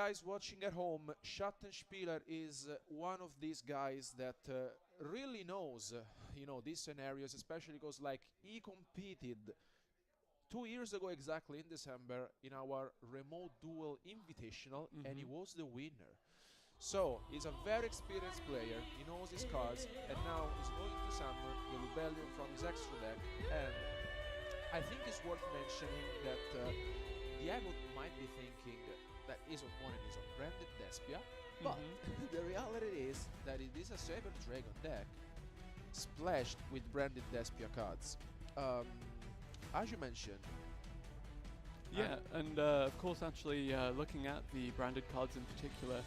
guys watching at home, Schattenspieler is one of these guys that really knows, these scenarios, especially because like he competed 2 years ago exactly in December in our remote duel invitational, and he was the winner. So he's a very experienced player. He knows his cards, and now he's going to summon the Rebellion from his extra deck. And I think it's worth mentioning that Diego might be thinking that his opponent is on branded Despia, but the reality is that it is a Saber Dragon deck splashed with branded Despia cards. As you mentioned. Yeah, and of course, actually, looking at the branded cards in particular,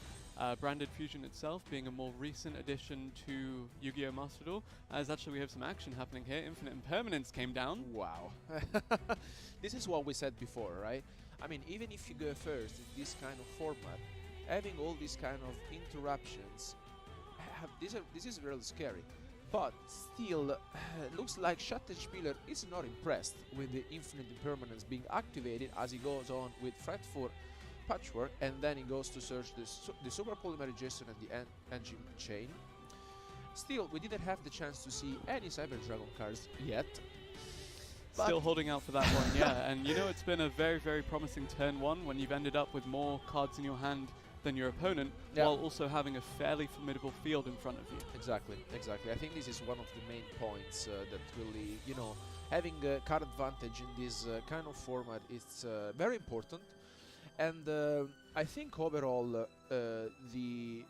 Branded Fusion itself being a more recent addition to Yu-Gi-Oh! Master Duel, as actually we have some action happening here. Infinite Impermanence came down. Wow. This is what we said before, right? I mean, even if you go first in this kind of format, having all these kind of interruptions, this is really scary. But still, looks like Schattenspieler is not impressed with the Infinite Impermanence being activated as he goes on with Fretful Patchwork, and then he goes to search the Super Polymerization and the Engine Chain. Still, we didn't have the chance to see any Cyber Dragon cards yet. Still holding out for that one, yeah. And it's been a very, very promising turn one when you've ended up with more cards in your hand than your opponent, while also having a fairly formidable field in front of you. Exactly. I think this is one of the main points that really, having a card advantage in this kind of format is very important. And I think overall the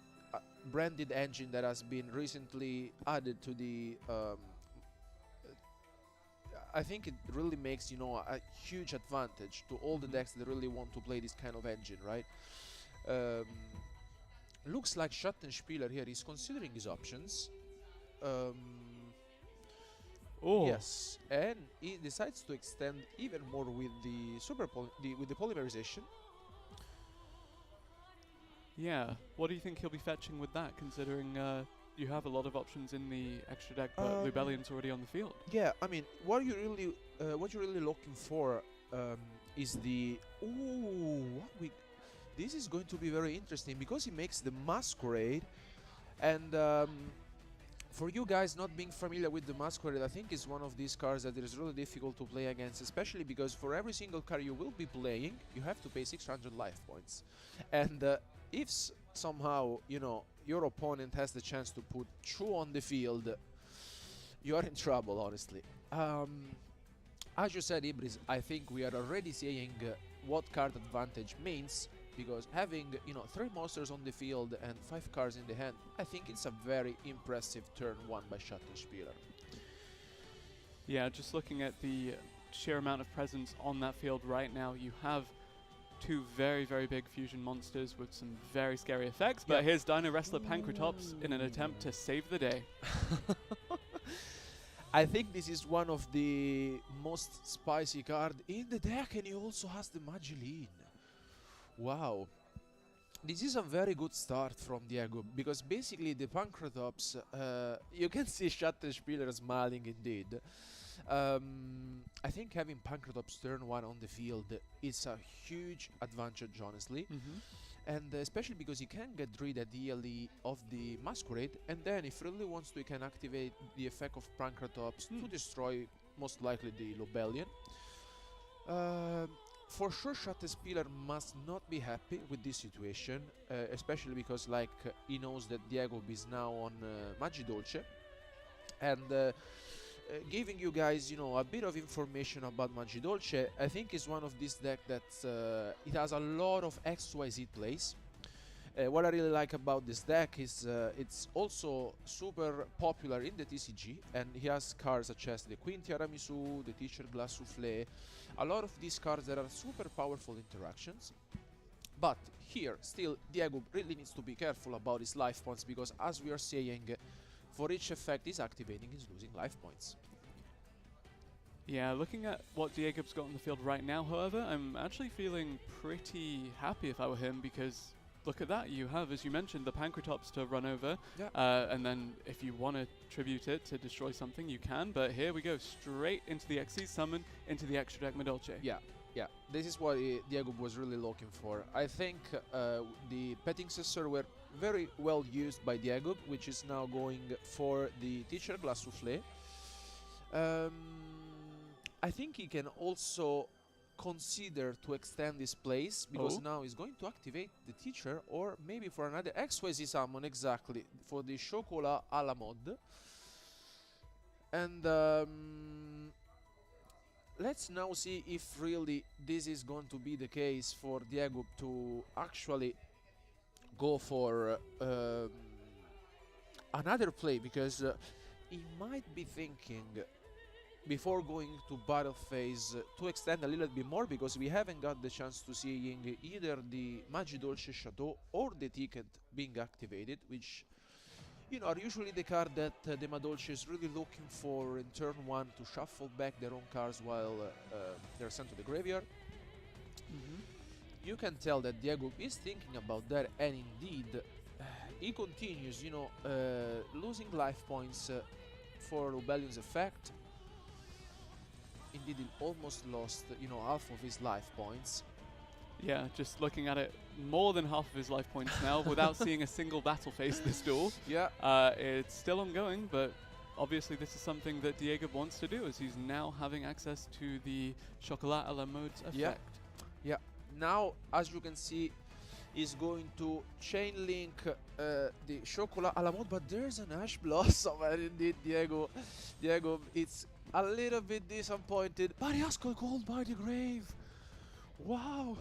branded engine that has been recently added to the I think it really makes a huge advantage to all the decks that really want to play this kind of engine, right? Looks like Schattenspieler here is considering his options. Yes, and he decides to extend even more with the with the polymerization. Yeah, what do you think he'll be fetching with that, considering you have a lot of options in the extra deck, but Rebellion's already on the field? Yeah, I mean, what you're really looking for is the this is going to be very interesting because he makes the Masquerade, and for you guys not being familiar with the Masquerade, I think is one of these cards that is really difficult to play against, especially because for every single card you will be playing, you have to pay 600 life points. And if somehow, your opponent has the chance to put True on the field, you are in trouble, honestly. As you said, Ibris, I think we are already seeing what card advantage means, because having 3 monsters on the field and 5 cards in the hand, I think it's a very impressive turn one by Schattenspieler. Yeah, just looking at the sheer amount of presence on that field right now, you have 2 very, very big fusion monsters with some very scary effects, but here's Dino Wrestler Pancratops in an attempt to save the day. I think this is one of the most spicy cards in the deck, and he also has the Magilene. Wow. This is a very good start from Diego, because basically the Pancratops, you can see Schattenspieler smiling indeed. I think having Pancratops turn 1 on the field is a huge advantage, honestly. And especially because he can get rid ideally of the Masquerade, and then if really wants to, he can activate the effect of Pancratops to destroy most likely the Lobellion. For sure, Schattenspieler must not be happy with this situation, especially because he knows that Diego is now on Magidolce, and giving you guys a bit of information about Magidolce, I think is one of these decks that it has a lot of XYZ plays. What I really like about this deck is it's also super popular in the TCG, and he has cards such as the Queen Tiramisu, the Teacher Glass Soufflé, a lot of these cards that are super powerful interactions. But here, still, Diego really needs to be careful about his life points, because as we are saying, for each effect he's activating, he's losing life points. Yeah, looking at what Diego's got on the field right now, however, I'm actually feeling pretty happy if I were him, because look at that, you have, as you mentioned, the Pancratops to run over, and then if you want to tribute it to destroy something, you can, but here we go, straight into the Xyz summon, into the extra deck Madolche. Yeah, Yeah, this is what Diego was really looking for. I think the petting scissor were very well used by Diego, which is now going for the teacher glass souffle. Um, I think he can also consider to extend this place because now he's going to activate the teacher, or maybe for another XYZ summon, exactly for the Chocolat a la mode. And let's now see if really this is going to be the case for Diego to actually go for another play, because he might be thinking before going to battle phase to extend a little bit more, because we haven't got the chance to seeing either the Magidolce Chateau or the ticket being activated, which are usually the card that the Madolce is really looking for in turn 1 to shuffle back their own cards while they're sent to the graveyard. You can tell that Diego is thinking about that, and indeed he continues, losing life points for Rebellion's effect. Indeed, he almost lost, half of his life points. Yeah, just looking at it, more than half of his life points now without seeing a single battle phase this duel. Yeah. It's still ongoing, but obviously this is something that Diego wants to do, as he's now having access to the Chocolat a la mode's effect. Yeah. Now, as you can see, he's going to chain link the Chocolat a la mode, but there's an Ash Blossom, and indeed Diego, it's a little bit disappointed, but he has got Called by the Grave. Wow.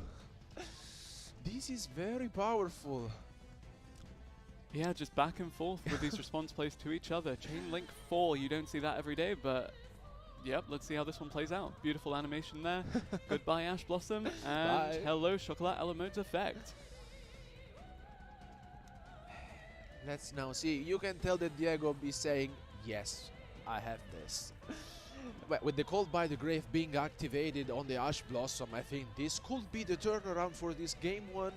This is very powerful. Yeah, just back and forth with these response plays to each other. Chain Link 4, you don't see that every day, but yep, let's see how this one plays out. Beautiful animation there. Goodbye, Ash Blossom, and Bye. hello, Chocolat a la mode's effect. Let's now see. You can tell that Diego is saying, yes, I have this. But with the Called by the Grave being activated on the Ash Blossom, I think this could be the turnaround for this game 1.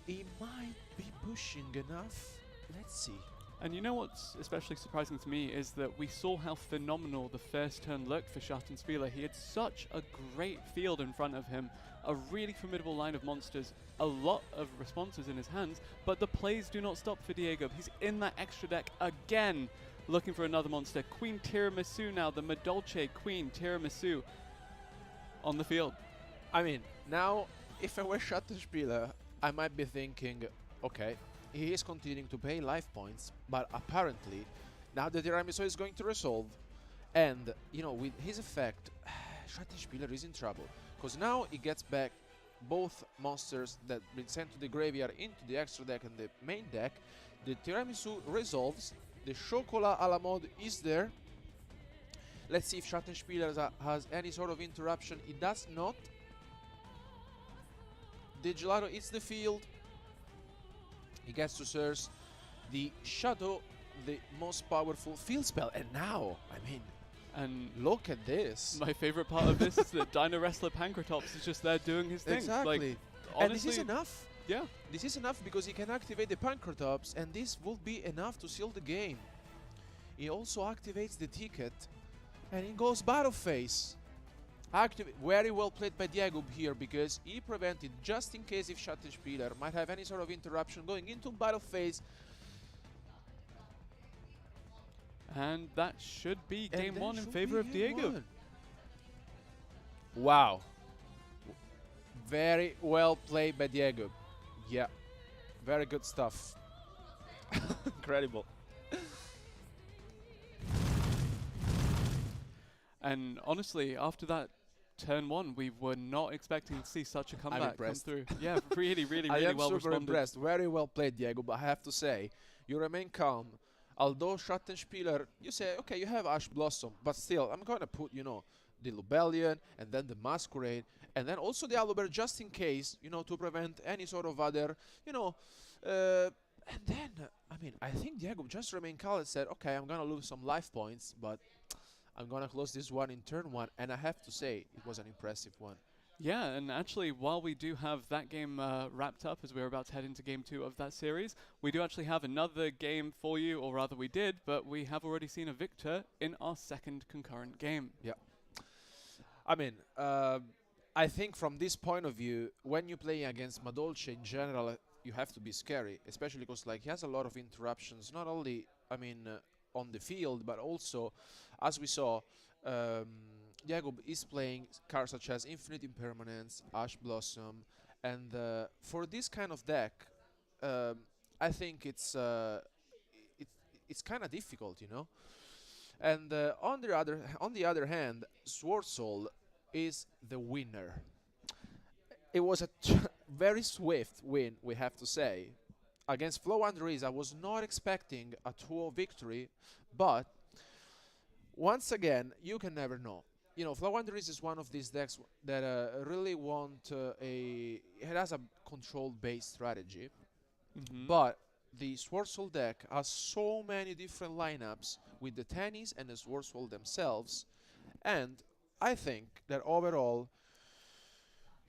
He might be pushing enough. Let's see. And you know what's especially surprising to me is that we saw how phenomenal the first turn looked for Schattenspieler. He had such a great field in front of him, a really formidable line of monsters, a lot of responses in his hands, but the plays do not stop for Diego. He's in that extra deck again, looking for another monster. Queen Tiramisu now, the Madolce Queen Tiramisu on the field. I mean, now, if I were Schattenspieler, I might be thinking, okay, he is continuing to pay life points, but apparently, now the Tiramisu is going to resolve, and, with his effect, Schattenspieler is in trouble, because now he gets back both monsters that been sent to the graveyard into the extra deck and the main deck. The Tiramisu resolves. The Chocolat a la mode is there. Let's see if Schattenspieler has any sort of interruption. It does not. The Gelato hits the field. He gets to source the Shadow, the most powerful field spell. And now, I mean, and look at this. My favorite part of this is that Dino Wrestler Pancratops is just there doing his thing. Exactly. Like, and this is enough. Yeah. This is enough because he can activate the Pancratops, and this will be enough to seal the game. He also activates the ticket, and he goes battle phase. Very well played by Diego here, because he prevented, just in case if Schattenspieler might have any sort of interruption going into battle phase. And that should be game 1 in favor of Diego. Wow. Very well played by Diego. Yeah. Very good stuff. Incredible. And honestly, after that turn 1, we were not expecting to see such a comeback come through. Yeah, really well responded. I am super impressed. Very well played, Diego, but I have to say, you remain calm. Although Schattenspieler, you say, okay, you have Ash Blossom, but still, I'm going to put, the Lubellion, and then the Masquerade, and then also the Aloubert, just in case, to prevent any sort of other, and then, I think Diego just remained calm and said, okay, I'm going to lose some life points, but I'm going to close this one in turn 1, and I have to say, it was an impressive one. Yeah, and actually, while we do have that game wrapped up as we're about to head into game 2 of that series, we do actually have another game for you, or rather we did, but we have already seen a victor in our second concurrent game. Yeah. I mean, I think from this point of view, when you play against Madolce in general, you have to be scary, especially because like he has a lot of interruptions, not only on the field, but also, as we saw, um, Diego is playing cards such as Infinite Impermanence, Ash Blossom, and for this kind of deck, um, I think it, it's kind of difficult, you know. And on the other hand, Sword Soul is the winner. It was a very swift win, we have to say. Against Flow Andres, I was not expecting a 2-0 victory, but once again, you can never know. You know, Flow Andres is one of these decks that really want it has a control-based strategy, but the Sword Soul deck has so many different lineups with the Tennies and the Sword Soul themselves, and I think that overall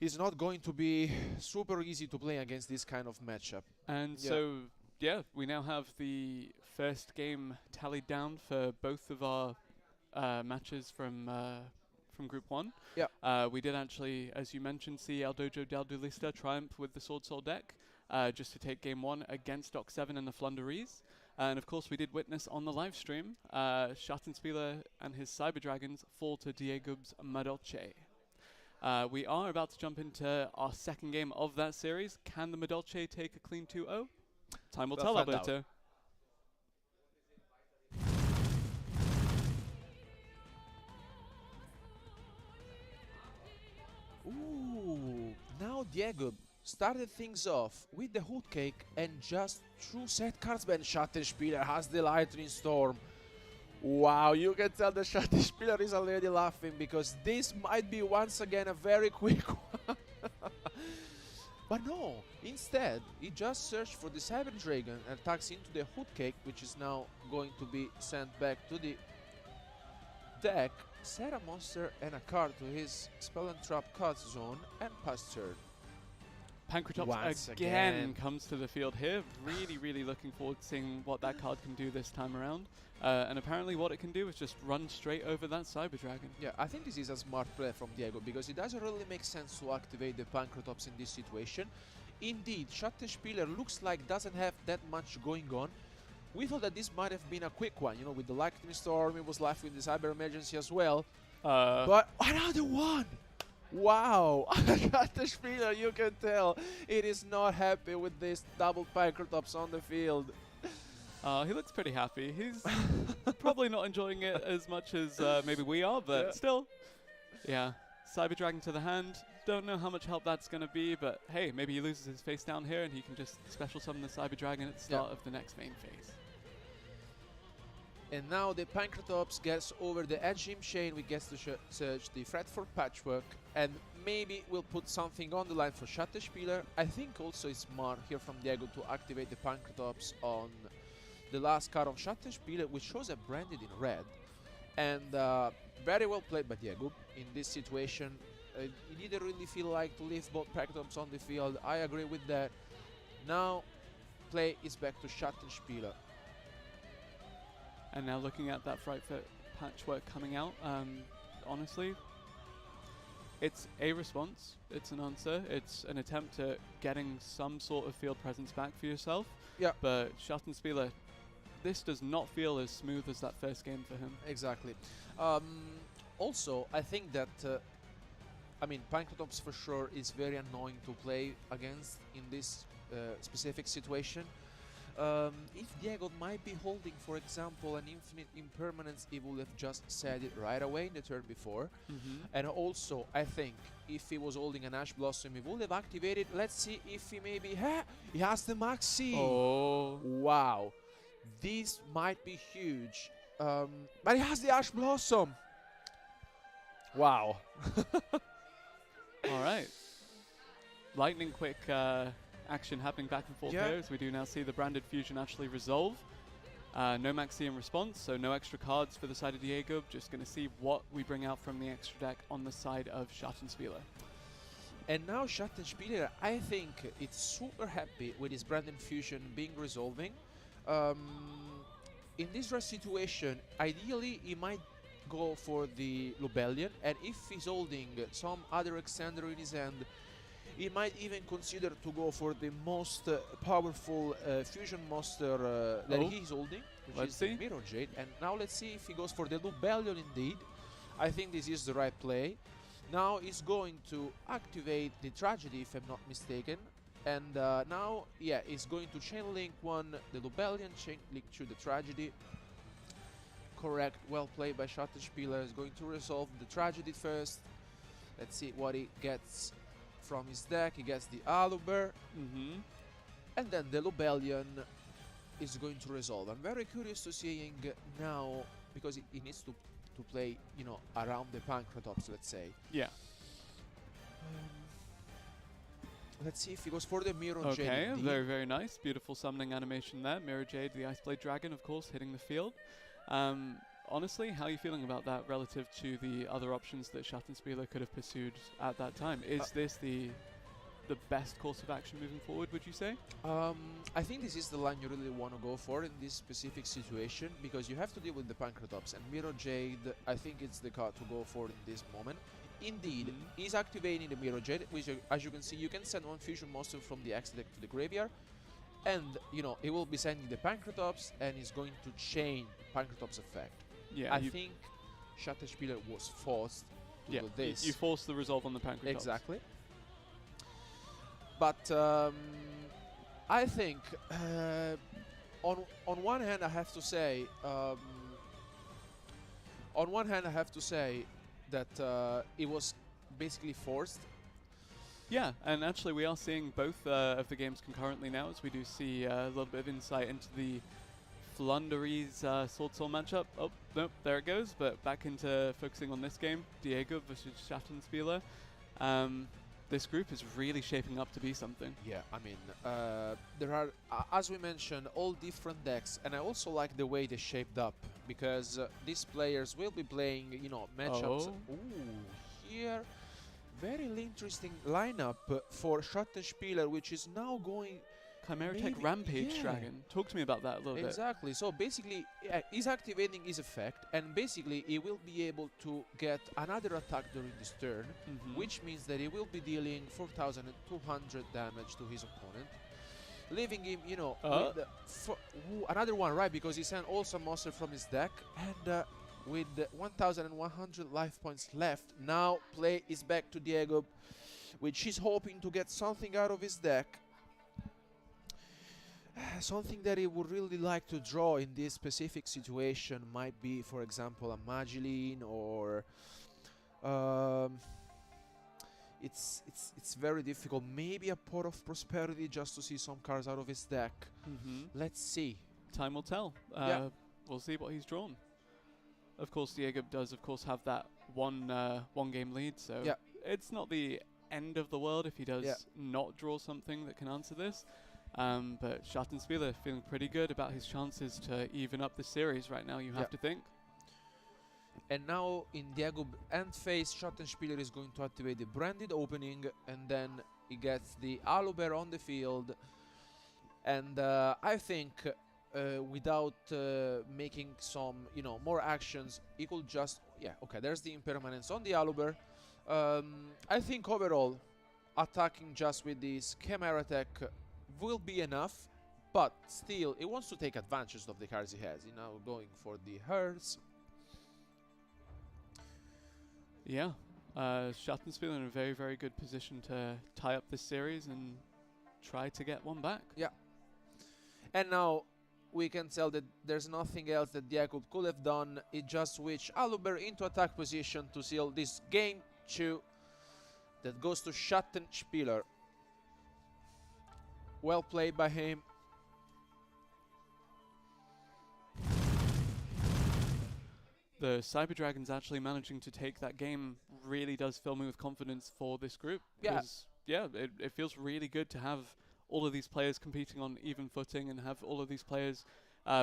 it's not going to be super easy to play against this kind of matchup. And Yeah. so, yeah, we now have the first game tallied down for both of our matches from Group 1. Yeah. We did actually, as you mentioned, see El Dojo del Duelista triumph with the Sword Soul deck, just to take Game 1 against Doc 7 and the Flunderies. And of course, we did witness on the live stream, Schattenspieler and his Cyber Dragons fall to Diegub's Madolce. We are about to jump into our second game of that series. Can the Madolce take a clean 2-0? Time will We'll tell, find out. Alberto. Ooh, now Diego started things off with the Hood Cake and just threw set cards when Schattenspieler has the Lightning Storm. Wow, you can tell the Schattenspieler is already laughing because this might be once again a very quick one. But no, instead, he just searched for the Cyber Dragon and attacks into the Hood Cake, which is now going to be sent back to the deck, set a monster and a card to his Spell and Trap card zone, and pass turn. Pankratops Once again again. comes to the field here. Really looking forward to seeing what that card can do this time around. And apparently what it can do is just run straight over that Cyber Dragon. Yeah, I think this is a smart play from Diego because it doesn't really make sense to activate the Pankratops in this situation. Indeed, Schattenspieler looks like doesn't have that much going on. We thought that this might have been a quick one, you know, with the Lightning Storm, it was left with the Cyber Emergency as well. But another one! Wow! Schattenspieler, you can tell, it is not happy with this double Pankratops on the field. He looks pretty happy. He's probably not enjoying it as much as maybe we are, but Yeah. still. Yeah, Cyber Dragon to the hand. Don't know how much help that's going to be, but hey, maybe he loses his face down here and he can just special summon the Cyber Dragon at the start of the next main phase. And now the Pankratops gets over the Edgim Chain, we get to search the Fretford Patchwork, and maybe we'll put something on the line for Schattenspieler. I think also it's smart here from Diego to activate the Pankratops on the last card of Schattenspieler, which shows a branded in red. And very well played by Diego in this situation. He didn't really feel like to leave both Pankratops on the field. I agree with that. Now play is back to Schattenspieler. And now looking at that Frightfoot Patchwork coming out, honestly, it's a response, it's an answer, it's an attempt at getting some sort of field presence back for yourself. Yeah. But Schattenspieler, this does not feel as smooth as that first game for him. Exactly. Also, I think that, I mean, Pankratops for sure is very annoying to play against in this specific situation. If Diego might be holding, for example, an Infinite Impermanence, he would have just said it right away in the turn before. And also, I think, if he was holding an Ash Blossom, he would have activated. Let's see if he maybe... he has the Maxi! Oh. Wow. This might be huge. But he has the Ash Blossom! Wow. All right. Lightning quick action happening back and forth here as we do now see the branded fusion actually resolve. No Maxi in response, so no extra cards for the side of Diego. Just going to see what we bring out from the extra deck on the side of Schattenspieler. And now Schattenspieler, I think it's super happy with his branded fusion being resolving. In this rare situation, ideally he might go for the Lubellion, and if he's holding some other extender in his hand, he might even consider to go for the most powerful fusion monster that he's holding, which is the Mirror Jade. And now let's see if he goes for the Lubellion indeed. I think this is the right play. Now he's going to activate the Tragedy, if I'm not mistaken. And now, yeah, he's going to Chain Link one, the Lubellion, Chain Link 2, the Tragedy. Correct, well played by Schattenspieler. Is going to resolve the Tragedy first. Let's see what he gets from his deck. He gets the Aluber. And then the Lubellion is going to resolve. I'm very curious to seeing now, because he needs to play, you know, around the Pancratops, let's say. Yeah. Let's see if he goes for the Mirror Jade. Okay, very, very nice. Beautiful summoning animation there. Mirror Jade, the Iceblade Dragon, of course, hitting the field. Honestly, how are you feeling about that relative to the other options that Schattenspieler could have pursued at that time? Is this the best course of action moving forward, would you say? I think this is the line you really want to go for in this specific situation, because you have to deal with the Pancratops, and Mirror Jade, I think it's the card to go for in this moment. Indeed, he's activating the Mirror Jade, which, as you can see, you can send one fusion monster from the X deck to the graveyard, and, you know, he will be sending the Pancratops, and he's going to chain Pancratops effect. Yeah, I think Schattenspieler was forced to do this. You forced the resolve on the Pancratops. Exactly. But I think, on one hand, I have to say, that it was basically forced. Yeah, and actually we are seeing both of the games concurrently now, as we do see a little bit of insight into the Flunderies Sword Soul matchup. Oh, nope, there it goes. But back into focusing on this game, Diego versus Schattenspieler. This group is really shaping up to be something. Yeah, I mean, there are, as we mentioned, all different decks, and I also like the way they shaped up, because these players will be playing, you know, matchups. Ooh, here, very interesting lineup for Schattenspieler, which is now going Chimera-Tech Rampage Dragon. Talk to me about that a little bit. Exactly. So basically, he's activating his effect, and basically he will be able to get another attack during this turn, which means that he will be dealing 4,200 damage to his opponent, leaving him, you know, with another one, right? Because he sent also monster from his deck, and with 1,100 life points left, now play is back to Diego, which he's hoping to get something out of his deck. Something that he would really like to draw in this specific situation might be, for example, a Magiline, or it's very difficult. Maybe a Pot of Prosperity, just to see some cards out of his deck. Let's see. Time will tell. We'll see what he's drawn. Of course, Diego does, of course, have that one game lead, so it's not the end of the world if he does not draw something that can answer this. But Schattenspieler feeling pretty good about his chances to even up the series right now, you have to think. And now in Diego end phase, Schattenspieler is going to activate the Branded Opening, and then he gets the Aluber on the field. And I think without making some, you know, more actions, he could just, there's the Impermanence on the Aluber. I think overall, attacking just with this Chimera-Tech will be enough, but still, he wants to take advantage of the cards he has. You know, going for the Hearths. Yeah, Schattenspieler in a very, very good position to tie up this series and try to get one back. Yeah. And now we can tell that there's nothing else that Diego could have done. It just switched Aluber into attack position to seal this game 2 that goes to Schattenspieler. Well played by him. The Cyber Dragons actually managing to take that game really does fill me with confidence for this group. It feels really good to have all of these players competing on even footing and have all of these players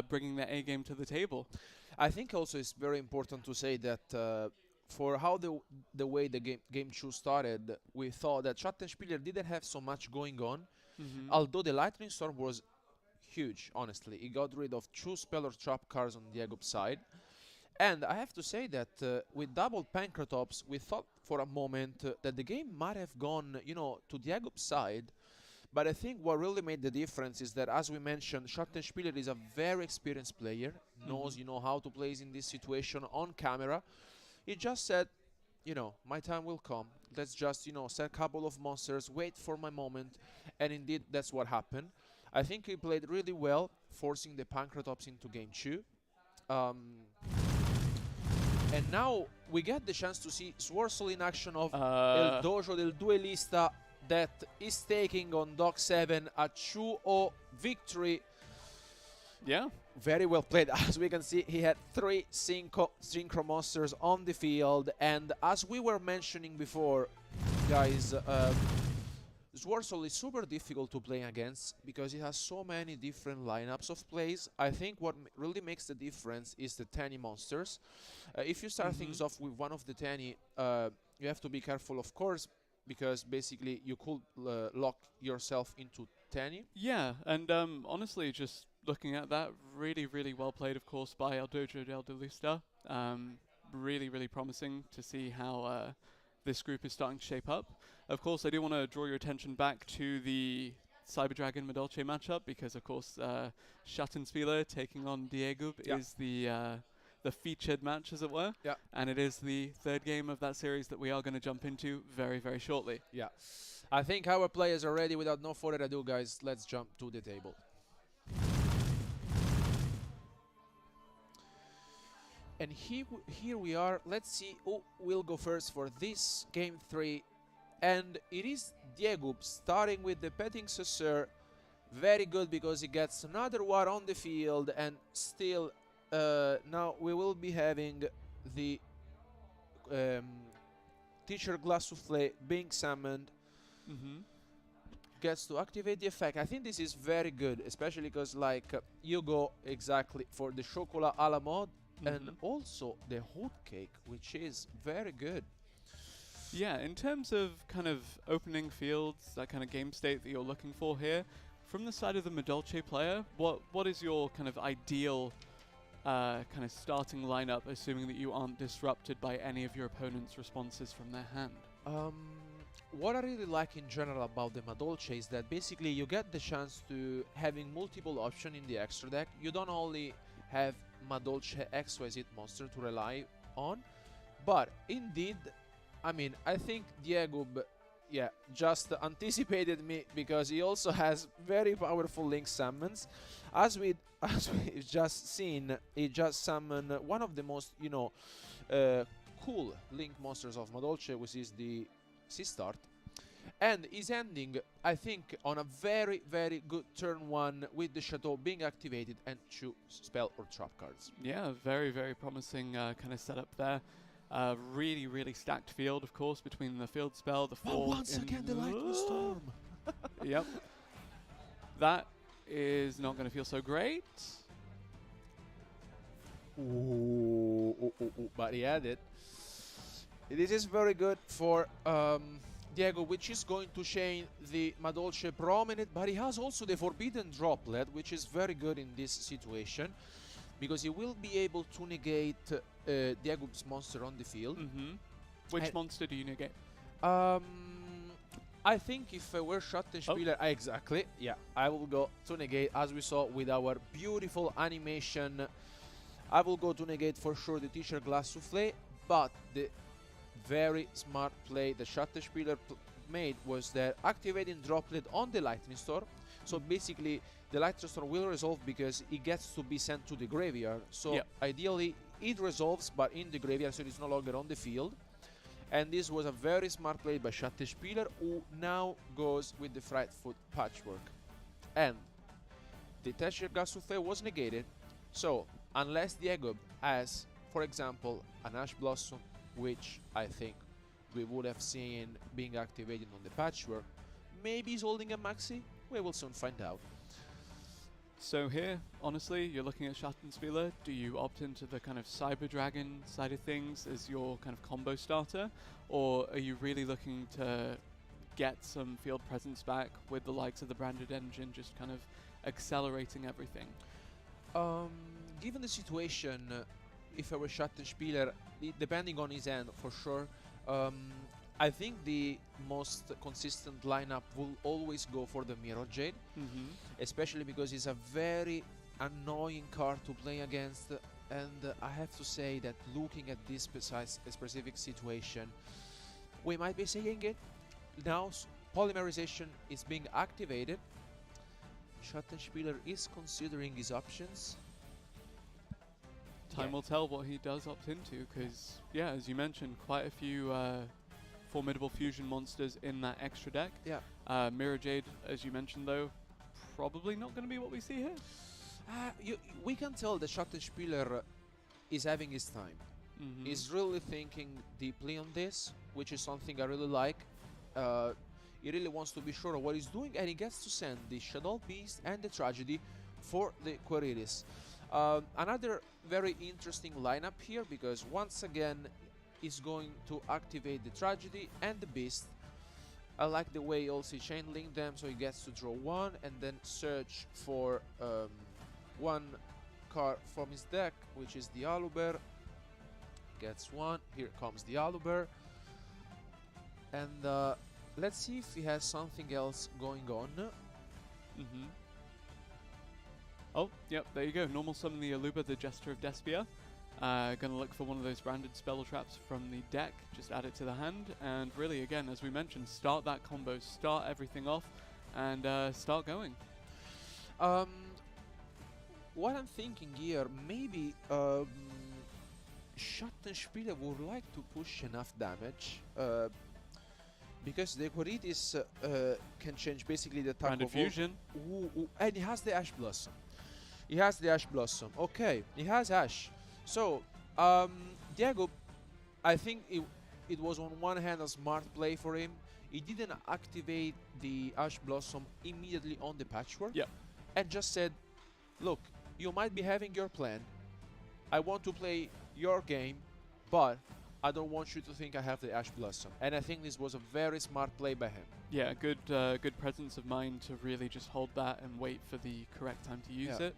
bringing their A game to the table. I think also it's very important to say that for how the way the game 2 started, we thought that Schattenspieler didn't have so much going on. Although the Lightning Storm was huge, honestly. He got rid of 2 Spell or Trap cards on Diego's side. And I have to say that with double Pancratops, we thought for a moment that the game might have gone, to Diego's side. But I think what really made the difference is that, as we mentioned, Schattenspieler is a very experienced player, knows, how to play in this situation on camera. He just said, my time will come. Let's just, set a couple of monsters, wait for my moment. And indeed, that's what happened. I think he played really well, forcing the Pancratops into game 2. And now we get the chance to see Swarsol in action of El Dojo del Duelista that is taking on Doc 7 a 2-0 victory. Yeah. Very well played. As we can see, he had 3 synchro monsters on the field. And as we were mentioning before, guys, Swarsol is super difficult to play against because it has so many different lineups of plays. I think what really makes the difference is the Tenny monsters. If you start things off with one of the Tenny, you have to be careful, of course, because basically you could lock yourself into Tenny. Yeah, and honestly, just looking at that, really, really well played, of course, by El Dojo del Duelista. Really, really promising to see how this group is starting to shape up. Of course, I do want to draw your attention back to the Cyber Dragon Madolche matchup because, of course, Schattenspieler taking on Diego is the featured match, as it were. Yeah. And it is the 3rd game of that series that we are going to jump into very, very shortly. Yeah. I think our players are ready. Without no further ado, guys, let's jump to the table. And here we are. Let's see who will go first for this game 3. And it is Diego starting with the Petting Saucer. Very good because he gets another one on the field. And still, now we will be having the Teacher Glass Souffle being summoned. Gets to activate the effect. I think this is very good, especially because you go exactly for the Chocolat a la mode. And also the hot cake, which is very good. Yeah, in terms of kind of opening fields, that kind of game state that you're looking for here, from the side of the Madolche player, what is your kind of ideal kind of starting lineup, assuming that you aren't disrupted by any of your opponent's responses from their hand? What I really like in general about the Madolche is that basically you get the chance to having multiple options in the extra deck. You don't only have Madolche XYZ monster to rely on, but indeed, I mean, I think Diego, just anticipated me because he also has very powerful Link summons. As we've just seen, he just summoned one of the most, cool Link monsters of Madolche, which is the C-Start. And he's ending, I think, on a very, very good turn 1 with the Chateau being activated and 2 spell or trap cards. Yeah, very, very promising kind of setup there. Really, really stacked field, of course, between the field spell, the 4... Oh, once again, the Lightning Storm! Yep. That is not going to feel so great. Ooh, but he had it. This is very good for Diego, which is going to chain the Madolche Promenade, but he has also the Forbidden Droplet, which is very good in this situation, because he will be able to negate Diego's monster on the field. Which monster do you negate? I think if I were Schattenspieler, exactly, yeah, I will go to negate, as we saw with our beautiful animation. I will go to negate for sure the Teacher Glass Souffle, but the very smart play the Schattenspieler made was that activating Droplet on the Lightning Storm. So basically, the Lightning Storm will resolve because it gets to be sent to the graveyard. So ideally, it resolves, but in the graveyard, so it's no longer on the field. And this was a very smart play by Schattenspieler, who now goes with the Frightfoot Patchwork. And the Teacher Glass Souffle was negated. So unless Diego has, for example, an Ash Blossom, which I think we would have seen being activated on the Patchwork, maybe he's holding a Maxi. We will soon find out. So here, honestly, you're looking at Schattenspieler. Do you opt into the kind of Cyber Dragon side of things as your kind of combo starter? Or are you really looking to get some field presence back with the likes of the Branded Engine, just kind of accelerating everything? Given the situation, if I were Schattenspieler, depending on his hand for sure, I think the most consistent lineup will always go for the Mirror Jade, especially because he's a very annoying card to play against, and I have to say that looking at this specific situation, we might be seeing it. Now polymerization is being activated. Schattenspieler is considering his options. Time will tell what he does opt into, because, yeah, as you mentioned, quite a few formidable fusion monsters in that extra deck. Yeah. Mirror Jade, as you mentioned, though, probably not going to be what we see here. We can tell that Schattenspieler is having his time. He's really thinking deeply on this, which is something I really like. He really wants to be sure of what he's doing, and he gets to send the Shadow Beast and the Tragedy for the Quiriris. Another very interesting lineup here, because once again he's going to activate the Tragedy and the Beast. I like the way also he chain link them, so he gets to draw one and then search for one card from his deck, which is the Aluber. Gets one. Here comes the Aluber. And let's see if he has something else going on. Oh, yep, there you go. Normal summon the Aluber, the Jester of Despia. Gonna look for one of those branded spell traps from the deck, just add it to the hand, and really, again, as we mentioned, start that combo, start everything off, and start going. What I'm thinking here, maybe Schattenspieler would like to push enough damage, because the Quiriris can change basically the type Branded of fusion. And he has the Ash Blossom. He has the Ash Blossom. Okay, he has Ash. So, Diego, I think it was on one hand a smart play for him. He didn't activate the Ash Blossom immediately on the Patchwork. Yep. And just said, look, you might be having your plan. I want to play your game, but I don't want you to think I have the Ash Blossom. And I think this was a very smart play by him. Yeah, good presence of mind to really just hold that and wait for the correct time to use it.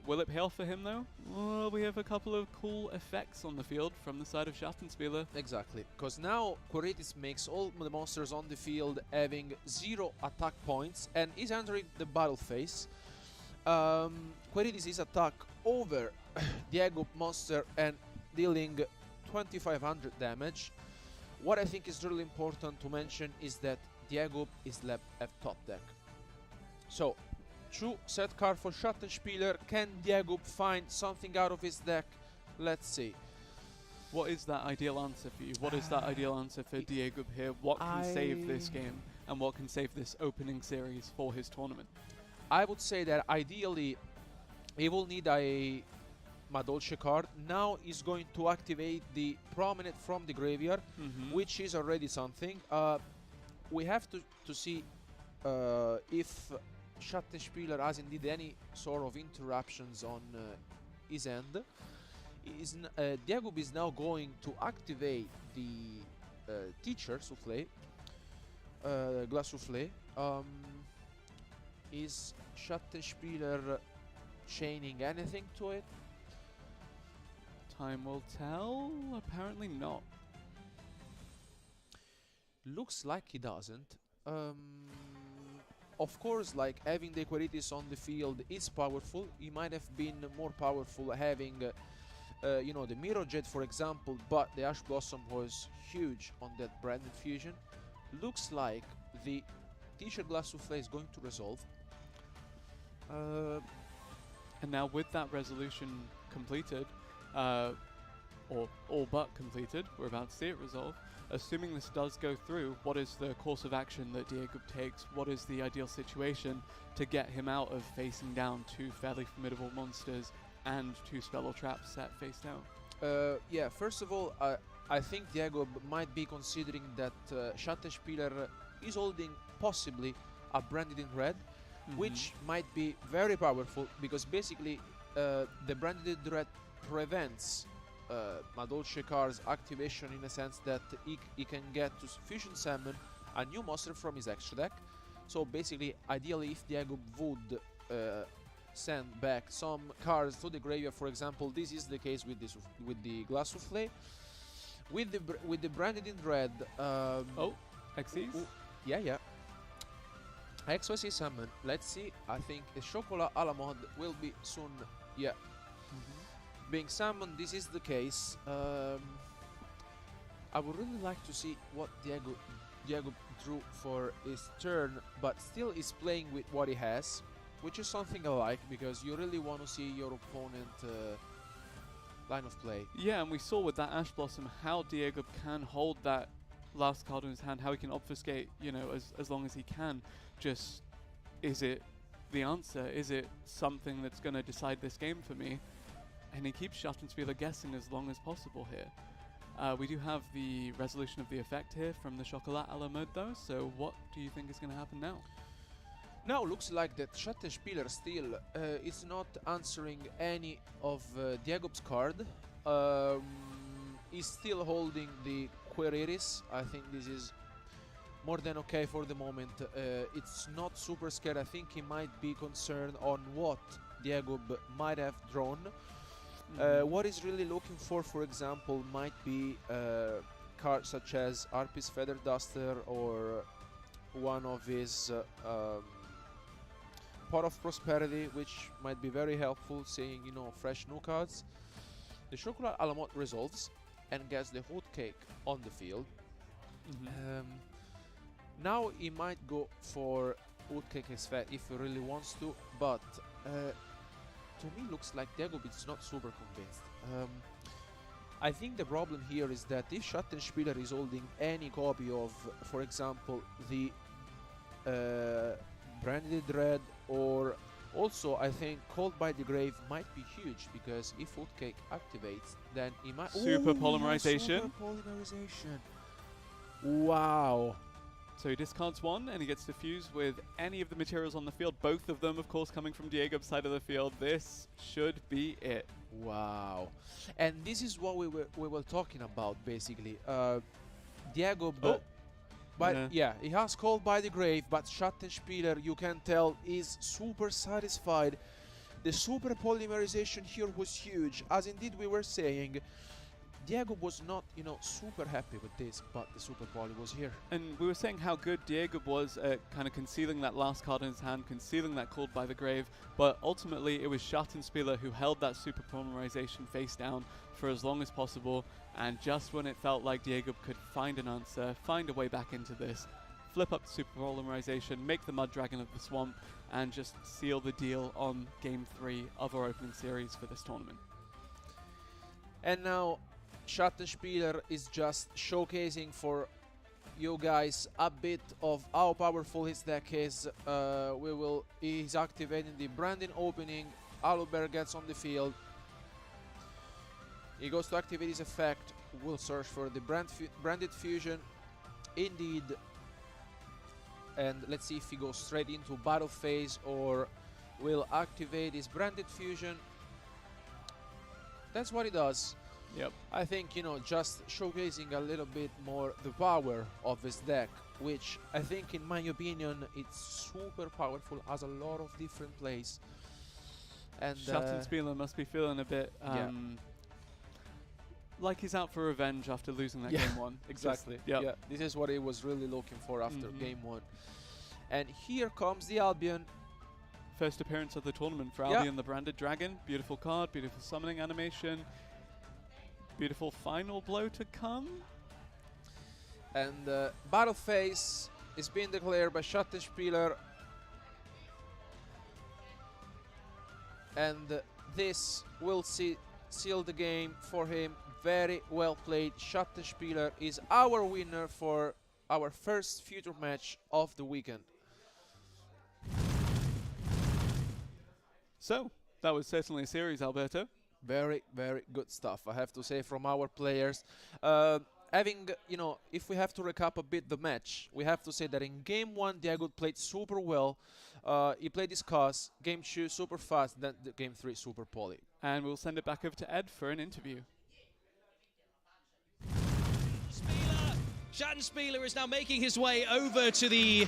Will it pay off for him, though? Well, we have a couple of cool effects on the field from the side of Schattenspieler. Exactly, because now Quiriris makes all the monsters on the field having 0 attack points and is entering the battle phase. Quiriris is attack over Diego monster and dealing 2500 damage. What I think is really important to mention is that Diego is left at top deck. So, true set card for Schattenspieler. Can Diego find something out of his deck? Let's see. What is that ideal answer for you? What is that ideal answer for Diego here? What can save this game and what can save this opening series for his tournament? I would say that ideally he will need a Madolche card. Now he's going to activate the Promenade from the graveyard, which is already something. We have to see if Schattenspieler has indeed any sort of interruptions on his end. Diego is now going to activate the Teacher Souffle, Glass Souffle. Is Schattenspieler chaining anything to it? Time will tell. Apparently not. Looks like he doesn't. Of course, like having the Quiriris on the field is powerful. He might have been more powerful having, you know, the Mirror Jet, for example, but the Ash Blossom was huge on that branded fusion. Looks like the Teacher Glass Souffle is going to resolve. And now with that resolution completed, or all but completed, we're about to see it resolve. Assuming this does go through, what is the course of action that Diego takes? What is the ideal situation to get him out of facing down 2 fairly formidable monsters and 2 spell or traps set face down? Yeah, first of all, I think Diego might be considering that Schattenspieler is holding possibly a Branded in Red, which might be very powerful, because basically the Branded in Red prevents Madolche card's activation in a sense that he can get to fusion summon a new monster from his extra deck. So basically, ideally, if Diego would send back some cards to the graveyard. For example, this is the case with this with the Glass Souffle. With the Branded in Red. Oh, Xyz? Yeah. XYZ summon. Let's see. I think a Chocolat a la mode will be soon. Yeah. Being summoned. This is the case. I would really like to see what Diego drew for his turn, but still is playing with what he has, which is something I like, because you really want to see your opponent line of play. Yeah, and we saw with that Ash Blossom how Diego can hold that last card in his hand, how he can obfuscate, you know, as long as he can. Just, is it the answer? Is it something that's going to decide this game for me? And he keeps Schattenspieler guessing as long as possible here. We do have the resolution of the effect here from the Chocolat a la mode though, so what do you think is going to happen now? Now looks like that Schattenspieler still is not answering any of Diego's card. He's still holding the Queriris. I think this is more than okay for the moment. It's not super scared. I think he might be concerned on what Diego might have drawn. What he's really looking for example, might be cards such as Arpy's Feather Duster or one of his Pot of Prosperity, which might be very helpful, saying, you know, fresh new cards. The Chocolat a la mode resolves and gets the Hot Cake on the field. Now he might go for Hot Cake Expect if he really wants to, but to me looks like Diego is not super convinced. I think the problem here is that if Schattenspieler is holding any copy of, for example, the Branded Red, or also I think Called by the Grave might be huge, because if Hot Cake activates, then he might... Super Polymerization. Super Polymerization. Wow. So he discards one and he gets to fuse with any of the materials on the field, both of them of course coming from Diego's side of the field. This should be it. Wow. And this is what we were talking about basically. Diego, yeah, he has Called by the Grave, but Schattenspieler, you can tell, is super satisfied. The Super Polymerization here was huge, as indeed we were saying. Diego was not, you know, super happy with this, but the Super Poly was here. And we were saying how good Diego was at kind of concealing that last card in his hand, concealing that Called by the Grave, but ultimately it was Schattenspieler who held that Super Polymerization face down for as long as possible, and just when it felt like Diego could find an answer, find a way back into this, flip up the Super Polymerization, make the Mud Dragon of the Swamp, and just seal the deal on Game 3 of our opening series for this tournament. And now Schattenspieler is just showcasing for you guys a bit of how powerful his deck is. He's activating the Branding opening. Aluber gets on the field. He goes to activate his effect. We'll search for the Branded Fusion. Indeed. And let's see if he goes straight into battle phase or will activate his Branded Fusion. That's what he does. Yep. I think, you know, just showcasing a little bit more the power of his deck, which I think, in my opinion, it's super powerful, has a lot of different plays. And Schattenspieler must be feeling a bit like he's out for revenge after losing that game one. Exactly. Yep. Yeah, this is what he was really looking for after game one. And here comes the Albion. First appearance of the tournament for Albion, the Branded Dragon. Beautiful card, beautiful summoning animation. Beautiful final blow to come. And battle phase is being declared by Schattenspieler. And this will seal the game for him. Very well played. Schattenspieler is our winner for our first future match of the weekend. So, that was certainly a series, Alberto. Very, very good stuff, I have to say, from our players. Having, you know, if we have to recap a bit the match, we have to say that in game 1, Diego played super well. He played his cards. Game 2, super fast. Then game 3, super poly. And we'll send it back over to Ed for an interview. Schattenspieler is now making his way over to the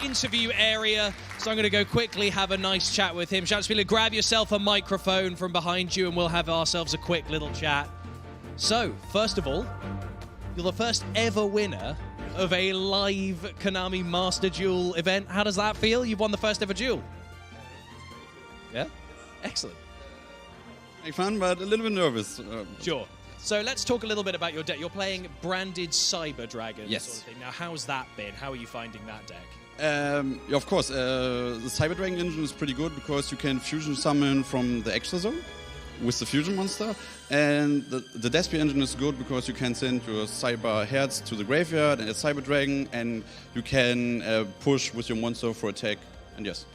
interview area, so I'm going to go quickly have a nice chat with him. Shoutspeeder, grab yourself a microphone from behind you and we'll have ourselves a quick little chat. So, first of all, you're the first ever winner of a live Konami Master Duel event. How does that feel? You've won the first ever duel. Yeah? Excellent. Make fun, but a little bit nervous. Sure. So let's talk a little bit about your deck. You're playing branded Cyber Dragon Yes. sort of thing. Now, how's that been? How are you finding that deck? Yeah, of course, the Cyber Dragon engine is pretty good because you can fusion summon from the extra zone with the fusion monster. And the Despia engine is good because you can send your Cyber Herds to the graveyard and a Cyber Dragon, and you can push with your monster for attack. And yes.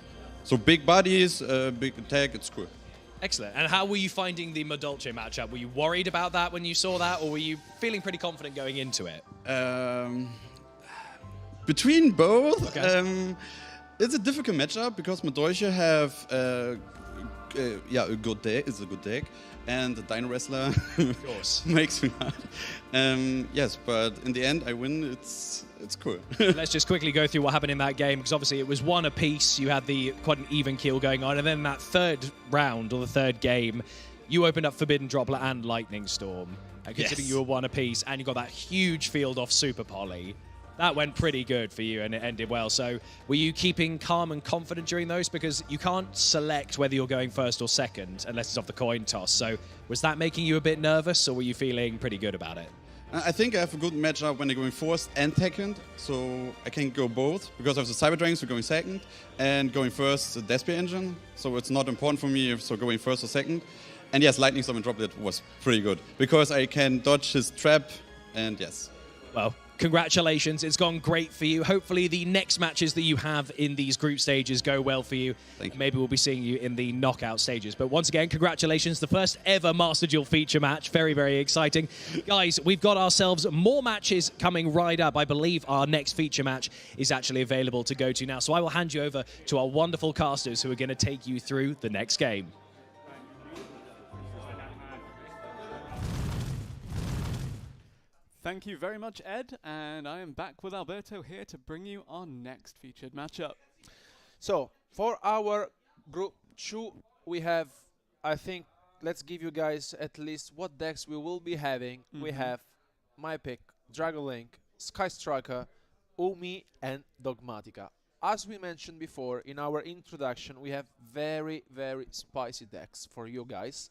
So big bodies, big attack, it's cool. Excellent. And how were you finding the Madolche matchup? Were you worried about that when you saw that, or were you feeling pretty confident going into it? Between both, Okay. it's a difficult matchup because Madolche have a good deck. It's a good deck, and the Dino Wrestler Of course. makes me mad. Yes, but in the end, I win. It's cool. Let's just quickly go through what happened in that game, because obviously it was one apiece. You had quite an even keel going on, and then that third round, or the third game, you opened up Forbidden Droplet and Lightning Storm. And considering Yes. you were one apiece, and you got that huge field off Super Poly, that went pretty good for you, and it ended well. So were you keeping calm and confident during those? Because you can't select whether you're going first or second unless it's off the coin toss. So was that making you a bit nervous, or were you feeling pretty good about it? I think I have a good matchup when they're going first and second, so I can go both because of the Cyber Dragons for going second and going first the Despia engine, so it's not important for me if so going first or second. And yes, Lightning Storm and Droplet was pretty good because I can dodge his trap, and yes. Well, congratulations. It's gone great for you. Hopefully the next matches that you have in these group stages go well for you. Thank you. Maybe we'll be seeing you in the knockout stages. But once again, congratulations. The first ever Master Duel feature match. Very, very exciting. Guys, we've got ourselves more matches coming right up. I believe our next feature match is actually available to go to now. So I will hand you over to our wonderful casters who are going to take you through the next game. Thank you very much, Ed, and I am back with Alberto here to bring you our next featured matchup. So, for our group 2, we have, I think, let's give you guys at least what decks we will be having. We have my pick, Dragolink, Sky Striker, Umi, and Dogmatica. As we mentioned before in our introduction, we have very, very spicy decks for you guys.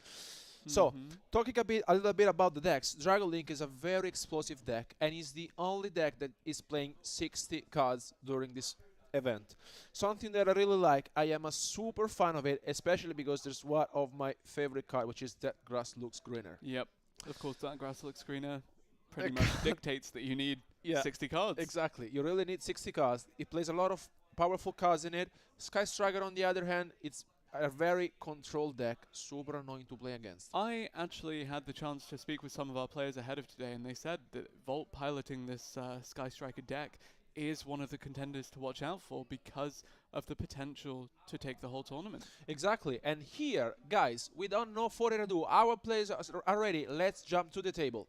So, talking a little bit about the decks, Dragolink is a very explosive deck and is the only deck that is playing 60 cards during this event. Something that I really like. I am a super fan of it, especially because there's one of my favorite cards, which is That Grass Looks Greener. Yep, of course, that grass looks screener pretty much dictates that you need 60 cards. Exactly, you really need 60 cards. It plays a lot of powerful cards in it. Sky Striker, on the other hand, it's a very controlled deck, super annoying to play against. I actually had the chance to speak with some of our players ahead of today, and they said that Volt piloting this Sky Striker deck is one of the contenders to watch out for because of the potential to take the whole tournament. Exactly, and here, guys, we don't know further ado. Our players are ready. Let's jump to the table.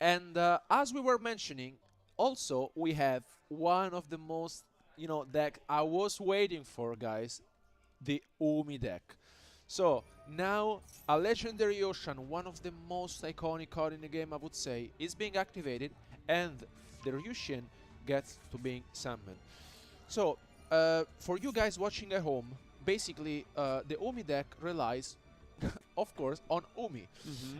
And as we were mentioning, also we have one of the most deck I was waiting for, guys, the Umi deck. So now a Legendary Ocean, one of the most iconic cards in the game, I would say, is being activated, and the Ryushin gets to being summoned. So for you guys watching at home, basically the Umi deck relies of course on Umi,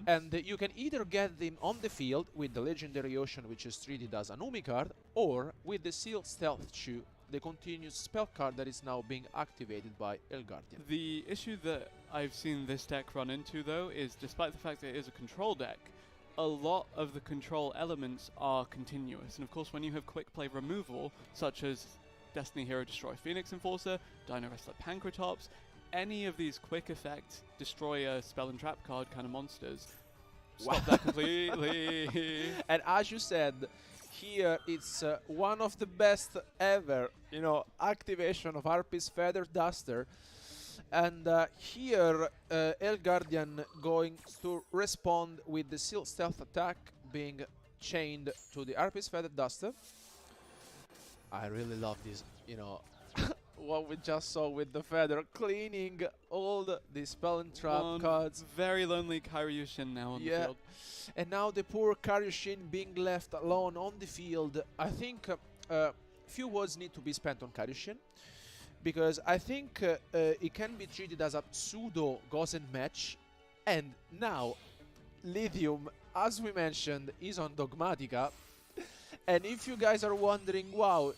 and you can either get them on the field with the Legendary Ocean, which is treated as an Umi card, or with the Sealed Stealth Shoe, the continuous spell card that is now being activated by Elgardian. The issue that I've seen this deck run into, though, is despite the fact that it is a control deck, a lot of the control elements are continuous. And of course, when you have quick play removal, such as Destiny Hero Destroy Phoenix Enforcer, Dino Wrestler Pankratops, any of these quick effect destroy a spell and trap card kind of monsters, stop that completely. And as you said, here it's one of the best ever, activation of Harpy's Feather Duster. And here Elgardian going to respond with the Seal Stealth attack being chained to the Harpy's Feather Duster. I really love this, you know, what we just saw with the feather, cleaning all the spell and trap One cards. very lonely Karyushin now on the Yeah. field. And now the poor Karyushin being left alone on the field. I think few words need to be spent on Karyushin, because I think it can be treated as a pseudo Gozen match. And now Lithium, as we mentioned, is on Dogmatica. And if you guys are wondering, wow,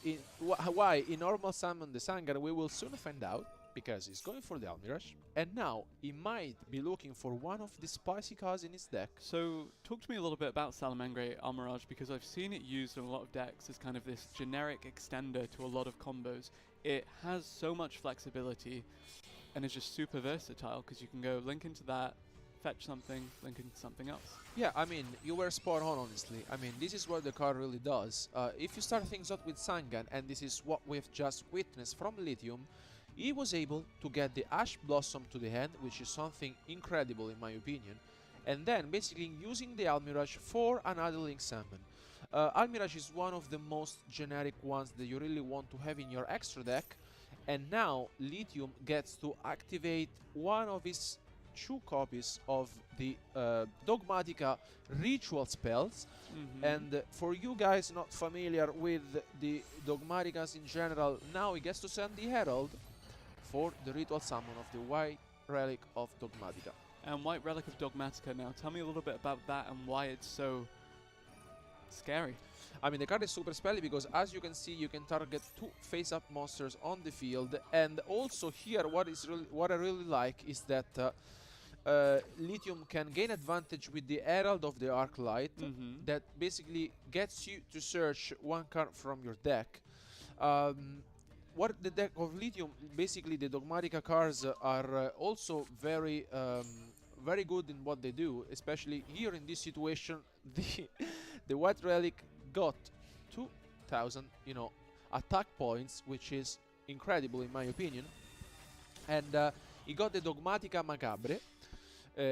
why in normal summon the Sangan, we will soon find out, because he's going for the Almirage. And now he might be looking for one of the spicy cards in his deck. So talk to me a little bit about Salamangre Almirage, because I've seen it used in a lot of decks as kind of this generic extender to a lot of combos. It has so much flexibility and is just super versatile, because you can go link into that, fetch something, link into something else. Yeah, I mean, you were spot on, honestly. I mean, this is what the card really does. If you start things out with Sangan, and this is what we've just witnessed from Lithium, he was able to get the Ash Blossom to the hand, which is something incredible in my opinion, and then basically using the Almirage for another Link Summon. Almirage is one of the most generic ones that you really want to have in your extra deck, and now Lithium gets to activate one of his 2 copies of the Dogmatica ritual spells. And for you guys not familiar with the Dogmaticas in general, now he gets to send the Herald for the ritual summon of the White Relic of Dogmatica. And White Relic of Dogmatica now, tell me a little bit about that and why it's so scary. I mean, the card is super spelly because, as you can see, you can target 2 face-up monsters on the field. And also here, what I really like is that Lithium can gain advantage with the Herald of the Arclight, that basically gets you to search 1 card from your deck. What the deck of Lithium, basically the Dogmatica cards are also very very good in what they do, especially here in this situation. The White Relic got 2000, you know, attack points, which is incredible in my opinion. And he got the Dogmatica Macabre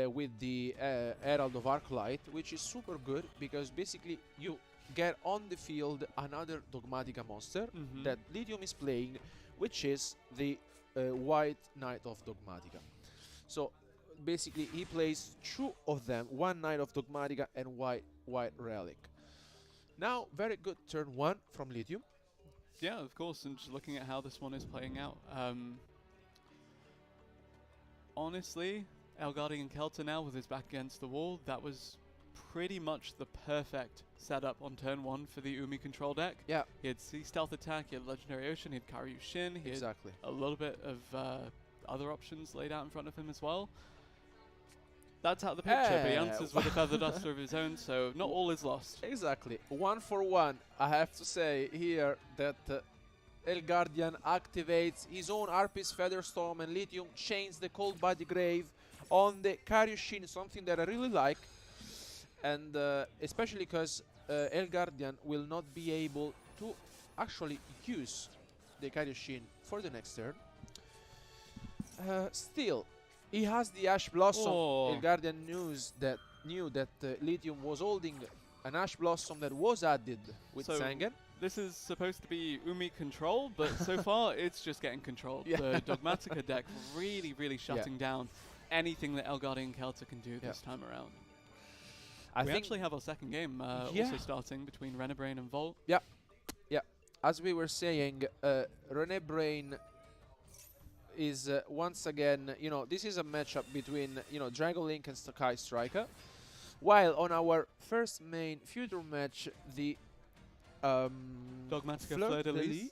with the Herald of Arclight, which is super good because basically you get on the field another Dogmatica monster that Lithium is playing, which is the White Knight of Dogmatica. So basically he plays 2 of them, 1 Knight of Dogmatica and White Relic. Now, very good turn 1 from Lithium. Yeah, of course, and just looking at how this one is playing out. Honestly, Elgardian Kelter now with his back against the wall, that was pretty much the perfect setup on turn 1 for the Umi control deck. Yeah. He had Sea Stealth Attack, he had Legendary Ocean, he had Karyushin, he had a little bit of other options laid out in front of him as well. That's out of the picture, but he answers with a Feather Duster of his own, so not all is lost. Exactly. 1 for 1. I have to say here that Elgardian activates his own Arpis Featherstorm, and Lithium chains the Cold Body Grave on the Karyushin, something that I really like. And especially because Elgardian will not be able to actually use the Karyushin for the next turn. Still, he has the Ash Blossom. Elgardian knew that Lithium was holding an Ash Blossom that was added with Sangan. This is supposed to be Umi control, but so far it's just getting controlled. The Dogmatica deck really, really shutting down anything that Elgardian Kelter can do this time around. We actually have our second game also starting between Renebrain and Volt. Yeah. As we were saying, Renebrain is once again, you know, this is a matchup between, you know, Dragon Link and Sky Striker. While on our first main future match, the Dogmatica Fleur-de-Lis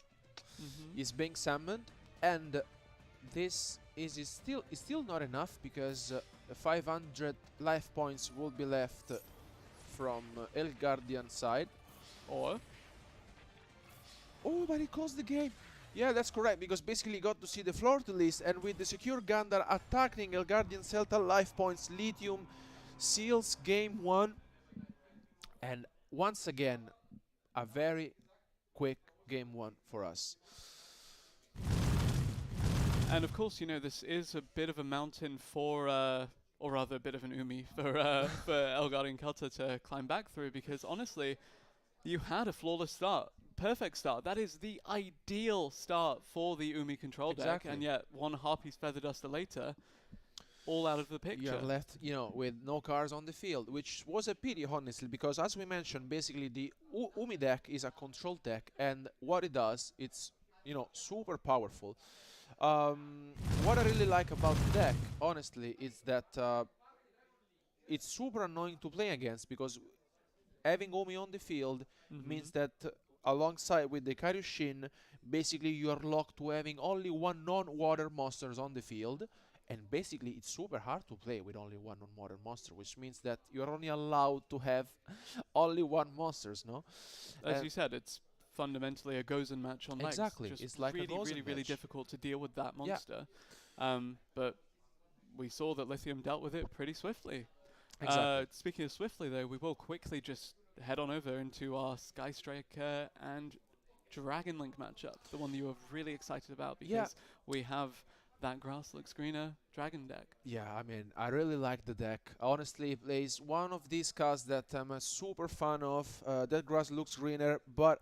is being summoned, and this is still not enough because 500 life points will be left from Elgardian side. Oh, but he calls the game. Yeah, that's correct, because basically got to see the Fleur-de-Lis, and with the Secure Gandar attacking Elgardian Celta life points, Lithium seals game 1. And once again, a very quick game 1 for us. And of course, you know, this is a bit of a mountain for, or rather a bit of an Umi for Elgardian Kelter to climb back through, because honestly, you had a flawless start. perfect start. That is the ideal start for the Umi control deck, and yet one Harpy's Feather Duster later, all out of the picture. You're left, with no cards on the field, which was a pity, honestly, because as we mentioned, basically the Umi deck is a control deck, and what it does, it's, super powerful. What I really like about the deck, honestly, is that it's super annoying to play against, because having Umi on the field means that alongside with the Karyushin, basically you are locked to having only one non-water monsters on the field, and basically it's super hard to play with only one non-water monster, which means that you're only allowed to have only one monsters, no? As you said, it's fundamentally a Gozen match on legs. Exactly, Just it's like really, a Gozen really match. difficult to deal with that monster. But we saw that Lithium dealt with it pretty swiftly. Exactly. Speaking of swiftly, though, we will quickly just head on over into our Sky Striker and Dragon Link matchup, the one that you were really excited about, because we have that grass looks greener dragon deck. Yeah, I mean, I really like the deck. Honestly, it plays one of these cards that I'm a super fan of. That grass looks greener, but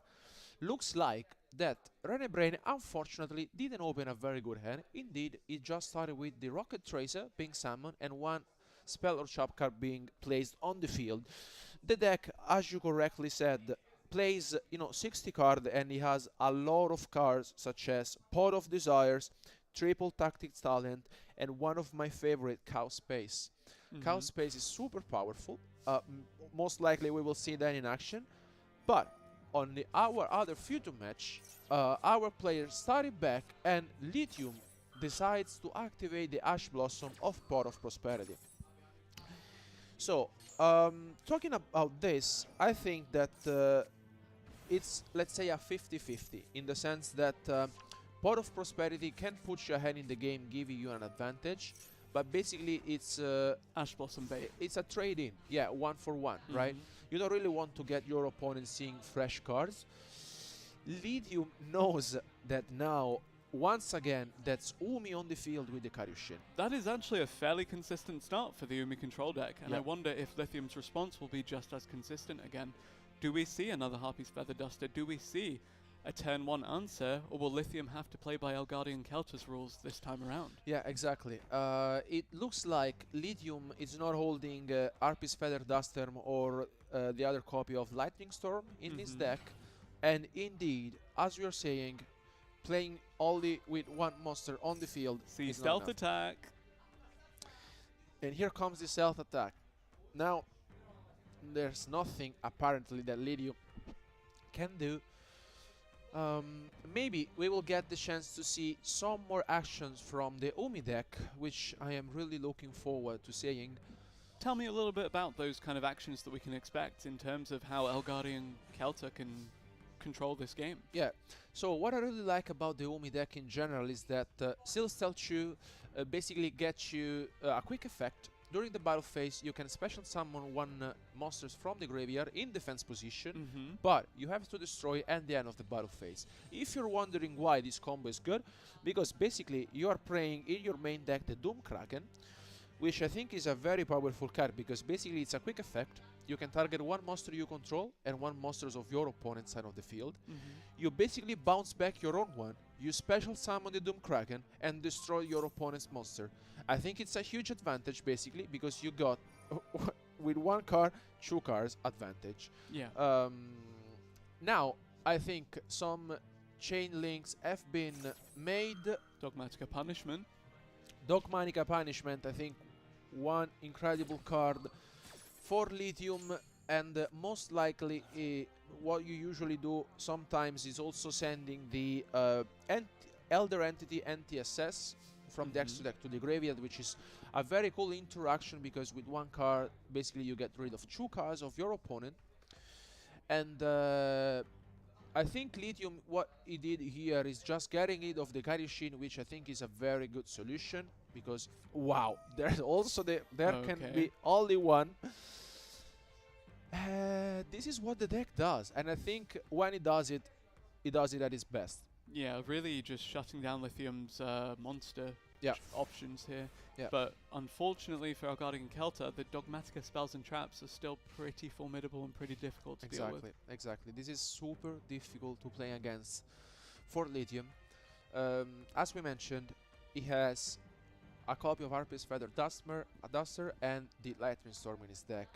looks like that Rene Brain unfortunately didn't open a very good hand. Indeed, it just started with the Rocket Tracer being summoned and one spell or chop card being placed on the field. The deck, as you correctly said, plays 60 cards, and it has a lot of cards such as Pot of Desires, Triple Tactics Talent, and one of my favorite, Cow Space. Cow Space is super powerful. Most likely we will see that in action, but on our other future match, our player started back and Lithium decides to activate the Ash Blossom of Pot of Prosperity. So, talking about this, I think that it's, let's say, a 50-50, in the sense that Pot of Prosperity can put you ahead in the game, giving you an advantage, but basically it's Ash Blossom bait. It's a trade-in, yeah, 1-for-1, right? You don't really want to get your opponent seeing fresh cards. Lithium knows that now, once again, that's Umi on the field with the Karyushin. That is actually a fairly consistent start for the Umi control deck, and I wonder if Lithium's response will be just as consistent again. Do we see another Harpy's Feather Duster? Do we see a turn 1 answer, or will Lithium have to play by Elgardian Kelter's rules this time around? Yeah, exactly. It looks like Lithium is not holding Harpy's Feather Duster or the other copy of Lightning Storm in this deck, and indeed, as we are saying, playing only with one monster on the field. See, stealth attack. And here comes the stealth attack. Now, there's nothing apparently that Lithium can do. Maybe we will get the chance to see some more actions from the Umi deck, which I am really looking forward to seeing. Tell me a little bit about those kind of actions that we can expect in terms of how Elgardian Kelter can control this game. Yeah, so what I really like about the Umi deck in general is that Seal Stealth Chew basically gets you a quick effect. During the battle phase, you can special summon one monsters from the graveyard in defense position, but you have to destroy at the end of the battle phase. If you're wondering why this combo is good, because basically you are playing in your main deck the Doom Kraken, which I think is a very powerful card, because basically it's a quick effect. You can target one monster you control and one monsters of your opponent's side of the field. You basically bounce back your own one, you special summon the Doom Kraken and destroy your opponent's monster. I think it's a huge advantage basically, because you got with one card, 2 cards advantage. Yeah. Now I think some chain links have been made. Dogmatica Punishment. Dogmatica Punishment, I think one incredible card for Lithium, and most likely what you usually do sometimes is also sending the Elder Entity NTSS from the extra deck to the graveyard, which is a very cool interaction, because with one card basically you get rid of 2 cards of your opponent. And I think Lithium, what he did here is just getting rid of the Karyushin, which I think is a very good solution, because wow, there's also there can be only one. This is what the deck does, and I think when it does it at its best. Yeah, really just shutting down Lithium's monster Yeah. options here. Yeah. But unfortunately for Elgardian Kelta, the Dogmatica spells and traps are still pretty formidable and pretty difficult to deal with. Exactly. This is super difficult to play against for Lithium. As we mentioned, he has a copy of Harpy's Feather Duster and the Lightning Storm in his deck.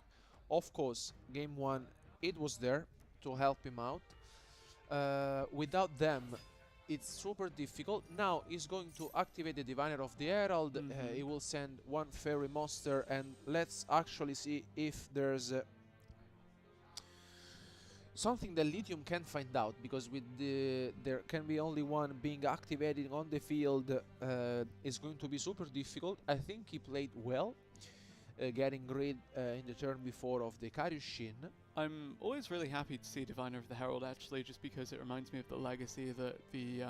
Of course, game 1 it was there to help him out. Without them, it's super difficult. Now he's going to activate the Diviner of the Herald. He will send one Fairy Monster, and let's actually see if there's something that Lithium can find out, because with there can be only one being activated on the field. It's going to be super difficult. I think he played well, getting rid in the turn before of the Kariushin. I'm always really happy to see Diviner of the Herald, actually, just because it reminds me of the legacy that the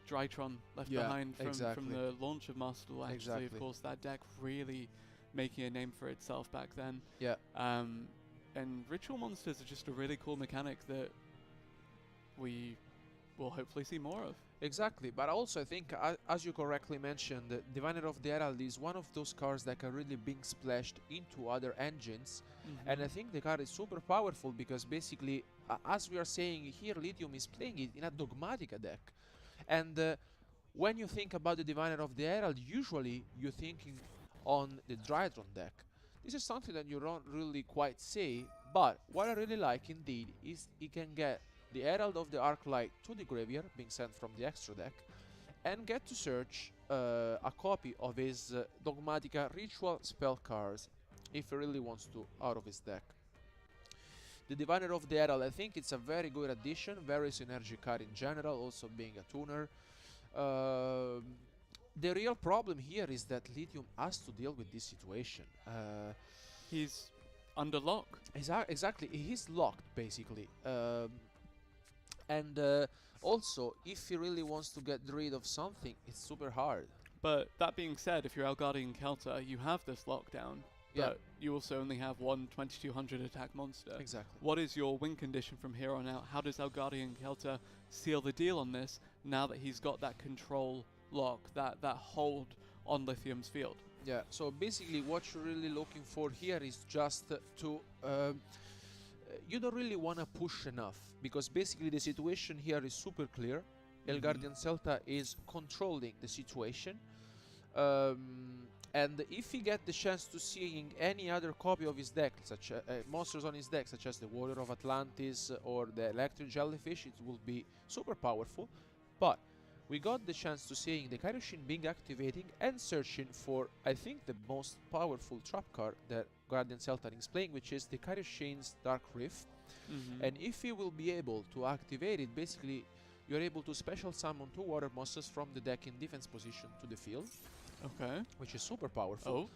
Drytron left behind from the launch of Master Duel. Actually, of course, that deck really making a name for itself back then. Yeah. And Ritual Monsters are just a really cool mechanic that we will hopefully see more of. Exactly, but also I think, as you correctly mentioned, Diviner of the Herald is one of those cards that are really being splashed into other engines, and I think the card is super powerful because basically, as we are saying here, Lithium is playing it in a Dogmatica deck, and when you think about the Diviner of the Herald, usually you're thinking on the Drytron deck. This is something that you don't really quite say, but what I really like indeed is he can get the Herald of the Arclight to the graveyard, being sent from the extra deck, and get to search a copy of his Dogmatica Ritual spell cards, if he really wants to, out of his deck. The Diviner of the Herald, I think it's a very good addition, very synergic card in general, also being a tuner. The real problem here is that Lithium has to deal with this situation. He's under lock. Exactly, he's locked, basically. And also, if he really wants to get rid of something, it's super hard. But that being said, if you're Elgardian Kelta, you have this lockdown, but you also only have one 2200 attack monster. Exactly. What is your win condition from here on out? How does Elgardian Kelta seal the deal on this now that he's got that control lock, that hold on Lithium's field? Yeah, so basically what you're really looking for here is just to... you don't really want to push enough, because basically the situation here is super clear. Elgardian Celta is controlling the situation, and if he get the chance to seeing any other copy of his deck, such monsters on his deck, such as the Warrior of Atlantis or the Electric Jellyfish, it will be super powerful. But we got the chance to seeing the Kaioshin being activating and searching for, I think, the most powerful trap card that Guardian Celta is playing, which is the Kaioshin's Dark Rift. And if he will be able to activate it, basically you're able to special summon 2 water monsters from the deck in defense position to the field. Okay. Which is super powerful. Oh.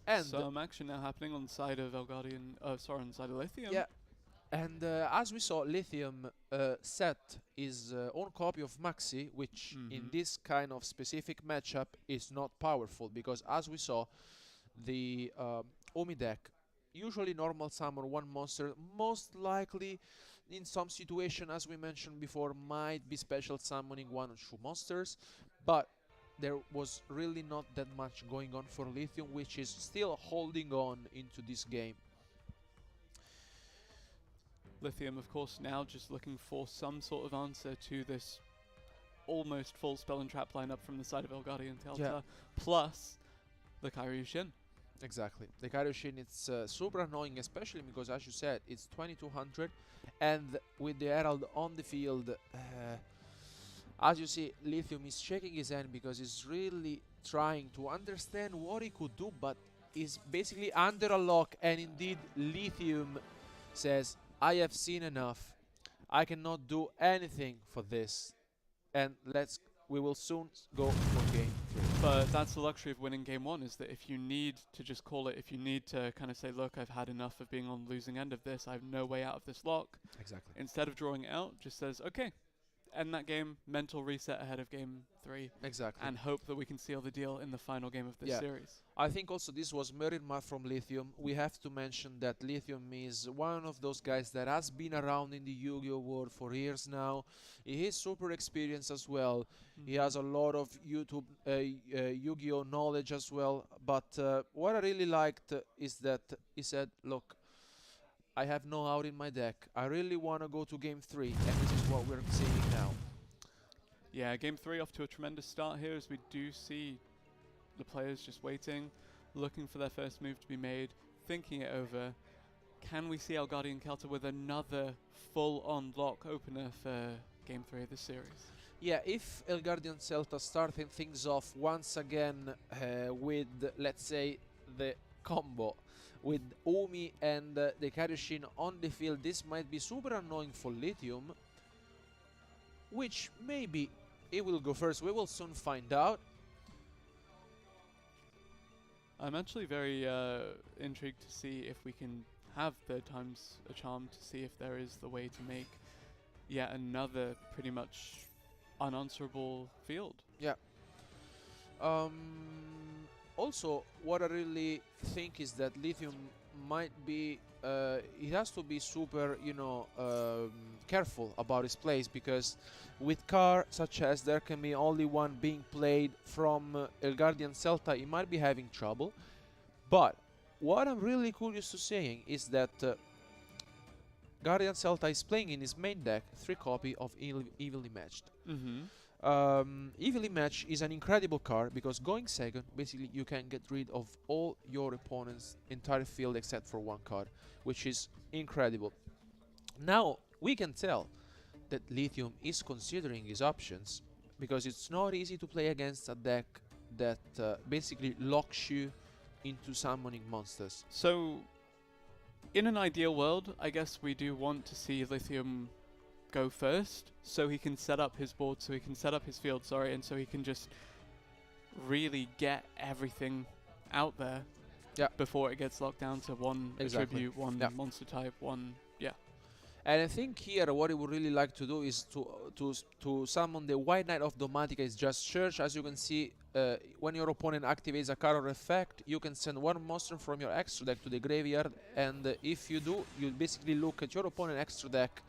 And some action now happening on the side of Elgardian, sorry, on the side of Lithium. Yeah. And as we saw, Lithium set his own copy of Maxi, which in this kind of specific matchup is not powerful, because as we saw, the Omi deck usually normal summon 1 monster, most likely in some situation, as we mentioned before, might be special summoning 1 or 2 monsters, but there was really not that much going on for Lithium, which is still holding on into this game. Lithium, of course, now just looking for some sort of answer to this almost full spell and trap lineup from the side of Elgardian Kelta, plus the Kaioshin. Exactly. The Kaioshin, it's super annoying, especially because, as you said, it's 2200, and with the Herald on the field, as you see, Lithium is shaking his hand because he's really trying to understand what he could do, but is basically under a lock, and indeed Lithium says, I have seen enough. I cannot do anything for this. And we will soon go for game 3. But that's the luxury of winning game 1, is that if you need to just call it, if you need to kind of say, look, I've had enough of being on the losing end of this, I have no way out of this lock. Exactly. Instead of drawing it out, just says, okay, end that game, mental reset ahead of game 3, Exactly. and hope that we can seal the deal in the final game of this Yeah. series. I think also this was mirror math from Lithium. We have to mention that Lithium is one of those guys that has been around in the Yu-Gi-Oh world for years now. He is super experienced as well. He has a lot of Yu-Gi-Oh knowledge as well. But what I really liked is that he said, look, I have no out in my deck. I really want to go to game 3, and this is what we're seeing now. Yeah, game 3 off to a tremendous start here, as we do see the players just waiting, looking for their first move to be made, thinking it over. Can we see Elgardian Kelter with another full-on lock opener for game 3 of this series? Yeah, if Elgardian Celta starting things off once again with, let's say, the combo with Umi and the Kaioshin on the field, this might be super annoying for Lithium, which maybe it will go first. We will soon find out. I'm actually very intrigued to see if we can have third time's a charm, to see if there is the way to make yet another pretty much unanswerable field. Yeah. Also, what I really think is that Lithium might be, he has to be super, careful about his plays, because with car such as there can be only one being played from Elgardian Celta, he might be having trouble. But what I'm really curious to saying is that Guardian Celta is playing in his main deck 3 copy of Evilly Matched. Evilly Matched is an incredible card because going second, basically you can get rid of all your opponent's entire field except for 1 card, which is incredible. Now we can tell that Lithium is considering his options, because it's not easy to play against a deck that basically locks you into summoning monsters. So, in an ideal world, I guess we do want to see Lithium go first, so he can set up his board, so he can set up his field, and so he can just really get everything out there before it gets locked down to 1 attribute, 1 monster type, 1, And I think here what I would really like to do is to summon the White Knight of Domatica is just search. As you can see, when your opponent activates a card or effect, you can send 1 monster from your extra deck to the graveyard, and if you do, you basically look at your opponent's extra deck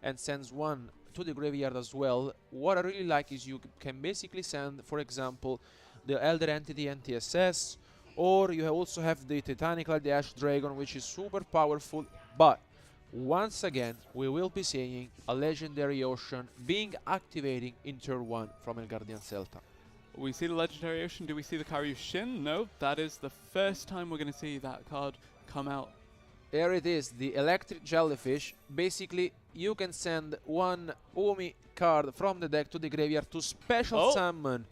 and sends 1 to the graveyard as well. What I really like is you can basically send, for example, the Elder Entity NTSS, or you also have the Titanical, the Ash Dragon, which is super powerful, but once again, we will be seeing a Legendary Ocean being activating in turn 1 from Elgardian Celta. We see the Legendary Ocean. Do we see the Kaioshin? No, that is the first time we're going to see that card come out. There it is, the Electric Jellyfish. Basically, you can send 1 Umi card from the deck to the graveyard to special summon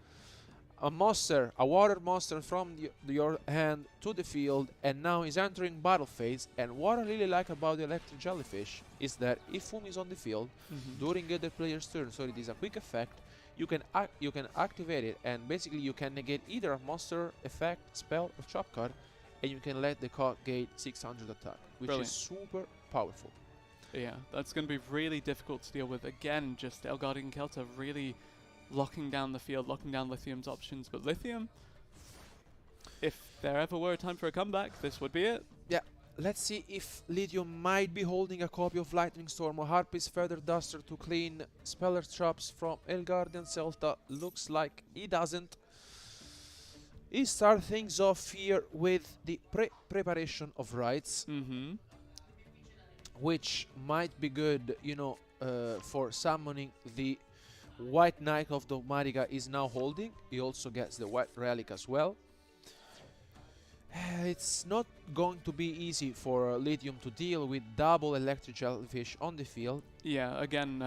a monster, a water monster from your hand to the field, and now he's entering battle phase. And what I really like about the Electric Jellyfish is that if Umi is on the field during the player's turn, so it is a quick effect, you can activate it, and basically you can negate either a monster, effect, spell, or trap card, and you can let the card gain 600 attack, which is super powerful. Yeah, that's going to be really difficult to deal with. Again, just Elgardian Kelter really locking down the field, locking down Lithium's options. But Lithium, if there ever were a time for a comeback, this would be it. Yeah. Let's see if Lithium might be holding a copy of Lightning Storm or Harpy's Feather Duster to clean Speller Traps from Elgardian Celta. Looks like he doesn't. He starts things off here with the preparation of rights, which might be good, for summoning the White Knight of Dogmatica is now holding. He also gets the White Relic as well. It's not going to be easy for Lithium to deal with double Electric Jellyfish on the field. Yeah, again,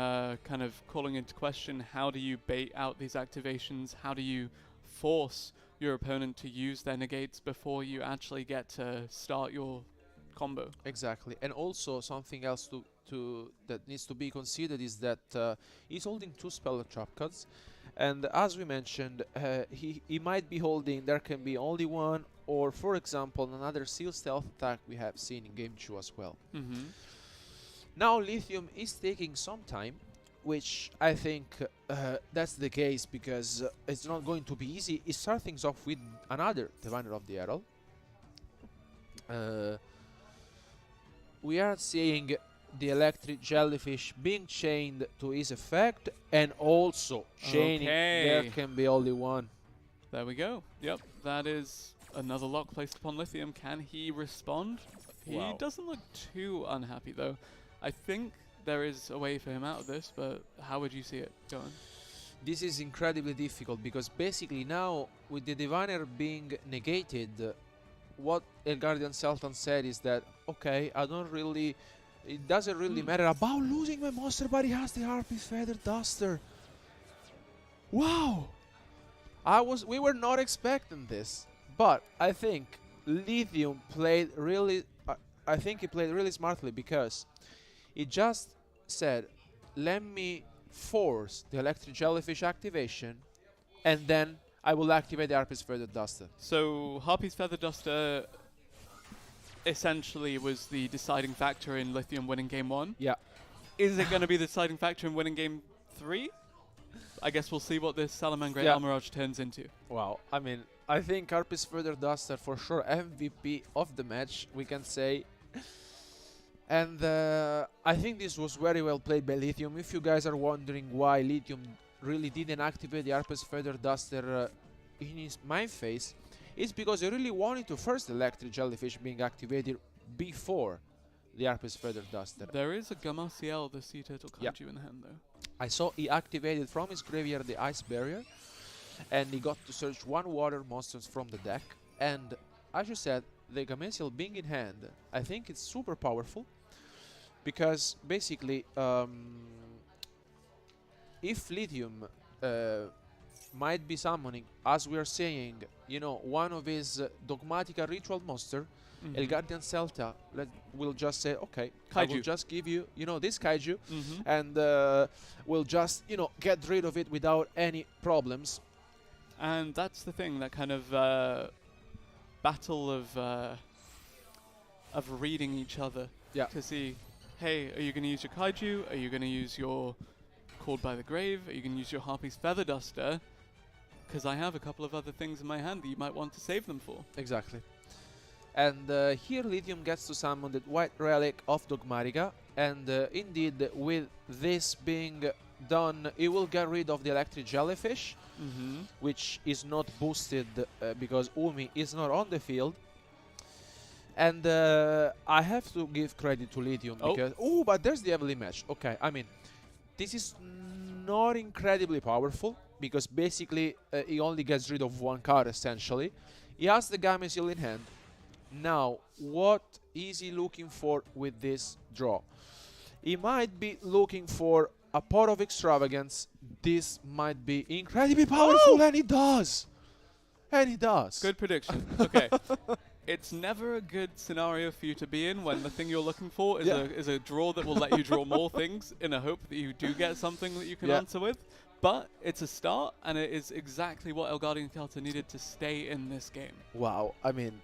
kind of calling into question, how do you bait out these activations? How do you force your opponent to use their negates before you actually get to start your combo? Exactly. And also something else that needs to be considered is that he's holding 2 Speller Trap cards, and as we mentioned, he might be holding, there can be only 1, or for example another Seal Stealth attack we have seen in game 2 as well. Now Lithium is taking some time which I think that's the case because it's not going to be easy, is start things off with another Diviner of the Herald. We are seeing the electric jellyfish being chained to his effect, and also chaining. There can be only one. There we go. Yep, that is another lock placed upon Lithium. Can he respond? Wow. He doesn't look too unhappy though. I think there is a way for him out of this, but how would you see it going? This is incredibly difficult because basically now with the Diviner being negated, what Elgardian Sultan said is that, okay, it doesn't really matter about losing my monster, but he has the Harpy's Feather Duster. Wow! We were not expecting this, but I think Lithium played really, I think he played really smartly because he just said, let me force the Electric Jellyfish activation, and then I will activate the Harpy's Feather Duster. So Harpy's Feather Duster essentially was the deciding factor in Lithium winning game 1. Yeah. Is it going to be the deciding factor in winning game 3? I guess we'll see what this Salamangreat Almirage turns into. Wow. I mean, I think Harpy's Feather Duster for sure MVP of the match, we can say. And I think this was very well played by Lithium. If you guys are wondering why Lithium really didn't activate the Harpy's Feather Duster in his mind phase, it's because he really wanted to first Electric Jellyfish being activated before the Harpy's Feather Duster. There is a Gamasiel, the Sea Turtle Kaiju in the hand though. I saw he activated from his graveyard the Ice Barrier, and he got to search 1 water monsters from the deck. And as you said, the Gamasiel being in hand, I think it's super powerful because basically if Lithium might be summoning, as we are saying, you know, one of his Dogmatica ritual monster, Elgardian Celta will just say, okay, I will just give you, you know, this Kaiju, and we'll just, you know, get rid of it without any problems. And that's the thing, that kind of battle of reading each other to see, hey, are you going to use your Kaiju? Are you going to use your Called by the Grave? Are you going to use your Harpy's Feather Duster? Because I have a couple of other things in my hand that you might want to save them for. Exactly. And here Lithium gets to summon the White Relic of Dogmatica, and indeed with this being done, it will get rid of the Electric Jellyfish, which is not boosted because Umi is not on the field. And I have to give credit to Lithium because... Oh, but there's the Heavenly Match. Okay, I mean, this is not incredibly powerful because basically he only gets rid of 1 card essentially. He has the Gamasiel in hand. Now, what is he looking for with this draw? He might be looking for a Pot of Extravagance. This might be incredibly powerful, and he does. And he does. Good prediction. Okay. It's never a good scenario for you to be in when the thing you're looking for is a draw that will let you draw more things in a hope that you do get something that you can answer with. But it's a start, and it is exactly what Elgardian Celta needed to stay in this game. Wow, I mean,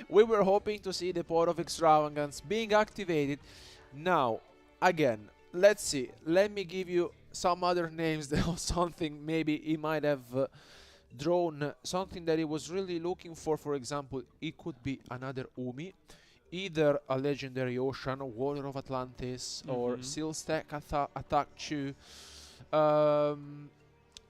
we were hoping to see the Pot of Extravagance being activated. Now, again, let's see. Let me give you some other names of something maybe he might have drawn, something that he was really looking for. For example, it could be another Umi, either a Legendary Ocean, Water of Atlantis, or Seal Stack Attack 2.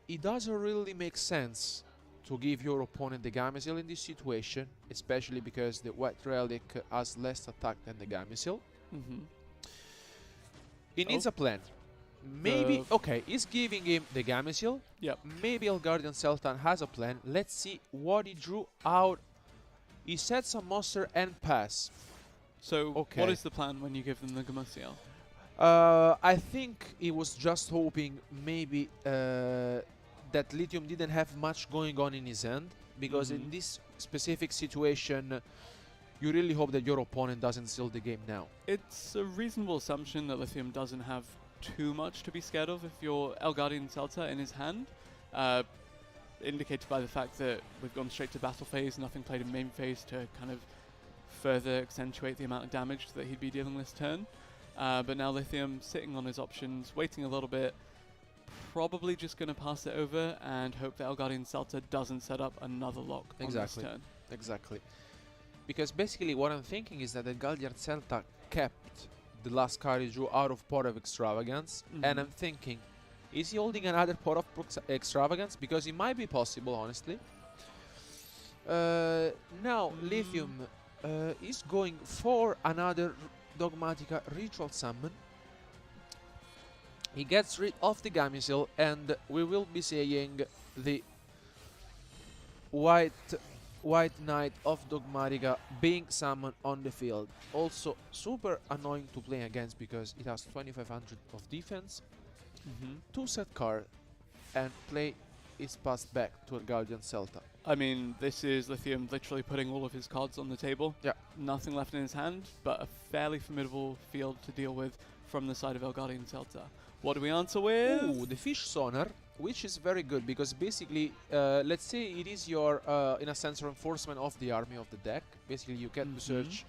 It doesn't really make sense to give your opponent the Gamasiel in this situation, especially because the White Relic has less attack than the Gamasiel. He needs a plan. Maybe, okay, he's giving him the Gamasiel. Yep. Maybe Elgardian Sultan has a plan. Let's see what he drew out. He set some monster and pass. So, what is the plan when you give them the Gamasiel? I think he was just hoping maybe that Lithium didn't have much going on in his hand, because in this specific situation, you really hope that your opponent doesn't seal the game now. It's a reasonable assumption that Lithium doesn't have too much to be scared of if you're Elgardian Celta in his hand, indicated by the fact that we've gone straight to battle phase, nothing played in main phase to kind of further accentuate the amount of damage that he'd be dealing this turn. But now Lithium sitting on his options, waiting a little bit, probably just going to pass it over and hope that Elgardian Celta doesn't set up another lock on this turn. Exactly. Because basically what I'm thinking is that the Guardian Celta kept the last card he drew out of Pot of Extravagance, and I'm thinking, is he holding another Pot of Extravagance? Because it might be possible, honestly. Now Lithium is going for another Dogmatica Ritual Summon. He gets rid of the Gamisil, and we will be seeing the White Knight of Dogmatica being summoned on the field. Also super annoying to play against because it has 2500 of defense, 2 set card, and play is passed back to a Guardian Celta. I mean, this is Lithium literally putting all of his cards on the table. Yeah. Nothing left in his hand, but a fairly formidable field to deal with from the side of Elgardian Celta. What do we answer with? Ooh, the Fish Sonar, which is very good because basically, let's say it is your, in a sense, reinforcement of the army of the deck. Basically, you can search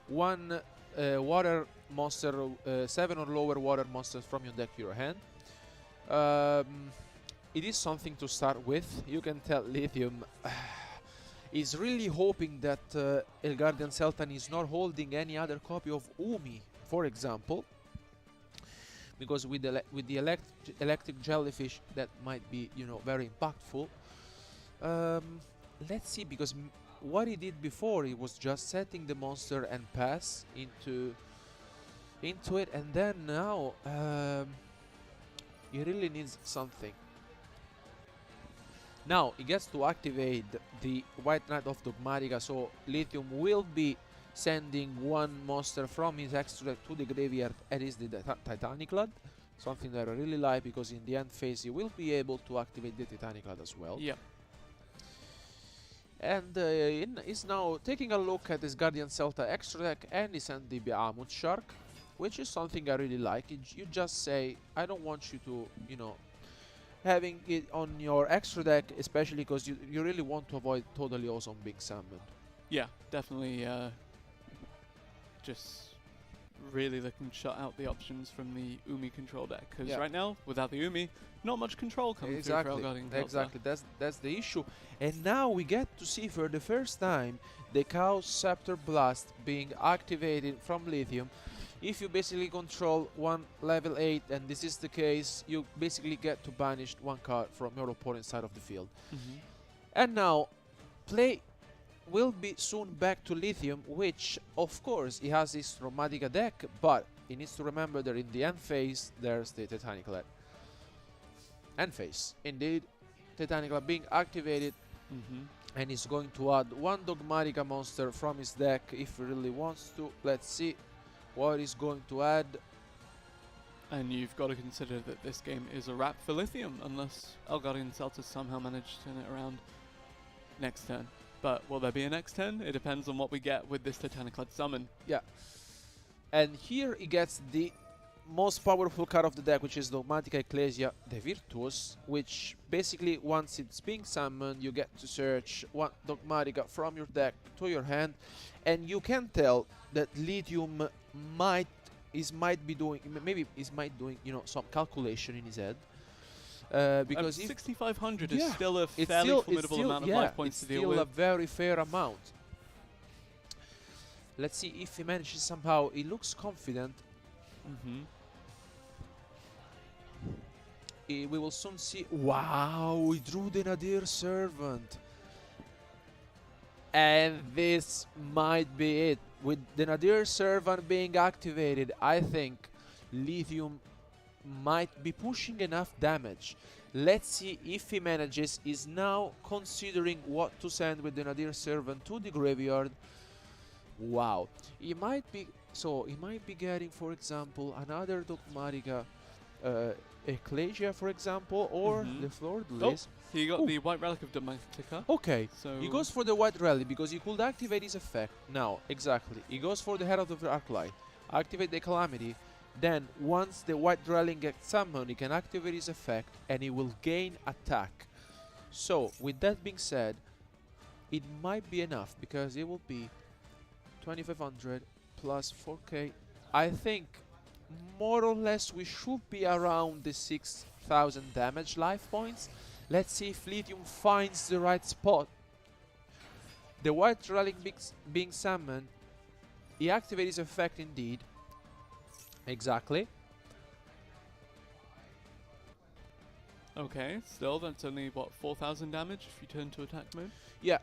one water monster, 7 or lower water monsters from your deck to your hand. It is something to start with. You can tell Lithium is really hoping that Elgardian Celtan is not holding any other copy of Umi, for example. Because with the electric jellyfish, that might be, you know, very impactful. Let's see, because what he did before, he was just setting the monster and pass into it, and then now he really needs something. Now he gets to activate the White Knight of Dogmatica, so Lithium will be sending one monster from his extra deck to the graveyard, and is the Titanic Lad. Something that I really like, because in the end phase he will be able to activate the Titanic Lad as well. Yeah. And is now taking a look at his Guardian Celta extra deck, and he sent the Behemoth Shark, which is something I really like. You just say, I don't want you to, you know, having it on your extra deck, especially because you really want to avoid totally awesome being summoned. Yeah, definitely. Just really looking to shut out the options from the Umi control deck, because right now, without the Umi, not much control coming through for Elgardian Celta. Exactly, that's the issue. And now we get to see for the first time the Chaos Scepter Blast being activated from Lithium. If you basically control one level 8, and this is the case, you basically get to banish one card from your opponent's side of the field. And now, play will be soon back to Lithium, which, of course, he has his Chromatica deck, but he needs to remember that in the end phase, there's the Titanic Lad. End phase, indeed, Titanic Lad being activated, and he's going to add one Dogmatica monster from his deck if he really wants to. Let's see what he's going to add. And you've got to consider that this game is a wrap for Lithium, unless Elgardian Celta somehow manage to turn it around next turn. But will there be a next turn? It depends on what we get with this Titanic Lad summon. Yeah. And here he gets the most powerful card of the deck, which is Dogmatica Ecclesia the Virtuous, which basically, once it's being summoned, you get to search one Dogmatica from your deck to your hand, and you can tell that Lithium might be doing, you know, some calculation in his head. Because 6,500 is still a fairly formidable amount of life points to deal with. It's still a very fair amount. Let's see if he manages somehow. He looks confident. We will soon see. Wow, he drew the Nadir Servant. And this might be it. With the Nadir Servant being activated, I think Lithium might be pushing enough damage. Let's see if he manages. Is now considering what to send with the Nadir Servant to the graveyard. Wow, he might be getting, for example, another Dogmatica Ecclesia, for example, or the Floor List. He got the White Relic of Dogmatica. Okay, so he goes for the White Relic because he could activate his effect. Now, exactly, he goes for the Head of the Arclight, activate the Calamity. Then, once the White Relic gets summoned, he can activate his effect, and he will gain attack. So, with that being said, it might be enough, because it will be 2500 plus 4k. I think more or less we should be around the 6,000 damage life points. Let's see if Lithium finds the right spot. The white relic being summoned, he activates his effect indeed. Exactly. Okay, still, that's only, what, 4,000 damage if you turn to attack mode? Yeah.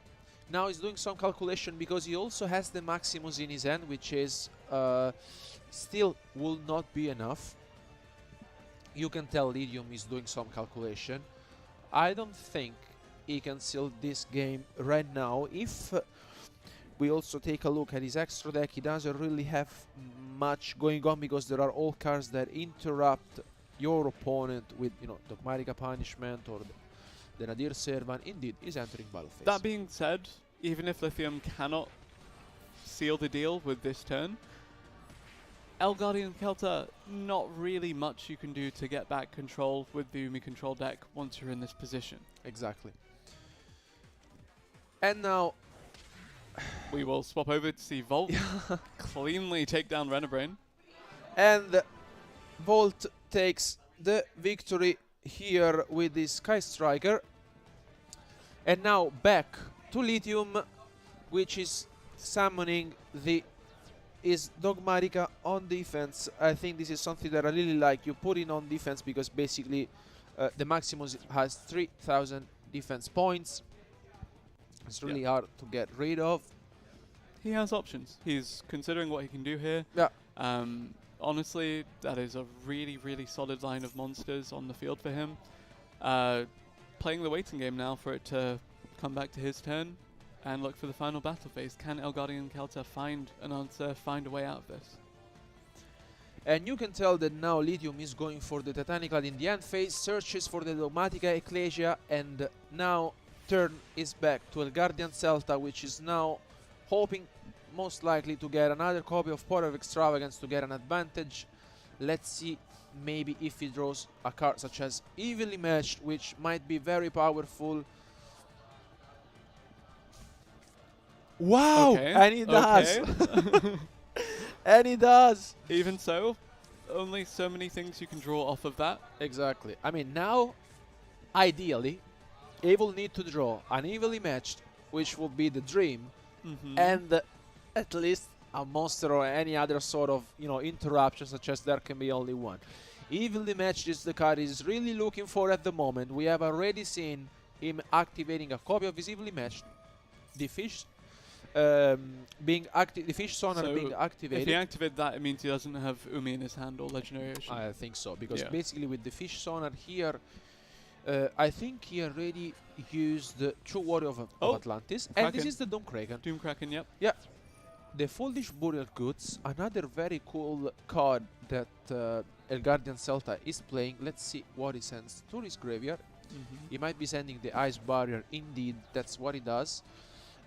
Now he's doing some calculation because he also has the Maximus in his hand, which is still will not be enough. You can tell Lithium is doing some calculation. I don't think he can seal this game right now. If we also take a look at his extra deck, he doesn't really have much going on because there are all cards that interrupt your opponent with, you know, Dogmatica Punishment or the Nadir Servan. Indeed, is entering battle phase. That being said, even if Lithium cannot seal the deal with this turn, Elgardian Kelta, not really much you can do to get back control with the Umi control deck once you're in this position. Exactly. And now we will swap over to see Volt cleanly take down Renebrain. And Volt takes the victory here with the Sky Striker. And now back to Lithium, which is summoning his Dogmatica on defense. I think this is something that I really like. You put in on defense because basically the Maximus has 3,000 defense points. It's really hard to get rid of. He has options. He's considering what he can do here. Yeah. Honestly, that is a really, really solid line of monsters on the field for him. Playing the waiting game now for it to come back to his turn and look for the final battle phase. Can Elgardian Kelta find an answer, find a way out of this? And you can tell that now Lithium is going for the Titanical in the end phase, searches for the Dogmatica Ecclesia, and now turn is back to Elgardian Celta, which is now hoping most likely to get another copy of Power of Extravagance to get an advantage. Let's see maybe if he draws a card such as Evenly Matched, which might be very powerful. Wow! Okay. And he does! Okay. And he does! Even so, only so many things you can draw off of that. Exactly. I mean, now, ideally, he will need to draw an Evenly Matched, which will be the dream, and at least a monster or any other sort of, you know, interruption, such as there can be only one. Evenly Matched is the card he's really looking for at the moment. We have already seen him activating a copy of his Evenly Matched. The fish the fish sonar being activated. If he activated that, it means he doesn't have Umi in his hand or Legendary Ocean. I think so, because basically with the fish sonar here, I think he already used the True Warrior of Atlantis, and this is the Doomkraken. Doomkraken, yep. Yeah. The Foldish Burial Goods, another very cool card that Elgardian Celta is playing. Let's see what he sends to his graveyard. He might be sending the Ice Barrier. Indeed, that's what he does.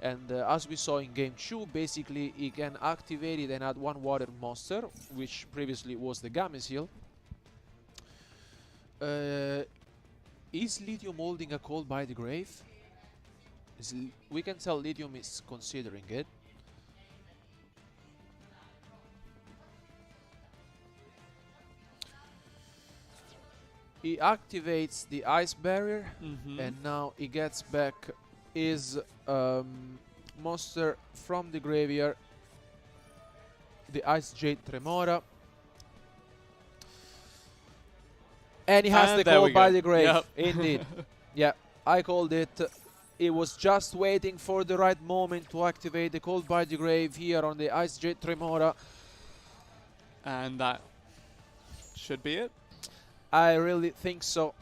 And as we saw in Game 2, basically he can activate it and add one water monster, which previously was the Gameciel. Is Lithium holding a Call by the Grave? We can tell Lithium is considering it. He activates the Ice Barrier, and now he gets back his monster from the graveyard, the Ice Jade Tremora. And he has the Call by the Grave. Indeed. Yeah, I called it. He was just waiting for the right moment to activate the Call by the Grave here on the Ice Jade Tremora. And that should be it. I really think so.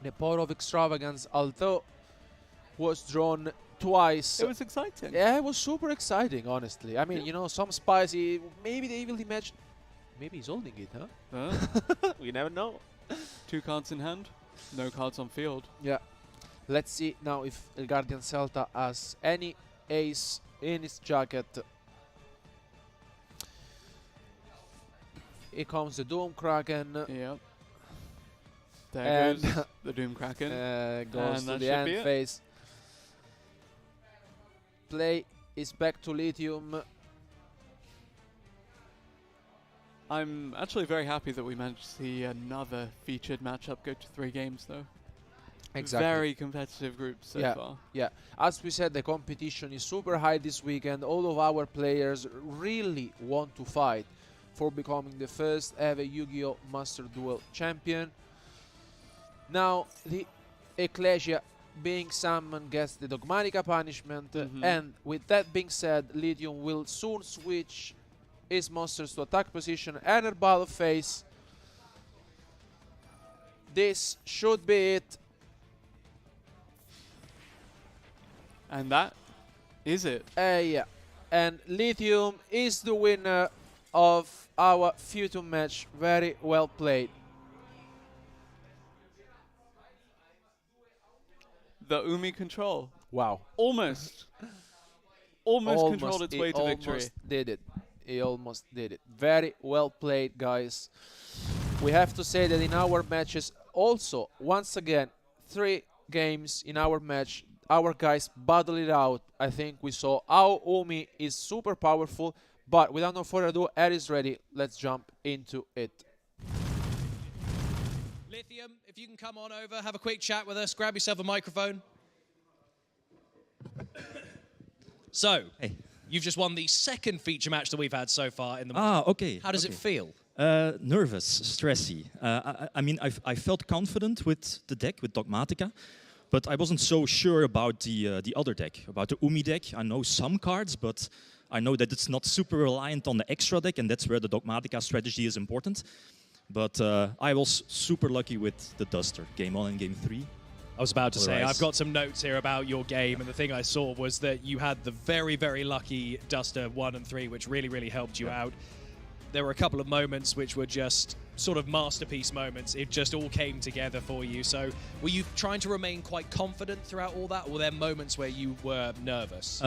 The Power of Extravagance, although was drawn twice. It was exciting. Yeah, it was super exciting, honestly. I mean, you know, some spicy. Maybe the Evenly Matched. Maybe he's holding it, huh? We never know. 2 cards in hand, no cards on field. Yeah. Let's see now if Elgardian Celta has any ace in his jacket. Here comes the Doomkraken. Yep. There goes the Doomkraken. Goes to the end phase. Play is back to Lithium. I'm actually very happy that we managed to see another featured matchup go to 3 games, though. Exactly. Very competitive group so far. Yeah, as we said, the competition is super high this weekend. All of our players really want to fight for becoming the first ever Yu-Gi-Oh! Master Duel champion. Now, the Ecclesia being summoned gets the Dogmatica punishment, and with that being said, Lithium will soon switch his monsters to attack position and her battle phase. This should be it. And that is it. Yeah, and Lithium is the winner of our Future match. Very well played. The Umi control. Wow. Almost controlled its way to victory. Almost did it. He almost did it. Very well played, guys. We have to say that in our matches also, once again, 3 games in our match, our guys battled it out. I think we saw how Umi is super powerful, but without no further ado, Ed is ready. Let's jump into it. Lithium, if you can come on over, have a quick chat with us, grab yourself a microphone. So, hey. You've just won the 2nd feature match that we've had so far in the okay. How does it feel? Nervous, stressy. I mean, I felt confident with the deck, with Dogmatica, but I wasn't so sure about the other deck, about the Umi deck. I know some cards, but I know that it's not super reliant on the extra deck, and that's where the Dogmatica strategy is important. But I was super lucky with the Duster, Game 1 and Game 3. I was about to say, Otherwise- I've got some notes here about your game, and the thing I saw was that you had the very, very lucky Duster 1 and 3, which really, really helped you out. There were a couple of moments which were just sort of masterpiece moments. It just all came together for you. So were you trying to remain quite confident throughout all that, or were there moments where you were nervous?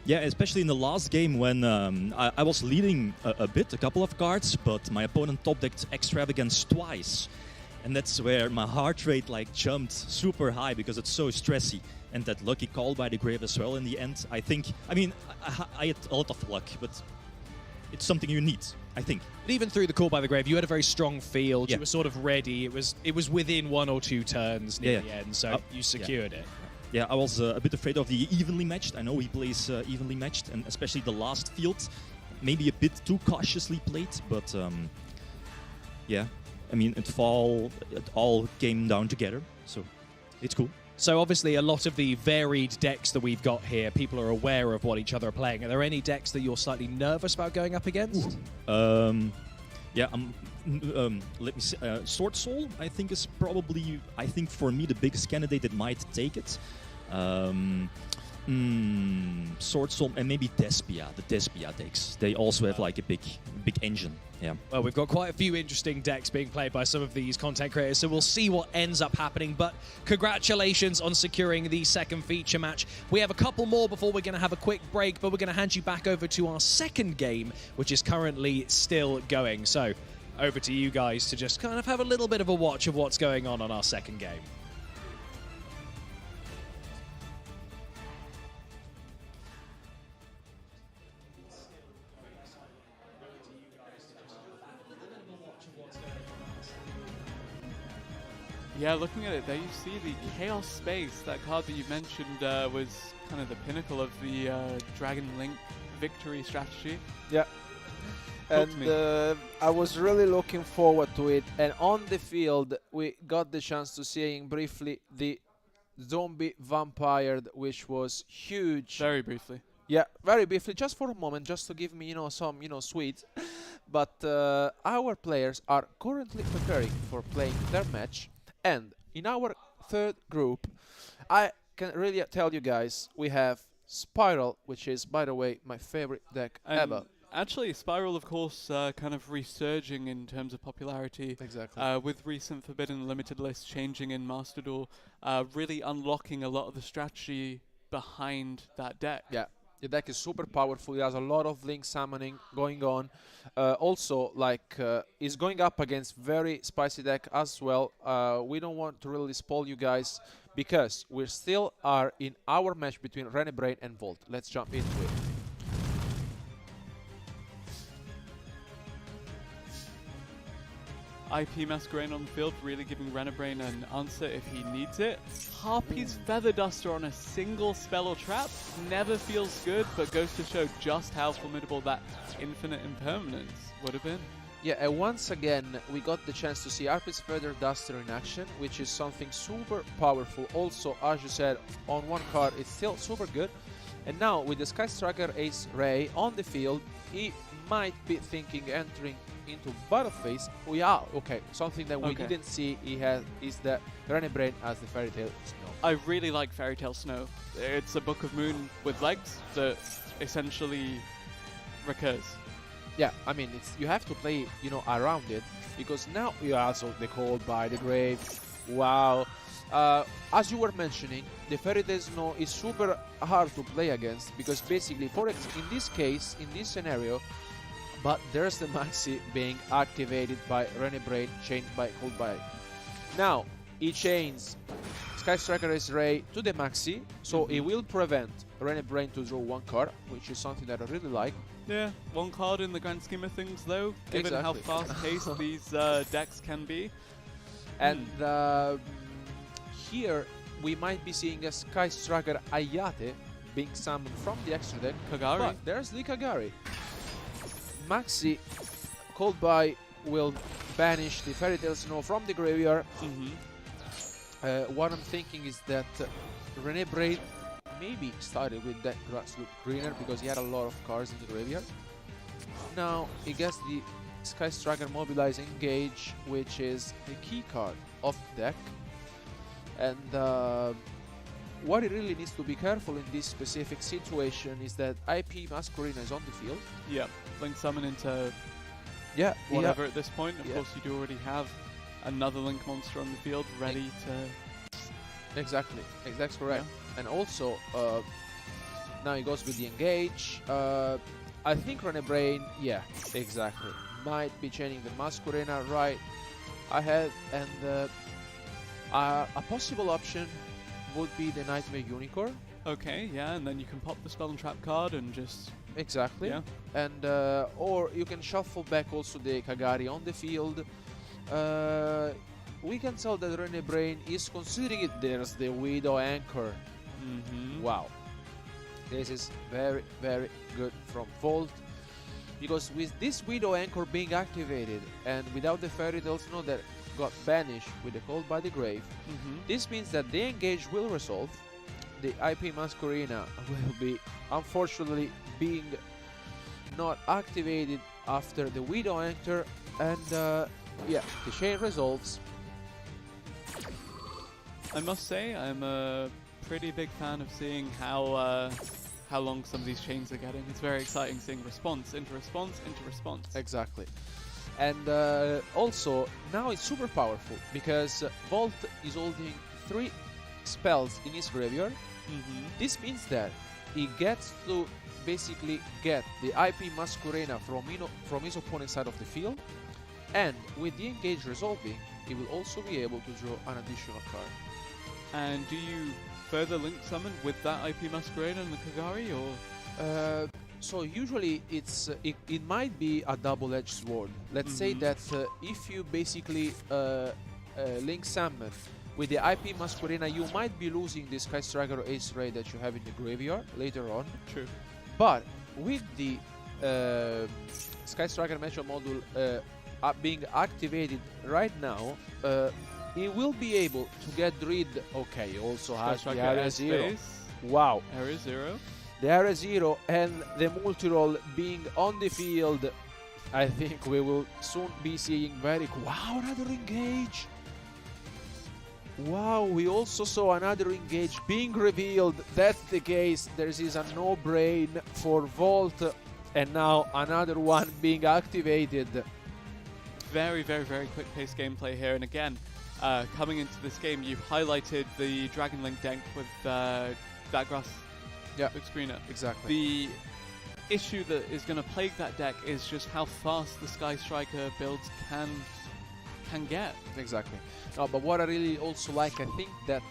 Yeah, especially in the last game when I was leading a couple of cards, but my opponent top-decked Extravagance twice. And that's where my heart rate like jumped super high because it's so stressy. And that lucky call by the Grave as well in the end, I think, I mean, I had a lot of luck, but it's something you need, I think. But even through the call by the Grave, you had a very strong field. Yeah. You were sort of ready. It was within 1 or 2 turns near the end, so you secured it. Yeah, I was a bit afraid of the evenly matched. I know he plays evenly matched, and especially the last field, maybe a bit too cautiously played, but yeah. I mean, it all came down together, so it's cool. So obviously a lot of the varied decks that we've got here, people are aware of what each other are playing. Are there any decks that you're slightly nervous about going up against? Yeah, let me see. Sword Soul, I think, is probably, I think for me, the biggest candidate that might take it. Sword Soul and maybe Despia, the Despia decks. They also have like a big engine. Yeah. Well, we've got quite a few interesting decks being played by some of these content creators, so we'll see what ends up happening. But congratulations on securing the 2nd feature match. We have a couple more before we're going to have a quick break, but we're going to hand you back over to our 2nd game, which is currently still going. So over to you guys to just kind of have a little bit of a watch of what's going on our 2nd game. Yeah, looking at it, there you see the Chaos Space. That card that you mentioned was kind of the pinnacle of the Dragon Link victory strategy. Yeah. Talk to me. I was really looking forward to it. And on the field, we got the chance to seeing briefly the zombie vampire, which was huge. Very briefly. Yeah, very briefly, just for a moment, just to give me, some, sweets. But our players are currently preparing for playing their match. And in our 3rd group, I can really tell you guys, we have Spiral, which is, by the way, my favorite deck ever. Actually, Spiral, of course, kind of resurging in terms of popularity. Exactly. With recent Forbidden Limited lists changing in Master Duel, really unlocking a lot of the strategy behind that deck. Yeah. The deck is super powerful. It has a lot of link summoning going on. Also, is going up against very spicy deck as well. We don't want to really spoil you guys because we still are in our match between Renebrain and Volt. Let's jump into it. IP Masquerade on the field, really giving Renebrain an answer if he needs it. Harpy's Feather Duster on a single spell or trap never feels good, but goes to show just how formidable that infinite impermanence would have been. Yeah, and once again, we got the chance to see Harpy's Feather Duster in action, which is something super powerful. Also, as you said, on one card, it's still super good. And now, with the Sky Striker Ace Ray on the field, he might be thinking entering into battle phase. Oh yeah, okay, something that we didn't see is that Renebrain has the Fairy Tail Snow. I really like Fairy Tail Snow. It's a Book of Moon with legs that essentially recurs. Yeah, I mean, you have to play, you know, around it, because now you also the Cold by the Grave. Wow. As you were mentioning, the Fairy Tail Snow is super hard to play against, because basically, in this case, in this scenario, but there's the Maxi being activated by Renebrain, chained by Cold Bite. Now, he chains Sky Striker Ace Ray to the Maxi, so it will prevent Renebrain to draw one card, which is something that I really like. Yeah, one card in the grand scheme of things, though, given how fast-paced these decks can be. And here, we might be seeing a Sky Striker Ayate being summoned from the extra deck. Kagari. But there's the Kagari. Maxi, Cold Bite will banish the Fairy Tail Snow from the graveyard. What I'm thinking is that Renebrain maybe started with that Grassloop Greener because he had a lot of cards in the graveyard. Now he gets the Sky Striker Mobilize Engage, which is the key card of the deck. And what he really needs to be careful in this specific situation is that IP Masquerina is on the field. Yeah, Link Summon into whatever at this point. Of course, you do already have another Link monster on the field ready to... Exactly, that's correct. And also, now he goes with the Engage. I think Renebrain, exactly, might be chaining the Masquerina right ahead, and a possible option would be the Nightmare Unicorn. Okay, yeah, and then you can pop the Spell and Trap card and just... Exactly. Yeah. And or you can shuffle back also the Kagari on the field. We can tell that Renebrain is considering it. There's the Widow Anchor. Wow. This is very, very good from Volt. Because with this Widow Anchor being activated and without the Fairy Tail Snow that got banished with the Cold by the Grave, this means that the Engage will resolve. The IP Masquerina will be, unfortunately, being not activated after the Widow Anchor, and the chain resolves. I must say, I'm a pretty big fan of seeing how long some of these chains are getting. It's very exciting seeing response into response into response. Exactly. And also, now it's super powerful because Volt is holding 3 spells in his graveyard. This means that he gets to basically get the IP Masquerina from his opponent's side of the field, and with the Engage resolving, he will also be able to draw an additional card. And do you further Link Summon with that IP Masquerade and the Kagari, or...? So usually it might be a double-edged sword. Let's say that if you basically Link Summon with the IP Masquerina, you might be losing the Sky Striker Ace Ray that you have in the graveyard later on. True. But with the Sky Striker Metro module being activated right now, he will be able to get rid. Okay, he also has the Area Zero. Wow. Area Zero. The Area Zero and the multi-roll being on the field. I think we will soon be seeing very... Wow, another Engage! Wow, we also saw another Engage being revealed. That's the case. There is a no-brain for Volt, and now another one being activated. Very, very, very quick-paced gameplay here. And again, coming into this game, you highlighted the Dragon Link deck with that grass screener. Exactly. The issue that is going to plague that deck is just how fast the Sky Striker builds can get. Exactly. No, but what I really also like, I think that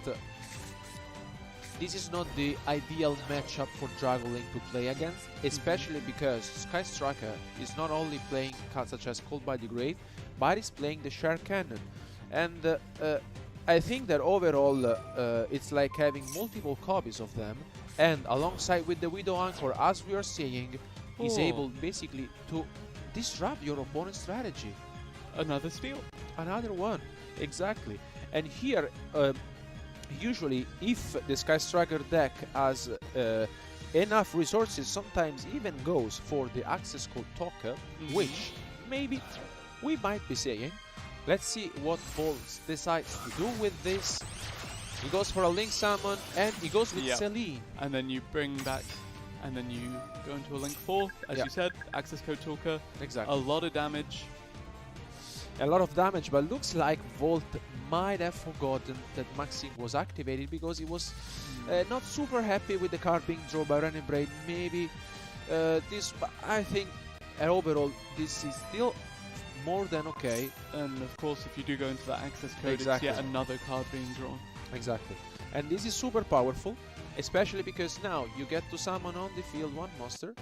this is not the ideal matchup for Dragon Link to play against, especially because Sky Striker is not only playing cards such as Cold by the Grave, but he's playing the Shark Cannon. And I think that overall it's like having multiple copies of them, and alongside with the Widow Anchor, as we are saying, is able basically to disrupt your opponent's strategy. Another steal. Another one, exactly. And here, usually, if the Sky Striker deck has enough resources, sometimes even goes for the access code token, which maybe we might be saying. Let's see what Bolts decides to do with this. He goes for a Link Summon, and he goes with Celine. And then you bring back, and then you go into a Link 4, as you said, access code talker. Exactly. A lot of damage. A lot of damage, but looks like Volt might have forgotten that Maxing was activated, because he was not super happy with the card being drawn by René Braid. Maybe this, but I think overall this is still more than okay. And of course, if you do go into that access code, it's yet another card being drawn. Exactly. And this is super powerful, especially because now you get to summon on the field one monster.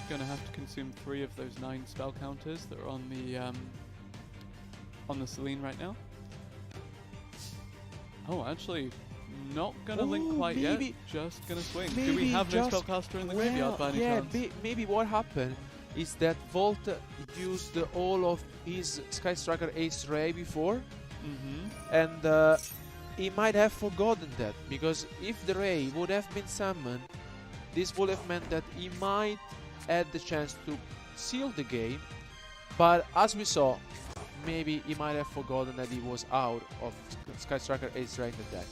Gonna have to consume 3 of those 9 spell counters that are on the Celine right now. Oh, actually, not gonna link quite yet. Just gonna swing. Do we have no spellcaster in the graveyard by any chance? Maybe what happened is that Volt used all of his Sky Striker Ace Ray before, and he might have forgotten that, because if the Ray would have been summoned, this would have meant that he might had the chance to seal the game, but as we saw, maybe he might have forgotten that he was out of Sky Striker Ace Ray in the deck.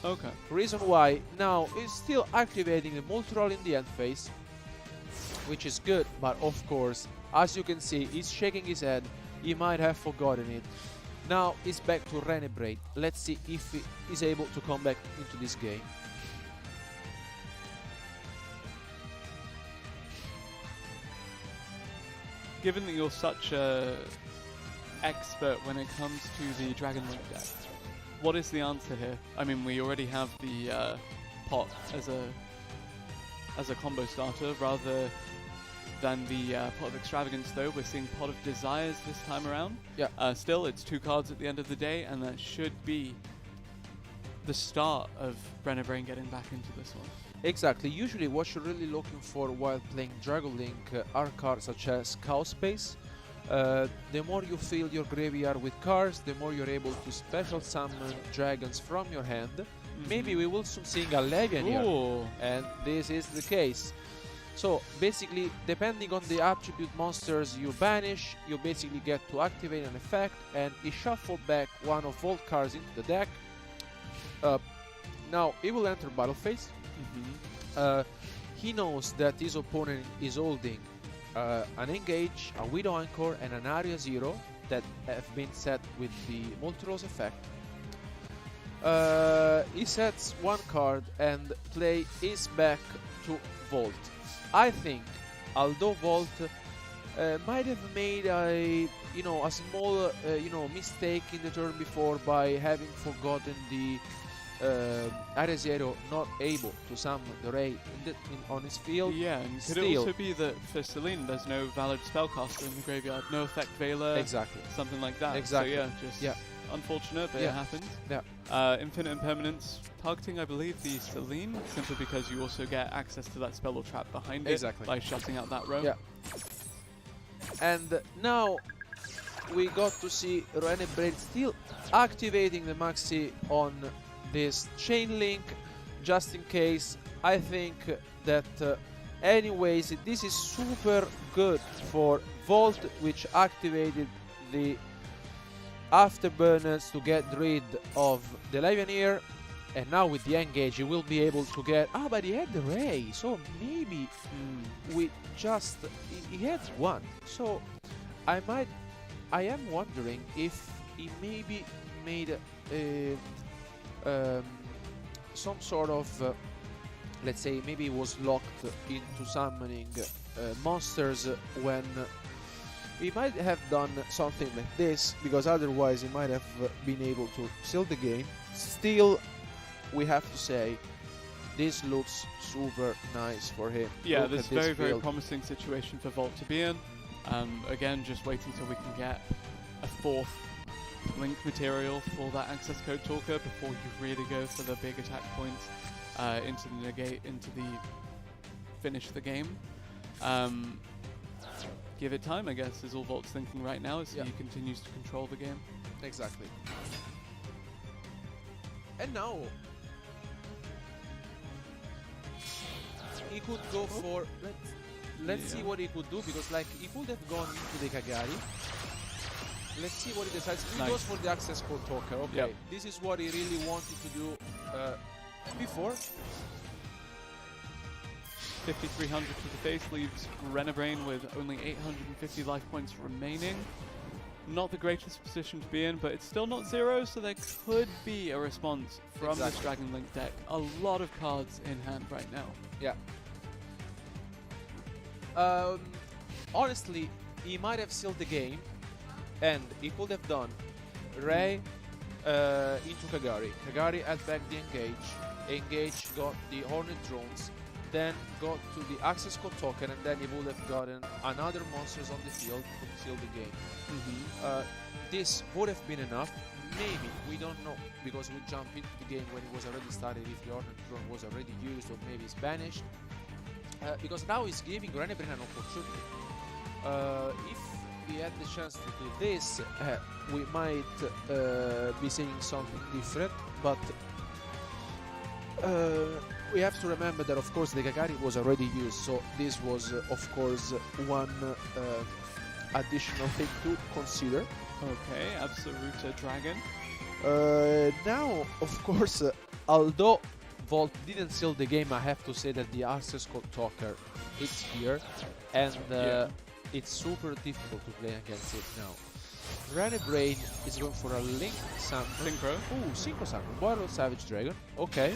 Okay. Reason why now is still activating the multi-roll in the end phase, which is good, but of course, as you can see, he's shaking his head. He might have forgotten it. Now he's back to René Braid. Let's see if he is able to come back into this game. Given that you're such a expert when it comes to the Dragon Link deck, what is the answer here? I mean, we already have the pot as a combo starter, rather than the Pot of Extravagance, though. We're seeing Pot of Desires this time around. Yeah. Still, it's 2 cards at the end of the day, and that should be the start of René Braid getting back into this one. Exactly. Usually what you're really looking for while playing Dragon Link are cards such as Chaos Space. The more you fill your graveyard with cards, the more you're able to special summon dragons from your hand. Maybe we will soon see a Levian here, and this is the case. So basically, depending on the attribute monsters you banish, you basically get to activate an effect, and he shuffle back one of Volt cards into the deck. Now he will enter battle phase. He knows that his opponent is holding an Engage, a Widow Anchor, and an Area 0 that have been set with the multi-rose effect. He sets 1 card and play is back to Volt. I think, although Volt might have made a small mistake in the turn before by having forgotten the Area 0 not able to summon the Ray on his field. Yeah, and could it also be that for Celine there's no valid spellcaster in the graveyard, no effect Veiler, exactly, something like that. Exactly. So yeah, just unfortunate, but it happens. Yeah. Infinite Impermanence targeting, I believe, the Celine, simply because you also get access to that spell or trap behind it by shutting out that row. Yeah. And now we got to see René Braid still activating the Maxi on this chain link, just in case. I think that anyways this is super good for Volt, which activated the Afterburners to get rid of the Levianeer, and now with the Engage he will be able to get but he had the Ray, so maybe we just he had 1, so I am wondering if he maybe made some sort of let's say maybe he was locked into summoning monsters when he might have done something like this, because otherwise he might have been able to seal the game. Still, we have to say this looks super nice for him. Yeah, Look this at this very, very build. promising situation for Volt to be in. Again, just waiting till we can get a 4th link material for that access code talker before you really go for the big attack points into the negate, into the finish the game. Give it time, I guess, is all Volt's thinking right now as he continues to control the game. Exactly. And now he could go for let's see what he could do, because like he could have gone into the Kagari. Let's see what he decides. He goes for the access code talker. Okay, this is what he really wanted to do before. 5300 to the face leaves Renebrain with only 850 life points remaining. Not the greatest position to be in, but it's still not 0, so there could be a response from this Dragon Link deck. A lot of cards in hand right now. Yeah. Honestly, he might have sealed the game, and he could have done Ray into Kagari. Kagari held back the engage. Engage got the Hornet drones, then got to the access code token, and then he would have gotten another monsters on the field to seal the game. This would have been enough. Maybe, we don't know, because we jumped into the game when it was already started, if the Hornet drone was already used, or maybe it's banished. Because now he's giving Renebrain an opportunity. If we had the chance to do this, we might be seeing something different, but we have to remember that, of course, the Kagari was already used, so this was, of course, one additional thing to consider. Okay, Absoluta Dragon. Now, of course, although Volt didn't seal the game, I have to say that the access code talker is here, and it's super difficult to play against it now. Renebrain is going for a Link Synchro. Ooh, Synchro Synchro. Boiled Savage Dragon. Okay.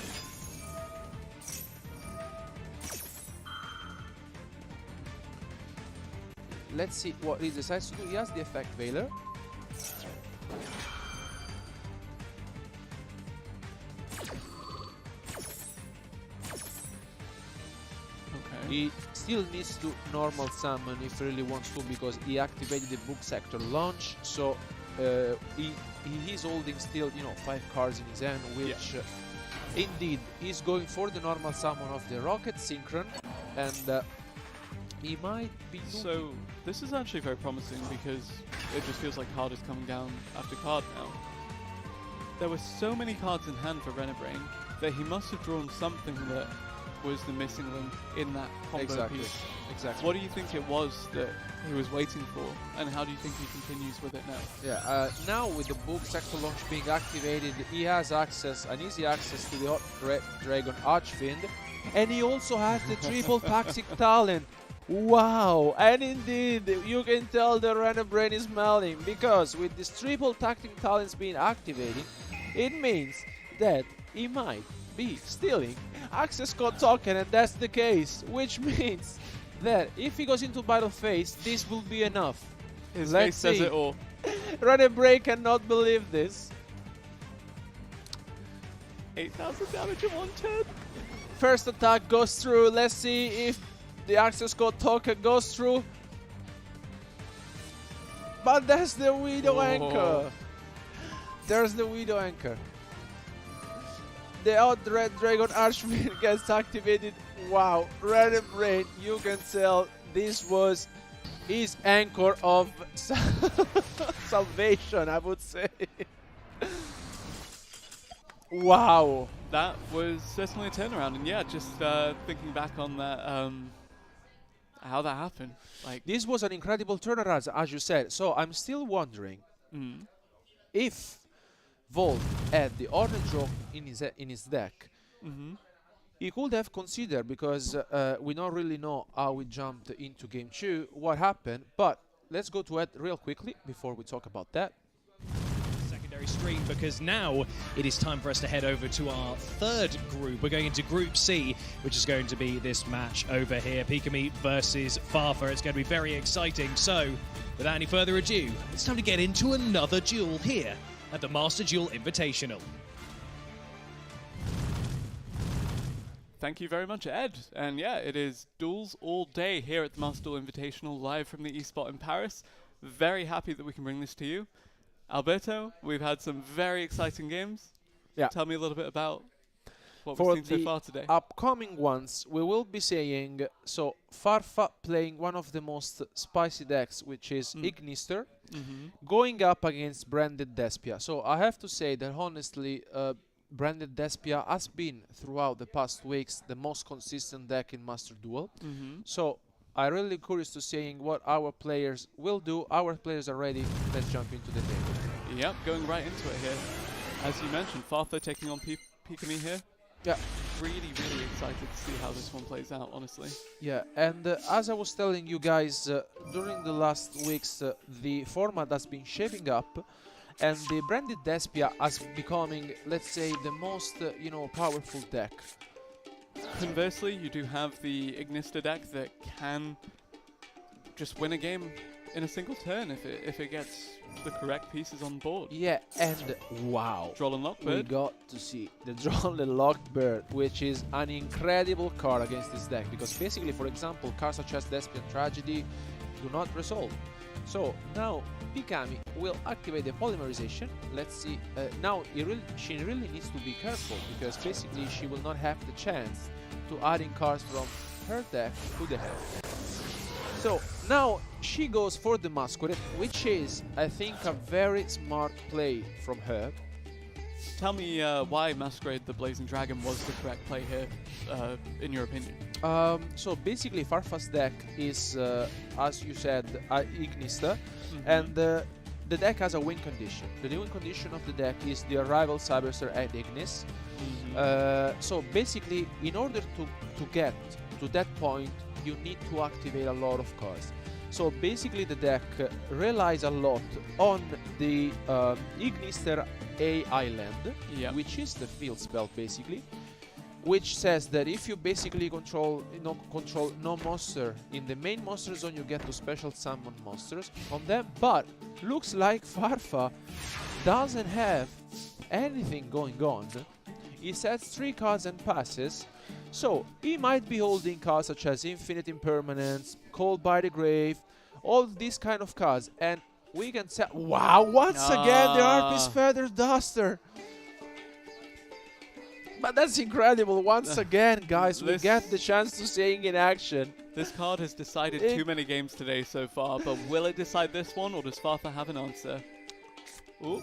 Let's see what he decides to do. He has the effect Veiler. He still needs to normal summon if he really wants to, because he activated the book sector launch, so he is holding still, 5 cards in his hand, which indeed he's going for the normal summon of the Rocket Synchron, and he might be So this is actually very promising, because it just feels like card is coming down after card now. There were so many cards in hand for Renebrain that he must have drawn something that was the missing link in that combo piece. Exactly. What do you think it was that he was waiting for, and how do you think he continues with it now? Yeah, now with the book sector launch being activated, he has access, an easy access to the Hot Red Dragon Archfiend, and he also has the triple toxic talent. Wow, and indeed, you can tell the Renebrain is melting, because with this triple tactic talents being activated, it means that he might be stealing access code token, and that's the case, which means that if he goes into battle phase, this will be enough. His face says it all. Renebrain cannot believe this. 8,000 damage in one turn. First attack goes through. Let's see if the access code token goes through. But that's the Widow Anchor. There's the Widow Anchor. The Hot Red Dragon Archfiend gets activated. Wow, Renebrain, you can tell this was his anchor of salvation, I would say. Wow. That was certainly a turnaround, and yeah, just thinking back on that, how that happened. Like, this was an incredible turnaround, as you said. So I'm still wondering if Volt had the Hornet drop in his deck. He could have considered, because we don't really know how we jumped into game 2, what happened. But let's go to it real quickly before we talk about that. Secondary stream, because now it is time for us to head over to our third group. We're going into Group C, which is going to be this match over here, Pikami versus Farfa. It's going to be very exciting. So, without any further ado, it's time to get into another duel here at the Master Duel Invitational. Thank you very much, Ed. And yeah, it is duels all day here at the Master Duel Invitational, live from the eSpot in Paris. Very happy that we can bring this to you. Alberto, we've had some very exciting games. Yeah. Tell me a little bit about what For we've seen so the far today. upcoming ones, we will be saying, so Farfa playing one of the most spicy decks, which is Ignister, going up against Branded Despia. So I have to say that honestly, Branded Despia has been throughout the past weeks the most consistent deck in Master Duel. So I'm really curious to seeing what our players will do. Our players are ready. Let's jump into the table. Yep, going right into it here. As you mentioned, Farfa taking on Pikami here. Yeah. Really excited to see how this one plays out, honestly. Yeah, and as I was telling you guys, during the last weeks, the format has been shaping up, and the Branded Despia has becoming, let's say, the most, powerful deck. Conversely, you do have the Ignister deck that can just win a game in a single turn if it gets the correct pieces on board. Yeah, and wow, Droll and we Lockbird. got to see the Droll and Lockbird, which is an incredible card against this deck, because basically, for example, cards such as Despian Tragedy do not resolve. So now Pikami will activate the polymerization. Let's see. Now she really needs to be careful, because basically she will not have the chance to adding cards from her deck to the hand. So now she goes for the Masquerade, which is, I think, a very smart play from her. Tell me why Masquerade the Blazing Dragon was the correct play here, in your opinion. So basically Farfa's deck is, as you said, Ignister, and the deck has a win condition. The win condition of the deck is the arrival Cyberster at Ignis. So basically, in order to get to that point, you need to activate a lot of cards. So basically the deck relies a lot on the Ignister A Island, which is the field spell basically, which says that if you basically control no monster in the main monster zone, you get to special summon monsters on them. But looks like Farfa doesn't have anything going on. He sets 3 cards and passes. So he might be holding cards such as Infinite Impermanence, Called by the Grave, all these kind of cards, and we can say, wow, once again the Harpy's Feather Duster. But that's incredible. Once again, guys, we get the chance to see it in action. This card has decided too many games today so far, but will it decide this one, or does Farfa have an answer? Ooh.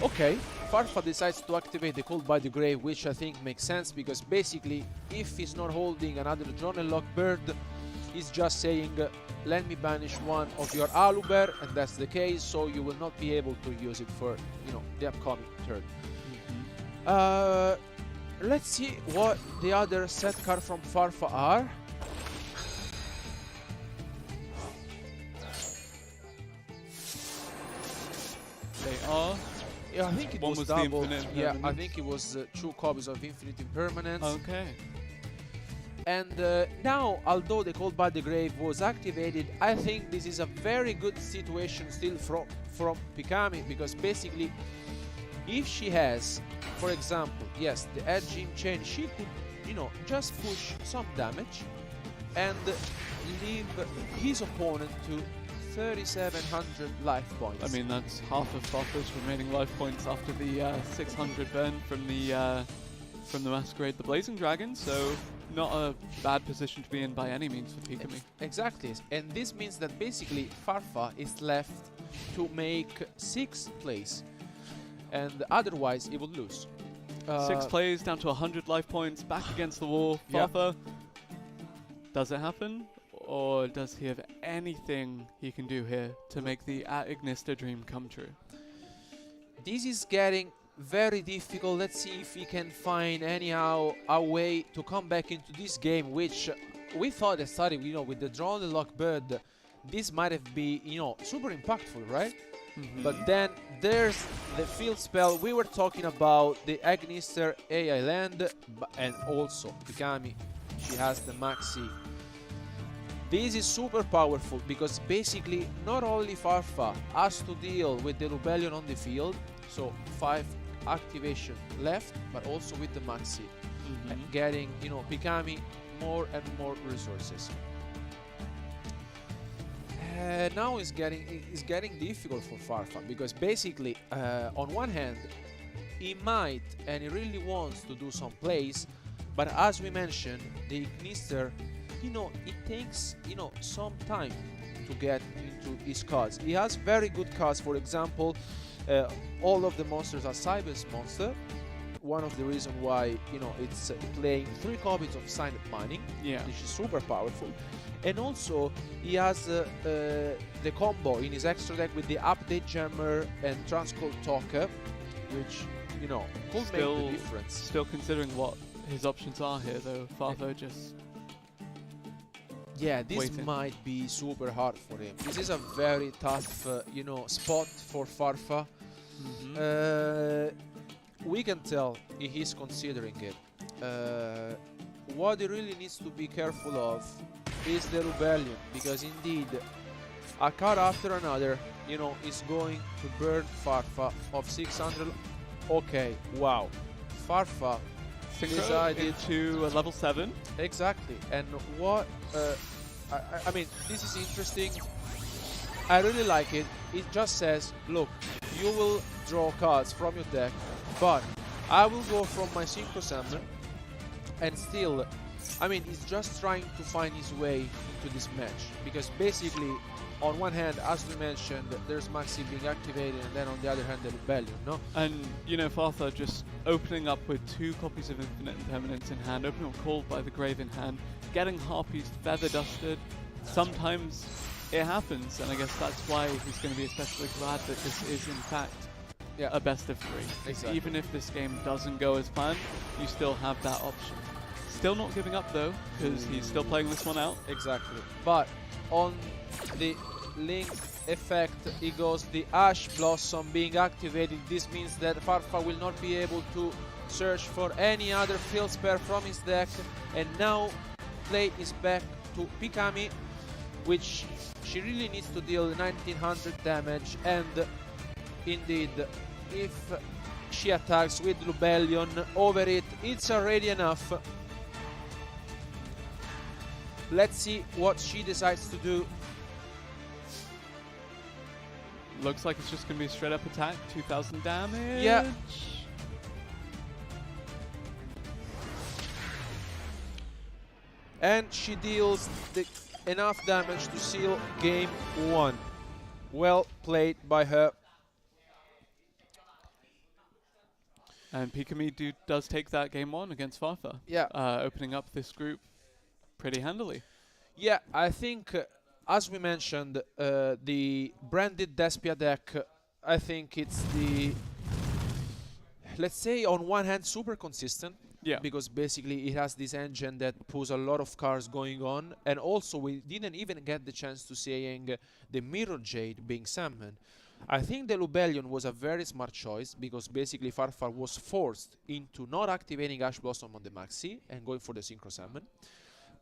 Okay, Farfa decides to activate the Called by the Grave, which I think makes sense, because basically, if he's not holding another Droll and Lockbird, he's just saying, let me banish one of your Aluber, and that's the case, so you will not be able to use it for, the upcoming turn. Let's see what the other set cards from Farfa are. They are. Yeah, I think it One was was the double. Infinite Yeah, I Impermanence. think it was 2 copies of Infinite Impermanence. Okay. And now, although the Called by the Grave was activated, I think this is a very good situation still from Pikami, because basically, if she has, for example, yes, the Edging Chain, she could, just push some damage and leave his opponent to 3,700 life points. I mean, that's half of Farfa's remaining life points after the 600 burn from the Masquerade the Blazing Dragon, so not a bad position to be in by any means for Pikami. Exactly, and this means that basically Farfa is left to make 6 plays, and otherwise he would lose. 6 plays down to 100 life points, back against the wall. Farfa, does it happen? Or does he have anything he can do here to make the Ignister dream come true? This is getting very difficult. Let's see if he can find anyhow a way to come back into this game, which we thought at starting, with the Droll and Lockbird, this might have been, super impactful, right? But then there's the field spell. We were talking about the Ignister A Island, and also Pikami, she has the Maxi. This is super powerful, because basically not only Farfa has to deal with the Rebellion on the field, so 5 activation left, but also with the Maxi. getting, you know, Pikami more and more resources. Now it's getting difficult for Farfa, because basically, on one hand, he might and he really wants to do some plays, but as we mentioned, the Ignister, you know, it takes, you know, some time to get into his cards. He has very good cards. For example, all of the monsters are Cyber's monster. One of the reasons why, you know, it's playing 3 copies of Silent Mining, which is super powerful. And also, he has the combo in his extra deck with the Update Jammer and Transcode Talker, which, you know, could make the difference. Still considering what his options are here, though, Farfa just... Yeah, this waiting. might be super hard for him. This is a very tough, you know, spot for Farfa. We can tell he's considering it. What he really needs to be careful of is the Rebellion, because indeed, a card after another, you know, is going to burn Farfa of 600. Okay, wow. Farfa decided into a level 7. Exactly. And what I mean, this is interesting. I really like it. It just says, look, you will draw cards from your deck, but I will go from my Synchro Summon, and still, I mean, he's just trying to find his way into this match, because basically, on one hand, as we mentioned, there's Maxi being activated, and then on the other hand, the Rebellion, no? And, you know, Farfa just opening up with 2 copies of Infinite Impermanence in hand, opening up Called by the Grave in hand, getting Harpies feather dusted. Sometimes it happens, and I guess that's why he's going to be especially glad that this is, in fact, a best of 3. Exactly. Even if this game doesn't go as planned, you still have that option. Still not giving up, though, because he's still playing this one out. Exactly. But on the Link effect, it goes the Ash Blossom being activated. This means that Farfa will not be able to search for any other field spare from his deck, and now play is back to Pikami, which she really needs to deal 1900 damage, and indeed, if she attacks with Rebellion over it, it's already enough. Let's see what she decides to do. Looks like it's just going to be a straight up attack, 2000 damage. Yeah. And she deals enough damage to seal game 1. Well played by her. And Pikami does take that game 1 against Farfa. Yeah. Opening up this group pretty handily. Yeah, I think, as we mentioned, the branded Despia deck, I think it's the, let's say, on one hand, super consistent. Yeah. Because basically it has this engine that pulls a lot of cards going on, and also we didn't even get the chance to seeing the Mirror Jade being summoned. I think the Rebellion was a very smart choice, because basically Farfa was forced into not activating Ash Blossom on the Maxi and going for the Synchro Summon.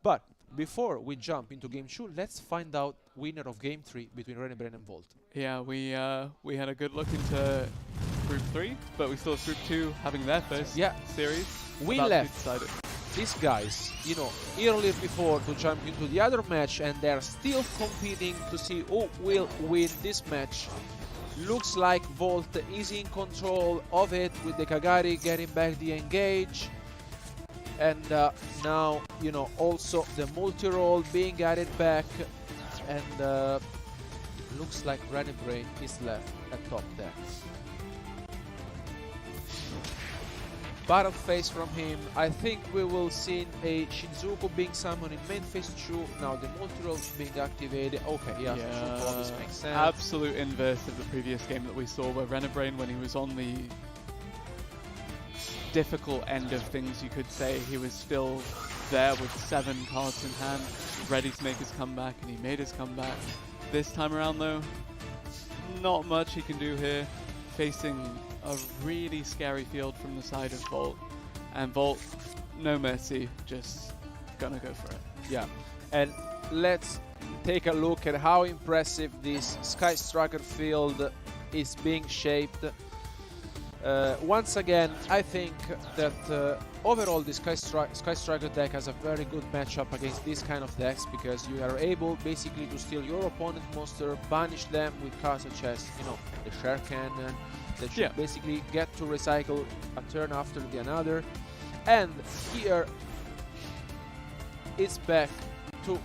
But before we jump into game 2, let's find out winner of game 3 between Renebrain and Volt. Yeah, we had a good look into Group 3, but we still have Group 2 having their first series. We left these guys, you know, earlier before to jump into the other match, and they're still competing to see who will win this match. Looks like Volt is in control of it, with the Kagari getting back the engage. And now, you know, also the multi-roll being added back. And looks like Renebrain is left at top there. Battle phase from him. I think we will see a Shinjuku being summoned in main phase 2. Now the multi-roll is being activated. Okay, yeah, Shinjuku, this makes sense. Absolute inverse of the previous game that we saw, where Renebrain, when he was on the difficult end of things, you could say, he was still there with 7 cards in hand, ready to make his comeback, and he made his comeback. This time around, though, not much he can do here, facing a really scary field from the side of Volt, and Volt, no mercy, just gonna go for it. Yeah, and let's take a look at how impressive this Sky Striker field is being shaped. Once again, I think that overall the Sky Striker deck has a very good matchup against these kind of decks, because you are able basically to steal your opponent monster, banish them with cards such as, you know, the Share Cannon, that should basically get to recycle a turn after the another. And here it's back to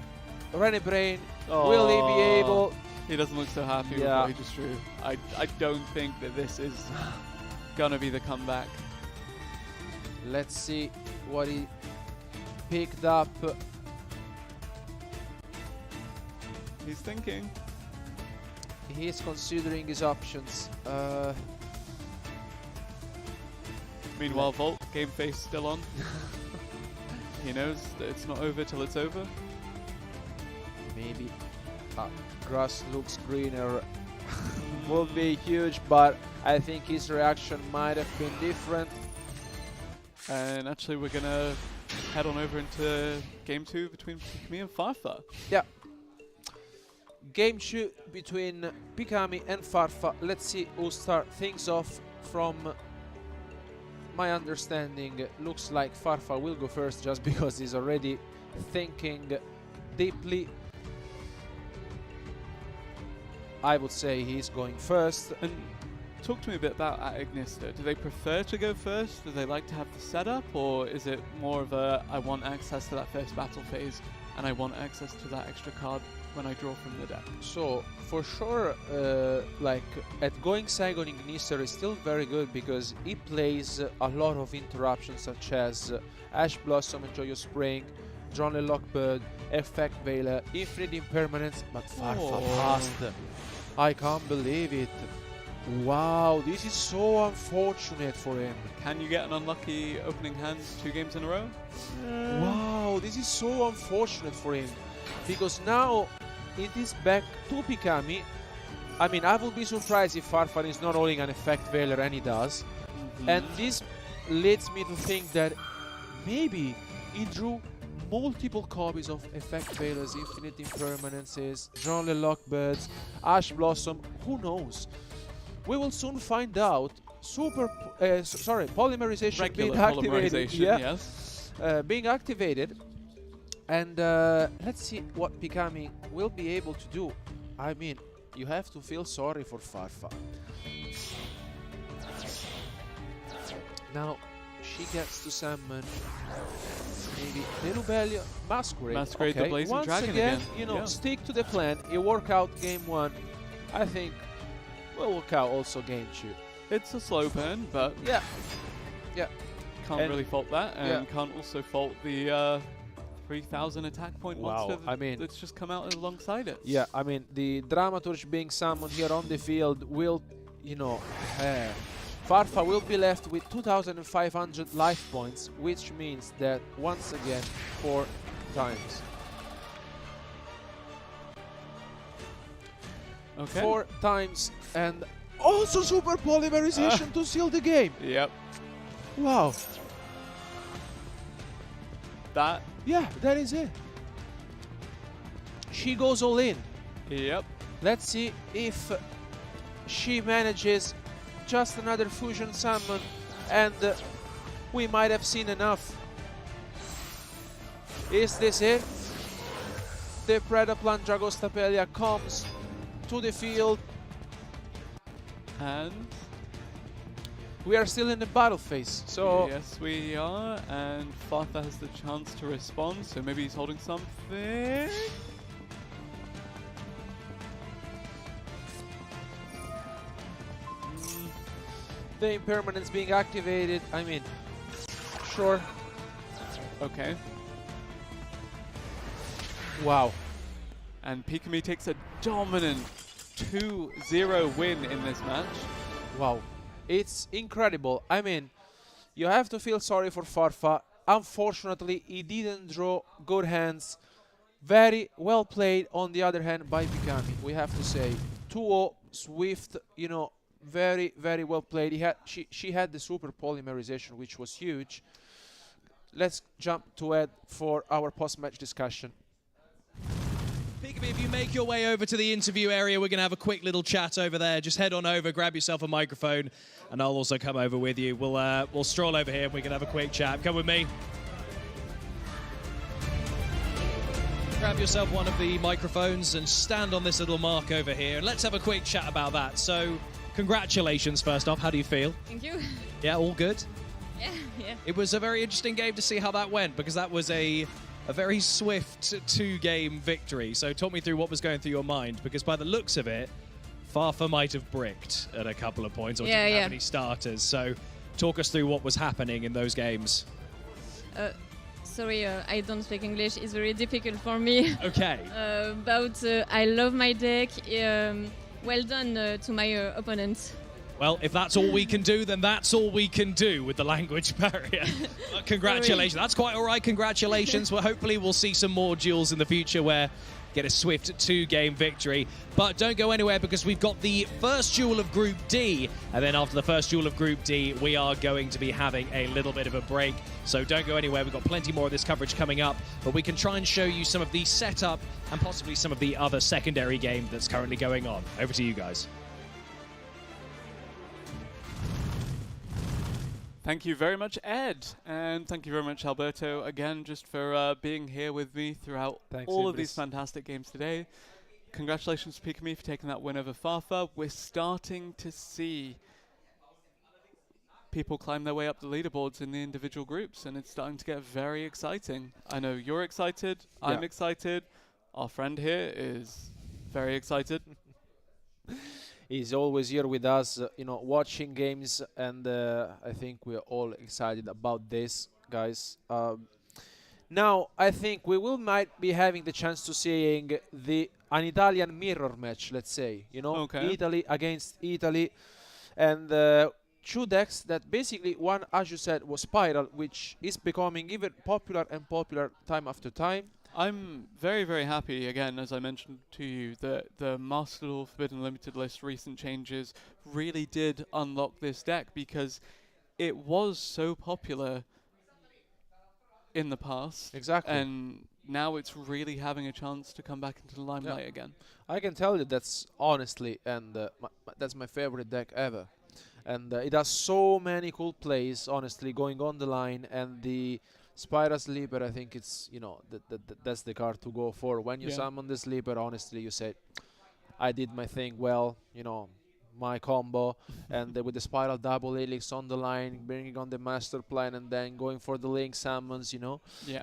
René Brain. Will he be able? He doesn't look so happy with what he just drew. I don't think that this is gonna be the comeback. Let's see what he picked up. He's thinking. He's considering his options. Meanwhile, Volt, game face still on. He knows that it's not over till it's over. Maybe grass looks greener will be huge, but I think his reaction might have been different. And actually, we're gonna head on over into game 2 between me and Farfa. Yeah. Game 2 between Pikami and Farfa. Let's see who start things off. From my understanding, looks like Farfa will go first, just because he's already thinking deeply. I would say he's going first. And talk to me a bit about at Ignista. Do they prefer to go first? Do they like to have the setup? Or is it more of a, I want access to that first battle phase, and I want access to that extra card when I draw from the deck? So, for sure, like, at going Saigon Ignista is still very good, because he plays a lot of interruptions such as Ash Blossom and Joyous Spring, Drone Lockbird, Effect Veiler, Infinite Impermanence, but Farfa passed. I can't believe it. Wow, this is so unfortunate for him. Can you get an unlucky opening hand 2 games in a row? Wow, this is so unfortunate for him, because now it is back to Pikami. I mean, I will be surprised if Farfan is not rolling an Effect Veiler, and he does. And this leads me to think that maybe he drew multiple copies of Effect Veilers, Infinite Impermanences, John Lockbirds, Ash Blossom, who knows? We will soon find out. Polymerization Regular being activated. yes. Being activated. And let's see what Pikami will be able to do. I mean, you have to feel sorry for Farfa. Now, she gets to summon maybe the Rebellion, Masquerade. Masquerade, okay. the Blazing Once Dragon again, you know, stick to the plan. You work out game 1. I think we'll work out also game 2. It's a slow burn, but yeah, can't and really fault that, and can't also fault the 3000 attack point monster that's just come out alongside it. Yeah, I mean, the Dramaturge being summoned here on the field will, you know, Farfa will be left with 2500 life points, which means that once again 4 times. Okay. 4 times, and also Super Polymerization to seal the game. Yep. Wow. That. Yeah, that is it. She goes all in. Yep. Let's see if she manages just another fusion summon, and we might have seen enough. Is this it? The Predaplan Dragostapelia comes to the field, and we are still in the battle phase. So yes, we are, and Farfa has the chance to respond. So maybe he's holding something. The impermanence being activated. I mean, sure. Okay. Wow. And Pikami takes a dominant 2-0 win in this match. Wow. It's incredible. I mean, you have to feel sorry for Farfa. Unfortunately, he didn't draw good hands. Very well played, on the other hand, by Pikami, we have to say. 2-0, swift, you know, very, very well played. She had the Super Polymerization, which was huge. Let's jump to Ed for our post-match discussion. Peekaboo, if you make your way over to the interview area, we're going to have a quick little chat over there. Just head on over, grab yourself a microphone, and I'll also come over with you. We'll stroll over here and we can have a quick chat. Come with me. Grab yourself one of the microphones and stand on this little mark over here. And let's have a quick chat about that. So, congratulations, first off. How do you feel? Thank you. Yeah, all good? Yeah, yeah. It was a very interesting game to see how that went, because that was a very swift two-game victory. So talk me through what was going through your mind, because by the looks of it, Fafa might have bricked at a couple of points or didn't have any starters. So talk us through what was happening in those games. Sorry, I don't speak English. It's very difficult for me. Okay. I love my deck. Well done to my opponents. Well, if that's all we can do, then that's all we can do with the language barrier. Congratulations. That's quite all right. Congratulations. Well, hopefully we'll see some more duels in the future where get a swift two-game victory. But don't go anywhere, because we've got the first duel of Group D. And then after the first duel of Group D, we are going to be having a little bit of a break. So don't go anywhere. We've got plenty more of this coverage coming up. But we can try and show you some of the setup and possibly some of the other secondary game that's currently going on. Over to you guys. Thank you very much, Ed, and thank you very much, Alberto, again, just for being here with me throughout all of these fantastic games today. Congratulations to Peekaboo for taking that win over Fafa. We're starting to see people climb their way up the leaderboards in the individual groups, and it's starting to get very exciting. I know you're excited, I'm excited, our friend here is very excited. He's always here with us, watching games, and I think we're all excited about this, guys. Now, I think we might be having the chance to seeing an Italian mirror match, let's say, Italy against Italy, and two decks that basically, one, as you said, was Spiral, which is becoming even popular and popular time after time. I'm very, very happy, again, as I mentioned to you, that the Master Duel Forbidden Limited List recent changes really did unlock this deck, because it was so popular in the past. Exactly. And now it's really having a chance to come back into the limelight again. I can tell you that's honestly, and that's my favorite deck ever. And it has so many cool plays, honestly, going on the line, and the Spyra Sleeper, I think it's, that's the card to go for. When you summon the Sleeper, honestly, you say, I did my thing well, my combo, and with the Spiral Double Helix on the line, bringing on the Master Plan, and then going for the Link Summons,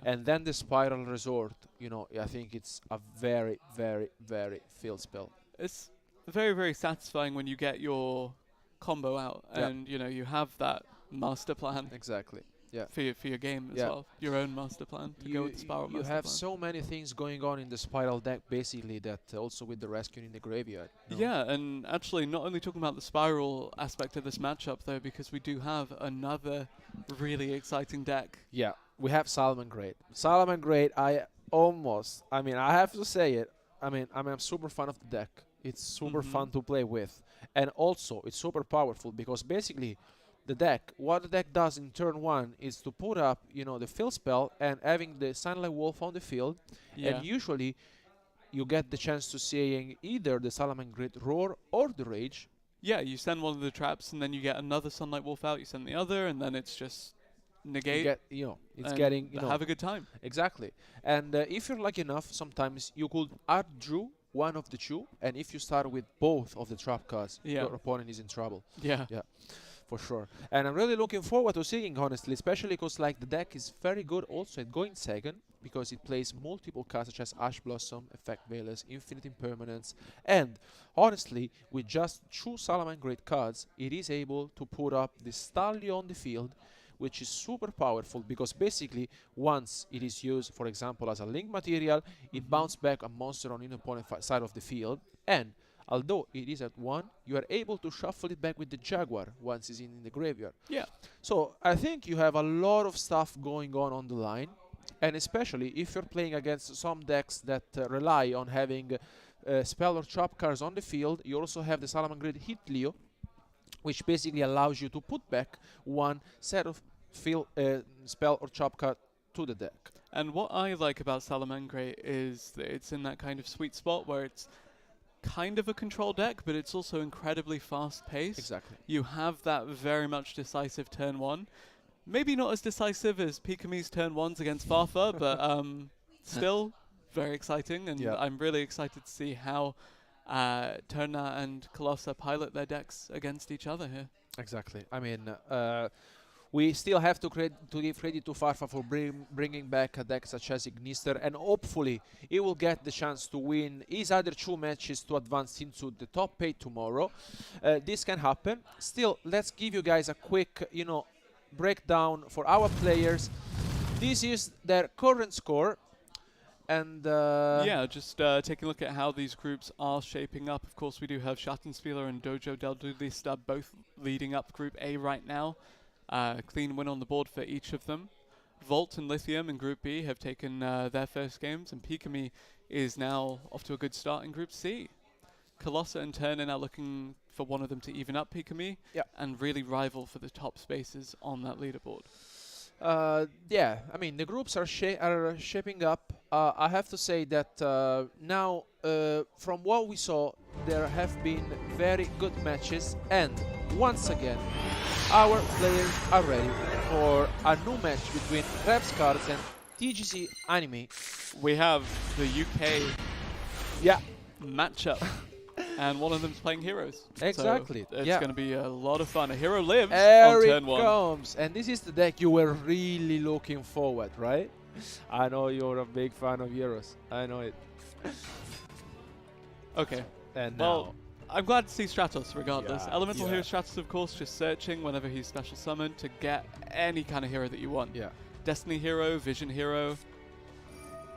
and then the Spiral Resort, I think it's a very, very, very field spell. It's very, very satisfying when you get your combo out, and, you have that Master Plan. Exactly. Yeah. For your game as well, your own master plan to go with the Spiral master plan. You have so many things going on in the Spiral deck, basically, that also with the rescuing in the graveyard. Yeah, and actually, not only talking about the Spiral aspect of this matchup, though, because we do have another really exciting deck. Yeah, we have Salamangreat. Salamangreat, I have to say it. I'm a super fan of the deck. It's super fun to play with, and also it's super powerful, because basically, what the deck does in turn 1 is to put up, the field spell and having the Sunlight Wolf on the field. And usually you get the chance to seeing either the Salamangreat Roar or the Rage. Yeah, you send one of the traps and then you get another Sunlight Wolf out, you send the other, and then it's just negate. Have a good time. Exactly. And if you're lucky enough, sometimes you could outdraw one of the two, and if you start with both of the trap cards, your opponent is in trouble. Yeah. For sure. And I'm really looking forward to seeing, honestly, especially because the deck is very good also at going second, because it plays multiple cards such as Ash Blossom, Effect Veilers, Infinite Impermanence, and honestly, with just 2 Salamangreat cards, it is able to put up the Stallion on the field, which is super powerful, because basically once it is used, for example, as a link material, it bounces back a monster on the opponent side of the field, and although it is at 1, you are able to shuffle it back with the Jaguar once it's in the graveyard. Yeah. So I think you have a lot of stuff going on the line, and especially if you're playing against some decks that rely on having spell or trap cards on the field, you also have the Salamangreat Hitleo, which basically allows you to put back one set of spell or trap card to the deck. And what I like about Salamangre is that it's in that kind of sweet spot where it's kind of a control deck, but it's also incredibly fast-paced. Exactly. You have that very much decisive turn 1. Maybe not as decisive as Pikami's turn 1s against Farfa, but still very exciting, and I'm really excited to see how Terna and Colossa pilot their decks against each other here. Exactly. I mean, we still have to give credit to Farfa for bringing back a deck such as Ignister, and hopefully he will get the chance to win his other 2 matches to advance into the top 8 tomorrow. This can happen. Still, let's give you guys a quick, breakdown for our players. This is their current score. And yeah, just taking a look at how these groups are shaping up. Of course, we do have Schattenspieler and Dojo del Duelista both leading up Group A right now. Clean win on the board for each of them. Volt and Lithium in Group B have taken their first games, and Pikami is now off to a good start in Group C. Colossa and Turn are now looking for one of them to even up Pikami and really rival for the top spaces on that leaderboard. Yeah, I mean, the groups are shaping up. I have to say that now, from what we saw, there have been very good matches, and once again, our players are ready for a new match between Rebs Cards and TGC Anime. We have the UK matchup. And one of them's playing Heroes. Exactly. So it's going to be a lot of fun. A hero lives Here on turn 1. It comes. And this is the deck you were really looking forward, right? I know you're a big fan of Heroes. I know it. Okay. And well, I'm glad to see Stratos regardless. Yeah, Elemental Hero Stratos, of course, just searching whenever he's special summoned to get any kind of hero that you want. Yeah. Destiny Hero, Vision Hero.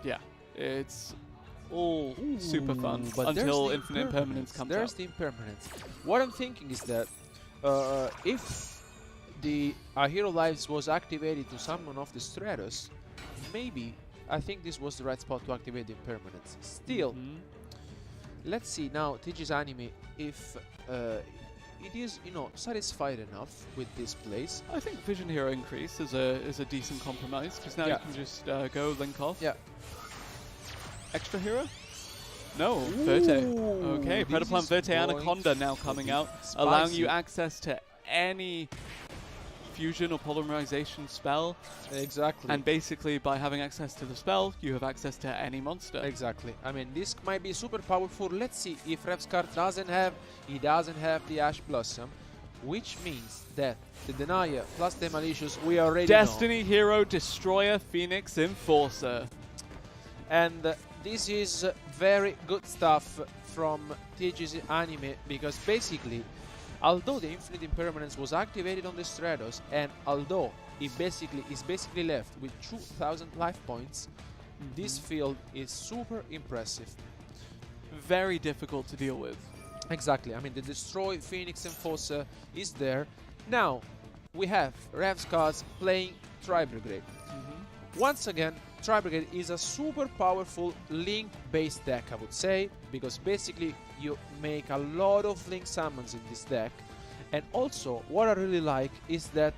Yeah. It's all super fun until Infinite Impermanence comes out. There's the Impermanence. What I'm thinking is that if the Hero Lives was activated to summon off the Stratos, maybe I think this was the right spot to activate the Impermanence. Still, let's see now TG's Anime if it is, satisfied enough with this place. I think Vision Hero increase is a decent compromise, because now you can just go link off. Yeah. Extra hero? No, Verte. Okay, Predaplant Verte Anaconda now coming out, allowing you access to any fusion or polymerization spell. Exactly. And basically, by having access to the spell, you have access to any monster. Exactly. I mean, this might be super powerful. Let's see if Revskar doesn't have the Ash Blossom, which means that the Denier plus the Malicious, we already Destiny Hero Destroyer Phoenix Enforcer. And this is very good stuff from TGC Anime, because basically, although the Infinite Impermanence was activated on the Stratos, and although it is basically left with 2,000 life points, this field is super impressive. Very difficult to deal with. Exactly. I mean, the Destroy Phoenix Enforcer is there. Now, we have Revskars playing Tri-Brigade. Once again, Tri-Brigade is a super powerful link-based deck, I would say, because basically you make a lot of link summons in this deck. And also, what I really like is that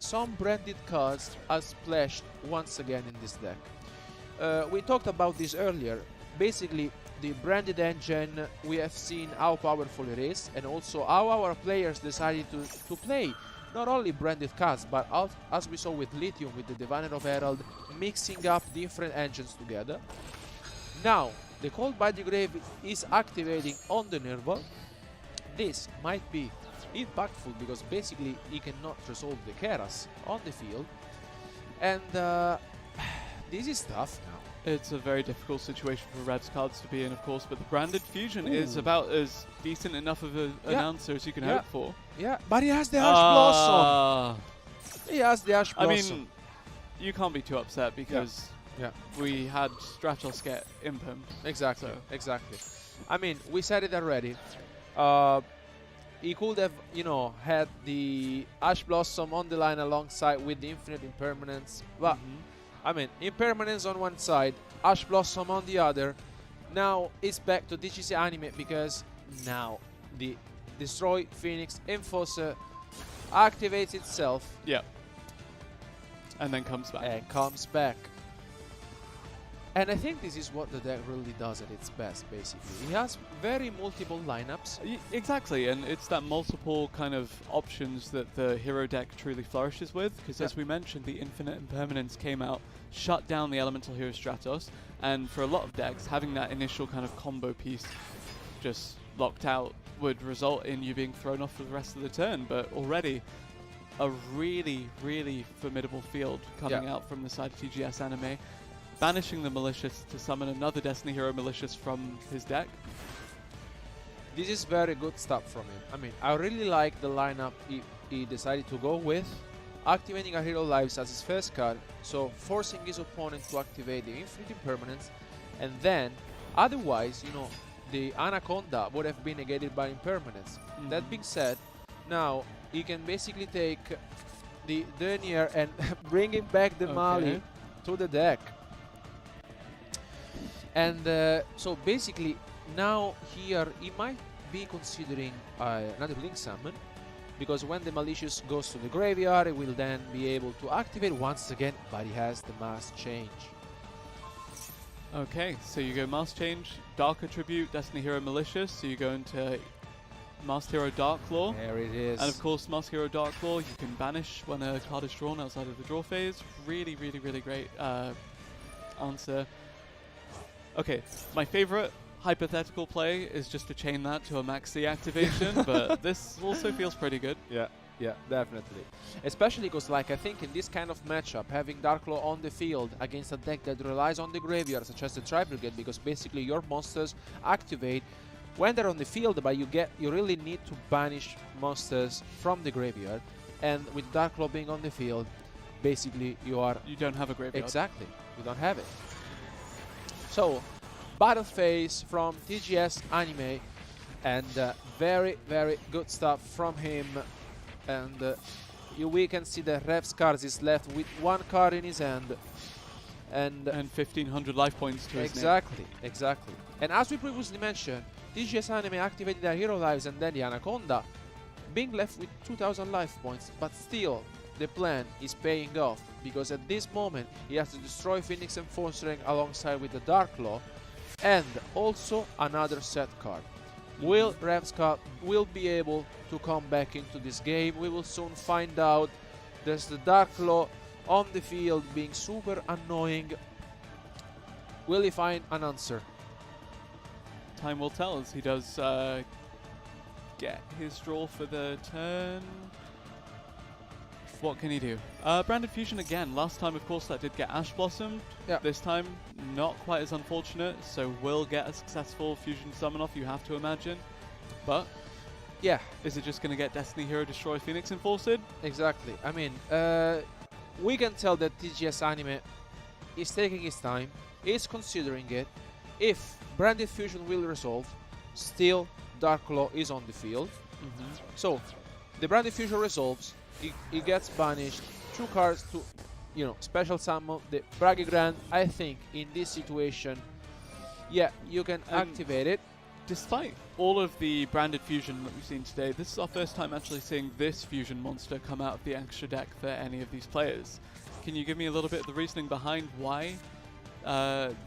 some branded cards are splashed once again in this deck. We talked about this earlier. Basically, the branded engine, we have seen how powerful it is, and also how our players decided to play not only branded cards, but as we saw with Lithium, with the Diviner of Herald, mixing up different engines together. Now, the Cold by the Grave is activating on the Nerval. This might be impactful because basically he cannot resolve the Keras on the field. And this is tough now. It's a very difficult situation for Revs cards to be in, of course, but the branded fusion is about as decent enough of an answer as you can hope for. Yeah, but he has the Ash Blossom. He has the Ash Blossom. I mean, you can't be too upset because we had Stratos get Impem. Exactly, exactly. I mean, we said it already. He could have, had the Ash Blossom on the line alongside with the Infinite Impermanence, but I mean, Impermanence on one side, Ash Blossom on the other. Now it's back to TGC Anime because now the Destroy Phoenix Enforcer activates itself. Yeah. And then comes back. And comes back. And I think this is what the deck really does at its best, basically. He has very multiple lineups. Exactly, and it's that multiple kind of options that the hero deck truly flourishes with, because as we mentioned, the Infinite Impermanence came out, shut down the Elemental Hero Stratos, and for a lot of decks, having that initial kind of combo piece just locked out would result in you being thrown off for the rest of the turn, but already a really, really formidable field coming out from the side of TGS Anime. Banishing the Malicious to summon another Destiny Hero Malicious from his deck. This is very good stuff from him. I mean, I really like the lineup he decided to go with. Activating a Hero Lives as his first card, so forcing his opponent to activate the Infinite Impermanence, and then, otherwise, you know, the Anaconda would have been negated by Impermanence. That being said, now he can basically take the Dernier and bringing back the Mali to the deck. And so basically now here he might be considering another Blink Summon, because when the Malicious goes to the graveyard he will then be able to activate once again, but he has the Mass Change. Okay, so you go Mass Change, Dark Attribute, Destiny Hero Malicious, so you go into Masked Hero Dark Claw. There it is. And of course, Masked Hero Dark Claw, you can banish when a card is drawn outside of the draw phase. Really, really, really great answer. Okay, my favorite hypothetical play is just to chain that to a Max C activation, but this also feels pretty good. Yeah, definitely. Especially because, like, I think in this kind of matchup, having Dark Claw on the field against a deck that relies on the graveyard, such as the Tri-Brigade, because basically your monsters activate when they're on the field, but you really need to banish monsters from the graveyard. And with Dark Claw being on the field, basically you don't have a graveyard. Exactly, you don't have it. So, battle phase from TGS Anime, and very, very good stuff from him. And we can see that Revs cards is left with one card in his hand. And 1,500 life points to his name. Exactly. And as we previously mentioned, TGS Anime activated their Hero Lives and then the Anaconda, being left with 2,000 life points, but still the plan is paying off, because at this moment he has to destroy Phoenix Enforcer alongside with the Dark Claw, and also another set card. Will Revska will be able to come back into this game? We will soon find out. There's the Dark Claw on the field being super annoying. Will he find an answer? Time will tell as he does get his draw for the turn. What can he do? Branded Fusion again. Last time, of course, that did get Ash Blossomed. Yeah. This time, not quite as unfortunate, so will get a successful Fusion Summon off, you have to imagine. But, yeah. Is it just going to get Destiny Hero Destroy Phoenix Enforced? Exactly. I mean, we can tell that TGS Anime is taking his time, is considering it. If Branded Fusion will resolve, still Dark Claw is on the field. So, the Branded Fusion resolves. He gets banished, 2 cards to, you know, special summon the Bragigrand. I think in this situation, yeah, you can activate it. Despite all of the Branded Fusion that we've seen today, this is our first time actually seeing this Fusion monster come out of the extra deck for any of these players. Can you give me a little bit of the reasoning behind why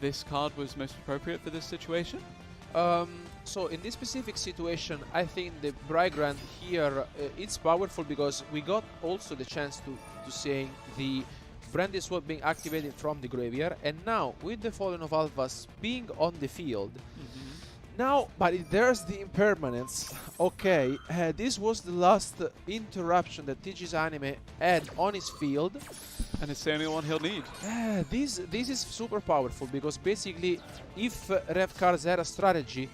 this card was most appropriate for this situation? So in this specific situation, I think the Bragigrand here, it's powerful because we got also the chance to see the Branded Sword being activated from the graveyard, and now with the Fallen of Alphas being on the field, now, but there's the Impermanence. Okay, this was the last interruption that TGS Anime had on his field. And it's the only one he'll need. This is super powerful, because basically, if Rev Cards had a strategy,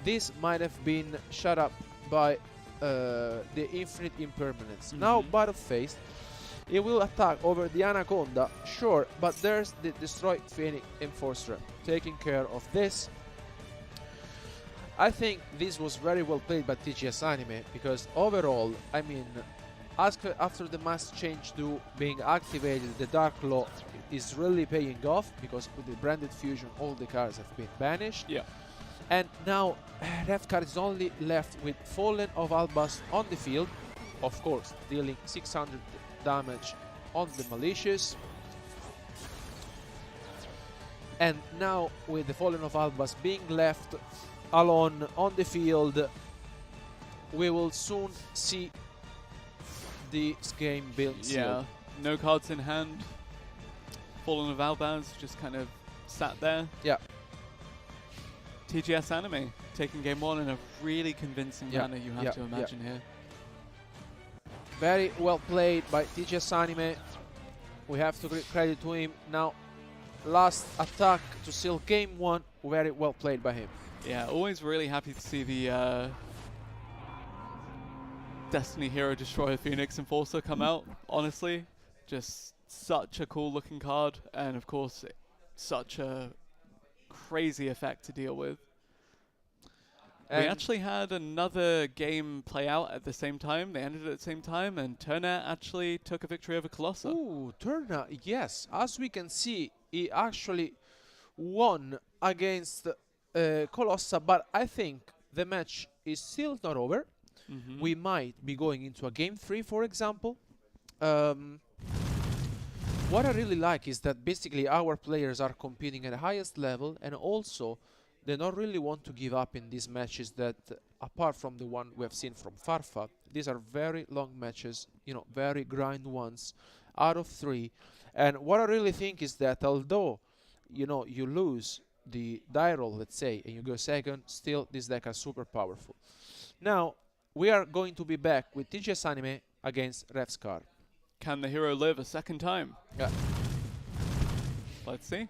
this might have been shut up by the Infinite Impermanence. Now, battle phase, it will attack over the Anaconda, sure, but there's the Destroy Phoenix Enforcer taking care of this. I think this was very well played by TGS Anime, because overall, I mean, after the Mass Change do being activated, the Dark Claw is really paying off, because with the Branded Fusion all the cards have been banished. Yeah. And now Rev card is only left with Fallen of Albas on the field, of course, dealing 600 damage on the Malicious. And now, with the Fallen of Albas being left alone on the field, we will soon see this game built. Yeah, no cards in hand. Fallen of Albaz just kind of sat there. Yeah. TGS Anime taking game one in a really convincing manner, you have to imagine here. Very well played by TGS Anime. We have to give credit to him. Now, last attack to seal game one. Very well played by him. Yeah, always really happy to see the Destiny Hero Destroyer Phoenix Enforcer come out, honestly. Just such a cool looking card, and of course, such a crazy effect to deal with. And we actually had another game play out at the same time. They ended at the same time, and Turner actually took a victory over Colossa. Ooh, Turner, yes. As we can see, he actually won against Colossa, but I think the match is still not over. We might be going into a game 3, for example. What I really like is that basically our players are competing at the highest level, and also they don't really want to give up in these matches that, apart from the one we have seen from Farfa, these are very long matches, you know, very grind ones out of 3. And what I really think is that although, you know, you lose the die roll, let's say, and you go second, still this deck are super powerful. Now, we are going to be back with TGS Anime against Revscar. Can the hero live a second time? Yeah. Let's see.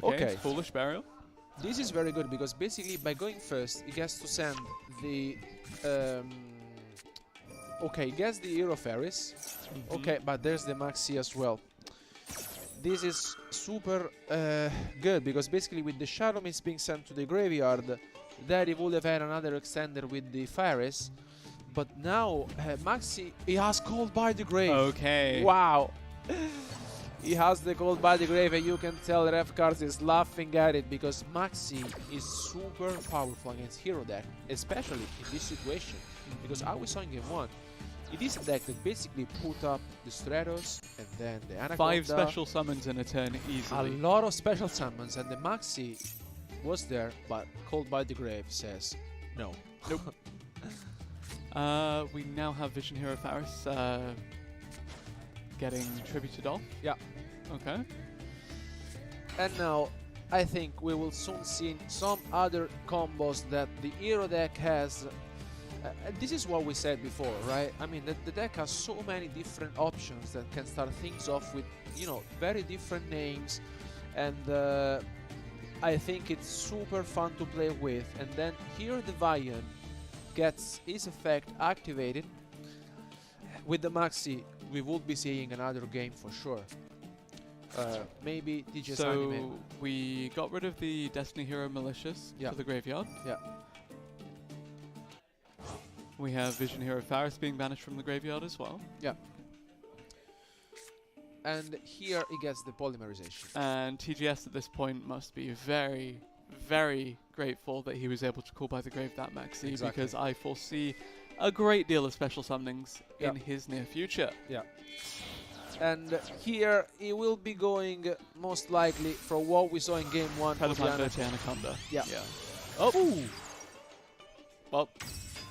Okay. Foolish Burial. This is very good because basically by going first, he gets to send the... okay, he gets the Hero Ferris. Okay, but there's the Maxi as well. This is super good because basically with the Shadow Mist being sent to the graveyard, there he would have had another extender with the Ferris. But now, Maxi, he has Called by the Grave. Okay. Wow. He has the Called by the Grave, and you can tell Revcars is laughing at it because Maxi is super powerful against hero deck, especially in this situation. Because as we saw in game 1, it is a deck that basically put up the Stratos and then the Anaconda. 5 special summons in a turn easily. A lot of special summons, and the Maxi was there, but Called by the Grave says no. Nope. We now have Vision Hero Faris getting tributed off. Yeah. Okay. And now, I think we will soon see some other combos that the hero deck has. This is what we said before, right? I mean, the deck has so many different options that can start things off with, you know, very different names. And I think it's super fun to play with. And then here the Vian gets his effect activated. With the Maxi, we would be seeing another game for sure. Maybe TGS Anime. So we got rid of the Destiny Hero Malicious to the graveyard. Yeah. We have Vision Hero Faris being banished from the graveyard as well. Yeah. And here he gets the polymerization. And TGS at this point must be very, very grateful that he was able to call by the grave that Maxi, because I foresee a great deal of special summonings in his near future. Yeah. And here he will be going most likely from what we saw in game 1 for the Anaconda. Yeah. Oh. Ooh. Well,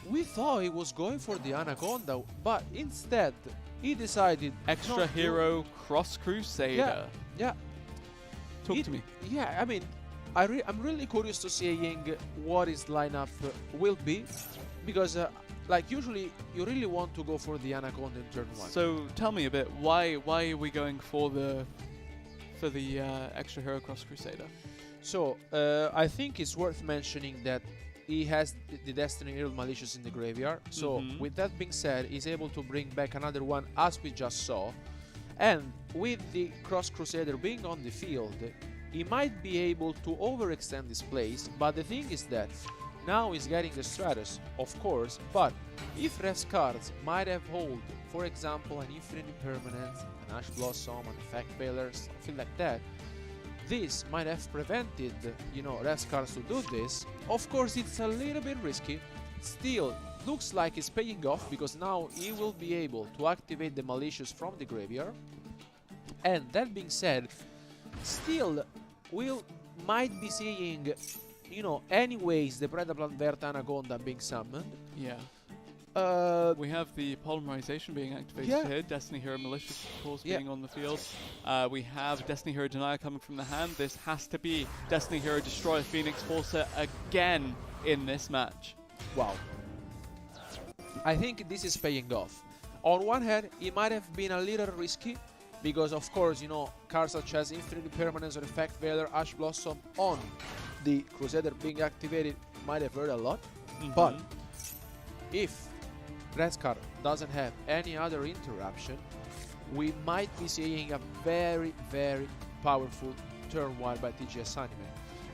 we thought he was going for the Anaconda, but instead he decided Extra Hero Cross Crusader. Yeah. Talk to me. Yeah, I mean, I'm really curious to seeing what his lineup will be, because like usually you really want to go for the Anaconda in turn 1. So tell me a bit, why are we going for the Extra Hero Cross Crusader? So I think it's worth mentioning that he has the Destiny Hero Malicious in the graveyard. So with that being said, he's able to bring back another one, as we just saw. And with the Cross Crusader being on the field, he might be able to overextend this place. But the thing is that now he's getting the Stratus, of course, but if Rev's cards might have hold, for example, an Infinite Impermanence, an Ash Blossom, an Effect Veiler, something like that, this might have prevented, you know, Rev's cards to do this. Of course, it's a little bit risky, still looks like it's paying off because now he will be able to activate the malicious from the graveyard. And that being said, still might be seeing, you know, anyways the Predaplant Verta Anaconda being summoned. Yeah. We have the polymerization being activated Yeah. here. Destiny Hero Malicious, of course, Yeah. being on the field. We have Destiny Hero Denier coming from the hand. This has to be Destiny Hero Destroyer Phoenix Forcer again in this match. Wow. I think this is paying off. On one hand, it might have been a little risky because, of course, you know, cards such as Infinity Permanence or Effect Veiler, Ash Blossom on the Crusader being activated might have hurt a lot. But if Red Scar doesn't have any other interruption, we might be seeing a very, very powerful turn 1 by TGS Anime.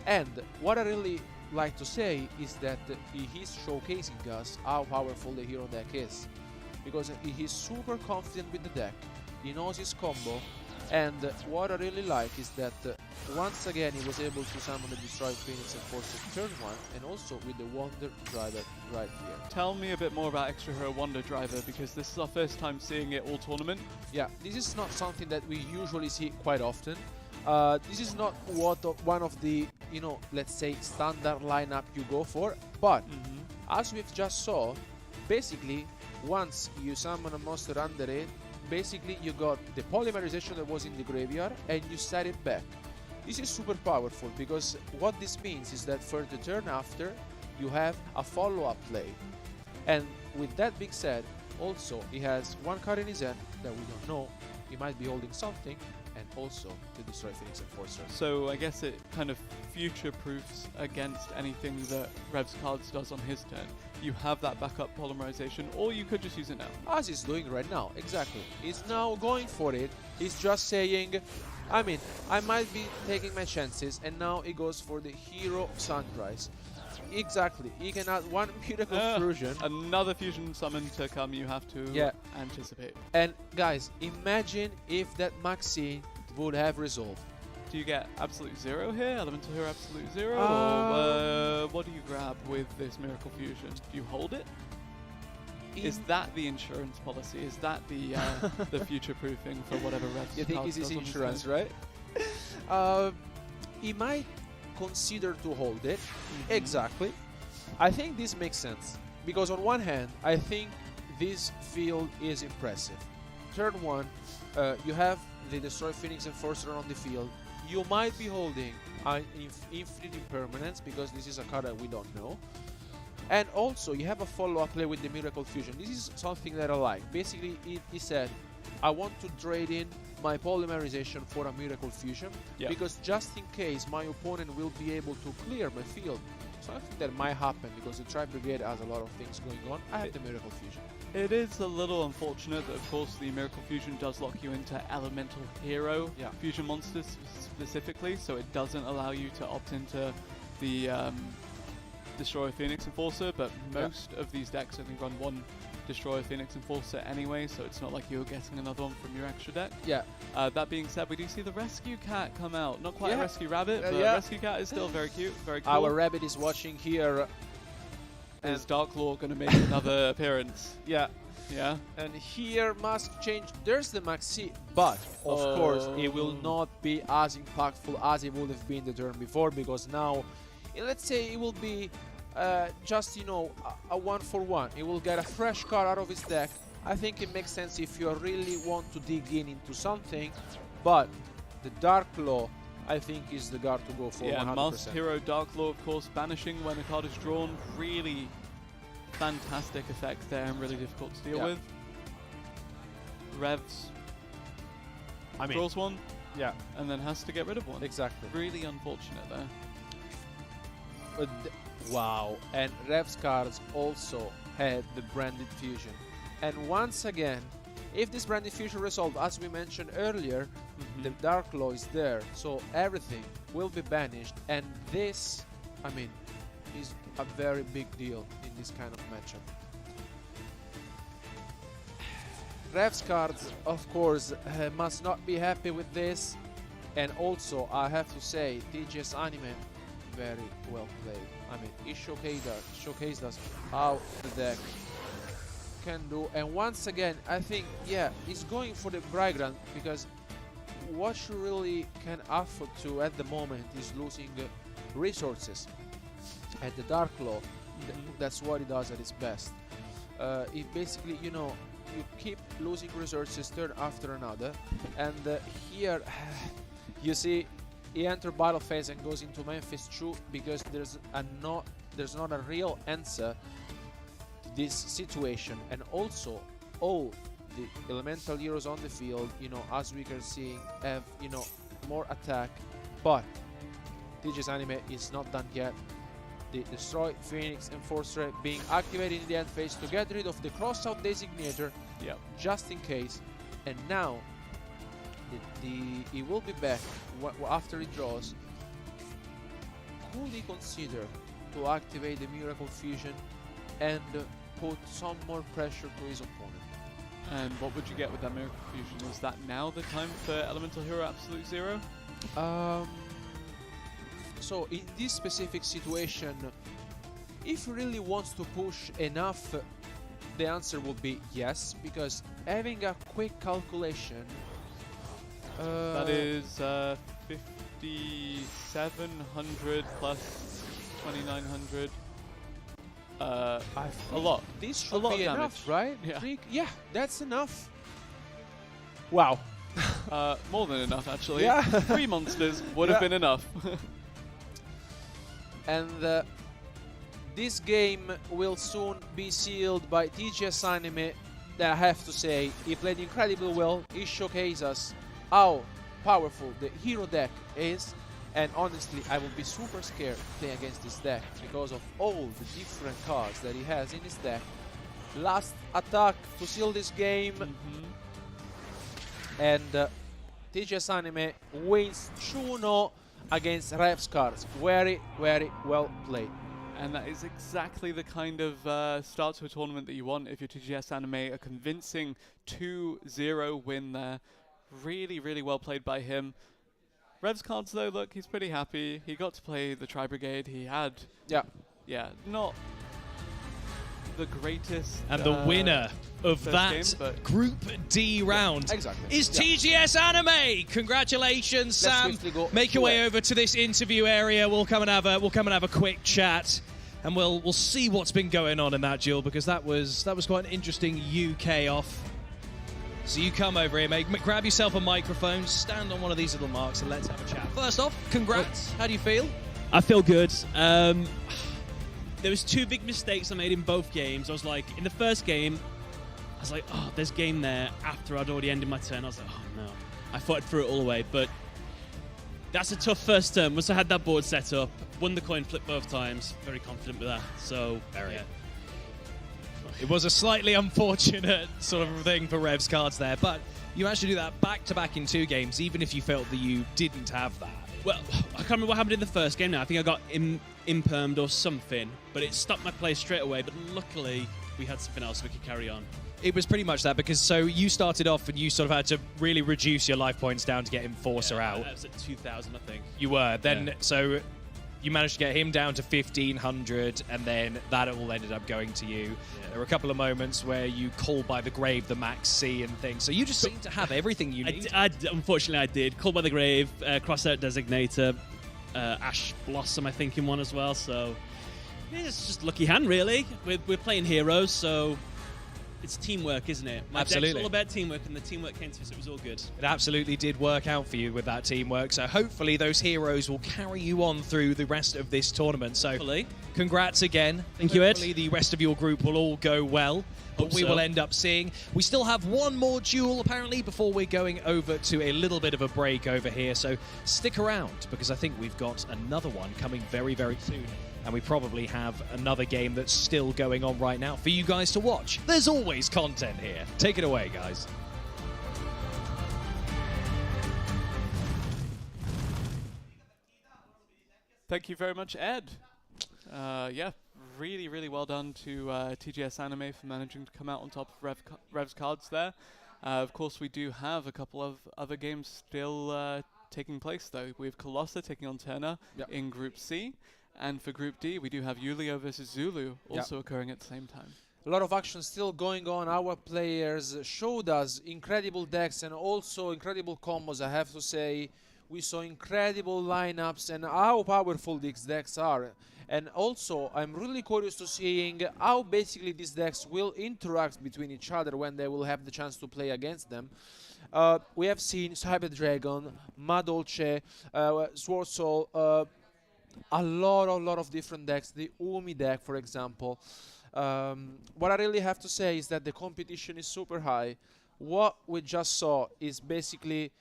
And what I really like to say is that he is showcasing us how powerful the hero deck is, because he is super confident with the deck, he knows his combo, and what I really like is that once again he was able to summon the Destroy Phoenix and force it turn 1, and also with the Wonder Driver right here. Tell me a bit more about Extra Hero Wonder Driver, because this is our first time seeing it all tournament. Yeah, this is not something that we usually see quite often. This is not one of the, you know, let's say standard lineup you go for, but as we've just saw, basically once you summon a monster under it, basically you got the polymerization that was in the graveyard and you set it back. This is super powerful because what this means is that for the turn after you have a follow-up play. And with that being said, also he has one card in his hand that we don't know, he might be holding something, and also the Destroy Phoenix Enforcer. So I guess it kind of future-proofs against anything that Rev's cards does on his turn. You have that backup polymerization, or you could just use it now. As he's doing right now, exactly. He's now going for it. He's just saying, I mean, I might be taking my chances, and now he goes for the Hero Sunrise. Exactly. He can add one Miracle Fusion. Another fusion summon to come, you have to anticipate. And guys, imagine if that Maxine would have resolved. Do you get Absolute Zero here? Elemental Hero Absolute Zero? Or what do you grab with this Miracle Fusion? Do you hold it? Is that the insurance policy? Is that the the future-proofing for whatever Rev's You think cards it's his does on his insurance, turn? right? He might consider to hold it. Exactly. I think this makes sense. Because on one hand, I think this field is impressive. Turn 1, you have the Destroy Phoenix Enforcer on the field. You might be holding an Infinite Impermanence because this is a card that we don't know. And also, you have a follow-up play with the Miracle Fusion. This is something that I like. Basically, he said, I want to trade in my polymerization for a Miracle Fusion because just in case my opponent will be able to clear my field. Something that might happen because the Tri-Brigade has a lot of things going on. I have the Miracle Fusion. It is a little unfortunate that, of course, the Miracle Fusion does lock you into Elemental Hero Fusion monsters specifically, so it doesn't allow you to opt into the Destroyer Phoenix Enforcer, but most of these decks only run one Destroyer Phoenix Enforcer anyway, so it's not like you're getting another one from your extra deck. That being said, we do see the Rescue Cat come out. Not quite a Rescue Rabbit, but Rescue Cat is still very cute, very cool. Our rabbit is watching here. Is Dark Lord going to make another appearance? Yeah. And here must change. There's the Maxi, but of course it will not be as impactful as it would have been the turn before, because now, let's say it will be just, you know, a 1-for-1. He will get a fresh card out of his deck. I think it makes sense if you really want to dig into something, but the Dark Claw, I think, is the card to go for 100%. Master Hero Dark Claw, of course, banishing when a card is drawn. Really fantastic effect there and really difficult to deal with. Revs draws one, and then has to get rid of one. Exactly. Really unfortunate there. But wow, and Rev's cards also had the Branded Fusion. And once again, if this Branded Fusion resolved, as we mentioned earlier, the Dark Claw is there, so everything will be banished, and this, I mean, is a very big deal in this kind of matchup. Rev's cards, of course, must not be happy with this, and also I have to say, TGS Anime very well played. I mean, he showcased us how the deck can do. And once again, I think, yeah, he's going for the Brygran because what you really can afford to at the moment is losing resources. At the Dark Law, that's what he does at his best. It basically, you know, you keep losing resources turn after another, and here you see he enters battle phase and goes into Memphis 2 because there's not a real answer to this situation, and also all the elemental heroes on the field, you know, as we can see, have, you know, more attack, but TGS Anime is not done yet. The Destroy, Phoenix, and Force Ray being activated in the end phase to get rid of the crossout designator, just in case. And now he will be back after he draws. Could he consider to activate the Miracle Fusion and put some more pressure to his opponent? And what would you get with that Miracle Fusion? Is that now the time for Elemental Hero Absolute Zero? So in this specific situation, if he really wants to push enough, the answer would be yes, because having a quick calculation, that is 5,700 plus 2,900. A lot. This should be enough, right? Yeah. Yeah, that's enough. Wow. More than enough, actually. Yeah. 3 monsters would have been enough. And this game will soon be sealed by TGS Anime. That I have to say, he played incredibly well. He showcased us how powerful the hero deck is. And honestly, I will be super scared to play against this deck because of all the different cards that he has in his deck. Last attack to seal this game. And TGS Anime wins 2-0 against Revs cards. Very, very well played. And that is exactly the kind of start to a tournament that you want if you're TGS Anime. A convincing 2-0 win there. Really, really well played by him. Revs cards though, look, he's pretty happy. He got to play the Tri-Brigade. He had, not the greatest. And the winner of that game, Group D round is TGS Anime. Congratulations, Sam. Make your way over to this interview area. We'll come and have a quick chat, and we'll see what's been going on in that duel, because that was quite an interesting UK off. So you come over here, mate. Grab yourself a microphone, stand on one of these little marks, and let's have a chat. First off, congrats. How do you feel? I feel good. There was 2 big mistakes I made in both games. I was like, in the first game, I was like, oh, there's game there. After I'd already ended my turn, I was like, oh no. I thought I'd threw it all away, but that's a tough first turn. Once I had that board set up, won the coin flip both times. Very confident with that. So, yeah. It was a slightly unfortunate sort of thing for Revs cards there, but you managed to do that back-to-back in 2 games, even if you felt that you didn't have that. Well, I can't remember what happened in the first game now. I think I got impermed or something, but it stopped my play straight away. But luckily, we had something else we could carry on. It was pretty much that, because so you started off and you sort of had to really reduce your life points down to get Enforcer out. I was at 2,000, I think. You were. Then, so you managed to get him down to 1,500, and then that all ended up going to you. Yeah. There were a couple of moments where you called by the grave, the Max C and things. So you just seem to have everything you need. Unfortunately, I did. Called by the grave, crossout designator, Ash Blossom, I think, in one as well. So it's just lucky hand, really. We're playing heroes, so it's teamwork, isn't it? My Absolutely. deck's all about teamwork, and the teamwork came to us. It was all good. It absolutely did work out for you with that teamwork. So hopefully those heroes will carry you on through the rest of this tournament. So hopefully. Congrats again. Thank you, Ed. Hopefully the rest of your group will all go well. But we will end up seeing. We still have one more duel, apparently, before we're going over to a little bit of a break over here. So stick around, because I think we've got another one coming very, very soon. And we probably have another game that's still going on right now for you guys to watch. There's always content here. Take it away, guys. Thank you very much, Ed. Yeah, really, really well done to TGS Anime for managing to come out on top of Revs cards there. Of course, we do have a couple of other games still taking place, though. We have Colossa taking on Turner Yep. in Group C. And for Group D, we do have Julio versus Zulu also occurring at the same time. A lot of action still going on. Our players showed us incredible decks and also incredible combos, I have to say. We saw incredible lineups and how powerful these decks are. And also, I'm really curious to seeing how basically these decks will interact between each other when they will have the chance to play against them. We have seen Cyber Dragon, Madolce, Sword Soul, a lot of different decks. The Umi deck, for example. What I really have to say is that the competition is super high. What we just saw is basically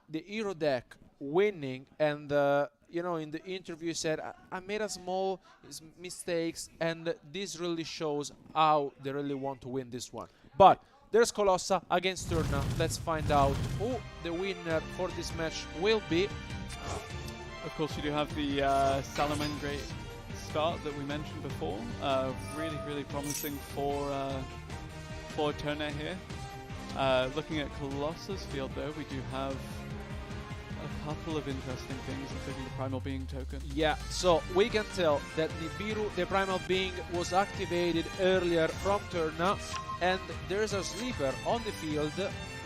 the hero deck winning, and you know, in the interview he said, I made a small mistakes, and this really shows how they really want to win this one. But there's Colossa against Turna. Let's find out who the winner for this match will be. Of course, you do have the Salamangre start that we mentioned before. Really promising for Turner here. Looking at Colossa's field, though, we do have a couple of interesting things, including the Primal Being token. Yeah, so we can tell that Nibiru, the Primal Being, was activated earlier from Turna, and there's a sleeper on the field.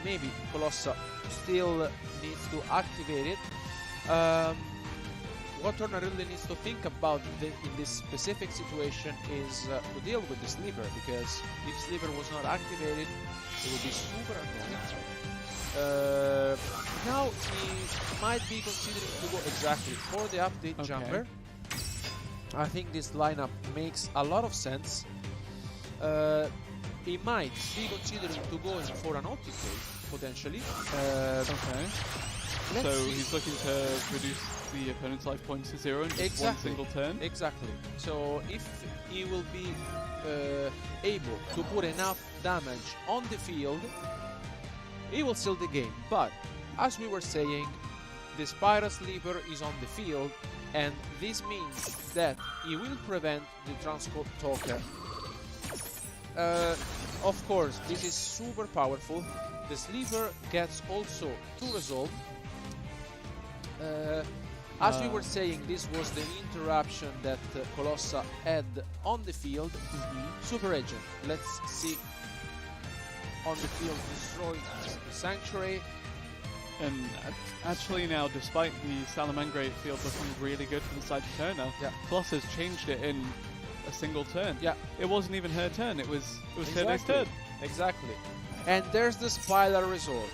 Maybe Colossa still needs to activate it. What Turner really needs to think about in this specific situation is to deal with the sleeper, because if sleeper was not activated, it would be super annoying. Now he might be considering to go exactly for the update jumper. I think this lineup makes a lot of sense. He might be considering to go in for an OTK potentially. So he's looking to reduce the opponent's life points to 0 in just one single turn. Exactly. So if he will be able to put enough damage on the field, he will seal the game. But as we were saying, the Spiral Sleeper is on the field, and this means that he will prevent the Transport Talker. Of course, this is super powerful. The Sleeper gets also 2 resolve. As we were saying, this was the interruption that Colossa had on the field. Super Agent, let's see on the field, destroy the Sanctuary. And actually now, despite the Salamangre field looking really good from the side of Turner, Colossa's changed it in a single turn. It wasn't even her turn, it was Turner's turn. Exactly. And there's the Spiral Resort.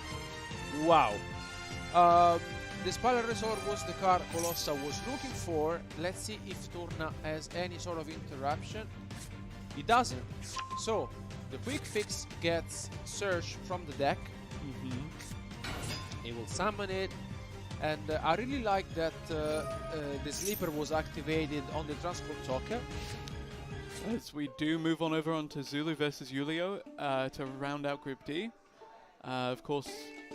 Wow. The Spiral Resort was the card Colossa was looking for. Let's see if Turna has any sort of interruption. He doesn't. So, the quick fix gets searched from the deck. He will summon it. And I really like that the Sleeper was activated on the Transport Talker. As we do move on over onto Zulu versus Julio to round out Group D. Of course,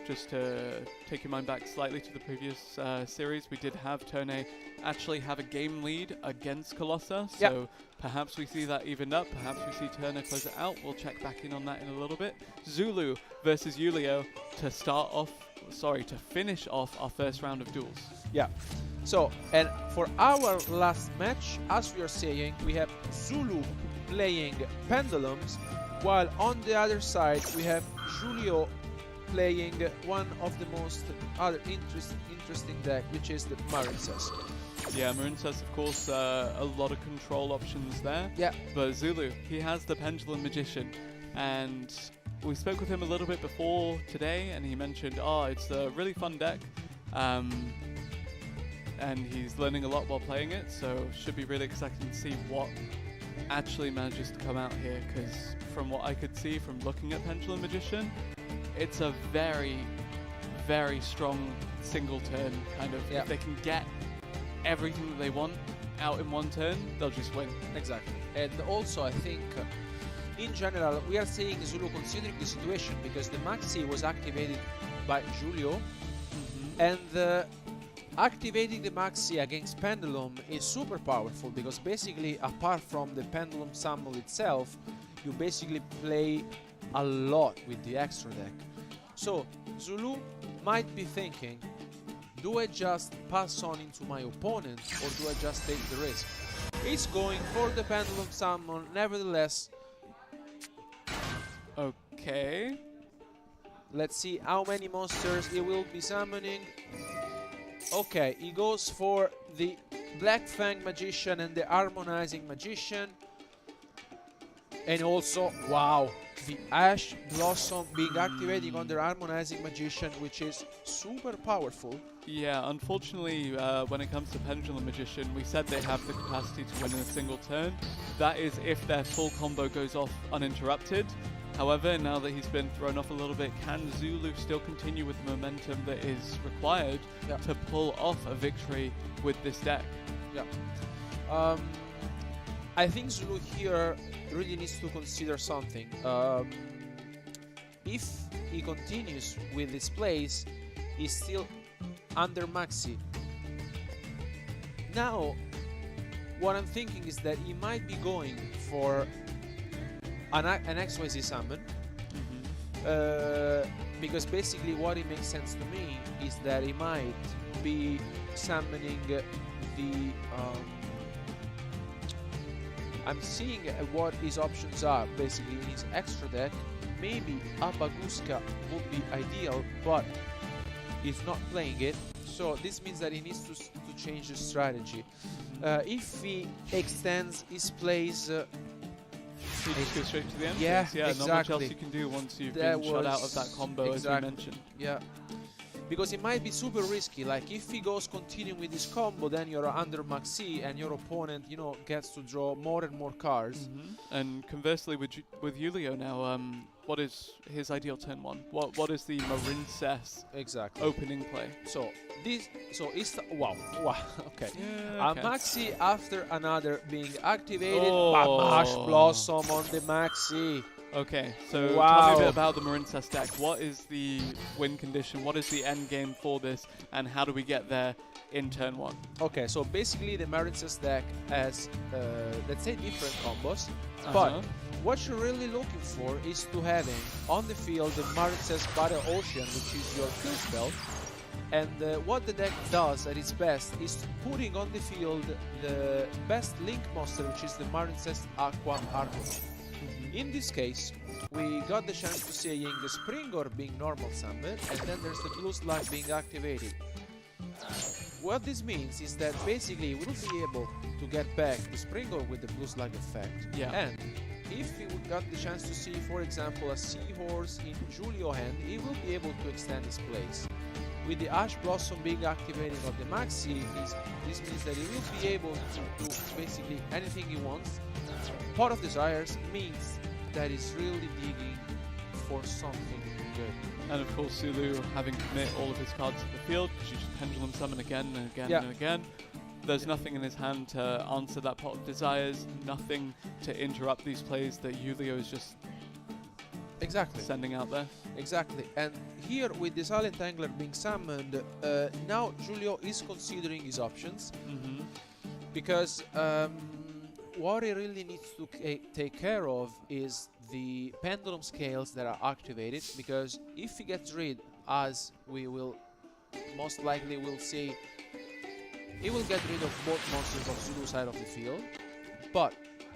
just to take your mind back slightly to the previous series, we did have Turner actually have a game lead against Colossa, so perhaps we see that evened up, perhaps we see Turner close it out. We'll check back in on that in a little bit. Zulu versus Julio to start off, to finish off our first round of duels. So, and for our last match, as we are saying, we have Zulu playing Pendulums, while on the other side we have Julio playing one of the most other interesting deck, which is the Marincess. Yeah, Marincess, of course, a lot of control options there. But Zulu, he has the Pendulum Magician, and we spoke with him a little bit before today, and he mentioned, it's a really fun deck, and he's learning a lot while playing it, so should be really exciting to see what actually manages to come out here, because from what I could see from looking at Pendulum Magician, it's a very strong single turn kind of. If they can get everything that they want out in one turn, they'll just win. Exactly. And also, I think in general we are seeing Zulu considering the situation, because the Maxi was activated by Julio, and activating the Maxi against Pendulum is super powerful, because basically, apart from the Pendulum summon itself, you basically play a lot with the extra deck. So Zulu might be thinking, Do I just pass on into my opponent, or do I just take the risk? It's going for the Pendulum Summon, nevertheless. Okay. Let's see how many monsters he will be summoning. Okay, he goes for the Black Fang Magician and the Harmonizing Magician. And also, wow, the Ash Blossom being activated on the Harmonizing Magician, which is super powerful. Yeah, unfortunately, when it comes to Pendulum Magician, we said they have the capacity to win in a single turn. That is if their full combo goes off uninterrupted. However, now that he's been thrown off a little bit, can Zulu still continue with the momentum that is required to pull off a victory with this deck? Yeah. I think Zulu here really needs to consider something. If he continues with this plays, he's still under Maxi. Now, what I'm thinking is that he might be going for an XYZ summon. Because basically what it makes sense to me is that he might be summoning the I'm seeing what his options are basically in his extra deck. Maybe Abaguska would be ideal, but he's not playing it, so this means that he needs to change his strategy. If he extends his plays, you just go straight to the end. Yeah, yeah, exactly. Not much else you can do once you've been shut out of that combo, as you mentioned. Yeah, because it might be super risky. Like if he goes continuing with this combo, then you're under Maxi and your opponent, you know, gets to draw more and more cards. And conversely, with Julio now, what is his ideal turn one? What is the Marincess opening play? So it's wow, okay. Yeah, okay. A Maxi after another being activated. Ash Blossom on the Maxi. Okay, so tell me a bit about the Marincess deck. What is the win condition? What is the end game for this? And how do we get there in turn one? Okay, so basically the Marincess deck has, let's say, different combos. But what you're really looking for is to having on the field the Marincess Battle Ocean, which is your field spell. And what the deck does at its best is putting on the field the best Link monster, which is the Marincess Aqua Argon. In this case, we got the chance to see the Springor being normal summoned, and then there's the Blue Slug being activated. What this means is that basically we'll be able to get back the Springor with the Blue Slug effect. And if we got the chance to see, for example, a Seahorse in Julio hand, he will be able to extend his plays. With the Ash Blossom being activated on the Maxi, this means that he will be able to do basically anything he wants. Pot of Desires means that he's really digging for something good. And of course, Zulu having commit all of his cards to the field, because you just Pendulum Summon again and again and again. There's nothing in his hand to answer that Pot of Desires, nothing to interrupt these plays that Julio is just sending out there. Exactly. And here with the Silent Angler being summoned, now Julio is considering his options. Because what he really needs to take care of is the Pendulum Scales that are activated, because if he gets rid, as we will most likely will see, he will get rid of both monsters of Zulu's side of the field, but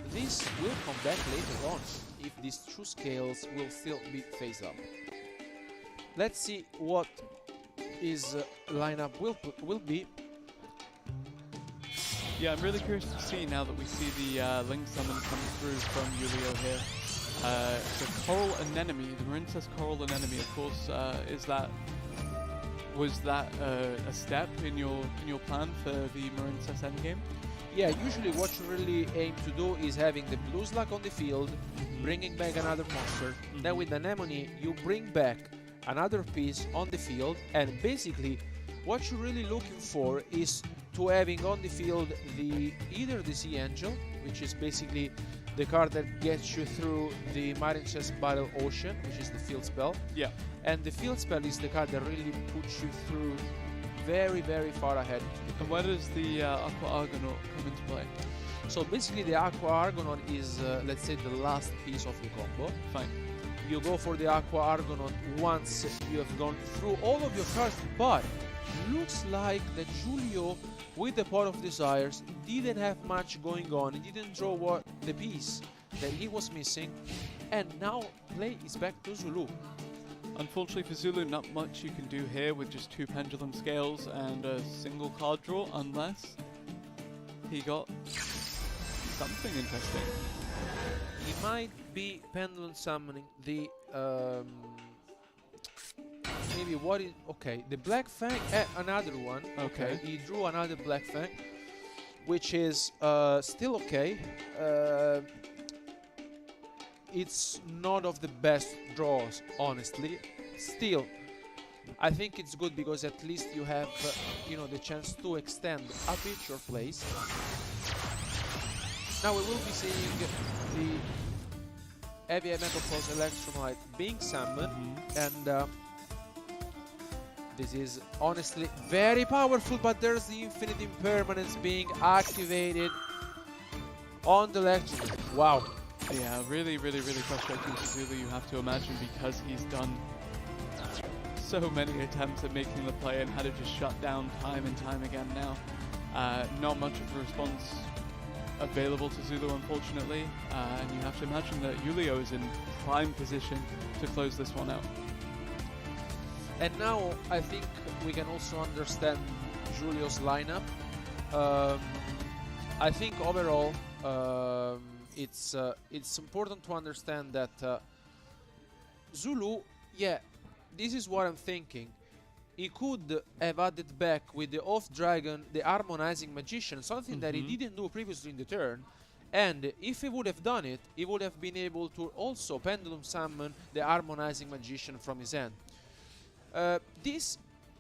this will come back later on if these two scales will still be phased up. Let's see what his lineup will be. Yeah, I'm really curious to see now that we see the Link Summon come through from Julio here. The Coral Anemone, the Marincess Coral Anemone, of course, was that a step in your plan for the Marincess endgame? Yeah, usually what you really aim to do is having the Blue Slug on the field, bringing back another monster. Then with the Anemone, you bring back another piece on the field, and basically what you're really looking for is to having on the field either the Sea Angel, which is basically the card that gets you through the Marincess Battle Ocean, which is the field spell. And the field spell is the card that really puts you through very, very far ahead. And where does the Aqua Argonaut come into play? So basically the Aqua Argonaut is, let's say, the last piece of the combo. You go for the Aqua Argonaut once you have gone through all of your cards, but looks like that Giulio, with the Pot of Desires, didn't have much going on. He didn't draw the piece that he was missing, and now play is back to Zulu. Unfortunately for Zulu, not much you can do here with just 2 Pendulum Scales and a single card draw, unless he got something interesting. He might be Pendulum Summoning the maybe what is okay, the Black Fang, another one. Okay. He drew another Black Fang, which is still okay. It's not of the best draws, honestly. Still, I think it's good because at least you have, you know, the chance to extend a bit your plays. Now we will be seeing the Heavy Metal Pulse Electromite being summoned, and this is honestly very powerful, but there's the Infinite Impermanence being activated on the Electromite. Wow. Yeah, really frustrating for Zulu, you have to imagine, because he's done so many attempts at making the play and had it just shut down time and time again now. Not much of a response available to Zulu, unfortunately, and you have to imagine that Julio is in prime position to close this one out. And now I think we can also understand Julio's lineup. I think overall it's important to understand that Zulu, yeah, this is what I'm thinking. He could have added back with the Off Dragon the Harmonizing Magician, something that he didn't do previously in the turn. And if he would have done it, he would have been able to also Pendulum Summon the Harmonizing Magician from his hand. This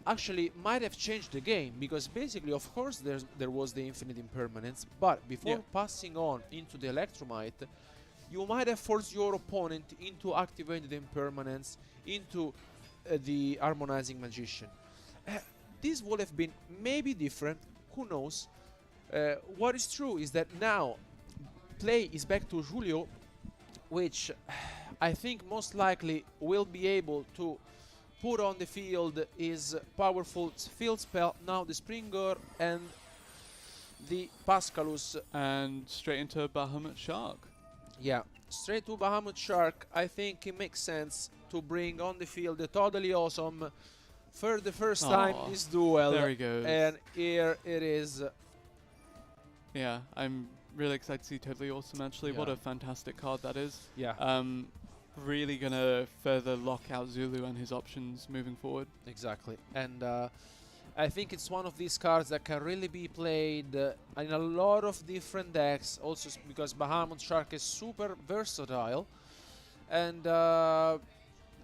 actually might have changed the game, because basically, of course, there was the Infinite Impermanence, but before passing on into the Electromite, you might have forced your opponent into activating the Impermanence into the Harmonizing Magician. This would have been maybe different, who knows. What is true is that now play is back to Julio, which I think most likely will be able to put on the field his powerful field spell, now the Springer and the Pascalus. And straight into Bahamut Shark. Yeah, straight to Bahamut Shark. I think it makes sense to bring on the field the Totally Awesome for the first time this duel. There he goes. And here it is. Yeah, I'm really excited to see Totally Awesome, actually. Yeah. What a fantastic card that is. Yeah. Really gonna further lock out Zulu and his options moving forward. Exactly. And I think it's one of these cards that can really be played in a lot of different decks, also because Bahamut Shark is super versatile. And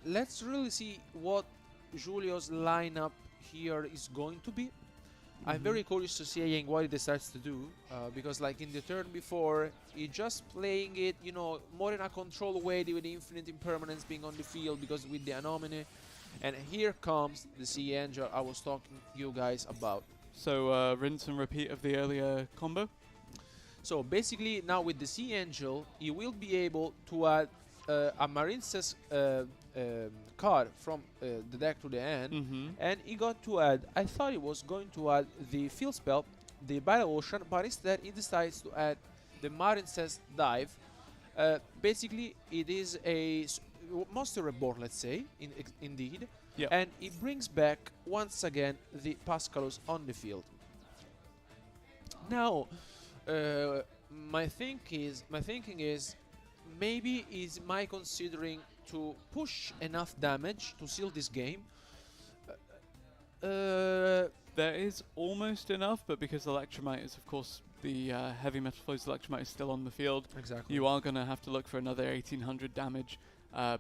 let's really see what Julio's lineup here is going to be. I'm very curious to see what he decides to do, because like in the turn before, he just playing it, you know, more in a control way with the Infinite Impermanence being on the field, because with the Anomaly. And here comes the Sea Angel I was talking to you guys about. So rinse and repeat of the earlier combo. So basically now with the Sea Angel, he will be able to add a Marine's card from the deck to the end, and he got to add, I thought he was going to add the field spell, the Battle Ocean, but instead he decides to add the Marine's Dive. Basically it is a Monster Reborn, let's say, indeed, and he brings back once again the Pascalus on the field. Now my thinking is maybe is my considering to push enough damage to seal this game. There is almost enough, but because Electromite is, of course, the Heavy Metal Flows Electromite is still on the field, you are going to have to look for another 1800 damage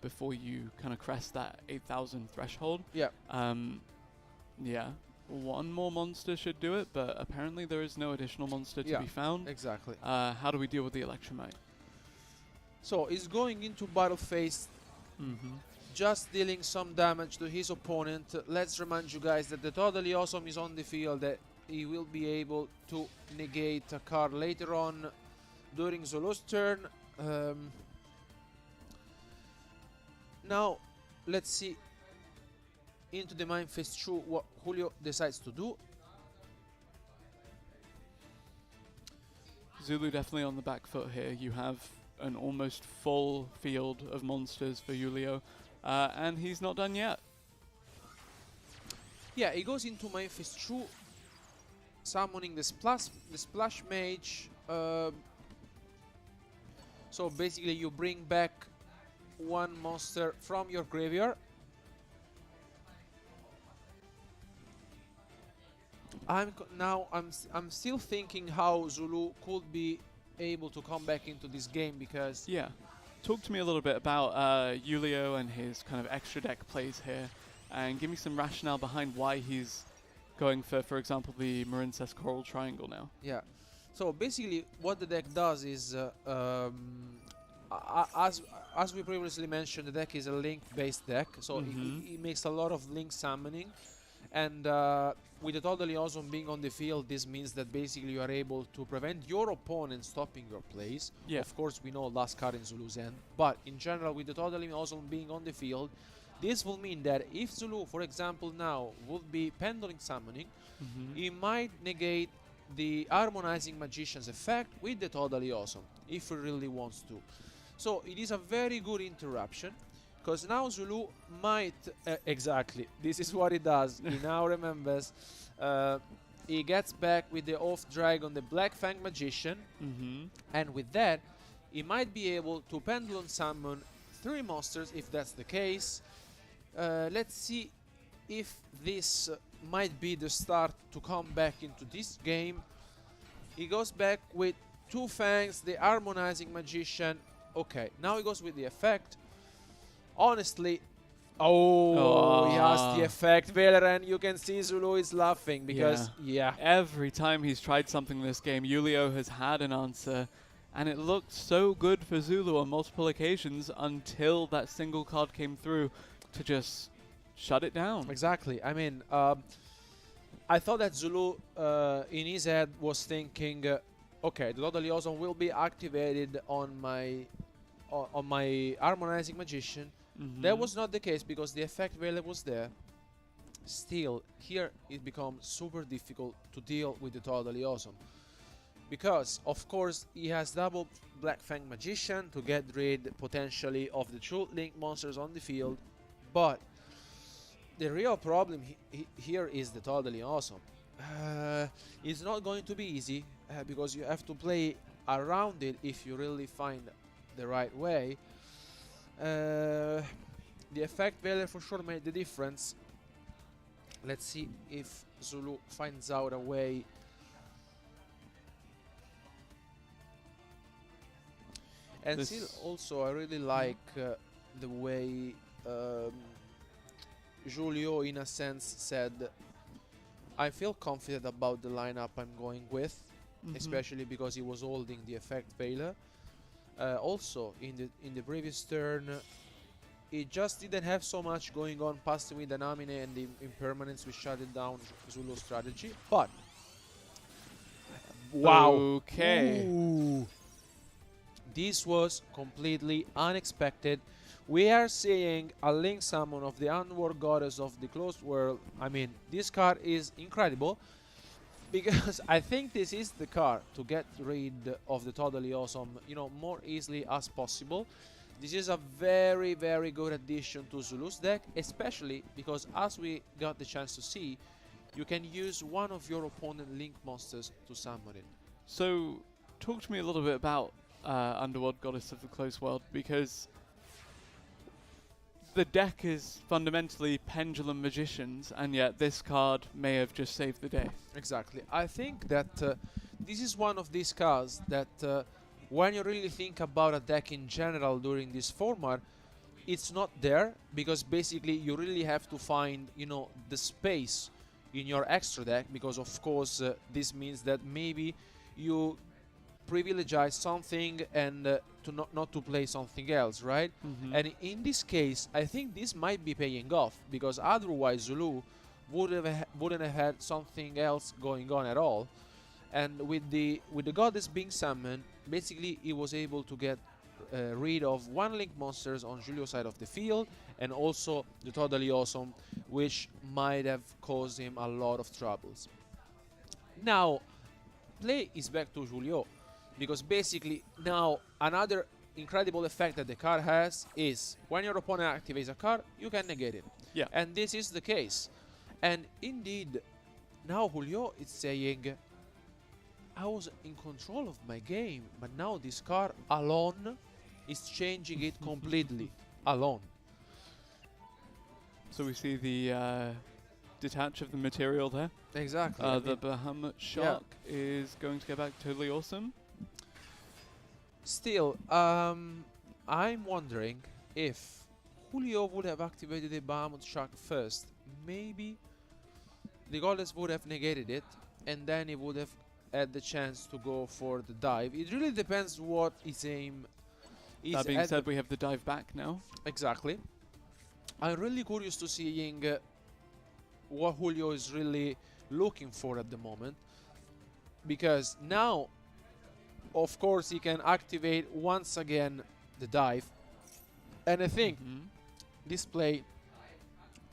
before you kind of crest that 8000 threshold. Yeah. Yeah. One more monster should do it, but apparently there is no additional monster to be found. Exactly. How do we deal with the Electromite? So he's going into battle phase, just dealing some damage to his opponent. Let's remind you guys that the Totally Awesome is on the field, that he will be able to negate a card later on during Zulu's turn. Now, let's see into the main phase 2, what Julio decides to do. Zulu definitely on the back foot here. You have an almost full field of monsters for Julio, and he's not done yet. Yeah, he goes into main phase 2, summoning the splash mage. So basically you bring back one monster from your graveyard. I'm still thinking how Zulu could be able to come back into this game, because Yeah. Talk to me a little bit about Julio and his kind of extra deck plays here, and give me some rationale behind why he's going for example, the Marincess Coral Triangle now. yeah. So basically what the deck does is, as we previously mentioned, the deck is a link-based deck, so it makes a lot of link summoning, and with the Totally Awesome being on the field, this means that basically you are able to prevent your opponent stopping your plays. Yeah. Of course, we know last card in Zulu's end, but in general, with the Totally Awesome being on the field, this will mean that if Zulu, for example, now would be pendulum summoning, he might negate the Harmonizing Magician's effect with the Totally Awesome, if he really wants to. So it is a very good interruption, because now Zulu might... exactly, this is what he does. He now remembers. He gets back with the Oath Dragon, the Black Fang Magician, and with that, he might be able to Pendulum Summon 3 monsters, if that's the case. Let's see if this might be the start to come back into this game. He goes back with 2 Fangs, the Harmonizing Magician. Okay, now he goes with the effect. Honestly, he has the effect Veiler, and you can see Zulu is laughing because, every time he's tried something in this game, Julio has had an answer, and it looked so good for Zulu on multiple occasions until that single card came through to just shut it down. Exactly. I mean, I thought that Zulu in his head was thinking, okay, the Totally Awesome will be activated on my Harmonizing Magician. That was not the case, because the effect Veiler was there. Still, here it becomes super difficult to deal with the Totally Awesome, because of course he has double Black Fang Magician to get rid potentially of the 2 link monsters on the field, but the real problem here is the Totally Awesome. It's not going to be easy, because you have to play around it if you really find the right way. The effect Veiler for sure made the difference. Let's see if Zulu finds out a way. And This still, also, I really like the way Julio, in a sense, said, I feel confident about the lineup I'm going with, especially because he was holding the effect Veiler. Also, in the previous turn, he just didn't have so much going on past with the Namine and the Impermanence, which shut it down Zulu's strategy. But wow, okay, this was completely unexpected. We are seeing a link summon of the Unwar Goddess of the Closed World. I mean, this card is incredible, because I think this is the card to get rid of the Totally Awesome, more easily as possible. This is a very, very good addition to Zulu's deck, especially because, as we got the chance to see, you can use one of your opponent link monsters to summon it. So, talk to me a little bit about Underworld Goddess of the Closed World, because the deck is fundamentally Pendulum Magicians, and yet this card may have just saved the day. Exactly. I think that this is one of these cards that when you really think about a deck in general during this format, it's not there, because basically you really have to find, the space in your extra deck, because of course this means that maybe you privilege something and to not to play something else, right? And in this case, I think this might be paying off, because otherwise Zulu wouldn't have had something else going on at all. And with the goddess being summoned, basically he was able to get rid of one link monsters on Julio's side of the field, and also the Totally Awesome, which might have caused him a lot of troubles. Now, play is back to Julio, because basically now another incredible effect that the card has is when your opponent activates a card, you can negate it. Yeah. And this is the case. And indeed, now Julio is saying, I was in control of my game, but now this card alone is changing it completely. Alone. So we see the detach of the material there. Exactly. The Bahamut Shark is going to go back totally awesome. Still, I'm wondering if Julio would have activated the Bahamut Shark first. Maybe the Goddess would have negated it, and then he would have had the chance to go for the dive. It really depends what his aim is. That being said, we have the dive back now. Exactly. I'm really curious to seeing what Julio is really looking for at the moment, because now, of course, he can activate once again the dive, and I think this play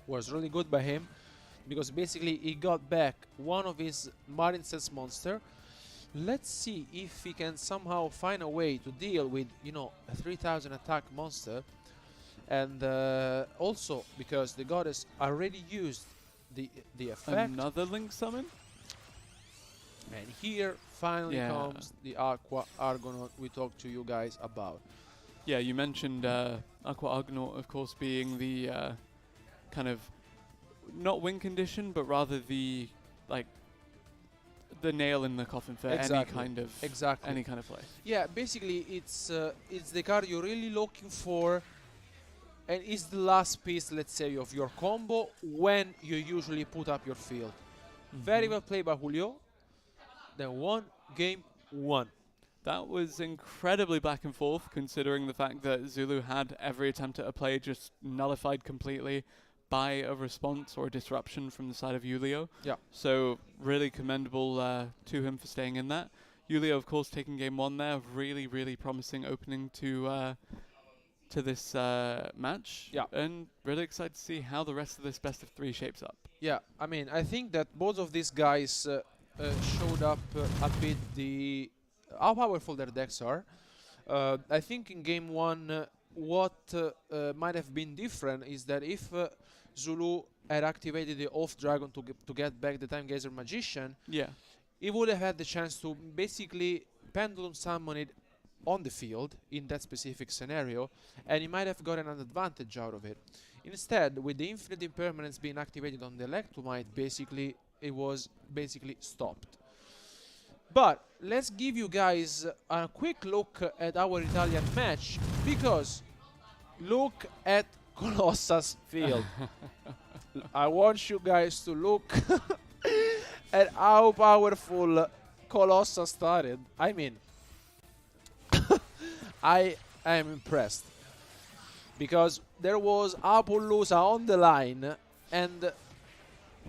was really good by him, because basically he got back one of his Marine Sense monster. Let's see if he can somehow find a way to deal with, you know, a 3000 attack monster. And also because the Goddess already used the effect. Another Link summon? And here finally comes the Aqua Argonaut we talked to you guys about. Yeah, you mentioned Aqua Argonaut, of course, being the kind of not win condition, but rather the the nail in the coffin for any kind of play. Yeah, basically it's the card you're really looking for, and it's the last piece, let's say, of your combo when you usually put up your field. Very well played by Julio. Then game one. That was incredibly back and forth, considering the fact that Zulu had every attempt at a play just nullified completely by a response or a disruption from the side of Julio. Yeah. So really commendable to him for staying in that. Julio, of course, taking game one there. Really, really promising opening to this match. Yeah. And really excited to see how the rest of this best of three shapes up. Yeah, I mean, I think that both of these guys showed up a bit how powerful their decks are. I think in game one, what might have been different is that if Zulu had activated the Off Dragon to get back the Time Gazer Magician, he would have had the chance to basically Pendulum Summon it on the field in that specific scenario, and he might have gotten an advantage out of it. Instead, with the Infinite Impermanence being activated on the Electromite, basically it was stopped. But let's give you guys a quick look at our Italian match, because look at Colossa's field. I want you guys to look at how powerful Colossa started. I mean, I am impressed, because there was Apollousa on the line, and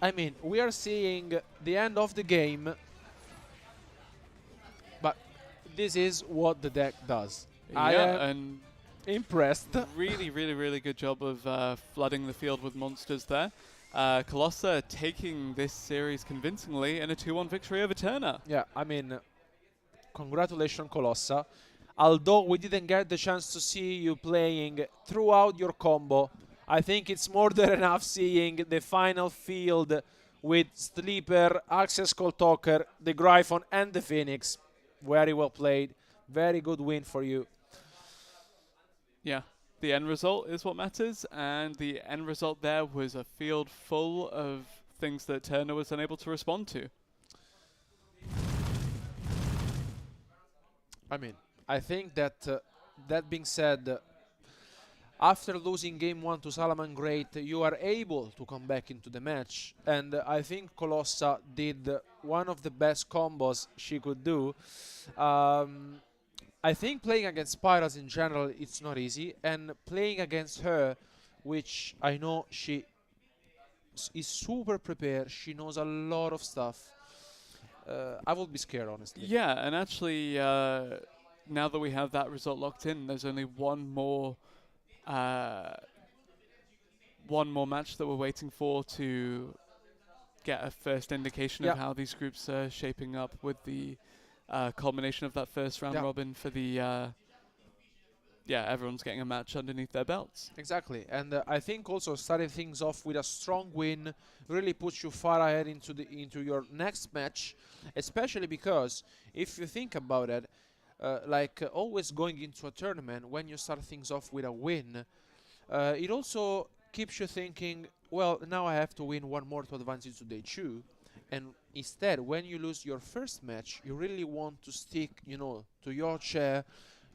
I mean, we are seeing the end of the game, but this is what the deck does. I am impressed. Really, really, really good job of flooding the field with monsters there. Colossa taking this series convincingly in a 2-1 victory over Turner. Yeah, I mean, congratulations, Colossa. Although we didn't get the chance to see you playing throughout your combo, I think it's more than enough seeing the final field with Sleeper, Access Cold Talker, the Gryphon, and the Phoenix. Very well played. Very good win for you. Yeah, the end result is what matters, and the end result there was a field full of things that Turner was unable to respond to. I mean, I think that, that being said, after losing game one to Salaman Great, you are able to come back into the match. And I think Colossa did one of the best combos she could do. I think playing against Spirals in general, it's not easy. And playing against her, which I know she is super prepared, she knows a lot of stuff. I would be scared, honestly. Yeah, and actually, now that we have that result locked in, there's only one more match that we're waiting for to get a first indication of how these groups are shaping up with the culmination of that first round robin for the everyone's getting a match underneath their belts. Exactly, and I think also starting things off with a strong win really puts you far ahead into your next match, especially because if you think about it, always going into a tournament, when you start things off with a win, it also keeps you thinking, well, now I have to win one more to advance into day 2, and instead, when you lose your first match, you really want to stick, to your chair.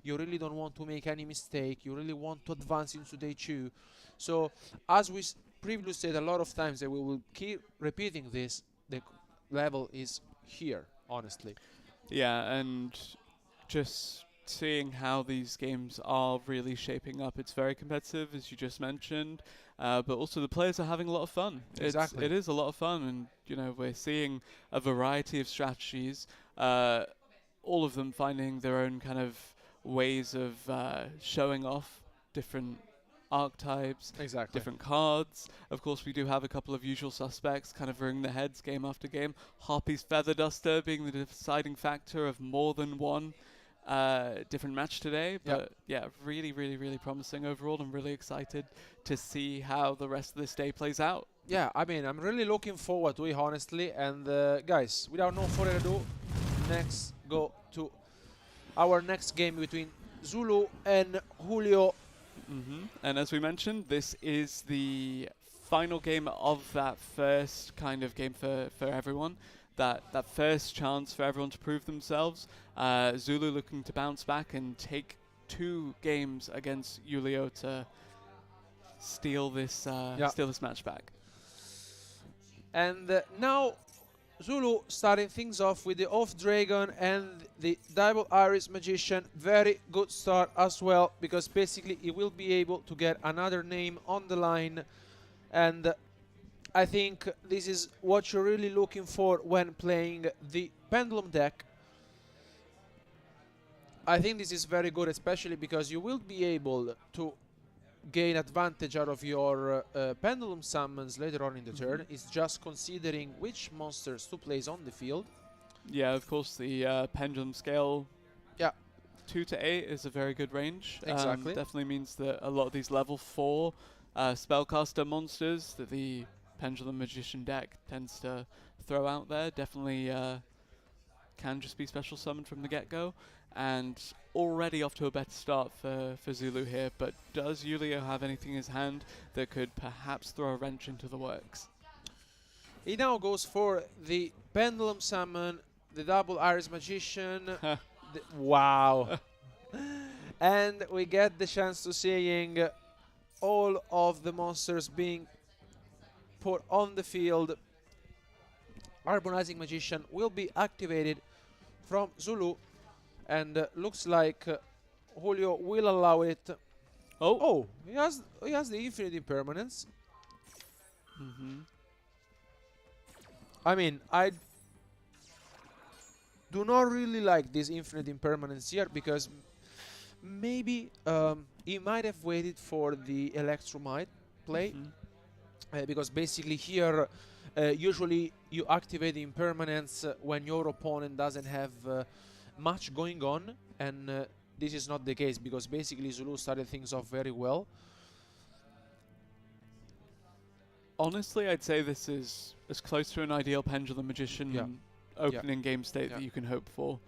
You really don't want to make any mistake. You really want to advance into day 2. So, as we previously said a lot of times, that we will keep repeating this, the level is here, honestly. Yeah, and just seeing how these games are really shaping up. It's very competitive, as you just mentioned, but also the players are having a lot of fun. Exactly. It is a lot of fun, and we're seeing a variety of strategies, all of them finding their own kind of ways of showing off different archetypes, different cards. Of course, we do have a couple of usual suspects kind of rearing their heads game after game. Harpy's Feather Duster being the deciding factor of more than one different match today. But yeah, really, really, really promising overall. I'm really excited to see how the rest of this day plays out. Yeah, I mean, I'm really looking forward to it, honestly. And guys, without no further ado, let's go to our next game between Zulu and Julio. And as we mentioned, this is the final game of that first kind of game for everyone. That first chance for everyone to prove themselves. Zulu looking to bounce back and take 2 games against Julio to steal this match back. And now Zulu starting things off with the Off Dragon and the Double Iris Magician. Very good start as well, because basically he will be able to get another name on the line, and I think this is what you're really looking for when playing the Pendulum deck. I think this is very good, especially because you will be able to gain advantage out of your Pendulum summons later on in the turn. It's just considering which monsters to place on the field. Yeah, of course, the Pendulum scale 2 to 8 is a very good range. Exactly. Definitely means that a lot of these level 4 spellcaster monsters that the Pendulum Magician deck tends to throw out there definitely can just be special summoned from the get-go. And already off to a better start for Zulu here, but does Julio have anything in his hand that could perhaps throw a wrench into the works? He now goes for the Pendulum Summon, the Double Iris Magician. Wow. And we get the chance to seeing all of the monsters being put on the field. Harmonizing Magician will be activated from Zulu, and looks like Julio will allow it. Oh, he has the Infinite Impermanence. I mean, I do not really like this Infinite Impermanence here, because maybe he might have waited for the Electromite play, because basically here usually you activate the Impermanence when your opponent doesn't have much going on, and this is not the case, because basically Zulu started things off very well. Honestly, I'd say this is as close to an ideal Pendulum Magician opening game state that you can hope for.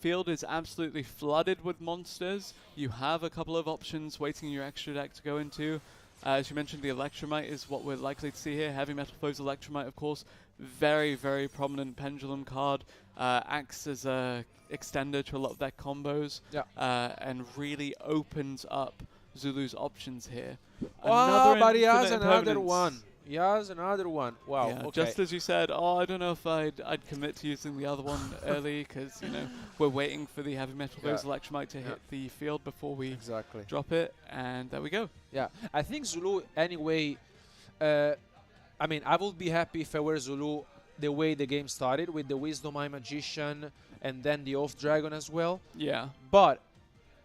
Field is absolutely flooded with monsters. You have a couple of options waiting in your extra deck to go into. As you mentioned, the Electromite is what we're likely to see here. Heavy Metal Foe's Electromite, of course, very, very prominent Pendulum card. Acts as a extender to a lot of their combos, and really opens up Zulu's options here. Oh, but he has another one. He has another one. Wow. Yeah, okay. Just as you said, I don't know if I'd commit to using the other one early, because we're waiting for the Heavy Metal Foe's Electromite to hit the field before we drop it, and there we go. Yeah, I think Zulu anyway. I mean, I would be happy if I were Zulu the way the game started, with the Wisdom Eye Magician and then the off dragon as well. Yeah. But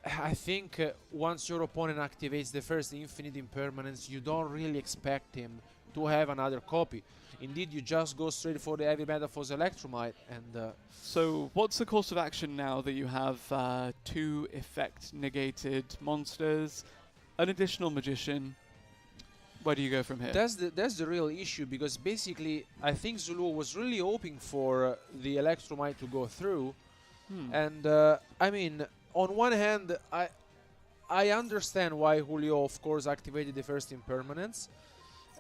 I think once your opponent activates the first infinite impermanence, you don't really expect him to have another copy. Indeed, you just go straight for the heavy Metaphors Electromite, and So what's the course of action now that you have 2 effect negated monsters, an additional magician? Where do you go from here? that's the real issue, because basically I think Zulu was really hoping for the Electromite to go through, and I mean, on one hand, I understand why Julio, of course, activated the first impermanence,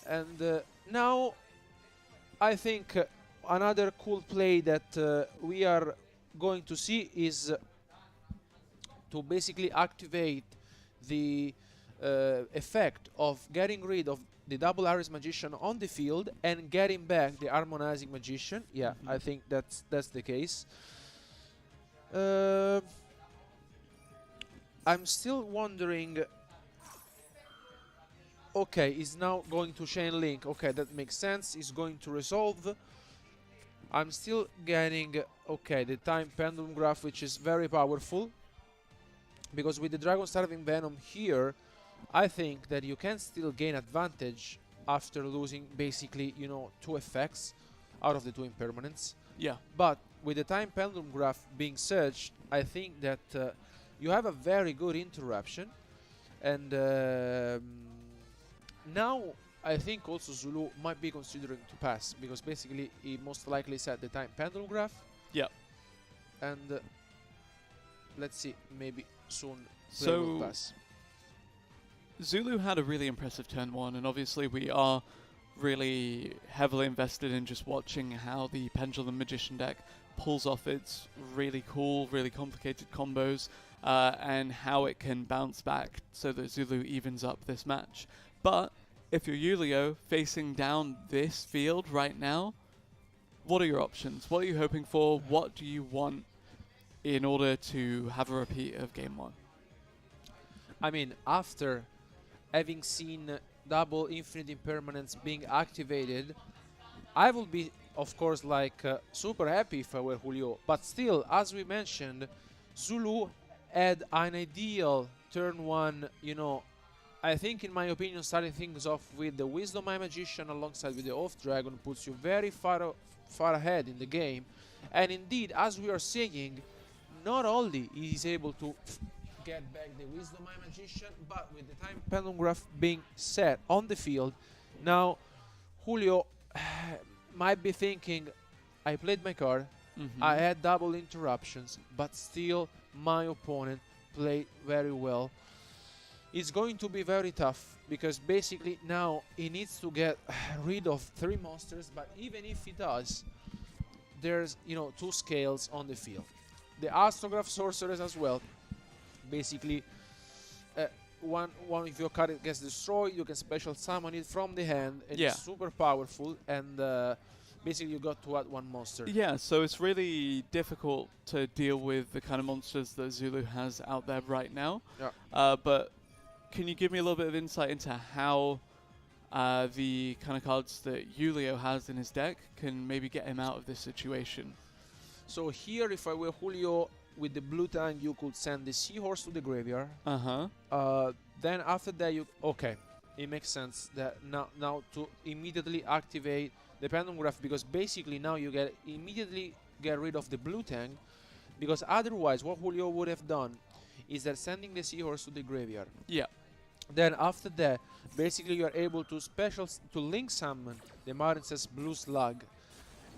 and now I think another cool play that we are going to see is to basically activate the effect of getting rid of the double Ares Magician on the field and getting back the Harmonizing Magician. Yeah, I think that's the case. I'm still wondering. Okay, he's now going to Chain Link. Okay, that makes sense. He's going to resolve. I'm still getting, okay, the Time Pendulum Graph, which is very powerful. Because with the Dragon Starving Venom here, I think that you can still gain advantage after losing basically, you know, 2 effects out of the 2 impermanents. Yeah. But with the Time Pendulum Graph being searched, I think that you have a very good interruption. And now I think also Zulu might be considering to pass, because basically he most likely set the Time Pendulum Graph. Yeah. And let's see, maybe soon play will pass. Zulu had a really impressive turn 1, and obviously we are really heavily invested in just watching how the Pendulum Magician deck pulls off its really cool, really complicated combos, and how it can bounce back so that Zulu evens up this match. But if you're Julio facing down this field right now, what are your options? What are you hoping for? What do you want in order to have a repeat of Game 1? I mean, after having seen double Infinite Impermanence being activated, I would be, of course, like super happy if I were Julio. But still, as we mentioned, Zulu had an ideal turn 1, you know. I think, in my opinion, starting things off with the Wisdom Eye Magician alongside with the Off Dragon puts you very far ahead in the game. And indeed, as we are saying, not only is he able to get back the Wisdom Eye Magician, but with the Time Pendulum Graph being set on the field, now Julio might be thinking, I played my card, I had double interruptions, but still my opponent played very well. It's going to be very tough, because basically now he needs to get rid of 3 monsters, but even if he does, there's, you know, 2 scales on the field. The Astrograph Sorceress as well. Basically, one of your cards gets destroyed, you can special summon it from the hand, and it's super powerful, and basically you got to add 1 monster. Yeah, so it's really difficult to deal with the kind of monsters that Zulu has out there right now. Yeah. But can you give me a little bit of insight into how the kind of cards that Julio has in his deck can maybe get him out of this situation? So here, if I were Julio, with the blue tank, you could send the Seahorse to the graveyard. Then after that, okay, it makes sense that now to immediately activate the Pendulum Graph, because basically now you immediately get rid of the blue tank, because otherwise what Julio would have done is that sending the Seahorse to the graveyard. Yeah. Then after that, basically you are able to link summon the Marince's Blue Slug,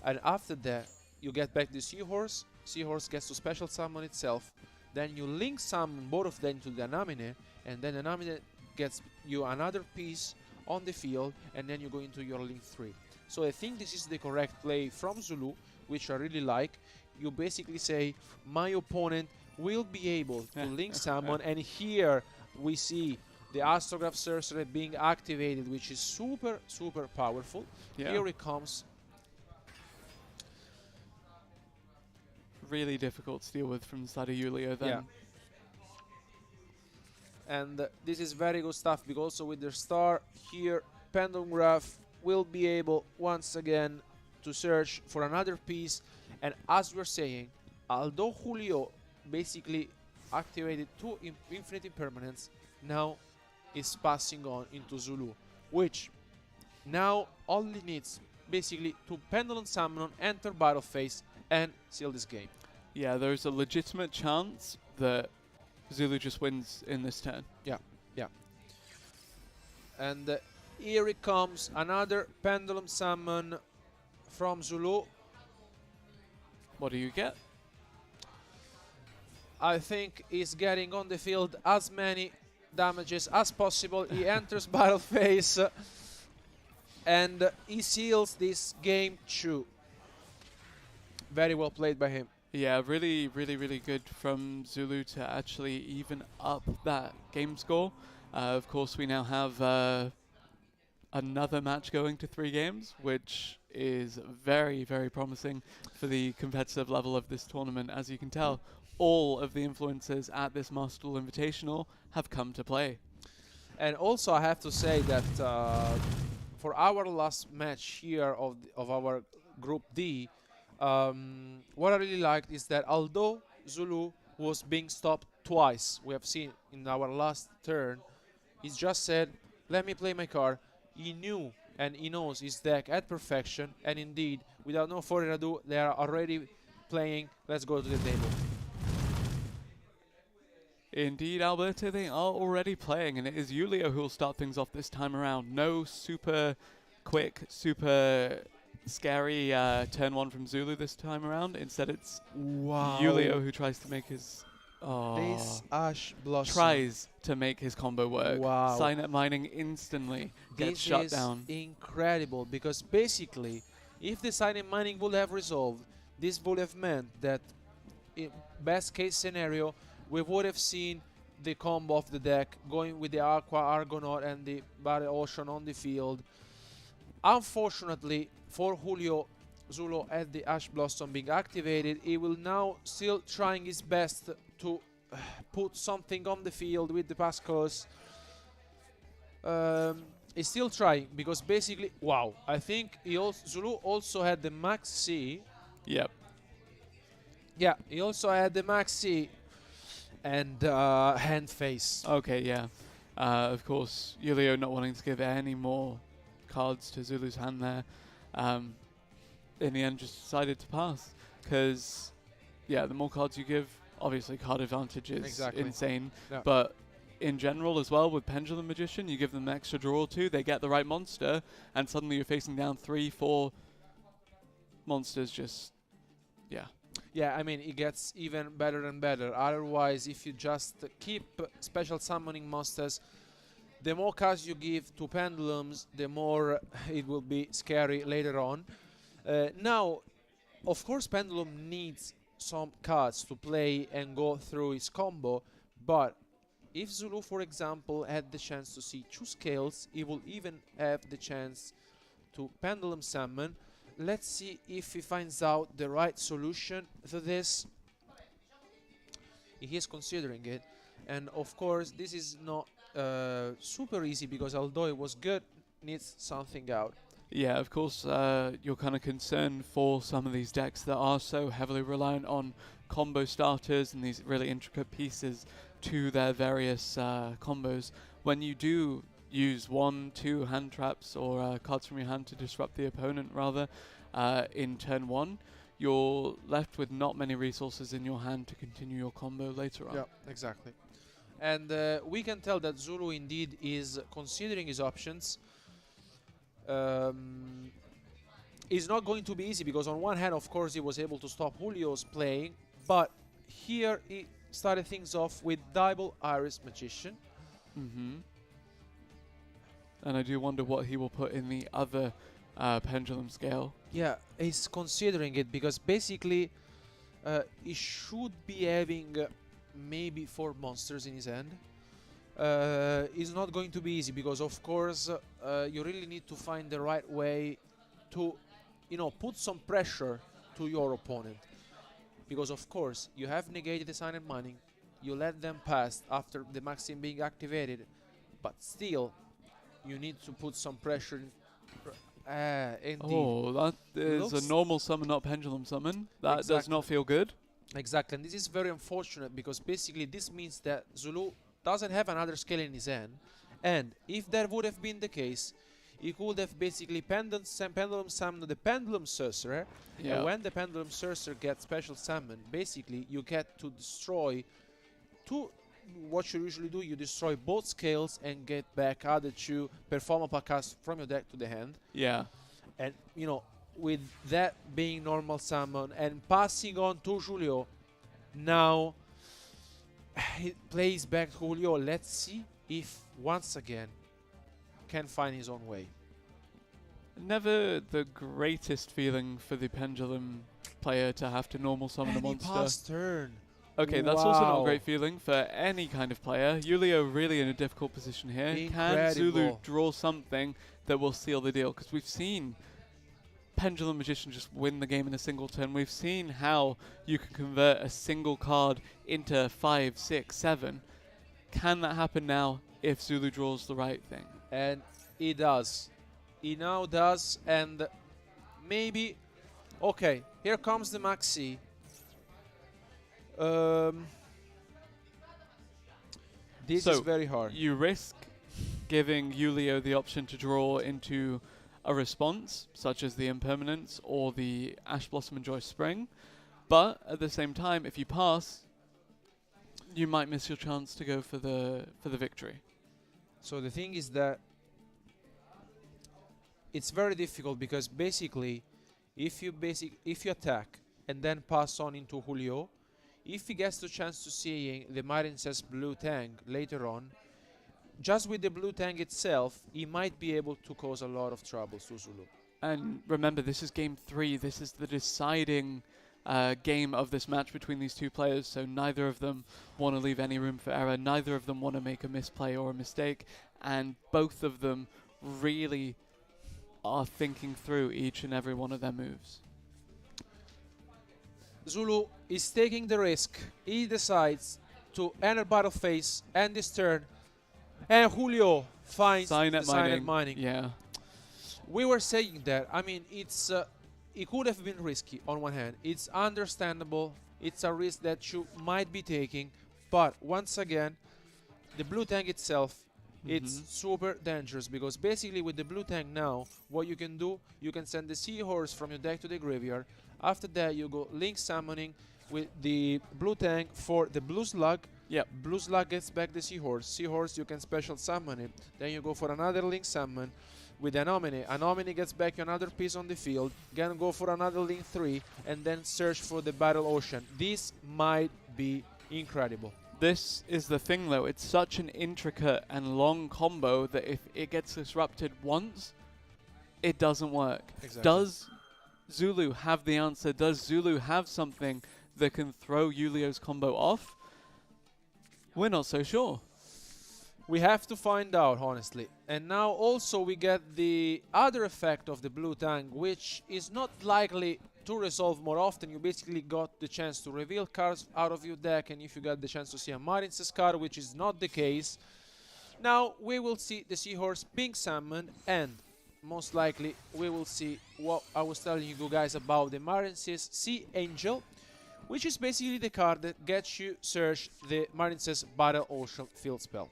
and after that you get back the Seahorse. Seahorse gets to special summon itself. Then you link summon both of them to the Anamine, and then the Anamine gets you another piece on the field, and then you go into your link 3. So I think this is the correct play from Zulu, which I really like. You basically say, my opponent will be able to link summon, and here we see the Astrograph Sorcerer being activated, which is super, super powerful. Yeah. Here it comes. Really difficult to deal with from the side of Julio then. Yeah. And this is very good stuff, because also with their star here, Pendulum Graph will be able once again to search for another piece. And as we're saying, although Julio basically activated 2 infinite impermanents, now is passing on into Zulu, which now only needs basically to Pendulum Summon, enter battle phase, and seal this game. Yeah, there's a legitimate chance that Zulu just wins in this turn. Yeah. And here it comes, another Pendulum Summon from Zulu. What do you get? I think he's getting on the field as many damages as possible. He enters battle phase and he seals this game too. Very well played by him. Yeah, really good from Zulu to actually even up that game score. Of course, we now have another match going to 3 games, which is very promising for the competitive level of this tournament. As you can tell, all of the influences at this Master Duel Invitational have come to play. And also I have to say that for our last match here of our Group D, what I really liked is that although Zulu was being stopped twice, we have seen in our last turn, he just said, let me play my card. He knew and he knows his deck at perfection, and indeed, without no further ado, they are already playing. Let's go to the table. Indeed, Alberto, they are already playing, and it is Julio who will start things off this time around. No super quick, super scary turn 1 from Zulu this time around. Instead, it's Julio who tries to make his... This Ash Blossom tries to make his combo work. Wow. Signet Mining instantly gets shut down. This is incredible, because basically, if the Signet Mining would have resolved, this would have meant that, in best case scenario, we would have seen the combo of the deck going with the Aqua Argonaut and the Battle Ocean on the field. Unfortunately for Julio, Zulu had the Ash Blossom being activated. He will now still trying his best to put something on the field with the Pascos. He's still trying, because basically, wow, I think Zulu also had the Max C. Yep. Yeah, he also had the Max C and hand face. Okay, yeah. Of course, Julio not wanting to give any more cards to Zulu's hand there. In the end, just decided to pass, because, yeah, the more cards you give, obviously card advantage is insane. Yeah. But in general as well, with Pendulum Magician, you give them an extra draw or 2, they get the right monster, and suddenly you're facing down 3, 4 monsters. Just, yeah. Yeah, I mean, it gets even better and better. Otherwise, if you just keep special summoning monsters, the more cards you give to Pendulums, the more it will be scary later on. Now, of course, Pendulum needs some cards to play and go through his combo, but if Zulu, for example, had the chance to see 2 scales, he will even have the chance to Pendulum Summon. Let's see if he finds out the right solution to this. He is considering it, and of course, this is not super easy, because although it was good, needs something out. Yeah, of course, you're kind of concerned for some of these decks that are so heavily reliant on combo starters and these really intricate pieces to their various combos. When you do use 1, 2 hand traps or cards from your hand to disrupt the opponent, rather, in turn 1, you're left with not many resources in your hand to continue your combo later on. Yeah, exactly. And we can tell that Zulu indeed is considering his options. It's not going to be easy, because on one hand, of course, he was able to stop Julio's playing, but here he started things off with double Iris Magician. And I do wonder what he will put in the other pendulum scale. Yeah, he's considering it, because basically he should be having maybe 4 monsters in his hand. It's not going to be easy, because of course you really need to find the right way to, you know, put some pressure to your opponent, because of course you have negated the Signet Mining, you let them pass after the Maxim being activated, but still you need to put some pressure in. Oh, that is a normal summon, not pendulum summon. That does not feel good. Exactly, and this is very unfortunate because basically this means that Zulu doesn't have another scale in his hand, and if that would have been the case, he could have basically pendulum summoned the pendulum sorcerer, and when the pendulum sorcerer gets special summon, basically you get to destroy what you usually do, you destroy both scales and get back other two perform uppercuts from your deck to the hand. Yeah. And you know, with that being normal summon and passing on to Julio, now he plays back to Julio. Let's see if once again can find his own way. Never the greatest feeling for the pendulum player to have to normal summon a And he monster. passed turn. Okay, that's also not a Wow. great feeling for any kind of player. Julio really in a difficult position here. Can Zulu Incredible. draw something that will seal the deal? Because we've seen Pendulum Magician just win the game in a single turn. We've seen how you can convert a single card into 5, 6, 7. Can that happen now if Zulu draws the right thing? And he does. He now does, and maybe... Okay, here comes the Maxi. This is So, very hard. You risk giving Julio the option to draw into a response, such as the Impermanence or the Ash Blossom and Joy Spring, but at the same time, if you pass, you might miss your chance to go for the victory. So the thing is that it's very difficult because basically, if you attack and then pass on into Julio, if he gets the chance to see the Marincess blue tank later on, just with the blue tank itself, he might be able to cause a lot of trouble to Zulu. And remember, this is game 3. This is the deciding game of this match between these two players, so neither of them want to leave any room for error. Neither of them want to make a misplay or a mistake, and both of them really are thinking through each and every one of their moves. Zulu is taking the risk. He decides to enter battle phase, end his turn, and Julio finds the silent mining. Yeah. We were saying that. I mean, it's it could have been risky on one hand. It's understandable. It's a risk that you might be taking, but once again, the blue tank itself, it's super dangerous because basically with the blue tank now, what you can do, you can send the seahorse from your deck to the graveyard. After that, you go link summoning with the blue tank for the blue slug. Yep. Blue slug gets back the seahorse. Seahorse, you can special summon it. Then you go for another link summon with Anomine. Anomine gets back another piece on the field. Can go for another link 3 and then search for the Battle Ocean. This might be incredible. This is the thing though, it's such an intricate and long combo that if it gets disrupted once, it doesn't work. Exactly. Does Zulu have the answer? Does Zulu have something that can throw Julio's combo off? We're not so sure. We have to find out, honestly. And now also we get the other effect of the blue tank, which is not likely to resolve more often. You basically got the chance to reveal cards out of your deck, and if you got the chance to see a Marincess card, which is not the case, now we will see the Seahorse pink summon, and most likely we will see what I was telling you guys about the Marincess Sea Angel, which is basically the card that gets you search the Marincess Battle Ocean field spell.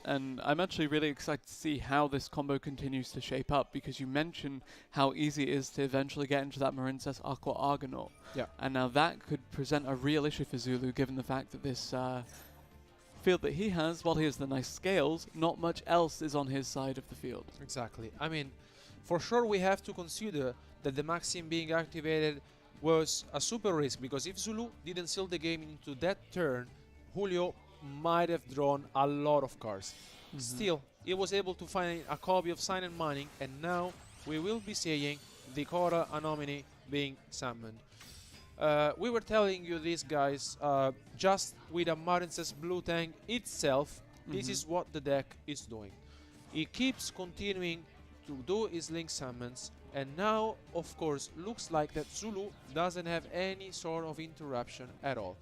And I'm actually really excited to see how this combo continues to shape up, because you mentioned how easy it is to eventually get into that Marincess Aqua Argonaut. Yeah. And now that could present a real issue for Zulu, given the fact that this field that he has, while he has the nice scales, not much else is on his side of the field. Exactly. I mean, for sure we have to consider that the Maxim being activated was a super risk, because if Zulu didn't seal the game into that turn, Julio might have drawn a lot of cards. Still, he was able to find a copy of Sign and Mining, and now we will be seeing the Cora Anominy being summoned. We were telling you this, guys, just with a Marincess blue tank itself, this is what the deck is doing. It keeps continuing to do his link summons, and now, of course, looks like that Zulu doesn't have any sort of interruption at all.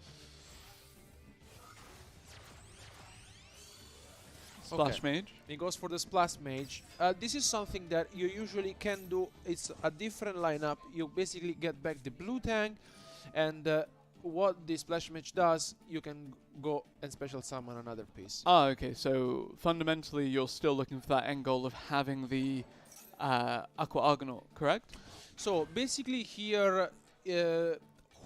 Splash Mage. He goes for the Splash Mage. This is something that you usually can do. It's a different lineup. You basically get back the blue tank, and what the splash mage does, you can go and special summon another piece. Ah, okay. So fundamentally, you're still looking for that end goal of having the Aqua Argonaut, correct? So basically here,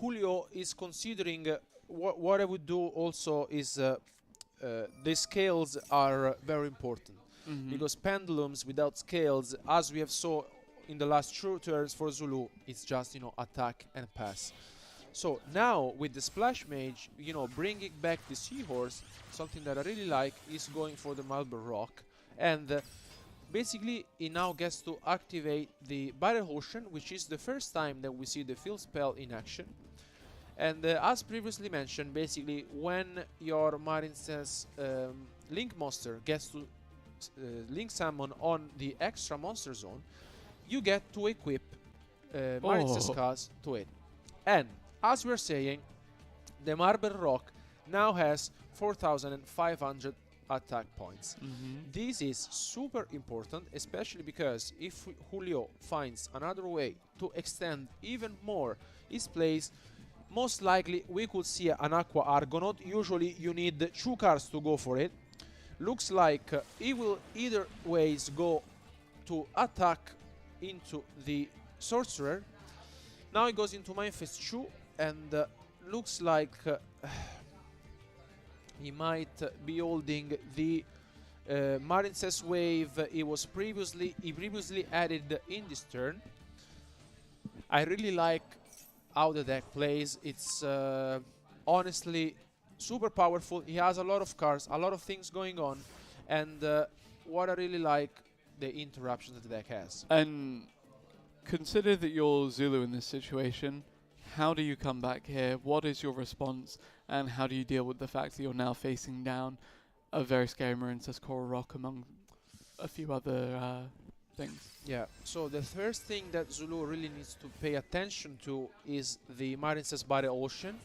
Julio is considering what I would do also is the scales are very important. Because pendulums without scales, as we have saw in the last 2 turns for Zulu, it's just, you know, attack and pass. So now with the Splash Mage, you know, bringing back the Seahorse, something that I really like, is going for the Marble Rock. And basically he now gets to activate the Battle Ocean, which is the first time that we see the field spell in action. And as previously mentioned, basically when your Marincess Link monster gets to Link Summon on the extra monster zone, you get to equip Marincess Cause to it. And as we're saying, the Marble Rock now has 4,500 attack points. This is super important, especially because if Julio finds another way to extend even more his plays, most likely we could see an Aqua Argonaut. Usually you need 2 cards to go for it. Looks like he will either ways go to attack into the Sorcerer. Now he goes into Mindfist 2 and looks like he might be holding the Marincess Wave he previously added in this turn. I really like how the deck plays. It's honestly super powerful. He has a lot of cards, a lot of things going on, and what I really like, the interruptions that the deck has. And consider that you're Zulu in this situation. How do you come back here? What is your response? And how do you deal with the fact that you're now facing down a very scary Marincess Coral Rock among a few other things? Yeah, so the first thing that Zulu really needs to pay attention to is the Marincess Battle Ocean.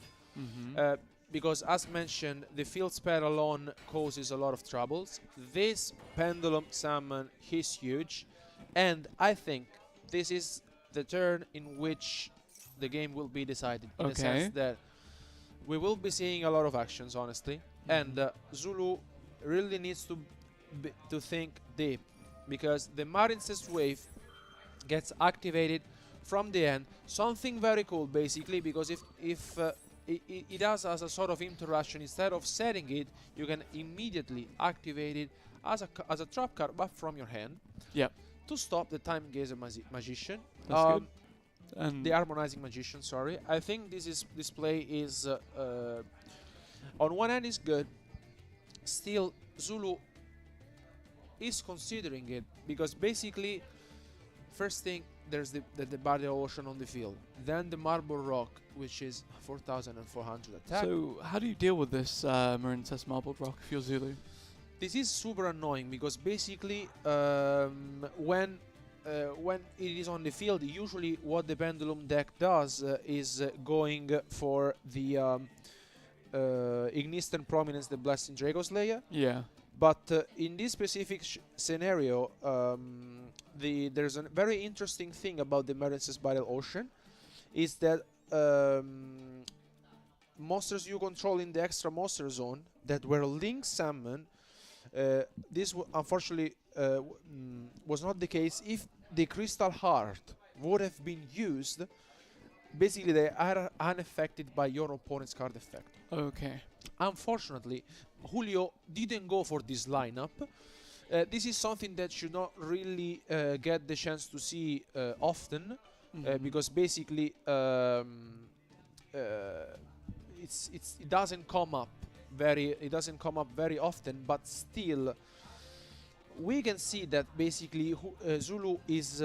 Because as mentioned, the field spell alone causes a lot of troubles. This pendulum summon is huge, and I think this is the turn in which the game will be decided, in the sense that we will be seeing a lot of actions, honestly, and Zulu really needs to think deep, because the Marincess Wave gets activated from the end. Something very cool, basically, because if it does as a sort of interaction, instead of setting it, you can immediately activate it as a trap card, but from your hand. Yep. To stop the Time Gazer Magician. That's good. And the Harmonizing Magician, sorry. I think this play is on one hand is good. Still, Zulu is considering it, because basically, first thing, there's the Battle Ocean on the field, then the Marble Rock, which is 4,400 attack. so how do you deal with this Marincess Marble Rock if you're Zulu? This is super annoying, because basically when it is on the field, usually what the Pendulum deck does is going for the Ignistant Prominence, the Blasting Draco Slayer. Yeah. But in this specific scenario, there's a very interesting thing about the Marincess Battle Ocean, is that monsters you control in the extra monster zone that were link summoned, this unfortunately was not the case. If the Crystal Heart would have been used, basically they are unaffected by your opponent's card effect. Okay. Unfortunately, Julio didn't go for this lineup. This is something that you not really get the chance to see often, because basically it doesn't come up very often. But still, we can see that basically Zulu is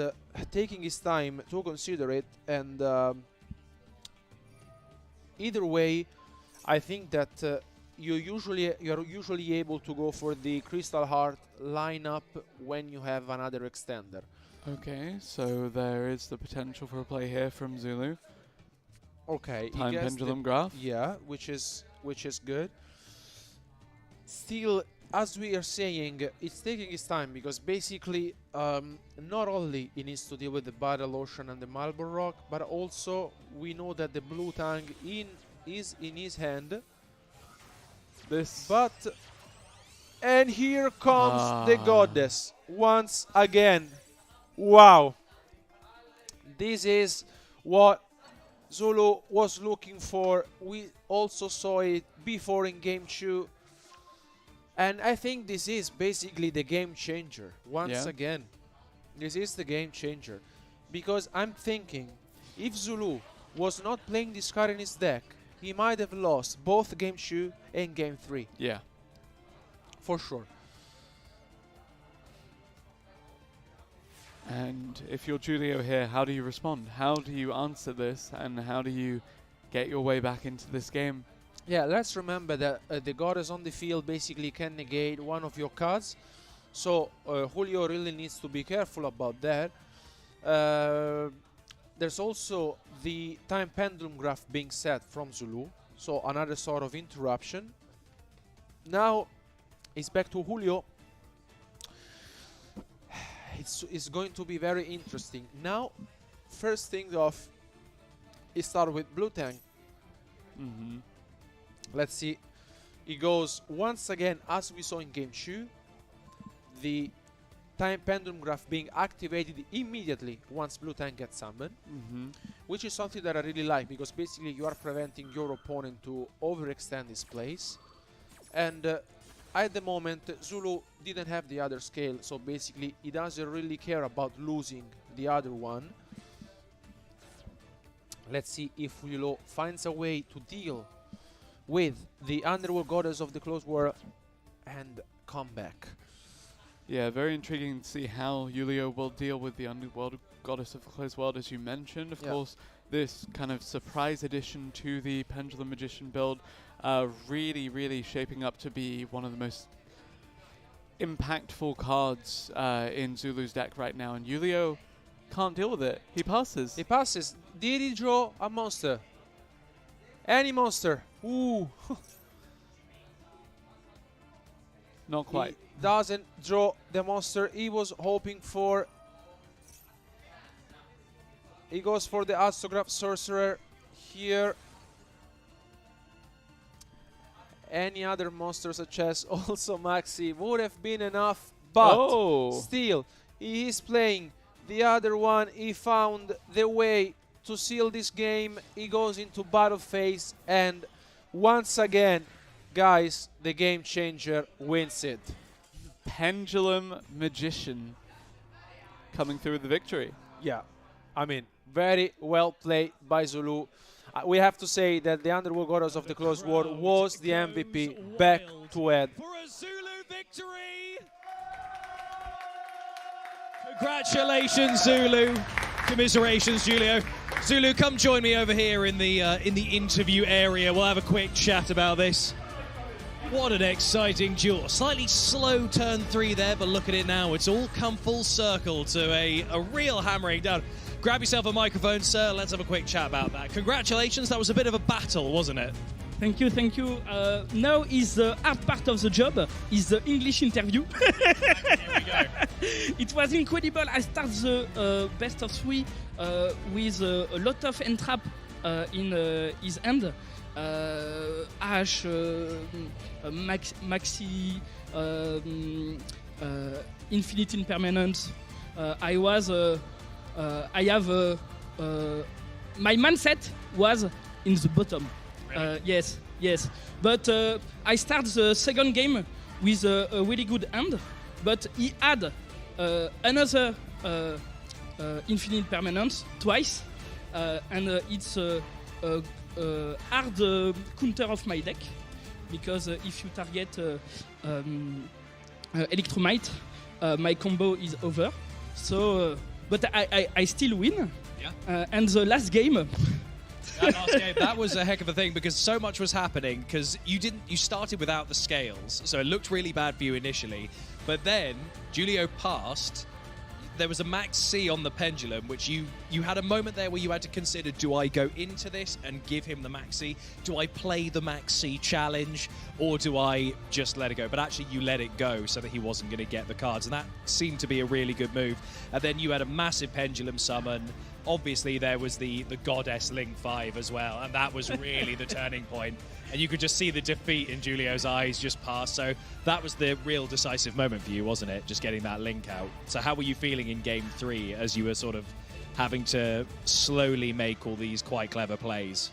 taking his time to consider it, and either way, I think that you're usually able to go for the Crystal Heart lineup when you have another extender. Okay, so there is the potential for a play here from Zulu. Okay, Time Pendulum Graph. Yeah, which is good. Still, as we are saying, it's taking its time, because basically not only it needs to deal with the Battle Ocean and the Marble Rock, but also we know that the Blue Tang in is in his hand. This. And here comes the goddess once again. Wow. This is what Zulu was looking for. We also saw it before in game 2. And I think this is basically the game changer. Once again, this is the game changer. Because I'm thinking, if Zulu was not playing this card in his deck, he might have lost both game 2 and game 3. Yeah. For sure. And if you're Julio here, how do you respond? How do you answer this? And how do you get your way back into this game? Yeah, let's remember that the goddess on the field basically can negate one of your cards. So Julio really needs to be careful about that. There's also the time pendulum graph being set from Zulu. So another sort of interruption. Now it's back to Julio. It's going to be very interesting. Now, first thing off, he started with blue tank. Let's see. He goes once again, as we saw in game 2, the time pendulum graph being activated immediately once blue tank gets summoned, which is something that I really like, because basically you are preventing your opponent to overextend his plays. And at the moment, Zulu didn't have the other scale, so basically he doesn't really care about losing the other one. Let's see if Julio finds a way to deal with the Underworld Goddess of the Closed World and come back. Yeah, very intriguing to see how Julio will deal with the Underworld Goddess of the Closed World, as you mentioned. Of course, this kind of surprise addition to the Pendulum Magician build really, really shaping up to be one of the most impactful cards in Zulu's deck right now. And Julio can't deal with it. He passes. He passes. Did he draw a monster? Any monster? Ooh. Not quite. He doesn't draw the monster he was hoping for. He goes for the Astrograph Sorcerer here. Any other monster such as also Maxi would have been enough, but still, he is playing the other one. He found the way to seal this game. He goes into battle phase, and once again, guys, the game changer wins it. Pendulum Magician coming through with the victory. Yeah, I mean, very well played by Zulu. We have to say that the Underworld Goddess of the Closed World was the MVP back to head. For a Zulu victory! Congratulations, Zulu. Commiserations, Julio. Zulu, come join me over here in the interview area. We'll have a quick chat about this. What an exciting duel. Slightly slow turn 3 there, but look at it now. It's all come full circle to a real hammering down. Grab yourself a microphone, sir. Let's have a quick chat about that. Congratulations. That was a bit of a battle, wasn't it? Thank you, thank you. Now is the hard part of the job, is the English interview. Here we go. It was incredible. I started the best of 3 with a lot of entrap in his hand. Ash, Maxi, Infinite Impermanence. I have my mindset was in the bottom. Really? Yes. But I start the second game with a really good hand, but he had another Infinite Permanence twice, and it's a hard counter of my deck, because if you target Electromite, my combo is over. So, but I still win. Yeah. And the last game. That was a heck of a thing, because so much was happening, because you started without the scales, so it looked really bad for you initially, but then Julio passed. There was a max C on the pendulum, which you had a moment there where you had to consider, do I go into this and give him the max C? Do I play the max C challenge, or do I just let it go? But actually you let it go so that he wasn't going to get the cards, and that seemed to be a really good move. And then you had a massive pendulum summon, obviously there was the Goddess Link 5 as well, and that was really the turning point. And you could just see the defeat in Julio's eyes just pass. So that was the real decisive moment for you, wasn't it? Just getting that Link out. So how were you feeling in Game 3 as you were sort of having to slowly make all these quite clever plays?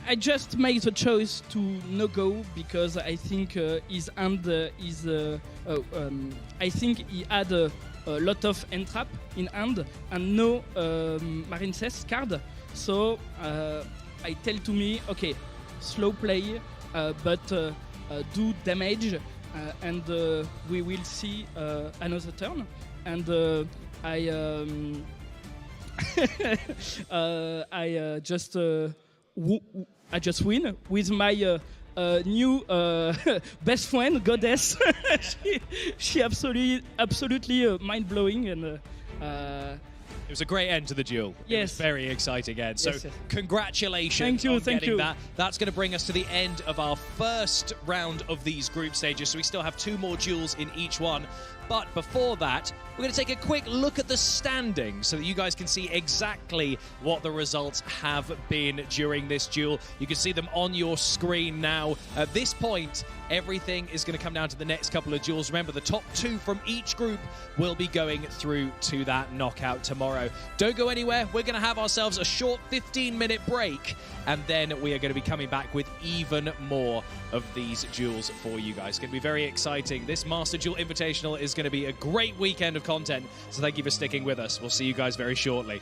I just made the choice to no go because I think his hand is. I think he had a lot of entrap in hand and no Marine Cess card. So I tell to me, okay, slow play, but do damage, and we will see another turn. And I just win with my new best friend, Goddess. she absolutely mind blowing, and it was a great end to the duel. Yes. It was very exciting end. So Yes. congratulations Thank on you. getting that. That's going to bring us to the end of our first round of these group stages. So we still have 2 more duels in each one. But before that, we're going to take a quick look at the standings so that you guys can see exactly what the results have been during this duel. You can see them on your screen now. At this point, everything is going to come down to the next couple of duels. Remember, the top 2 from each group will be going through to that knockout tomorrow. Don't go anywhere. We're going to have ourselves a short 15-minute break, and then we are going to be coming back with even more of these duels for you guys. It's going to be very exciting. This Master Duel Invitational is going to be a great weekend of content, so thank you for sticking with us. We'll see you guys very shortly.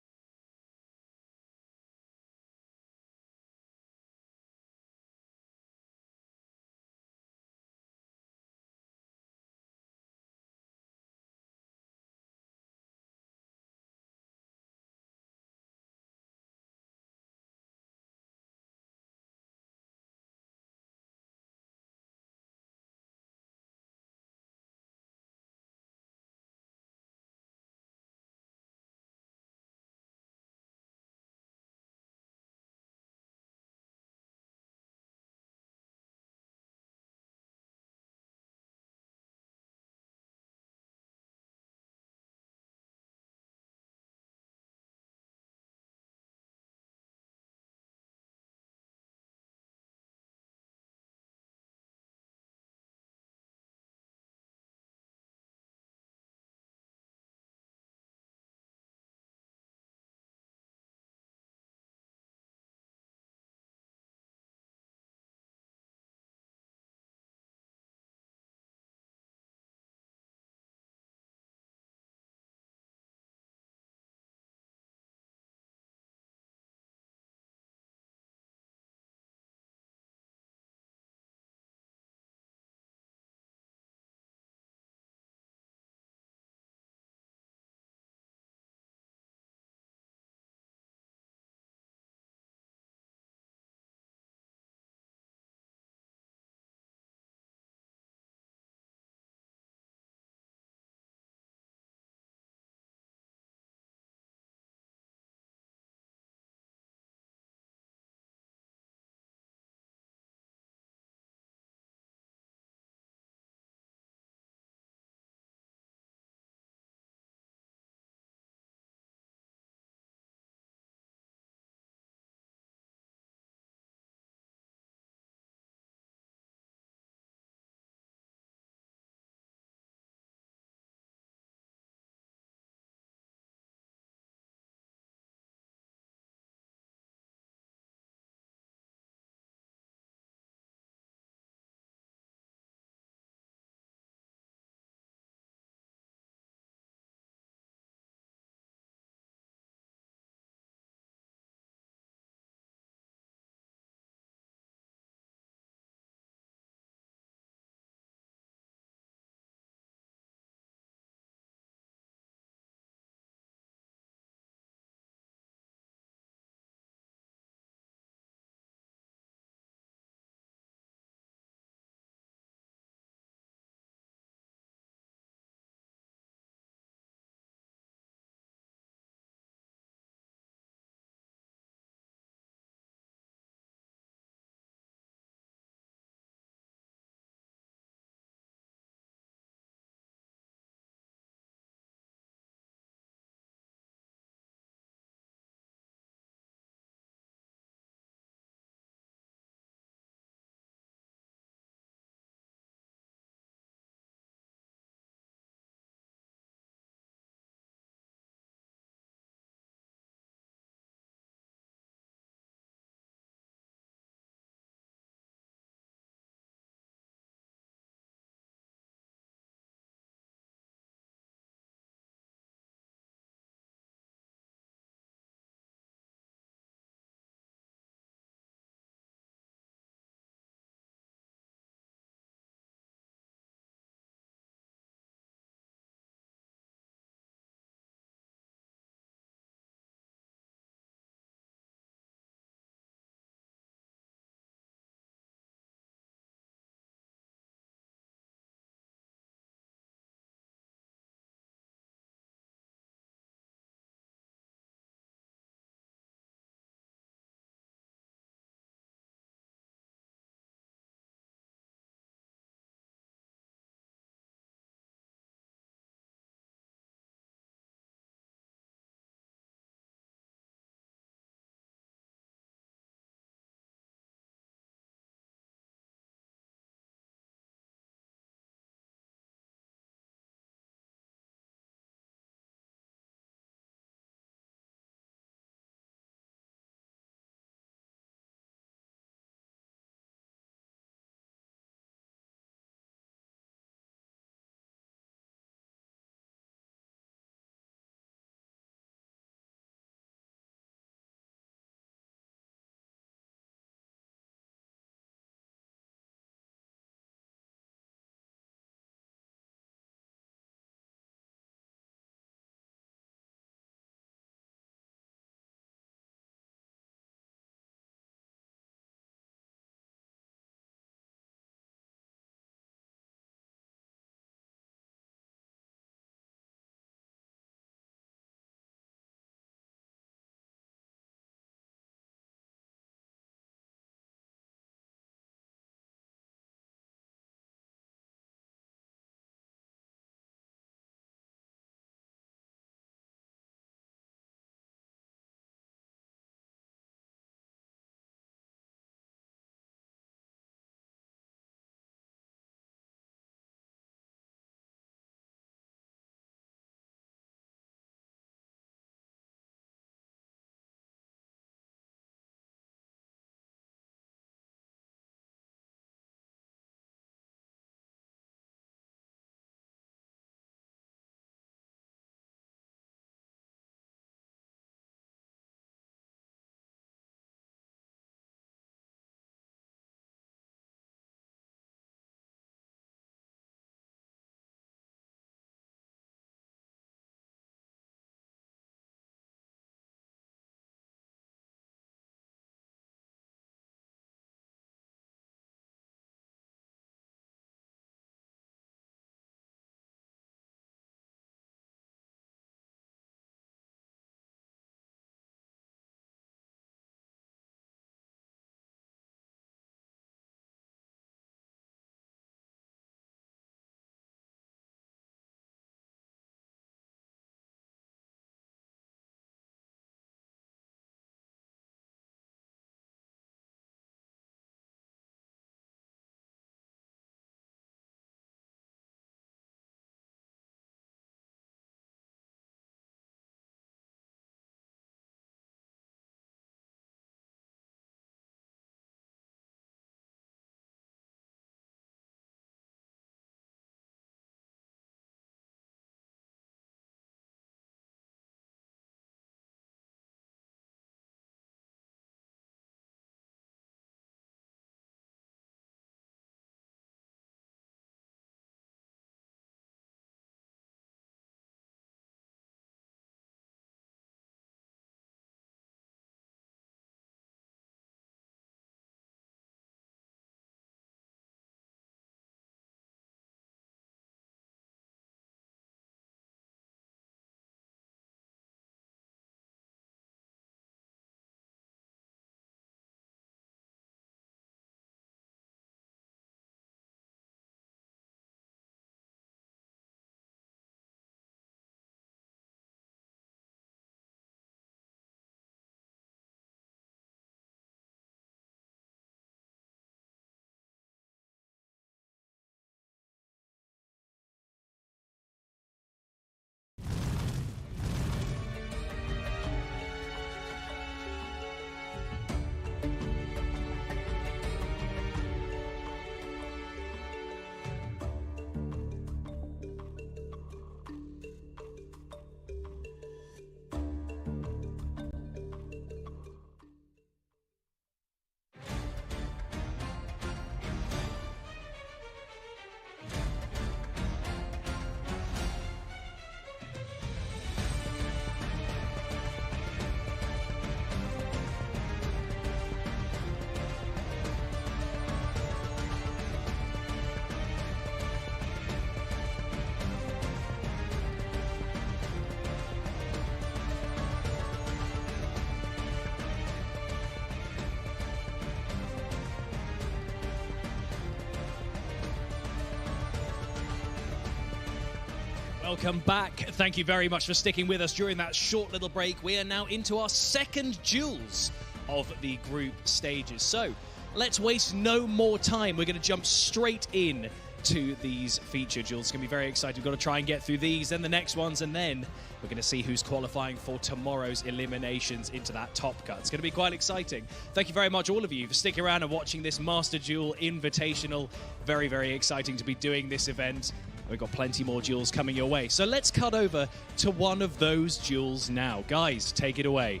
Welcome back. Thank you very much for sticking with us during that short little break. We are now into our second duels of the group stages. So let's waste no more time. We're going to jump straight in to these feature duels. It's going to be very exciting. We've got to try and get through these, then the next ones, and then we're going to see who's qualifying for tomorrow's eliminations into that top cut. It's going to be quite exciting. Thank you very much, all of you, for sticking around and watching this Master Duel Invitational. Very, very exciting to be doing this event. We've got plenty more duels coming your way. So let's cut over to one of those duels now. Guys, take it away.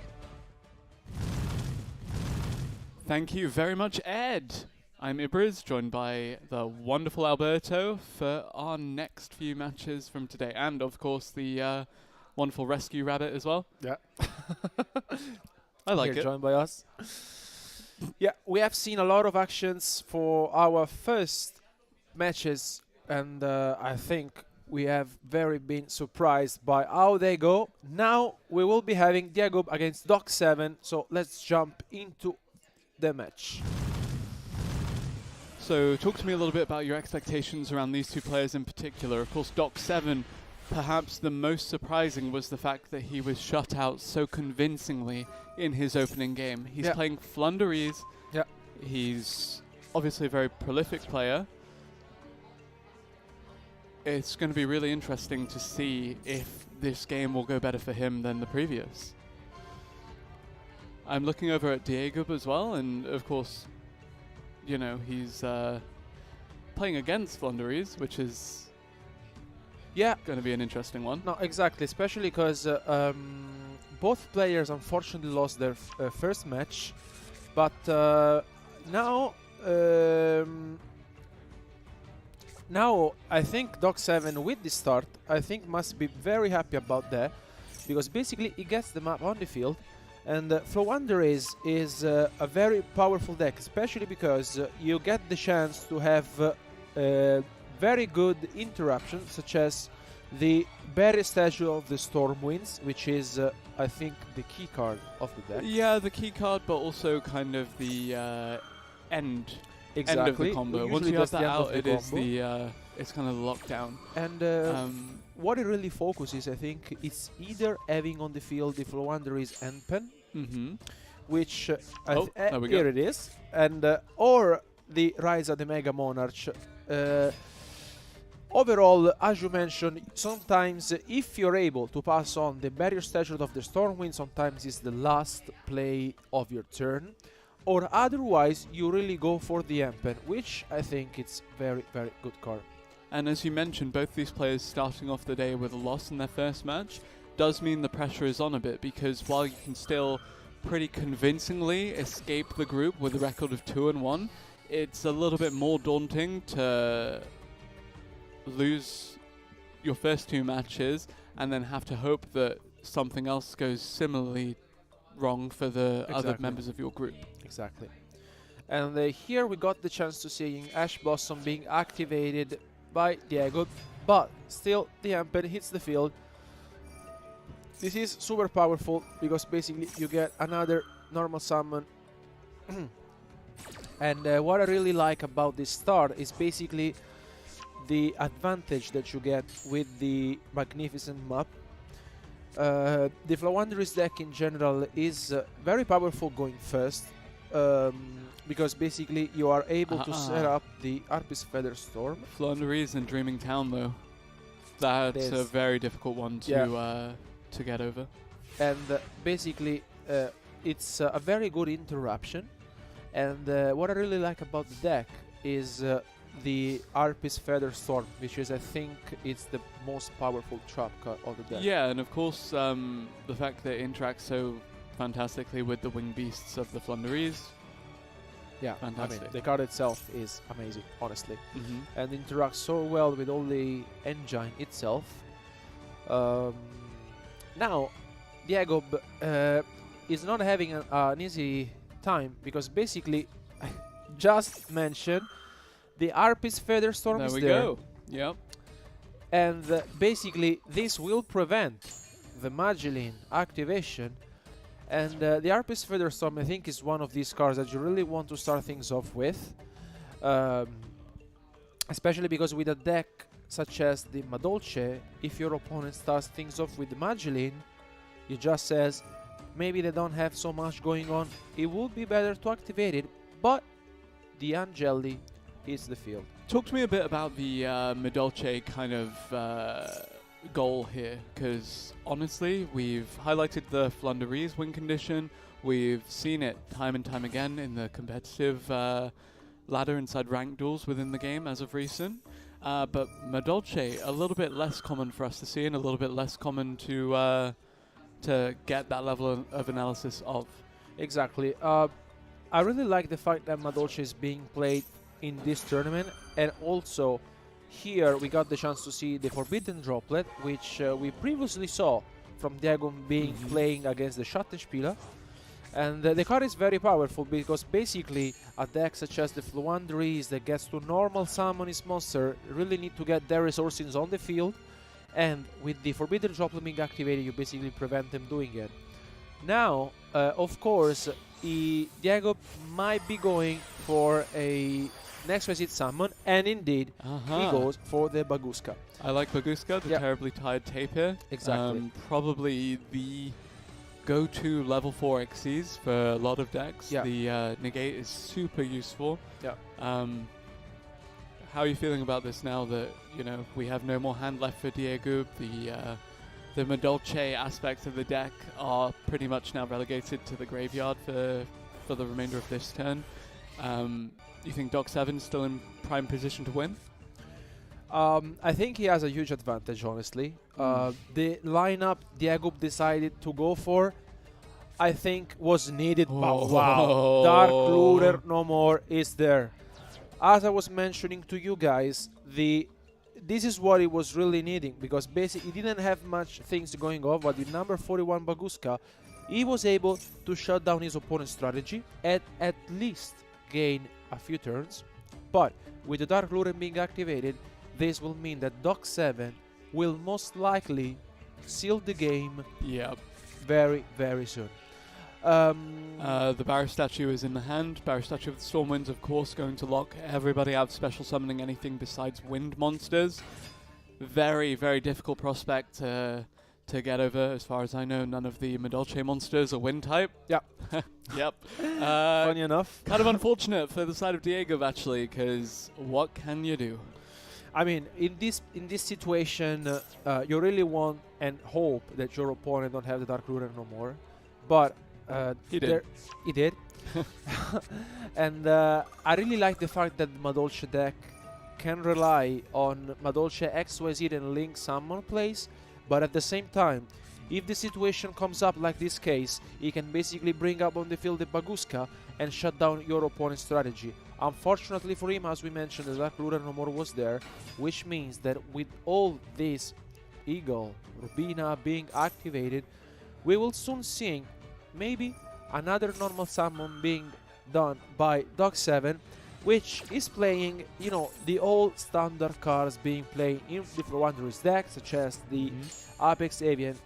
Thank you very much, Ed. I'm Ibriz, joined by the wonderful Alberto for our next few matches from today. And, of course, the wonderful Rescue Rabbit as well. Yeah. I like Here it. joined by us. Yeah, we have seen a lot of actions for our first matches, and I think we have very been surprised by how they go. Now we will be having Diego against Doc 7, so let's jump into the match. So talk to me a little bit about your expectations around these two players in particular. Of course, Doc 7, perhaps the most surprising was the fact that he was shut out so convincingly in his opening game. He's playing Flunderies. Yeah. He's obviously a very prolific player. It's going to be really interesting to see if this game will go better for him than the previous. I'm looking over at Diego as well, and of course, you know, he's playing against Flunderies, which is going to be an interesting one. No, exactly, especially because both players unfortunately lost their first match, but now I think Doc 7 with this start, I think must be very happy about that, because basically he gets the map on the field. And Flunderies is a very powerful deck, especially because you get the chance to have very good interruptions, such as the Barrier Statue of the Stormwinds, which is, I think, the key card of the deck. Yeah, the key card, but also kind of the end of the combo. Once you have that out, it is the it's kind of the lockdown. And what it really focuses, I think, is either having on the field the Flunderies and Pen, which there we go. here it is, and or the Rise of the Mega Monarch. Overall, as you mentioned, sometimes if you're able to pass on the Barrier Statue of the Stormwind, sometimes it's the last play of your turn, or otherwise you really go for the Empen, which I think it's very, very good card. And as you mentioned, both these players starting off the day with a loss in their first match does mean the pressure is on a bit, because while you can still pretty convincingly escape the group with a record of 2-1, it's a little bit more daunting to lose your first two matches and then have to hope that something else goes similarly wrong for the other members of your group. Exactly. And here we got the chance to see Ash Blossom being activated by Diego, but still the Empen hits the field. This is super powerful because basically you get another normal summon. And what I really like about this start is basically the advantage that you get with the Magnificent map. The Flunderies deck in general is very powerful going first, because basically you are able to set up the Arpis Feather Storm. Flunderies and Dreaming Town, though, that's a very difficult one to get over. And basically it's a very good interruption. And what I really like about the deck is the Arpis Feather Storm, which is, I think, it's the most powerful trap card of the deck. Yeah, and of course the fact that it interacts so fantastically with the Winged Beasts of the Flunderies. Yeah, fantastic. I mean, the card itself is amazing, honestly. And interacts so well with all the engine itself. Now, Diego is not having an easy time, because basically, just mentioned, the Arpis Feather Storm is there. There we go. Yep. And basically, this will prevent the Magellan activation. And the Arpis Feather Storm, I think, is one of these cards that you really want to start things off with. Especially because with a deck such as the Madolche, if your opponent starts things off with the Magdalene, it just says maybe they don't have so much going on, it would be better to activate it, but the Angeli is the field. Talk to me a bit about the Madolche kind of goal here, because honestly, we've highlighted the Flanderies win condition. We've seen it time and time again in the competitive ladder inside ranked duels within the game as of recent. But Madolche, a little bit less common for us to see and a little bit less common to get that level of analysis of. Exactly. I really like the fact that Madolche is being played in this tournament, and also here we got the chance to see the Forbidden Droplet, which we previously saw from Diego being playing against the Schattenspieler. And the card is very powerful because basically a deck such as the Fluanderies that gets to normal summon its monster really need to get their resources on the field, and with the Forbidden Droplet being activated you basically prevent them doing it. Now, of course, Diego might be going for a next visit summon, and indeed he goes for the Baguska. I like Baguska, the terribly tired tape here. Exactly. Probably the go-to level 4 Xyz for a lot of decks. Yeah. The negate is super useful. Yeah. How are you feeling about this now that we have no more hand left for Diego? The Madolche aspects of the deck are pretty much now relegated to the graveyard for the remainder of this turn. You think Doc 7's still in prime position to win? I think he has a huge advantage, honestly. The lineup Diego decided to go for, I think, was needed. But wow, Dark Looter no more is there. As I was mentioning to you guys, this is what it was really needing, because basically he didn't have much things going on, but with number 41 Baguska, he was able to shut down his opponent's strategy and at least gain a few turns. But with the Dark Looter being activated, this will mean that Doc 7 will most likely seal the game very, very soon. The Barrow Statue is in the hand. Barrow Statue of the Stormwinds, of course, going to lock everybody out of special summoning anything besides wind monsters. Very, very difficult prospect to get over. As far as I know, none of the Madolche monsters are wind type. Yeah. Yep. Funny enough. Kind of unfortunate for the side of Diego, actually, because what can you do? I mean, in this situation, you really want and hope that your opponent don't have the Dark Looter no more. But he did. He did. And I really like the fact that the Madolche deck can rely on Madolche XYZ and Link summon plays, but at the same time, if the situation comes up like this case, he can basically bring up on the field the Baguska and shut down your opponent's strategy. Unfortunately for him, as we mentioned, the Dark Looter no more was there, which means that with all this Eagle, Rubina being activated, we will soon see maybe another normal summon being done by Doc 7, which is playing, the old standard cards being played in the Wanderers deck, such as the Apex Avian,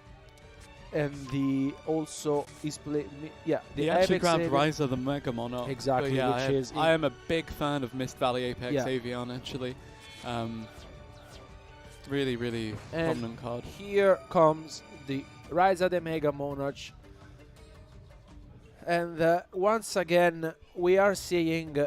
and the also is play. The actually grabbed Ryza the Mega Monarch. Exactly, I am a big fan of Mist Valley Apex Avian, actually. Really, really prominent card. Here comes the Ryza the Mega Monarch. And once again, we are seeing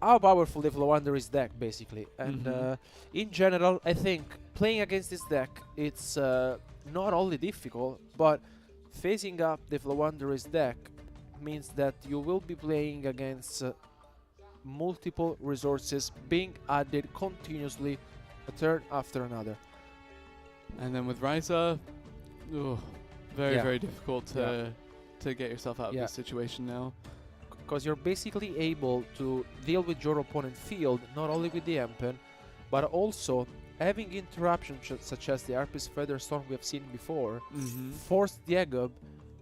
how powerful the Flawander's deck, basically. And in general, I think playing against this deck, it's not only difficult, but facing up the Flawander's deck means that you will be playing against multiple resources being added continuously, a turn after another. And then with Ryza, very, very difficult to get yourself out of this situation now. Because you're basically able to deal with your opponent's field, not only with the Empen, but also having interruptions such as the Arpis Feather Storm we have seen before, forced Diego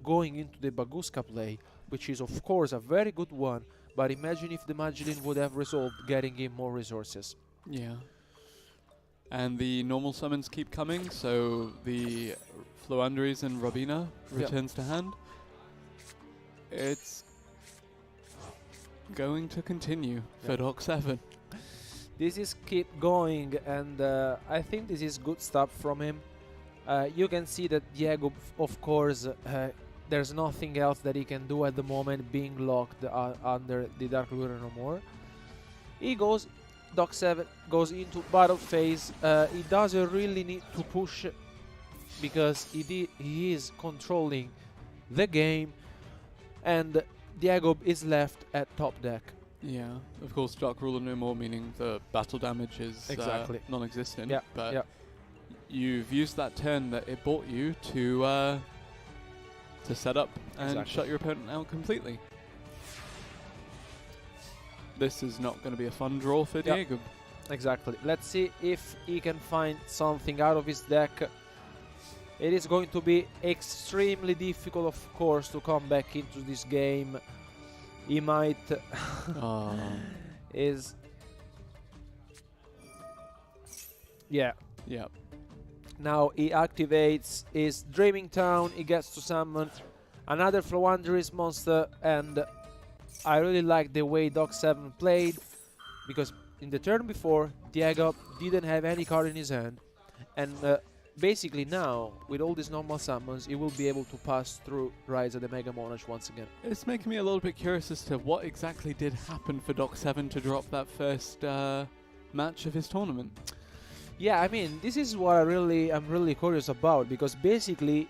going into the Baguska play, which is of course a very good one, but imagine if the Magdalene would have resolved getting him more resources. Yeah. And the normal summons keep coming, so the Floandries and Robina returns to hand. It's going to continue for Doc 7. This is keep going, and I think this is good stuff from him. You can see that Diego, of course, there's nothing else that he can do at the moment, being locked under the Dark Lure no more. He goes, Doc 7 goes into battle phase. He doesn't really need to push because he is controlling the game, and Diego is left at top deck. Yeah, of course, Dark Ruler no more, meaning the battle damage is non-existent. Yeah, but you've used that turn that it bought you to set up and shut your opponent out completely. This is not going to be a fun draw for Diego. Exactly. Let's see if he can find something out of his deck. It is going to be extremely difficult, of course, to come back into this game. He might Now he activates his Dreaming Town. He gets to summon another Floowandereeze monster, and I really like the way Doc 7 played, because in the turn before Diego didn't have any card in his hand, and basically now, with all these normal summons, he will be able to pass through Rise of the Mega Monarch once again. It's making me a little bit curious as to what exactly did happen for Doc 7 to drop that first match of his tournament. Yeah, I mean, this is what I'm really curious about, because basically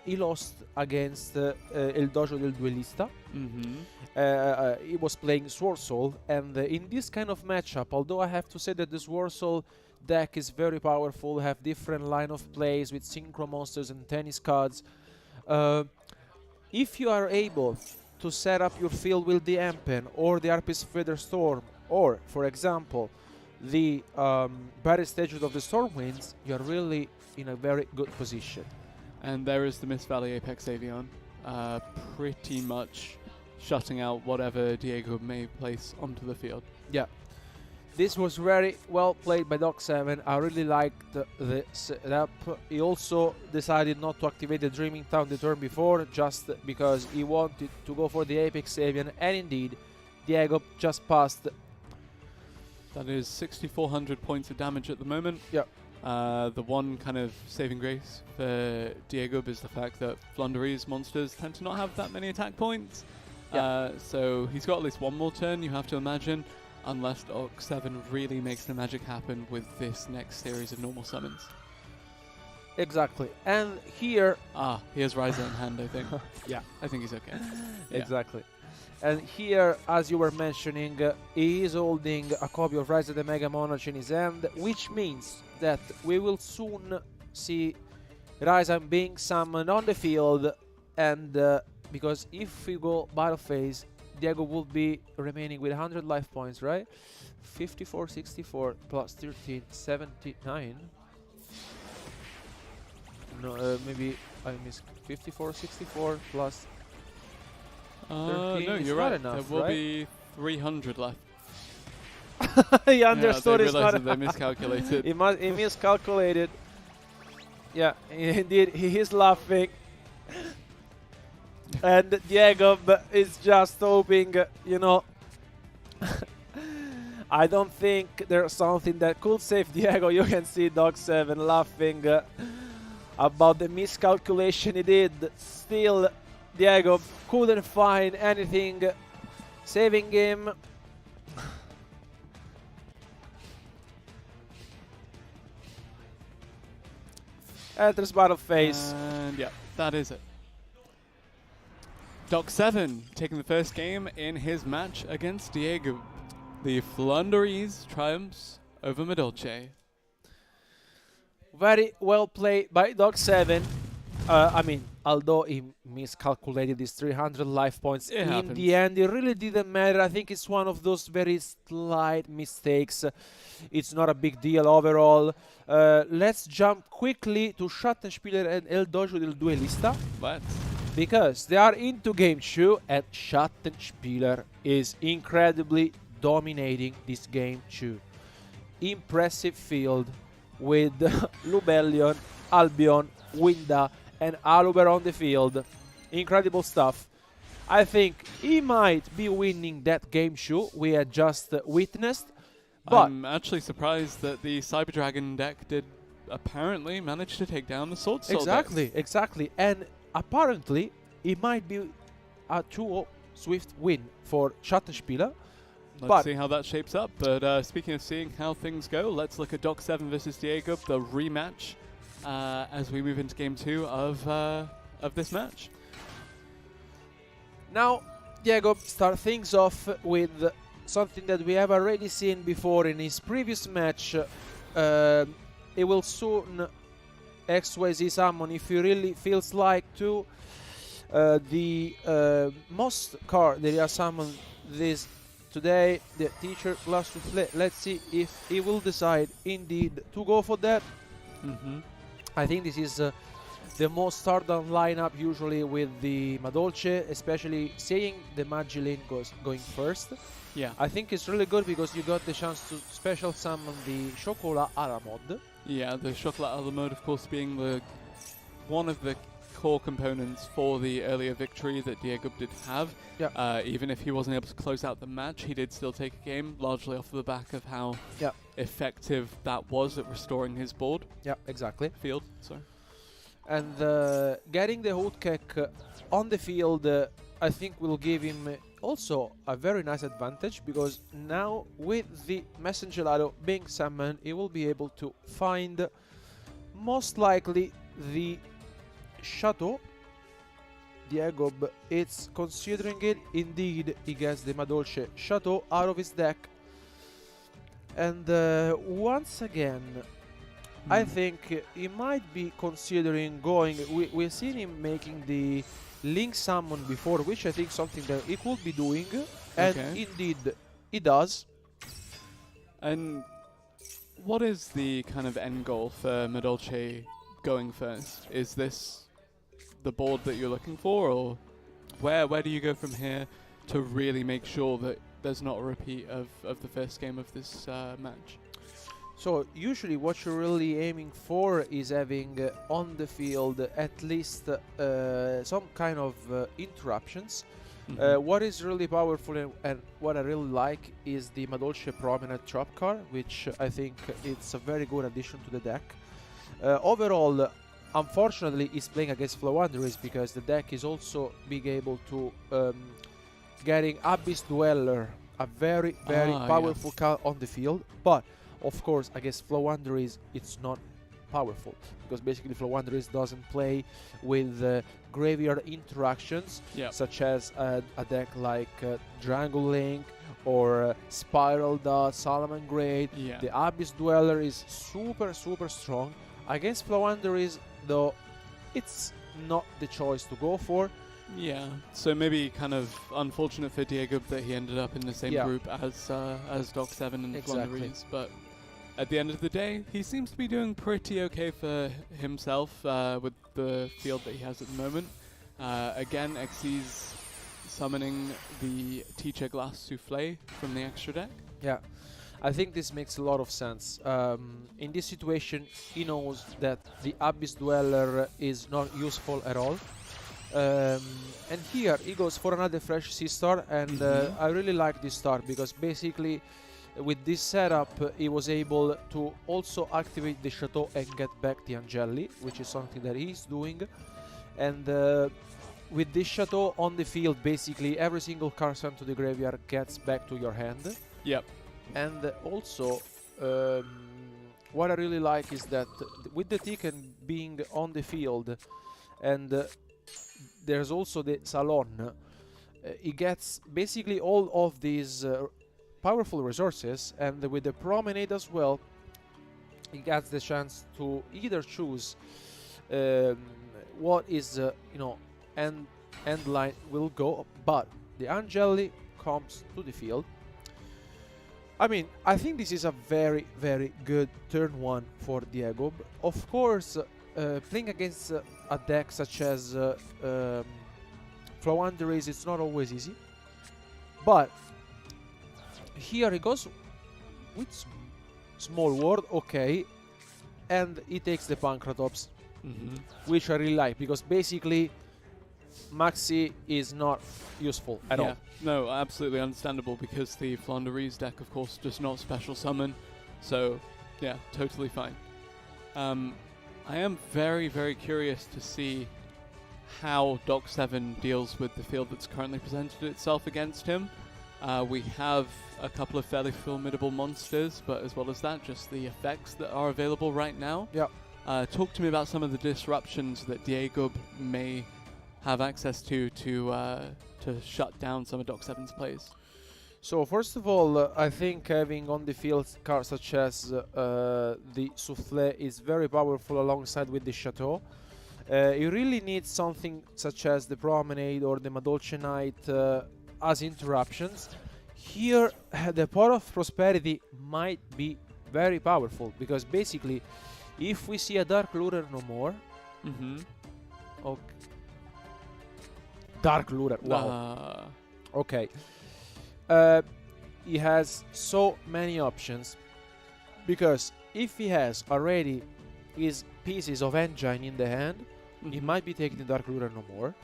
he lost against El Dojo del Duelista. He was playing Sword Soul, and in this kind of matchup, although I have to say that the Sword Soul deck is very powerful, have different line of plays with synchro monsters and tennis cards. If you are able to set up your field with the Empen or the Harpy's Feather Storm, or for example the Battle Statue of the Stormwinds, you are really in a very good position. And there is the Mist Valley Apex Avian, pretty much shutting out whatever Diego may place onto the field. Yeah. This was very well played by Doc 7. I really liked the setup. He also decided not to activate the Dreaming Town the turn before, just because he wanted to go for the Apex Avian, and indeed, Diego just passed. That is 6,400 points of damage at the moment. Yeah. The one kind of saving grace for Diego is the fact that Floowandereeze monsters tend to not have that many attack points. Yeah. So he's got at least one more turn, you have to imagine, unless Doc 7 really makes the magic happen with this next series of normal summons. Exactly. And here... he has Ryza in hand, I think. Yeah. I think he's okay. Exactly. And here, as you were mentioning, he is holding a copy of Rise of the Mega Monarch in his hand, which means that we will soon see Ryza being summoned on the field, and because if we go battle phase, Diego will be remaining with 100 life points, right? 54, 64 plus 13, 79. No, maybe I missed 54, 64 plus 13. No, you're right. Enough, there will be 300 left. He understood it's not enough. They miscalculated. He miscalculated. Yeah, indeed, he is laughing. And Diego is just hoping, you know. I don't think there's something that could save Diego. You can see Doc 7 laughing about the miscalculation he did. Still, Diego couldn't find anything saving him. Enters battle phase. And yeah, that is it. Doc 7 taking the first game in his match against Diego. The Floowandereeze triumphs over Madolche. Very well played by Doc 7. I mean, although he miscalculated his 300 life points, in the end, it really didn't matter. I think it's one of those very slight mistakes. It's not a big deal overall. Let's jump quickly to Schattenspieler and El Dojo del Duelista. What? Because they are into Game 2, and Schattenspieler is incredibly dominating this Game 2. Impressive field with Lubellion, Albion, Winda, and Aluber on the field. Incredible stuff. I think he might be winning that Game 2 we had just witnessed, But I'm actually surprised that the Cyber Dragon deck did apparently manage to take down the Sword Soul deck. exactly. And apparently, it might be a 2-0 swift win for Schattenspieler. Let's see how that shapes up. But speaking of seeing how things go, let's look at Doc 7 versus Diego, the rematch, as we move into Game 2 of this match. Now, Diego starts things off with something that we have already seen before in his previous match. It will soon XYZ summon if he really feels like to. The most card that he has summoned this today, the teacher glass to play. Let's see if he will decide indeed to go for that. I think this is the most start-down lineup usually with the Madolche, especially seeing the Magilin going first. Yeah. I think it's really good because you got the chance to special summon the Chocolat a la mode. Yeah, the Chocolat a la mode, of course, being one of the core components for the earlier victory that Diego did have. Yeah. Even if he wasn't able to close out the match, he did still take a game, largely off the back of how effective that was at restoring his board. Yeah, exactly. Field, sorry. And getting the Hoodkek on the field, I think will give him also a very nice advantage, because now with the Messengelado being summoned, he will be able to find most likely the Chateau. Diego, it's considering it. Indeed, he gets the Madolche Chateau out of his deck. And once again, I think he might be considering going. We've seen him making the Link summon before, which I think something that he could be doing. And indeed, he does. And what is the kind of end goal for Madolche going first? Is this the board that you're looking for, or where do you go from here to really make sure that there's not a repeat of the first game of this match? So usually what you're really aiming for is having on the field at least some kind of interruptions. What is really powerful and what I really like is the Madolche Promenade Trap card, which I think it's a very good addition to the deck. Overall, unfortunately, he's playing against Flowanders because the deck is also being able to getting Abyss Dweller, a very powerful card on the field, but of course against Flowanders it's not powerful, because basically Flowanders doesn't play with graveyard interactions, such as a deck like Dragon Link or Spiral Dot, Salamangreat. The Abyss Dweller is super strong. Against Flowanders, though, it's not the choice to go for. Yeah, so maybe kind of unfortunate for Diego that he ended up in the same group as Doc 7 and Flowanders, but at the end of the day, he seems to be doing pretty okay for himself with the field that he has at the moment. Again, Xyz summoning the Teacher Glass Souffle from the extra deck. Yeah, I think this makes a lot of sense. In this situation, he knows that the Abyss Dweller is not useful at all. And here he goes for another fresh C-Star, and I really like this star because basically with this setup he was able to also activate the Chateau and get back the Angeli, which is something that he's doing. And with this Chateau on the field, basically every single card sent to the graveyard gets back to your hand. Yep. And also what I really like is that with the Tiken being on the field, and there's also the Salon, he gets basically all of these powerful resources, and with the Promenade as well, he gets the chance to either choose what is end line will go, but the Angeli comes to the field. I mean, I think this is a very good turn one for Diego. Of course, playing against a deck such as Flowanders, it's not always easy, but here he goes with Small World, okay, and he takes the Pancratops, which I really like, because basically Maxi is not useful at all. No, absolutely understandable because the Flanders deck, of course, does not special summon. So, yeah, totally fine. I am very, very curious to see how Doc 7 deals with the field that's currently presented itself against him. We have a couple of fairly formidable monsters, but as well as that, just the effects that are available right now. Yeah. Talk to me about some of the disruptions that Diego may have access to shut down some of Doc 7's plays. So first of all, I think having on the field cards such as the Soufflé is very powerful alongside with the Chateau. You really need something such as the Promenade or the Madolce Knight as interruptions. Here, the Pot of Prosperity might be very powerful because basically, if we see a Dark Looter no more, okay. Dark Looter, wow. Okay. He has so many options because if he has already his pieces of engine in the hand, he might be taking the Dark Looter no more.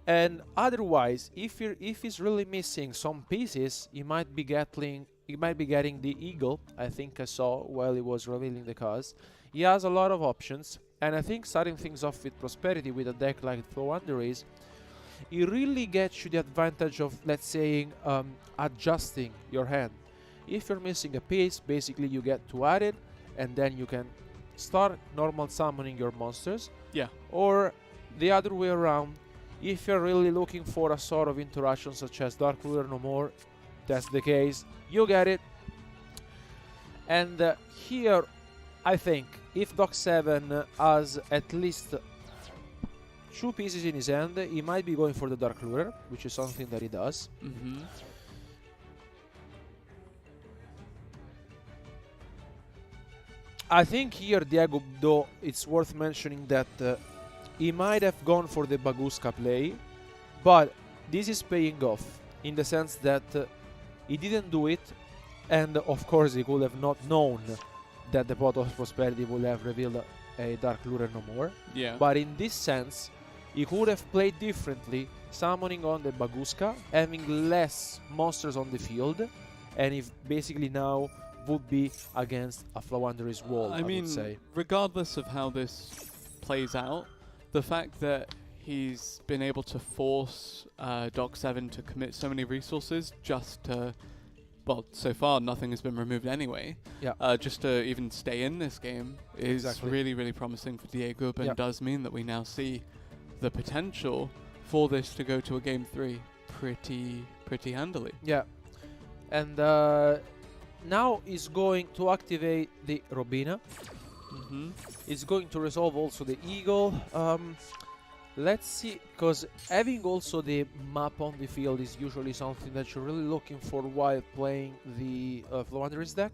And otherwise, if he's really missing some pieces, he might be getting the Eagle. I think I saw while he was revealing the cards. He has a lot of options, and I think starting things off with Prosperity with a deck like Flow Underrays, it really gets you the advantage of, let's say, adjusting your hand. If you're missing a piece, basically you get to add it, and then you can start normal summoning your monsters. Yeah. Or the other way around, if you're really looking for a sort of interaction such as Dark Ruler no more, that's the case, you get it. And here, I think, if Doc 7 has at least 2 pieces in his hand, he might be going for the Dark Lure, which is something that he does. I think here, Diego, though, it's worth mentioning that he might have gone for the Baguska play, but this is paying off in the sense that he didn't do it, and of course he could have not known that the Pot of Prosperity would have revealed a Dark Lure no more. Yeah. But in this sense, he could have played differently, summoning on the Baguska, having less monsters on the field, and if basically now would be against a Flowander's wall, I mean, would say. Regardless of how this plays out, the fact that he's been able to force Doc 7 to commit so many resources just to, well, so far nothing has been removed anyway, just to even stay in this game is really, really promising for Diego, and does mean that we now see the potential for this to go to a Game 3 pretty handily. Yeah. And now he's going to activate the Robina. It's going to resolve also the Eagle. Let's see, because having also the map on the field is usually something that you're really looking for while playing the Flowander's deck.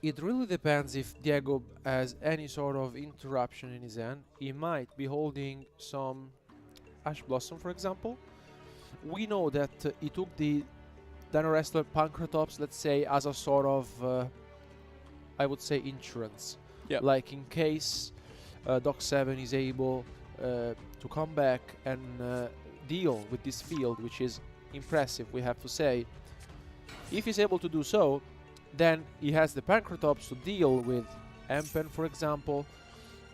It really depends if Diego has any sort of interruption in his hand. He might be holding some Ash Blossom, for example. We know that he took the Dino Wrestler Pancratops, let's say, as a sort of, I would say, insurance. Like in case Doc 7 is able to come back and deal with this field, which is impressive, we have to say. If he's able to do so, then he has the Pancratops to deal with Empen, for example,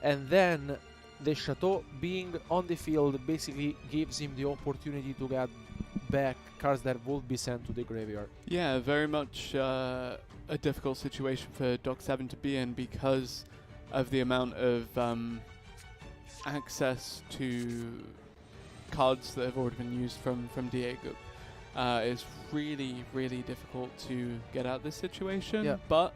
and then the Chateau being on the field basically gives him the opportunity to get back cards that would be sent to the graveyard. Yeah, very much a difficult situation for Doc 7 to be in because of the amount of access to cards that have already been used from Diego. It's really, really difficult to get out of this situation, but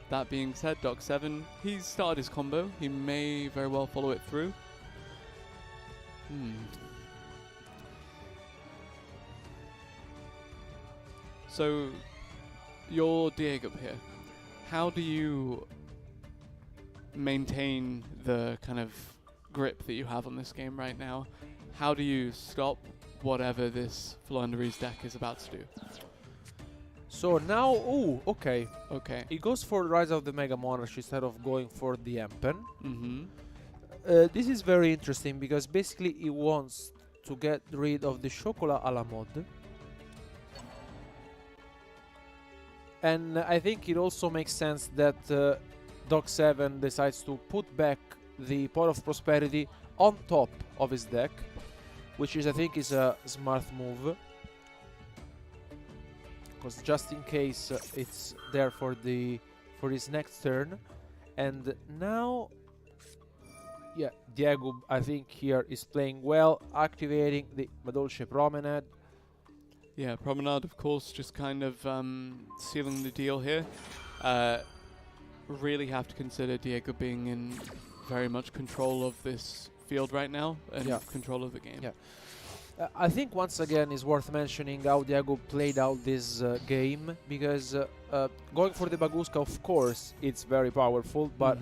that being said, Doc 7, he's started his combo. He may very well follow it through. So, you're Diego here. How do you maintain the kind of grip that you have on this game right now? How do you stop whatever this Flowander's deck is about to do? So now, okay. He goes for Rise of the Mega Monarch instead of going for the Empen. this is very interesting because basically he wants to get rid of the Chocolat à la mode. And I think it also makes sense that Doc 7 decides to put back the Pot of Prosperity on top of his deck, which is, I think, is a smart move. Because just in case it's there for his next turn. And now, yeah, Diego, I think here is playing well, activating the Madolche Promenade. Yeah, Promenade, of course, just kind of sealing the deal here. Really have to consider Diego being in very much control of this field right now and control of the game. Yeah. I think once again is worth mentioning how Diego played out this game, because going for the Baguska, of course, it's very powerful, but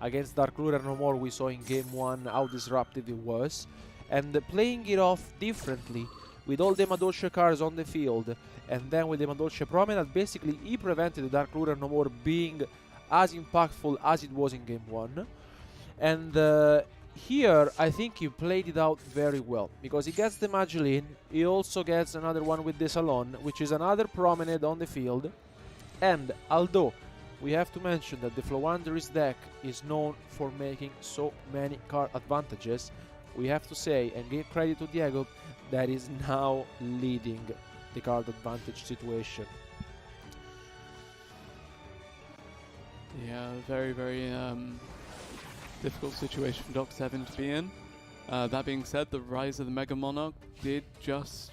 against Dark Ruler No More we saw in game 1 how disruptive it was, and playing it off differently with all the Madolche cards on the field, and then with the Madolche Promenade, basically he prevented the Dark Ruler No More being as impactful as it was in game 1. And here I think he played it out very well, because he gets the Magellin, he also gets another one with the Salon, which is another Promenade on the field. And although we have to mention that the Flowandris deck is known for making so many card advantages, we have to say and give credit to Diego that is now leading the card advantage situation. Yeah, very, very difficult situation for Doc 7 to be in. That being said, the Rise of the Mega Monarch did just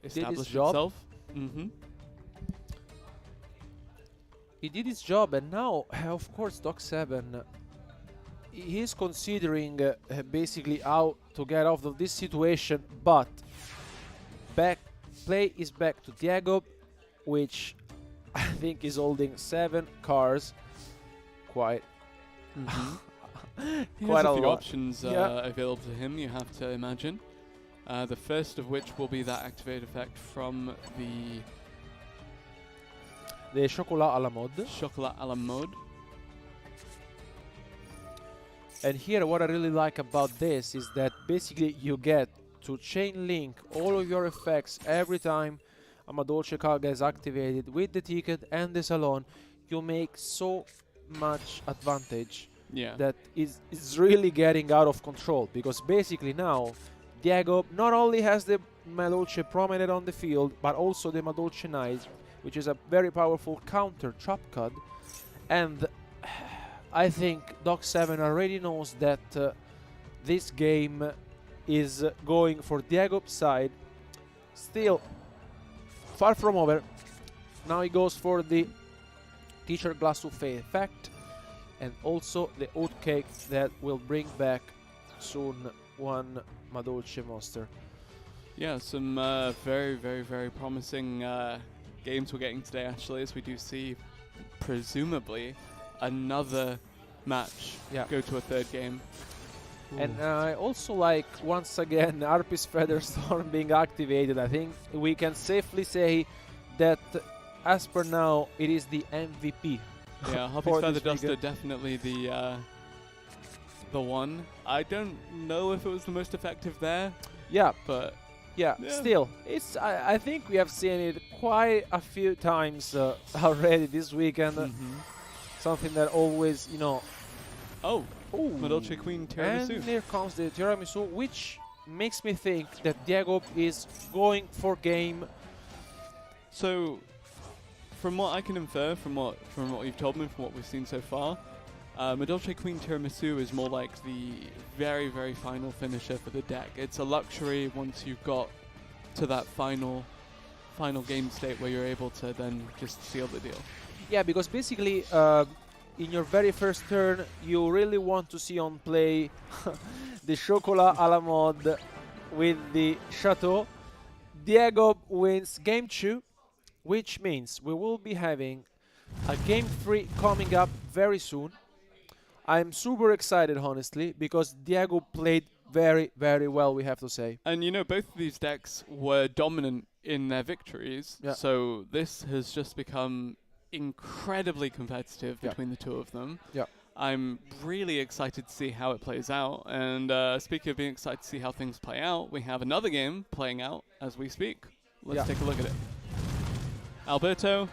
establish itself. He did his job, and now, of course, Doc 7 he is considering basically how to get out of this situation, but play is back to Diego, which I think is holding 7 cards. Quite he has a few options available to him, you have to imagine. The first of which will be that activate effect from the Chocolat à la mode. Chocolat à la mode. And here what I really like about this is that basically you get to chain link all of your effects every time a Madolche card gets activated with the ticket and the Salon. You make so much advantage that is really getting out of control, because basically now Diego not only has the Madolche Promenade on the field, but also the Madolche Knight, which is a very powerful counter trap card. And I think Doc 7 already knows that this game is going for Diego's side. Still far from over. Now he goes for the Teacher Glass Souffle effect, and also the oat cake that will bring back soon one Madolche monster. Yeah, some very, very, very promising games we're getting today, actually, as we do see presumably another match go to a third game. And I also like, once again, Harpy's Featherstorm being activated. I think we can safely say that as per now, it is the MVP. Yeah, Harpy's Feather Duster definitely the one. I don't know if it was the most effective there. Yeah, but still, it's. I think we have seen it quite a few times already this weekend. Something that always, you know. Madolche Queen Tiramisu. And here comes the Tiramisu, which makes me think that Diego is going for game. So, from what I can infer, from what you've told me, from what we've seen so far, Madolche Queen Tiramisu is more like the very, very final finisher for the deck. It's a luxury once you've got to that final game state where you're able to then just seal the deal. Yeah, because basically, in your very first turn, you really want to see on play the Chocolat à la mode with the Chateau. Diego wins game 2, which means we will be having a game 3 coming up very soon. I'm super excited, honestly, because Diego played very, very well, we have to say. And you know, both of these decks were dominant in their victories, so this has just become incredibly competitive between the two of them. Yeah. I'm really excited to see how it plays out. And speaking of being excited to see how things play out, we have another game playing out as we speak. Let's take a look at it. Alberto,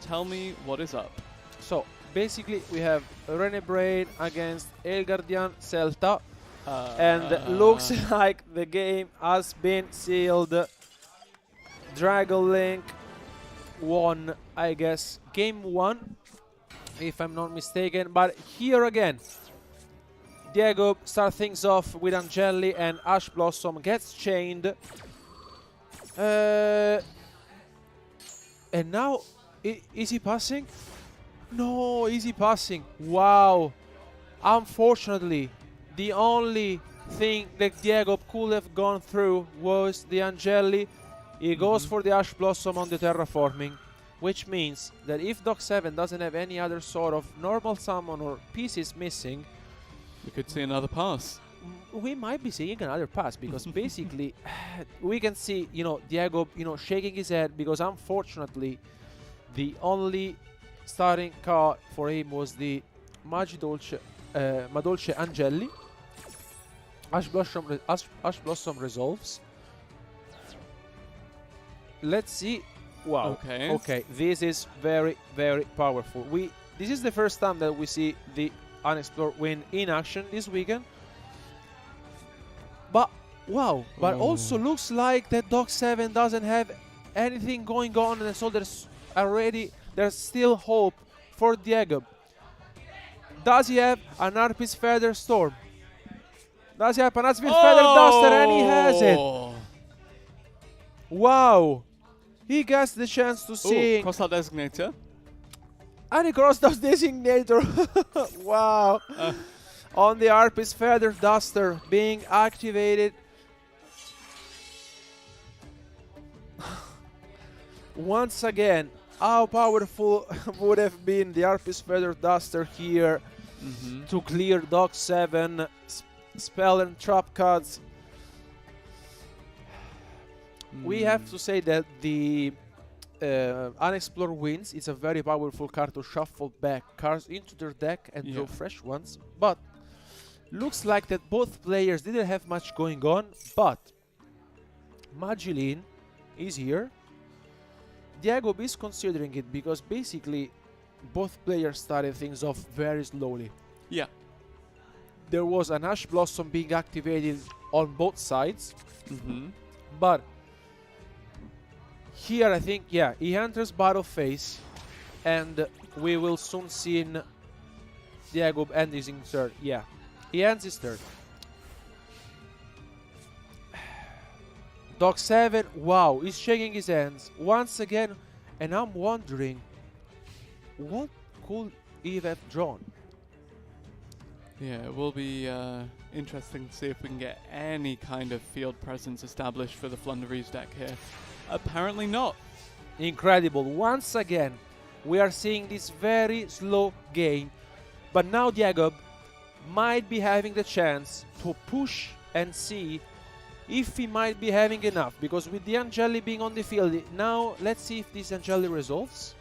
tell me what is up. So basically we have René Brain against El Guardian Celta, and looks like the game has been sealed. Dragon Link won, I guess, game 1, if I'm not mistaken. But here again, Diego starts things off with Angeli, and Ash Blossom gets chained. And now, is he passing? No, easy passing. Wow. Unfortunately, the only thing that Diego could have gone through was the Angeli. He goes for the Ash Blossom on the terraforming, which means that if Doc 7 doesn't have any other sort of normal summon or pieces missing, we could see another pass. We might be seeing another pass, because basically we can see, Diego, shaking his head, because unfortunately the only starting card for him was the Madolce Angeli. Ash Blossom resolves. Let's see. Wow. Okay. This is very, very powerful. This is the first time that we see the Unexplored win in action this weekend. But wow. But also looks like that Doc 7 doesn't have anything going on, and so there's still hope for Diego. Does he have an Arpis Feather Storm? Does he have an Arpis Feather Duster? And he has it. Wow. He gets the chance to see. Cross-out Designator. And he crossed-out Designator. Wow. On the Arpis Feather Duster being activated. Once again, how powerful would have been the Arpis Feather Duster here to clear Doc 7 spell and trap cards. We have to say that the Unexplored wins. It's a very powerful card to shuffle back cards into their deck and draw fresh ones. But looks like that both players didn't have much going on. But Magilene is here. Diego is considering it, because basically both players started things off very slowly. Yeah. There was an Ash Blossom being activated on both sides. But here I think, he enters battle phase, and we will soon see Diego end his turn. Yeah, he ends his turn. Doc 7, wow, he's shaking his hands once again, and I'm wondering, what could Eve have drawn? Yeah, it will be interesting to see if we can get any kind of field presence established for the Flunderies deck here. Apparently not. Incredible. Once again, we are seeing this very slow game, but now Diego might be having the chance to push and see if he might be having enough, because with the Angeli being on the field, now let's see if this Angeli resolves.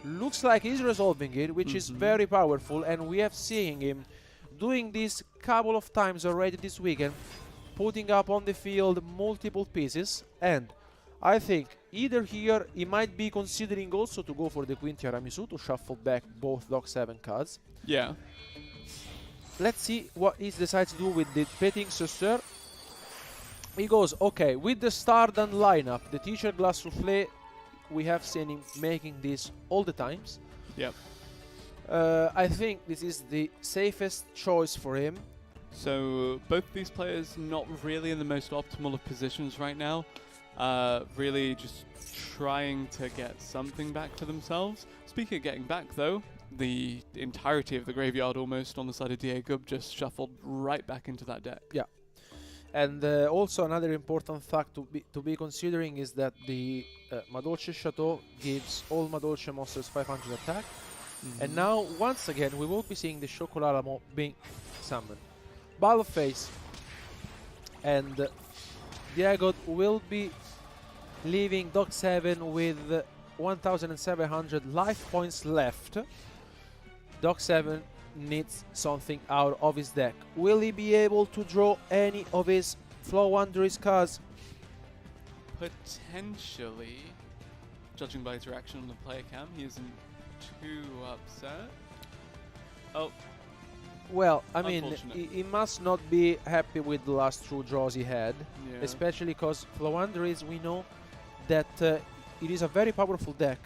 Looks like he's resolving it, which is very powerful, and we have seen him doing this couple of times already this weekend, putting up on the field multiple pieces. And I think either here he might be considering also to go for the Queen Tiramisu to shuffle back both Doc 7 cards. Yeah. Let's see what he decides to do with the Petting Saucer. He goes, okay, with the Stardust lineup, the Teacher Glass Soufflé, we have seen him making this all the times. Yep. I think this is the safest choice for him. So both these players not really in the most optimal of positions right now. Really just trying to get something back for themselves. Speaking of getting back though, the entirety of the graveyard almost on the side of Diego just shuffled right back into that deck. Yeah. And also another important fact to be considering is that the Madolce Chateau gives all Madolce monsters 500 attack. And now, once again, we will be seeing the Chocolalamo being summoned. Battle phase. And Diego will be leaving Doc 7 with 1,700 life points left. Doc7 needs something out of his deck. Will he be able to draw any of his Flow Wanderers cards? Potentially, judging by his reaction on the player cam, he isn't too upset. Oh. Well, I mean, he must not be happy with the last 2 draws he had, especially because Flow Wanderers, we know that it is a very powerful deck,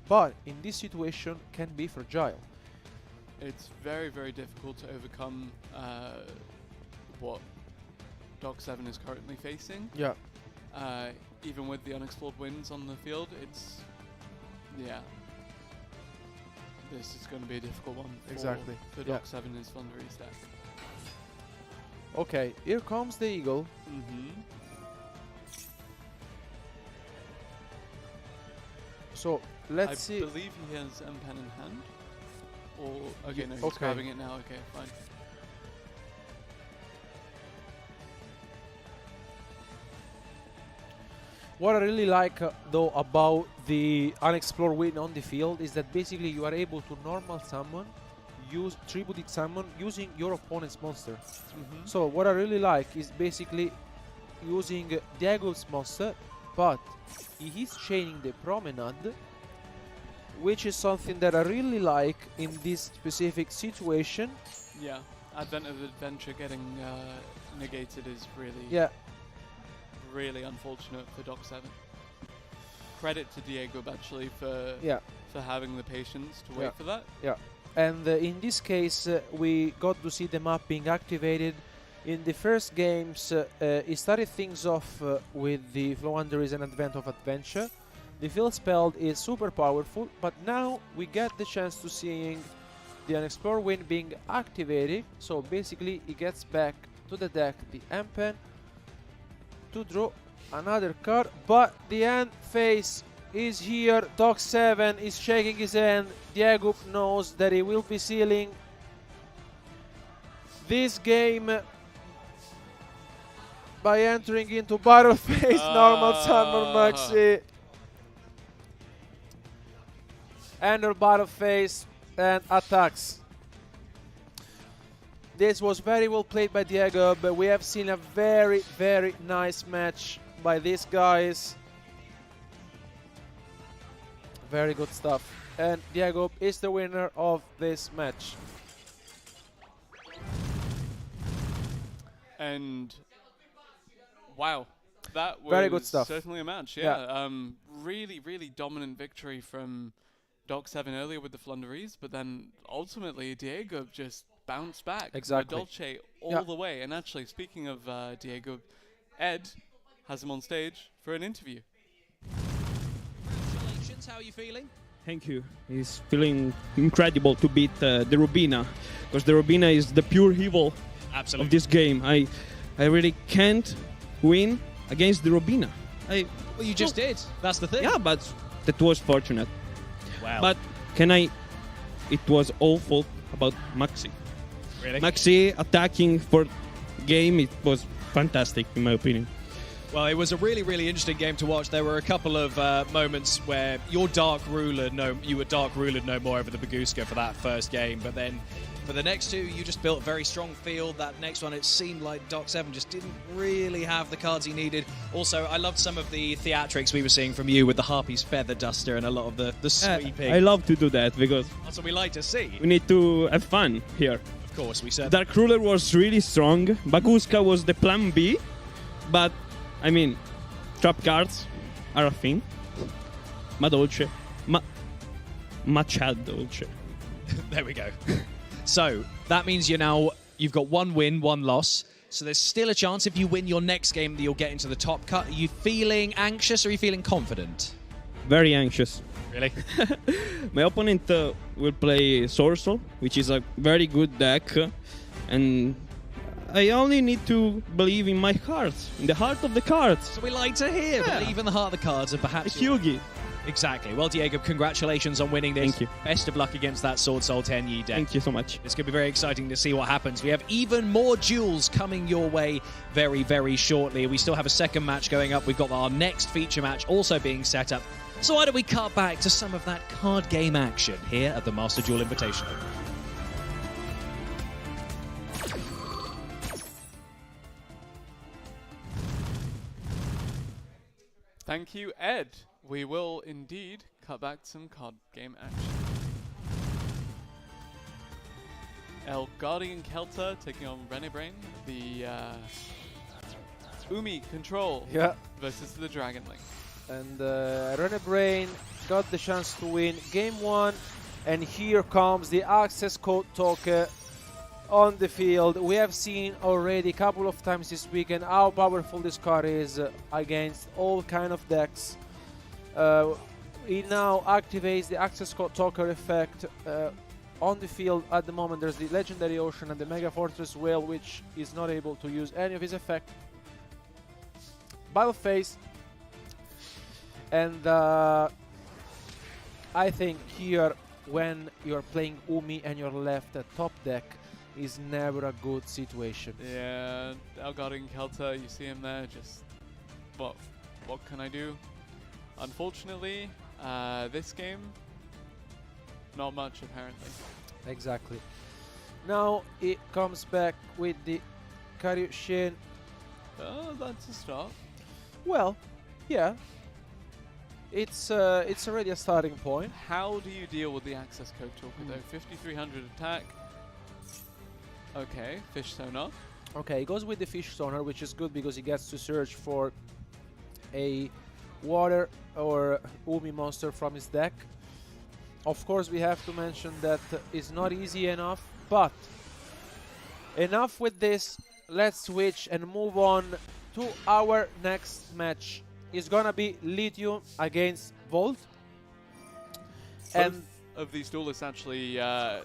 but in this situation can be fragile. It's very, very difficult to overcome what Doc7 is currently facing. Yeah. Even with the unexplored wins on the field, it's... yeah. This is going to be a difficult one for Doc7 in his Thundery's deck. Okay, here comes the Eagle. So, let's see. I believe he has M-Pen in hand. Or, okay, no, he's grabbing it now. Okay, fine. What I really like, though, about the unexplored win on the field is that basically you are able to normal summon, use tributed summon using your opponent's monster. So what I really like is basically using Diego's monster, but he is chaining the Promenade, which is something that I really like in this specific situation. Yeah, Advent of Adventure getting negated is really... really unfortunate for Doc7. Credit to Diego actually for having the patience to wait for that. Yeah, and in this case we got to see the map being activated. In the first games he started things off with the Flow Wanderers and Advent of Adventure. The field spell is super powerful, but now we get the chance to seeing the Unexplored Win being activated. So basically he gets back to the deck the M-Pen to draw another card, but the end phase is here. Doc7 is shaking his hand. Diego knows that he will be sealing this game by entering into battle phase. Normal summon Maxi. Enter battle phase and attacks. This was very well played by Diego, but we have seen a very, very nice match by these guys. Very good stuff. And Diego is the winner of this match. And wow, that was very good stuff. Certainly a match, yeah. Really, really dominant victory from Doc7 earlier with the Flunderies, but then ultimately Diego just bounced back. Exactly. Dolce all the way. And actually, speaking of Diego, Ed has him on stage for an interview. Congratulations, how are you feeling? Thank you. It's feeling incredible to beat the Rubina, because the Rubina is the pure evil of this game. I really can't win against the Rubina. Well, you just did. That's the thing. Yeah, but that was fortunate. Wow. But it was all fault about Maxi. Really? Maxi attacking for game, it was fantastic in my opinion. Well, it was a really, really interesting game to watch. There were a couple of moments where you were Dark Ruler no more over the Baguska for that first game, but then for the next two, you just built a very strong field. That next one, it seemed like Doc7 just didn't really have the cards he needed. Also, I loved some of the theatrics we were seeing from you with the Harpy's Feather Duster and a lot of the sweeping. I love to do that because that's what we like to see. We need to have fun here. Of course, we said. Dark Ruler was really strong. Baguska was the plan B, but I mean, trap cards are a thing. Ma dolce. Machad dolce. There we go. So, that means you've got 1 win, 1 loss. So there's still a chance if you win your next game that you'll get into the top cut. Are you feeling anxious or are you feeling confident? Very anxious. Really? My opponent will play Sorcerer, which is a very good deck. And I only need to believe in my cards, in the heart of the cards. So we like to hear. Yeah. Believe in the heart of the cards and perhaps... Hyugi. Exactly. Well, Diego, congratulations on winning this. Thank you. Best of luck against that Sword Soul Tenyi deck. Thank you so much. It's going to be very exciting to see what happens. We have even more duels coming your way very, very shortly. We still have a second match going up. We've got our next feature match also being set up So why don't we cut back to some of that card game action here at the Master Duel Invitational. Thank you, Ed. We will indeed cut back to some card game action. El Guardian Kelter taking on Renebrain, the Umi control versus the Dragon Link. And Renebrain got the chance to win game 1, and here comes the access code token on the field. We have seen already a couple of times this weekend how powerful this card is against all kind of decks. It now activates the access code token effect on the field. At the moment there's the Legendary Ocean and the Mega Fortress Whale, which is not able to use any of his effect. Battle phase. And I think here, when you're playing Umi and you're left at top deck, is never a good situation. Yeah, El Guardian Kelter, you see him there, just what can I do? Unfortunately, this game, not much apparently. Exactly. Now it comes back with the Karyushin. Oh, that's a start. Well, yeah. It's already a starting point. How do you deal with the access code token though? 5300 attack. Okay, Fish Sonar. Okay, he goes with the Fish Sonar, which is good because he gets to search for a water or Umi monster from his deck. Of course, we have to mention that it's not easy enough, but enough with this. Let's switch and move on to our next match. It's gonna be Lithium against Volt. And of these duelists actually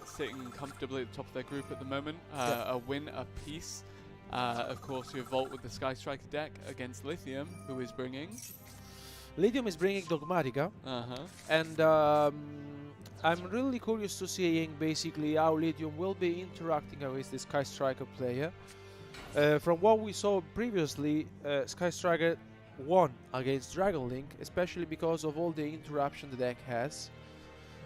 sitting comfortably at the top of their group at the moment. A win apiece. Of course, you have Volt with the Sky Striker deck against Lithium, who is bringing... Lithium is bringing Dogmatica. And I'm really curious to seeing basically how Lithium will be interacting with the Sky Striker player. From what we saw previously, Sky Striker won against Dragon Link, especially because of all the interruption the deck has.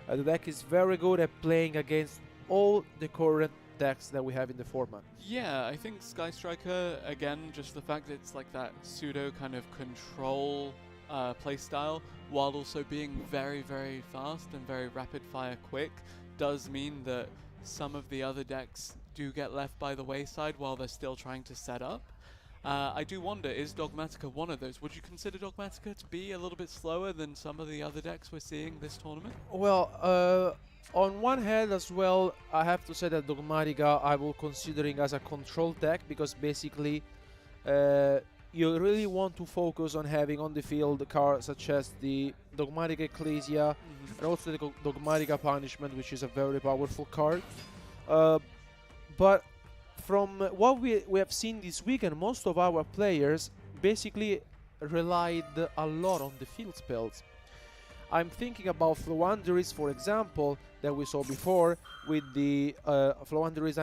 The deck is very good at playing against all the current decks that we have in the format. Yeah, I think Sky Striker, again, just the fact that it's like that pseudo kind of control playstyle, while also being very, very fast and very rapid fire quick, does mean that some of the other decks do get left by the wayside while they're still trying to set up. I do wonder, is Dogmatica one of those? Would you consider Dogmatica to be a little bit slower than some of the other decks we're seeing this tournament? Well, on one hand as well, I have to say that Dogmatica I will considering as a control deck, because basically you really want to focus on having on the field cards such as the Dogmatic Ecclesia and also the Dogmatica Punishment, which is a very powerful card. But from what we have seen this weekend, most of our players basically relied a lot on the field spells. I'm thinking about Floowandereeze, for example, that we saw before with the Floowandereeze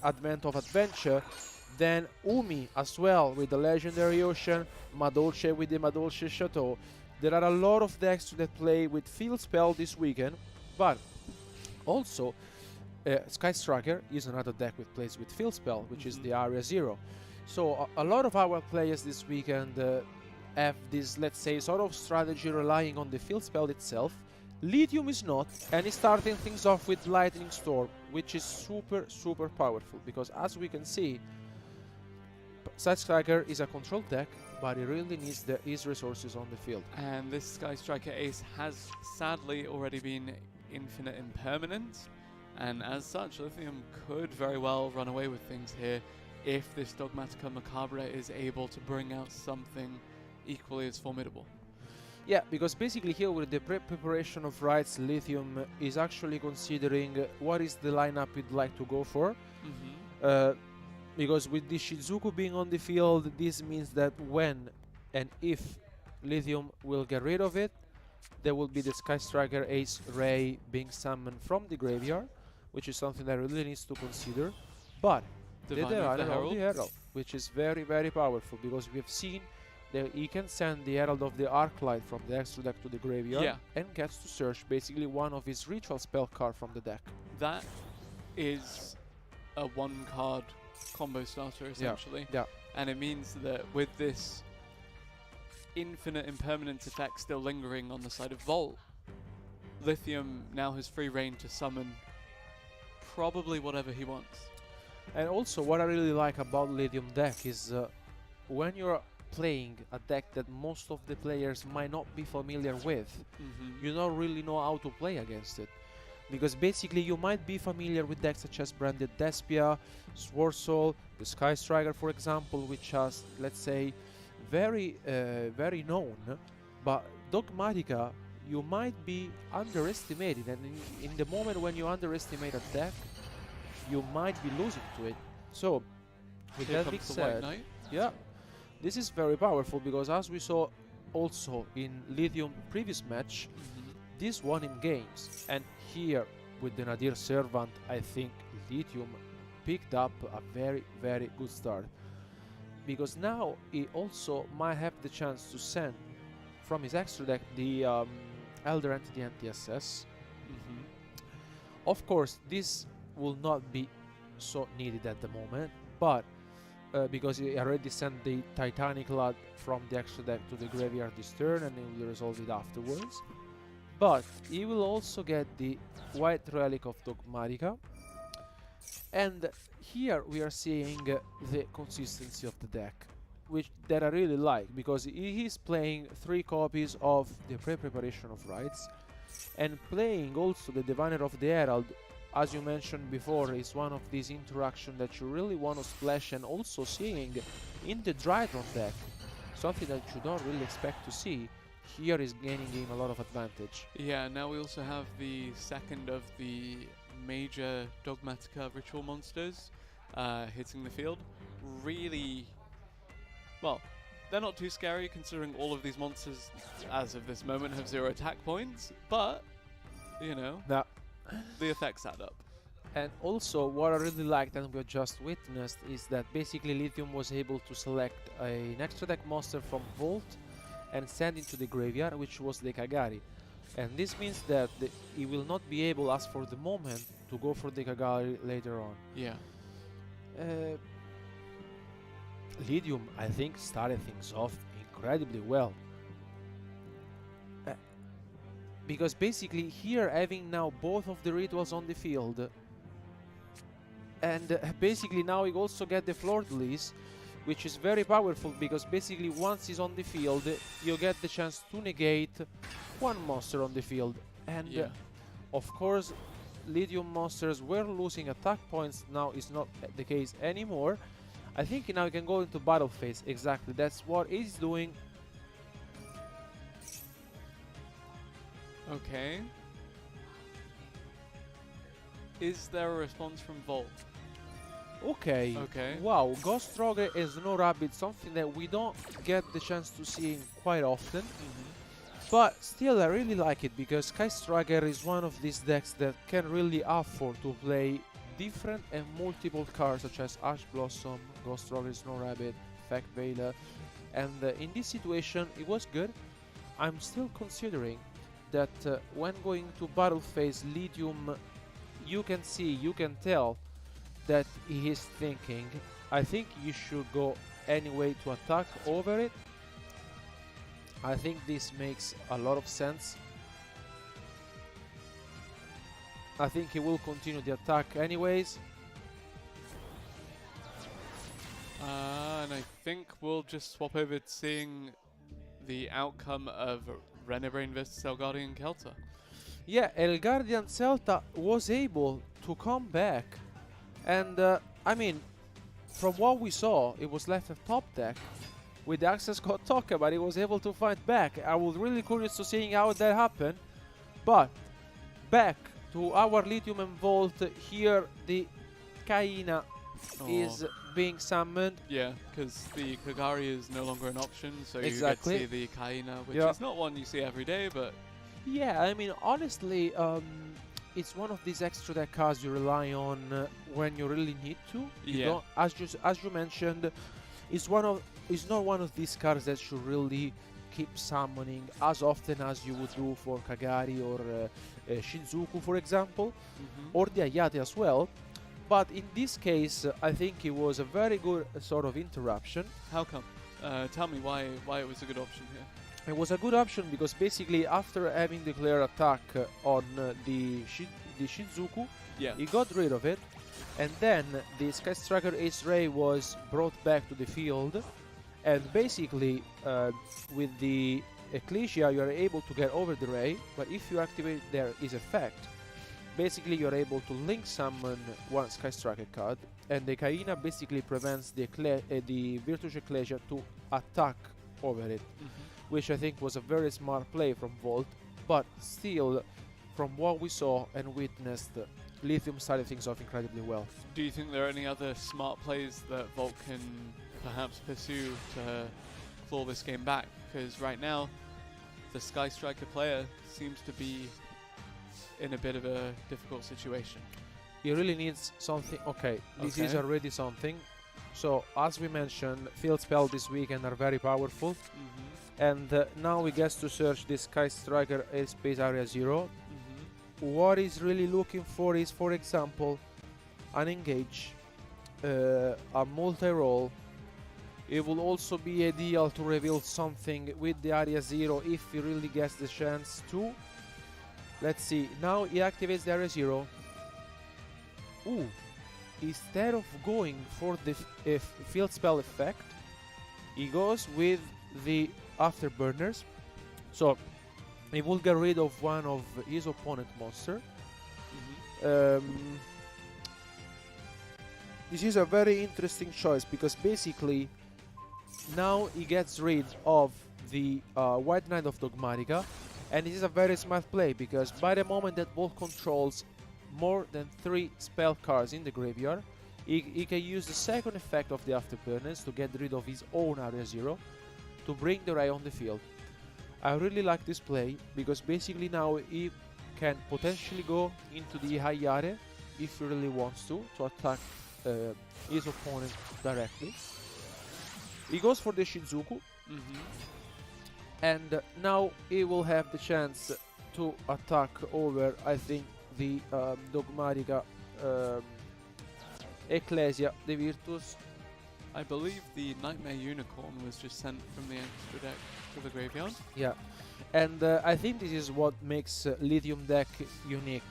Advent of Adventure. Then Umi as well with the Legendary Ocean, Madolche with the Madolche Chateau. There are a lot of decks that play with field spell this weekend, but also Sky Striker is another deck that plays with field spell, which is the Area Zero. So a lot of our players this weekend have this, let's say, sort of strategy relying on the field spell itself. Lithium is not, and is starting things off with Lightning Storm, which is super, super powerful, because as we can see, Sky Striker is a control deck, but it really needs his resources on the field. And this Sky Striker ace has sadly already been infinite impermanent, and as such, Lithium could very well run away with things here if this Dogmatica Macabre is able to bring out something equally as formidable. Yeah, because basically here with the preparation of rights, Lithium is actually considering what is the lineup he'd like to go for. Because with the Shizuku being on the field, this means that when and if Lithium will get rid of it, there will be the Sky Striker Ace Ray being summoned from the graveyard, which is something that really needs to consider. But the Divine of the Herald, which is very, very powerful, because we have seen he can send the Herald of the Arclight from the extra deck to the graveyard and gets to search basically one of his ritual spell card from the deck. That is a 1-card combo starter, essentially. Yeah. And it means that with this infinite impermanence effect still lingering on the side of Volt, Lithium now has free reign to summon probably whatever he wants. And also what I really like about Lithium deck is when you're playing a deck that most of the players might not be familiar with, you don't really know how to play against it. Because basically you might be familiar with decks such as Branded Despia, Sword Soul, the Sky Striker for example, which are, let's say, very known, but Dogmatica you might be underestimated, and in the moment when you underestimate a deck, you might be losing to it. So, with that being said, yeah, this is very powerful because as we saw also in Lithium previous match, this won in games, and here with the Nadir Servant, I think Lithium picked up a very good start, because now he also might have the chance to send from his extra deck the Elder Entity NTSS. Of course, this will not be so needed at the moment, but because he already sent the Titanic Lad from the extra deck to the graveyard this turn, and he will resolve it afterwards. But he will also get the White Relic of Dogmatica, and here we are seeing the consistency of the deck, which that I really like, because he is playing 3 copies of the Preparation of Rites and playing also the Diviner of the Herald. As you mentioned before, is one of these interactions that you really want to splash, and also seeing in the Drytron deck something that you don't really expect to see. Here is gaining him a lot of advantage. Yeah, now we also have the second of the major Dogmatica ritual monsters hitting the field. Really, well, they're not too scary considering all of these monsters as of this moment have 0 attack points, but, you know, the effects add up. And also what I really liked and we just witnessed is that basically Lithium was able to select an extra deck monster from Vault and send it to the graveyard, which was the Kagari. And this means that he will not be able, as for the moment, to go for the Kagari later on. Yeah. Lithium, I think, started things off incredibly well. Because basically here, having now both of the rituals on the field, and basically now you also get the Floor Release, which is very powerful, because basically once he's on the field, you get the chance to negate one monster on the field. And of course, Lithium monsters were losing attack points, now is not the case anymore. I think now he can go into battle phase, exactly, that's what he's doing. Okay. Is there a response from Volt? Okay. Wow, Ghost Rogue and Snow Rabbit, something that we don't get the chance to see quite often. But still, I really like it, because Sky Striker is one of these decks that can really afford to play different and multiple cards, such as Ash Blossom, Ghost Rogue, Snow Rabbit, Fact Veiler. And in this situation, it was good. I'm still considering that when going to battle phase, Lithium, you can see, you can tell that he is thinking, I think you should go anyway to attack over it. I think this makes a lot of sense. I think he will continue the attack anyways. And I think we'll just swap over to seeing the outcome of Renebrain vs Elgardian Kelta. Yeah, Elgardian Celta was able to come back. And, I mean, from what we saw, it was left at top deck with the Access God Toka, but he was able to fight back. I was really curious to seeing how that happened. But, back to our Lithium and Volt, here the Kaina is being summoned. Yeah, because the Kagari is no longer an option, so you get to see the Kaina, which is not one you see every day, but... Yeah, I mean, honestly, it's one of these extra deck cards you rely on when you really need to. You don't, as you mentioned, is not one of these cards that should really keep summoning as often as you would do for Kagari or Shinzuku, for example, or the Ayate as well. But in this case, I think it was a very good sort of interruption. How come? Tell me why it was a good option here. It was a good option because basically after having declared attack on the Shinzuku, he got rid of it, and then the Sky Striker Ace Ray was brought back to the field, and basically with the Ecclesia you are able to get over the Ray, but if you activate his effect, basically you are able to link summon one Sky Striker card, and the Kaina basically prevents the Virtus Ecclesia to attack over it, which I think was a very smart play from Volt. But still, from what we saw and witnessed, Lithium started things off incredibly well. Do you think there are any other smart plays that Volt can perhaps pursue to claw this game back? Because right now, the Sky Striker player seems to be in a bit of a difficult situation. He really needs something. Okay, this is already something. So, as we mentioned, field spells this weekend are very powerful. And now he gets to search this Sky Striker Airspace Area 0. What he's really looking for is, for example, an engage, a multi-roll. It will also be ideal to reveal something with the Area 0 if he really gets the chance to. Let's see, now he activates the Area 0. Ooh, instead of going for the field spell effect, he goes with the Afterburners. So he will get rid of one of his opponent monster. This is a very interesting choice because basically now he gets rid of the White Knight of Dogmatica, and this is a very smart play because by the moment that Volt controls more than 3 spell cards in the graveyard, he can use the second effect of the Afterburners to get rid of his own Area 0 to bring the Ray on the field. I really like this play because basically now he can potentially go into the Hayate if he really wants to attack his opponent directly. He goes for the Shinzuku, and now he will have the chance to attack over, I think, the Dogmatica Ecclesia de Virtus. I believe the Nightmare Unicorn was just sent from the extra deck to the graveyard. Yeah, and I think this is what makes Lithium deck unique.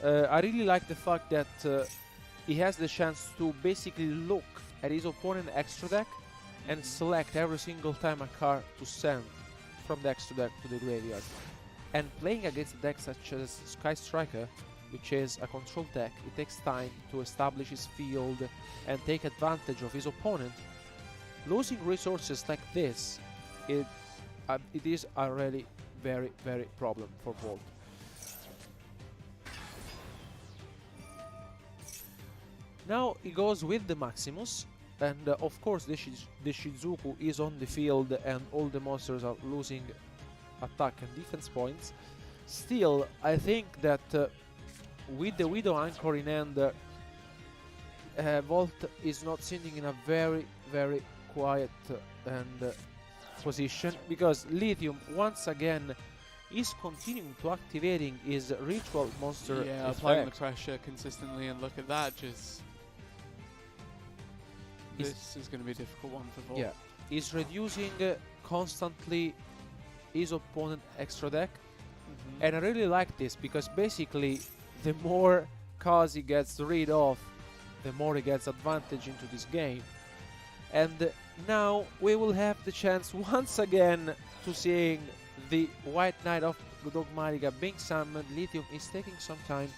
I really like the fact that he has the chance to basically look at his opponent extra deck and select every single time a card to send from the extra deck to the graveyard. And playing against a deck such as Sky Striker, which is a control deck, it takes time to establish his field and take advantage of his opponent. Losing resources like this, it is a really very, very problem for Volt. Now he goes with the Maximus, and of course the Shinzuku is on the field and all the monsters are losing attack and defense points. Still, I think that with the Widow Anchor in hand, Volt is not sitting in a very, very quiet and position, because Lithium once again is continuing to activating his ritual monster applying the pressure consistently, and look at that, just this is going to be a difficult one for Volt. Yeah, he's reducing constantly his opponent extra deck, and I really like this because basically the more cards he gets rid of, the more he gets advantage into this game. And now we will have the chance once again to seeing the White Knight of Dogmatica being summoned. Lithium is taking some time.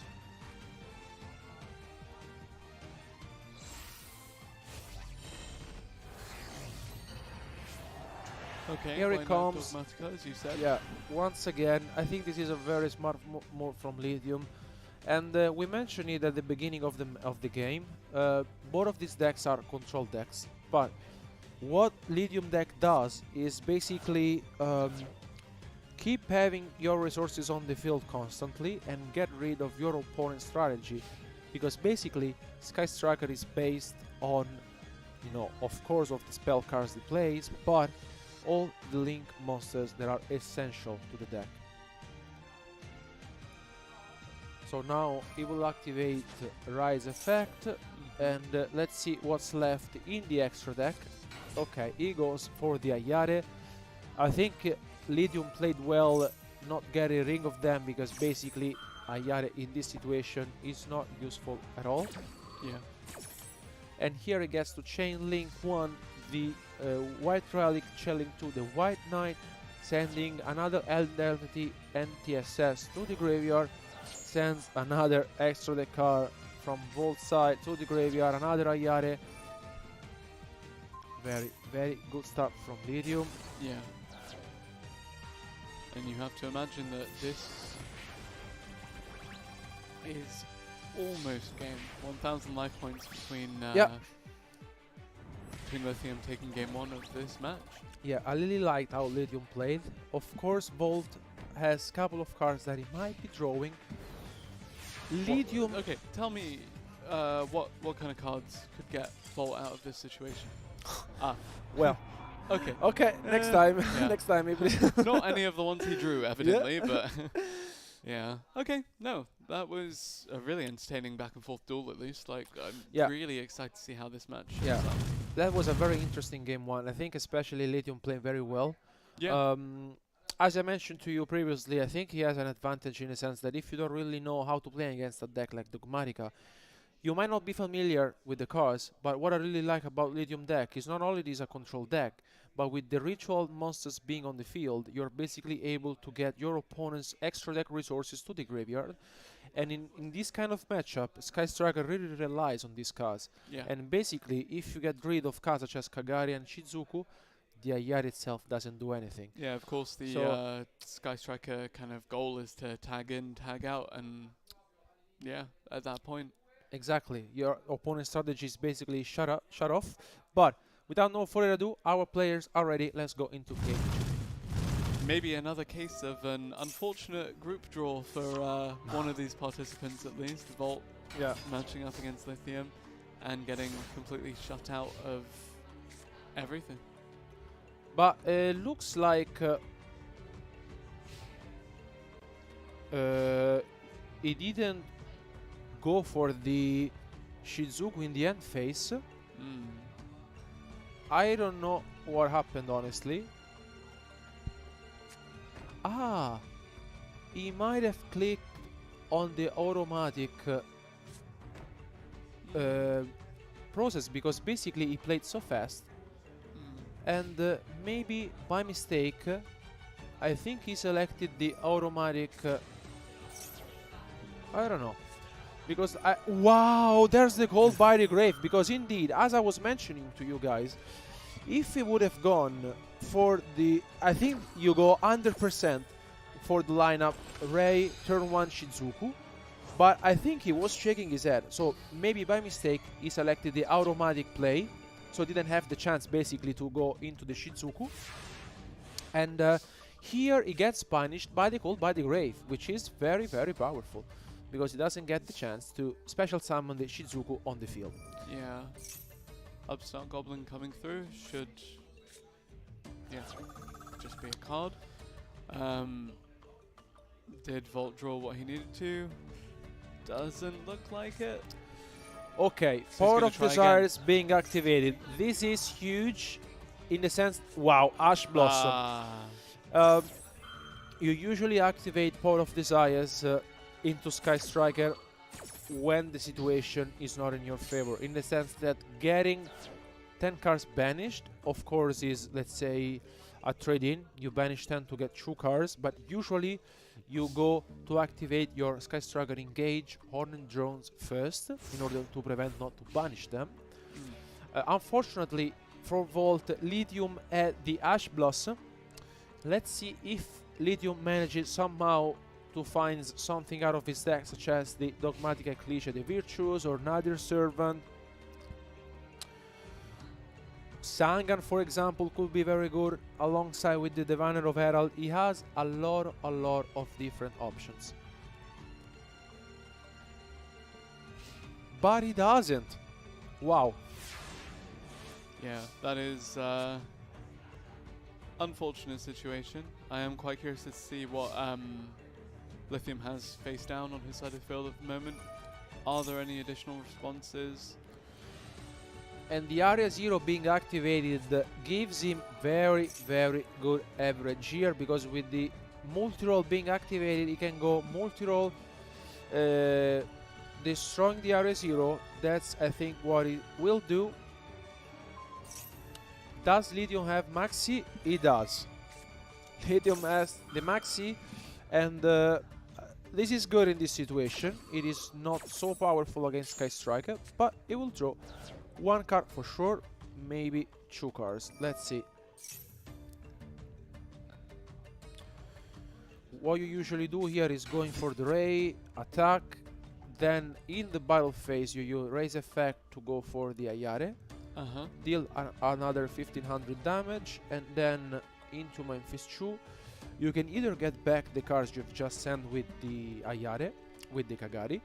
Okay, here it comes. Dogmatica, as you said. Yeah, once again, I think this is a very smart move from Lithium. And we mentioned it at the beginning of the game. Both of these decks are control decks, but what Lithium deck does is basically keep having your resources on the field constantly and get rid of your opponent's strategy, because basically Sky Striker is based on you know, of course, of the spell cards he plays, but all the link monsters that are essential to the deck. So now he will activate Rise effect, and let's see what's left in the extra deck. Okay, he goes for the Ayare. I think Lithium played well not getting Ring of Them, because basically Ayare in this situation is not useful at all. Yeah. And here he gets to Chain Link 1, the White Relic, Chain 2, the White Knight, sending another Entity NTSS to the graveyard, sends another extra deck card from both sides to the graveyard, another Ayare. Very, very good start from Lithium. Yeah. And you have to imagine that this is almost game 1,000 life points between between Lithium taking game 1 of this match. Yeah, I really liked how Lithium played. Of course, Bolt has a couple of cards that he might be drawing. Lithium. Okay, tell me what kind of cards could get Bolt out of this situation? Well. Okay. Okay, next time. Yeah. Next time, maybe. Not any of the ones he drew, evidently, but yeah. Okay, no, that was a really entertaining back and forth duel, at least. Like, I'm really excited to see how this match shapes up. That was a very interesting game 1. I think especially Lithium playing very well. Yeah. As I mentioned to you previously, I think he has an advantage in the sense that if you don't really know how to play against a deck like Dogmatica, you might not be familiar with the cards, but what I really like about Lithium deck is not only it is a control deck, but with the ritual monsters being on the field, you're basically able to get your opponent's extra deck resources to the graveyard. And in this kind of matchup, Sky Striker really relies on these cards. Yeah. And basically, if you get rid of cards such as Kagari and Shizuku, the Ayare itself doesn't do anything. Yeah, of course, the Sky Striker kind of goal is to tag in, tag out, and yeah, at that point. Exactly. Your opponent's strategy is basically shut off. But without no further ado, our players are ready. Let's go into game 2. Maybe another case of an unfortunate group draw for one of these participants, at least. Volt matching up against Lithium and getting completely shut out of everything. But it looks like he didn't go for the Shizuku in the end phase. I don't know what happened, honestly. He might have clicked on the automatic process, because basically he played so fast. And maybe by mistake, I think he selected the automatic. I don't know. Because wow, there's the gold by the grave. Because indeed, as I was mentioning to you guys, if he would have gone for the, I think you go 100% for the lineup Ray, turn 1 Shizuku, but I think he was shaking his head. So maybe by mistake he selected the automatic play, so didn't have the chance basically to go into the Shizuku. And here he gets punished by the gold by the grave, which is very, very powerful, because he doesn't get the chance to special summon the Shizuku on the field. Yeah. Upstart Goblin coming through should just be a card. Did Volt draw what he needed to? Doesn't look like it. Okay, So Port of Desires being activated. This is huge in the sense, wow, Ash Blossom. You usually activate Port of Desires into Sky Striker when the situation is not in your favor, in the sense that getting 10 cards banished, of course, is, let's say, a trade-in. You banish 10 to get 2 cards, but usually you go to activate your Sky Striker Engage Horned Drones first, in order to prevent not to banish them. Unfortunately, for Volt, Lithium had the Ash Blossom. Let's see if Lithium manages somehow to find something out of his deck, such as the Dogmatic Ecclesia, the Virtuous, or Nadir Servant. Sangan, for example, could be very good alongside with the Diviner of Herald. He has a lot of different options. But he doesn't. Wow. Yeah, that is unfortunate situation. I am quite curious to see what Lithium has face down on his side of the field at the moment. Are there any additional responses? And the Area Zero being activated gives him very, very good average here, because with the multi-roll being activated, he can go multi-roll, destroying the Area Zero. That's, I think, what he will do. Does Lithium have Maxi? He does. Lithium has the Maxi, and this is good in this situation. It is not so powerful against Sky Striker, but it will draw one card for sure, maybe two cards. Let's see. What you usually do here is going for the Ray, attack, then in the battle phase you use Raise effect to go for the Ayare, deal another 1500 damage, and then into Memphis 2 you can either get back the cards you've just sent with the Ayare, with the Kagari,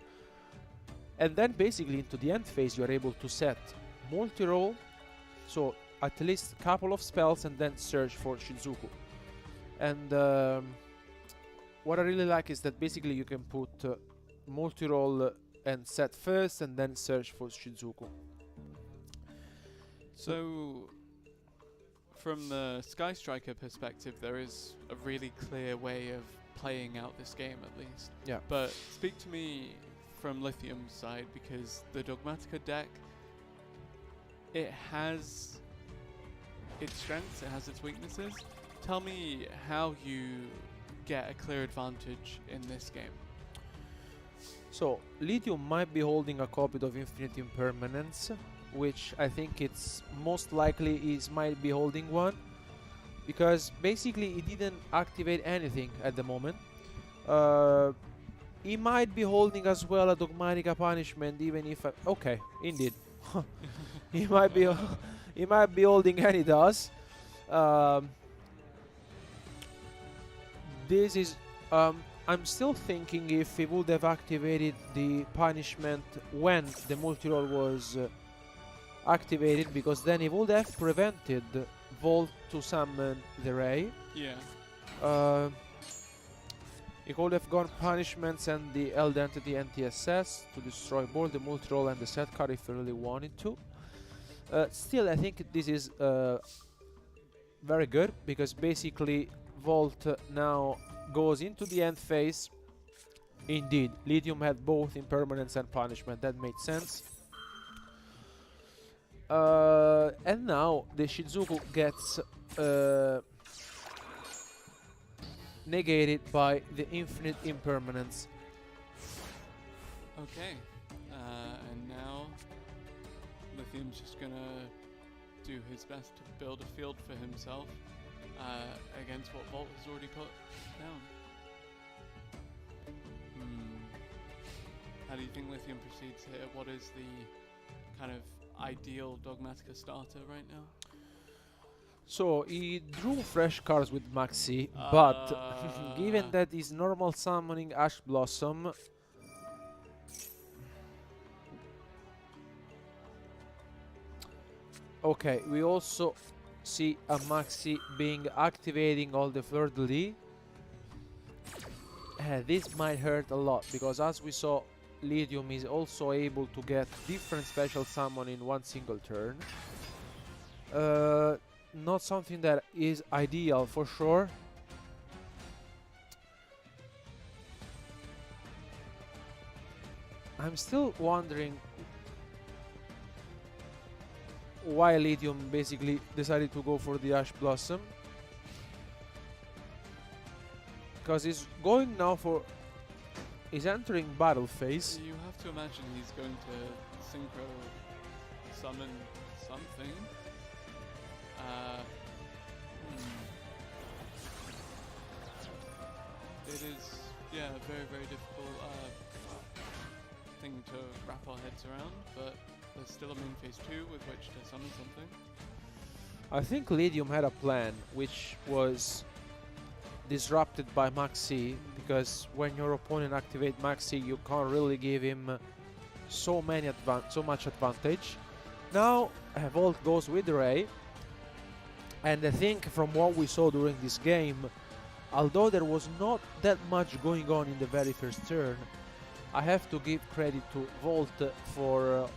and then basically into the end phase you are able to set multi-roll, so at least a couple of spells, and then search for Shizuku. And what I really like is that basically you can put multi-roll and set first, and then search for Shizuku. So, from the Sky Striker perspective, there is a really clear way of playing out this game, at least. Yeah. But speak to me from Lithium's side, because the Dogmatica deck, it has its strengths, it has its weaknesses. Tell me how you get a clear advantage in this game. So, Lithium might be holding a copy of Infinite Impermanence, which I think it's most likely is might be holding one, because basically he didn't activate anything at the moment. He might be holding as well a Dogmatica Punishment, even if okay, indeed. he might be holding, and he does. This is I'm still thinking if he would have activated the punishment when the multi-roll was activated, because then he would have prevented Volt to summon the Ray. Yeah. He could have gone punishments and the Eld Entity NTSS to destroy both the multi-roll and the set card if he really wanted to. Still, I think this is very good, because basically Volt now goes into the end phase. Indeed, Lithium had both Impermanence and Punishment, that made sense. And now the Shizuku gets negated by the Infinite Impermanence. Okay, and now Lithium's just gonna do his best to build a field for himself against what Volt has already put down. How do you think Lithium proceeds here? What is the kind of ideal Dogmatica starter right now? So he drew fresh cards with Maxi, but given that he's normal summoning Ash Blossom, okay, we also see a Maxi being activating all the fleur-de-lis. This might hurt a lot, because as we saw, Lithium is also able to get different special summon in one single turn. Not something that is ideal for sure. I'm still wondering why Lithium basically decided to go for the Ash Blossom, because he's going now for, he's entering battle phase. You have to imagine he's going to synchro summon something. It is, yeah, a very, very difficult thing to wrap our heads around, but there's still a main phase 2 with which to summon something. I think Lithium had a plan which was disrupted by Maxi, because when your opponent activates Maxi, you can't really give him so much advantage. Now Volt goes with Ray. And I think from what we saw during this game, although there was not that much going on in the very first turn, I have to give credit to Volt for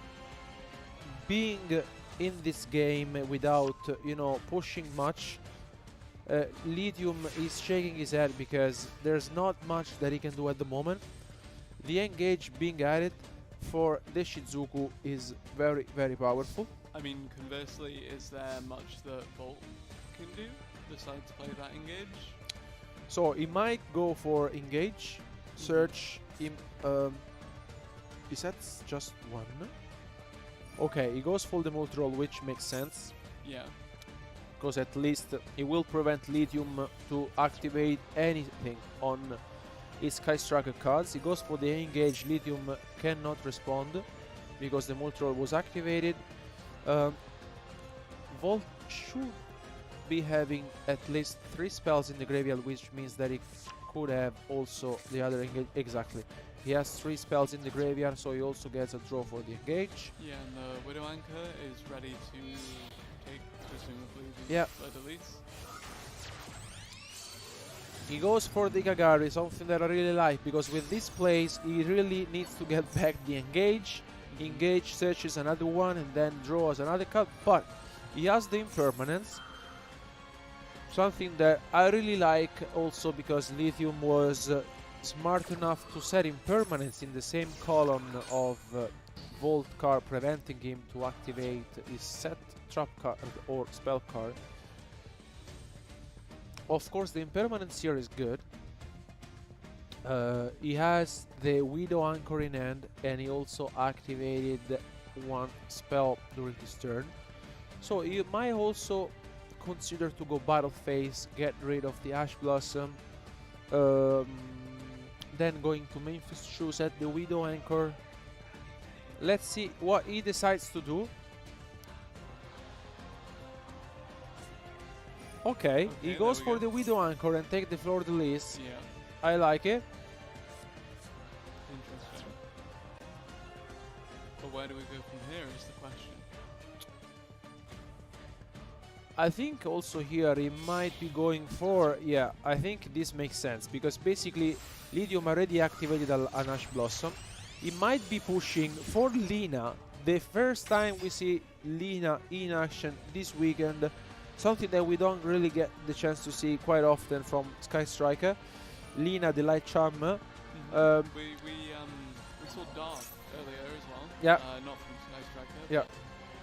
being in this game without, you know, pushing much. Lithium is shaking his head because there's not much that he can do at the moment. The engage being added for the Shizuku is very, very powerful. I mean, conversely, is there much that Volt can do besides play that engage? So he might go for engage, search, is that just one? Okay, he goes for the multi-roll, which makes sense. Yeah. Because at least it will prevent Lithium to activate anything on his Sky Striker cards. He goes for the engage, Lithium cannot respond because the multi-roll was activated. Volt should be having at least 3 spells in the graveyard, which means that he could have also the other engage. Exactly. He has 3 spells in the graveyard, so he also gets a draw for the engage. Yeah, and the Widow Anchor is ready to take, presumably, the yeah. release. He goes for the Kagari, something that I really like, because with this plays, he really needs to get back the engage. Engage, searches another one, and then draws another card, but he has the impermanence. Something that I really like also because Lithium was smart enough to set impermanence in the same column of Volt card, preventing him to activate his set trap card or spell card. Of course, the impermanence here is good. He has the Widow Anchor in hand, and he also activated 1 spell during his turn. So you might also consider to go battle phase, get rid of the Ash Blossom, then going to Memphis Shoes at the Widow Anchor. Let's see what he decides to do. Okay, he goes for the Widow Anchor and take the floor release. Yeah. I like it. Interesting. But where do we go from here is the question. I think also here he might be going for, yeah, I think this makes sense, because basically Lithium already activated an Ash Blossom. He might be pushing for Lina, the first time we see Lina in action this weekend, something that we don't really get the chance to see quite often from Sky Striker. Lina, the Light Charm. We saw Dark earlier as well. Yeah. Not from Sky Striker. Yeah.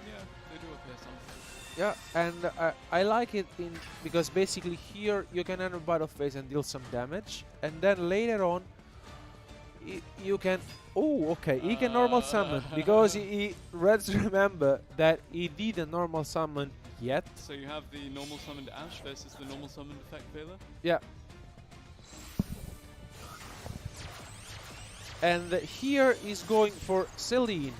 Yeah, they do appear sometimes. Yeah, and I like it because basically here you can enter battle phase and deal some damage, and then later on you can. Oh, okay, he can normal summon because let's remember that he didn't normal summon yet. So you have the normal summoned Ash versus the normal summoned Effect Veiler? Yeah. And here he's going for Celine.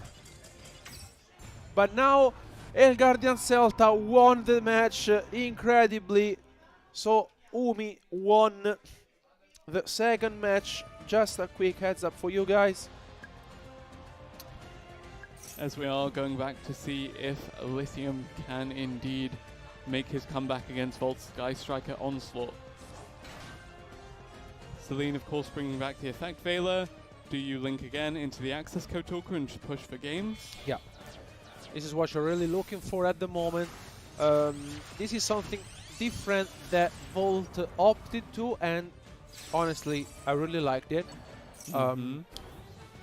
But now El Guardian Celta won the match incredibly. So Umi won the second match. Just a quick heads up for you guys. As we are going back to see if Lithium can indeed make his comeback against Volt's Sky Striker Onslaught. Celine, of course, bringing back the Effect Veiler. Do you link again into the access code talker and just push for games? Yeah. This is what you're really looking for at the moment. This is something different that Volt opted to, and honestly, I really liked it.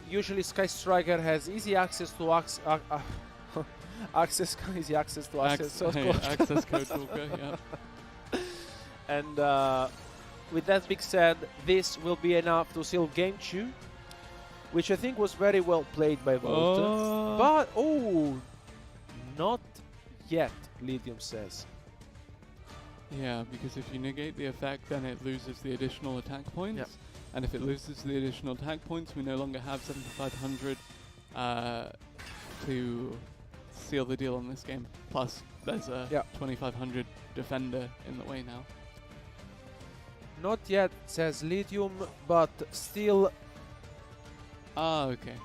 Usually Sky Striker has easy access to access so access code talker, yeah. And with that being said, this will be enough to seal game 2, which I think was very well played by Volt. But not yet, Lithium says. Yeah, because if you negate the effect, then it loses the additional attack points. Yep. And if it loses the additional attack points, we no longer have 7,500 to seal the deal on this game. Plus, there's a 2,500 defender in the way now. Not yet, says Lithium, but still. Ah, okay.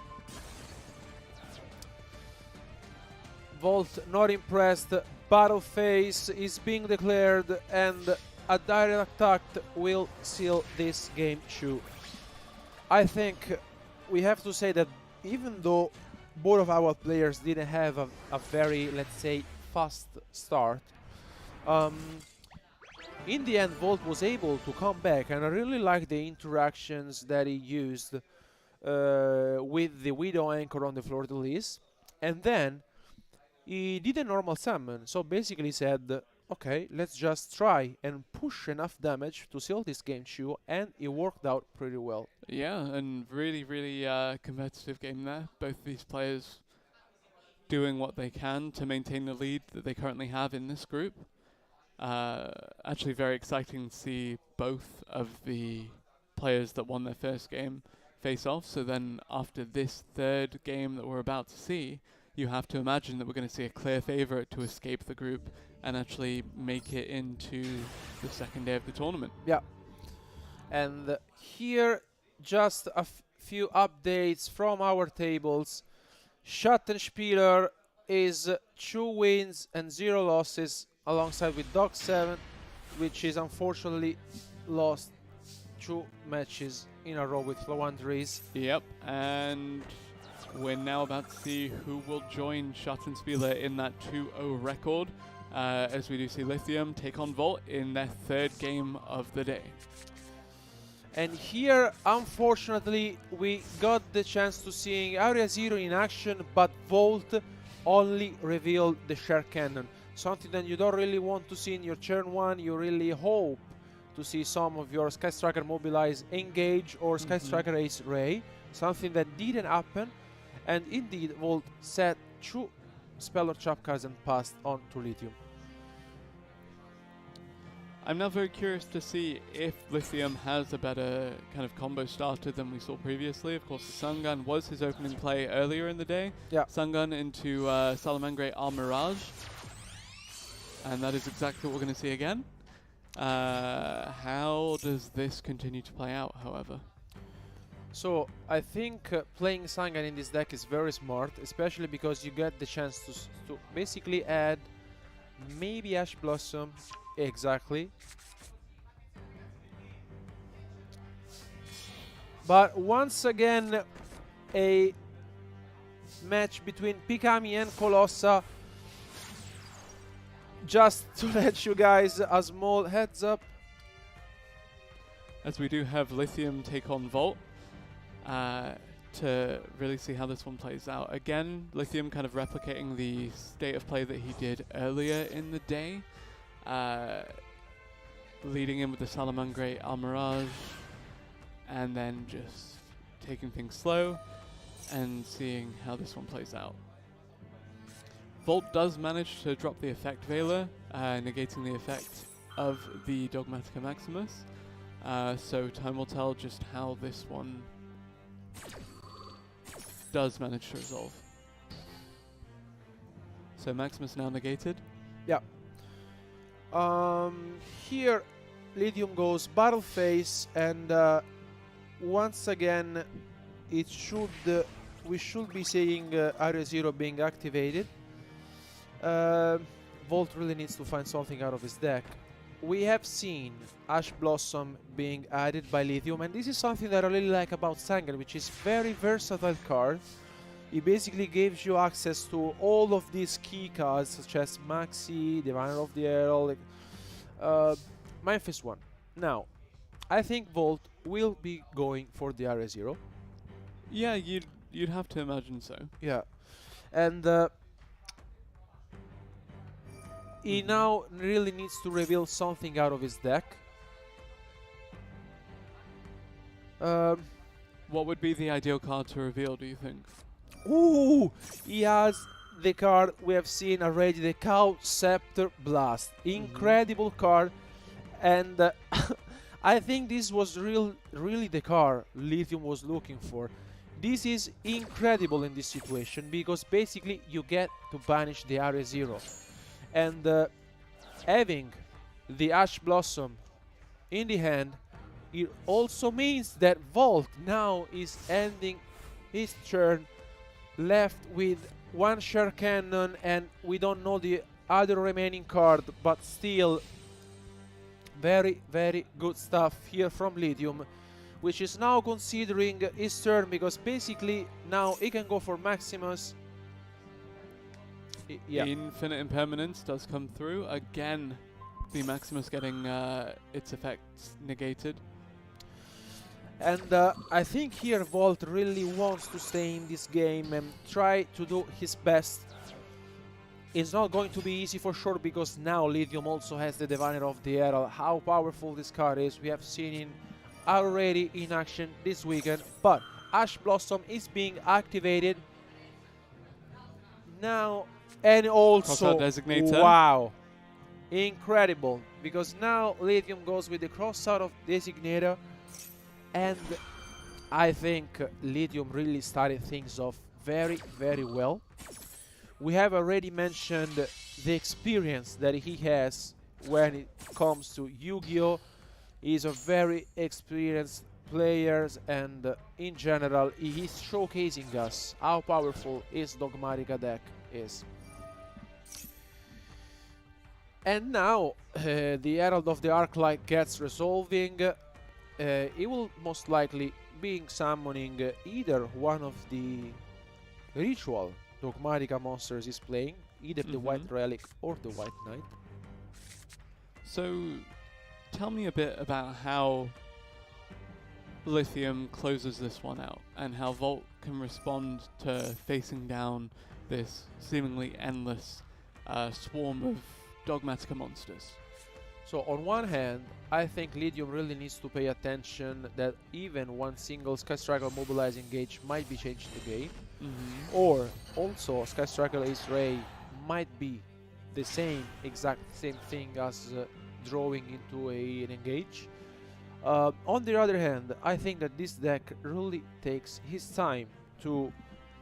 Volt not impressed. Battle phase is being declared, and a direct attack will seal this game. Shu. I think we have to say that even though both of our players didn't have a very, let's say, fast start, in the end Volt was able to come back, and I really like the interactions that he used with the Widow Anchor on the fleur-de-lis, and then he did a normal summon, so basically he said, okay, let's just try and push enough damage to seal this game, Shu, and it worked out pretty well. Yeah, and really, really competitive game there. Both of these players doing what they can to maintain the lead that they currently have in this group. Actually very exciting to see both of the players that won their first game face off. So then after this third game that we're about to see, you have to imagine that we're going to see a clear favorite to escape the group and actually make it into the second day of the tournament. Yeah. And here, just a few updates from our tables. Schattenspieler is 2 wins and 0 losses, alongside with Dog 7, which is unfortunately lost 2 matches in a row with Flowandries. Yep, and we're now about to see who will join Schattenspieler in that 2-0 record, as we do see Lithium take on Volt in their third game of the day. And here, unfortunately, we got the chance to see Area Zero in action, but Volt only revealed the Share Cannon. Something that you don't really want to see in your turn 1. You really hope to see some of your Sky Striker Mobilize engage or Sky Striker Ace Ray. Something that didn't happen. And indeed, Volt set 2 Speller Trap cards and passed on to Lithium. I'm now very curious to see if Lithium has a better kind of combo starter than we saw previously. Of course, the Sun Gun was his opening play earlier in the day. Yeah. Sun Gun into Salamangre Armirage. And that is exactly what we're going to see again. How does this continue to play out, however? So, I think playing Sun Gun in this deck is very smart, especially because you get the chance to basically add maybe Ash Blossom. Exactly. But once again, a match between Pikami and Colossa. Just to let you guys a small heads up. As we do have Lithium take on Volt to really see how this one plays out. Again, Lithium kind of replicating the state of play that he did earlier in the day. Leading in with the Salamangre Almirage, and then just taking things slow and seeing how this one plays out. Volt does manage to drop the effect Veiler, negating the effect of the Dogmatica Maximus, so time will tell just how this one does manage to resolve. So Maximus now negated. Yeah. Here Lithium goes battle phase, and once again we should be seeing Area Zero being activated. Volt really needs to find something out of his deck. We have seen Ash Blossom being added by Lithium, and this is something that I really like about Sangan, which is very versatile card. It basically gives you access to all of these key cards, such as Maxi, Diviner of the Herald, Memphis 1. Now, I think Volt will be going for the Area Zero. Yeah, you'd have to imagine so. Yeah, and he now really needs to reveal something out of his deck. What would be the ideal card to reveal, do you think? Ooh, he has the card we have seen already, the Cow Scepter Blast. Incredible card, and I think this was really the card Lithium was looking for. This is incredible in this situation, because basically you get to banish the Area Zero. And having the Ash Blossom in the hand, it also means that Volt now is ending his turn left with one share cannon, and we don't know the other remaining card, but still very, very good stuff here from Lithium, which is now considering his turn, because basically now he can go for Maximus. Yeah. Infinite Impermanence does come through. Again, the Maximus getting its effects negated. And I think here Volt really wants to stay in this game and try to do his best. It's not going to be easy for sure, because now Lithium also has the Diviner of the Herald. How powerful this card is, we have seen him already in action this weekend. But Ash Blossom is being activated now, and also, wow, incredible, because now Lithium goes with the Crossout of Designator, and I think Lithium really started things off very, very well. We have already mentioned the experience that he has when it comes to Yu-Gi-Oh! He's a very experienced player, and in general, he's showcasing us how powerful his Dogmatica deck is. And now the Herald of the Arclight gets resolving. He will most likely be summoning either one of the ritual Dogmatica monsters he's playing, either the White Relic or the White Knight. So, tell me a bit about how Lithium closes this one out, and how Volt can respond to facing down this seemingly endless swarm of Dogmatica monsters. So on one hand, I think Lithium really needs to pay attention that even one single Sky Striker Mobilizing Gauge might be changed the game, or also Sky Striker Ace Ray might be the exact same thing as drawing into an engage. On the other hand, I think that this deck really takes his time to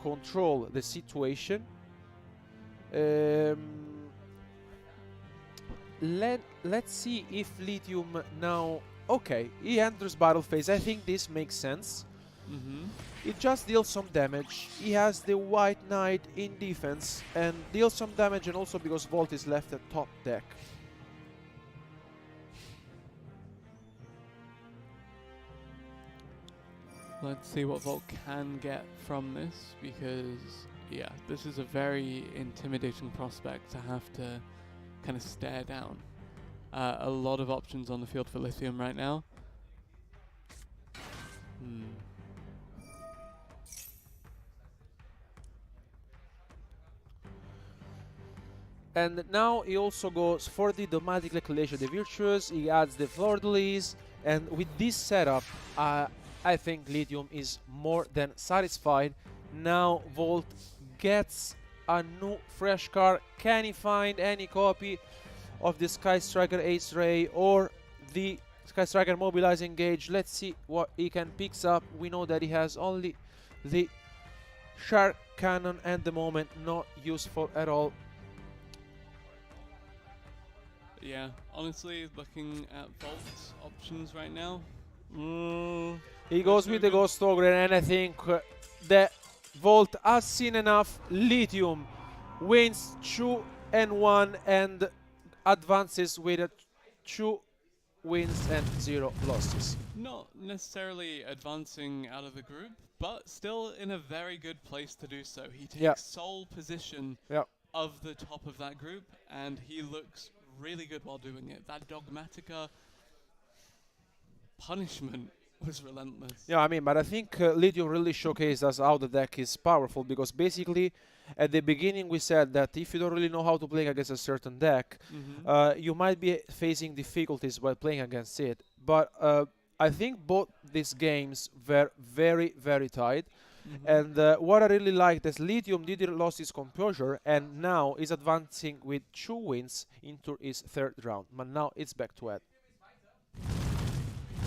control the situation. Let's see if Lithium now... Okay, he enters battle phase. I think this makes sense. It just deals some damage. He has the White Knight in defense and deals some damage, and also because Volt is left at top deck. Let's see what Volt can get from this, because, yeah, this is a very intimidating prospect to have to kind of stare down. A lot of options on the field for Lithium right now. And now he also goes for the Dogmatic Liquidation, the Virtuous. He adds the Fleur-de-Lis, and with this setup, I think Lithium is more than satisfied. Now Volt gets a new fresh card. Can he find any copy of the Sky Striker Ace Ray or the Sky Striker Mobilizing Gauge? Let's see what he can pick up. We know that he has only the Shark Cannon at the moment, not useful at all. Yeah, honestly, looking at Volt's options right now, he goes with the Ghost Ogre, and I think that Volt has seen enough. Lithium wins 2-1 and advances with 2 wins and 0 losses. Not necessarily advancing out of the group, but still in a very good place to do so. He takes sole position of the top of that group, and he looks really good while doing it. That Dogmatica punishment was relentless. Yeah, I mean, but I think Lithium really showcased us how the deck is powerful, because basically at the beginning we said that if you don't really know how to play against a certain deck, you might be facing difficulties while playing against it. But I think both these games were very, very tight. And what I really liked is Lithium didn't lose his composure, and now is advancing with 2 wins into his 3rd round. But now it's back to Ed.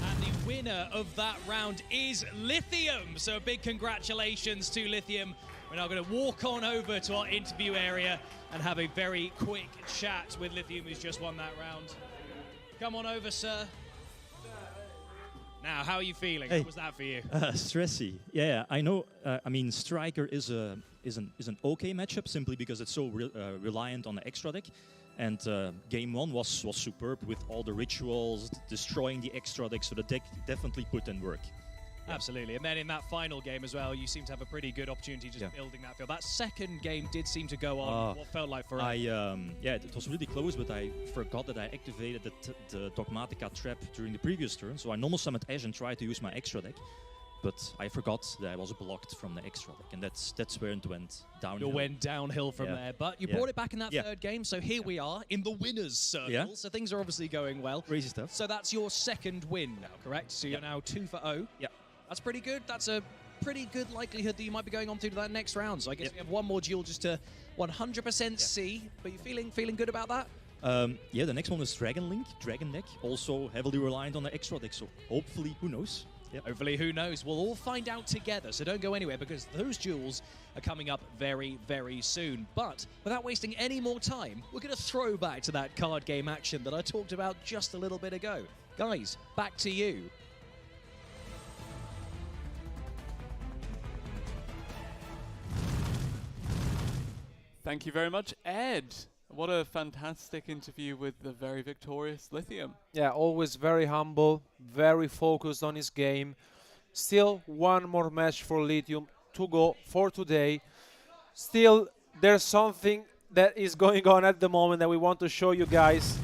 And the winner of that round is Lithium. So a big congratulations to Lithium. We're now going to walk on over to our interview area and have a very quick chat with Lithium, who's just won that round. Come on over, sir. Now, how are you feeling? Hey. How was that for you? Stressy. Yeah, I know. I mean, Striker is an okay matchup simply because it's so reliant on the extra deck. And game 1 was superb with all the rituals, destroying the extra deck, so the deck definitely put in work. Absolutely. And then in that final game as well, you seem to have a pretty good opportunity just building that field. That second game did seem to go on what felt like forever. Yeah, it was really close, but I forgot that I activated the Dogmatica trap during the previous turn. So I normal summoned Ash and tried to use my extra deck. But I forgot that I was blocked from the extra deck, and that's where it went downhill. You went downhill from there, but you brought it back in that third game, so here we are in the winner's circle. So things are obviously going well. Crazy stuff. So that's your second win now, correct? So you're now 2 for 0. Yeah. That's pretty good. That's a pretty good likelihood that you might be going on to that next round. So I guess we have one more duel just to 100% see. But you feeling good about that? Yeah, the next one is Dragon Link, Dragon deck, also heavily reliant on the extra deck. So hopefully, who knows? Yep. Hopefully, who knows? We'll all find out together, so don't go anywhere because those duels are coming up very, very soon. But without wasting any more time, we're going to throw back to that card game action that I talked about just a little bit ago. Guys, back to you. Thank you very much, Ed. What a fantastic interview with the very victorious Lithium. Yeah, always very humble, very focused on his game. Still one more match for Lithium to go for today. Still, there's something that is going on at the moment that we want to show you guys.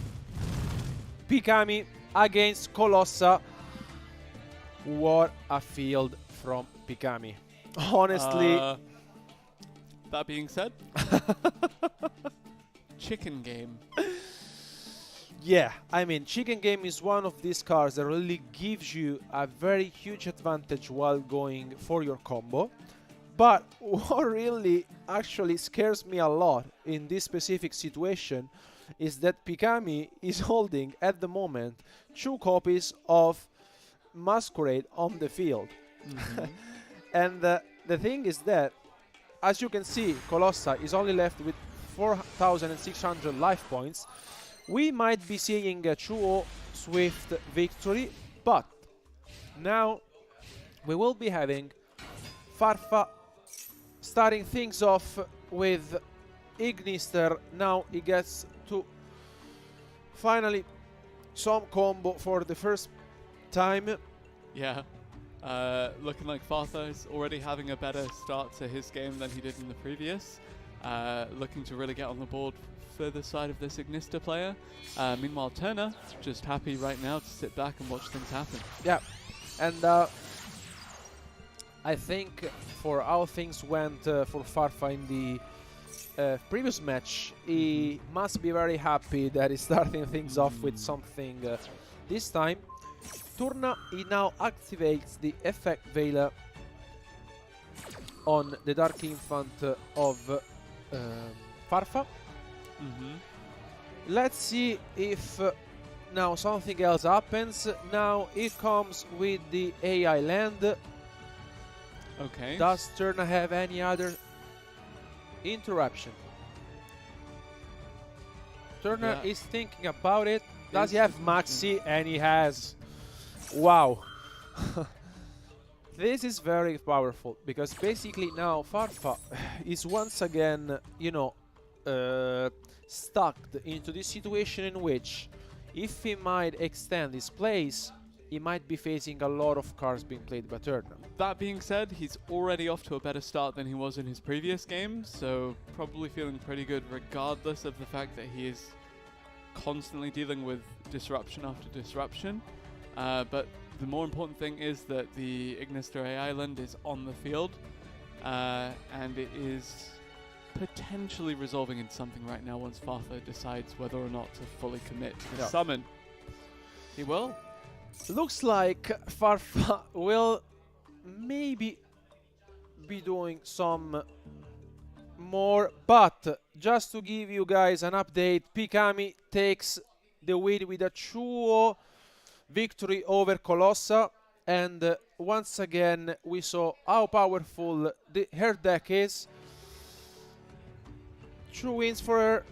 Pikami against Colossa. What a field from Pikami. Honestly. That being said, chicken game. Yeah, I mean, chicken game is one of these cards that really gives you a very huge advantage while going for your combo. But what really actually scares me a lot in this specific situation is that Pikami is holding at the moment 2 copies of Masquerade on the field. And the thing is that, as you can see, Colossa is only left with 4,600 life points. We might be seeing a 2-0 swift victory, but now we will be having Farfa starting things off with Ignister. Now he gets to finally some combo for the first time. Yeah. Looking like Farfa is already having a better start to his game than he did in the previous. Looking to really get on the board for the side of this Ignister player. Meanwhile, Turner just happy right now to sit back and watch things happen. Yeah, and I think for how things went for Farfa in the previous match, he must be very happy that he's starting things off with something this time. Turna, he now activates the effect Veiler on the Dark Infant of Farfa. Let's see if now something else happens. Now it comes with the AI land. Okay. Does Turna have any other interruption? Turner is thinking about it. Does he have Maxi? And he has. Wow. This is very powerful because basically now Farfa is once again, you know, stuck into this situation in which if he might extend his plays, he might be facing a lot of cards being played by Turner. That being said, he's already off to a better start than he was in his previous game, so probably feeling pretty good regardless of the fact that he is constantly dealing with disruption after disruption. But the more important thing is that the Ignister AI Island is on the field, and it is potentially resolving in something right now once Farfa decides whether or not to fully commit to the summon. He will. Looks like Farfa will maybe be doing some more, but just to give you guys an update, Pikami takes the win with a 2-0 victory over Colossa, and once again we saw how powerful her deck is. 2 wins for her.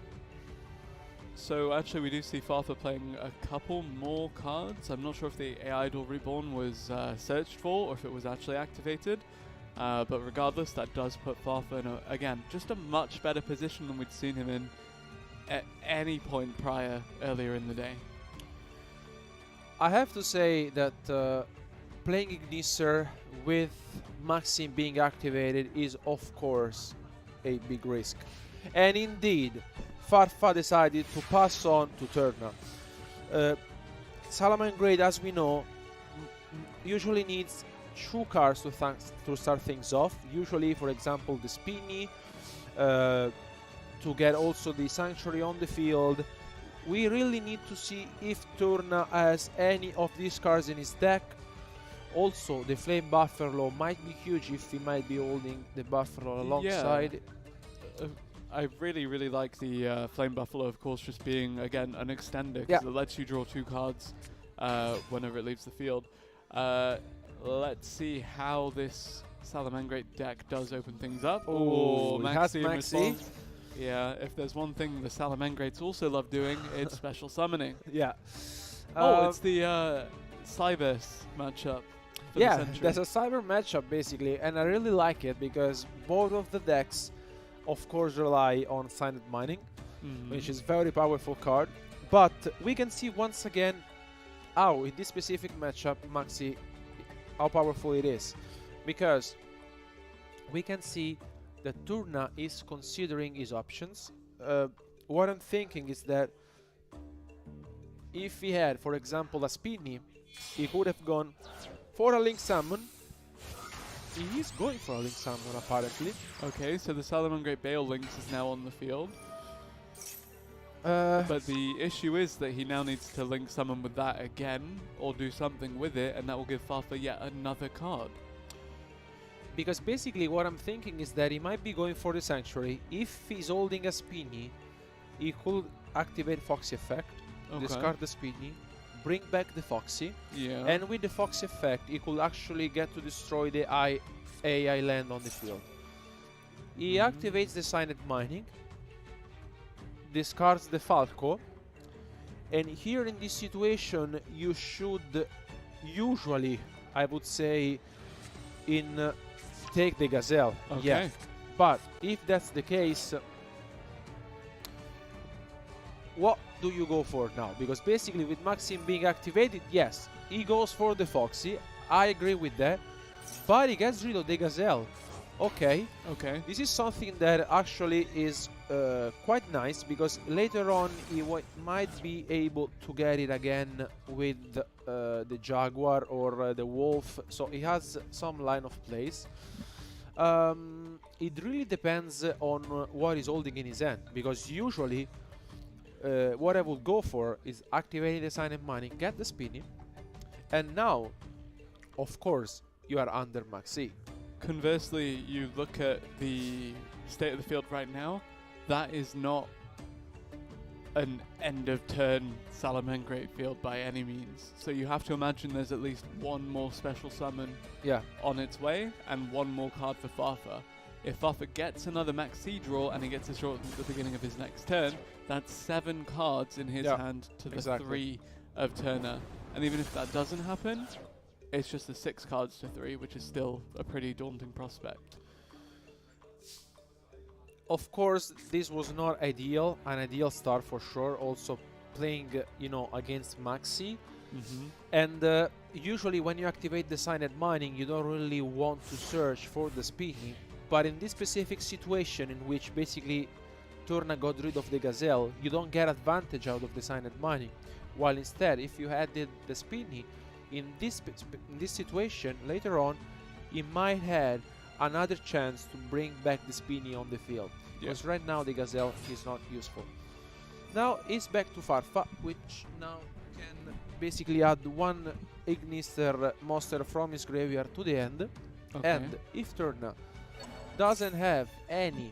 So actually we do see Farfa playing a couple more cards. I'm not sure if the AI Duel Reborn was searched for or if it was actually activated. But regardless, that does put Farfa in, again, just a much better position than we'd seen him in at any point earlier in the day. I have to say that playing Igniser with Maxim being activated is of course a big risk. And indeed, Farfa decided to pass on to Turner. Salamangreat, as we know, usually needs 2 cards to start things off. Usually, for example, the Spinny, to get also the Sanctuary on the field. We really need to see if Turna has any of these cards in his deck. Also, the Flame Buffalo might be huge if he might be holding the Buffalo alongside. Yeah. I really, really like the Flame Buffalo, of course, just being, again, an extender, because it lets you draw 2 cards whenever it leaves the field. Let's see how this Salamangreat deck does open things up. Oh, Maxi in Maxi. response. Yeah, if there's one thing the Salamangrates also love doing, it's special summoning. Yeah. It's the Cyberse matchup. For Yeah, the Century. there's a Cyber matchup basically, and I really like it because both of the decks, of course, rely on Signed Mining, which is very powerful card. But we can see once again how in this specific matchup, Maxi, how powerful it is, because we can see that Turna is considering his options. What I'm thinking is that if he had, for example, a Spinny, he could have gone for a Link Summon. He is going for a Link Summon, apparently. Okay, so the Salamangreat Bale Lynx is now on the field. But the issue is that he now needs to Link Summon with that again, or do something with it, and that will give Farfa yet another card. Because basically what I'm thinking is that he might be going for the Sanctuary. If he's holding a Spinny, he could activate Foxy effect, discard the Spinny, bring back the Foxy, and with the Foxy effect, he could actually get to destroy the AI land on the field. He activates the Signed Mining, discards the Falco, and here in this situation, you should usually, I would say, take the Gazelle. Okay. Yeah. But if that's the case, what do you go for now? Because basically with Maxim being activated, yes, he goes for the Foxy. I agree with that. But he gets rid of the Gazelle. Okay. This is something that actually is quite nice, because later on he might be able to get it again with the Jaguar or the Wolf. So he has some line of plays. It really depends on what he's holding in his hand, because usually what I would go for is activating the Signed Mining, get the Spinny, and now, of course, you are under Maxi. Conversely, you look at the state of the field right now, that is not an end of turn Salamangreat field by any means. So you have to imagine there's at least one more special summon on its way, and one more card for Farfa. If Farfa gets another Maxi draw and he gets a draw at the beginning of his next turn, that's 7 cards in his hand to the 3 of Turner. And even if that doesn't happen, it's just the 6 cards to 3, which is still a pretty daunting prospect. Of course, this was not ideal, an ideal start for sure. Also playing, against Maxi. And usually when you activate the Signed Mining, you don't really want to search for the Spinny. But in this specific situation, in which basically Turna got rid of the Gazelle, you don't get advantage out of the Signed Mining. While instead, if you added the Spinny, in this situation, later on, he might have another chance to bring back the Spinny on the field. Because right now the Gazelle is not useful. Now it's back to Farfa, which now can basically add one Ignister monster from his graveyard to the end. And if Turna doesn't have any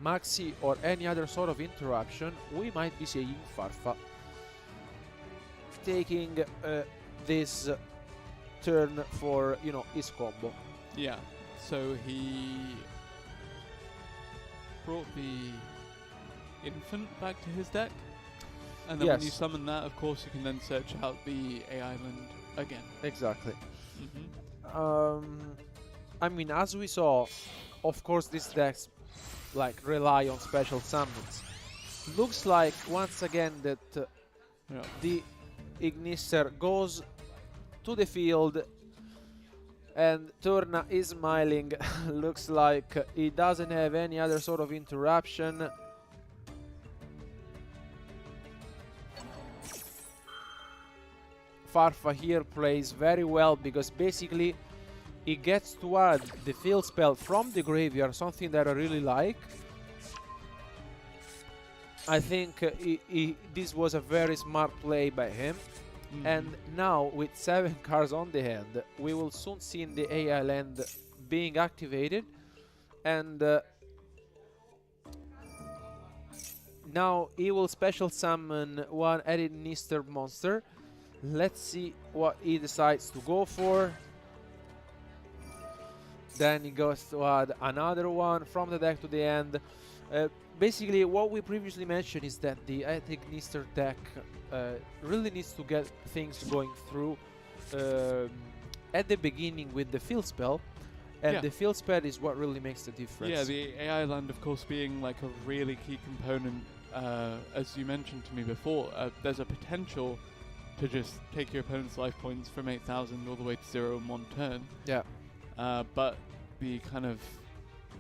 Maxi or any other sort of interruption, we might be seeing Farfa taking this turn for, his combo. Yeah, so he brought the infant back to his deck. And then when you Yes. summon that, of course, you can then search out the AI Island again. Exactly. Mm-hmm. I mean, as we saw, of course, these decks like rely on special summons. Looks like once again that the Ignister goes to the field, and Turna is smiling. Looks like he doesn't have any other sort of interruption. Farfa here plays very well because basically he gets to add the field spell from the graveyard, something that I really like. I think this was a very smart play by him. And now with 7 cards on the hand, we will soon see in the AI land being activated. And now he will special summon one Ignister monster. Let's see what he decides to go for. Then he goes to add another one from the deck to the end. Basically, what we previously mentioned is that the Ignister deck really needs to get things going through at the beginning with the field spell. And the field spell is what really makes the difference. Yeah, the AI land, of course, being like a really key component, as you mentioned to me before. There's a potential to just take your opponent's life points from 8,000 all the way to 0 in one turn. Yeah. But the kind of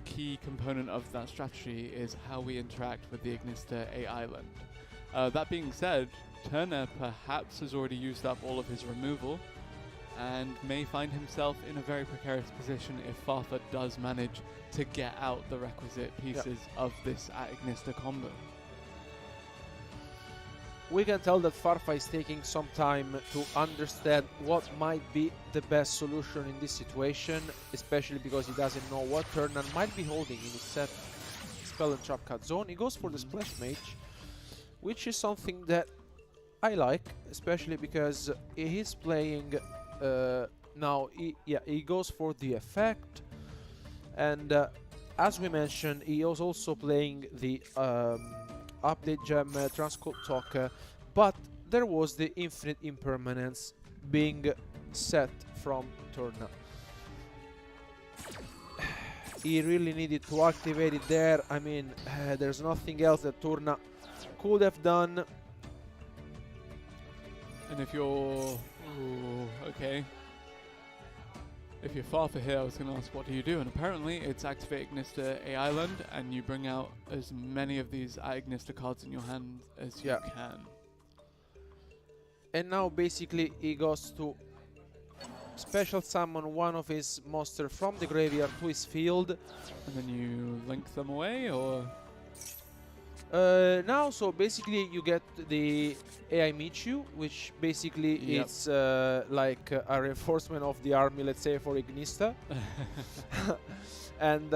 key component of that strategy is how we interact with the Ignister AI land. That being said, Turner perhaps has already used up all of his removal and may find himself in a very precarious position if Farfa does manage to get out the requisite pieces of this Ignister combo. We can tell that Farfa is taking some time to understand what might be the best solution in this situation, especially because he doesn't know what Turner might be holding in his set spell and trap cut zone. He goes for the Splash Mage, which is something that I like, especially because he is playing now. He goes for the effect, and as we mentioned, he was also playing the update gem Transcode Talker, but there was the infinite impermanence being set from Turna. He really needed to activate it there. I mean, there's nothing else that Turna could have done. And if you're... okay. If you're Farfa here, I was going to ask, what do you do? And apparently, it's activate Ignister AI Island, and you bring out as many of these Ignister cards in your hand as you can. And now, basically, he goes to special summon one of his monsters from the graveyard to his field. And then you link them away, or...? Now, so basically you get the AI Michu, which basically is like a reinforcement of the army, let's say, for Ignister. And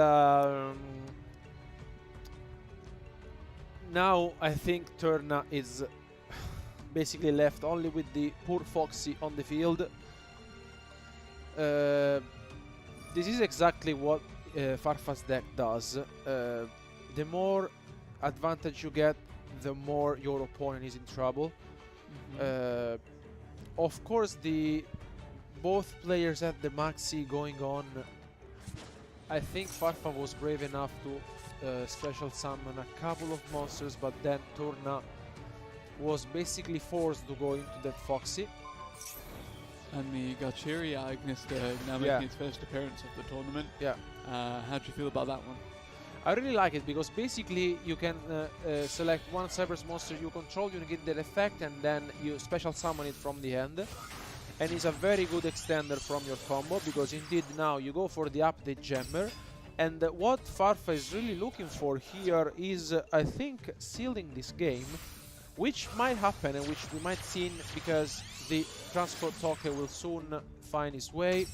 now I think Turna is basically left only with the poor Foxy on the field. This is exactly what Farfa's deck does. The more advantage you get, the more your opponent is in trouble. Of course, both players had the maxi going on. I think Farfa was brave enough to special summon a couple of monsters, but then Turna was basically forced to go into that Foxy. And the Galcheria Ignister now making its first appearance of the tournament. How do you feel about that one? I really like it because basically you can select one Cyber's monster you control, you get that effect, and then you special summon it from the hand. And it's a very good extender from your combo because indeed now you go for the update gemmer. And what Farfa is really looking for here is, I think, sealing this game, which might happen and which we might see because the Transport Talker will soon find his way.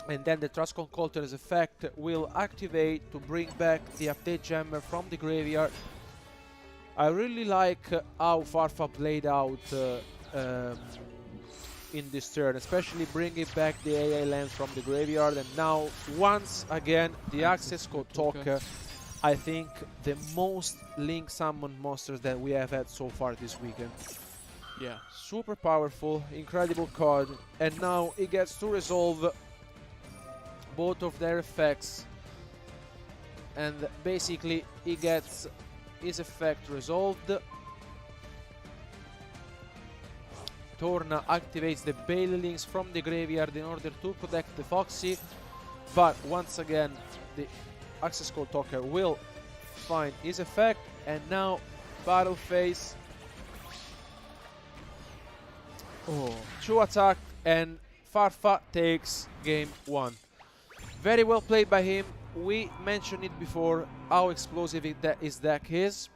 And then the Trascon Coulter's effect will activate to bring back the update gemmer from the graveyard. I really like how Farfa played out in this turn, especially bringing back the AI land from the graveyard. And now, once again, the Access Code Talker I think, the most Link summon monsters that we have had so far this weekend. Yeah. Super powerful, incredible card, and now he gets to resolve both of their effects, and basically he gets his effect resolved. Torna activates the Bailings from the graveyard in order to protect the Foxy, but once again the Access Code Talker will find his effect, and now battle phase. Oh, 2 attack, and Farfa takes game 1. Very well played by him. We mentioned it before, how explosive his deck is.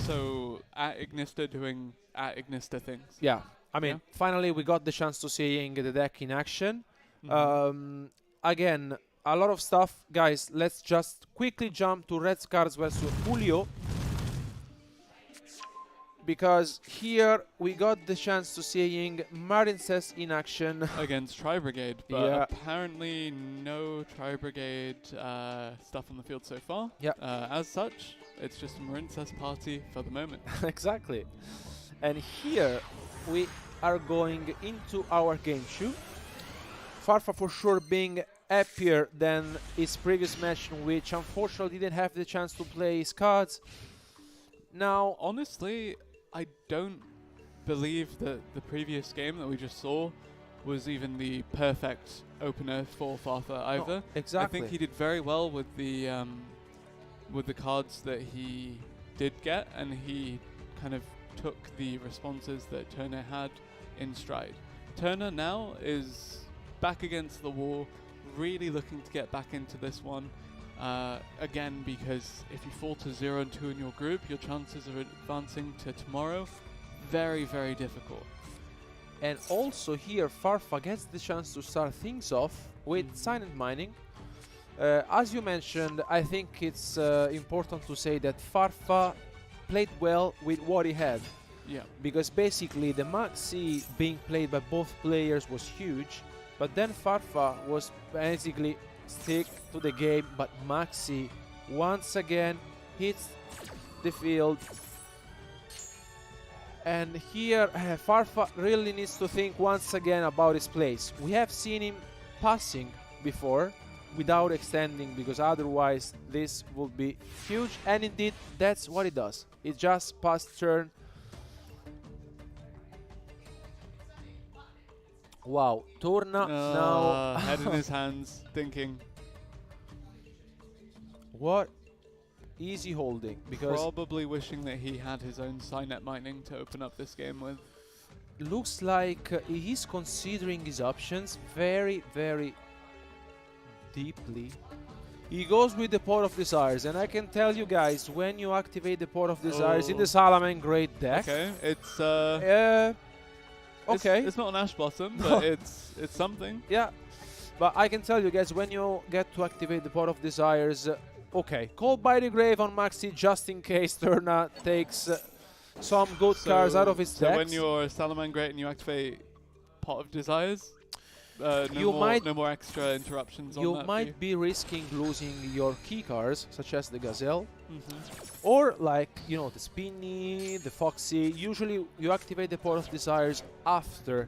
So, at Ignista doing at Ignista things. Yeah, I mean, finally we got the chance to see the deck in action. Again, a lot of stuff. Guys, let's just quickly jump to Red Cards versus Julio, because here we got the chance to seeing Marincess in action against Tri-Brigade, but apparently no Tri-Brigade stuff on the field so far. Yeah. As such, it's just a Marincess party for the moment. Exactly. And here we are going into our game 2. Farfa for sure being happier than his previous match, in which unfortunately didn't have the chance to play his cards. Now, honestly, I don't believe that the previous game that we just saw was even the perfect opener for Farfa either. No, exactly. I think he did very well with the cards that he did get, and he kind of took the responses that Turner had in stride. Turner now is back against the wall, really looking to get back into this one. Again, because if you fall to 0 and 2 in your group, your chances of advancing to tomorrow, very, very difficult. And also here, Farfa gets the chance to start things off with Silent Mining. As you mentioned, I think it's important to say that Farfa played well with what he had. Yeah. Because basically the Maxi being played by both players was huge, but then Farfa was basically stick to the game, but Maxi once again hits the field. And here Farfa really needs to think once again about his place. We have seen him passing before without extending, because otherwise this would be huge, and indeed that's what he does. He just passed turn. Wow, Torna now head in his hands, thinking what easy holding, because probably wishing that he had his own Cynet mining to open up this game with. Looks like he's considering his options very, very deeply. He goes with the Port of Desires, and I can tell you guys, when you activate the Port of Desires in the Salaman Great deck, okay, it's okay, it's not an Ash Blossom, but it's something. Yeah, but I can tell you guys, when you get to activate the Port of Desires, okay, Called by the Grave on Maxi, just in case Turna takes some good cards out of his deck. So when you're Salaman Great and you activate Pot of Desires, no more extra interruptions on that. You might be risking losing your key cards, such as the Gazelle, or like, you know, the Spinny, the Foxy. Usually you activate the Port of Desires after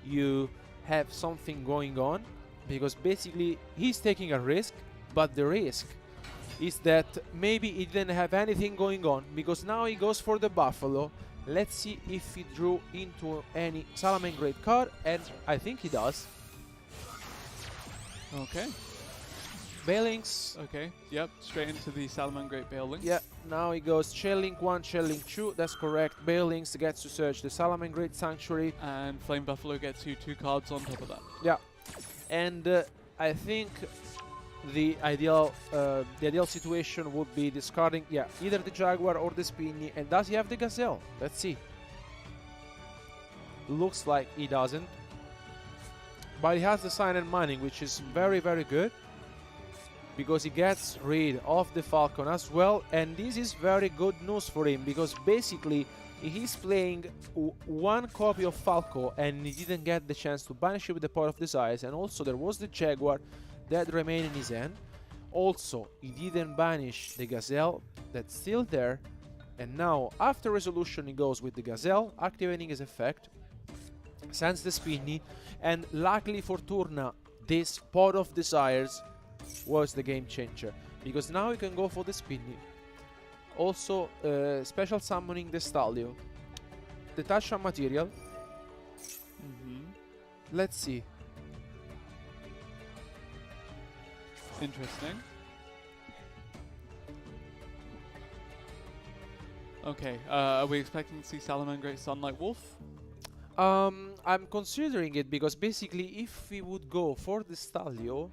you have something going on, because basically he's taking a risk, but the risk is that maybe he didn't have anything going on, because now he goes for the Buffalo. Let's see if he drew into any Salaman Great card, and I think he does. Okay. Bailings. Okay, yep, straight into the Salaman Great Bailings. Yeah, now he goes Shellink 1, Shellink 2, that's correct. Bailings gets to search the Salaman Great Sanctuary. And Flame Buffalo gets you 2 cards on top of that. Yeah, and I think the ideal situation would be discarding, either the Jaguar or the Spinny. And does he have the Gazelle? Let's see. Looks like he doesn't. But he has the Silent Mining, which is very, very good, because he gets rid of the Falcon as well. And this is very good news for him, because basically he's playing 1 copy of Falco and he didn't get the chance to banish it with the Port of Desires. And also there was the Jaguar that remained in his hand. Also, he didn't banish the Gazelle, that's still there. And now, after resolution, he goes with the Gazelle, activating his effect, sends the Spinny, and luckily for Turna, this Pot of Desires was the game changer. Because now he can go for the Spinny. Also, special summoning the Stalio. Detach a material. Let's see. Interesting. Okay, are we expecting to see Salamangreat Sunlight Wolf? I'm considering it because basically if we would go for the Stalio,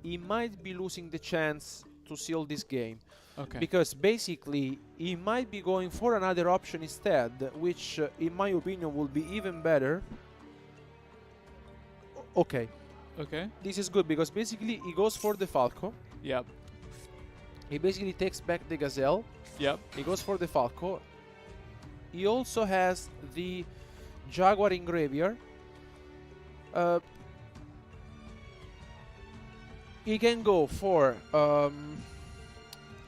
he might be losing the chance to seal this game. Okay. Because basically he might be going for another option instead, which in my opinion will be even better. Okay. Okay. This is good because basically he goes for the Falco. Yep. He basically takes back the Gazelle. Yep. He goes for the Falco. He also has the Jaguar in graveyard. He can go for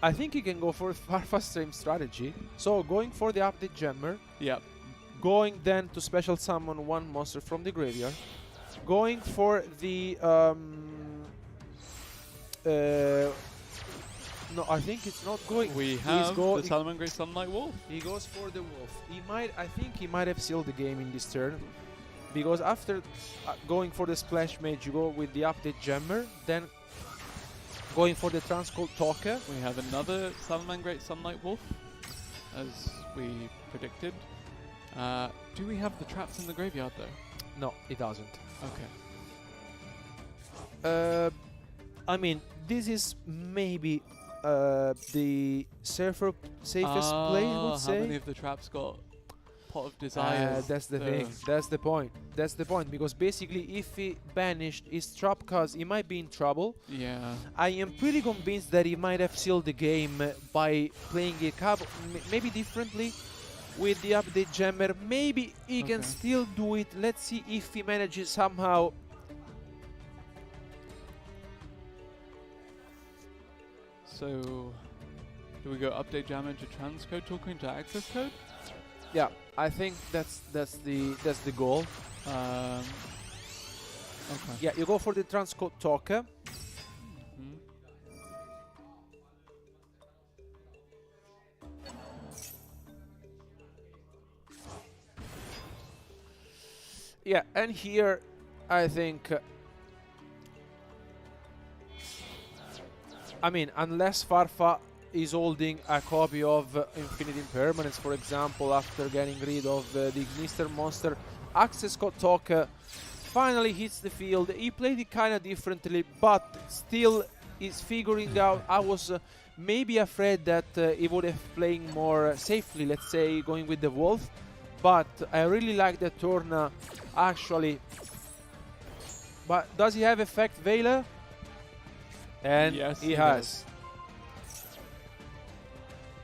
I think he can go for Farfa Stream strategy. So going for the update Gemmer. Yep. Going then to special summon one monster from the graveyard. Going for the no, I think it's not going. We have the Salamangreat Sunlight Wolf. He goes for the wolf. He might. I think he might have sealed the game in this turn, because after going for the Splash Mage, you go with the update Gemmer, then going for the Transcold Talker. We have another Salamangreat Sunlight Wolf, as we predicted. Do we have the traps in the graveyard though? No, it doesn't. Okay. I mean, this is maybe the safest play, I would say. How many of the traps got Pot of Desires? That's the thing. That's the point. That's the point. Because basically, if he banished his trap cards, he might be in trouble. Yeah. I am pretty convinced that he might have sealed the game by playing a couple, maybe differently. With the update Gemmer, maybe he can still do it. Let's see if he manages somehow. So, do we go update Jammer to transcode token to access code? Yeah, I think that's the goal. Okay. Yeah, you go for the transcode talker. Yeah, and here I think I mean, unless Farfa is holding a copy of Infinite Impermanence, for example, after getting rid of the Ignister monster, Access Code Talker finally hits the field. He played it kind of differently, but still is figuring out. I was maybe afraid that he would have playing more safely, let's say, going with the Wolf. But I really like that Turna, actually. But does he have Effect Veiler? And yes, he has.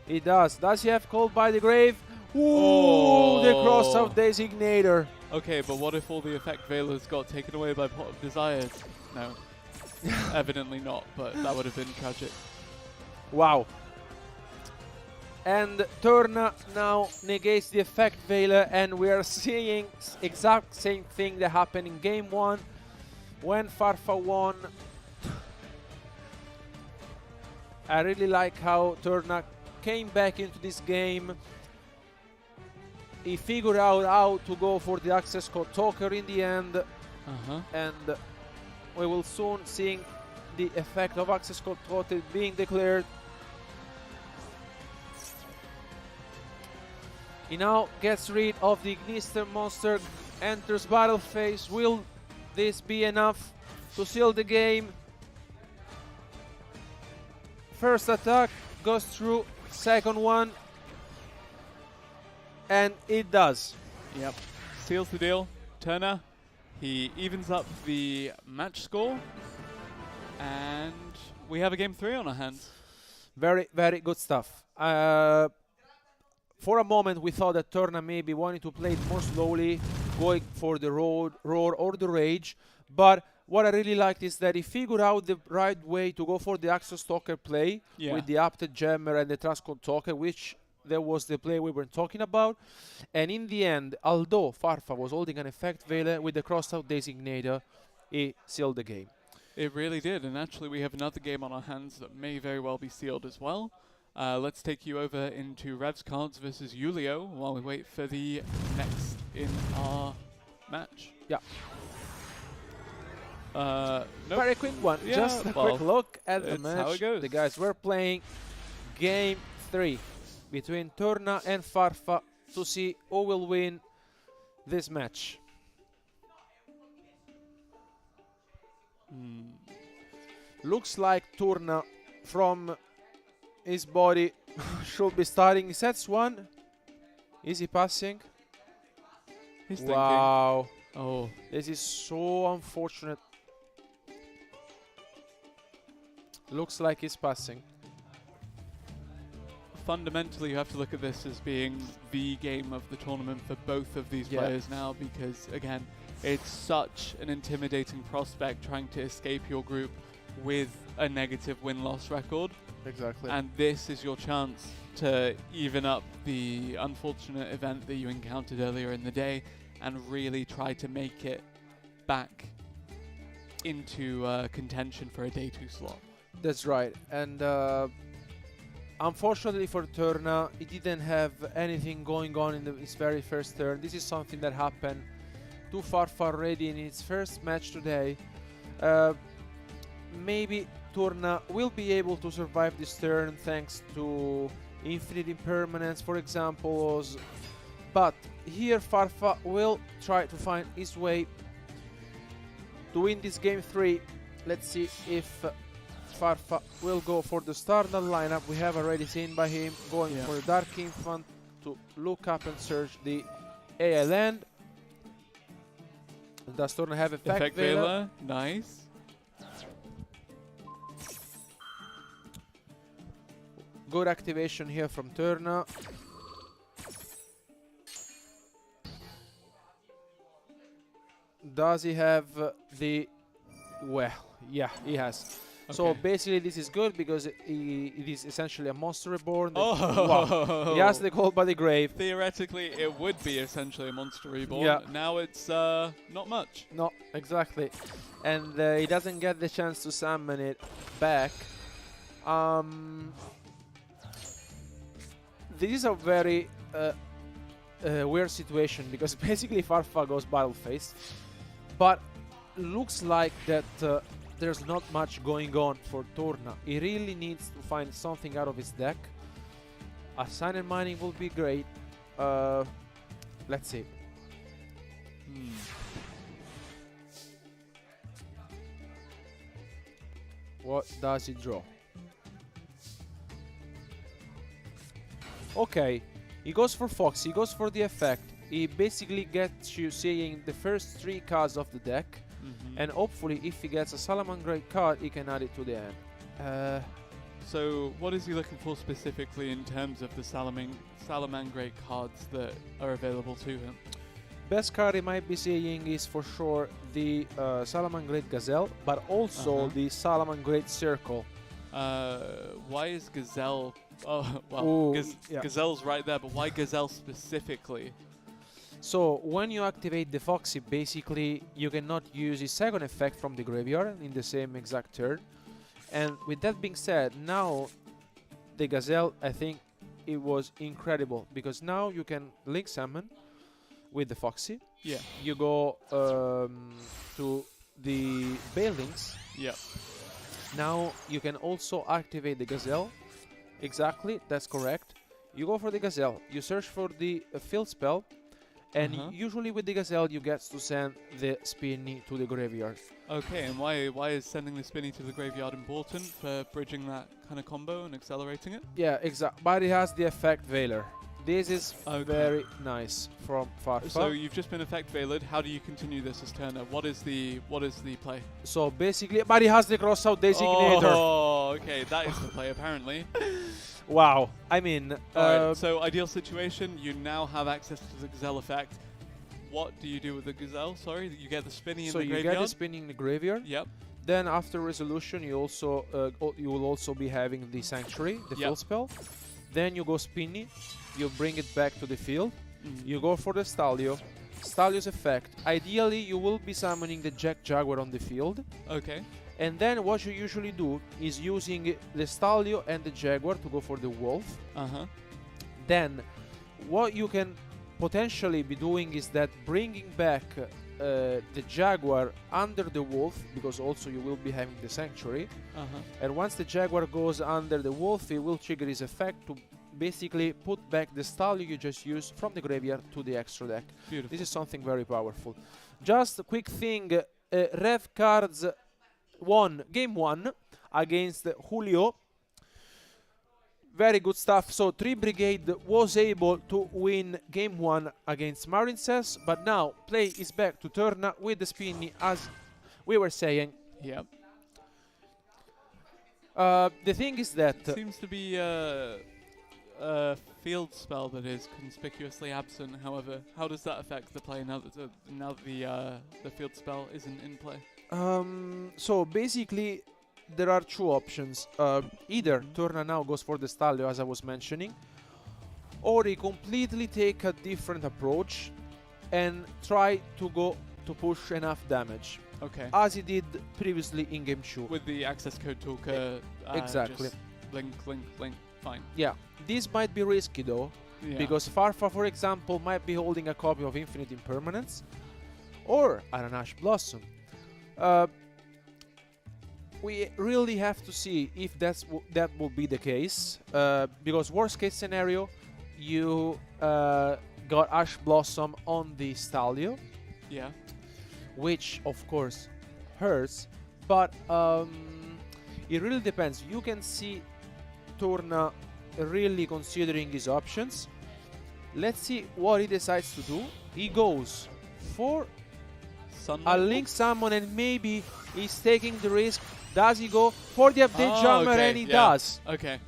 He does. Does he have Called by the Grave? Ooh, the Cross-out Designator. Okay, but what if all the Effect Veilers got taken away by Pot of Desires? No. Evidently not, but that would have been tragic. Wow. And Turna now negates the Effect Veiler, and we are seeing exact same thing that happened in game 1 when Farfa won. I really like how Turna came back into this game. He figured out how to go for the Access Code Talker in the end. And we will soon see the effect of Access Code Talker being declared. He now gets rid of the Ignister monster, enters battle phase. Will this be enough to seal the game? First attack goes through, second one, and it does. Yep, seals the deal. Turner, he evens up the match score, and we have a game 3 on our hands. Very, very good stuff. For a moment, we thought that Turner maybe wanted to play it more slowly, going for the roar or the rage, but what I really liked is that he figured out the right way to go for the Axel Stalker play with the Apted Jammer and the Transcon Talker, which there was the play we were talking about. And in the end, although Farfa was holding an Effect Veiler with the Crossout Designator, he sealed the game. It really did, and actually we have another game on our hands that may very well be sealed as well. Let's take you over into Rev's Cards versus Julio while we wait for the next in our match. Yeah. Nope. Very quick one. Yeah, Just a quick look at the it's match. how it goes. The guys were playing game 3 between Turna and Farfa to see who will win this match. Looks like Turna from his body should be starting. He sets one. Is he passing? He's wow. thinking. Oh. This is so unfortunate. Looks like he's passing. Fundamentally, you have to look at this as being the game of the tournament for both of these players now, because again, it's such an intimidating prospect trying to escape your group with a negative win-loss record. Exactly. And this is your chance to even up the unfortunate event that you encountered earlier in the day and really try to make it back into contention for a day 2 slot. That's right. And unfortunately for Turna, he didn't have anything going on in his very first turn. This is something that happened to Farfa already in his first match today. Maybe Turna will be able to survive this turn thanks to infinite impermanence, for example. But here Farfa will try to find his way to win this game 3. Let's see if Farfa will go for the standard lineup. We have already seen by him going for the Dark Infant to look up and search the AI land. Does Turna have Effect Veiler? Nice. Good activation here from Turna. Does he have the... Well, yeah, he has. Okay. So basically this is good because it is essentially a Monster Reborn. Wow. He has the Cold Body Grave. Theoretically, it would be essentially a Monster Reborn. Yeah. Now it's not much. No, exactly. And he doesn't get the chance to summon it back. This is a very weird situation because basically Farfa goes Battle Phase. But looks like that there's not much going on for Turna. He really needs to find something out of his deck. A Sign and Mining will be great. Let's see. What does he draw? Okay, he goes for Fox, he goes for the effect. He basically gets you seeing the first 3 cards of the deck. And hopefully if he gets a Salamangreat card, he can add it to the end. So what is he looking for specifically in terms of the Salamangreat cards that are available to him? Best card he might be seeing is for sure the Salamangreat Gazelle, but also the Salamangreat Circle. Why is Gazelle... Oh, well, Ooh, Gazelle's right there, but why Gazelle specifically? So when you activate the Foxy, basically you cannot use his second effect from the graveyard in the same exact turn. And with that being said, now the Gazelle, I think it was incredible because now you can link summon with the Foxy. Yeah. You go to the Bailings. Yeah. Now you can also activate the Gazelle. Exactly, that's correct. You go for the Gazelle, you search for the field spell, and usually with the Gazelle you get to send the Spinny to the graveyard. Okay, and why is sending the Spinny to the graveyard important for bridging that kind of combo and accelerating it? Yeah, exactly. But it has the Effect Veiler. This is very nice from Farfa. So you've just been Effect Veilered. How do you continue this as Turner? What is the play? So basically, but he has the Crossout Designator. Oh, okay, that is the play apparently. Wow, I mean... Alright, so ideal situation, you now have access to the Gazelle effect. what do you do with the Gazelle? Sorry, you get the spinny in So the you graveyard? get the spinning in the graveyard. Yep. Then after resolution, you also you will also be having the Sanctuary, the field spell. Then you go spinny, you bring it back to the field. You go for the Stalio. Stalio's effect. Ideally, you will be summoning the Jaguar on the field. Okay. And then what you usually do is using the Stalio and the Jaguar to go for the Wolf. Then what you can potentially be doing is that bringing back the Jaguar under the Wolf, because also you will be having the Sanctuary. And once the Jaguar goes under the Wolf, it will trigger his effect to basically put back the Stalio you just used from the graveyard to the extra deck. Beautiful. This is something very powerful. Just a quick thing, Rev Cards won Game 1 against Julio. Very good stuff. So 3 Brigade was able to win Game 1 against Marincess, but now play is back to Turna with the Spinny, as we were saying. Yep. The thing is that... Seems to be a field spell that is conspicuously absent. However, how does that affect the play now that the field spell isn't in play? So basically, there are 2 options. Either Turna now goes for the Stalio, as I was mentioning, or he completely take a different approach and try to go to push enough damage. Okay. As he did previously in Game 2. With the access code talker. Exactly. Just link, fine. Yeah. This might be risky though, because Farfa, for example, might be holding a copy of Infinite Impermanence or an Ash Blossom. We really have to see if that will be the case, because worst case scenario, you got Ash Blossom on the Stalio, which of course hurts, but it really depends. You can see Turna really considering his options. Let's see what he decides to do. He goes for a Link Summon, and maybe he's taking the risk. Does he go for the update jammer? Okay, and he does. Okay.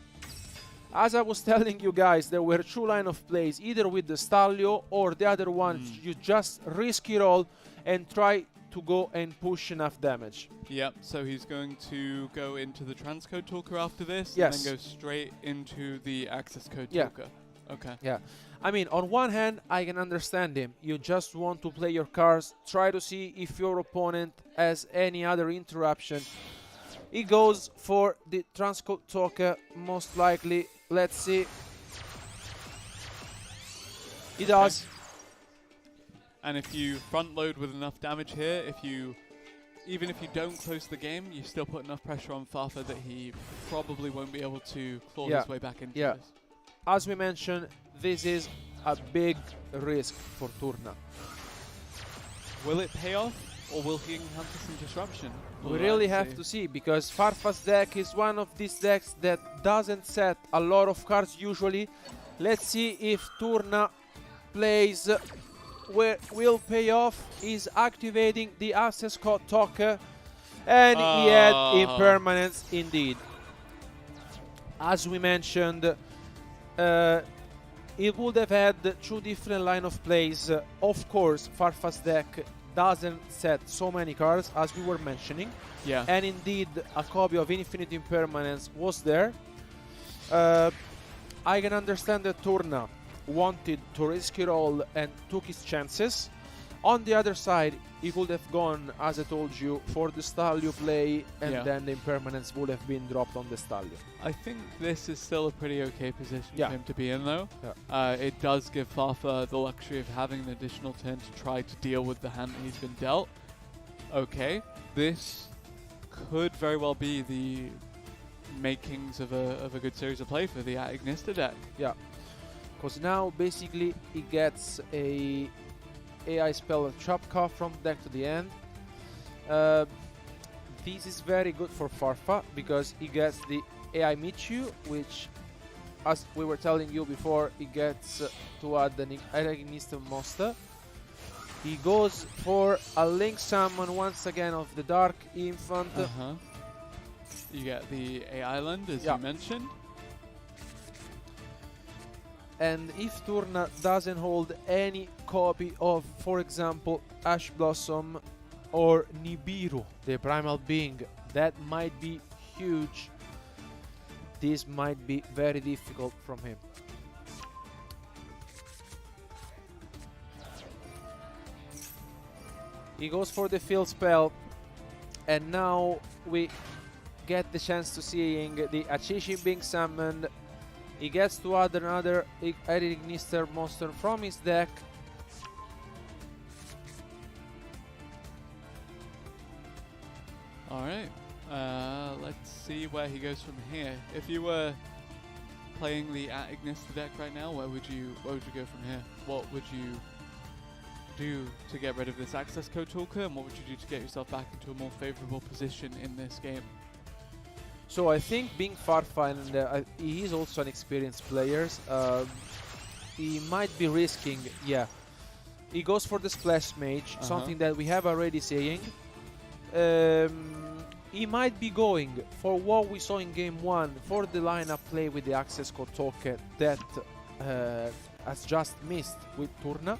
As I was telling you guys, there were 2 line of plays, either with the Stalio or the other one. You just risk it all and try to go and push enough damage. Yep, so he's going to go into the transcode talker after this, Yes. and then go straight into the access code talker. Okay. Yeah. I mean, on one hand, I can understand him. You just want to play your cards, try to see if your opponent has any other interruption. He goes for the transcode talker, most likely. Let's see. He does. And if you front load with enough damage here, even if you don't close the game, you still put enough pressure on Farfa that he probably won't be able to claw his way back into this. As we mentioned, this is a big risk for Turna. Will it pay off, or will he encounter some disruption? We really have to see, because Farfa's deck is one of these decks that doesn't set a lot of cards usually. Let's see if Turna plays will pay off. He's activating the access code talker, and he had impermanence indeed. As we mentioned, it would have had 2 different line of plays. Of course, Farfa's deck doesn't set so many cards, as we were mentioning. Yeah. And indeed, a copy of Infinite Impermanence was there. I can understand that Turna wanted to risk it all and took his chances. On the other side, he could have gone, as I told you, for the Stalio play, and then the Impermanence would have been dropped on the Stalio. I think this is still a pretty okay position for him to be in, though. Yeah. It does give Farfa the luxury of having an additional turn to try to deal with the hand he's been dealt. Okay, this could very well be the makings of a good series of play for the Ignista deck. Yeah, because now basically he gets a AI spell Chopka from deck to the end. This is very good for Farfa because he gets the AI Michu, which, as we were telling you before, he gets to add an Ignista monster. He goes for a Link Summon once again of the Dark Infant. You get the AI Island, as you mentioned. And if Turna doesn't hold any copy of, for example, Ash Blossom or Nibiru, the Primal Being, that might be huge. This might be very difficult from him. He goes for the field spell, and now we get the chance to seeing the Achishi being summoned. He gets to add another Ignister monster from his deck. Alright, let's see where he goes from here. If you were playing the Ignister deck right now, where would you go from here? What would you do to get rid of this access code talker, and what would you do to get yourself back into a more favorable position in this game? So I think being Farfa, and he is also an experienced player, he might be risking, he goes for the Splash Mage, something that we have already saying. He might be going for what we saw in game 1, for the lineup play with the access code token that has just missed with Turna.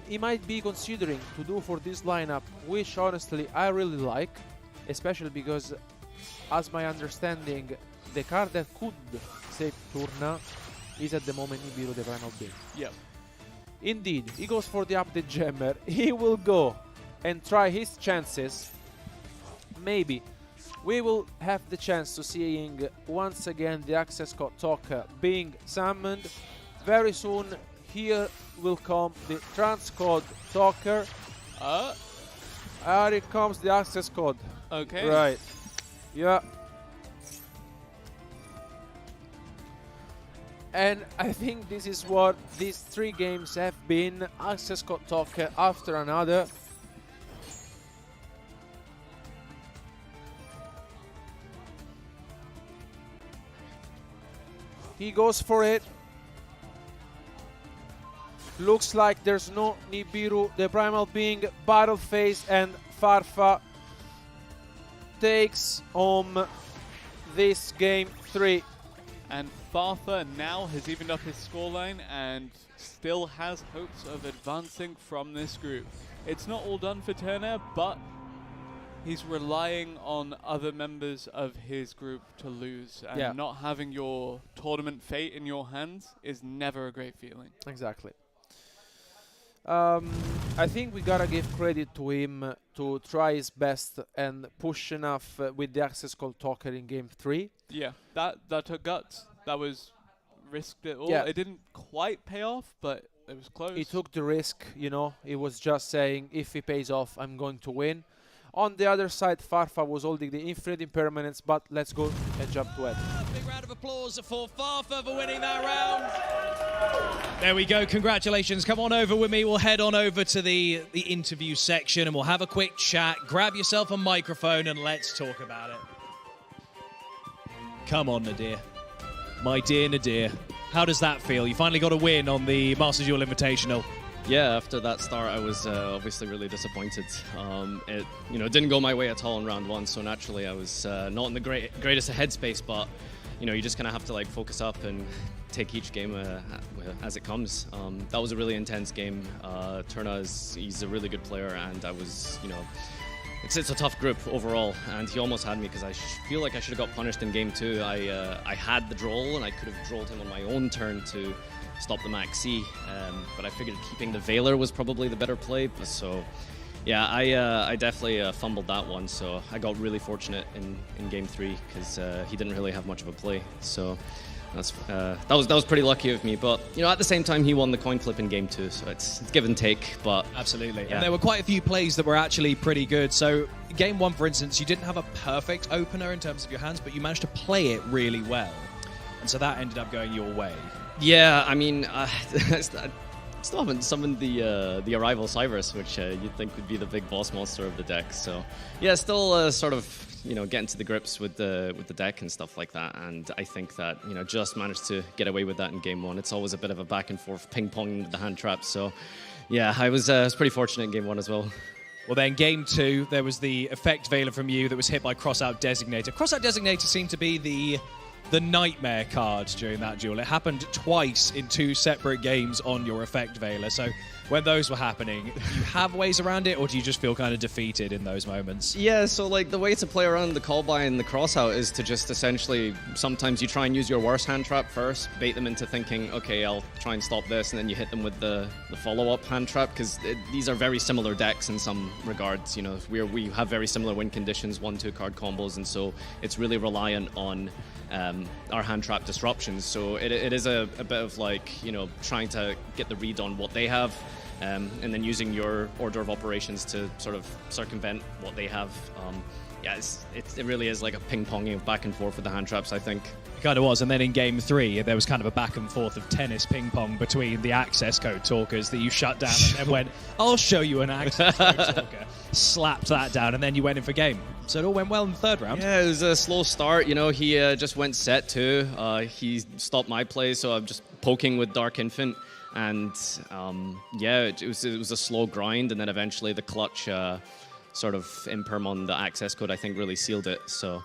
He might be considering to do for this lineup, which honestly I really like, especially because, as my understanding, the card that could save Turna is at the moment Nibiru, the Primal Being. Yep. Indeed, he goes for the update jammer. He will go and try his chances. Maybe we will have the chance to seeing once again the access code talker being summoned. Very soon here will come the transcode talker. Here comes the access code. Okay. Right. Yeah. And I think this is what these 3 games have been. Access code talker after another. He goes for it. Looks like there's no Nibiru, the Primal Being, battle phase, and Farfa takes home this game 3. And Farfa now has evened up his scoreline and still has hopes of advancing from this group. It's not all done for Turner, but he's relying on other members of his group to lose. And not having your tournament fate in your hands is never a great feeling. Exactly. I think we gotta give credit to him to try his best and push enough with the access code talker in game 3. Yeah, that took guts. That was risked it all. Yeah. It didn't quite pay off, but it was close. He took the risk, you know. He was just saying, if it pays off, I'm going to win. On the other side, Farfa was holding the infinite impermanence, but let's go and jump to it. Big round of applause for Farfa for winning that round. There we go. Congratulations. Come on over with me. We'll head on over to the interview section and we'll have a quick chat. Grab yourself a microphone and let's talk about it. Come on, Nadir. My dear Nadir. How does that feel? You finally got a win on the Master Duel Invitational. Yeah, after that start, I was obviously really disappointed. It didn't go my way at all in round 1, so naturally I was not in the greatest headspace. But you just kind of have to like focus up and take each game as it comes. That was a really intense game. Turna he's a really good player, and I was it's a tough group overall, and he almost had me because I feel like I should have got punished in game 2. I had the droll, and I could have drolled him on my own turn to stop the Maxi, but I figured keeping the Veiler was probably the better play. So yeah, I definitely fumbled that one, so I got really fortunate in game 3 because he didn't really have much of a play. So that was pretty lucky of me, but at the same time he won the coin flip in game 2, so it's give and take. But absolutely, yeah. And there were quite a few plays that were actually pretty good. So game 1, for instance, you didn't have a perfect opener in terms of your hands, but you managed to play it really well, and so that ended up going your way. Yeah, I mean, I still haven't summoned the Arrival Cyrus, which you'd think would be the big boss monster of the deck. So yeah, still sort of getting to the grips with the deck and stuff like that. And I think that just managed to get away with that in game 1. It's always a bit of a back and forth ping pong with the hand traps. So yeah, I was pretty fortunate in game 1 as well. Well, then game 2, there was the effect Veiler from you that was hit by Crossout Designator. Crossout Designator seemed to be the the nightmare card during that duel. It happened twice in 2 separate games on your Effect Veiler. So when those were happening, do you have ways around it, or do you just feel kind of defeated in those moments? Yeah, so like the way to play around the call by and the crossout is to just essentially, sometimes you try and use your worst hand trap first, bait them into thinking, okay, I'll try and stop this, and then you hit them with the follow-up hand trap, because these are very similar decks in some regards. You know, we have very similar win conditions, 1-2 card combos, and so it's really reliant on our hand trap disruptions. So it is a bit of like, you know, trying to get the read on what they have, and then using your order of operations to sort of circumvent what they have. Yeah, it really is like a ping-ponging of back and forth with the hand traps, I think. It kind of was, and then in game 3, there was kind of a back and forth of tennis ping-pong between the access code talkers that you shut down and then went, I'll show you an access code talker. Slapped that down, and then you went in for game. So it all went well in the 3rd round. Yeah, it was a slow start. You know, he just went set 2. He stopped my play, so I'm just poking with Dark Infant. And yeah, it was a slow grind, and then eventually the clutch sort of imperm on the access code, I think, really sealed it. So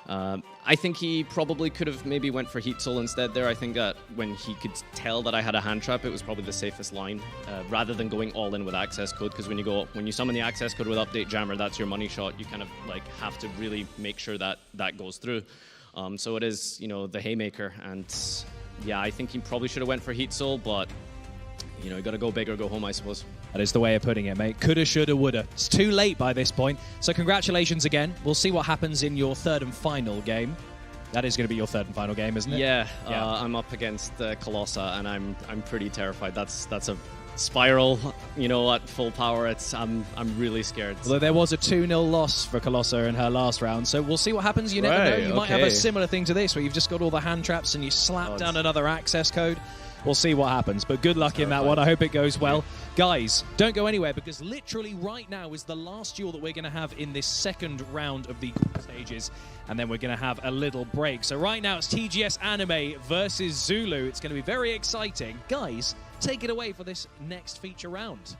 I think he probably could have maybe went for Heat Soul instead there. I think that when he could tell that I had a hand trap, it was probably the safest line, rather than going all in with access code, because when you summon the access code with Update Jammer, that's your money shot. You kind of like have to really make sure that that goes through. So it is, you know, the haymaker, and yeah, I think he probably should have went for Heat Soul, but you know, you got to go big or go home, I suppose. That is the way of putting it, mate. Coulda, shoulda, woulda. It's too late by this point. So congratulations again. We'll see what happens in your 3rd and final game. That is going to be your 3rd and final game, isn't it? Yeah, I'm up against Colossa, and I'm pretty terrified. That's a spiral, you know, at full power. I'm really scared. Although there was a 2-0 loss for Colossa in her last round, so we'll see what happens. You never know. You might have a similar thing to this, where you've just got all the hand traps and you slap down another access code. We'll see what happens, but good luck in that one. I hope it goes well. Guys, don't go anywhere, because literally right now is the last duel that we're going to have in this 2nd round of the group stages, and then we're going to have a little break. So right now it's TGS Anime versus Zulu. It's going to be very exciting. Guys, take it away for this next feature round.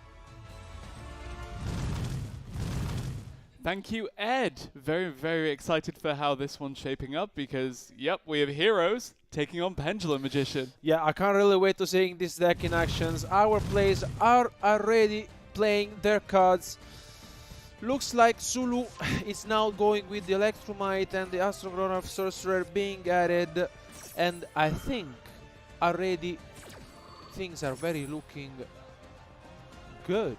Thank you, Ed. Very, very excited for how this one's shaping up, because, yep, we have heroes taking on Pendulum Magician. Yeah, I can't really wait to seeing this deck in actions. Our players are already playing their cards. Looks like Zulu is now going with the Electromite and the Astrograph Sorcerer being added, and I think already things are very looking good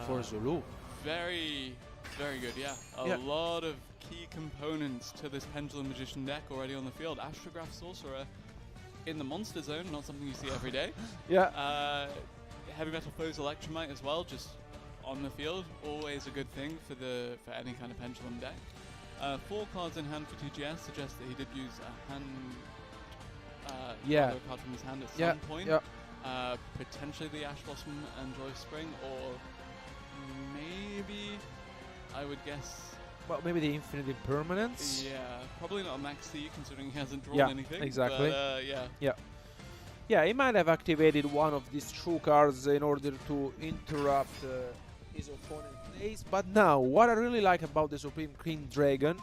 for Zulu. Very good, yeah. A lot of key components to this Pendulum Magician deck already on the field. Astrograph Sorcerer in the monster zone, not something you see every day. Yeah. Heavy Metal Foes Electromite as well, just on the field. Always a good thing for any kind of Pendulum deck. 4 cards in hand for TGS suggests that he did use a hand card from his hand at some point. Yeah. Potentially the Ash Blossom and Joy Spring, or maybe, I would guess, well, maybe the Infinite Impermanence? Yeah, probably not a Max C, considering he hasn't drawn anything. Exactly. But, yeah, he might have activated one of these true cards in order to interrupt his opponent's plays. But now, what I really like about the Supreme King Dragon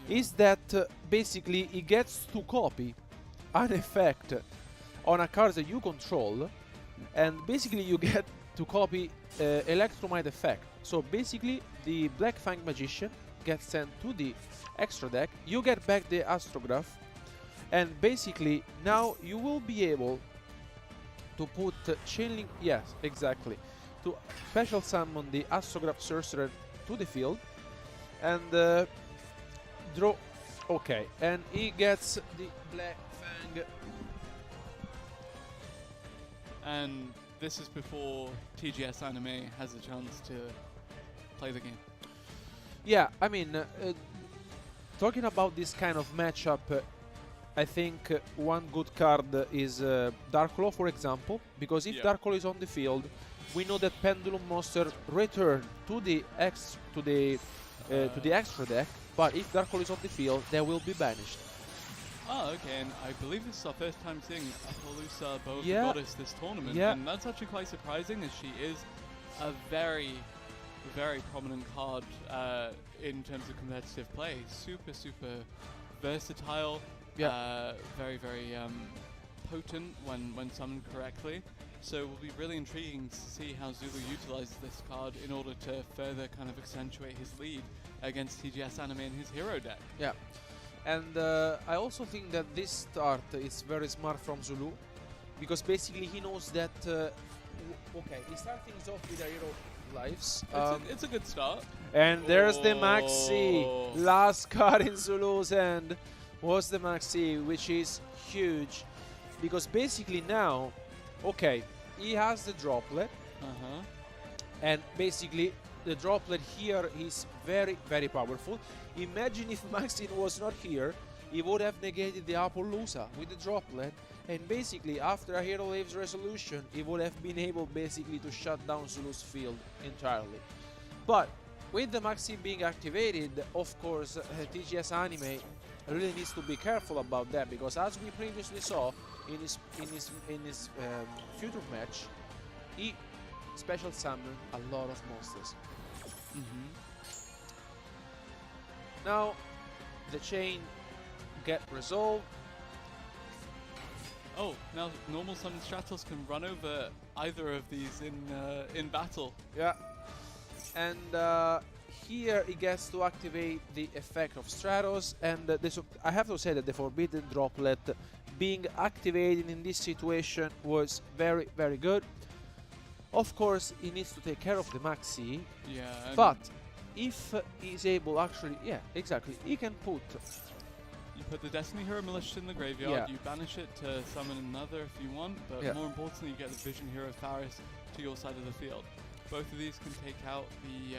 is that basically he gets to copy an effect on a card that you control, and basically you get to copy Electromite effect. So basically the Black Fang Magician gets sent to the extra deck, you get back the Astrograph, and basically now you will be able to put Chilling, yes, exactly, to special summon the Astrograph Sorcerer to the field, and draw, okay, and he gets the Black Fang. And this is before TGS Anime has a chance to play the game. Yeah, I mean, talking about this kind of matchup, I think one good card is Dark Claw, for example, because if Dark Claw is on the field, we know that Pendulum Monster return to the extra deck, but if Dark Claw is on the field, they will be banished. Oh, okay, and I believe this is our first time seeing Appaloosa Bow of the Goddess this tournament, and that's actually quite surprising, as she is a very, very prominent card in terms of competitive play. Super, super versatile, Very, very potent when summoned correctly. So it will be really intriguing to see how Zulu utilizes this card in order to further kind of accentuate his lead against TGS Anime and his hero deck. Yeah. And I also think that this start is very smart from Zulu, because basically he knows that, okay, he starts things off with a hero lives. It's a good start. And there's the Maxi. Last card in Zulu's hand was the Maxi, which is huge, because basically now, okay, he has the droplet, and basically the droplet here is very, very powerful. Imagine if Maxine was not here, he would have negated the Appaloosa with the droplet, and basically after a Hero Waves resolution, he would have been able basically to shut down Zulu's field entirely. But with the Maxi being activated, of course, TGS Anime really needs to be careful about that, because as we previously saw in his future match, he special summoned a lot of monsters. Now the chain get resolved. Oh, now normal summon Stratos can run over either of these in battle. Yeah, and here he gets to activate the effect of Stratos, and I have to say that the Forbidden Droplet being activated in this situation was very, very good. Of course, he needs to take care of the Maxi, but if he's able actually, exactly, he can put... You put the Destiny Hero Malicious in the graveyard, you banish it to summon another if you want, but more importantly you get the Vision Hero Faris to your side of the field. Both of these can take out the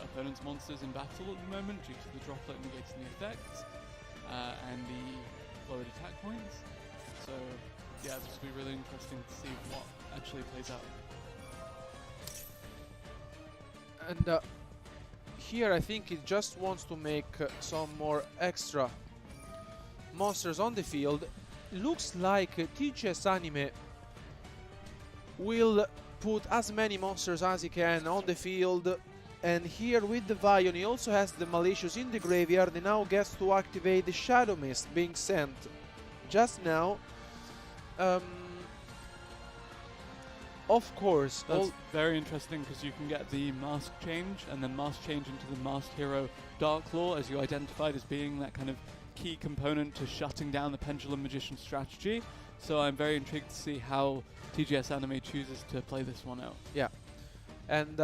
opponent's monsters in battle at the moment due to the droplet negating the effect and the lowered attack points. So yeah, this will be really interesting to see what actually plays out. And here I think he just wants to make some more extra monsters on the field. Looks like TGS Anime will put as many monsters as he can on the field, and here with the Vion he also has the Malicious in the graveyard. He now gets to activate the Shadow Mist being sent just now. Of course, that's very interesting, because you can get the mask change and then mask change into the masked hero Darklaw, as you identified as being that kind of key component to shutting down the Pendulum Magician strategy. So I'm very intrigued to see how TGS Anime chooses to play this one out. Yeah, and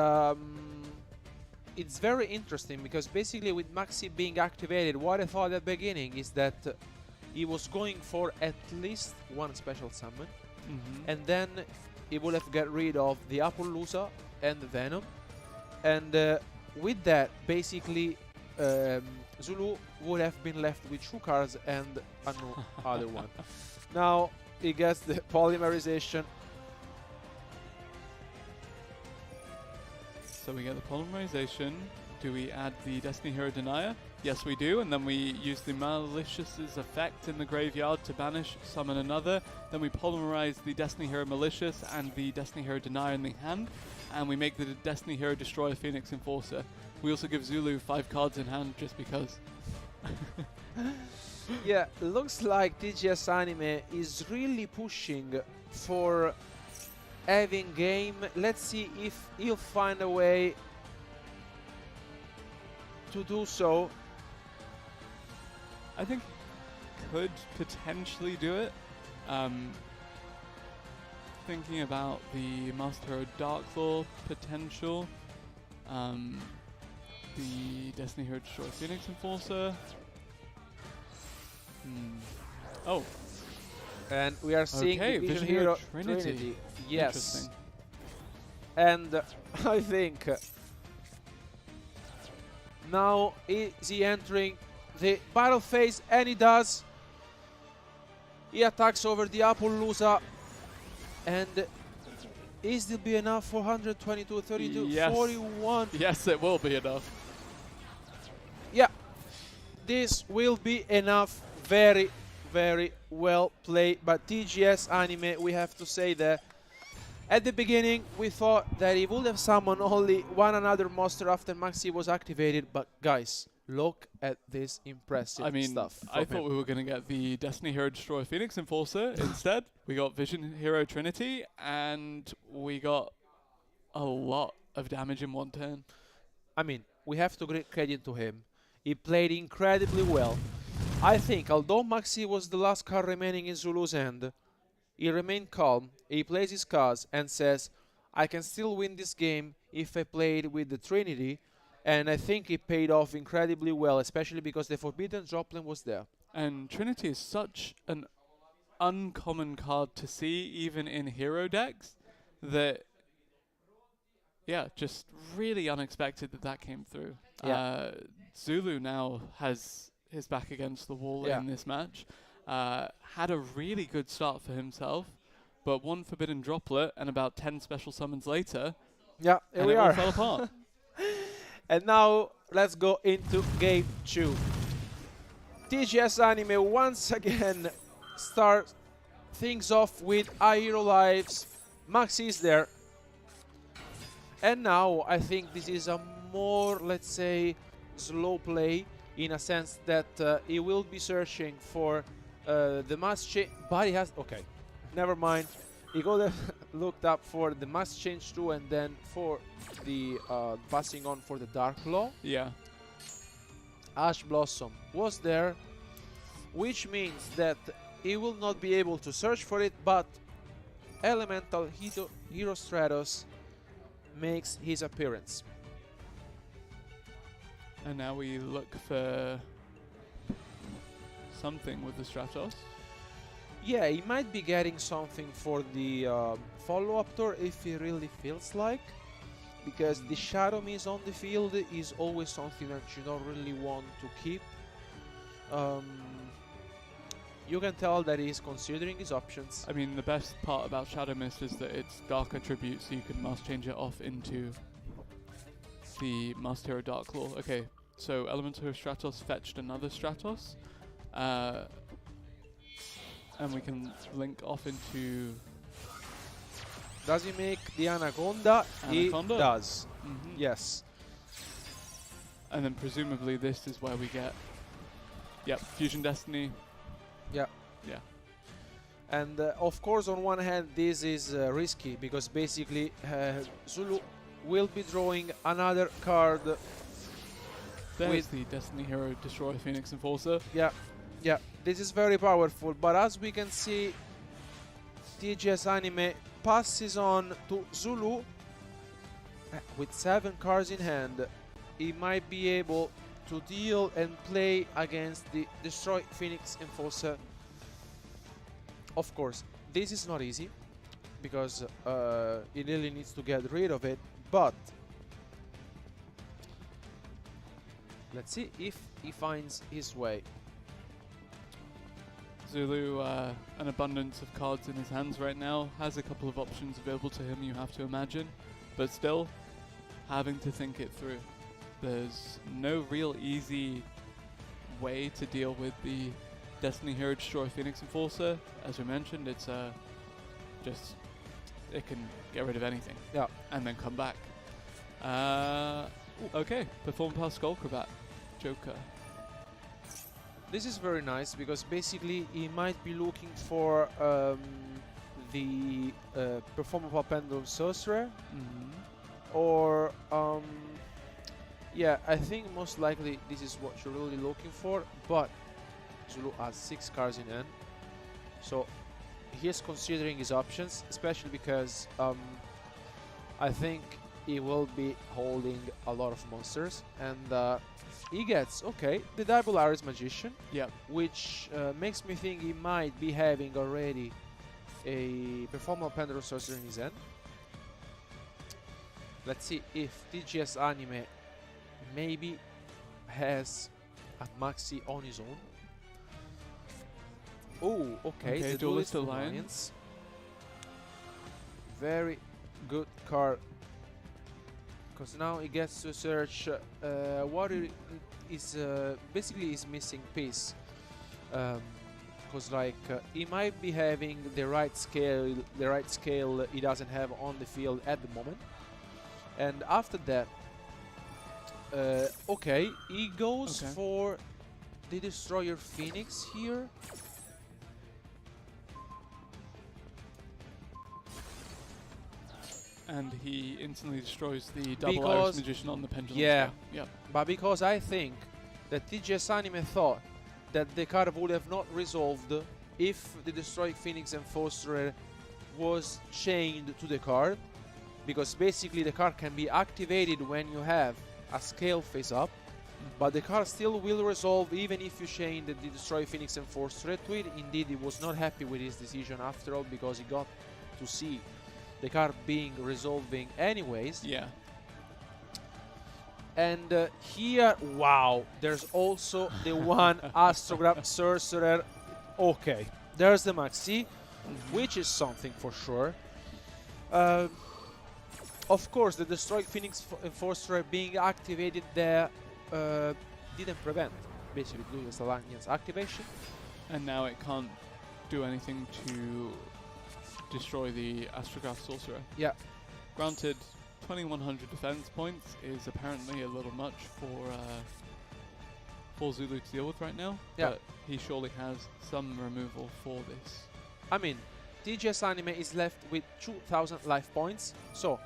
it's very interesting, because basically with Maxi being activated, what I thought at the beginning is that he was going for at least one special summon, and then he would have got rid of the Appaloosa and the Venom, and with that basically Zulu would have been left with 2 cards and no other one. Now he gets the polymerization. So we get the polymerization. Do we add the Destiny Hero Denier? Yes, we do, and then we use the Malicious's effect in the graveyard to banish, summon another. Then we polymerize the Destiny Hero Malicious and the Destiny Hero Denier in the hand, and we make the Destiny Hero Destroyer Phoenix Enforcer. We also give Zulu 5 cards in hand just because. Yeah, looks like TGS Anime is really pushing for having game. Let's see if he'll find a way to do so. I think could potentially do it. Thinking about the Master Hero Darklaw potential, the Destiny Hero Destroyer Phoenix Enforcer. Oh, and we are seeing the Vision Hero Trinity. Yes, and I think now is he entering the battle phase, and he does. He attacks over the Appaloosa, and is it be enough for 122, 32, yes. 41? Yes, it will be enough. Yeah, this will be enough. Very, very well played by TGS Anime. We have to say that at the beginning we thought that he would have summoned only one another monster after Maxi was activated, but guys, Look at this impressive I mean, stuff. I from thought him. we were going to get the Destiny Hero Destroyer Phoenix Enforcer. Instead, we got Vision Hero Trinity, and we got a lot of damage in one turn. I mean, we have to give credit to him. He played incredibly well. I think, although Maxi was the last card remaining in Zulu's hand, he remained calm, he plays his cards and says, I can still win this game if I played with the Trinity, and I think it paid off incredibly well, especially because the Forbidden Droplet was there. And Trinity is such an uncommon card to see, even in hero decks, that, yeah, just really unexpected that came through. Yeah. Zulu now has his back against the wall Yeah. in this match. Had a really good start for himself, but one Forbidden Droplet and about 10 special summons later, Yeah, here and we it all are. fell apart. And now let's go into game 2. TGS Anime once again starts things off with Hero Lives. Maxi is there. And now I think this is a more, let's say, slow play in a sense that he will be searching for the mass change. But he has, okay, never mind. He looked up for the mass change 2 and then for the passing on for the Dark Law. Yeah. Ash Blossom was there, which means that he will not be able to search for it, but Elemental Hero Stratos makes his appearance. And now we look for something with the Stratos. Yeah, he might be getting something for the follow-up tour if he really feels like, because the Shadow Mist on the field is always something that you don't really want to keep. You can tell that he's considering his options. I mean, the best part about Shadow Mist is that it's Dark Attribute, so you can mass change it off into the Master Hero Dark Claw. Okay, so Elemental Hero Stratos fetched another Stratos. And we can link off into... Does he make the Anaconda? Anaconda? He does. Mhm. Yes. And then presumably this is where we get... Yep, Fusion Destiny. Yeah. Yeah. And of course, on one hand, this is risky because basically Zulu will be drawing another card. There's with the Destiny Hero Destroyer Phoenix Enforcer. Yeah, yeah, this is very powerful. But as we can see, TGS Anime passes on to Zulu with 7 cards in hand. He might be able to deal and play against the Destroy Phoenix Enforcer. Of course, this is not easy because he really needs to get rid of it, but let's see if he finds his way. Zulu, an abundance of cards in his hands right now, has a couple of options available to him, you have to imagine, but still having to think it through. There's no real easy way to deal with the Destiny Hero Destroyer Phoenix Enforcer. As we mentioned, it's just, it can get rid of anything. Yeah. And then come back. Okay, Perform Past Skull Acrobat, Joker. This is very nice because basically he might be looking for the Performable Pendulum Sorcerer, or yeah, I think most likely this is what you're really looking for, but Zulu has 6 cards in hand, so he's considering his options, especially because I think he will be holding a lot of monsters, and he gets, okay, the Double Iris Magician, which makes me think he might be having already a Performable Pendulum Sorcerer in his hand. Let's see if TGS Anime maybe has a Maxi on his own. Oh, okay, the Duelist Alliance. Very good card. Because now he gets to search what is basically his missing piece. Because he might be having the right scale he doesn't have on the field at the moment. And after that, Okay, he goes Okay. for the Destroyer Phoenix here. And he instantly destroys the double Because- Iris Magician on the pendulum. yeah. Yep. But because I think that TGS Anime thought that the card would have not resolved if the Destroy Phoenix Enforcer was chained to the card, because basically the card can be activated when you have a scale face up, but the card still will resolve even if you chain the Destroy Phoenix Enforcer to it. Indeed, he was not happy with his decision after all, because he got to see the card being resolving anyways. Yeah. And here, wow, there's also the one Astrograph Sorcerer. Okay, there's the Maxi, which is something for sure. Of course, the Destroy Phoenix Enforcer being activated there didn't prevent basically Ludas Alliance activation. And now it can't do anything to destroy the Astrograph Sorcerer. Yeah. Granted, 2100 defense points is apparently a little much for Zulu to deal with right now. Yeah. But he surely has some removal for this. I mean, TGS Anime is left with 2000 life points, so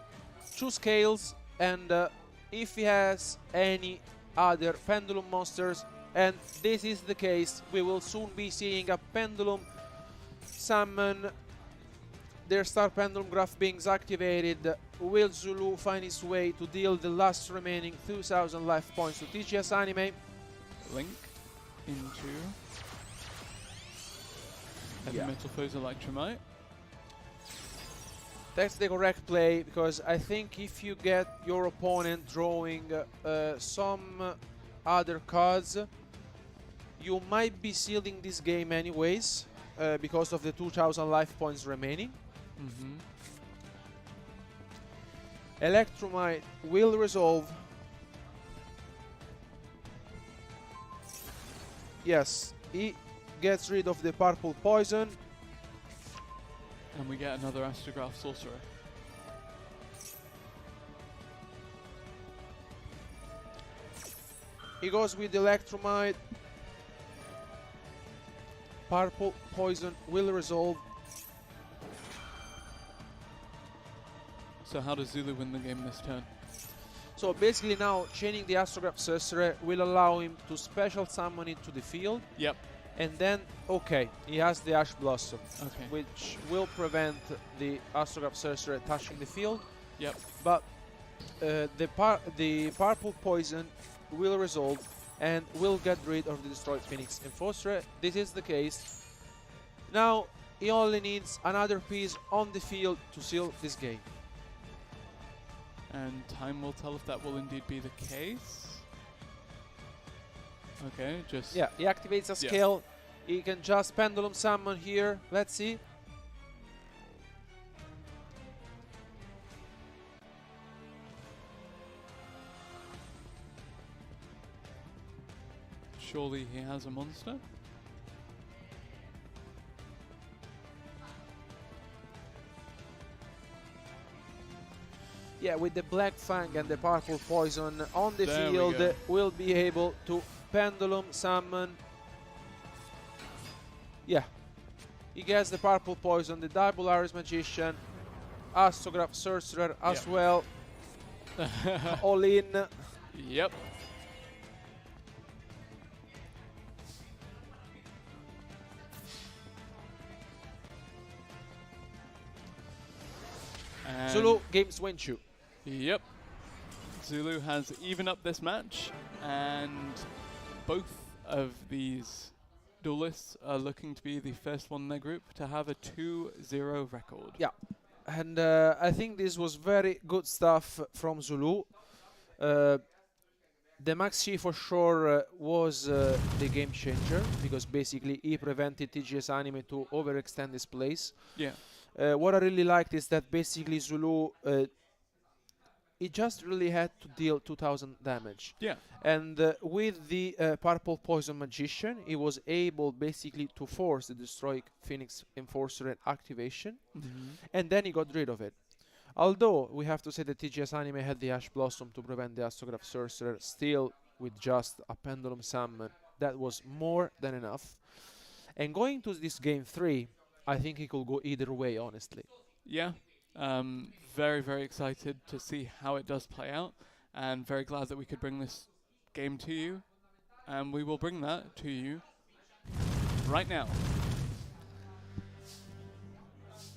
2 scales, and if he has any other pendulum monsters, and this is the case, we will soon be seeing a pendulum summon. Their star pendulum graph being activated. Will Zulu find his way to deal the last remaining 2000 life points to TGS Anime? Link into Yeah. Metal Foes Electromite. That's the correct play, because I think if you get your opponent drawing some other cards, you might be sealing this game anyways, because of the 2000 life points remaining. Electromite will resolve. Yes, he gets rid of the purple poison. And we get another Astrograph Sorcerer. He goes with Electromite. Purple poison will resolve. So how does Zulu win the game this turn? So basically now chaining the Astrograph Sorcerer will allow him to special summon it to the field. Yep. And then, okay, he has the Ash Blossom, Okay. which will prevent the Astrograph Sorcerer touching the field. Yep. But the purple poison will resolve and will get rid of the Destroyed Phoenix Enforcer. This is the case. Now he only needs another piece on the field to seal this game. And time will tell if that will indeed be the case. Okay, just... Yeah, he activates a skill. He can just pendulum summon here. Let's see. Surely he has a monster? Yeah, with the Black Fang and the Purple Poison on the There we field, go. will be able to pendulum summon. Yeah, he gets the Purple Poison, the Double Iris Magician, Astrograph Sorcerer as well. All in. Yep. And Zulu games win you. Yep. Zulu has even up this match, and both of these duelists are looking to be the first one in their group to have a 2-0 record. Yeah, and I think this was very good stuff from Zulu. The Maxi for sure was the game changer, because basically he prevented TGS Anime to overextend this place. Yeah. What I really liked is that basically Zulu, he just really had to deal 2000 damage. Yeah. And with the Purple Poison Magician, he was able basically to force the Destroy Phoenix Enforcer activation, and then he got rid of it. Although we have to say that TGS Anime had the Ash Blossom to prevent the Astrograph Sorcerer, still with just a Pendulum Summon, that was more than enough. And going to this game 3, I think it could go either way, honestly. Yeah, very, very excited to see how it does play out, and very glad that we could bring this game to you, and we will bring that to you right now.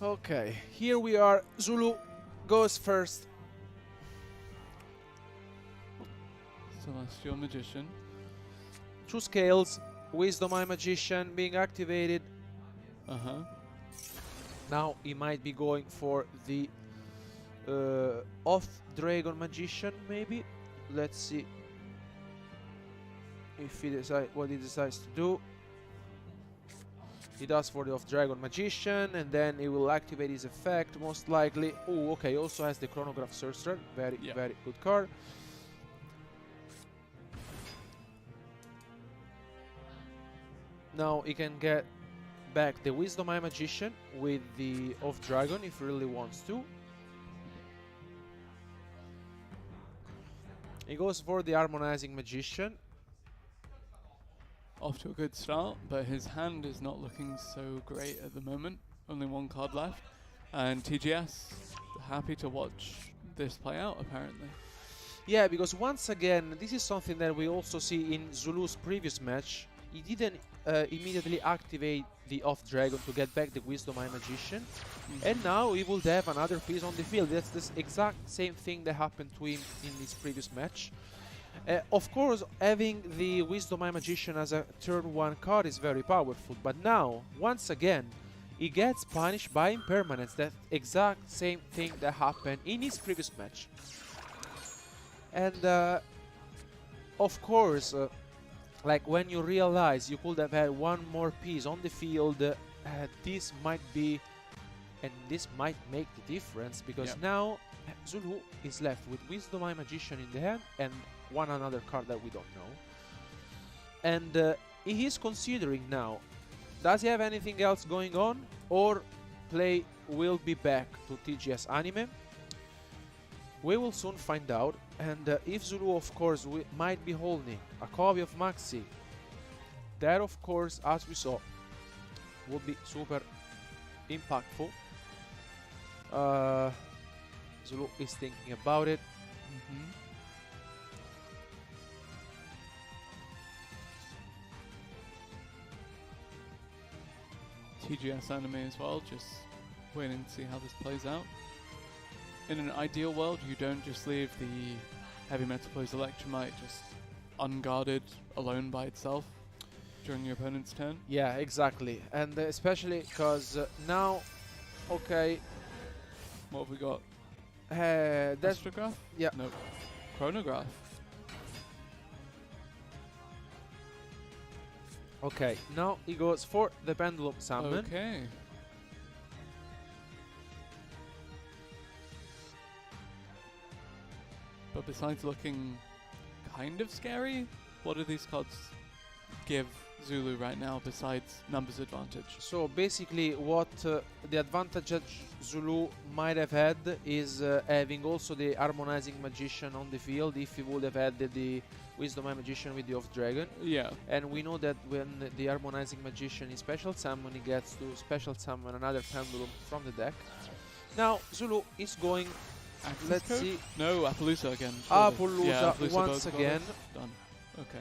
Okay, here we are. Zulu goes first. Celestial Magician. 2 scales, Wisdom Eye Magician being activated. Now he might be going for the off Dragon Magician, maybe. Let's see if he what he decides to do. He does for the off Dragon Magician, and then he will activate his effect most likely. Oh, okay. Also has the Chronograph Sorcerer. Very, very good card. Now he can get back the Wisdom Eye Magician with the off Dragon if he really wants to. He goes for the Harmonizing Magician. Off to a good start, but his hand is not looking so great at the moment. Only 1 card left. And TGS, happy to watch this play out, apparently. Yeah, because once again, this is something that we also see in Zulu's previous match. He didn't immediately activate the off Dragon to get back the Wisdom Eye Magician. And now he will have another piece on the field. That's the exact same thing that happened to him in his previous match. Of course, having the Wisdom Eye Magician as a turn 1 card is very powerful, but now, once again, he gets punished by impermanence, that exact same thing that happened in his previous match. And, of course, like when you realize you could have had 1 more piece on the field, this might be, and this might make the difference, because now Zulu is left with Wisdom Eye Magician in the hand and one another card that we don't know. And he is considering now, does he have anything else going on, or play will be back to TGS Anime? We will soon find out. And if Zulu, of course, might be holding a copy of Maxi, that, of course, as we saw, would be super impactful. Zulu is thinking about it. TGS Anime as well, just waiting to see how this plays out. In an ideal world, you don't just leave the Heavy Metal Plays Electromite just unguarded, alone by itself during your opponent's turn. Yeah, exactly. And especially because now, okay. What have we got? Astrograph? Yeah. Nope. Chronograph. Okay, now he goes for the Pendulum Summon. Okay. But besides looking kind of scary, what do these cards give Zulu right now besides numbers advantage? So basically what the advantage that Zulu might have had is having also the Harmonizing Magician on the field if he would have had the Wisdom Eye Magician with the off Dragon. Yeah. And we know that when the Harmonizing Magician is special summon, he gets to special summon another Pendulum from the deck. Now Zulu is going, let's see. No, Appaloosa again. Appaloosa, yeah, Appaloosa once again. Done. Okay.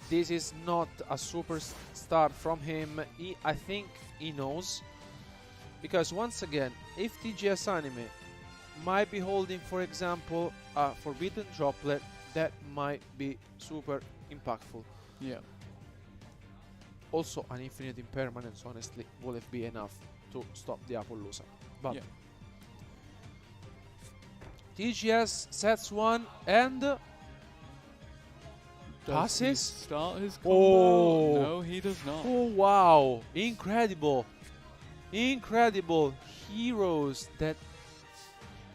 This is not a super start from him. I think he knows. Because once again, if TGS Anime might be holding, for example, a Forbidden Droplet, that might be super impactful. Yeah. Also, an Infinite Impermanence, honestly, would have been enough to stop the Appaloosa. But TGS sets one and passes. Start his combo? Oh, no, he does not. Oh wow! Incredible, incredible heroes that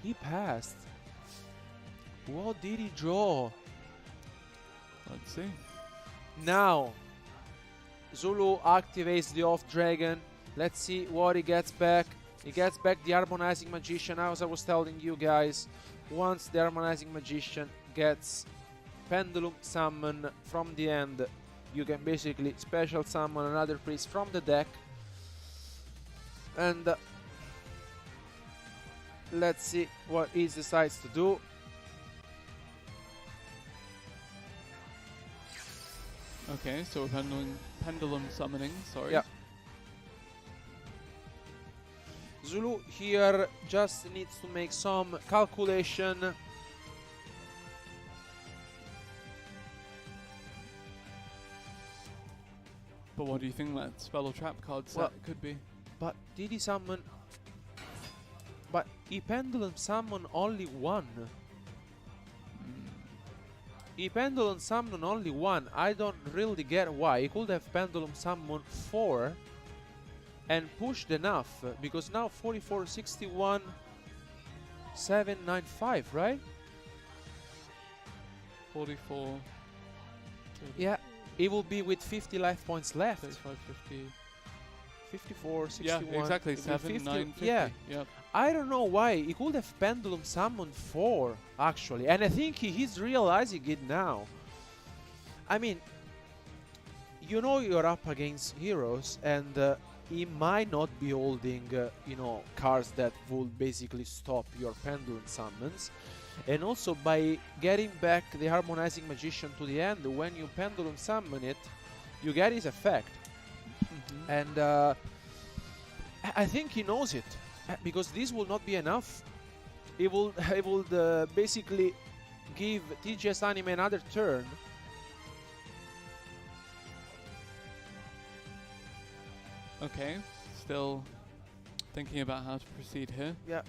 he passed. What did he draw? Let's see. Now, Zulu activates the off dragon. Let's see what he gets back. He gets back the Harmonizing Magician. As I was telling you guys, once the Harmonizing Magician gets Pendulum Summon from the end, you can basically special summon another priest from the deck. And let's see what he decides to do. Okay, so we're pendulum summoning, sorry. Yeah. Zulu here just needs to make some calculation. But what do you think that spell or trap card set could be? But did he summon? But he pendulum summoned only one. He pendulum summoned only one. I don't really get why. He could have pendulum summoned 4 and pushed enough, because now 44, 61, 795, right? 44. Yeah, it will be with 50 life points left. 35, 50. 54, 61. Yeah, exactly. 7, 50. 9, 50. Yeah. Yep. I don't know why. He could have pendulum summoned 4, actually. And I think he's realizing it now. I mean, you know you're up against heroes, and he might not be holding, you know, cards that will basically stop your pendulum summons. And also, by getting back the Harmonizing Magician to the end, when you pendulum summon it, you get his effect. And I think he knows it, because this will not be enough. It will basically give TGS Anime another turn. Okay, still thinking about how to proceed here. Yeah.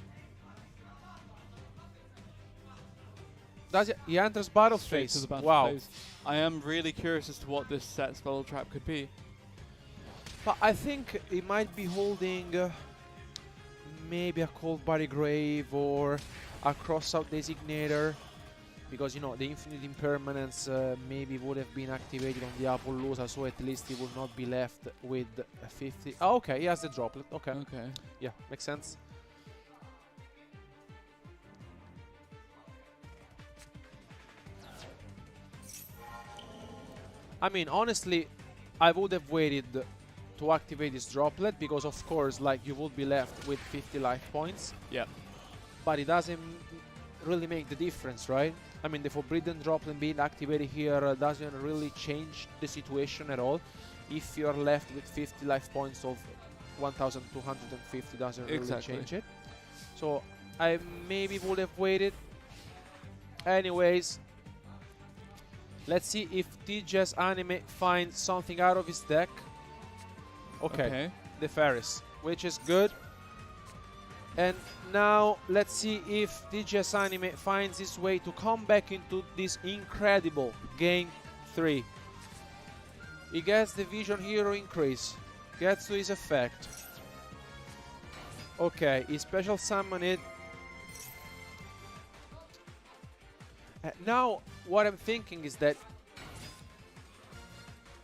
He enters battle Straight phase. to the battle Wow. phase. I am really curious as to what this set spell or trap could be. But I think he might be holding maybe a Cold Body Grave or a Crossout Designator, because, you know, the Infinite Impermanence maybe would have been activated on the Appaloosa, so at least he will not be left with 50. Oh, okay, he has the droplet. Okay. Okay. Yeah, makes sense. I mean, honestly, I would have waited to activate this droplet, because of course, like, you would be left with 50 life points. Yeah. But it doesn't really make the difference, right? I mean, the Forbidden Droplet being activated here doesn't really change the situation at all. If you're left with 50 life points of 1,250, doesn't really change it. So I maybe would have waited. Anyways, let's see if TGS Anime finds something out of his deck. Okay, the Ferris, which is good. And now let's see if TGS Anime finds his way to come back into this incredible Game 3. He gets the Vision Hero increase, gets to his effect. Okay, he special summon it. Now what I'm thinking is that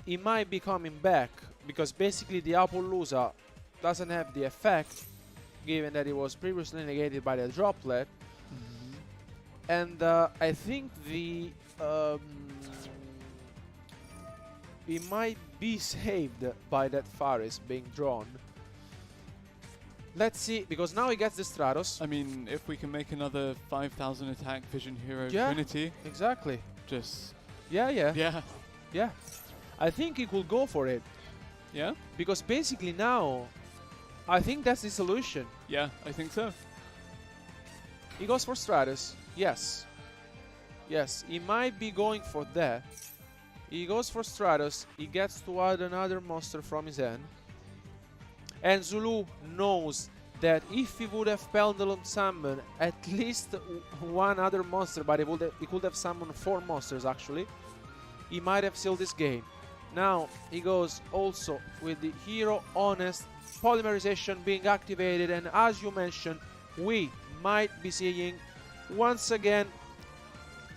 he might be coming back, because basically the Appaloosa doesn't have the effect, given that it was previously negated by the droplet. And I think the he might be saved by that Faris being drawn. Let's see, because now he gets the Stratos. I mean, if we can make another 5,000 attack Vision Hero Trinity. Exactly. Just... Yeah. I think he could go for it. Yeah? Because basically now, I think that's the solution. Yeah, I think so. He goes for Stratus. Yes. Yes, he might be going for that. He goes for Stratus. He gets to add another monster from his hand. And Zulu knows that if he would have Pendulum summoned at least one other monster, but he could have summoned 4 monsters actually, he might have sealed this game. Now he goes also with the Hero Honest Polymerization being activated, and as you mentioned, we might be seeing once again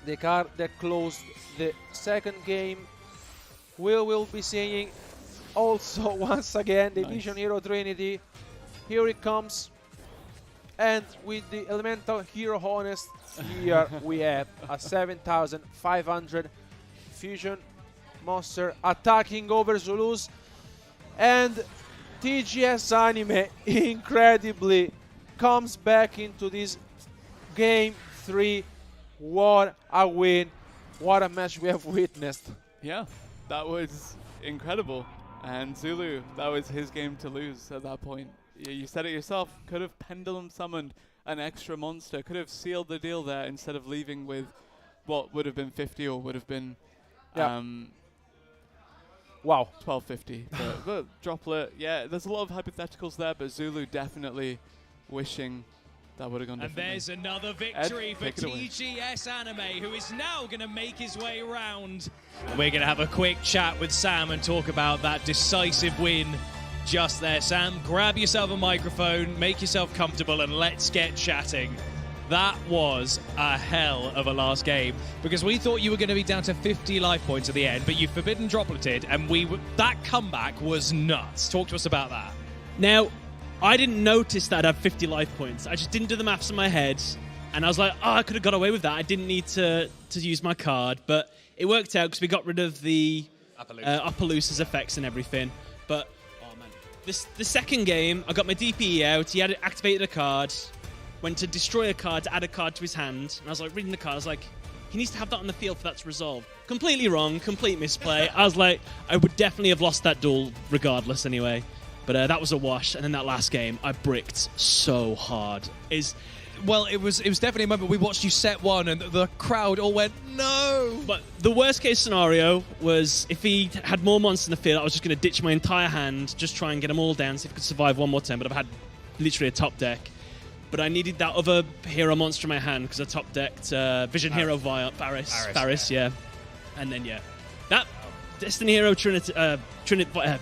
the card that closed the second game. We will be seeing also once again the Nice. Vision Hero Trinity. Here it comes. And with the Elemental Hero Honest, here we have a 7,500 Fusion monster attacking over Zulus. And TGS Anime incredibly comes back into this game 3. What a win. What a match we have witnessed. Yeah, that was incredible. And Zulu, that was his game to lose at that point. You said it yourself, could have pendulum summoned an extra monster, could have sealed the deal there instead of leaving with what would have been 50 or would have been wow, 1250. But Droplet, yeah, there's a lot of hypotheticals there, but Zulu definitely wishing that would have gone differently. And there's another victory for take it away. TGS Anime, who is now going to make his way around. We're going to have a quick chat with Sam and talk about that decisive win just there. Sam, grab yourself a microphone, make yourself comfortable, and let's get chatting. That was a hell of a last game, because we thought you were going to be down to 50 life points at the end, but you forbidden dropleted, and that comeback was nuts. Talk to us about that. Now, I didn't notice that I'd have 50 life points. I just didn't do the maths in my head, and I was like, oh, I could have got away with that. I didn't need to use my card, but it worked out because we got rid of the Appaloosa's effects and everything. But, oh man, the second game, I got my DPE out, he had activated a card, went to destroy a card to add a card to his hand, and I was like, reading the card, I was like, he needs to have that on the field for that to resolve. Completely wrong, complete misplay. I was like, I would definitely have lost that duel regardless anyway. But that was a wash, and then that last game, I bricked so hard. Well, it was definitely a moment. We watched you set one, and the crowd all went, no! But the worst case scenario was if he had more monsters in the field, I was just going to ditch my entire hand, just try and get them all down, see if I could survive one more turn. But I've had literally a top deck. But I needed that other hero monster in my hand because I top decked Vision Hero Faris, yeah. And then, yeah. That Destiny Hero Trinity,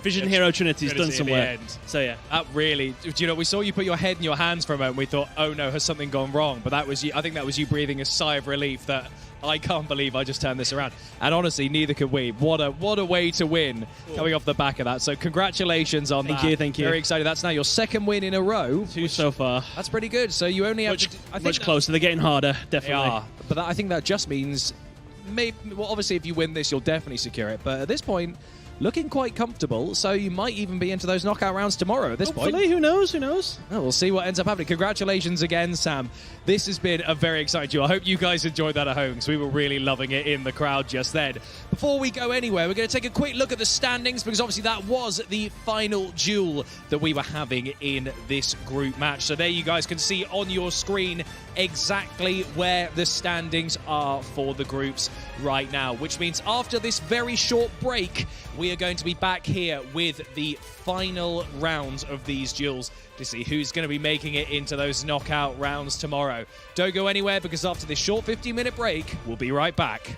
Vision Hero Trinity's done some work. So, yeah. That really, do you know, we saw you put your head in your hands for a moment. We thought, oh no, has something gone wrong? But that was you, I think that was you breathing a sigh of relief that I can't believe I just turned this around. And honestly, neither could we. What a way to win coming off the back of that. So congratulations on that. Thank you. Very excited. That's now your second win in a row. 2 so far. That's pretty good. So you only have much closer. They're getting harder, definitely. They are. But I think that just means, well, obviously if you win this, you'll definitely secure it. But at this point, looking quite comfortable, so you might even be into those knockout rounds tomorrow at this point. Hopefully, who knows? Who knows? Oh, we'll see what ends up happening. Congratulations again, Sam. This has been a very exciting duel. I hope you guys enjoyed that at home, because we were really loving it in the crowd just then. Before we go anywhere, we're going to take a quick look at the standings, because obviously that was the final duel that we were having in this group match. So there you guys can see on your screen exactly where the standings are for the groups right now, which means after this very short break, we are going to be back here with the final rounds of these duels to see who's going to be making it into those knockout rounds tomorrow. Don't go anywhere, because after this short 15-minute break, we'll be right back.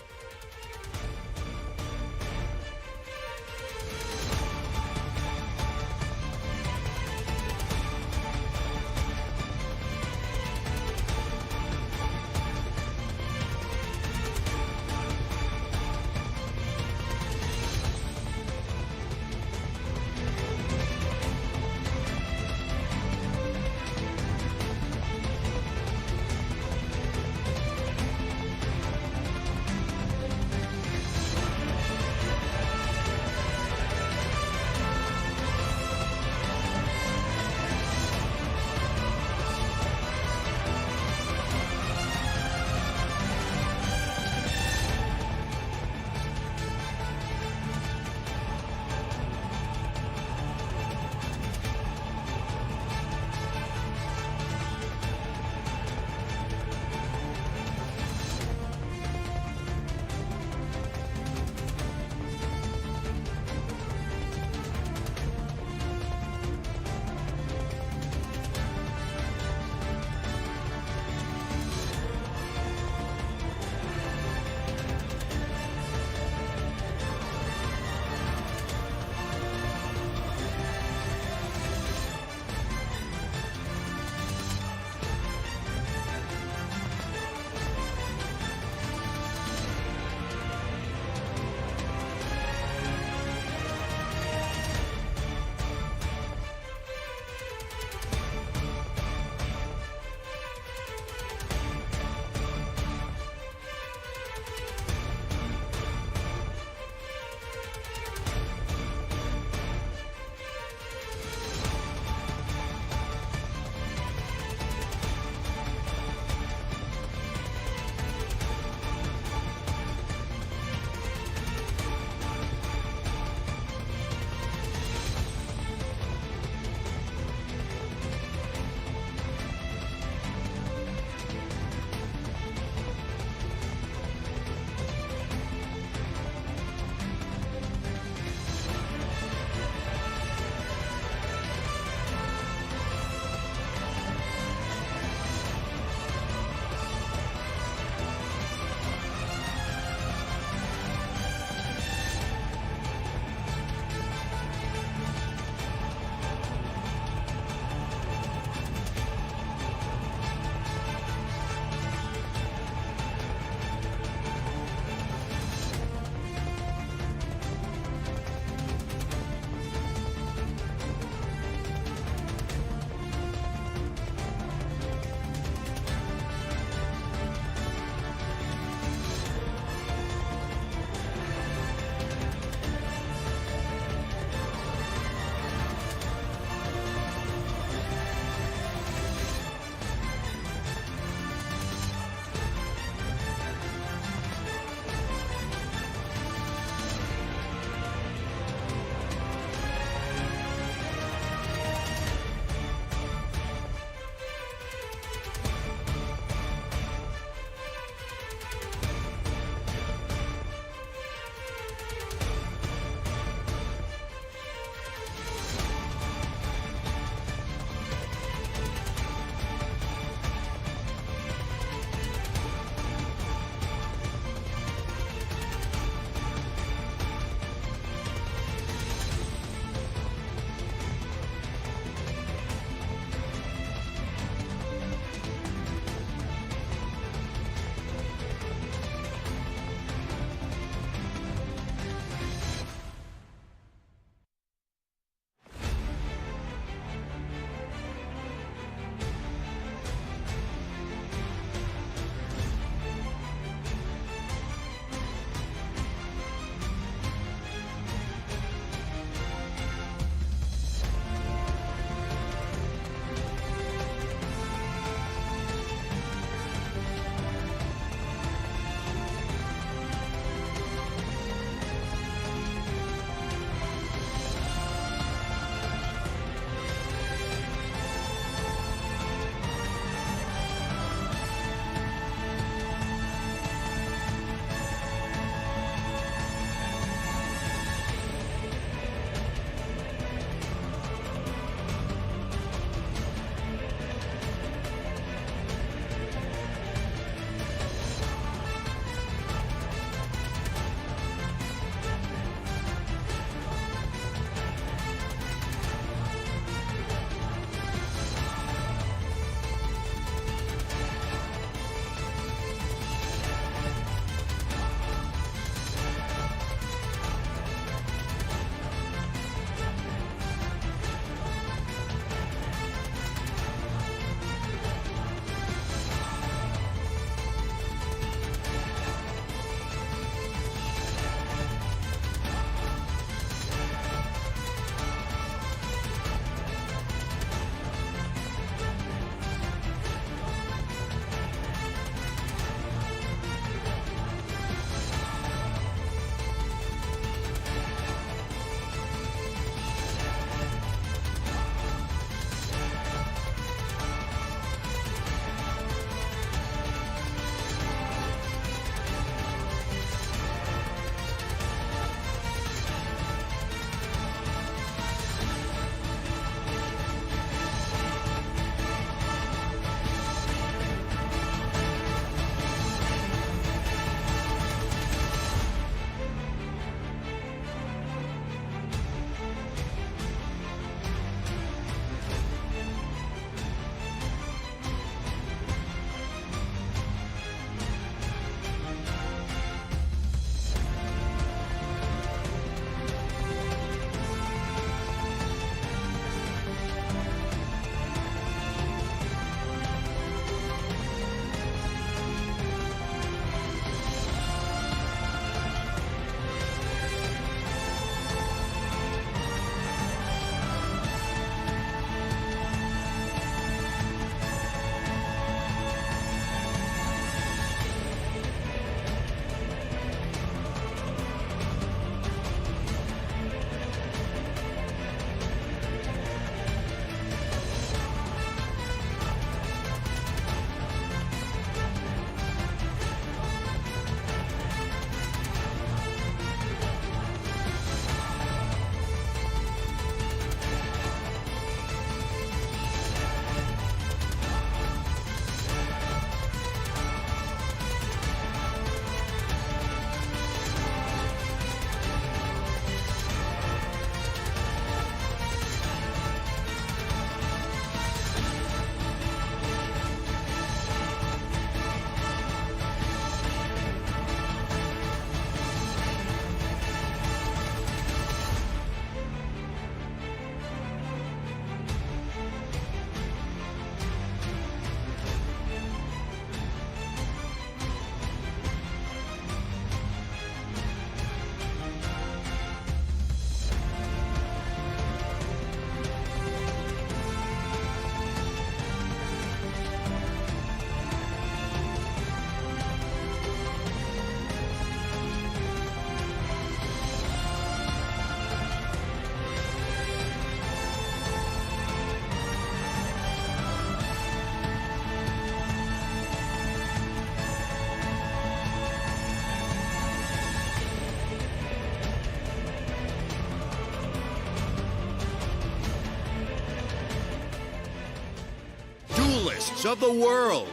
duelists of the world.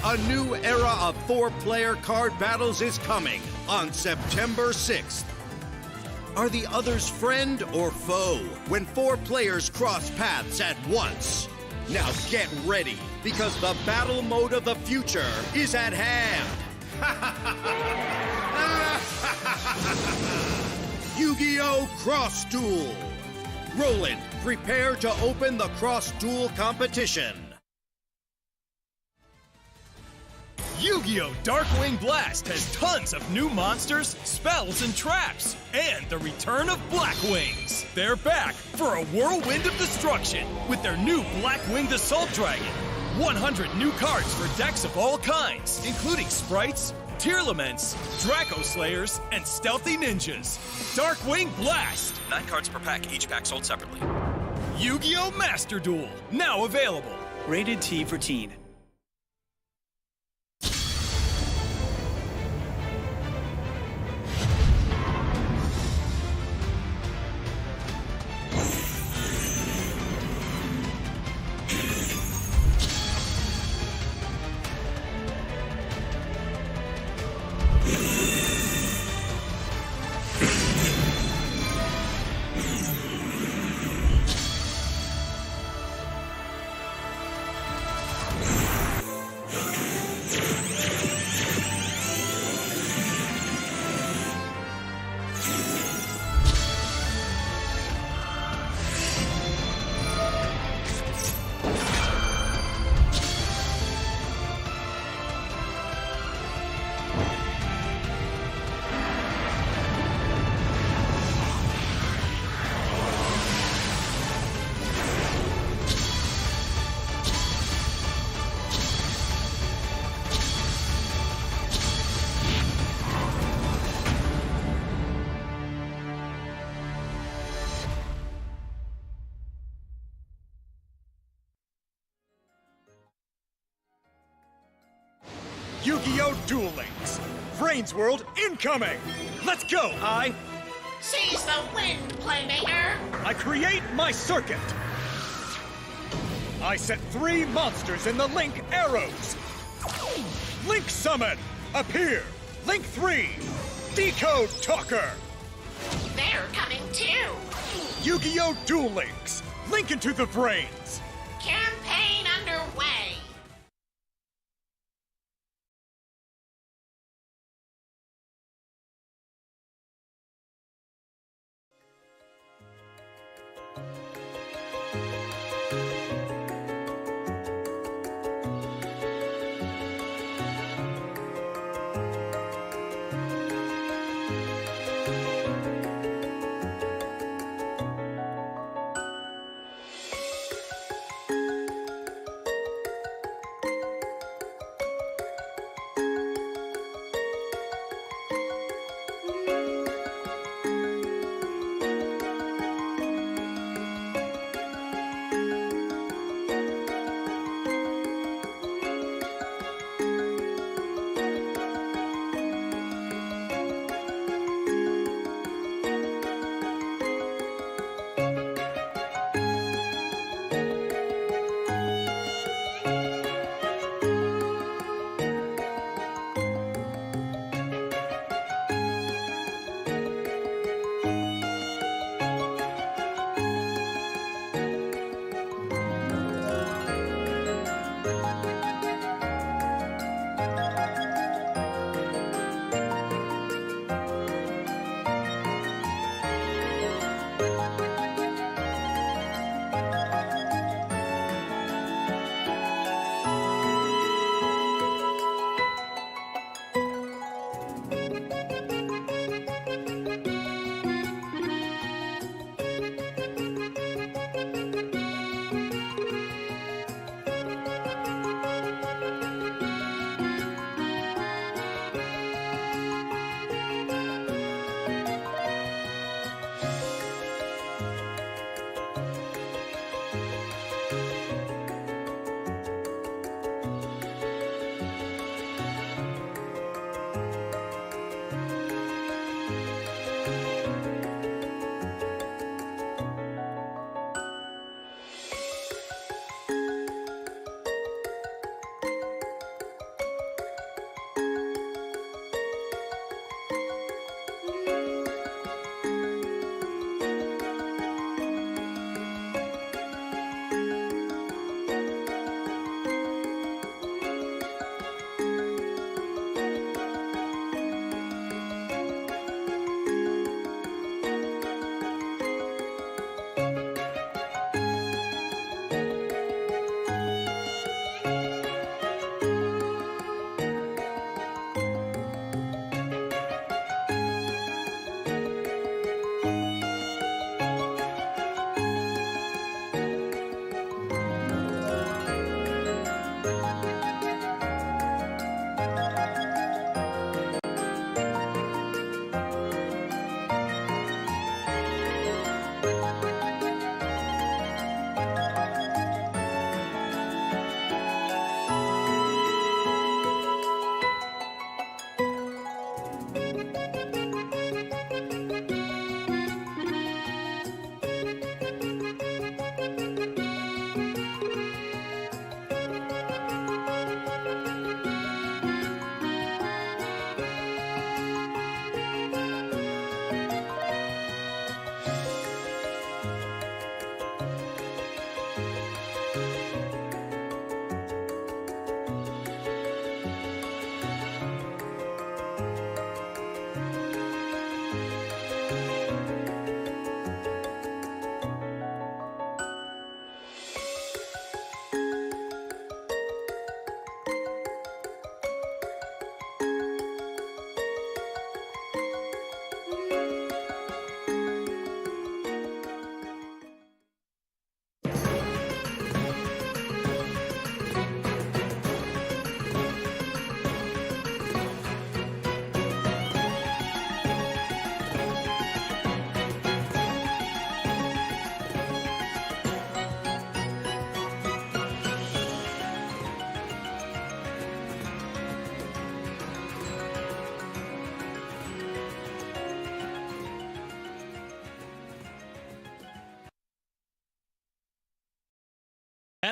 A new era of 4-player card battles is coming on September 6th. Are the others friend or foe when 4 players cross paths at once? Now get ready, because the battle mode of the future is at hand. Yu-Gi-Oh! Cross Duel. Roland, prepare to open the Cross Duel competition. Yu-Gi-Oh! Darkwing Blast has tons of new monsters, spells, and traps, and the return of Blackwings. They're back for a whirlwind of destruction with their new Black-Winged Assault Dragon. 100 new cards for decks of all kinds, including Sprites, Tearlaments, Draco Slayers, and Stealthy Ninjas. Darkwing Blast! 9 cards per pack, each pack sold separately. Yu-Gi-Oh! Master Duel, now available. Rated T for teen. Yu-Gi-Oh! Duel Links. Vrain's World incoming! Let's go, I! Seize the wind, Playmaker! I create my circuit! I set 3 monsters in the Link arrows! Link Summon! Appear! Link 3! Decode Talker! They're coming too! Yu-Gi-Oh! Duel Links! Link into the brains! Campaign underway!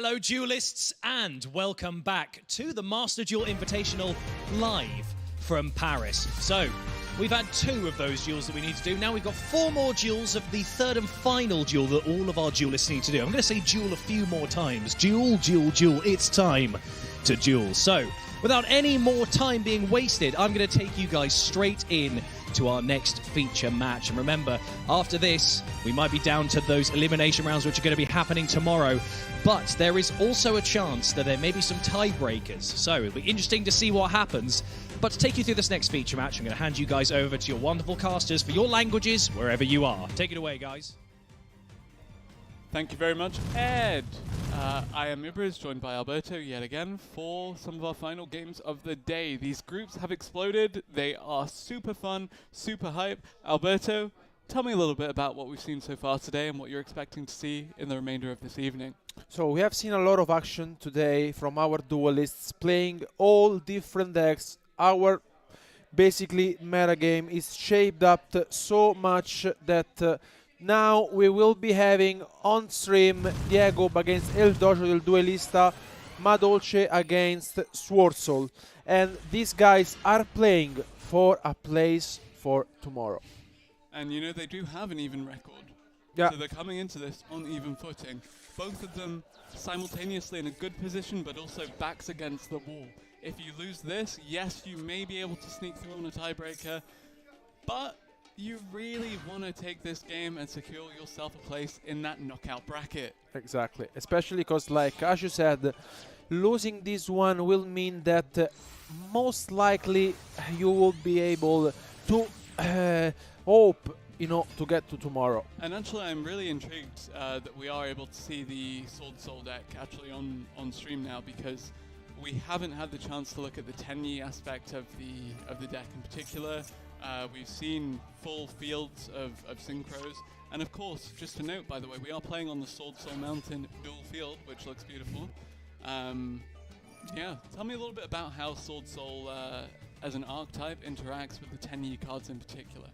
Hello, duelists, and welcome back to the Master Duel Invitational live from Paris. So, we've had 2 of those duels that we need to do. Now we've got 4 more duels of the 3rd and final duel that all of our duelists need to do. I'm going to say duel a few more times. Duel, duel, duel. It's time to duel. So, without any more time being wasted, I'm going to take you guys straight in to our next feature match. And remember, after this, we might be down to those elimination rounds which are going to be happening tomorrow. But there is also a chance that there may be some tiebreakers. So it'll be interesting to see what happens. But to take you through this next feature match, I'm going to hand you guys over to your wonderful casters for your languages, wherever you are. Take it away, guys. Thank you very much, Ed. I am Ibris, joined by Alberto yet again for some of our final games of the day. These groups have exploded. They are super fun, super hype. Alberto, tell me a little bit about what we've seen so far today and what you're expecting to see in the remainder of this evening. So we have seen a lot of action today from our duelists playing all different decks. Our basically meta game is shaped up so much that now we will be having on stream Diego against El Dojo del Duelista, Madolce against Swordsoul, and these guys are playing for a place for tomorrow. And you know, they do have an even record. Yeah. So they're coming into this on even footing. Both of them simultaneously in a good position, but also backs against the wall. If you lose this, yes, you may be able to sneak through on a tiebreaker, but you really want to take this game and secure yourself a place in that knockout bracket. Exactly, especially because, like as you said, losing this one will mean that most likely you will be able to hope, you know, to get to tomorrow. And actually, I'm really intrigued that we are able to see the Sword Soul deck actually on stream now, because we haven't had the chance to look at the Tenyi aspect of the deck in particular. We've seen full fields of synchros, and of course, just to note, by the way, we are playing on the Sword Soul Mountain dual field, which looks beautiful. Yeah, tell me a little bit about how Sword Soul as an archetype interacts with the Tenyi cards in particular.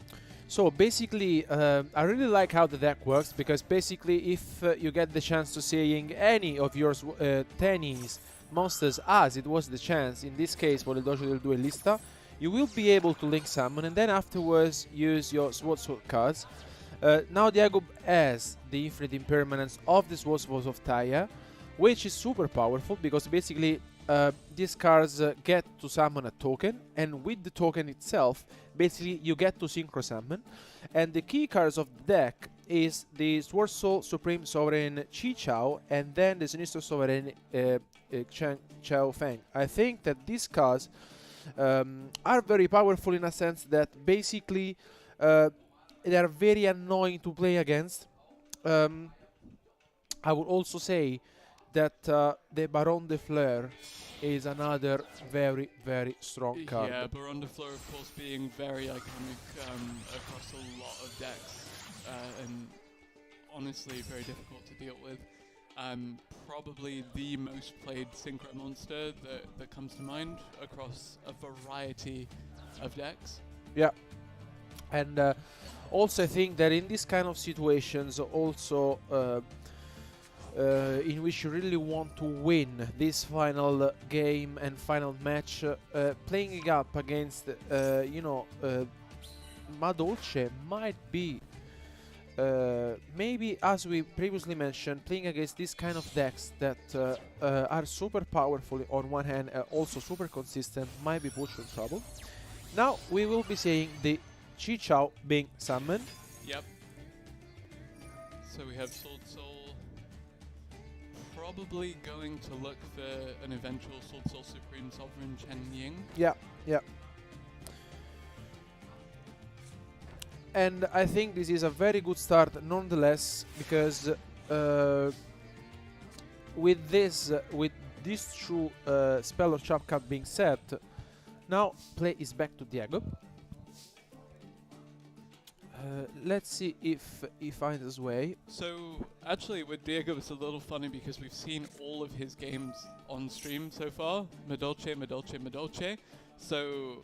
So basically, I really like how the deck works, because basically if you get the chance to seeing any of your Tenyi's monsters, as it was the chance in this case for the Dojo del Duelista, you will be able to link summon and then afterwards use your Sword Soul cards. Now Diego has the Infinite Impermanence of the Sword Souls of Taya, which is super powerful because basically these cards get to summon a token, and with the token itself basically you get to synchro summon. And the key cards of the deck is the Sword Soul Supreme Sovereign Chi Chao and then the Sinister Sovereign Chao Feng. I think that these cards are very powerful in a sense that basically they are very annoying to play against. I would also say that the Baron de Fleur is another very, very strong card. Yeah, Baron de Fleur, of course, being very iconic across a lot of decks, and honestly very difficult to deal with. Probably the most played synchro monster that comes to mind across a variety of decks. Yeah, and also I think that in this kind of situations also in which you really want to win this final game and final match, playing up against you know, Madolce might be maybe, as we previously mentioned, playing against this kind of decks that are super powerful on one hand, also super consistent, might be put in trouble. Now we will be seeing the Chi Chao being summoned. Yep. So we have Sword Soul probably going to look for an eventual Sword Soul Supreme Sovereign Chen Ying. Yeah, yeah. And I think this is a very good start nonetheless, because with this true spell or trap card being set, now play is back to Diego. Let's see if he finds his way. So actually with Diego it's a little funny because we've seen all of his games on stream so far. Madolce, Madolce, Madolce. So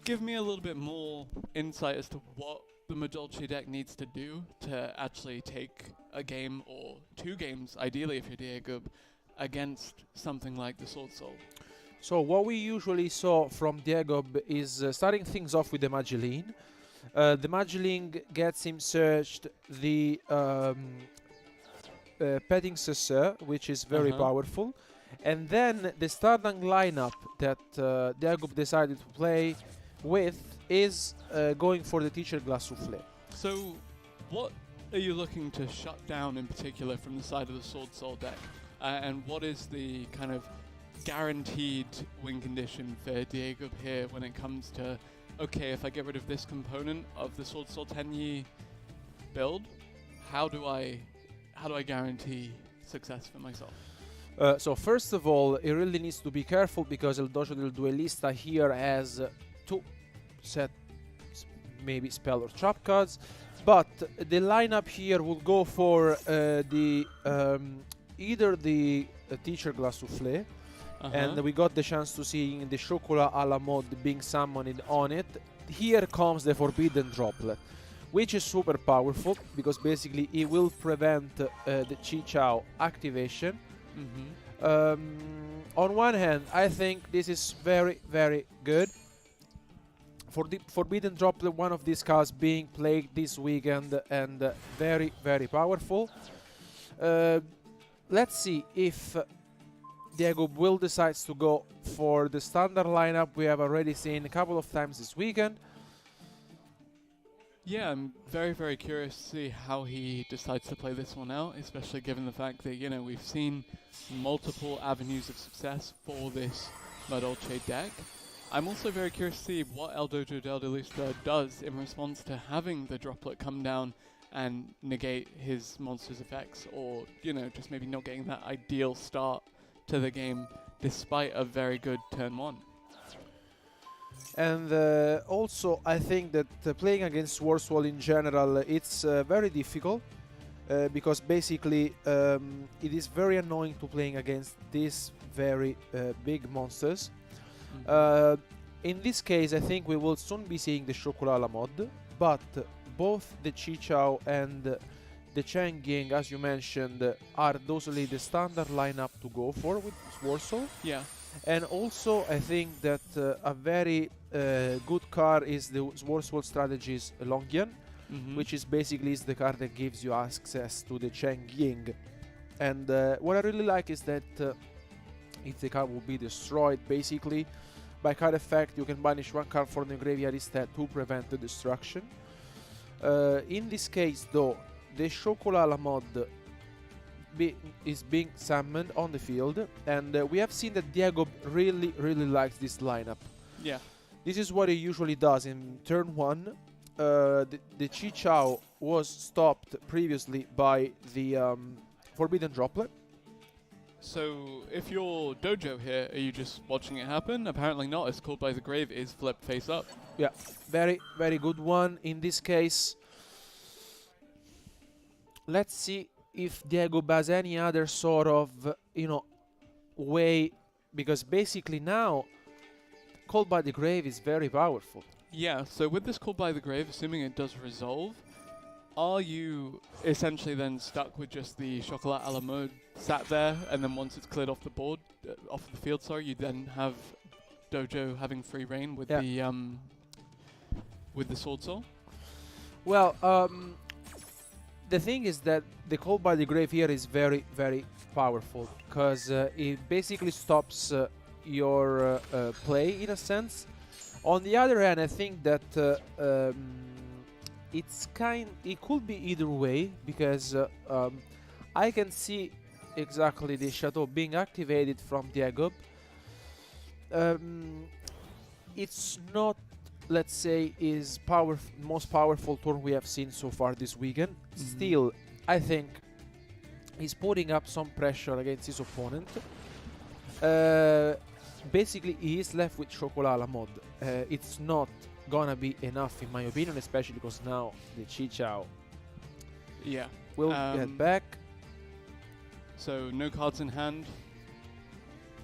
give me a little bit more insight as to what the Madolce deck needs to do to actually take a game or 2 games, ideally, if you're Diego, against something like the Sword Soul. So what we usually saw from Diego is starting things off with the Magellan. The Magellan gets him searched the Petting Successor, which is very powerful. And then the starting lineup that Diego decided to play with is going for the Teacher Glass Soufflé. So what are you looking to shut down in particular from the side of the Sword Soul deck? And what is the kind of guaranteed win condition for Diego here when it comes to, okay, if I get rid of this component of the Sword Soul Tenyi build, how do I guarantee success for myself? So first of all, he really needs to be careful because El Dojo del Duelista here has 2 set maybe spell or trap cards, but the lineup here will go for the either the Teacher Glass Soufflé, and we got the chance to see the Chocolat à la mode being summoned on it. Here comes the Forbidden Droplet, which is super powerful because basically it will prevent the Chi Chao activation. On one hand, I think this is very, very good. For the Forbidden Droplet, one of these cards being played this weekend and very, very powerful. Let's see if Diego will decide to go for the standard lineup we have already seen a couple of times this weekend. Yeah, I'm very, very curious to see how he decides to play this one out, especially given the fact that, you know, we've seen multiple avenues of success for this La Dolce deck. I'm also very curious to see what El Dojo del Duelista does in response to having the droplet come down and negate his monster's effects, or, you know, just maybe not getting that ideal start to the game despite a very good turn 1. And also, I think that playing against Warswall in general, it's very difficult because basically it is very annoying to playing against these very big monsters. In this case, I think we will soon be seeing the Chocolat à la mode, but both the Chi Chao and the Cheng Ying, as you mentioned, are thosely the standard lineup to go for with Warswall. Yeah. And also, I think that a very good card is the Warswall Strategies Longyan, which is basically the card that gives you access to the Cheng Ying. And what I really like is that if the card will be destroyed, basically, by card effect, you can banish 1 card from the graveyard instead to prevent the destruction. In this case, though, the Chocolat à la mode is being summoned on the field, and we have seen that Diego really, really likes this lineup. Yeah. This is what he usually does in turn 1. The Chi Chao was stopped previously by the Forbidden Droplet. So, if you're Dojo here, are you just watching it happen? Apparently not, as Called by the Grave is flipped face up. Yeah, very, very good one. In this case, let's see if Diego has any other sort of, you know, way, because basically now, Called by the Grave is very powerful. Yeah, so with this Called by the Grave, assuming it does resolve, are you essentially then stuck with just the Chocolat à la mode sat there, and then once it's cleared off the board, off the field, sorry, you then have Dojo having free reign with the Sword Soul? Well, the thing is that the Call by the Grave here is very, very powerful because it basically stops your play in a sense. On the other hand, I think that it could be either way because I can see exactly the Chateau being activated from Diego. It's not, let's say, is most powerful turn we have seen so far this weekend. Still, I think he's putting up some pressure against his opponent. Basically, he is left with Chocolat à la mode. It's not gonna be enough, in my opinion, especially because now the Chi Chao will get back. So, no cards in hand.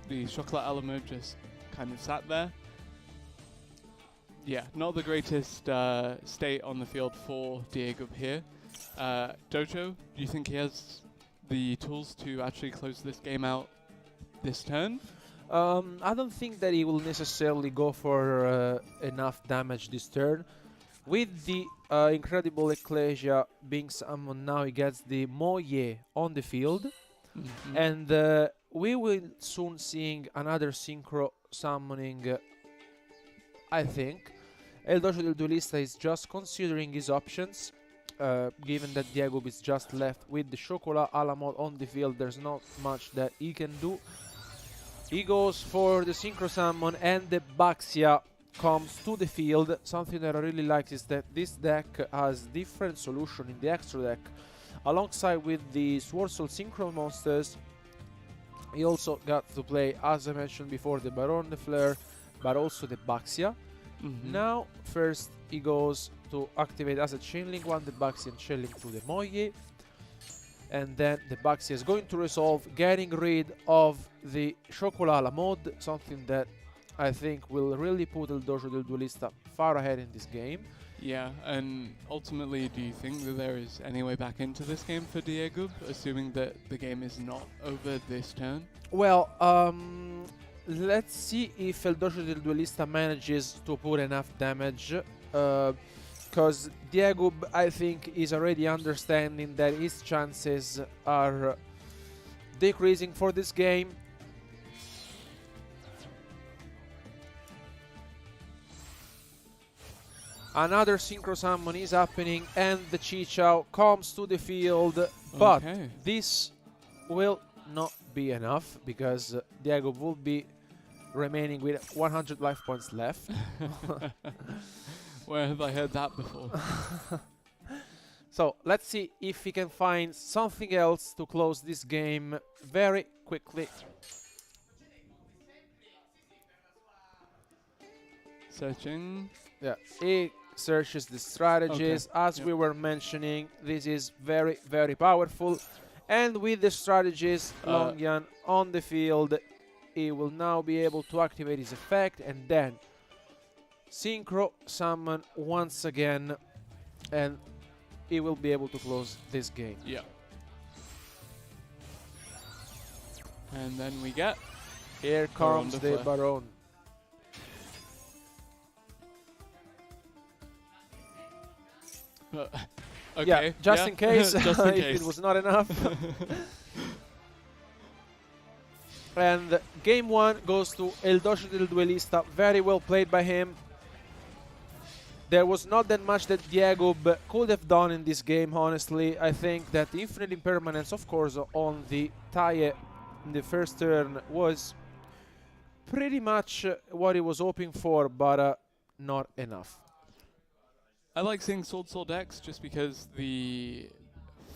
The Chocolat à la mode just kind of sat there. Yeah, not the greatest state on the field for Diego here. Dojo, do you think he has the tools to actually close this game out this turn? I don't think that he will necessarily go for enough damage this turn. With the incredible Ecclesia being summoned now, he gets the Moye on the field. And we will soon seeing another synchro summoning, I think. El Dojo del Duelista is just considering his options. Given that Diego is just left with the Chocolat a la mode on the field, there's not much that he can do. He goes for the Synchro Summon and the Baxia comes to the field. Something that I really like is that this deck has different solution in the extra deck. Alongside with the Sword Soul Synchro monsters, he also got to play, as I mentioned before, the Baron de Fleur, but also the Baxia. Now, first he goes to activate as a Chain Link 1 the Baxia and Chain Link to the Moye. And then the Baxia is going to resolve, getting rid of the Chocolat mode, something that I think will really put El Dojo del Duelista far ahead in this game. Yeah, and ultimately, do you think that there is any way back into this game for Diego, assuming that the game is not over this turn? Well, let's see if El Dojo del Duelista manages to put enough damage. Because Diego, I think, is already understanding that his chances are decreasing for this game. Another Synchro Summon is happening and the Chichao comes to the field. But this will not be enough because Diego will be remaining with 100 life points left. Where have I heard that before? So let's see if he can find something else to close this game very quickly. Searching. Yeah, he searches the strategies. As we were mentioning, this is very, very powerful. And with the strategies, Longyan on the field, he will now be able to activate his effect and then Synchro Summon once again, and he will be able to close this game. Yeah. And then we get... Here comes the Baron. Okay. Yeah, just in case, just in if case it was not enough. And game one goes to El Dojo del Duelista. Very well played by him. There was not that much that Diego could have done in this game, honestly. I think that the Infinite Impermanence, of course, on the Taie in the first turn was pretty much what he was hoping for, but not enough. I like seeing Sword decks just because the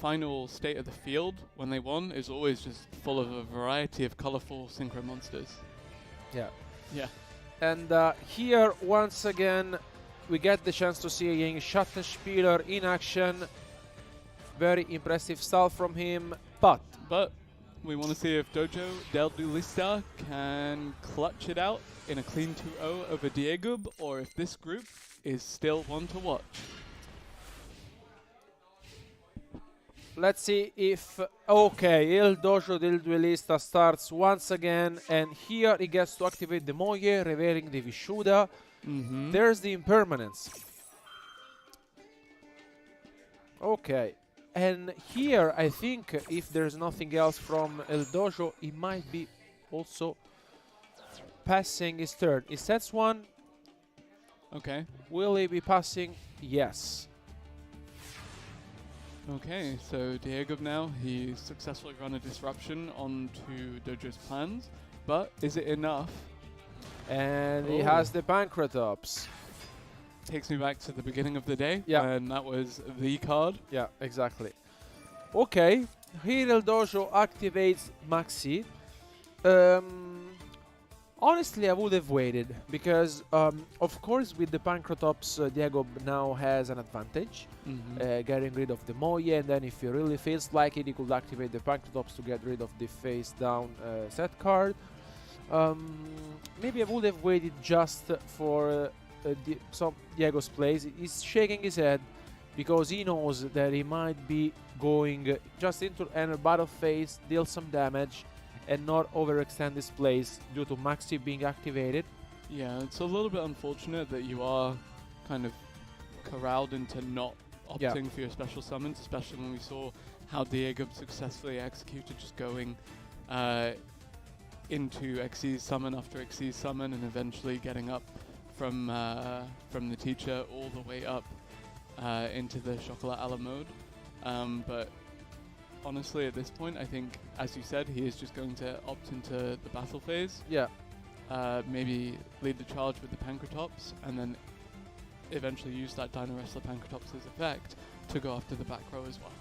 final state of the field when they won is always just full of a variety of colorful synchro monsters. Yeah. Yeah. And here, once again, we get the chance to see a Schattenspieler in action. Very impressive style from him, but we want to see if Dojo del Duelista can clutch it out in a clean 2-0 over Diego, or if this group is still one to watch. Let's see if... Okay, El Dojo del Duelista starts once again, and here he gets to activate the Moye, revealing the Vishuda. There's the Impermanence. Okay, and here I think if there's nothing else from El Dojo, he might be also passing his turn. He sets one. Okay. Will he be passing? Yes. Okay, so Diego now, he's successfully run a disruption onto Dojo's plans, but is it enough? And he has the Pancratops. Takes me back to the beginning of the day, yeah, and that was the card. Yeah, exactly. Okay, here El Dojo activates Maxi. Honestly, I would have waited, because, of course, with the Pancratops, Diego now has an advantage, getting rid of the Moye, and then if he really feels like it, he could activate the Pancratops to get rid of the face-down set card. Maybe I would have waited just for some Diego's plays. He's shaking his head. because he knows that he might be going just into a battle phase, deal some damage, and not overextend his plays due to Maxi being activated. Yeah, it's a little bit unfortunate that you are kind of corralled into not opting for your special summons, especially when we saw how Diego successfully executed just going into Xyz summon after Xyz summon and eventually getting up from the teacher all the way up into the Chocolat a la mode. But honestly, at this point, I think, as you said, he is just going to opt into the battle phase. Yeah. Maybe lead the charge with the Pankratops, and then eventually use that Dino Wrestler Pankratops' effect to go after the back row as well.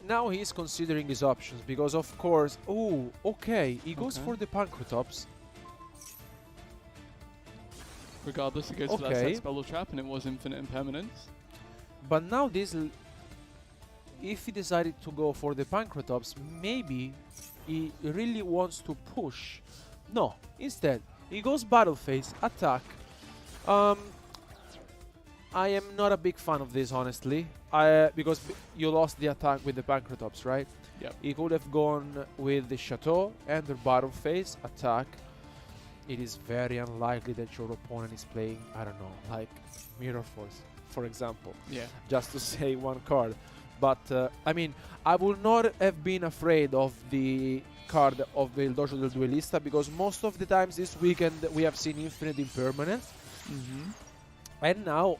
Now he's considering his options because, of course, he goes for the Pankratops. Regardless, he goes for that set spell trap, and it was infinite impermanence. But now if he decided to go for the Pankratops, maybe he really wants to push. No, instead, he goes battle phase, attack. I am not a big fan of this, honestly, because you lost the attack with the Pankratops, right? Yep. He could have gone with the Chateau, enter battle phase, attack. It is very unlikely that your opponent is playing, I don't know, like Mirror Force, for example. Yeah. Just to say one card. But, I mean, I would not have been afraid of the card of the El Dojo del Duelista because most of the times this weekend we have seen infinite impermanence. And now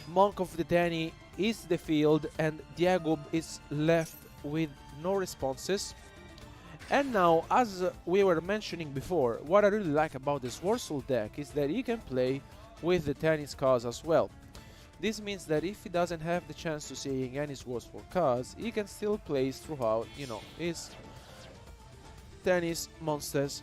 Monk of the Tenny is the field and Diego is left with no responses. And now, as we were mentioning before, what I really like about this Warsaw deck is that he can play with the tennis cards as well. This means that if he doesn't have the chance to seeing any Warsaw cards, he can still play throughout, you know, his tennis monsters.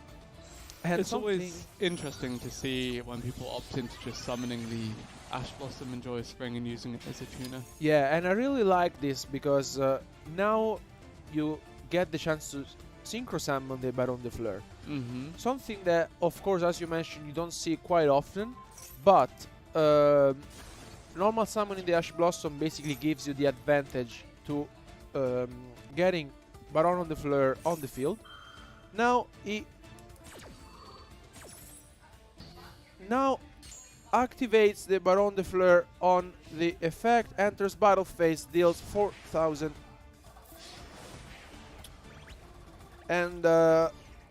And it's always interesting to see when people opt into just summoning the Ash Blossom and Joyous Spring and using it as a tuner. Yeah, and I really like this because now you get the chance to synchro summon the Baron de Fleur. Something that, of course, as you mentioned, you don't see quite often, but normal summoning the Ash Blossom basically gives you the advantage to getting Baron de Fleur on the field. Now he activates the Baron de Fleur on the effect, enters battle phase, deals 4,000. And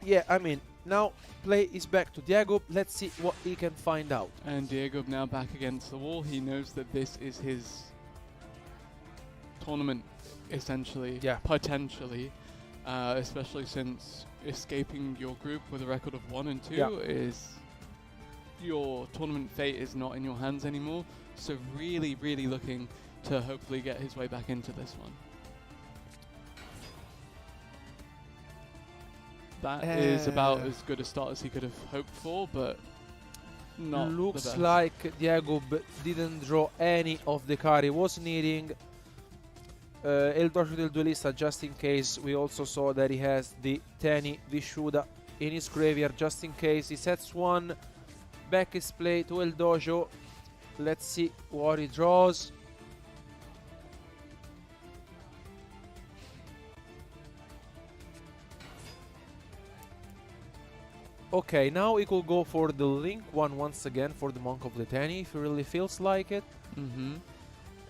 yeah, I mean, now play is back to Diego. Let's see what he can find out. And Diego now back against the wall. He knows that this is his tournament, essentially, potentially, especially since escaping your group with a record of 1 and 2 is your tournament fate is not in your hands anymore. So really, really looking to hopefully get his way back into this one. That is about as good a start as he could have hoped for, but not looks the best. like Diego didn't draw any of the card he was needing. El Dojo del Duelista, just in case, we also saw that he has the Tenny Vishuda in his graveyard, just in case. He sets one, back his play to El Dojo. Let's see what he draws. Okay, now he could go for the Link one once again for the Monk of the Tenny if he really feels like it.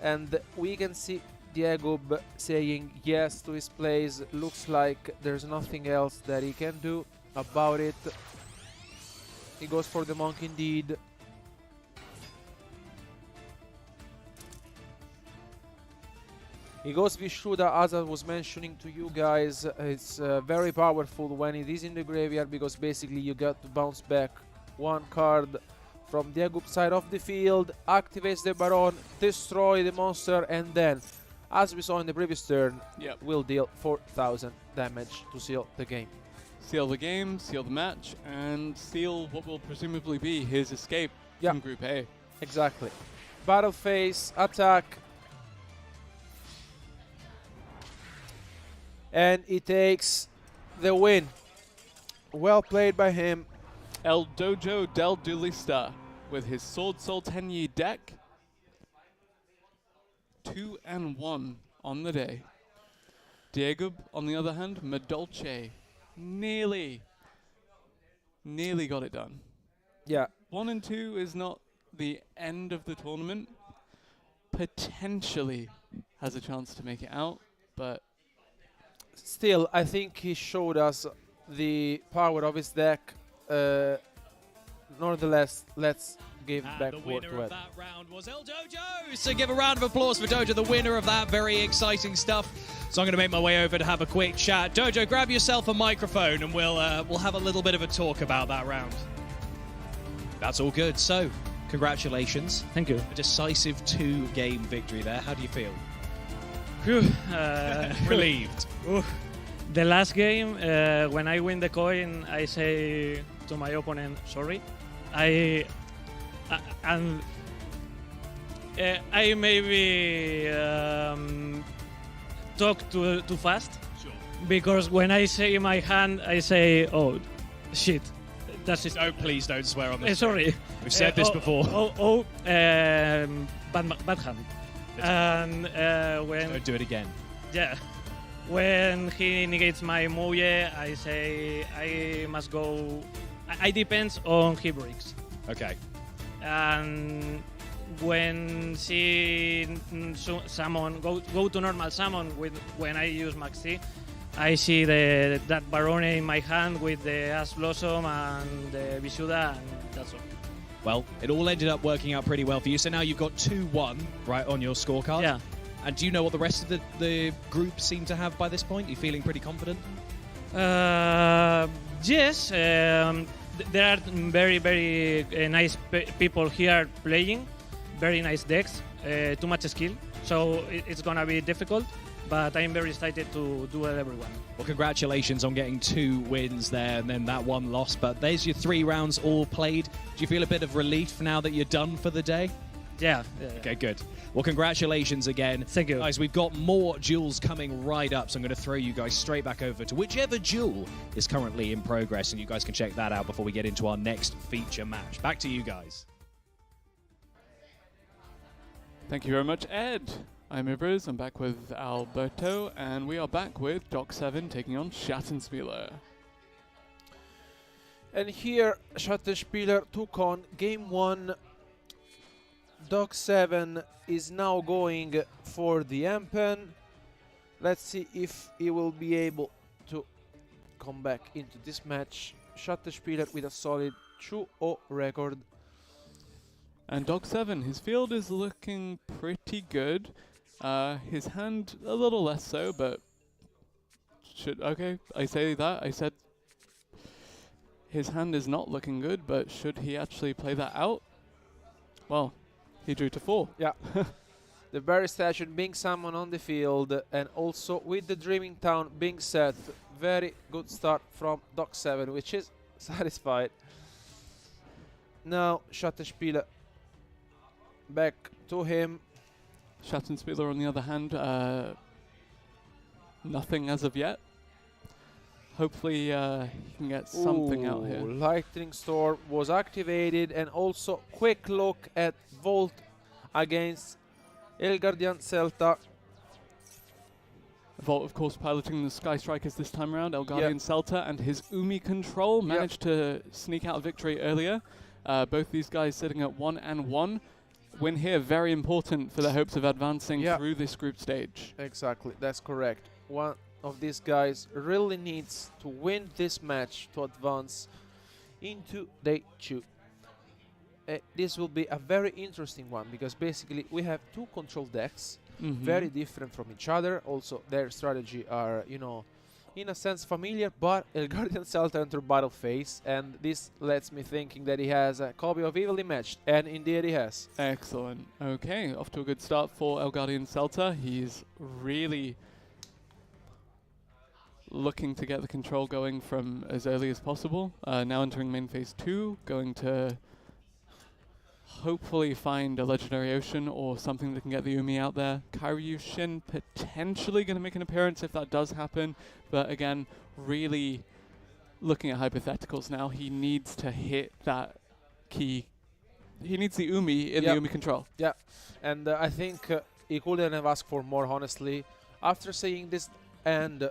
And we can see Diego saying yes to his plays. Looks like there's nothing else that he can do about it. He goes for the Monk indeed. He goes Vishuda, as I was mentioning to you guys. It's very powerful when it is in the graveyard because basically you get to bounce back one card from Diego's side of the field, activates the Baron, destroy the monster, and then, as we saw in the previous turn, will deal 4,000 damage to seal the game. Seal the game, seal the match, and seal what will presumably be his escape from Group A. Exactly. Battle phase, attack. And he takes the win. Well played by him. El Dojo del Duelista with his Sword Soul Tenyi deck 2-1 on the day. Diego, on the other hand, Madolce, nearly got it done. Yeah. 1 and 2 is not the end of the tournament. Potentially has a chance to make it out, but still, I think he showed us the power of his deck. Nonetheless, let's give back the word winner to of Ed. that round was El Dojo. So give a round of applause for Dojo, the winner of that. Very exciting stuff. So I'm going to make my way over to have a quick chat. Dojo, grab yourself a microphone and we'll have a little bit of a talk about that round. That's all good. So, congratulations. Thank you. A decisive 2-game victory there. How do you feel? Phew, Relieved. The last game, when I win the coin, I say to my opponent, sorry. I maybe talk too fast. Sure. Because when I say my hand, I say, oh, shit. That's it. Oh, please don't swear on this. Sorry. We've said this before. Bad hand. And when... Don't do it again. Yeah. When he negates my Moye, I say I must go... I depends on he breaks. Okay. And when she summon, go to normal summon when I use Max T, I see that Barone in my hand with the Ash Blossom and the Vishuda, and that's all. Well, it all ended up working out pretty well for you. So now you've got 2-1 right on your scorecard. Yeah. And do you know what the rest of the group seem to have by this point? Are you feeling pretty confident? Yes. There are very, very nice people here playing. Very nice decks. Too much skill. So it's going to be difficult. But I'm very excited to duel everyone. Well, congratulations on getting 2 wins there and then that 1 loss. But there's your 3 rounds all played. Do you feel a bit of relief now that you're done for the day? Yeah. Okay, good. Well, congratulations again. Thank you. Guys, we've got more duels coming right up, so I'm going to throw you guys straight back over to whichever duel is currently in progress, and you guys can check that out before we get into our next feature match. Back to you guys. thank you very much, Ed. I'm Ivers, I'm back with Alberto, and we are back with Doc 7 taking on Schattenspieler. And here, Schattenspieler took on Game 1. Doc 7 is now going for the Empen. Let's see if he will be able to come back into this match. Schattenspieler with a solid 2-0 record. And Doc 7, his field is looking pretty good. His hand a little less so, but okay, I say that. I said his hand is not looking good, but should he actually play that out? Well, he drew to 4. Yeah. The Berry Station being summoned on the field, and also with the Dreaming Town being set. Very good start from Doc 7, which is satisfied. Now Schattenspieler back to him. Schattenspieler, on the other hand, nothing as of yet. Hopefully he can get something out here. Lightning Storm was activated, and also quick look at Volt against El Guardian Celta. Volt, of course, piloting the Sky Strikers this time around. El Guardian Celta and his Umi control managed to sneak out a victory earlier. Both these guys sitting at 1-1. Win here, very important for their hopes of advancing through this group stage. Exactly, that's correct. One of these guys really needs to win this match to advance into day 2. This will be a very interesting one, because basically we have 2 control decks, very different from each other. Also, their strategy are, you know, in a sense familiar, but El Guardian Celta entered battle phase, and this lets me thinking that he has a copy of Evenly Matched, and indeed he has. Excellent. Okay, off to a good start for El Guardian Celta. He's really looking to get the control going from as early as possible. Now entering main phase 2, going to hopefully find a Legendary Ocean or something that can get the Umi out there. Karyushin potentially going to make an appearance if that does happen, but again, really looking at hypotheticals now. He needs to hit that key. He needs the Umi in the Umi control. Yeah, and I think he couldn't have asked for more, honestly. After saying this, and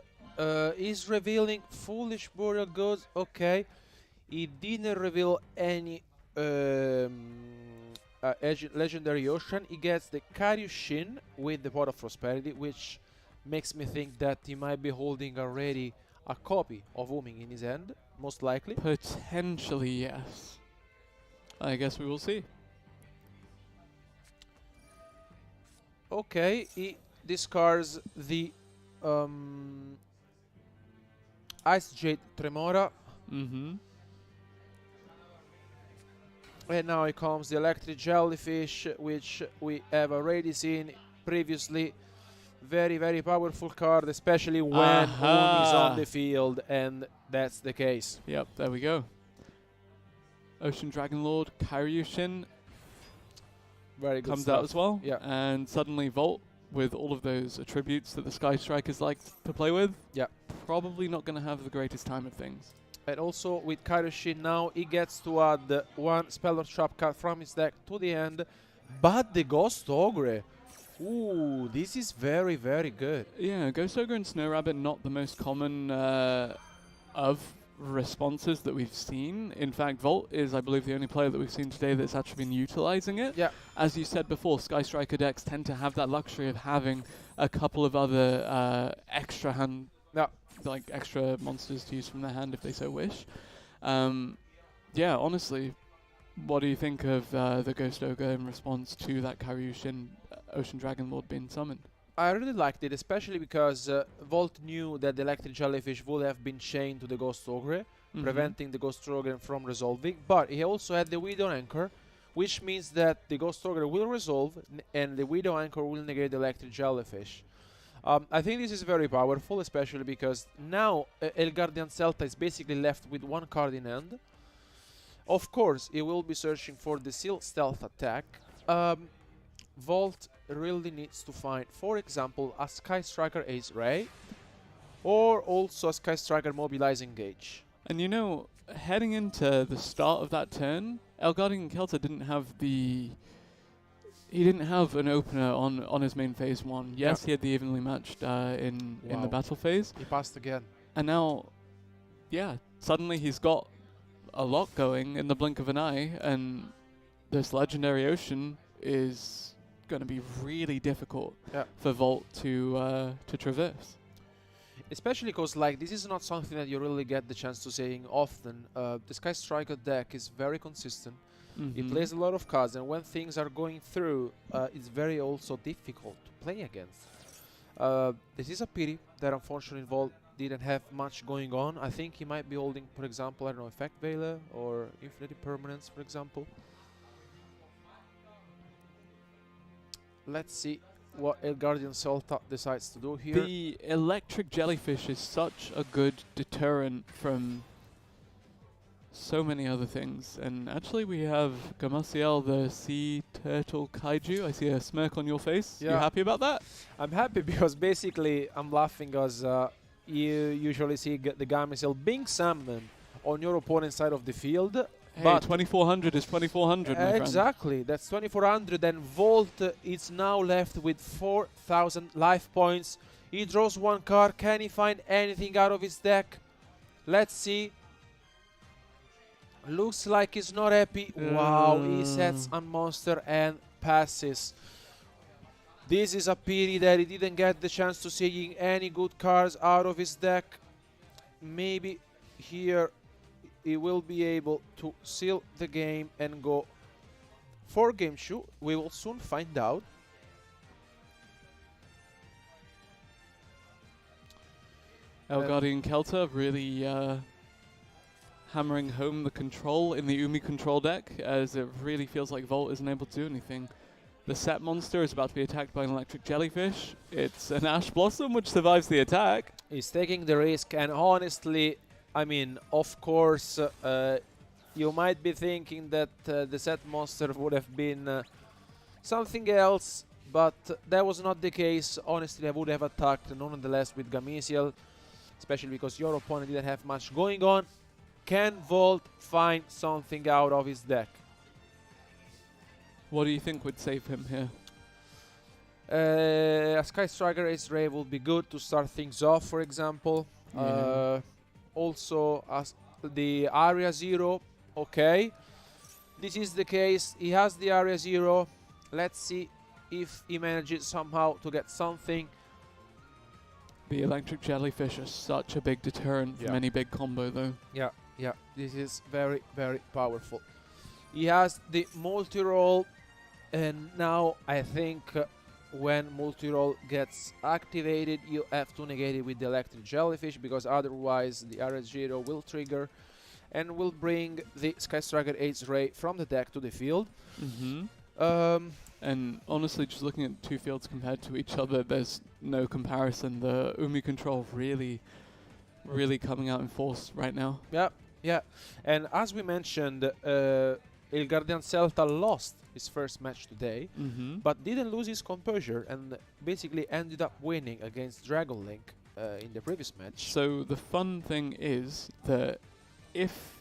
he's revealing Foolish Burial Goods. Okay, he didn't reveal any legendary ocean. He gets the Karyushin with the Pot of Prosperity, which makes me think that he might be holding already a copy of Ooming in his hand, most likely. Potentially, yes. I guess we will see. Okay, he discards the Ice Jade Tremora. Mm-hmm. And now it comes the Electric Jellyfish, which we have already seen previously. Very, very powerful card, especially when Oom is on the field, and that's the case. Yep, there we go. Ocean Dragon Lord, Karyushin very good comes stuff. out as well. Yeah. And suddenly Volt, with all of those attributes that the Sky Strikers like to play with, yeah, probably not going to have the greatest time of things. And also with Karyushin now, he gets to add one Spell or Trap card from his deck to the end, but the Ghost Ogre. Ooh, this is very, very good. Yeah, Ghost Ogre and Snow Rabbit, not the most common of responses that we've seen. In fact, Volt is, I believe, the only player that we've seen today that's actually been utilizing it. Yeah. As you said before, Sky Striker decks tend to have that luxury of having a couple of other extra hand, like extra monsters to use from their hand if they so wish. Yeah, honestly, what do you think of the Ghost Ogre in response to that Karyushin Ocean Dragon Lord being summoned? I really liked it, especially because Volt knew that the Electric Jellyfish would have been chained to the Ghost Ogre, preventing the Ghost Ogre from resolving. But he also had the Widow Anchor, which means that the Ghost Ogre will resolve, and the Widow Anchor will negate the Electric Jellyfish. I think this is very powerful, especially because now Elgardian Celta is basically left with one card in hand. Of course, he will be searching for the Seal Stealth attack. Volt really needs to find, for example, a Sky Striker Ace Ray, or also a Sky Striker Mobilizing Gauge. And you know, heading into the start of that turn, Elgardian Celta didn't have the... He didn't have an opener on his main phase 1. Yes, he had the evenly matched in the battle phase. He passed again. And now, yeah, suddenly he's got a lot going in the blink of an eye, and this Legendary Ocean is going to be really difficult for Volt to traverse. Especially because like this is not something that you really get the chance to saying often. The Sky Striker deck is very consistent. He plays a lot of cards, and when things are going through, it's very also difficult to play against. This is a pity that unfortunately Volt didn't have much going on. I think he might be holding, for example, I don't know, Effect Veiler or Infinity Permanence, for example. Let's see what Elgardian Celta decides to do here. The Electric Jellyfish is such a good deterrent from so many other things. And actually we have Gamasiel, the Sea Turtle Kaiju. I see a smirk on your face. You happy about that? I'm happy because basically I'm laughing because you usually see the Gamasiel being summoned on your opponent's side of the field. Hey, but 2400 is 2400, my exactly, friend. that's 2400, and Volt is now left with 4000 life points. He draws one card. Can he find anything out of his deck? Let's see. Looks like he's not happy. Wow, he sets a monster and passes. This is a pity that he didn't get the chance to see any good cards out of his deck. Maybe here he will be able to seal the game and go for game 2. We will soon find out. Elgardian Celta really hammering home the control in the Umi control deck, as it really feels like Volt isn't able to do anything. The set monster is about to be attacked by an Electric Jellyfish. It's an Ash Blossom which survives the attack. He's taking the risk, and honestly, I mean, of course, you might be thinking that the set monster would have been something else, but that was not the case. Honestly, I would have attacked nonetheless with Gamasiel, especially because your opponent didn't have much going on. Can Volt find something out of his deck? What do you think would save him here? A Sky Striker Ace Ray will be good to start things off, for example. Yeah. Also, as the Area Zero, okay. This is the case. He has the Area Zero. Let's see if he manages somehow to get something. The electric jellyfish is such a big deterrent from any big combo, though. Yeah, yeah. This is very, very powerful. He has the multi-roll, and now I think when multi-roll gets activated, you have to negate it with the electric jellyfish, because otherwise the Area Zero will trigger and will bring the Sky Striker Ace Ray from the deck to the field. And honestly, just looking at the two fields compared to each other, there's no comparison. The Umi control really coming out in force right now. Yeah, yeah. And as we mentioned, El Guardian Celta lost his first match today, but didn't lose his composure and basically ended up winning against Dragon Link in the previous match. So the fun thing is that if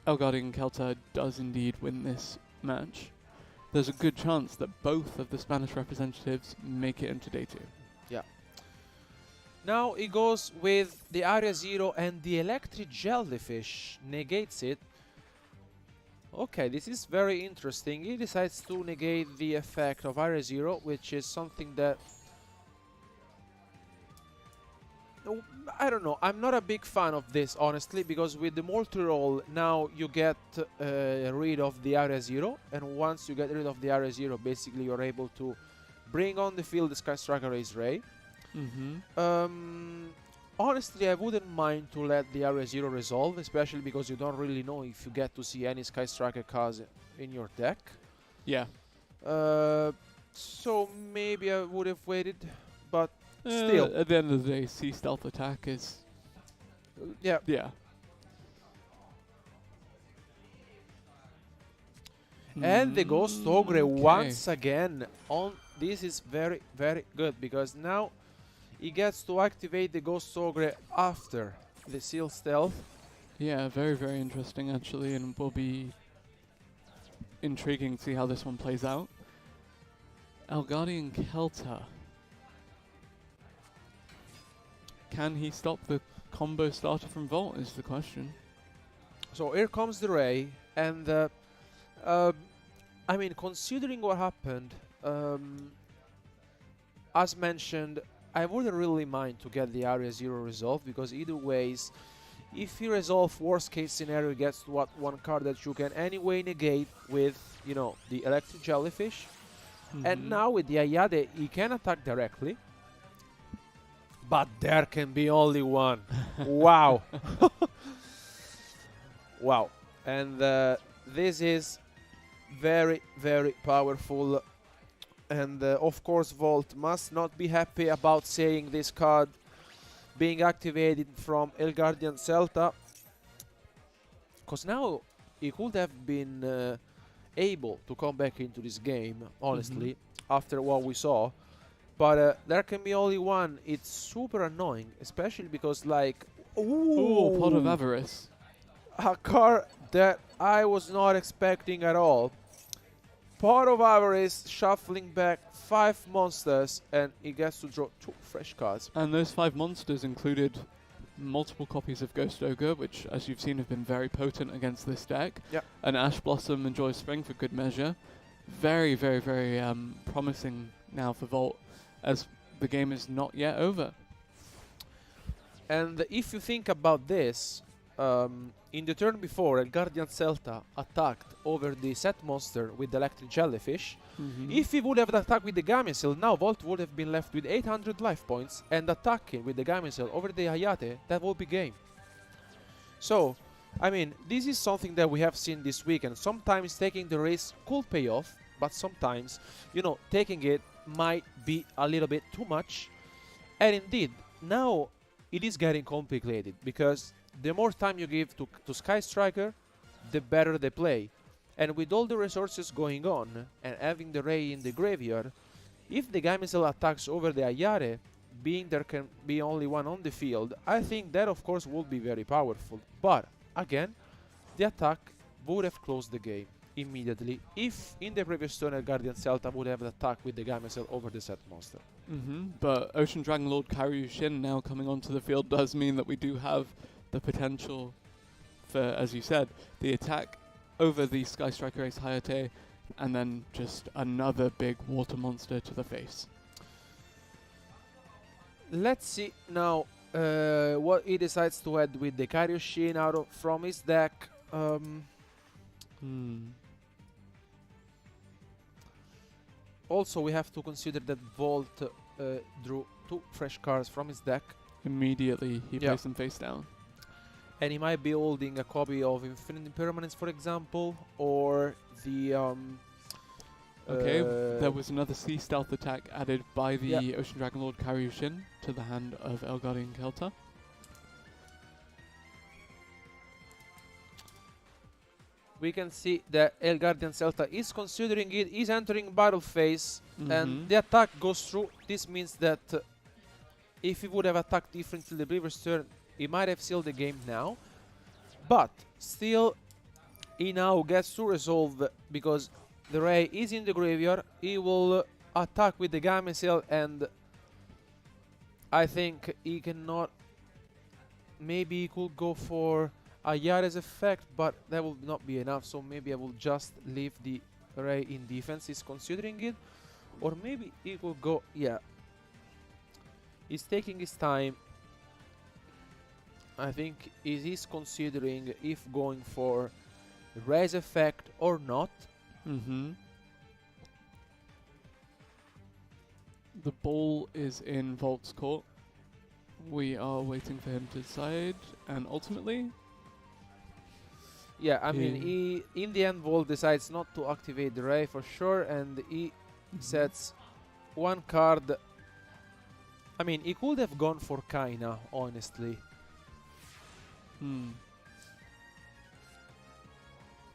El Guardian Celta does indeed win this match, there's a good chance that both of the Spanish representatives make it into day 2. Yeah. Now he goes with the Area Zero, and the electric jellyfish negates it. Okay, this is very interesting. He decides to negate the effect of Area Zero, which is something that... I don't know, I'm not a big fan of this, honestly, because with the multi-roll, now you get rid of the Area Zero, and once you get rid of the Area Zero, basically you're able to bring on the field the Sky Striker Ace Ray. Honestly, I wouldn't mind to let the Area Zero resolve, especially because you don't really know if you get to see any Sky Striker cards in your deck. Yeah. So maybe I would have waited, but still. At the end of the day, sea stealth attack is... yeah. Yeah. And the Ghost Ogre once again on. This is very, very good, because now he gets to activate the Ghost Ogre after the Seal Stealth. Yeah, very, very interesting actually, and will be intriguing to see how this one plays out. El Guardian Celta. Can he stop the combo starter from Volt is the question. So here comes the Ray, and I mean, considering what happened, as mentioned, I wouldn't really mind to get the Area Zero resolved, because either ways, if you resolve worst case scenario, he gets to what one card that you can anyway negate with, you know, the electric jellyfish. And now with the Ayade, he can attack directly. But there can be only one. Wow. Wow. And this is very, very powerful. And of course, Volt must not be happy about seeing this card being activated from El Guardian Celta, because now he could have been able to come back into this game, honestly, after what we saw. But there can be only one. It's super annoying, especially because, like, ooh, Pot of Avarice. A card that I was not expecting at all. Pot of Avarice shuffling back 5 monsters, and he gets to draw 2 fresh cards. And those 5 monsters included multiple copies of Ghost Ogre, which, as you've seen, have been very potent against this deck. Yep. And Ash Blossom and Joy Spring for good measure. Very, very, very promising now for Volt, as the game is not yet over. And if you think about this, in the turn before, El Guardian Celta attacked over the set monster with the electric jellyfish. If he would have attacked with the Gamecell, now Volt would have been left with 800 life points, and attacking with the Gamecell over the Hayate, that would be game. So, I mean, this is something that we have seen this week, and sometimes taking the risk could pay off, but sometimes, you know, taking it might be a little bit too much. And indeed, now it is getting complicated, because the more time you give to Sky Striker, the better they play. And with all the resources going on, and having the Ray in the graveyard, if the Gamecell attacks over the Ayare, being there can be only one on the field, I think that of course would be very powerful. But, again, the attack would have closed the game. immediately if in the previous turn Guardian Celta would have attacked with the Gamecell over the set monster. But Ocean Dragon Lord Karyushin now coming onto the field does mean that we do have the potential for, as you said, the attack over the Sky Striker Ace Hayate, and then just another big water monster to the face. Let's see now what he decides to add with the Karyushin from his deck. Also, we have to consider that Volt drew 2 fresh cards from his deck. Immediately, he placed them face down. And he might be holding a copy of Infinite Impermanence, for example, or the... Okay, there was another Sea Stealth attack added by the Ocean Dragon Lord Karyushin to the hand of El Guardian Celta. We can see that El Guardian Celta is considering it, is entering battle phase, and the attack goes through. This means that if he would have attacked differently the previous turn, he might have sealed the game now. But still, he now gets to resolve because the Ray is in the graveyard. He will attack with the Gamecell, and I think he cannot. Maybe he could go for a Yare's effect, but that will not be enough. So maybe I will just leave the Ray in defense. He's considering it, or maybe he could go. Yeah, he's taking his time. I think he is considering if going for Ray's effect or not. The ball is in Volt's court. We are waiting for him to decide, and ultimately... Yeah, I mean, he in the end, Volt decides not to activate the Ray for sure, and he sets 1 card. I mean, he could have gone for Kaina, honestly.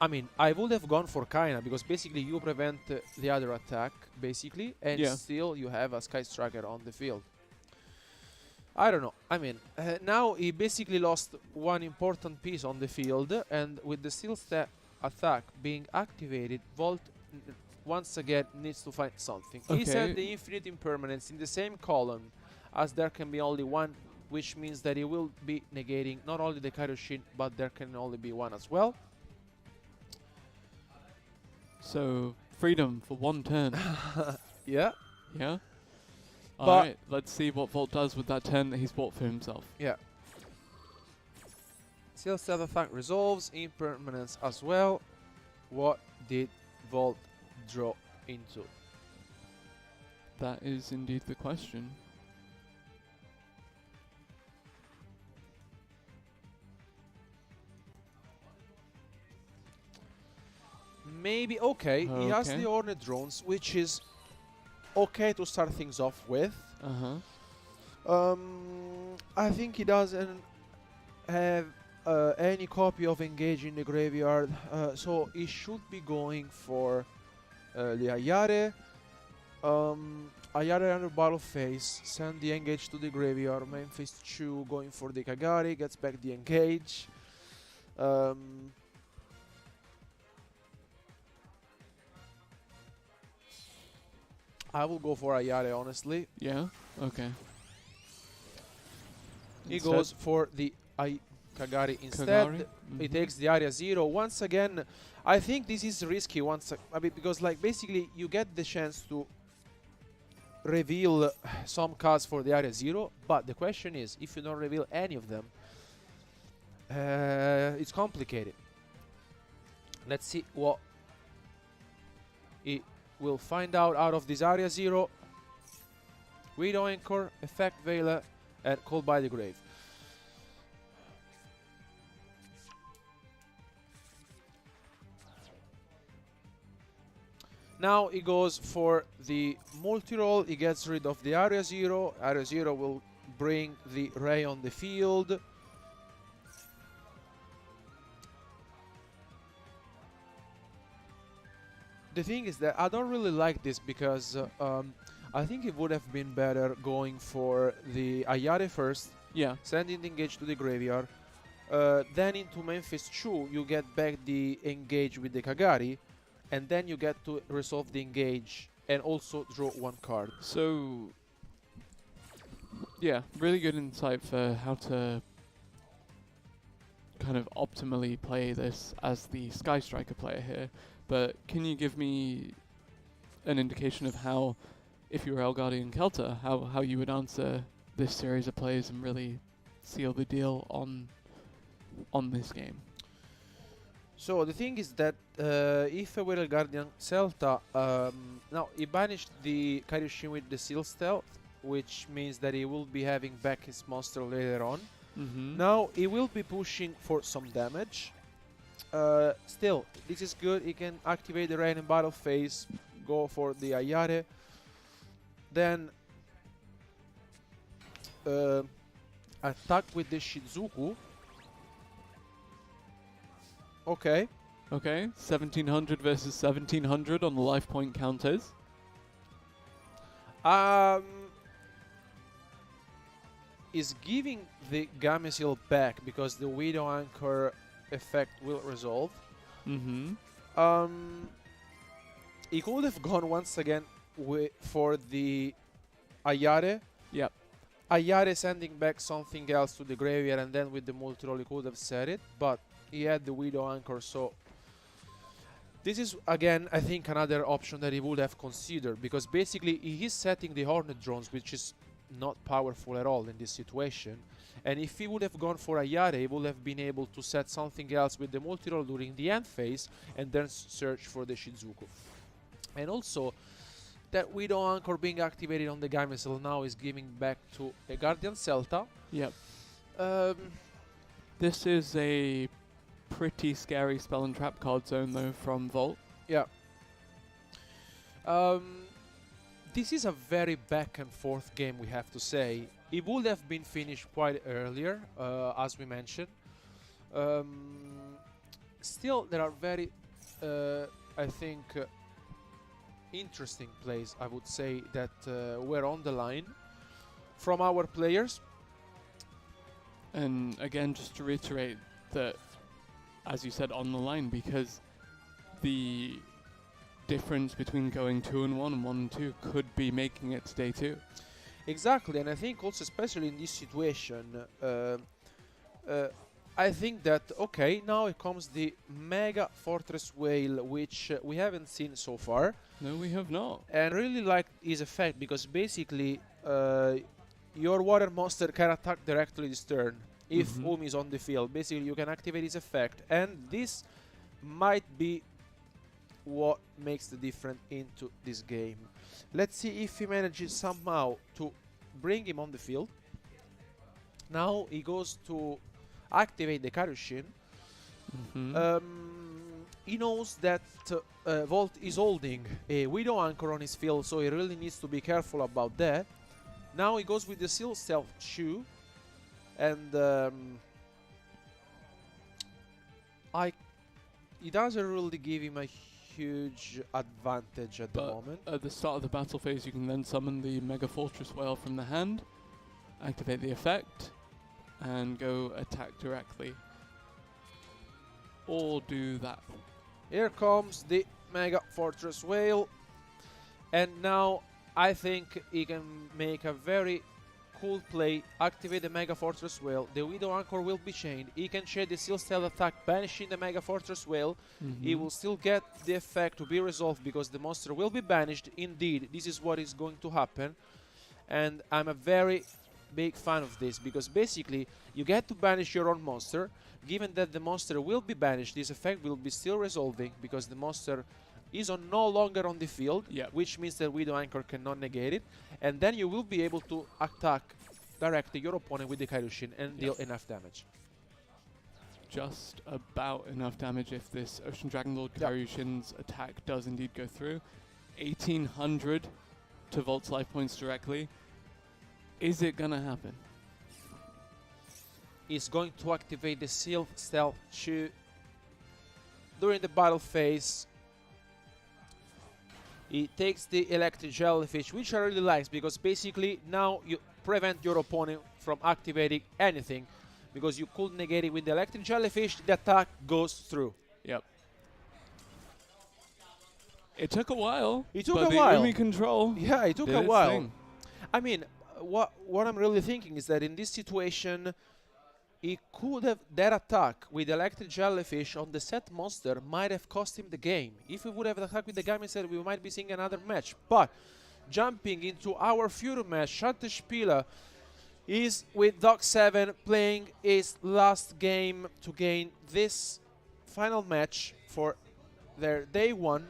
I mean, I would have gone for Kaina because basically you prevent the other attack, basically, and still you have a Sky Striker on the field. I don't know. I mean, now he basically lost 1 important piece on the field, and with the Steel Step attack being activated, Volt once again needs to find something. He set the Infinite Impermanence in the same column, as there can be only 1, which means that he will be negating not only the Karyushin, but there can only be 1 as well. So, freedom for 1 turn. Yeah. Yeah. Alright, let's see what Volt does with that turn that he's bought for himself. Yeah. Steel Step attack resolves, Impermanence as well. What did Volt draw into? That is indeed the question. Maybe, okay, he has the Hornet Drones, which is okay to start things off with. I think he doesn't have any copy of Engage in the graveyard, so he should be going for the Ayare. Ayare under battle phase, send the Engage to the graveyard. Memphis Chu going for the Kagari, gets back the Engage. I will go for Ayare, honestly. Yeah? Okay. He goes for the Kagari instead. He takes the area 0. Once again, I think this is risky because like basically you get the chance to reveal some cards for the area 0, but the question is if you don't reveal any of them, it's complicated. Let's see what he will find out of this area 0. Widow Anchor, Effect Veiler, and Called by the Grave. Now he goes for the multi-roll. He gets rid of the area 0. Area 0 will bring the Ray on the field. The thing is that I don't really like this because I think it would have been better going for the Ayare first. Yeah. Sending the Engage to the graveyard. Then into Memphis Chu, you get back the Engage with the Kagari. and then you get to resolve the engage and also draw one card. So, yeah, really good insight for how to kind of optimally play this as the Sky Striker player here. But can you give me an indication of how, if you were Elgardian Kelter, how you would answer this series of plays and really seal the deal on this game? So the thing is that if I were a Guardian Celta, now he banished the Kaioshin with the Seal Stealth, which means that he will be having back his monster later on. Now he will be pushing for some damage. Still, this is good. He can activate the Rain in battle phase, go for the Ayare, then attack with the Shizuku. Okay. Okay, 1700 versus 1700 on the life point counters. Is giving the Gamesil back because the Widow Anchor effect will resolve. He could have gone once again for the Ayare. Yep. Ayare sending back something else to the graveyard, and then with the multi-roll he could have said it, but he had the Widow Anchor, so this is again I think another option that he would have considered, because basically he is setting the Hornet drones, which is not powerful at all in this situation, and if he would have gone for Ayare, he would have been able to set something else with the multi-roll during the end phase and then search for the Shizuku. And also that Widow Anchor being activated on the Gamesil now is giving back to a Guardian Celta. Yep. This is a pretty scary spell and trap card zone though from Volt. Yeah. This is a very back and forth game, we have to say. It would have been finished quite earlier, as we mentioned. Still, there are very, I think, interesting plays, I would say, that were on the line from our players. And again, just to reiterate that, as you said, on the line, because the difference between going 2-1 and 1-2 could be making it to day 2. Exactly, and I think also, especially in this situation, I think that, okay, now it comes the Mega Fortress Whale, which we haven't seen so far. No, we have not. And really like his effect, because basically your water monster can attack directly this turn if Umi is on the field. Basically, you can activate his effect, and this might be what makes the difference into this game. Let's see if he manages somehow to bring him on the field. Now he goes to activate the Kaioshin. He knows that Volt is holding a Widow Anchor on his field, so he really needs to be careful about that. Now he goes with the Seal Stealth Shoe, and it doesn't really give him a huge advantage at the moment. At the start of the battle phase, you can then summon the Mega Fortress Whale from the hand, activate the effect, and go attack directly. Or do that. Here comes the Mega Fortress Whale, and now I think he can make a very cool play, activate the Mega Fortress Whale, the Widow Anchor will be chained, he can shade the Seal Stealth attack, banishing the Mega Fortress Whale. He will still get the effect to be resolved because the monster will be banished. Indeed, this is what is going to happen, and I'm a very big fan of this, because basically you get to banish your own monster. Given that the monster will be banished, this effect will be still resolving because the monster is no longer on the field, which means that Widow Anchor cannot negate it, and then you will be able to attack directly your opponent with the Kaioshin and deal enough damage. Just about enough damage if this Ocean Dragon Lord Kaioshin's attack does indeed go through. 1800 to Volt's life points directly. Is it gonna happen? He's going to activate the Seal Stealth Shoe during the battle phase. He takes the Electric Jellyfish, which I really like, because basically now you prevent your opponent from activating anything, because you could negate it with the Electric Jellyfish, the attack goes through. Yep. It took a while. It took but a the while. Umi control. Yeah, it took did a its while. thing. I mean, what I'm really thinking is that in this situation, he could have that attack with electric jellyfish on the set monster might have cost him the game. If he would have attacked with the game instead, we might be seeing another match. But jumping into our future match, Schattenspieler is with Doc 7 playing his last game to gain this final match for their day one.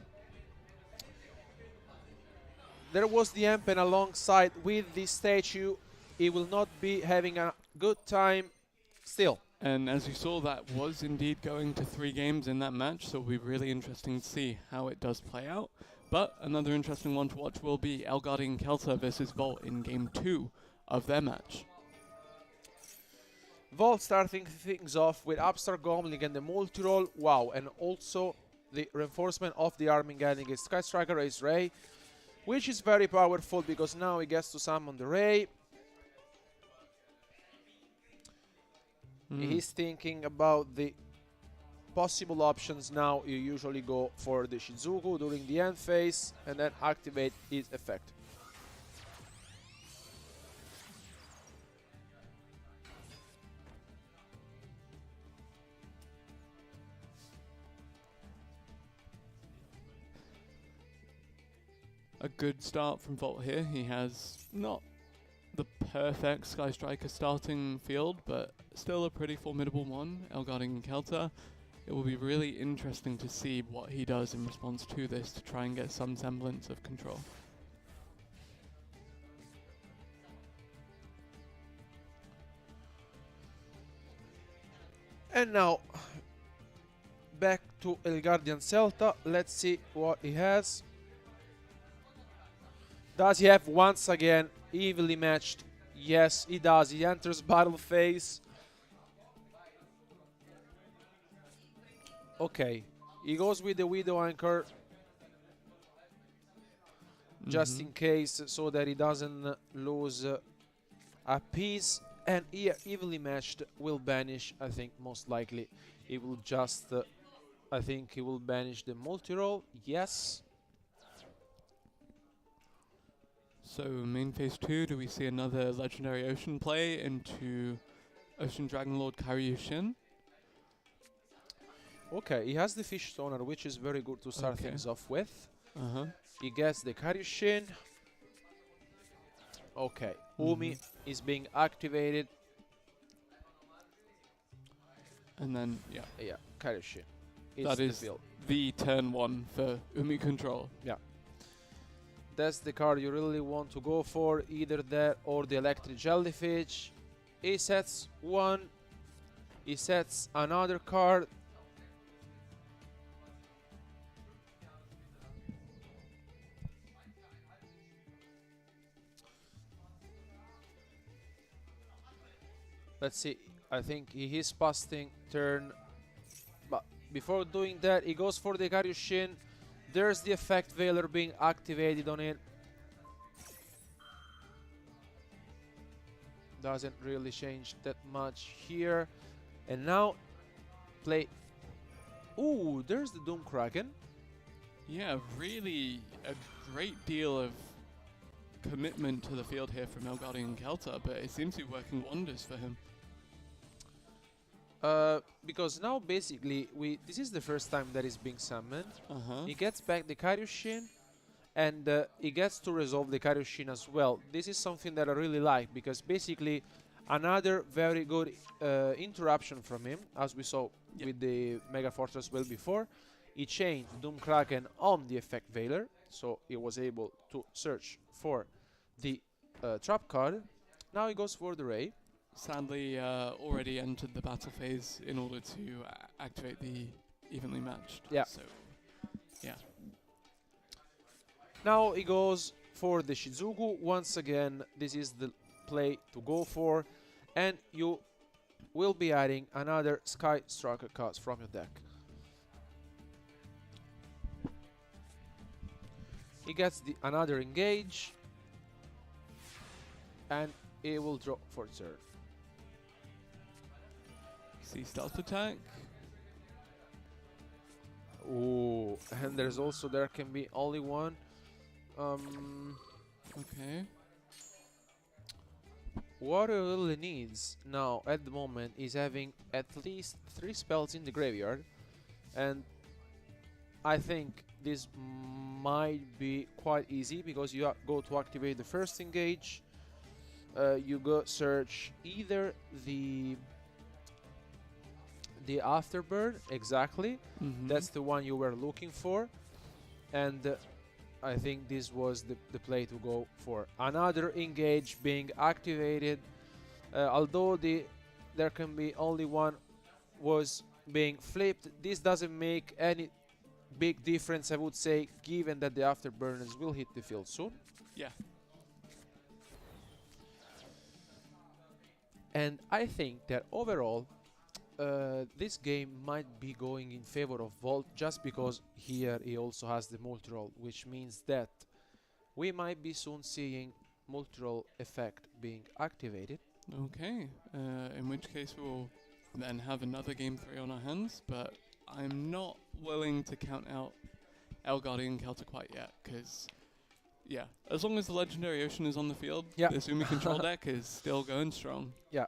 There was the Empen alongside with the statue. He will not be having a good time still. And as you saw, that was indeed going to 3 games in that match, so it'll be really interesting to see how it does play out. But another interesting one to watch will be Elgardian Kelter versus Volt in Game 2 of their match. Volt starting things off with Upstart Goblin and the multi-roll. Wow, and also the reinforcement of the arming getting a Sky Striker Ace Ray, which is very powerful because now he gets to summon the Ray. He's thinking about the possible options now. You usually go for the Shizuku during the end phase and then activate his effect. A good start from Volt here. He has not the perfect Sky Striker starting field, but still a pretty formidable one, Elgardian Kelter. It will be really interesting to see what he does in response to this to try and get some semblance of control. And now, back to Elgardian Celta. Let's see what he has. Does he have once again evenly matched? Yes, he does. He enters battle phase. Okay, he goes with the Widow Anchor just in case, so that he doesn't lose a piece. And here, evenly matched will banish. I think most likely he will just. I think he will banish the multi-roll. Yes. So main phase 2, do we see another legendary ocean play into Ocean Dragon Lord Karyushin? Okay, he has the Fish Stoner, which is very good to start things off with. He gets the Karyushin. Okay, Umi is being activated. And then, Yeah, Karyushin. That is the turn 1 for Umi control. Yeah. That's the card you really want to go for, either that or the Electric Jellyfish. He sets one, he sets another card. Let's see, I think he is passing turn, but before doing that, he goes for the Karyushin. There's the effect Veiler being activated on it. Doesn't really change that much here. And now play. Ooh, there's the Doom Kraken. Yeah, really a great deal of commitment to the field here from Elgardian Kelter, but it seems to be working wonders for him. Because now basically this is the first time that he's being summoned. He gets back the Karyushin, and he gets to resolve the Karyushin as well. This is something that I really like, because basically another very good interruption from him, as we saw with the Mega Fortress well before. He changed Doom Kraken on the effect Veiler, so he was able to search for the trap card. Now he goes for the Ray. Sadly, already entered the battle phase in order to activate the evenly matched. Yeah. So, yeah. Now he goes for the Shizuku. Once again, this is the play to go for, and you will be adding another Sky Striker card from your deck. He gets another engage, and he will draw for turn. See stealth attack. Ooh, and there's also there can be only one. Okay. What he really needs now at the moment is having at least 3 spells in the graveyard, and I think this might be quite easy because you go to activate the first engage, you go search either the afterburn, exactly, that's the one you were looking for, and I think this was the play to go for. Another engage being activated, although there can be only one was being flipped. This doesn't make any big difference, I would say, given that the afterburners will hit the field soon. Yeah. And I think that overall, this game might be going in favor of Volt just because here he also has the multi-roll, which means that we might be soon seeing multi-roll effect being activated. Okay, in which case we'll then have another game 3 on our hands, but I'm not willing to count out El Guardian Celta quite yet, because, yeah, as long as the Legendary Ocean is on the field, this Umi control deck is still going strong. Yeah.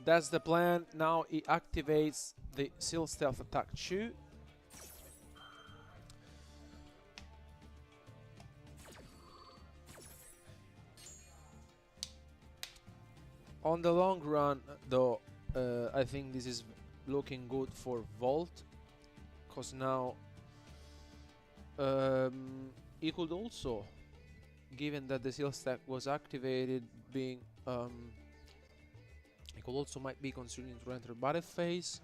That's the plan. Now he activates the Seal Stealth Attack Shu. On the long run, though, I think this is looking good for Volt, because now he could also, given that the Seal Stack was activated, being he could also might be considering to enter battle phase.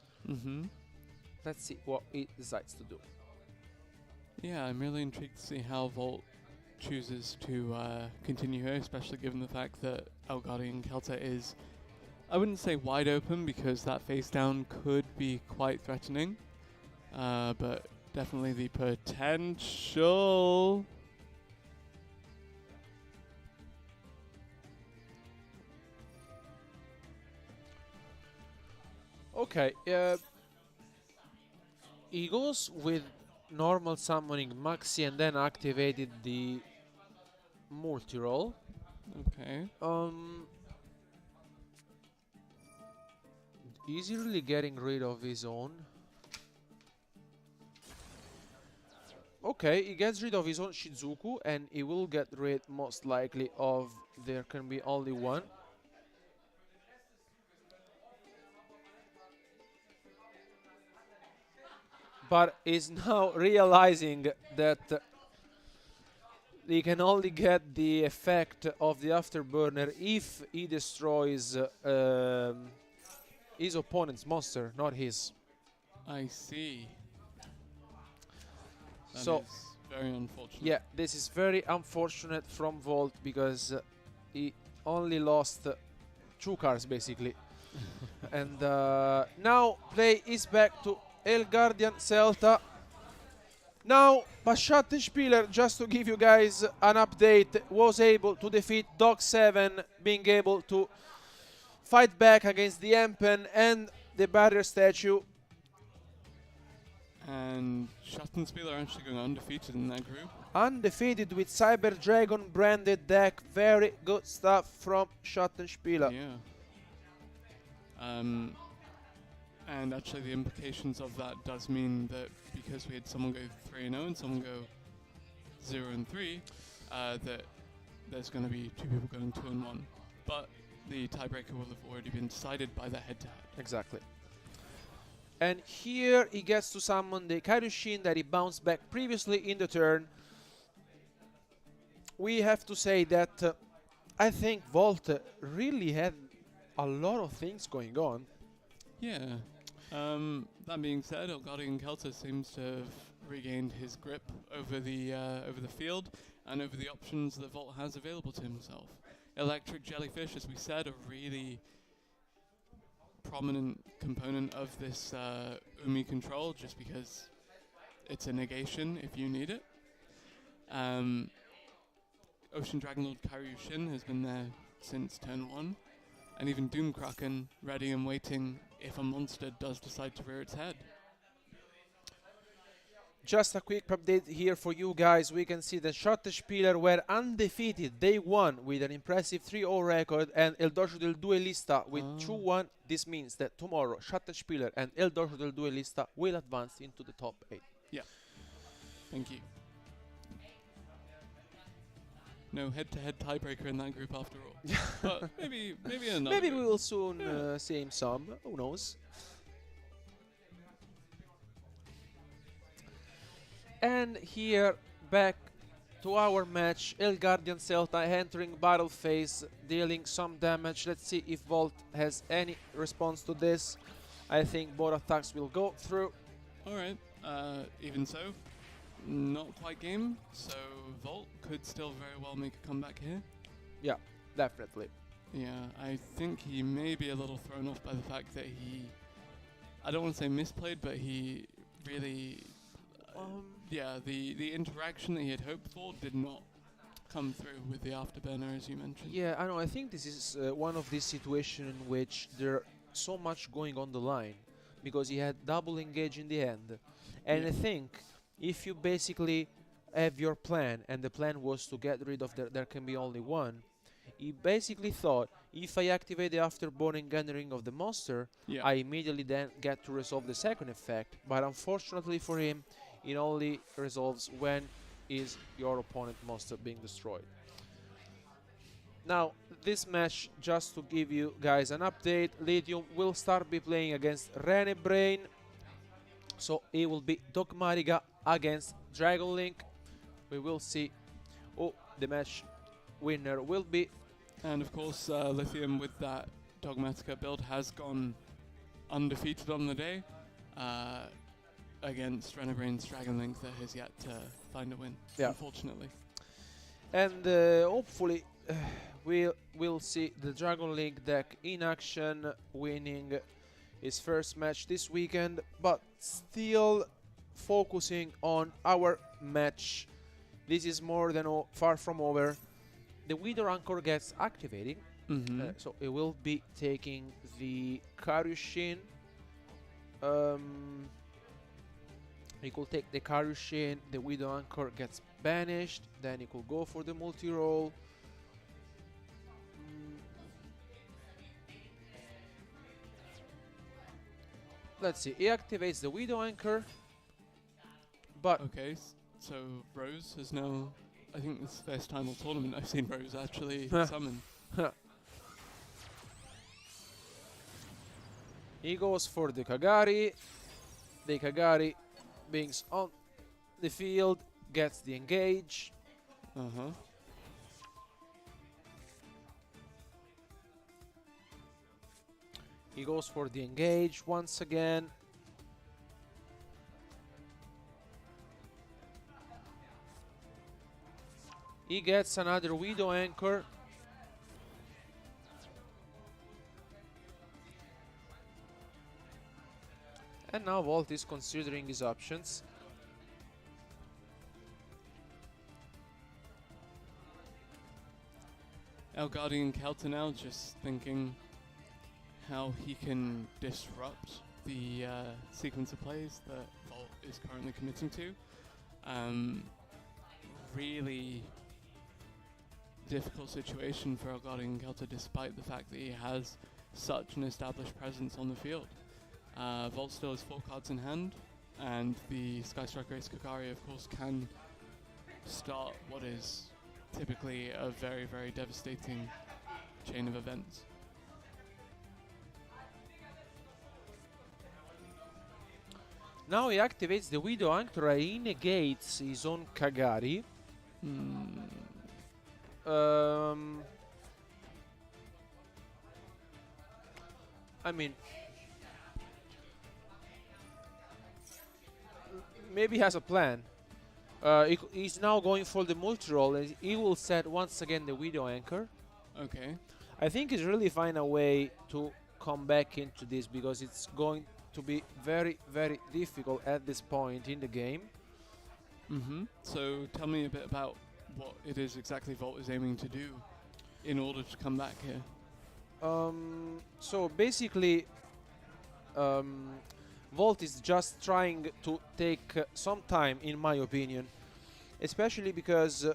Let's see what he decides to do. Yeah, I'm really intrigued to see how Volt chooses to continue here, especially given the fact that El Guardian Celta is, I wouldn't say wide open because that face down could be quite threatening, but definitely the potential. Okay, he goes with normal summoning Maxi and then activated the multi-roll. Okay. Is he really getting rid of his own? Okay, he gets rid of his own Shizuku and he will get rid most likely of there can be only one. But is now realizing that he can only get the effect of the afterburner if he destroys his opponent's monster, not his. I see. That So is very unfortunate. yeah, this is very unfortunate from Volt because he only lost 2 cards basically. And now play is back to El Guardian Celta. Now Schattenspieler, just to give you guys an update, was able to defeat Dog 7, being able to fight back against the Empen and the Barrier Statue. And Schattenspieler actually going undefeated in that group. Undefeated with Cyber Dragon branded deck. Very good stuff from Schattenspieler. Yeah. And actually the implications of that does mean that because we had someone go 3-0 and someone go 0-3, that there's going to be 2 people going 2-1. But the tiebreaker will have already been decided by the head-to-head. Exactly. And here he gets to summon the Kairyu-Shin that he bounced back previously in the turn. We have to say that I think Volt really had a lot of things going on. Yeah. That being said, El Guardian Celta seems to have regained his grip over the field and over the options that Volt has available to himself. Electric Jellyfish, as we said, a really prominent component of this Umi control, just because it's a negation if you need it. Ocean Dragonlord Kairyu-Shin has been there since turn 1. And even Doom Kraken ready and waiting if a monster does decide to rear its head. just a quick update here for you guys. We can see that Schottenspieler were undefeated day 1 with an impressive 3-0 record, and El Dojo del Duelista with 2-1. This means that tomorrow Schottenspieler and El Dojo del Duelista will advance into the top 8. Yeah. Thank you. No head-to-head tiebreaker in that group after all. But maybe another. Maybe we will soon see him some. Who knows? And here, back to our match, El Guardian Celta entering battle phase, dealing some damage. Let's see if Volt has any response to this. I think both attacks will go through. Alright, even so, not quite game, so Volt could still very well make a comeback here. Yeah, definitely. Yeah, I think he may be a little thrown off by the fact that he, I don't want to say misplayed, but he really... yeah, the interaction that he had hoped for did not come through with the afterburner, as you mentioned. Yeah, I know. I think this is one of these situations in which there's so much going on the line, because he had double engage in the end. And I think if you basically have your plan, and the plan was to get rid of there can be only one, he basically thought, if I activate the afterburning gathering of the monster, I immediately then get to resolve the second effect. But unfortunately for him, it only resolves when is your opponent monster being destroyed. Now, this match, just to give you guys an update, Lithium will start be playing against Rene Brain. So it will be Dogmatica against Dragon Link. We will see who the match winner will be. And of course, Lithium with that Dogmatica build has gone undefeated on the day. Against Renebrain's Dragon Link that has yet to find a win, unfortunately. And hopefully we'll see the Dragon Link deck in action, winning his first match this weekend, but still focusing on our match. This is more than far from over. The Widow Anchor gets activated, so it will be taking the Karyushin. He could take the Karyushin, the Widow Anchor gets banished, then he could go for the multi-roll. Let's see, he activates the Widow Anchor, but... Okay, so Rose has now... I think this is the first time all tournament I've seen Rose actually summon. He goes for the Kagari. The Kagari being on the field, gets the engage. He goes for the engage once again. He gets another Widow Anchor. And now Volt is considering his options. El Guardian Kelta now just thinking how he can disrupt the sequence of plays that Volt is currently committing to. Really difficult situation for El Guardian Kelta, despite the fact that he has such an established presence on the field. Volt still has 4 cards in hand, and the Skystrike Race Kagari, of course, can start what is typically a very, very devastating chain of events. Now he activates the Widow Anchor, he negates his own Kagari. I mean, maybe he has a plan. He's now going for the multi-roll, and he will set once again the Widow Anchor. Okay. I think he's really find a way to come back into this, because it's going to be very, very difficult at this point in the game. So tell me a bit about what it is exactly Volt is aiming to do in order to come back here. So basically, Volt is just trying to take some time, in my opinion, especially because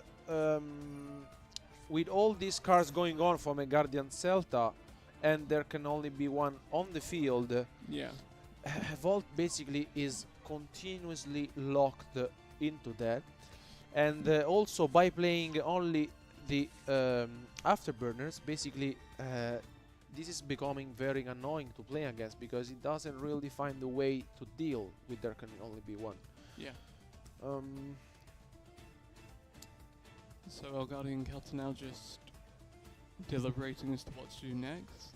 with all these cars going on from a Guardian Celta, and there can only be one on the field, Yeah. Volt basically is continuously locked into that. And also by playing only the afterburners, basically this is becoming very annoying to play against, because it doesn't really find a way to deal with there can only be one. Yeah. So Elgardi and Kelta now just deliberating as to what to do next.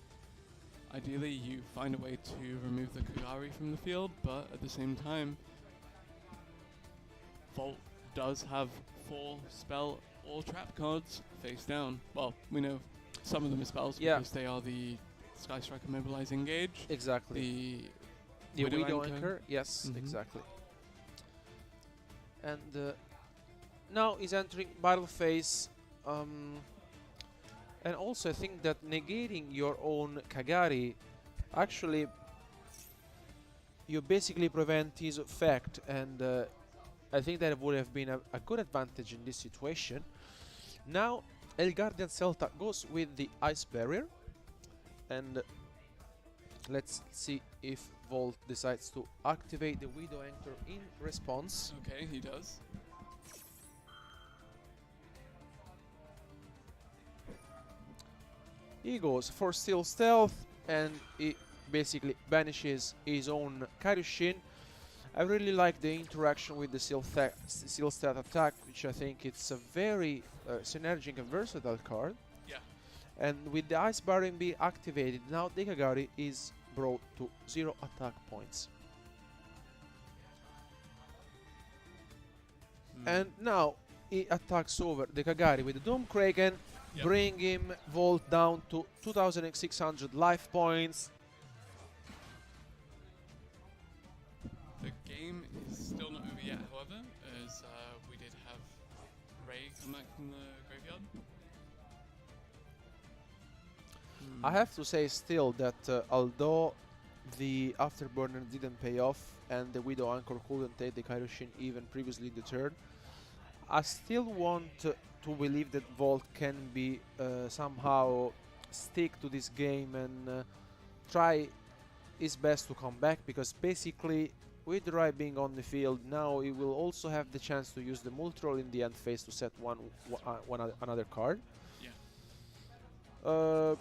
Ideally, you find a way to remove the Kagari from the field, but at the same time, Volt does have 4 spell or trap cards face down. Well, we know some of them are spells because they are the Sky Striker Mobilize Engage. Exactly. The Widow Anchor. Yes, exactly. And now he's entering battle phase. And also I think that negating your own Kagari, actually you basically prevent his effect, and I think that would have been a good advantage in this situation. Now El Guardian Celta goes with the Ice Barrier, and let's see if Volt decides to activate the Widow Anchor in response. Okay, he does. He goes for Steel Stealth, and he basically banishes his own Kaioshin. I really like the interaction with the Steel Stealth attack, which I think it's a very synergic and versatile card. Yeah. And with the Ice Barrier being activated, now the Kagari is brought to 0 attack points. And now he attacks over the Kagari with the Doom Kraken, bring him Volt down to 2,600 life points. The game is still not over yet, however, as we did have Ray come back from the graveyard. I have to say still that although the Afterburner didn't pay off and the Widow Anchor couldn't take the Kaioshin even previously in the turn, I still want to believe that Volt can be somehow stick to this game and try his best to come back, because basically with Rai being on the field now, he will also have the chance to use the multi-roll in the end phase to set another card. Yeah.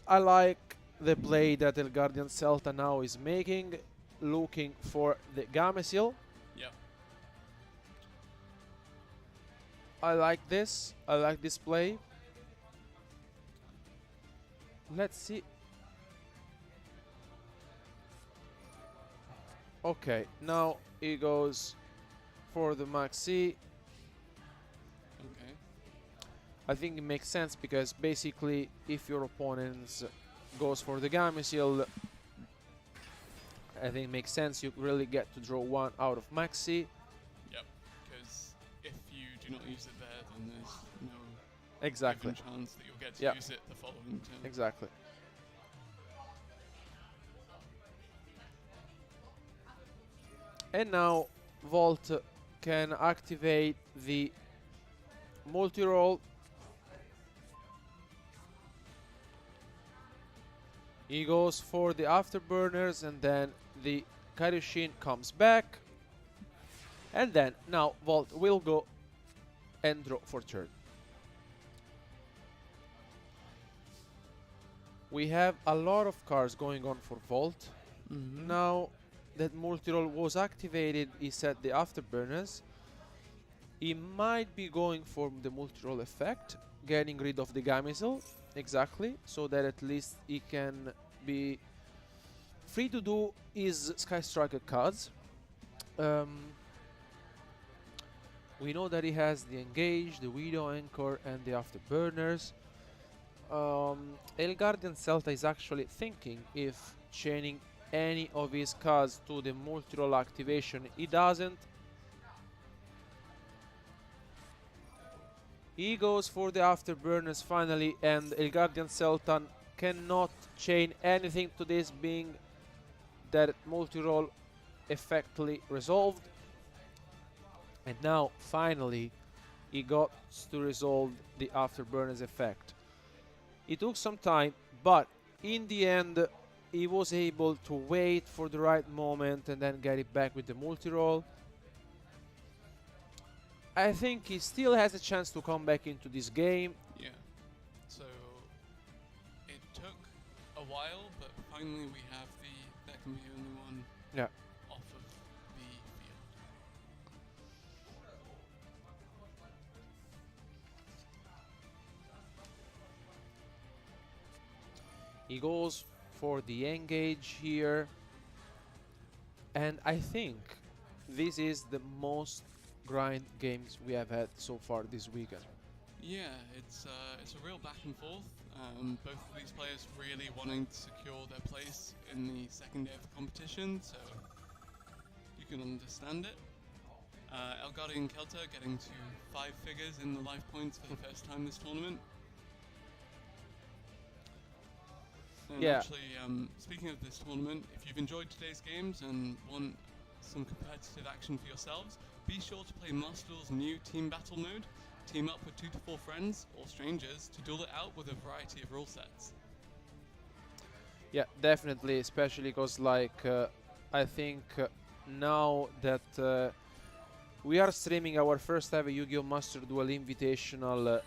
I like the play that El Guardian Celta now is making, looking for the Gamesil. Yep. I like this. I like this play. Let's see. Okay, now he goes for the Maxi. Okay. I think it makes sense, because basically if your opponent goes for the Gamesil, I think it makes sense. You really get to draw 1 out of Maxi. Yep, because if you do not use it there, then there's no Exactly. given chance that you'll get to Yep. use it the following turn. Exactly. And now Volt can activate the multi-roll. He goes for the afterburners, and then the Kaioshin comes back. And then now Volt will go and draw for turn. We have a lot of cards going on for Volt. Now that multi-roll was activated, he set the afterburners. He might be going for the multi-roll effect, getting rid of the Gamesil, exactly, so that at least he can be free to do his Sky Striker cards. We know that he has the Engage, the Widow Anchor, and the Afterburners. El Guardian Celta is actually thinking if chaining any of his cards to the multi-roll activation. He doesn't. He goes for the Afterburners finally, and El Guardian Celta cannot chain anything to this, being that multi-roll effectively resolved. And now, finally, he got to resolve the Afterburners effect. It took some time, but in the end, he was able to wait for the right moment and then get it back with the multi-roll. I think he still has a chance to come back into this game. Yeah. So it took a while, but finally we have that can be the only one off of the field. He goes for the engage here, and I think this is the most grind games we have had so far this weekend. Yeah, it's a real back and forth. Both of these players really wanting to secure their place in the second day of the competition, so you can understand it. Elgardi and Kelter getting to 5 figures in the life points for the first time this tournament. And actually, speaking of this tournament, if you've enjoyed today's games and want some competitive action for yourselves, be sure to play Master Duel's new Team Battle mode. Team up with 2 to 4 friends or strangers to duel it out with a variety of rule sets. Yeah, definitely, especially because like I think now that we are streaming our first ever Yu-Gi-Oh! Master Duel Invitational,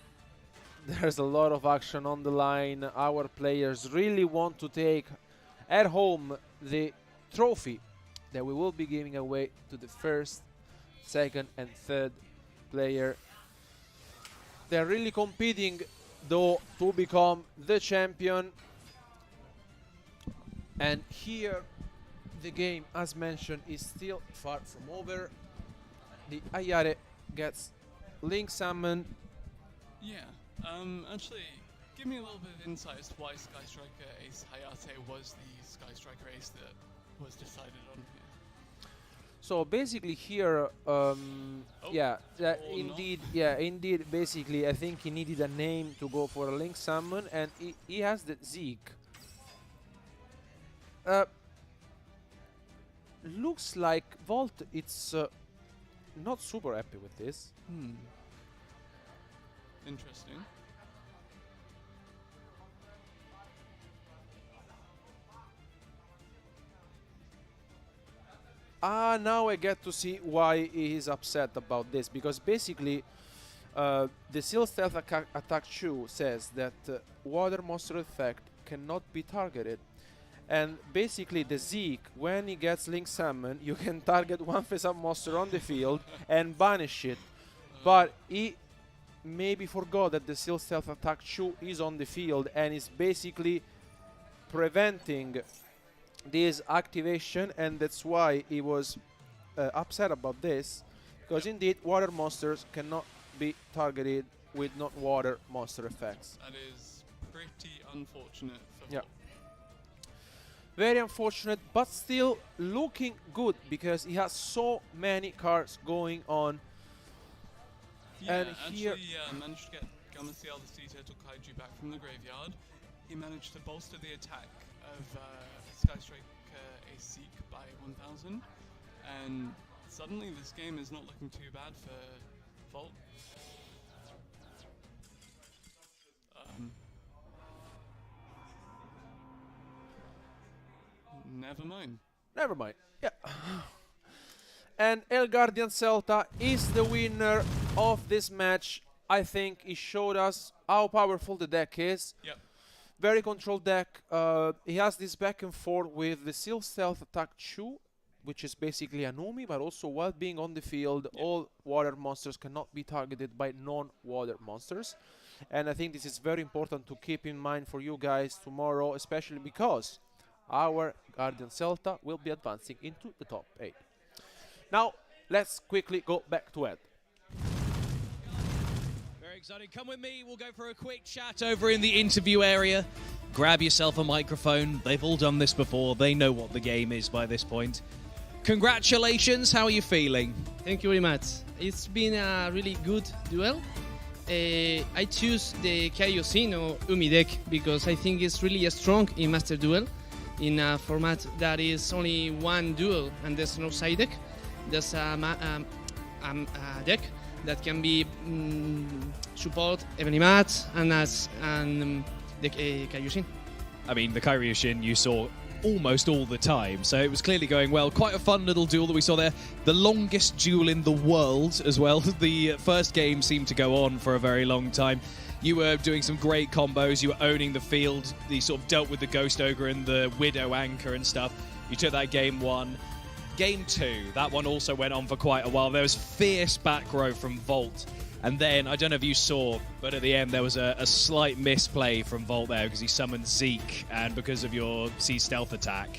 there's a lot of action on the line. Our players really want to take at home the trophy that we will be giving away to the first, second and third player. They're really competing though to become the champion. And here the game, as mentioned, is still far from over. The Ayare gets Link Summon. Yeah, actually, give me a little bit of insight as to why Sky Striker Ace Hayate was the Sky Striker Ace that was decided on here. So basically here, indeed, basically I think he needed a name to go for a Link Summon, and he has the Zeke. Looks like Volt, it's not super happy with this. Interesting. Now I get to see why he is upset about this, because basically the Seal Stealth Attack Chu says that Water Monster effect cannot be targeted, and basically the Zeke, when he gets Link Summon, you can target one face-up monster on the field and banish it, but he maybe forgot that the Seal Stealth Attack Chu is on the field and is basically preventing this activation, and that's why he was upset about this, because indeed water monsters cannot be targeted with non-water monster effects. That is pretty unfortunate for Volt. Very unfortunate, but still looking good because he has so many cards going on. Yeah, and actually here managed to get Gamasiel the Sea Turtle Kaiju back from the graveyard. He managed to bolster the attack of Sky Striker Ace Zeke by 1000, and suddenly this game is not looking too bad for Volt. Never mind. Never mind. Yeah. And El Guardian Celta is the winner of this match. I think he showed us how powerful the deck is. Yep. Very controlled deck. He has this back and forth with the Seal Stealth Attack Chu, which is basically a Numi, but also while being on the field, all water monsters cannot be targeted by non-water monsters. And I think this is very important to keep in mind for you guys tomorrow, especially because our Guardian Celta will be advancing into the top 8. Now, let's quickly go back to Ed. Very exciting. Come with me. We'll go for a quick chat over in the interview area. Grab yourself a microphone. They've all done this before. They know what the game is by this point. Congratulations. How are you feeling? Thank you very much. It's been a really good duel. I choose the Kaioshin or Umi deck because I think it's really strong in Master Duel. In a format that is only one duel and there's no side deck, there's a deck that can be support Ebony Mat and the Kaioshin. I mean, the Kaioshin you saw almost all the time, so it was clearly going well. Quite a fun little duel that we saw there. The longest duel in the world as well. The first game seemed to go on for a very long time. You were doing some great combos. You were owning the field. You sort of dealt with the Ghost Ogre and the Widow Anchor and stuff. You took that game 1. Game 2, that one also went on for quite a while. There was fierce back row from Volt. And then, I don't know if you saw, but at the end there was a slight misplay from Volt there because he summoned Zeke, and because of your C stealth attack,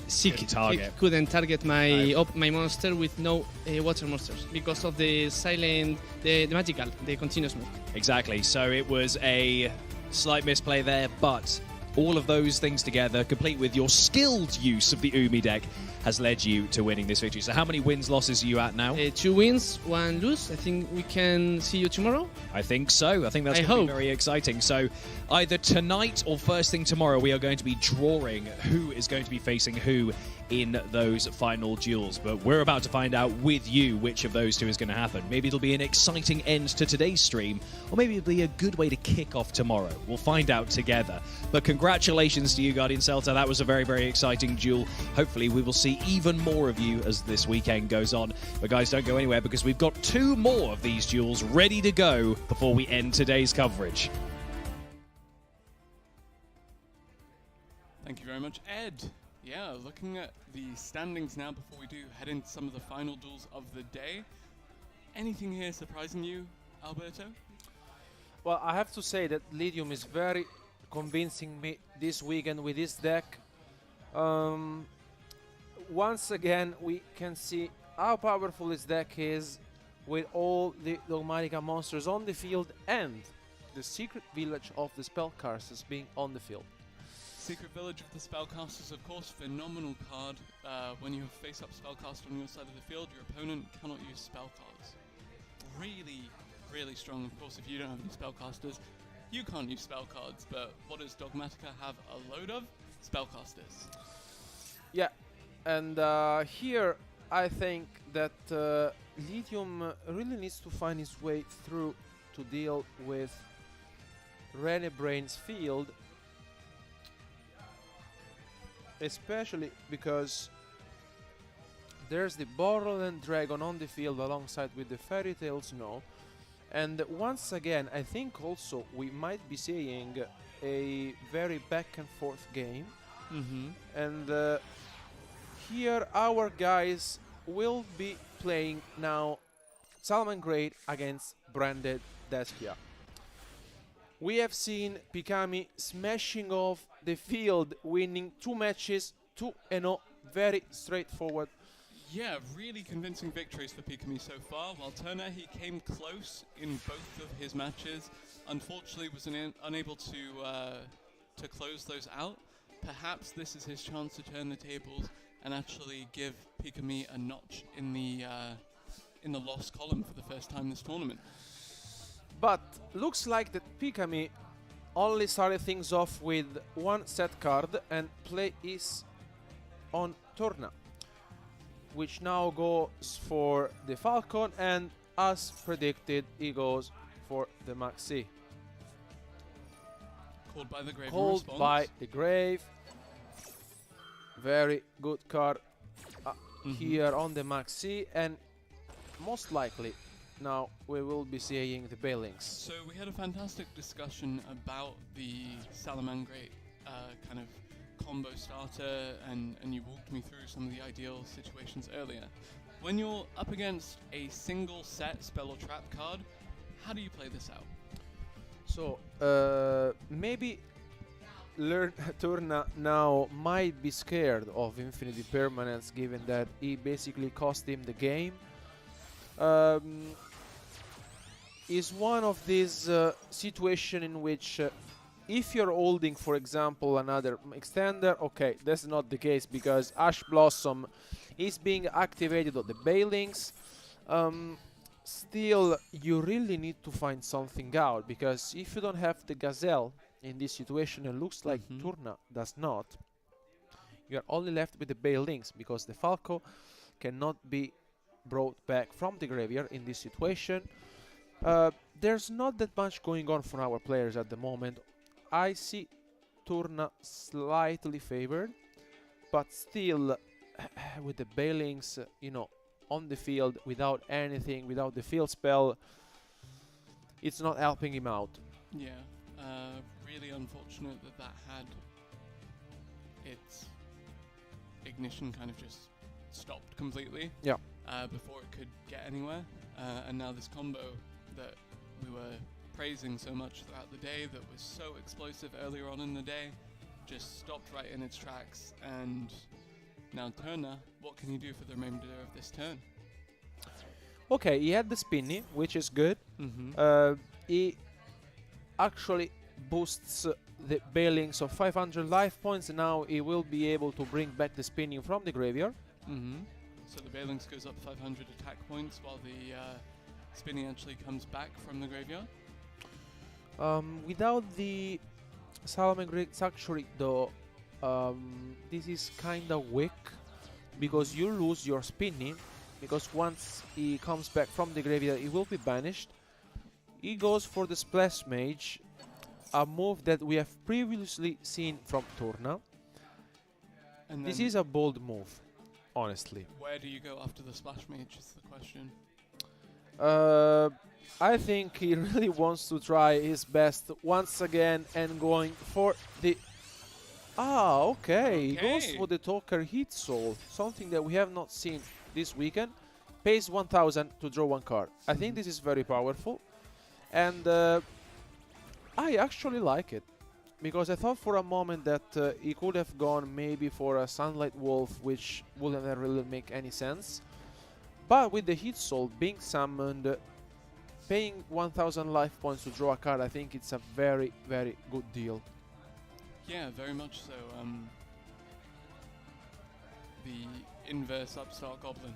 Zeke target. Couldn't target my my monster with no water monsters because of the silent, the magical, the continuous move. Exactly, so it was a slight misplay there, but all of those things together, complete with your skilled use of the Umi deck, has led you to winning this victory. So how many wins, losses are you at now? 2 wins, 1 lose. I think we can see you tomorrow. I think so. I think that's going to be very exciting. So either tonight or first thing tomorrow, we are going to be drawing who is going to be facing who in those final duels. But we're about to find out with you which of those two is going to happen. Maybe it'll be an exciting end to today's stream, or maybe it'll be a good way to kick off tomorrow. We'll find out together. But congratulations to you, Guardian Celta. That was a very, very exciting duel. Hopefully we will see even more of you as this weekend goes on. But guys, don't go anywhere because we've got 2 more of these duels ready to go before we end today's coverage. Thank you very much, Ed. Yeah, looking at the standings now before we do head into some of the final duels of the day. Anything here surprising you, Alberto? Well, I have to say that Lydium is very convincing me this weekend with this deck. Once again, we can see how powerful this deck is with all the Dogmatica monsters on the field and the secret village of the spellcasters being on the field. Secret Village of the Spellcasters, of course, phenomenal card. When you have face-up spellcaster on your side of the field, your opponent cannot use spell cards. Really, really strong. Of course, if you don't have any spellcasters, you can't use spell cards. But what does Dogmatica have a load of? Spellcasters. Yeah, and here I think that Lydium really needs to find his way through to deal with Renebrain's field, especially because there's the Borderland Dragon on the field alongside with the Fairy Tail Snow. And once again, I think also we might be seeing a very back and forth game. And here our guys will be playing now Salamangreat against Branded Despia. We have seen Pikami smashing off the field, winning 2 matches, 2-0, very straightforward. Yeah, really convincing victories for Pikami so far. While Turner, he came close in both of his matches. Unfortunately, was unable to close those out. Perhaps this is his chance to turn the tables and actually give Pikami a notch in the loss column for the first time this tournament. But looks like that Pikami only started things off with 1 set card, and play is on Turna, which now goes for the Falcon, and as predicted, he goes for the Maxi. Called by the Grave. Called by the Grave. Very good card here on the Maxi, and most likely now we will be seeing the Bailings. So we had a fantastic discussion about the Salamangreat kind of combo starter, and you walked me through some of the ideal situations earlier. When you're up against a single set spell or trap card, how do you play this out? So maybe Turna now might be scared of Infinity Permanence, given that he basically cost him the game. Is one of these situations in which if you're holding, for example, another extender, okay, that's not the case because Ash Blossom is being activated on the Bailings. still, you really need to find something out, because if you don't have the Gazelle in this situation, it looks like Turna does not, you are only left with the Bale Links, because the Falco cannot be brought back from the graveyard in this situation. There's not that much going on for our players at the moment. I see Turna slightly favored, but still with the Balings, you know, on the field without anything, without the field spell, it's not helping him out. Yeah, really unfortunate that had its ignition kind of just stopped completely. Yeah. Before it could get anywhere, and now this combo that we were praising so much throughout the day, that was so explosive earlier on in the day, just stopped right in its tracks. And now Turner, what can he do for the remainder of this turn? Okay, he had the Spinny, which is good. He actually boosts the Balings of 500 life points, and now he will be able to bring back the Spinning from the graveyard. So the Balings goes up 500 attack points, while the Spinning actually comes back from the graveyard. Without the Salamangreat Sanctuary, though, this is kinda weak, because you lose your Spinning, because once he comes back from the graveyard, he will be banished. He goes for the Splash Mage, a move that we have previously seen from Turna. And this then is a bold move, honestly. where do you go after the Splash Mage is the question. I think he really wants to try his best once again and going for the... okay. He goes for the Talker Heat Soul, something that we have not seen this weekend. Pays 1000 to draw one card. I think this is very powerful. And I actually like it, because I thought for a moment that he could have gone maybe for a Sunlight Wolf, which wouldn't really make any sense. But with the Heat Soul being summoned, paying 1000 life points to draw a card, I think it's a very, very good deal. Yeah, very much so. The inverse Upstart Goblin.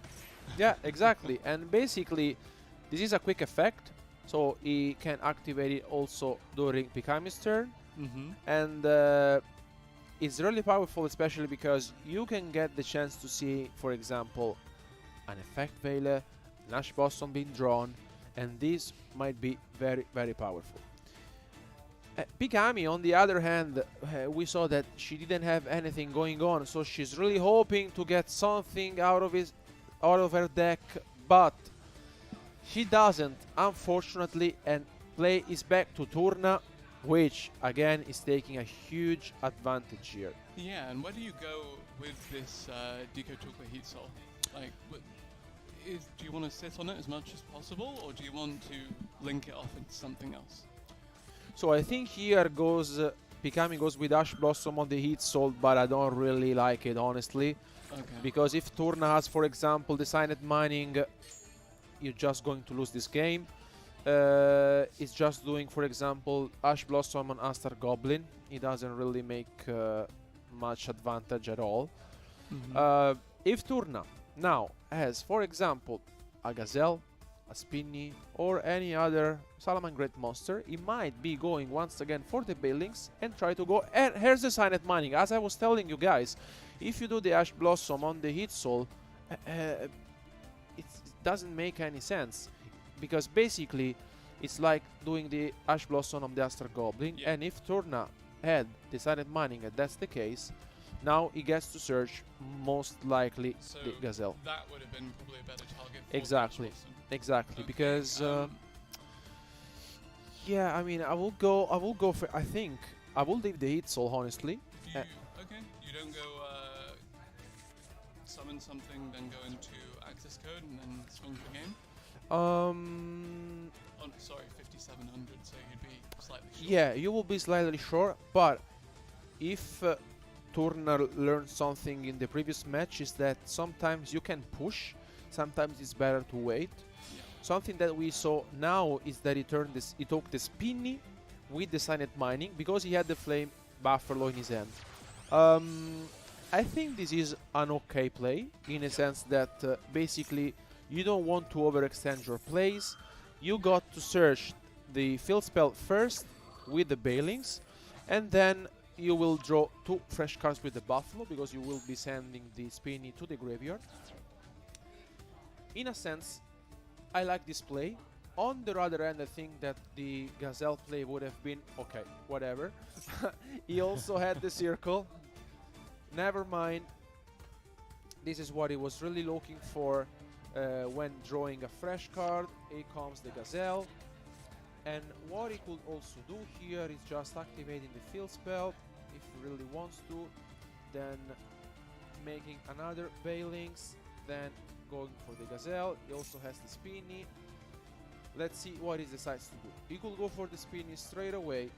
Yeah, exactly. And basically, this is a quick effect, so he can activate it also during Pikami's turn. And it's really powerful, especially because you can get the chance to see, for example, an Effect Veiler, an Ash Blossom being drawn, and this might be very, very powerful. Pikami, on the other hand, we saw that she didn't have anything going on, so she's really hoping to get something out of her deck, but she doesn't, unfortunately, and play is back to Turna, which again is taking a huge advantage here. Yeah, and where do you go with this Deco Tuka Heat Soul? Like, do you want to sit on it as much as possible, or do you want to link it off into something else? So I think here goes Pikami goes with Ash Blossom on the Heat Soul, but I don't really like it, honestly. Okay. Because if Turna has, for example, Designated Mining, you're just going to lose this game. It's just doing, for example, Ash Blossom on Astar Goblin. It doesn't really make much advantage at all. If Turna now has, for example, a Gazelle, a Spinny, or any other Salamangreat monster, he might be going once again for the Balings and try to go. And here's the Designated Mining. As I was telling you guys, if you do the Ash Blossom on the Heat Soul, it doesn't make any sense, because basically it's like doing the Ash Blossom on the Astar Goblin, and if Turna had Decided Mining and that's the case, now he gets to search most likely the Gazelle. That would have been probably a better target for Exactly, Ash Blossom. exactly, Okay, because yeah, I mean, I will go for, I think I will leave the Heat Soul, honestly. Okay, you don't go summon something, then go into access code and then swing for game? Oh, sorry, 5700, so you'd be slightly short. Yeah, you will be slightly short, but if Turner learned something in the previous match, is that sometimes you can push, sometimes it's better to wait. Something that we saw now is that he took the Spinny with the Designated Mining, because he had the Flame Buffalo in his hand. I think this is an okay play, in a sense that basically You don't want to overextend your plays. You got to search the field spell first with the Bailings, and then you will draw 2 fresh cards with the Buffalo, because you will be sending the Spinny to the graveyard. In a sense, I like this play. On the other end, I think that the Gazelle play would have been okay, whatever. He also had the circle. Never mind. This is what he was really looking for when drawing a fresh card. Here comes the Gazelle. And what he could also do here is just activating the field spell if he really wants to, then making another Bailings, then going for the Gazelle. He also has the Spinny. Let's see what he decides to do. He could go for the Spinny straight away,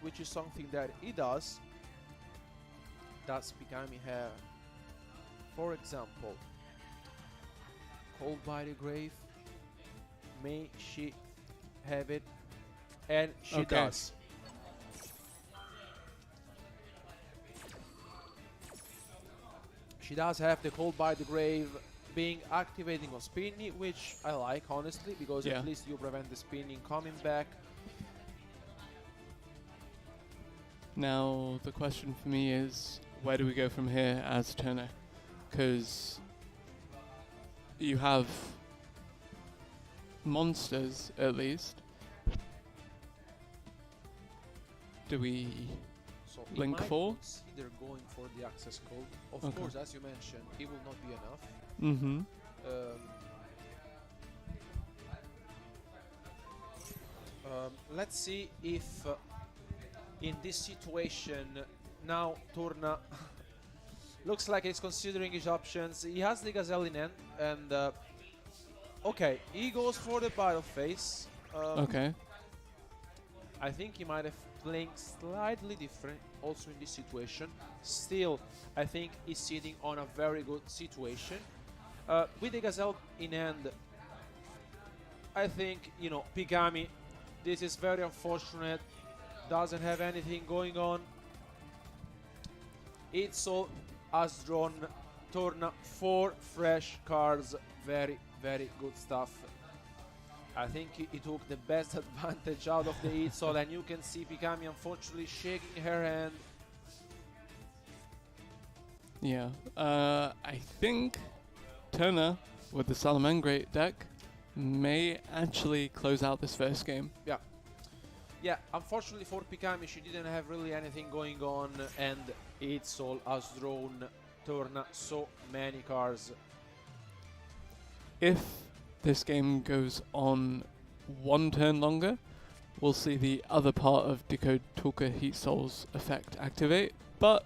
which is something that he does. Does Pikami have, for example, Cold by the Grave? May she have it? And she does. She does have the Cold by the Grave being activating on Spinny, which I like, honestly, because at least you prevent the Spinning coming back. Now, the question for me is, where do we go from here as Turner? Because you have monsters, at least. Do we link 4? Consider going for the access code. Of course, as you mentioned, it will not be enough. Mm-hmm. Let's see if in this situation now Turna looks like he's considering his options. He has the Gazelle in hand, and okay, he goes for the battle phase. I think he might have playing slightly different also in this situation. Still, I think he's sitting on a very good situation. With the Gazelle in hand, I think, you know, Pikami, this is very unfortunate. Doesn't have anything going on. Itzel has drawn Turna 4 fresh cards. Very, very good stuff. I think he took the best advantage out of the Itzel, and you can see Pikami unfortunately shaking her hand. Yeah, I think Turner with the Salamangreat deck may actually close out this first game. Yeah. Yeah, unfortunately for Pikami, she didn't have really anything going on, and Itzel has drawn Turna so many cards. If this game goes on one turn longer, we'll see the other part of Decode Talker Heat Soul's effect activate, but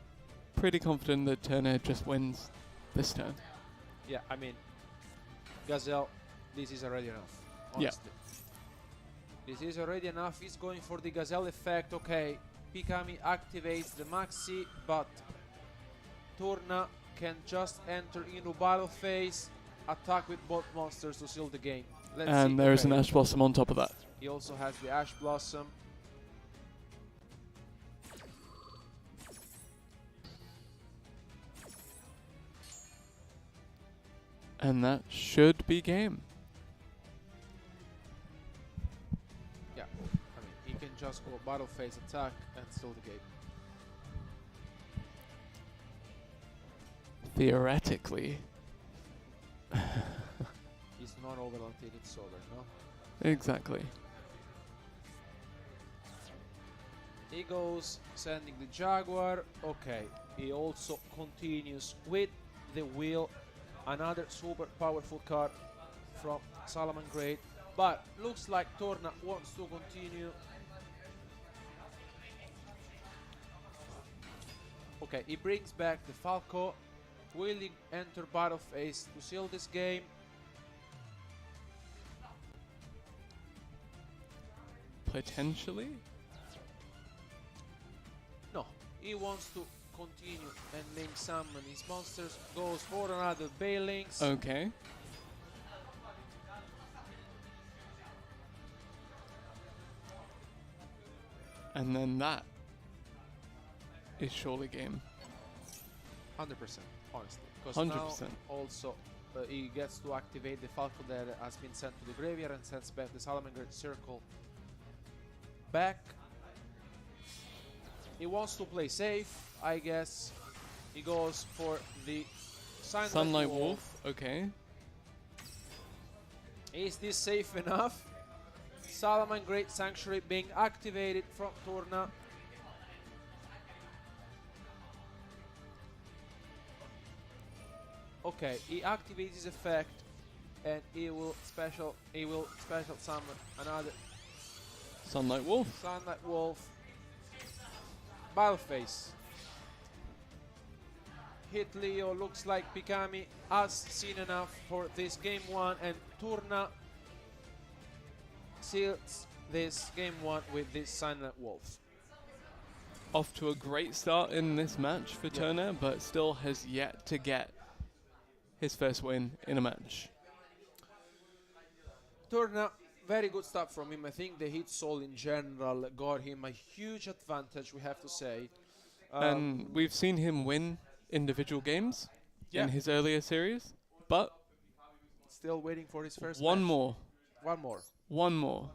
pretty confident that Turner just wins this turn. Yeah, I mean, Gazelle, this is already enough, honestly. Yeah. This is already enough. He's going for the Gazelle effect. Okay, Pikami activates the Maxi, but Turna can just enter into battle phase, attack with both monsters to seal the game. Let's see. There is an Ash Blossom on top of that. He also has the Ash Blossom. And that should be game. Yeah, I mean, he can just go battle phase attack and seal the game. Theoretically. He's not over until it's over, no? Exactly. He goes sending the Jaguar. Okay, he also continues with the Wheel. Another super powerful card from Salamangreat. But looks like Turna wants to continue. Okay, he brings back the Falco. Will he enter battle phase to seal this game? Potentially? No, he wants to continue and main summon his monsters. Goes for another Bailings. Okay. And then that is surely game. 100%, honestly. Because 100%. now also he gets to activate the Falco that has been sent to the graveyard and sends back the Salamander Circle back. He wants to play safe, I guess. He goes for the Sunlight Wolf. Okay. Is this safe enough? Salaman Great Sanctuary being activated from Torna. Okay, he activates his effect and he will special summon another Sunlight Wolf. Sunlight Wolf. Battleface. Hit Leo, looks like Pikami has seen enough for this game 1 and Turna seals this game 1 with this Sunlight Wolf. Off to a great start in this match for Turner, but still has yet to get his first win in a match. Turna, very good stuff from him. I think the hit soul in general got him a huge advantage, we have to say. And we've seen him win individual games in his earlier series, but still waiting for his first one match. more. One more. One more.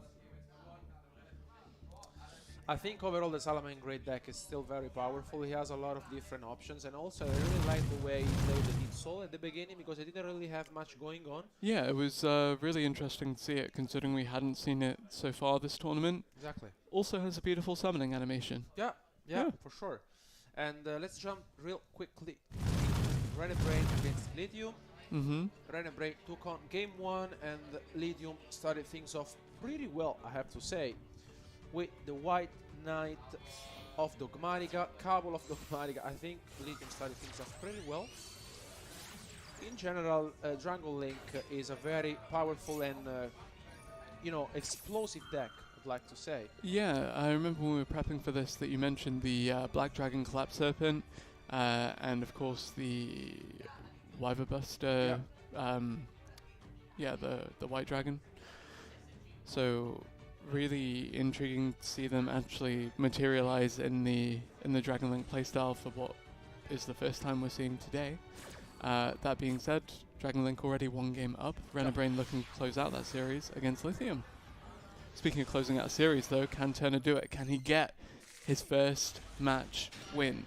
I think overall the Salaman Great deck is still very powerful. He has a lot of different options, and also I really like the way he played the Hit Soul at the beginning because I didn't really have much going on. Yeah, it was really interesting to see it, considering we hadn't seen it so far this tournament. Exactly. Also has a beautiful summoning animation. Yeah, for sure. And let's jump real quickly. Renebrain against Lithium. Renebrain took on game 1, and Lithium started things off pretty well, I have to say, with the White Knight of Dogmatica, Cabal of Dogmatica. I think Lithium started things off pretty well. In general, Jungle Link is a very powerful and explosive deck, I'd like to say. Yeah, I remember when we were prepping for this that you mentioned the Black Dragon Collapse Serpent, and of course the Wyver Buster, the White Dragon. So really intriguing to see them actually materialize in the Dragon Link playstyle for what is the first time we're seeing today. That being said, Dragon Link already one game up. Renebrain looking to close out that series against Lithium. Speaking of closing out a series though, can Turner do it? Can he get his first match win?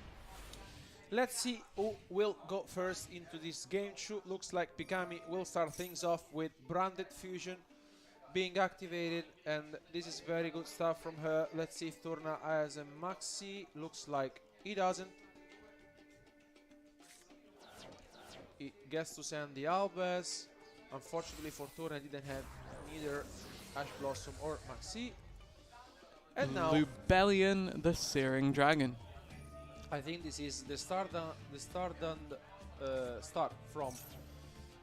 Let's see who will go first into this game 2. Looks like Pikami will start things off with Branded Fusion being activated, and this is very good stuff from her. Let's see if Turna has a maxi. Looks like he doesn't. He gets to send the Albaz. Unfortunately for Turna, didn't have neither Ash Blossom or maxi. And now Lubellion, the Searing Dragon. I think this is the start from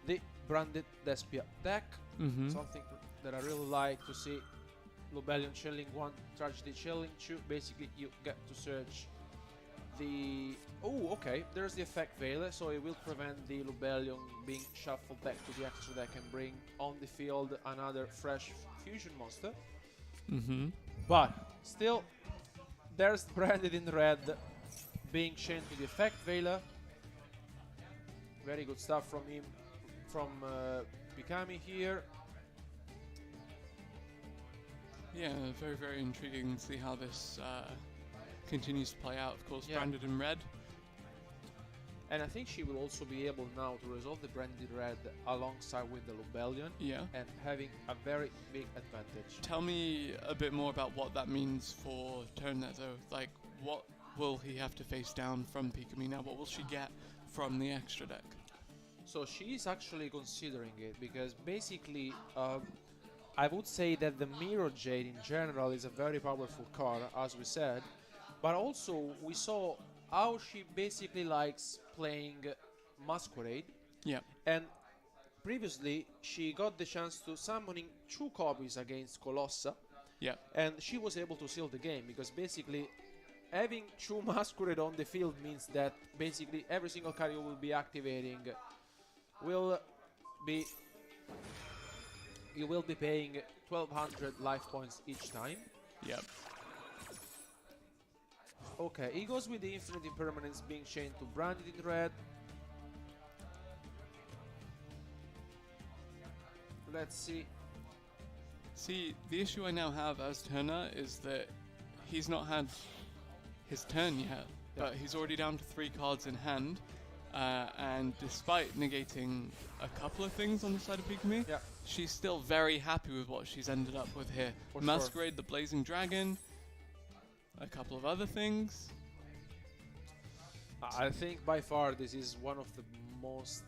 the Branded Despia deck. Something that I really like to see. Lubellion Chilling 1, Tragedy Chilling 2. Basically, you get to search the... Oh, okay. There's the effect Veil, so it will prevent the Lubellion being shuffled back to the extra deck and bring on the field another fresh fusion monster. But still, there's Branded in red being chained to the effect Veil. Very good stuff from him, from Pikami here. Yeah, very, very intriguing to see how this continues to play out. Of course, Branded in red. And I think she will also be able now to resolve the Branded red alongside with the Lubellion. And having a very big advantage. Tell me a bit more about what that means for Turner though. Like, what will he have to face down from Pikami now? What will she get from the extra deck? So she's actually considering it, because basically I would say that the Mirror Jade in general is a very powerful card, as we said, but also we saw how she basically likes playing Masquerade. And previously she got the chance to summoning 2 copies against Colossa. And she was able to seal the game, because basically having 2 Masquerade on the field means that basically every single card you will be activating you will be paying 1200 life points each time. Okay, he goes with the Infinite Impermanence being chained to Branded in red. let's see. See, the issue I now have as Turner is that he's not had his turn yet, but he's already down to 3 cards in hand, and despite negating a couple of things on the side of Pikami, she's still very happy with what she's ended up with here. For Masquerade, the Blazing Dragon, a couple of other things. I think by far this is one of the most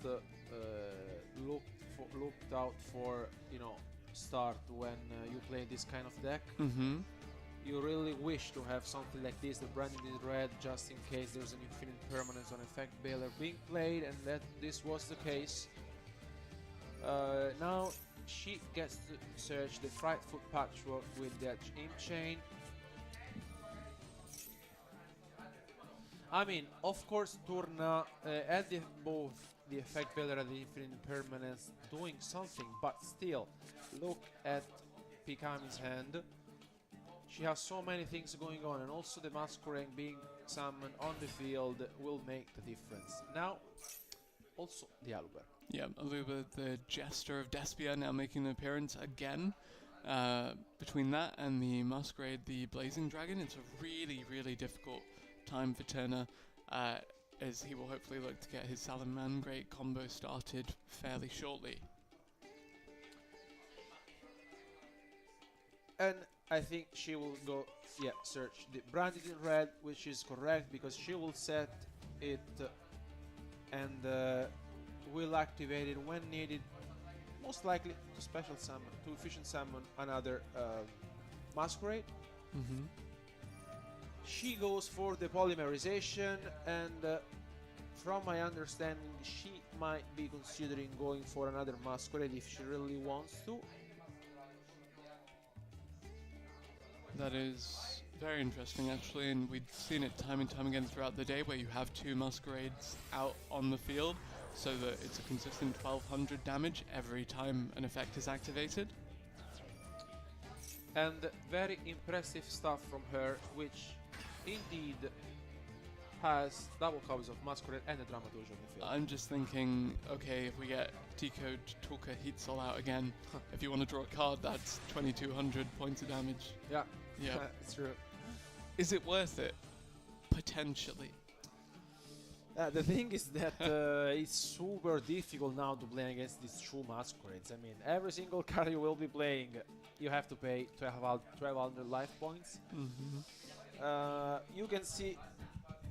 looked out for, start when you play this kind of deck. Mm-hmm. You really wish to have something like this, the branded in red, just in case there's an infinite permanence on Effect Baler being played, and that this was the case. Now she gets to search the Frightful Patchwork with that Imp Chain. I mean, of course, Turna had both the Effect Baler and the Infinite Permanence doing something, but still, look at Pikami's hand. She has so many things going on, and also the Masquerade being summoned on the field will make the difference. Now, also the Aluber. Yeah, Aluber, the Jester of Despia, now making an appearance again. Between that and the Masquerade, the Blazing Dragon, it's a really, really difficult time for Turner, as he will hopefully look to get his Salamangreat combo started fairly shortly. And I think she will go, search the branded in red, which is correct because she will set it and will activate it when needed, most likely to special summon, to efficient summon another Masquerade. Mm-hmm. She goes for the polymerization, and from my understanding, she might be considering going for another Masquerade if she really wants to. That is very interesting, actually, and we've seen it time and time again throughout the day where you have 2 Masquerades out on the field so that it's a consistent 1200 damage every time an effect is activated. And very impressive stuff from her, which indeed has double copies of Masquerade and a Dramaturge on the field. I'm just thinking, okay, if we get Decode Tulka Heat Soul out again, if you want to draw a card, that's 2200 points of damage. Yeah, yeah, it's true. Is it worth it? Potentially. The thing is that it's super difficult now to play against these 2 Masquerades. I mean, every single card you will be playing, you have to pay 1200 life points. Mm-hmm. You can see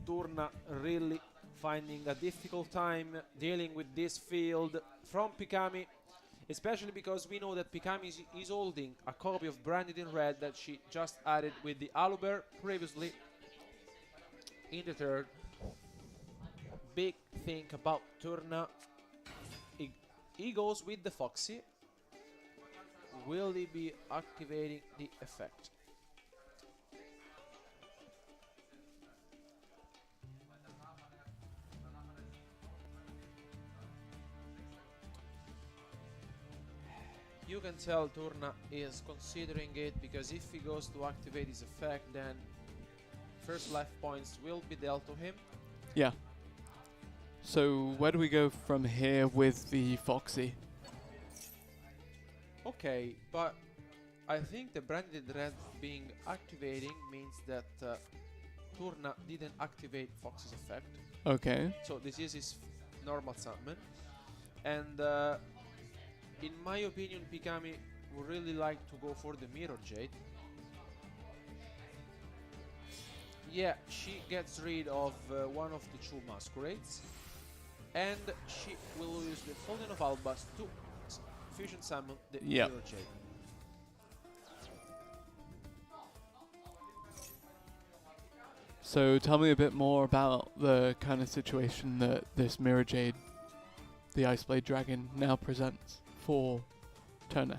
Turna really finding a difficult time dealing with this field from Pikami, especially because we know that Pikami is holding a copy of Branded in Red that she just added with the Aluber previously in the third. Big thing about Turna, he goes with the Foxy. Will he be activating the effect? You can tell Turna is considering it, because if he goes to activate his effect, then first life points will be dealt to him. Yeah. So where do we go from here with the Foxy? Okay, but I think the Branded Red being activating means that Turna didn't activate Fox's effect. Okay. So this is his normal summon. And in my opinion, Pikami would really like to go for the Mirror Jade. Yeah, she gets rid of one of the 2 Masquerades. And she will use the Folding of Albas to fusion summon the Mirror Jade. So tell me a bit more about the kind of situation that this Mirror Jade, the Ice Blade Dragon, now presents for Turner.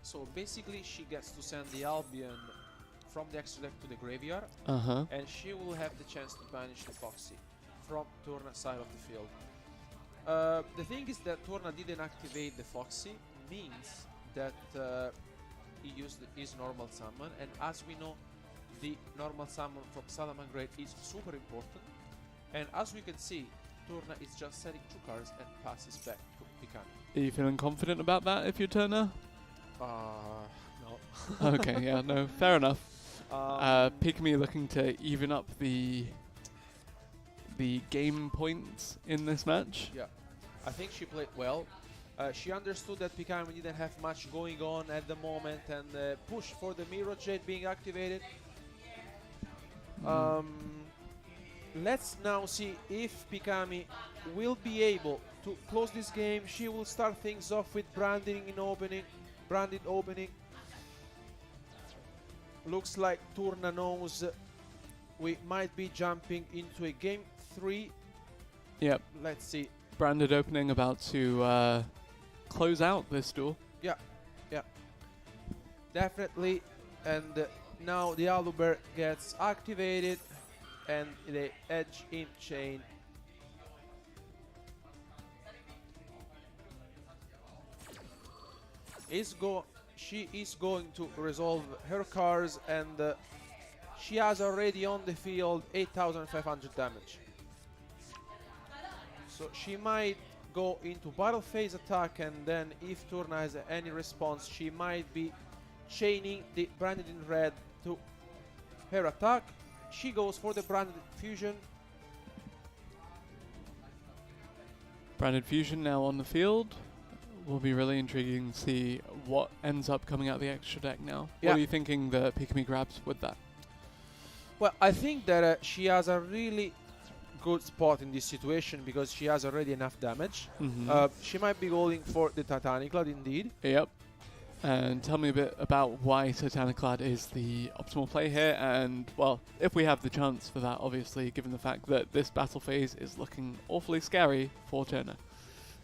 So basically she gets to send the Albion from the extra deck to the graveyard, and she will have the chance to banish the Foxy from Turna's side of the field. The thing is that Turna didn't activate the Foxy, means that he used his normal summon, and as we know, the normal summon from Salamangreat is super important, and as we can see, Turna is just setting 2 cards and passes back to Pikami. Are you feeling confident about that if you're Turner? No. Okay, yeah, no, fair enough. Pikami looking to even up the game points in this match. Yeah, I think she played well. She understood that Pikami didn't have much going on at the moment and pushed for the Mirror Jade being activated. Let's now see if Pikami will be able to close this game. She will start things off with branded opening. Looks like Turna knows we might be jumping into a game 3. Yep. Let's see. Branded opening about to close out this duel. Yeah, definitely. And now the Aluber gets activated and the edge in chain. She is going to resolve her cards, and she has already on the field 8,500 damage. So she might go into battle phase attack, and then if Turna has any response, she might be chaining the branded in red to her attack. She goes for the branded fusion. Branded fusion now on the field. Will be really intriguing to see what ends up coming out the extra deck now. Yeah. What are you thinking that Pikami grabs with that? Well, I think that she has a really good spot in this situation because she has already enough damage. She might be going for the Titaniclad indeed. Yep. And tell me a bit about why Titaniclad is the optimal play here, and well, if we have the chance for that, obviously, given the fact that this battle phase is looking awfully scary for Turner.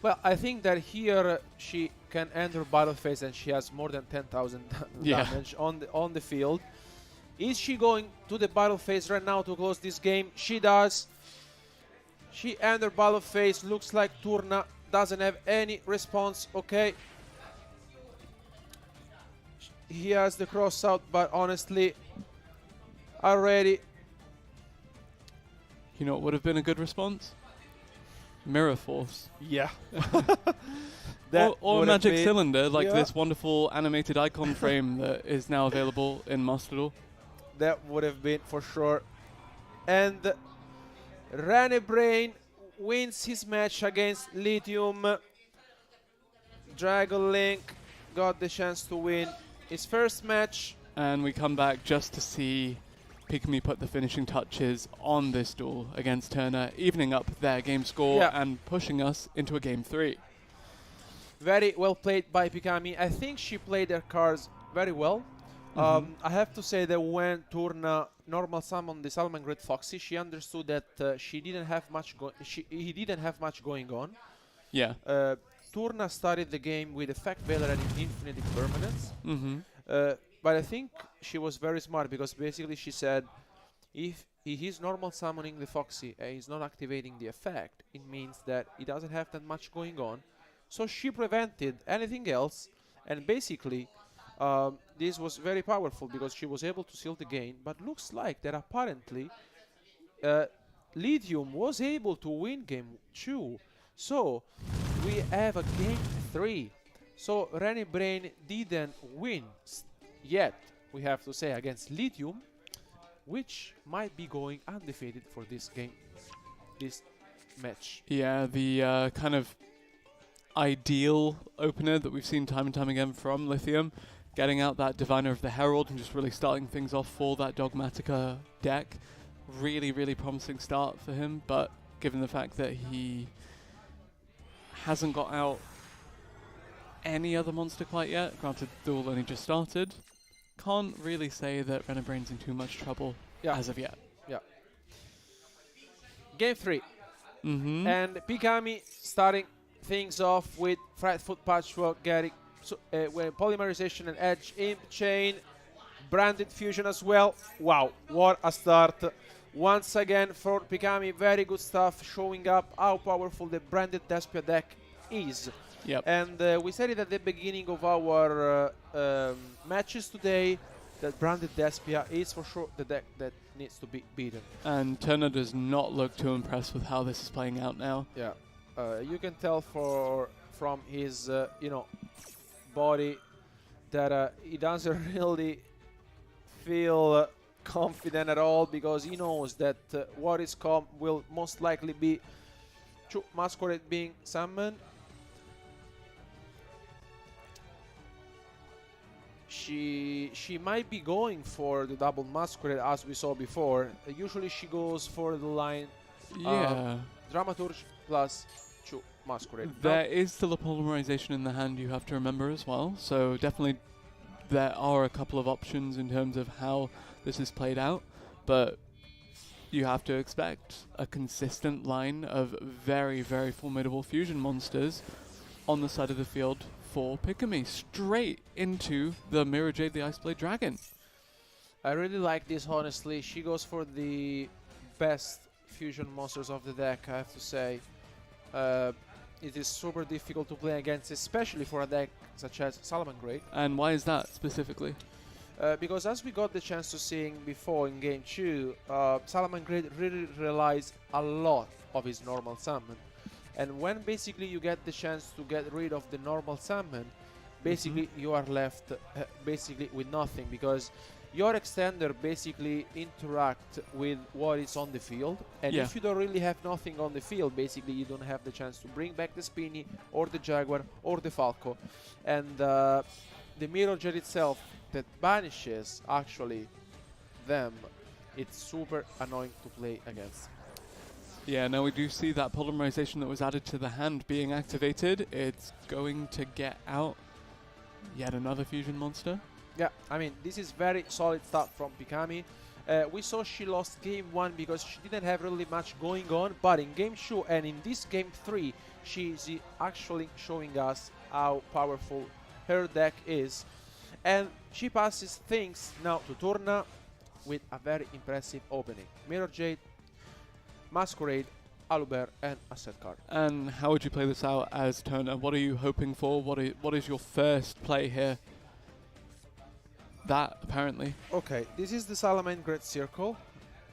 Well, I think that here she can end her battle phase and she has more than 10,000 damage on the field. Is she going to the battle phase right now to close this game? She does. She ends her battle phase. Looks like Turna doesn't have any response. Okay. He has the cross out, but honestly, already. You know what would have been a good response? Mirror Force. Yeah. or a magic cylinder, like this wonderful animated icon frame that is now available in Master Duel. That would have been for sure. And Rene Brain wins his match against Lithium. Dragon Link got the chance to win his first match. And we come back just to see Pikami put the finishing touches on this duel against Turner, evening up their game score and pushing us into a game 3. Very well played by Pikami. I think she played her cards very well. I have to say that when Turna normal summoned the Salman Great Foxy, she understood that he didn't have much going on. Yeah. Turna started the game with Effect Veiler and Infinite Impermanence. But I think she was very smart because basically she said if he is normal summoning the Foxy and he's not activating the effect, it means that he doesn't have that much going on. So she prevented anything else, and basically this was very powerful because she was able to seal the game. But looks like that apparently Lithium was able to win game 2. So we have a game 3. So Rene Brain didn't win yet, we have to say, against Lithium, which might be going undefeated for this game, this match. Yeah, the kind of ideal opener that we've seen time and time again from Lithium, getting out that Diviner of the Herald and just really starting things off for that Dogmatica deck. Really, really promising start for him, but given the fact that he hasn't got out any other monster quite yet, granted Duel only just started, can't really say that Rene Brain's in too much trouble as of yet. Yeah. Game 3. And Pikami starting things off with Frightful Patchwork, getting Polymerization and Edge Imp Chain, Branded Fusion as well. Wow, what a start. Once again for Pikami, very good stuff, showing up how powerful the Branded Despia deck is. Yep. And we said it at the beginning of our matches today that Branded Despia is for sure the deck that needs to be beaten. And Turner does not look too impressed with how this is playing out now. Yeah, you can tell from his, body that he doesn't really feel confident at all, because he knows that what is come will most likely be Masquerade being summoned. She might be going for the double Masquerade as we saw before. Usually she goes for the line Dramaturge plus 2 Masquerade. There is still a polymerization in the hand you have to remember as well, so definitely there are a couple of options in terms of how this is played out, but you have to expect a consistent line of very, very formidable fusion monsters on the side of the field for Pikami, straight into the Mirror Jade, the Iceblade Dragon. I really like this, honestly. She goes for the best fusion monsters of the deck, I have to say. It is super difficult to play against, especially for a deck such as Salamangreat. And why is that specifically? Because as we got the chance to see before in Game 2, Salamangreat really relies a lot of his normal summon. And when basically you get the chance to get rid of the normal summon, basically you are left basically with nothing, because your extender basically interact with what is on the field, and if you don't really have nothing on the field, basically you don't have the chance to bring back the Spinny or the Jaguar or the Falco. And the Mirror Jet itself that banishes actually them, it's super annoying to play against. Yeah, now we do see that polymerization that was added to the hand being activated. It's going to get out yet another fusion monster. Yeah, I mean, this is very solid stuff from Pikami. We saw she lost Game 1 because she didn't have really much going on, but in Game 2 and in this Game 3, she's actually showing us how powerful her deck is. And she passes things now to Turna with a very impressive opening. Mirror Jade, Masquerade, Aluber, and a set card. And how would you play this out as Turner? What are you hoping for? What is your first play here? That, apparently. Okay, this is the Salamangreat Circle.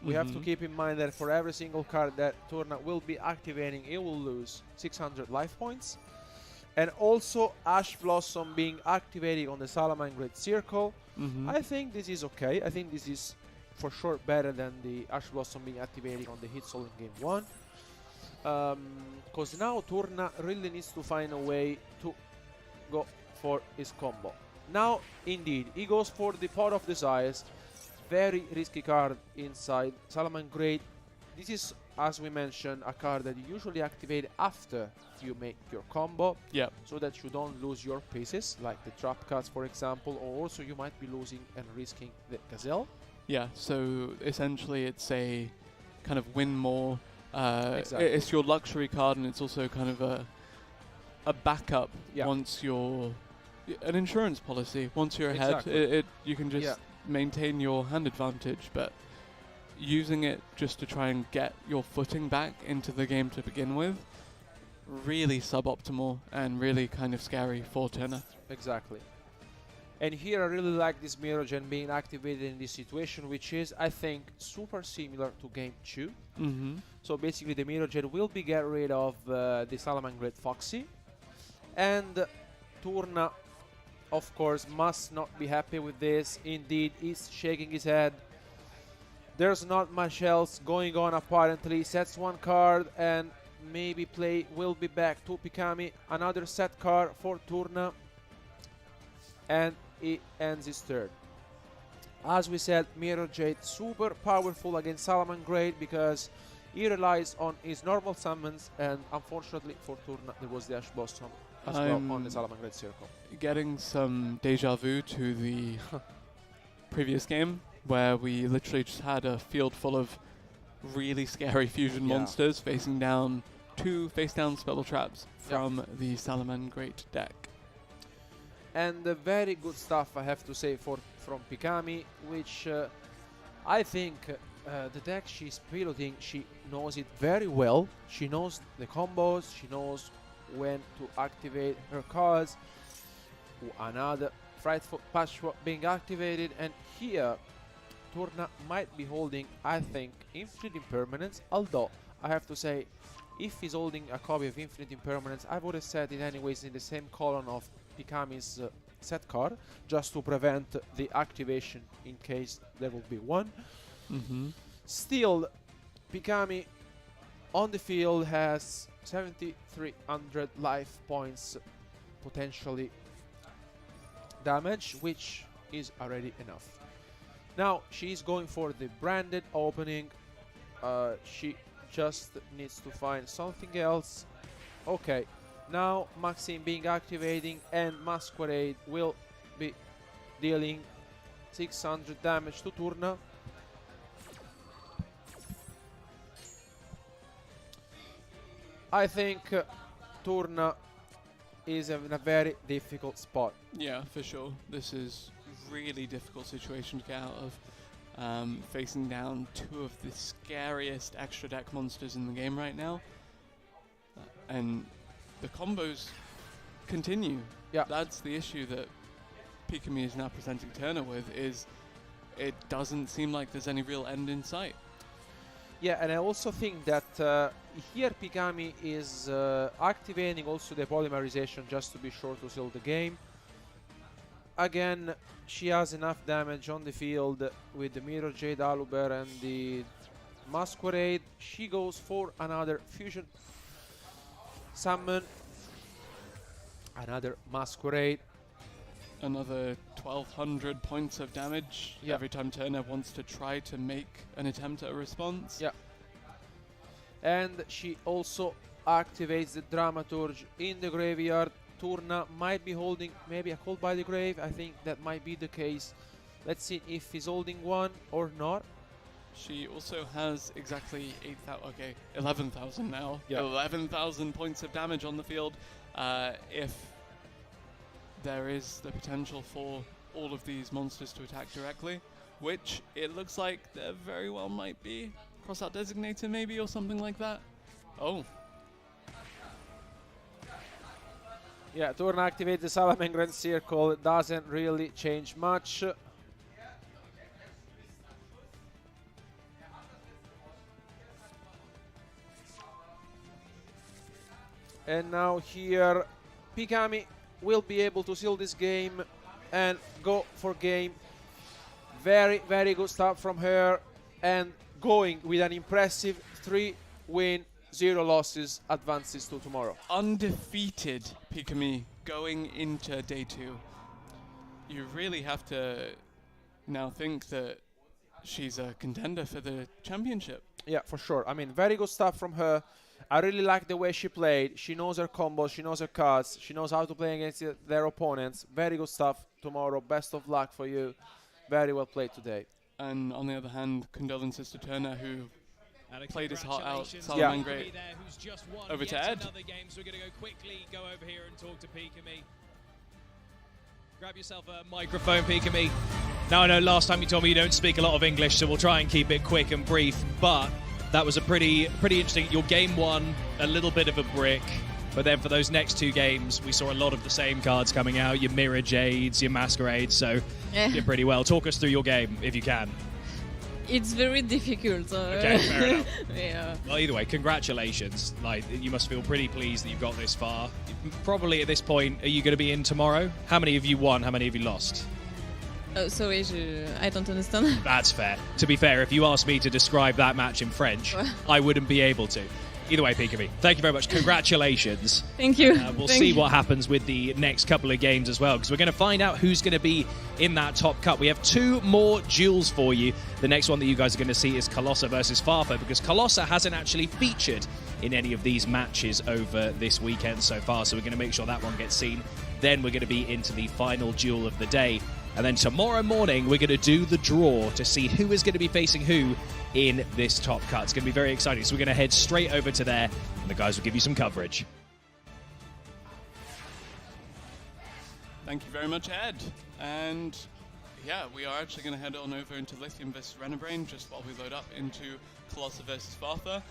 We have to keep in mind that for every single card that Turna will be activating, it will lose 600 life points. And also Ash Blossom being activated on the Salamangreat Circle. I think this is okay. I think this is for sure better than the Ash Blossom being activated on the Hit Soul in Game 1. Because now Turna really needs to find a way to go for his combo. Now, indeed, he goes for the Pot of Desires. Very risky card inside Salamangreat. This is, as we mentioned, a card that you usually activate after you make your combo. So that you don't lose your pieces, like the trap cards, for example, or also you might be losing and risking the Gazelle. Yeah, so essentially it's a kind of win more. Exactly. It's your luxury card, and it's also kind of a backup once you're an insurance policy. Once you're ahead, you can just maintain your hand advantage, but using it just to try and get your footing back into the game to begin with, really suboptimal and really kind of scary for Turner. Exactly. And here I really like this Mirror Gen being activated in this situation, which is, I think, super similar to Game 2. So basically the Mirror Gen will be get rid of the Salamangreat Foxy. And Turna, of course, must not be happy with this. Indeed, he's shaking his head. There's not much else going on apparently. Sets one card and maybe play will be back to Pikami. Another set card for Turna. And he ends his turn. As we said, Mirror Jade super powerful against Salamangreat because he relies on his normal summons, and unfortunately for Turna there was the Ash Blossom as well on the Salamangreat Circle. Getting some deja vu to the previous game where we literally just had a field full of really scary fusion monsters facing down 2 face-down spell traps from the Salamangreat deck. And very good stuff, I have to say, from Pikami, which I think the deck she's piloting, she knows it very well. She knows the combos, she knows when to activate her cards. Another Frightful Patchwork being activated, and here Tourna might be holding, I think, Infinite Impermanence, although I have to say, if he's holding a copy of Infinite Impermanence, I would have set it anyways in the same column of Pikami's set card, just to prevent the activation in case there will be one. Still, Pikami on the field has 7,300 life points potentially damage, which is already enough. Now she's going for the branded opening. She just needs to find something else. Okay, now Maxime being activating and Masquerade will be dealing 600 damage to Tourna. I think Tourna is in a very difficult spot. Yeah, for sure. This is really difficult situation to get out of. Facing down two of the scariest extra deck monsters in the game right now. And the combos continue. Yeah. That's the issue that Pikami is now presenting Turner with, is it doesn't seem like there's any real end in sight. Yeah, and I also think that here Pikami is activating also the polymerization just to be sure to seal the game. Again, she has enough damage on the field with the Mirror Jade Aluber and the Masquerade. She goes for another fusion summon, another Masquerade. Another 1,200 points of damage every time Turner wants to try to make an attempt at a response. Yeah. And she also activates the Dramaturge in the graveyard. Tourna might be holding maybe a Cold by the Grave. I think that might be the case. Let's see if he's holding one or not. She also has exactly 11,000 now. Yeah. 11,000 points of damage on the field. If there is the potential for all of these monsters to attack directly, which it looks like there very well might be. Cross-out Designator maybe, or something like that. Oh. Yeah, Tourna activates the Salamangreat Circle. It doesn't really change much. And now here, Pikami will be able to seal this game and go for game. Very, very good start from her, and going with an impressive 3-win, 0 losses, advances to tomorrow. Undefeated Pikami going into day 2. You really have to now think that she's a contender for the championship. Yeah, for sure. I mean, very good stuff from her. I really like the way she played. She knows her combos, she knows her cards, she knows how to play against their opponents. Very good stuff tomorrow. Best of luck for you. Very well played today. And on the other hand, condolences to Turner, who played his heart out. Yeah. Salamangreat. Over to Ed. Game, so we're going to go quickly, go over here and talk to Pikami. Grab yourself a microphone, Pikami. Now, I know last time you told me you don't speak a lot of English, so we'll try and keep it quick and brief, but that was a pretty interesting. Your game one, a little bit of a brick, but then for those next 2 games, we saw a lot of the same cards coming out, your Mirror Jades, your Masquerades, so you did pretty well. Talk us through your game, if you can. It's very difficult. Okay, fair enough. Yeah. Well, either way, congratulations. Like, you must feel pretty pleased that you've got this far. Probably at this point, are you going to be in tomorrow? How many have you won? How many have you lost? Oh, sorry, I don't understand. That's fair. To be fair, if you asked me to describe that match in French, I wouldn't be able to. Either way, Pikami, thank you very much. Congratulations. Thank you. We'll see what happens with the next couple of games as well, because we're going to find out who's going to be in that top cut. We have 2 more duels for you. The next one that you guys are going to see is Colossa versus Farfa, because Colossa hasn't actually featured in any of these matches over this weekend so far, so we're going to make sure that one gets seen. Then we're going to be into the final duel of the day. And then tomorrow morning, we're going to do the draw to see who is going to be facing who in this top cut. It's going to be very exciting. So we're going to head straight over to there, and the guys will give you some coverage. Thank you very much, Ed. And yeah, we are actually going to head on over into Lithium versus Renebrain just while we load up into Colossa versus Farfa.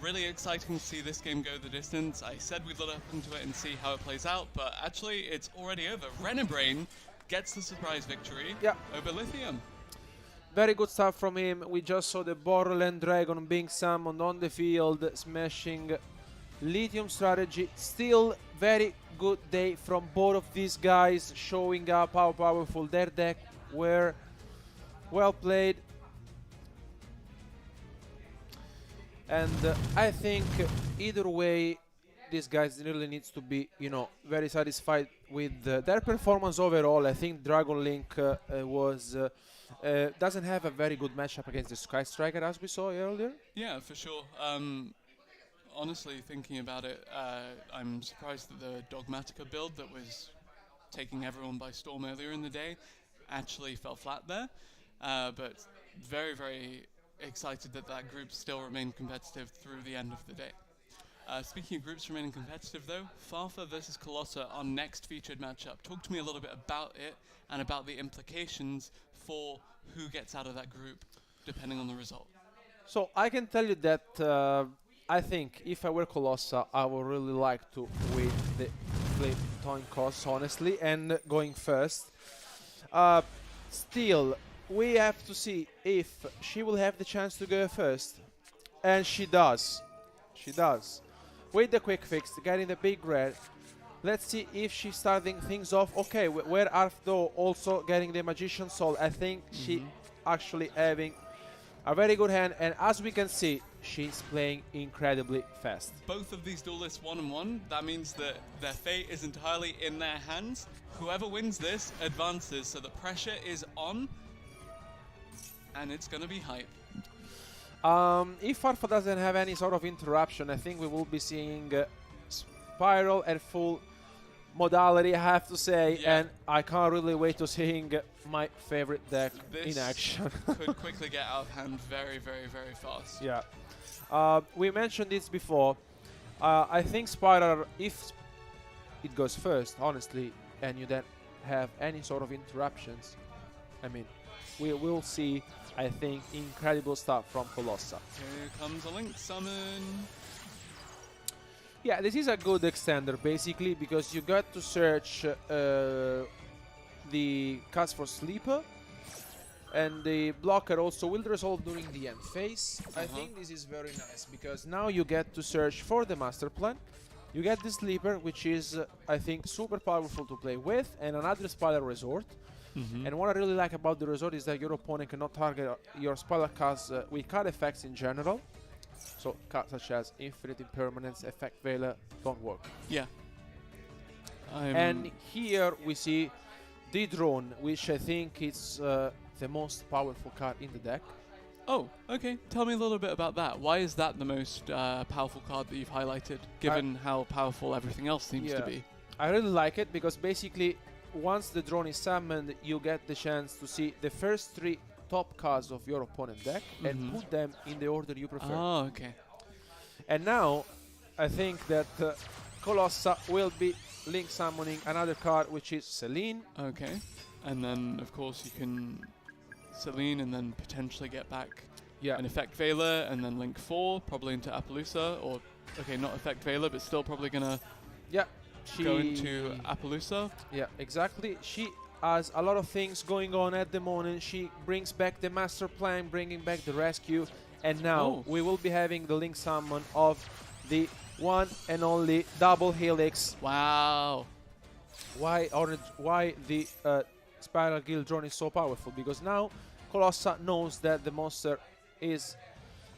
Really exciting to see this game go the distance. I said we'd load up into it and see how it plays out, but actually it's already over. Renebrain gets the surprise victory over Lithium. very good stuff from him. We just saw the Borderland Dragon being summoned on the field, smashing Lithium strategy. Still very good day from both of these guys, showing up how powerful their deck were. Well played. And I think either way, these guys really needs to be, you know, very satisfied with their performance overall. I think Dragon Link doesn't have a very good matchup against the Sky Striker, as we saw earlier. Yeah, for sure. Honestly, thinking about it, I'm surprised that the Dogmatica build that was taking everyone by storm earlier in the day actually fell flat there. But very, very excited that that group still remained competitive through the end of the day. Speaking of groups remaining competitive though, Farfa versus Colossa, our next featured matchup. Talk to me a little bit about it and about the implications for who gets out of that group, depending on the result. So I can tell you that I think if I were Colossa, I would really like to win the flip coin costs, honestly, and going first. Still, we have to see if she will have the chance to go first. And she does. She does. With the quick fix, getting the big red. Let's see if she's starting things off. Okay, where Arthdo also getting the Magician Soul. I think she actually having a very good hand. And as we can see, she's playing incredibly fast. Both of these duelists 1-1. That means that their fate is entirely in their hands. Whoever wins this advances, so the pressure is on. And it's going to be hype. If Farfa doesn't have any sort of interruption, I think we will be seeing Spiral and full modality, I have to say, and I can't really wait to seeing my favorite deck in action. Could quickly get out of hand very, very, very fast. Yeah. We mentioned this before. I think Spiral, if it goes first, honestly, and you then have any sort of interruptions, I mean, we will see, I think, incredible stuff from Colossa. Here comes a Link Summon. Yeah, this is a good extender, basically, because you got to search the cast for Sleeper, and the blocker also will resolve during the end phase. I think this is very nice, because now you get to search for the Master Plan. You get the Sleeper, which is, I think, super powerful to play with, and another Spiral Resort. And what I really like about the resort is that your opponent cannot target your Spiral cards with card effects in general. So cards such as Infinite Impermanence, Effect Veiler don't work. Yeah. And here we see the drone, which I think is the most powerful card in the deck. Oh, okay. Tell me a little bit about that. Why is that the most powerful card that you've highlighted, given how powerful everything else seems to be? I really like it because basically once the drone is summoned, you get the chance to see the first 3 top cards of your opponent deck and put them in the order you prefer. Oh, okay. And now, I think that Colossa will be link summoning another card, which is Celine. Okay. And then, of course, you can Celine and then potentially get back an Effect Veiler and then link 4, probably into Appaloosa, or, okay, not Effect Veiler, but still probably going to go into Appaloosa. Yeah, exactly. She has a lot of things going on at the moment. She brings back the Master Plan, bringing back the Rescue, and now we will be having the link summon of the one and only Double Helix. Wow. Why the Spiral Guild drone is so powerful? Because now Colossa knows that the monster is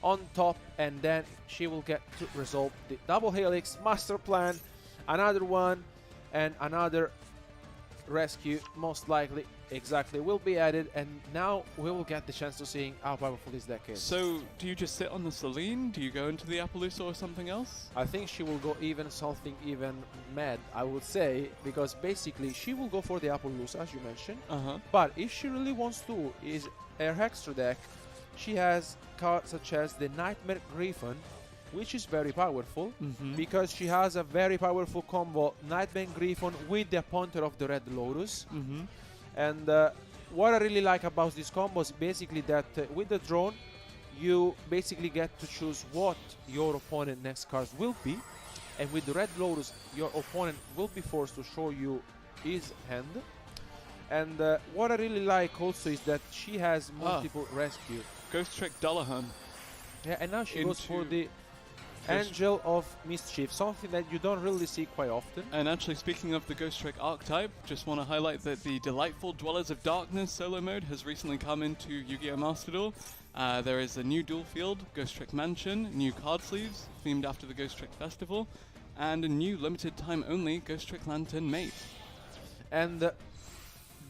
on top, and then she will get to resolve the Double Helix, Master Plan, another one, and another Rescue, most likely, will be added, and now we will get the chance to see how powerful this deck is. So, do you just sit on the Celine? Do you go into the Appaloosa or something else? I think she will go something even mad, I would say, because basically she will go for the Appaloosa, as you mentioned. But if she really wants to, is her extra deck, she has cards such as the Nightmare Griffin, which is very powerful because she has a very powerful combo, Nightmare Griffin with the Appointer of the Red Lotus. And what I really like about this combo is basically that with the drone, you basically get to choose what your opponent next cards will be, and with the Red Lotus, your opponent will be forced to show you his hand. And what I really like also is that she has multiple rescue. Ghost Trick Dullahan. Yeah, and now she goes for the Angel of Mischief, something that you don't really see quite often. And actually, speaking of the Ghost Trick archetype, just want to highlight that the delightful Dwellers of Darkness solo mode has recently come into Yu-Gi-Oh! Master Duel. There is a new duel field, Ghost Trick Mansion, new card sleeves themed after the Ghost Trick Festival, and a new limited time only Ghost Trick Lantern Mate. And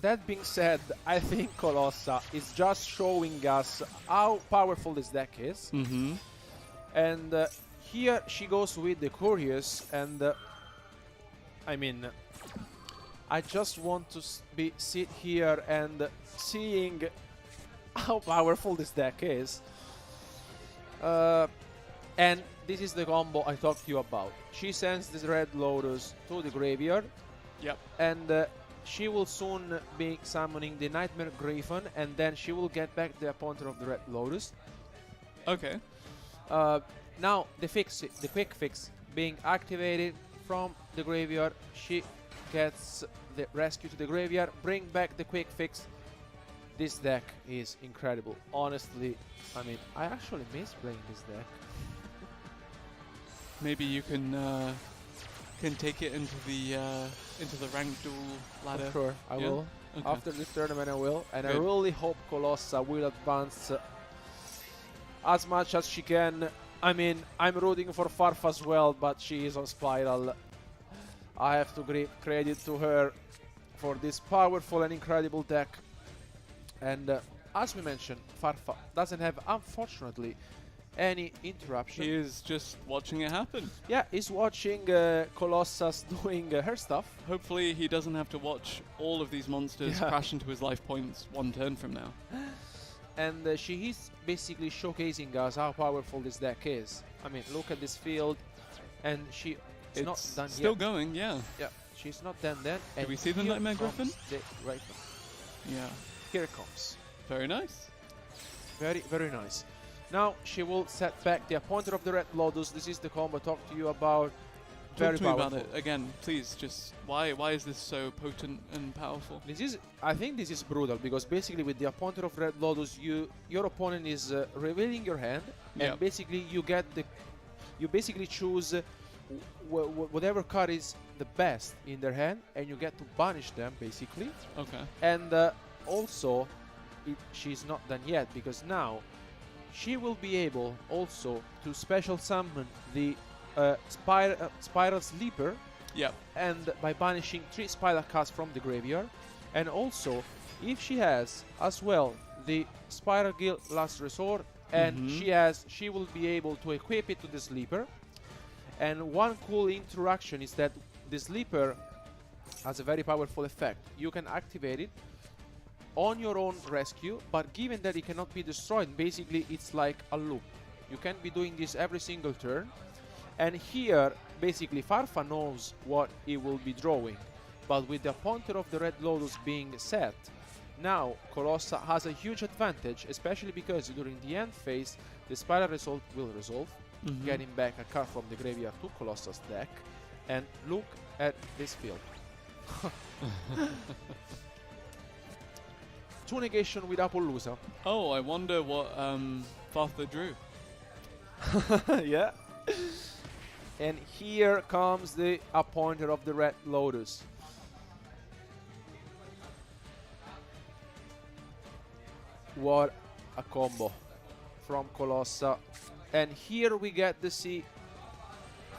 that being said, I think Colossa is just showing us how powerful this deck is. Mm-hmm. And here she goes with the Curious, and I mean, I just want to sit here and seeing how powerful this deck is. And this is the combo I talked to you about. She sends this Red Lotus to the graveyard. Yep. And she will soon be summoning the Nightmare Griffon, and then she will get back the Appointer of the Red Lotus. Okay. Now the quick fix being activated from the graveyard. She gets the rescue to the graveyard, bring back the quick fix. This deck is incredible. Honestly, I mean, I actually miss playing this deck. Maybe you can take it into the ranked duel ladder. Sure, I will. Okay. After this tournament, I will, and Good. I really hope Colossa will advance as much as she can. I mean, I'm rooting for Farf as well, but she is on Spiral. I have to give credit to her for this powerful and incredible deck. And as we mentioned, Farfa doesn't have, unfortunately, any interruption. He is just watching it happen. Yeah, he's watching Colossus doing her stuff. Hopefully he doesn't have to watch all of these monsters crash into his life points one turn from now. And she is basically showcasing us how powerful this deck is. I mean, look at this field, and it's not done yet. Still going, yeah. Yeah, she's not done then. Can we see the Nightmare Griffin? Right. Yeah. Here it comes. Very nice. Very, very nice. Now she will set back the Appointer of the Red Lotus. This is the combo I talked to you about. Talk to me about it again, please. Just why is this so potent and powerful? I think this is brutal because basically with the Appointer of Red Lotus, your opponent is revealing your hand, and basically you basically choose whatever card is the best in their hand, and you get to banish them basically. Okay. And also, she's not done yet because now she will be able also to special summon the Spiral Sleeper. Yeah. And by banishing 3 Spiral cards from the graveyard. And also, if she has as well the Spiral Guild Last Resort, and she will be able to equip it to the Sleeper. And one cool interaction is that the Sleeper has a very powerful effect. You can activate it on your own rescue, but given that it cannot be destroyed, basically it's like a loop. You can be doing this every single turn. And here, basically, Farfa knows what he will be drawing. But with the Appointer of the Red Lotus being set, now Colossa has a huge advantage, especially because during the end phase, the Spiral Result will resolve, getting back a card from the graveyard to Colossa's deck. And look at this field. 2 negation with Appaloosa. Oh, I wonder what Farfa drew. Yeah. And here comes the Appointer of the Red Lotus. What a combo from Colossa. And here we get to see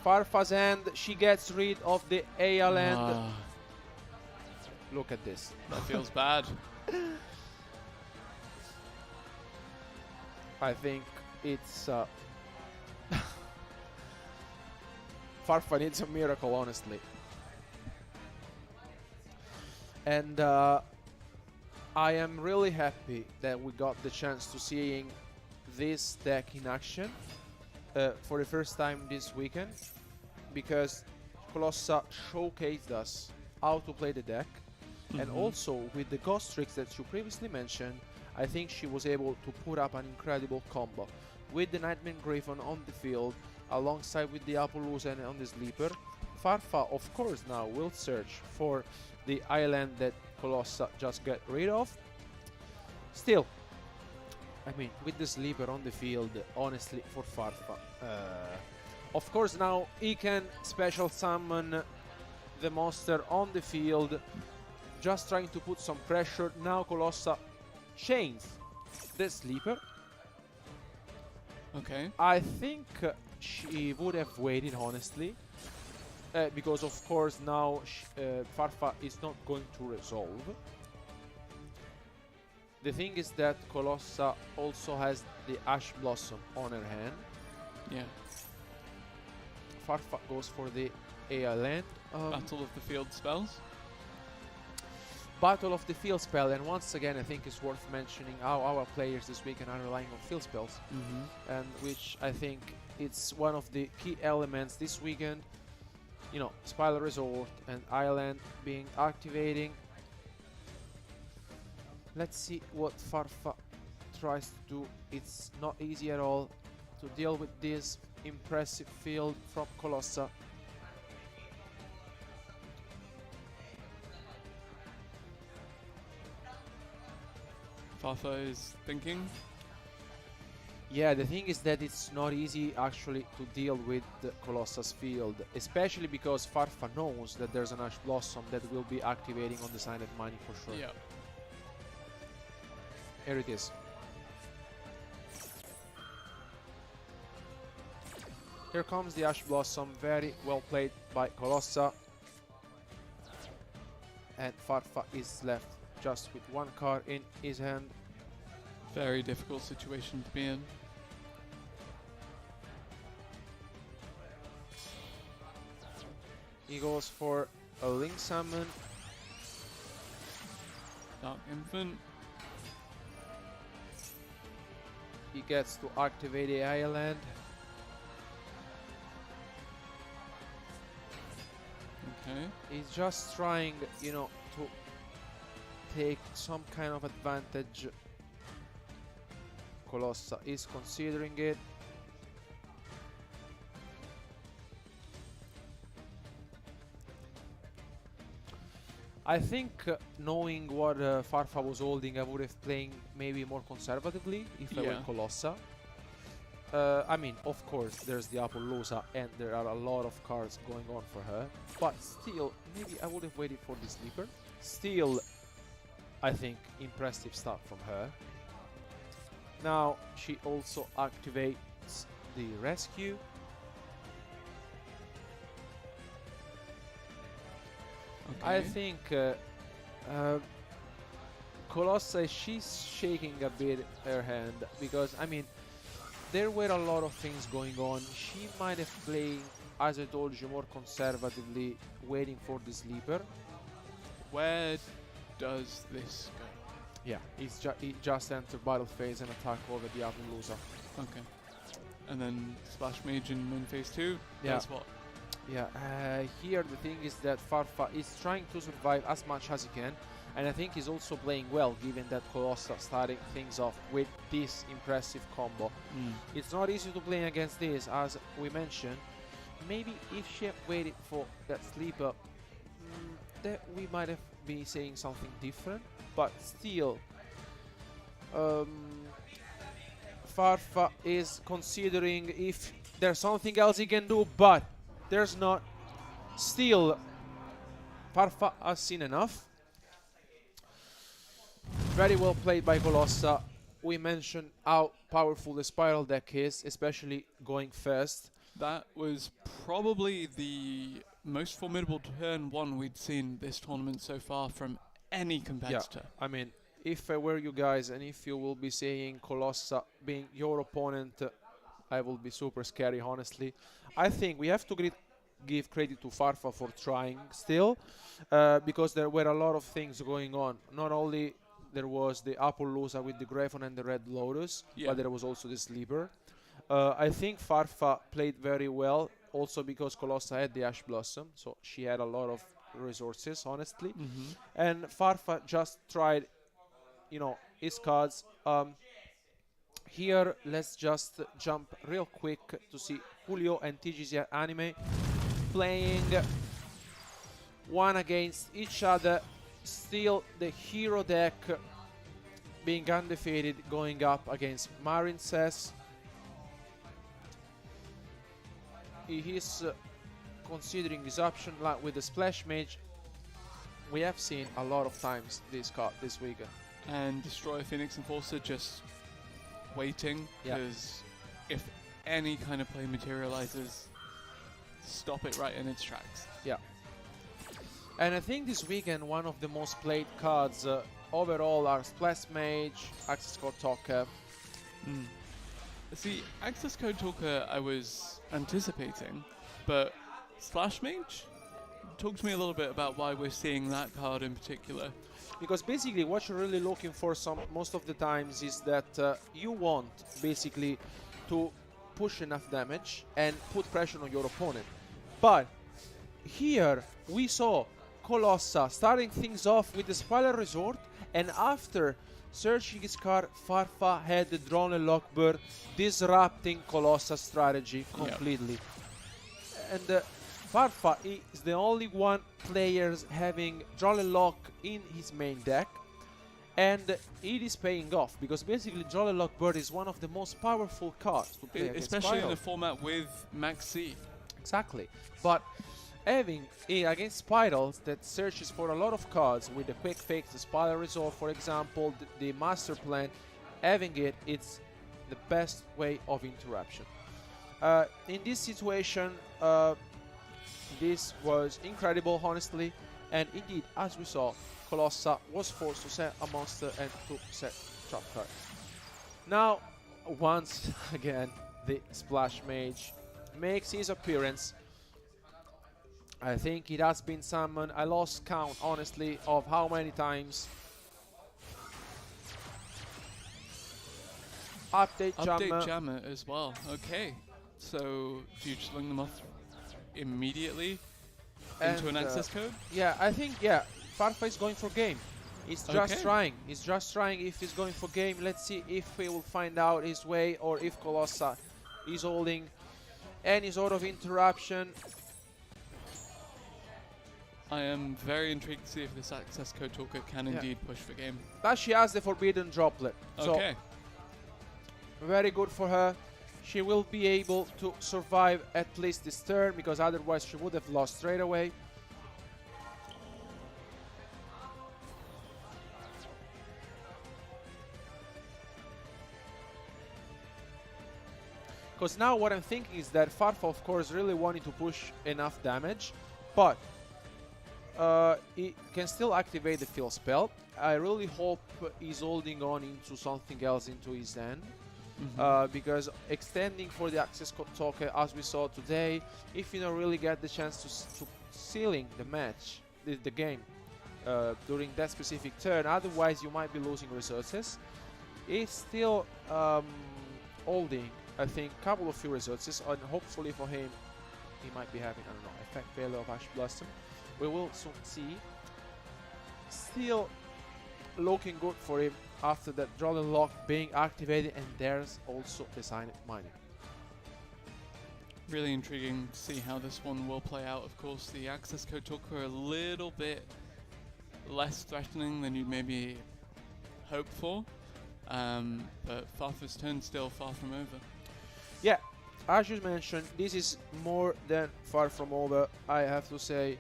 Farfa's hand. She gets rid of the AL hand. Look at this. That feels bad. I think it's Farfa needs a miracle, honestly. And I am really happy that we got the chance to seeing this deck in action for the first time this weekend, because Colossa showcased us how to play the deck. And also with the ghost tricks that you previously mentioned, I think she was able to put up an incredible combo with the Nightmare Griffon on the field alongside with the Appaloosa and on the Sleeper. Farfa, of course, now will search for the island that Colossa just get rid of. Still, I mean, with the sleeper on the field, honestly, for Farfa. Of course, now he can special summon the monster on the field, just trying to put some pressure. Now Colossa chains the sleeper. Okay. I think she would have waited, honestly, because of course now Farfa is not going to resolve. The thing is that Colossa also has the Ash Blossom on her hand. Yeah. Farfa goes for the AI land. Battle of the Field spells. Battle of the Field spell, and once again I think it's worth mentioning how our players this weekend are relying on field spells, and which I think it's one of the key elements this weekend. You know, Spiral Resort and Island being activating. Let's see what Farfa tries to do. It's not easy at all to deal with this impressive field from Colossa. Farfa is thinking. Yeah, the thing is that it's not easy actually to deal with the Colossa's field, especially because Farfa knows that there's an Ash Blossom that will be activating on the Silent Mining for sure. Yeah. Here it is. Here comes the Ash Blossom, very well played by Colossa. And Farfa is left just with one card in his hand. Very difficult situation to be in. He goes for a Link Summon. Dark Infant. He gets to activate the Island. Okay. He's just trying, you know, to take some kind of advantage. Colossa is considering it. I think knowing what Farfa was holding, I would have played maybe more conservatively if I were Colossa. I mean, of course, there's the Appaloosa and there are a lot of cards going on for her. But still, maybe I would have waited for the sleeper. Still, I think, impressive stuff from her. Now, she also activates the rescue. Okay. I think Colossa, she's shaking a bit her hand because, I mean, there were a lot of things going on. She might have played, as I told you, more conservatively, waiting for the sleeper. Where does this go? Yeah, he just entered battle phase and attack over the Appaloosa. Okay. And then Splash Mage in main phase 2. Yeah. That's what? Yeah, here the thing is that Farfa is trying to survive as much as he can, and I think he's also playing well, given that Colossa starting things off with this impressive combo. It's not easy to play against this, as we mentioned. Maybe if she had waited for that sleeper, that we might have been saying something different, but still, Farfa is considering if there's something else he can do, but there's not. Still, Farfa has seen enough. Very well played by Colossa. We mentioned how powerful the Spiral deck is, especially going first. That was probably the most formidable turn one we'd seen this tournament so far from any competitor. Yeah, I mean, if I were you guys and if you will be saying Colossa being your opponent, I will be super scary, honestly. I think we have to give credit to Farfa for trying still, because there were a lot of things going on. Not only there was the Appaloosa with the Griffon and the Red Lotus, but there was also the sleeper. I think Farfa played very well, also because Colossa had the Ash Blossom, so she had a lot of resources, honestly. And Farfa just tried, you know, his cards. Here, let's just jump real quick to see Julio and TGC Anime playing one against each other. still the hero deck being undefeated, going up against Marin says. He is considering his option like with the Splash Mage. We have seen a lot of times this card this weekend. And Destroyer Phoenix Enforcer just waiting, Yeah. because if any kind of play materializes, stop it right in its tracks. Yeah. And I think this weekend one of the most played cards overall are Splash Mage, Access Code Talker. See, Access Code Talker I was anticipating, but Splash Mage? Talk to me a little bit about why we're seeing that card in particular. Because basically what you're really looking for most of the times is that you want basically to push enough damage and put pressure on your opponent. But here we saw Colossa starting things off with the Spiral Resort, and after searching his card, Farfa had the Drone and Lock Bird, disrupting Colossa's strategy completely. And Farfa is the only one player having Jolly Lock in his main deck, and it is paying off because basically Jolly Lock Bird is one of the most powerful cards to play against Especially Spiral. in a format with Max C. Exactly, but having it against Spirals that searches for a lot of cards with the Quick Fix, the Spiral Resort for example, the Master Plan, having it's the best way of interruption. In this situation, this was incredible, honestly, and indeed, as we saw, Colossa was forced to set a monster and to set trap cards. Now, once again, the Splash Mage makes his appearance. I think it has been summoned. I lost count, honestly, of how many times. Update Jammer as well. Okay, so do you just sling them off immediately into an access code? Yeah, I think, Farfa is going for game. He's just trying. He's just trying if he's going for game. Let's see if he will find out his way or if Colossa is holding any sort of interruption. I am very intrigued to see if this access code talker can indeed push for game. But she has the Forbidden Droplet. Okay. So very good for her. She will be able to survive at least this turn, because otherwise she would have lost straight away. Because now what I'm thinking is that Farfa, of course, really wanted to push enough damage, but he can still activate the field spell. I really hope he's holding on into something else into his hand. Because extending for the access code token, as we saw today, if you don't really get the chance to sealing the match, the game, during that specific turn, otherwise you might be losing resources. He's still holding, I think, a couple of few resources, and hopefully for him, he might be having, I don't know, effect failure of Ash Blossom. We will soon see. Still looking good for him after that Draw and Lock being activated, and there's also the Silent Mining. Really intriguing to see how this one will play out. Of course, the access code talker a little bit less threatening than you'd maybe hope for, but Farfa's turn still far from over. Yeah, as you mentioned, this is more than far from over, I have to say.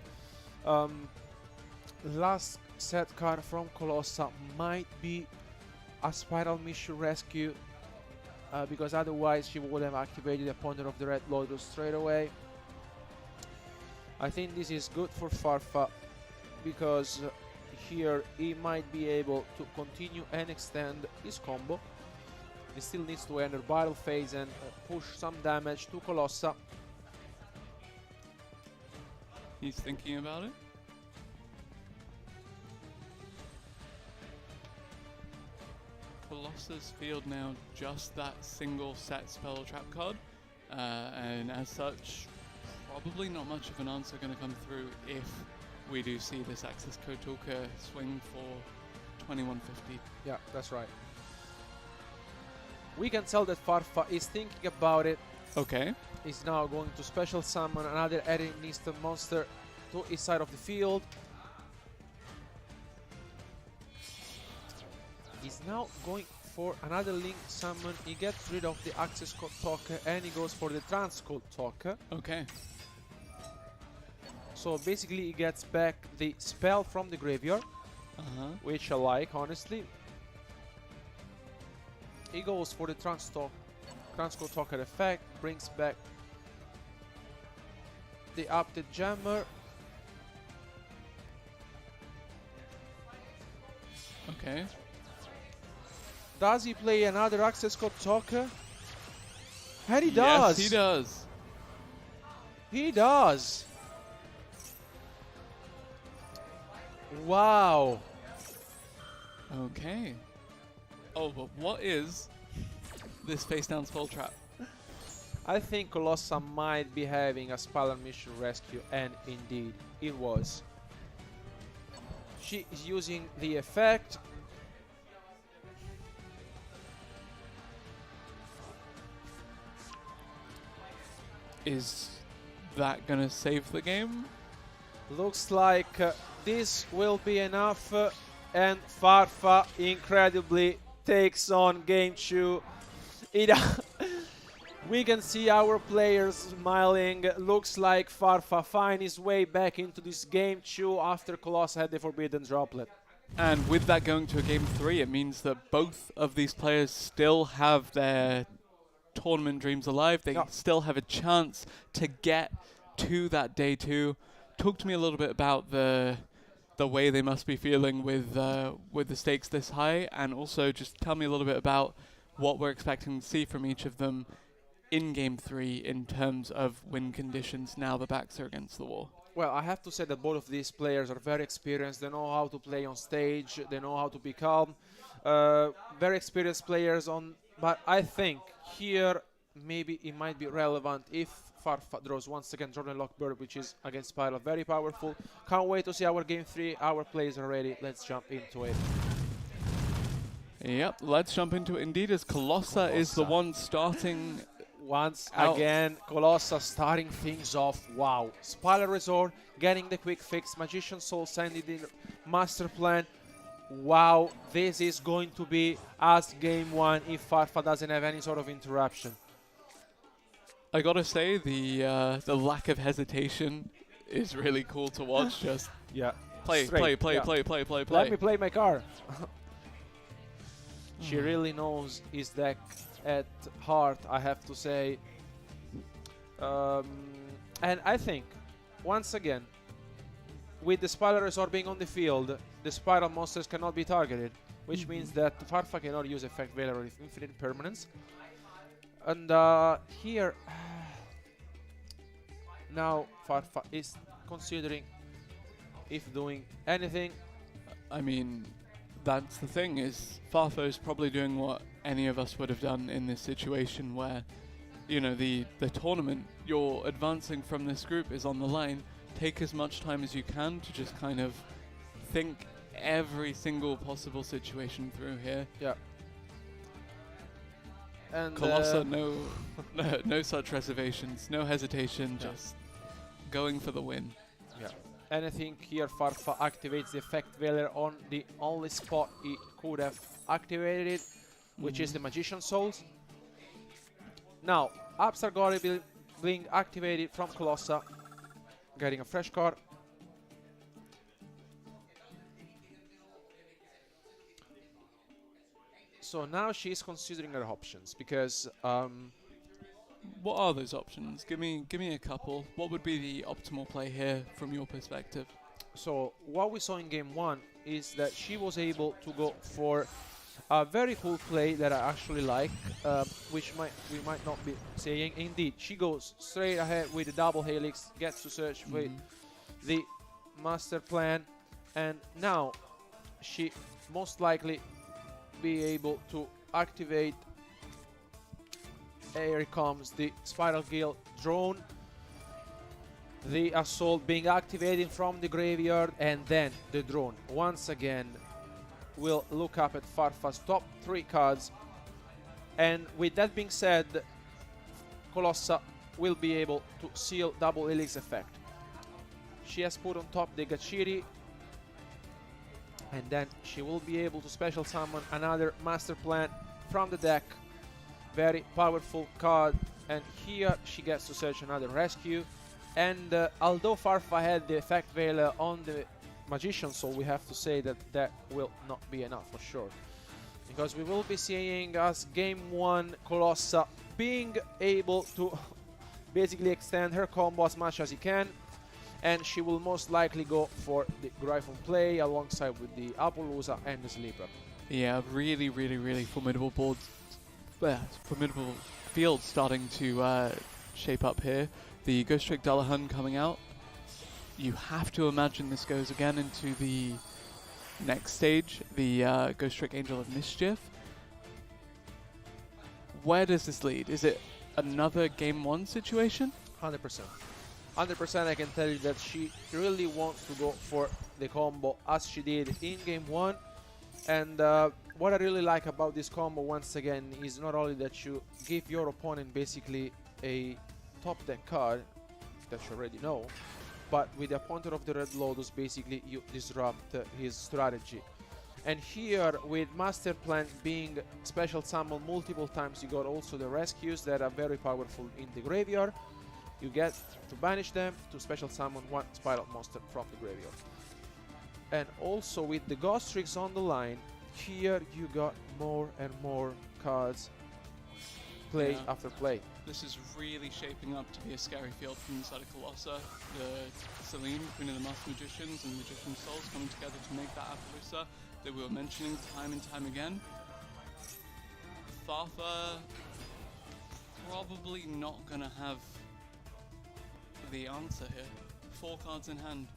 Last set card from Colossa might be a Spiral Mission Rescue, because otherwise she would have activated the Ponder of the Red Lotus straight away. I think this is good for Farfa, because here he might be able to continue and extend his combo. He still needs to enter battle phase and push some damage to Colossa. He's thinking about it. Colossa's field now just that single set spell trap card, and as such, probably not much of an answer going to come through if we do see this access code talker swing for 2150. Yeah, that's right. We can tell that Farfa is thinking about it. Okay. He's now going to special summon another Erin Eastern monster to his side of the field. He's now going for another Link summon. He gets rid of the Access Code Talker and he goes for the Transcode Talker. Okay. So basically he gets back the spell from the graveyard, which I like, honestly. He goes for the Transcode Talker effect, brings back the update Jammer. Okay. Does he play another Access Code Talker? And he does! Yes, he does. He does! Wow! Okay. Oh, but what is this face down spell trap? I think Colossa might be having a Spiral Mission Rescue, and indeed, it was. She is using the effect. Is that gonna save the game? Looks like this will be enough, and Farfa incredibly takes on Game 2. We can see our players smiling. Looks like Farfa finds his way back into this Game 2 after Colossa had the Forbidden Droplet. And with that going to a Game 3, it means that both of these players still have their tournament dreams alive. They still have a chance to get to that day 2. Talk to me a little bit about the way they must be feeling with the stakes this high, and also just tell me a little bit about what we're expecting to see from each of them in Game 3 in terms of win conditions now the backs are against the wall. Well, I have to say that both of these players are very experienced. They know how to play on stage. They know how to be calm. Very experienced players but I think here maybe it might be relevant if Farfa draws once again Jordan Lockbird, which is against Spiral, very powerful. Can't wait to see our Game 3. Our plays are ready. Let's jump into it. Yep, let's jump into it indeed, as Colossa is the one starting. Once again, Colossa starting things off. Wow. Spiral Resort, getting the quick fix. Magician Soul sending the master plan. Wow, this is going to be as Game 1 if Farfa doesn't have any sort of interruption. I gotta say, the lack of hesitation is really cool to watch. Just play. Let me play my card. She really knows his deck at heart, I have to say. And I think, once again, with the Spiral Resort being on the field, the Spiral monsters cannot be targeted, which means that Farfa cannot use Effect Veil or Infinite Permanence. And here, now Farfa is considering if doing anything. I mean, that's the thing, is Farfa is probably doing what any of us would have done in this situation where, you know, the tournament, you're advancing from this group is on the line. Take as much time as you can to just kind of think every single possible situation through here. Yeah. And Colossa, no such reservations, no hesitation, just going for the win. Yeah. And I think here Farfa activates the Effect Veiler on the only spot he could have activated it, which is the Magician Souls. Now, Upstart Gory being activated from Colossa, getting a fresh card. So now she's considering her options because what are those options? Give me a couple. What would be the optimal play here from your perspective? So what we saw in Game 1 is that she was able to go for a very cool play that I actually like, which we might not be saying. Indeed, she goes straight ahead with the double helix, gets to search with the master plan, and now she most likely be able to activate. Here comes the Spiral Guild drone, the assault being activated from the graveyard, and then the drone once again will look up at Farfa's top 3 cards. And with that being said, Colossa will be able to seal double helix effect. She has put on top the Gachiri, And then she will be able to special summon another Master Plan from the deck. Very powerful card. And here she gets to search another rescue. And although Farfa had the effect Veil on the Magician Soul, we have to say that that will not be enough for sure. Because we will be seeing us Game 1 Colossa being able to basically extend her combo as much as he can. And she will most likely go for the Gryphon play alongside with the Appaloosa and the Sleeper. Yeah, really, really, really formidable board. Formidable field starting to shape up here. The Ghost Trick Dullahan coming out. You have to imagine this goes again into the next stage, the Ghost Trick Angel of Mischief. Where does this lead? Is it another Game 1 situation? 100%. 100% I can tell you that she really wants to go for the combo as she did in Game 1. And what I really like about this combo once again is not only that you give your opponent basically a top deck card that you already know, but with the Appointer of the Red Lotus basically you disrupt his strategy. And here with Master Plan being special summoned multiple times, you got also the rescues that are very powerful in the graveyard. You get to banish them to special summon one Spiral Monster from the graveyard. And also with the Ghost Tricks on the line, here you got more and more cards play after play. This is really shaping up to be a scary field from the side of Colossa. The Celine, Queen of the Master Magicians and Magician Souls coming together to make that Appaloosa that we were mentioning time and time again. Farfa probably not gonna have the answer here. 4 cards in hand.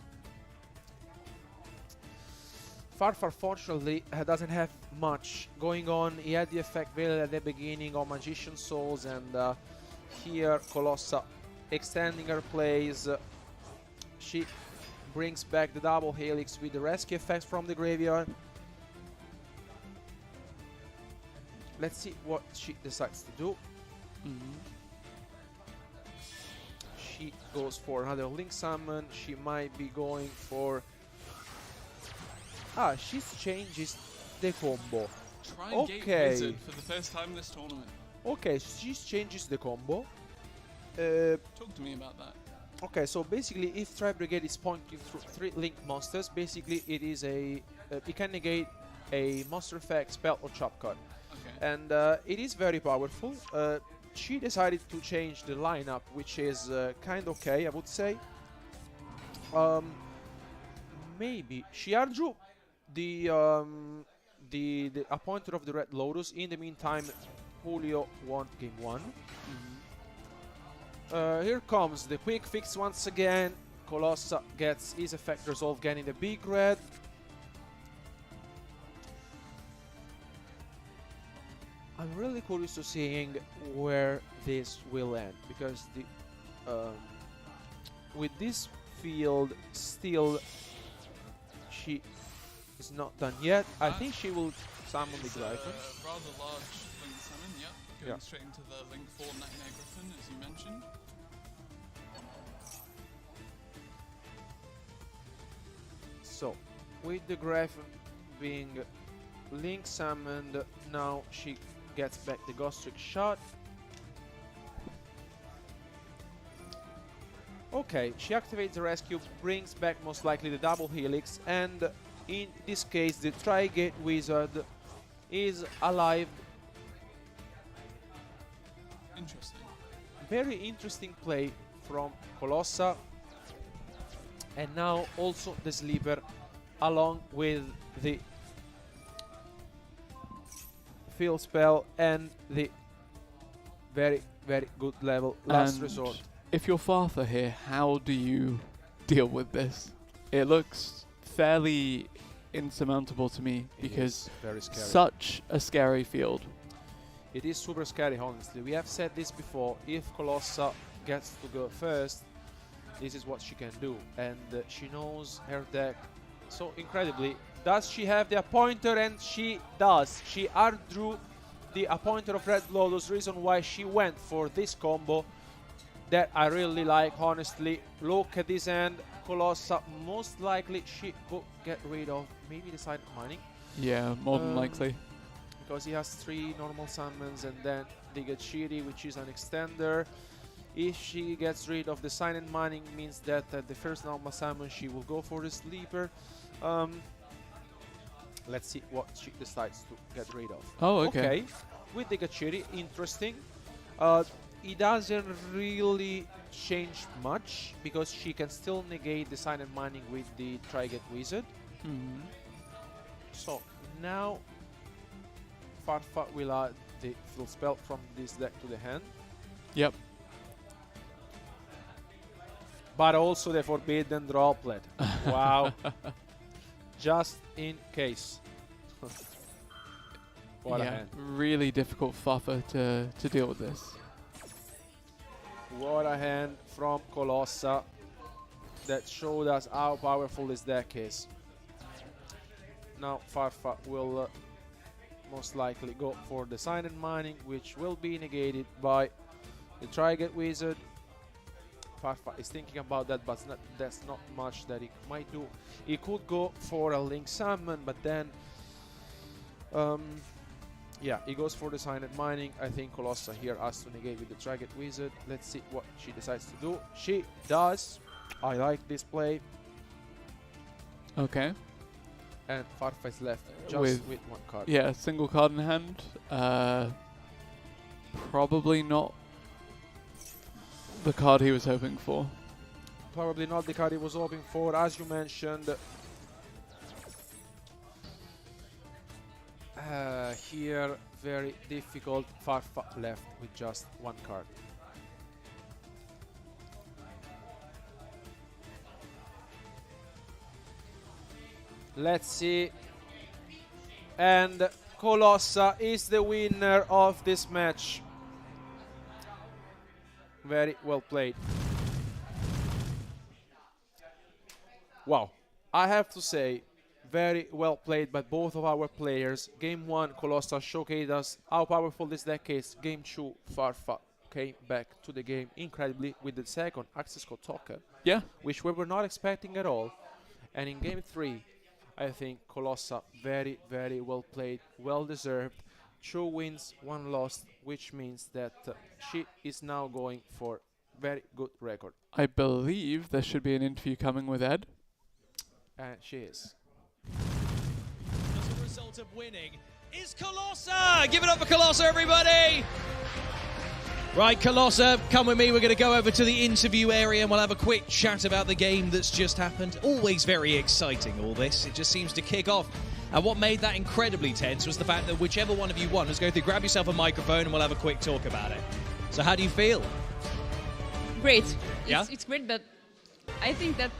Farfa fortunately doesn't have much going on. He had the effect Veil at the beginning of Magician Souls, and here Colossa extending her plays. She brings back the double helix with the rescue effects from the graveyard. Let's see what she decides to do. She goes for another Link Summon. She might be going for... she changes the combo. Tri-Gate Wizard for the first time this tournament. Okay, she changes the combo. Talk to me about that. Okay, so basically if Tri-Brigade is pointing through 3 Link monsters, basically it is a... it can negate a monster effect, spell or trap card. Okay. And it is very powerful. She decided to change the lineup, which is kind of okay, I would say. Maybe she drew the Appointer of the Red Lotus. In the meantime, Julio won Game 1. Here comes the quick fix once again. Colossa gets his effect resolved, getting the big red. I'm really curious to seeing where this will end, because the with this field still she is not done yet. I think she will summon the Gryphon. Rather large Link summon, going straight into the Link 4 Nightmare Griffin, as you mentioned. So, with the Gryphon being Link summoned, now she gets back the Ghost Trick shot. Okay, she activates the rescue, brings back most likely the double helix, and in this case the Tri-Gate Wizard is alive. Interesting. Very interesting play from Colossa. And now also the Sleeper along with the field spell and the very, very good level last resort. If you're Farfa here, how do you deal with this? It looks fairly insurmountable to me because very scary. Such a scary field. It is super scary, honestly. We have said this before. If Colossa gets to go first, this is what she can do. And she knows her deck so incredibly. Does she have the Appointer? And she does. She drew the Appointer of Red Lotus, reason why she went for this combo. that I really like, honestly. Look at this hand. Colossa, most likely she will get rid of maybe the Silent Mining. Yeah, more than likely. Because he has 3 normal summons and then the Gachiri, which is an extender. If she gets rid of the Silent Mining, means that the first normal summon she will go for the Sleeper. Let's see what she decides to get rid of. Oh, okay. With the Gachiri, interesting. It doesn't really change much because she can still negate the Silent Mining with the Tri-Get Wizard. So now Farfa will add the full spell from this deck to the hand. Yep. But also the Forbidden Droplet. Wow. Just in case. What a hand. Really difficult Farfa to deal with this. What a hand from Colossa that showed us how powerful this deck is. Now Farfa will most likely go for the Silent Mining, which will be negated by the Tri-Get Wizard. Farfa is thinking about that, but that's not much that he might do. He could go for a Link Summon, but then yeah, he goes for the Silent Mining. I think Colossa here has to negate with the Tri-Get Wizard. Let's see what she decides to do. She does. I like this play. Okay. And Farfa is left just with 1 card. Yeah, single card in hand. Probably not the card he was hoping for. Probably not the card he was hoping for, as you mentioned. Here, very difficult. Farfa left with just 1 card. Let's see. And Colossa is the winner of this match. Very well played. Wow. I have to say, very well played by both of our players. Game 1, Colossa showcased us how powerful this deck is. Game 2, Farfa came back to the game incredibly with the second access code token. Yeah. Which we were not expecting at all. And in Game 3, I think Colossa very, very well played, well deserved. 2 wins, 1 loss, which means that she is now going for very good record. I believe there should be an interview coming with Ed. And she is. As a result of winning is Colossa. Give it up for Colossa, everybody. Right, Colossa, come with me. We're going to go over to the interview area and we'll have a quick chat about the game that's just happened. Always very exciting, all this. It just seems to kick off. And what made that incredibly tense was the fact that whichever one of you won was go through, grab yourself a microphone and we'll have a quick talk about it. So how do you feel? Great. Yeah? It's great, but I think that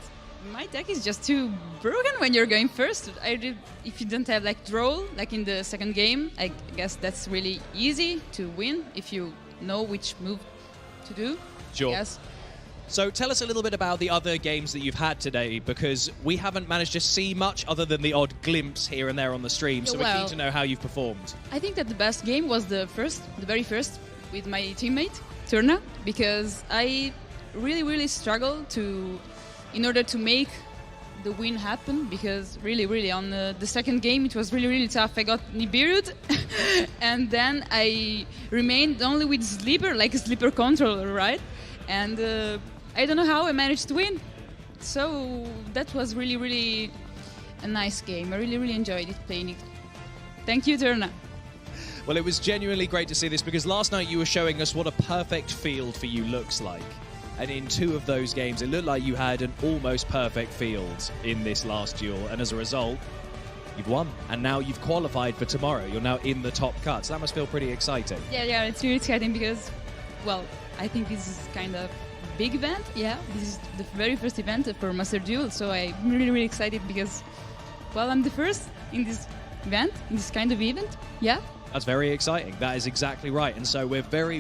my deck is just too broken when you're going first. If you don't have like draw, like in the second game, I guess that's really easy to win if you know which move to do. Sure. Yes. So tell us a little bit about the other games that you've had today, because we haven't managed to see much other than the odd glimpse here and there on the stream, so we're keen to know how you've performed. I think that the best game was the very first with my teammate, Turna, because I really struggled in order to make the win happen, because really on the second game it was really tough. I got Nibiru'd and then I remained only with Sleeper, like a Sleeper controller, right? And I don't know how I managed to win. So that was really a nice game. I really enjoyed it playing it. Thank you, Turna. Well, it was genuinely great to see this, because last night you were showing us what a perfect field for you looks like. And in 2 of those games, it looked like you had an almost perfect field in this last duel. And as a result, you've won. And now you've qualified for tomorrow. You're now in the top cut. So that must feel pretty exciting. Yeah, it's really exciting because, well, I think this is kind of a big event. Yeah, this is the very first event for Master Duel. So I'm really excited because, well, I'm the first in this event, in this kind of event. Yeah. That's very exciting. That is exactly right. And so we're very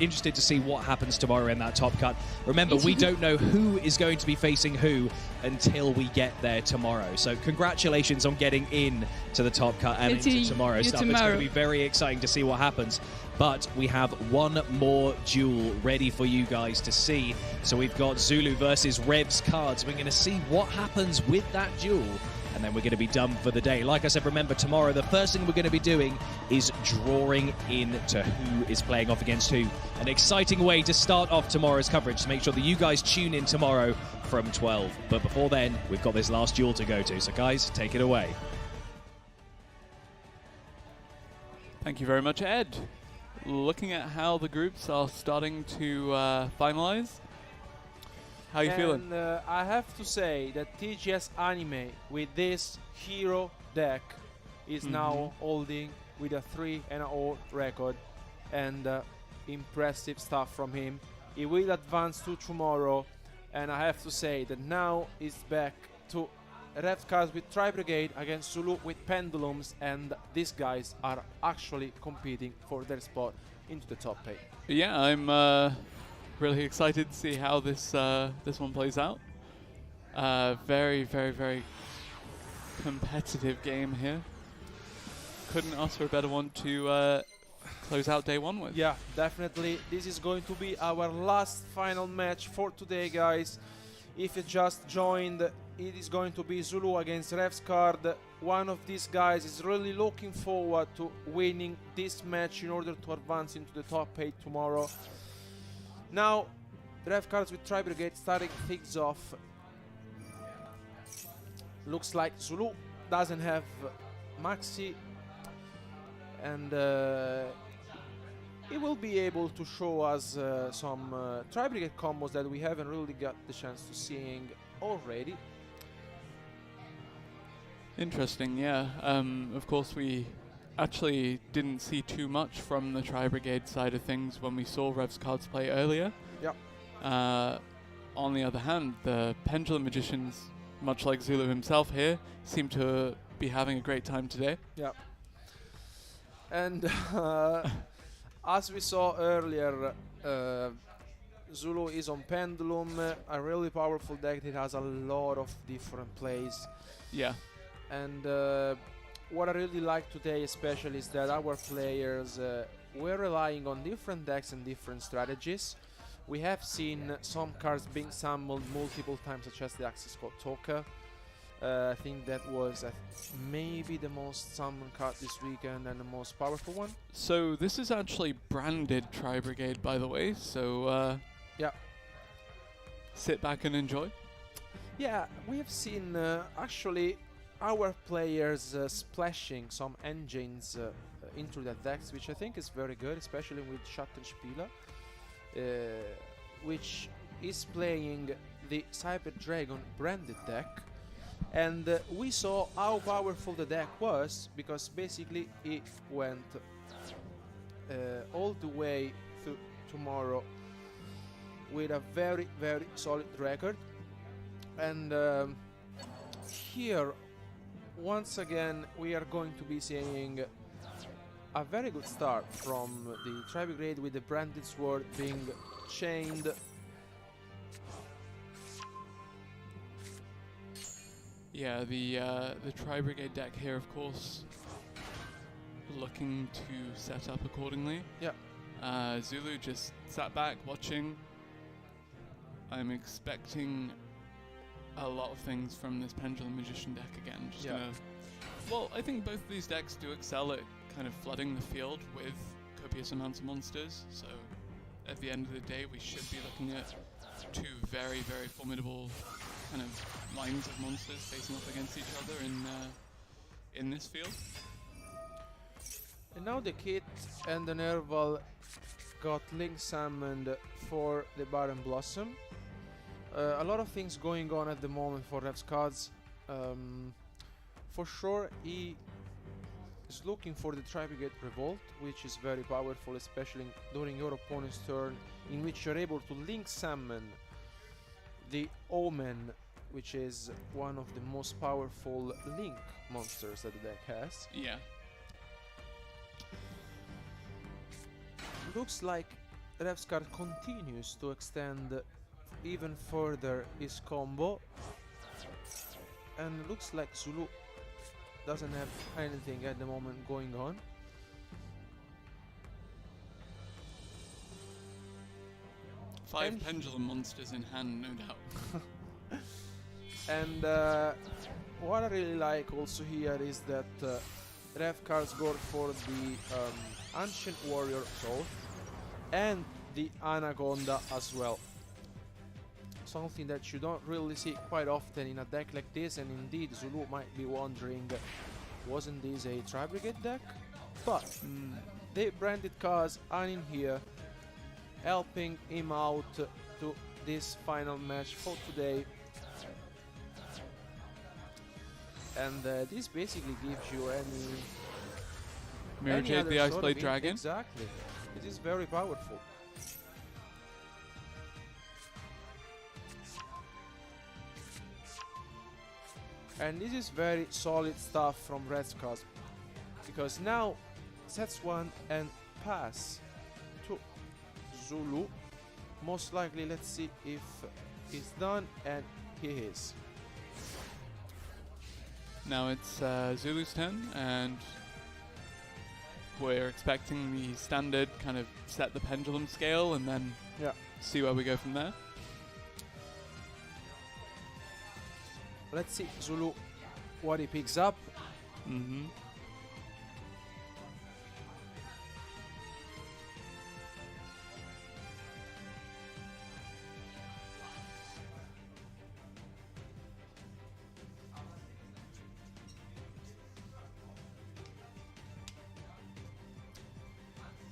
interested to see what happens tomorrow in that top cut. Remember, Me we too. don't know who is going to be facing who until we get there tomorrow. So congratulations on getting in to the top cut and Let's see into tomorrow's you stuff. It's going tomorrow. to be very exciting to see what happens. But we have one more duel ready for you guys to see. So we've got Zulu versus Revs cards. We're going to see what happens with that duel. And then we're going to be done for the day. Like I said, remember, tomorrow, the first thing we're going to be doing is drawing in to who is playing off against who. An exciting way to start off tomorrow's coverage. So make sure that you guys tune in tomorrow from 12. But before then, we've got this last duel to go to. So guys, take it away. Thank you very much, Ed. Looking at how the groups are starting to finalize, how are you feeling? And I have to say that TGS Anime with this hero deck is now holding with a 3-0 record, and impressive stuff from him. He will advance to tomorrow, and I have to say that now he's back to Revs cards with Tri-Brigade against Zulu with Pendulums, and these guys are actually competing for their spot into the top 8. Yeah, I'm really excited to see how this this one plays out. Very, very, very competitive game here. Couldn't ask for a better one to close out day one with. Yeah, definitely. This is going to be our last final match for today, guys. If you just joined, it is going to be Zulu against Revs card. One of these guys is really looking forward to winning this match in order to advance into the top 8 tomorrow. Now, Rev cards with Tri-Brigade starting things off. Looks like Zulu doesn't have Maxi, and he will be able to show us some Tri-Brigade combos that we haven't really got the chance to seeing already. Interesting, yeah. Of course, we actually didn't see too much from the Tri-Brigade side of things when we saw Revs cards play earlier. Yep. On the other hand, the Pendulum Magicians, much like Zulu himself here, seem to be having a great time today. Yep. And as we saw earlier, Zulu is on Pendulum, a really powerful deck that has a lot of different plays. Yeah. And what I really like today especially is that our players were relying on different decks and different strategies. We have seen some cards being summoned multiple times, such as the Axis Code Toka. I think that was maybe the most summoned card this weekend and the most powerful one. So this is actually branded Tri-Brigade, by the way, so yeah, sit back and enjoy. Yeah, we have seen actually our players splashing some engines into the decks, which I think is very good, especially with Schattenspieler, which is playing the Cyber Dragon branded deck. And we saw how powerful the deck was, because basically it went all the way to tomorrow with a very, very solid record. And here, once again, we are going to be seeing a very good start from the Tri-Brigade with the branded sword being chained. Yeah, the Tri-Brigade deck here, of course, looking to set up accordingly. Yeah. Zulu just sat back watching. I'm expecting a lot of things from this Pendulum Magician deck again. Just gonna, well, I think both of these decks do excel at kind of flooding the field with copious amounts of monsters. So at the end of the day, we should be looking at two very, very formidable kind of lines of monsters facing off against each other in this field. And now the Kit and the Nerval got Link summoned for the Baron Blossom. A lot of things going on at the moment for Revs cards. For sure, he is looking for the Tri-Brigade Revolt, which is very powerful, especially during your opponent's turn, in which you're able to Link summon the Omen, which is one of the most powerful Link monsters that the deck has. Yeah. Looks like Revskar continues to extend even further his combo, and looks like Zulu doesn't have anything at the moment going on. Five pendulum monsters in hand, no doubt. And what I really like also here is that Revkar's go for the Ancient Warrior Soul and the Anaconda as well. Something that you don't really see quite often in a deck like this, and indeed Zulu might be wondering, wasn't this a Tri-Brigade deck? But the branded cards are in here, helping him out to this final match for today. And this basically gives you Mirror Jade, the Ice Blade Dragon. Exactly. It is very powerful. And this is very solid stuff from Revskar, because now sets one and pass to Zulu. Most likely, let's see if he's done, and he is. Now it's Zulu's turn, and we're expecting the standard kind of set the pendulum scale and then see where we go from there. Let's see Zulu what he picks up.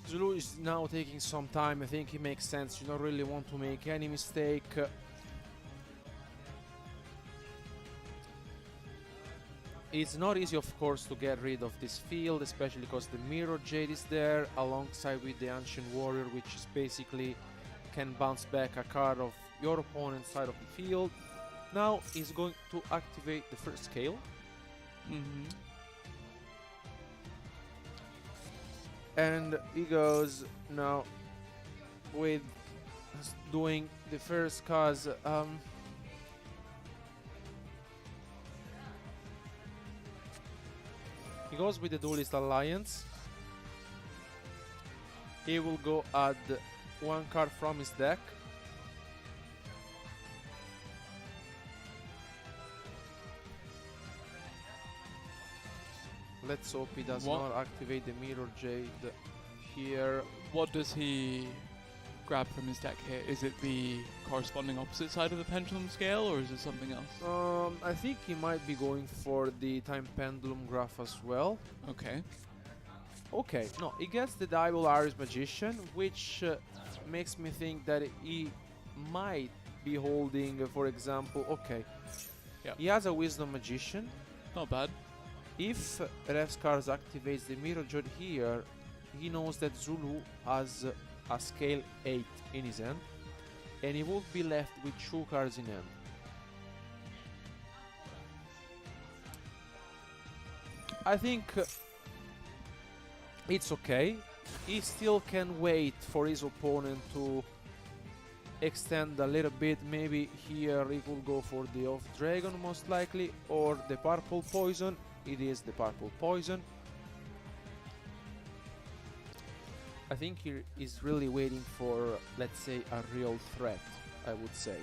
Zulu is now taking some time. I think it makes sense. You don't really want to make any mistake. It's not easy, of course, to get rid of this field, especially because the Mirror Jade is there alongside with the Ancient Warrior, which is basically can bounce back a card of your opponent's side of the field. Now he's going to activate the first scale. And he goes now with doing the first cause. He goes with the Duelist Alliance. He will go add one card from his deck. Let's hope he does not activate the Mirror Jade here. What does he grab from his deck here? Is it the corresponding opposite side of the pendulum scale, or is it something else? I think he might be going for the Time Pendulum Graph as well. Okay. Okay, no, he gets the Double Iris Magician, which makes me think that he might be holding, for example, he has a Wisdom Magician. Not bad. If Revskar activates the Mirror Jade here, he knows that Zulu has a scale 8 in his hand, and he will be left with 2 cards in hand. I think it's okay. He still can wait for his opponent to extend a little bit. Maybe here he will go for the Off Dragon most likely, or the Purple Poison. It is the Purple Poison. I think he is really waiting for, let's say, a real threat, I would say.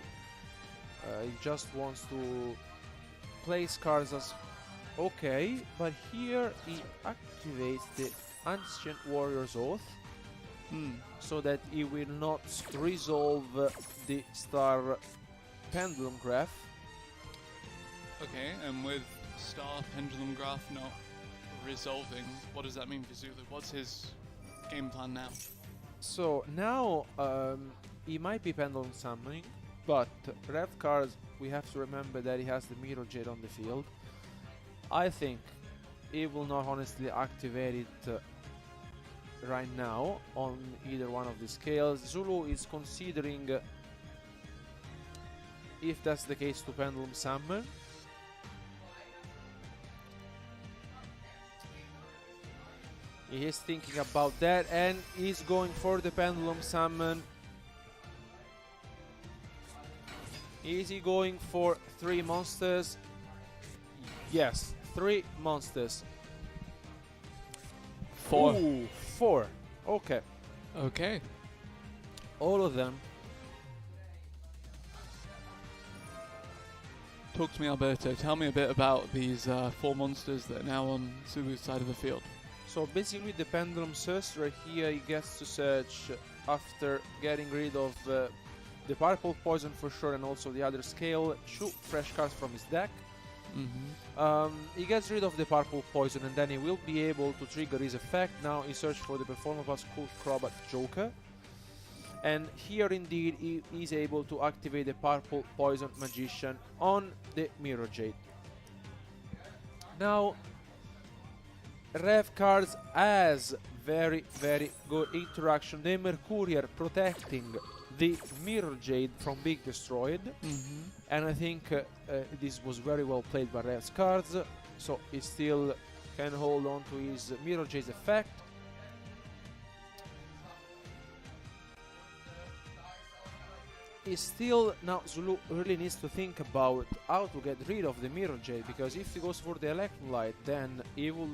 He just wants to place cards as okay, but here he activates the Ancient Warrior's Oath, so that he will not resolve the Star Pendulum Graph. Okay, and with Star Pendulum Graph not resolving, what does that mean for Zulu? What's his game plan now? So now he might be Pendulum Summoning, but Revkar, we have to remember that he has the Mirror Jade on the field. I think he will not honestly activate it right now on either one of the scales. Zulu is considering, if that's the case, to Pendulum Summon. He is thinking about that, and he's going for the Pendulum Summon. Is he going for 3 monsters? Yes, 3 monsters. 4. Ooh, 4. Okay. Okay. All of them. Talk to me, Alberto. Tell me a bit about these 4 monsters that are now on Zulu's side of the field. So basically the Pendulum Sorcerer here, he gets to search after getting rid of the Purple Poison for sure, and also the other scale, 2 fresh cards from his deck. He gets rid of the Purple Poison, and then he will be able to trigger his effect. Now he searches for the Performable Skull Crobat Joker. And here indeed he is able to activate the Purple Poison Magician on the Mirror Jade. Now Rev cards has very good interaction. The Mercurial protecting the Mirror Jade from being destroyed, and I think this was very well played by Rev's cards, so he still can hold on to his Mirror Jade's effect. He still, now Zulu really needs to think about how to get rid of the Mirror Jade, because if he goes for the Electrolyte, then he will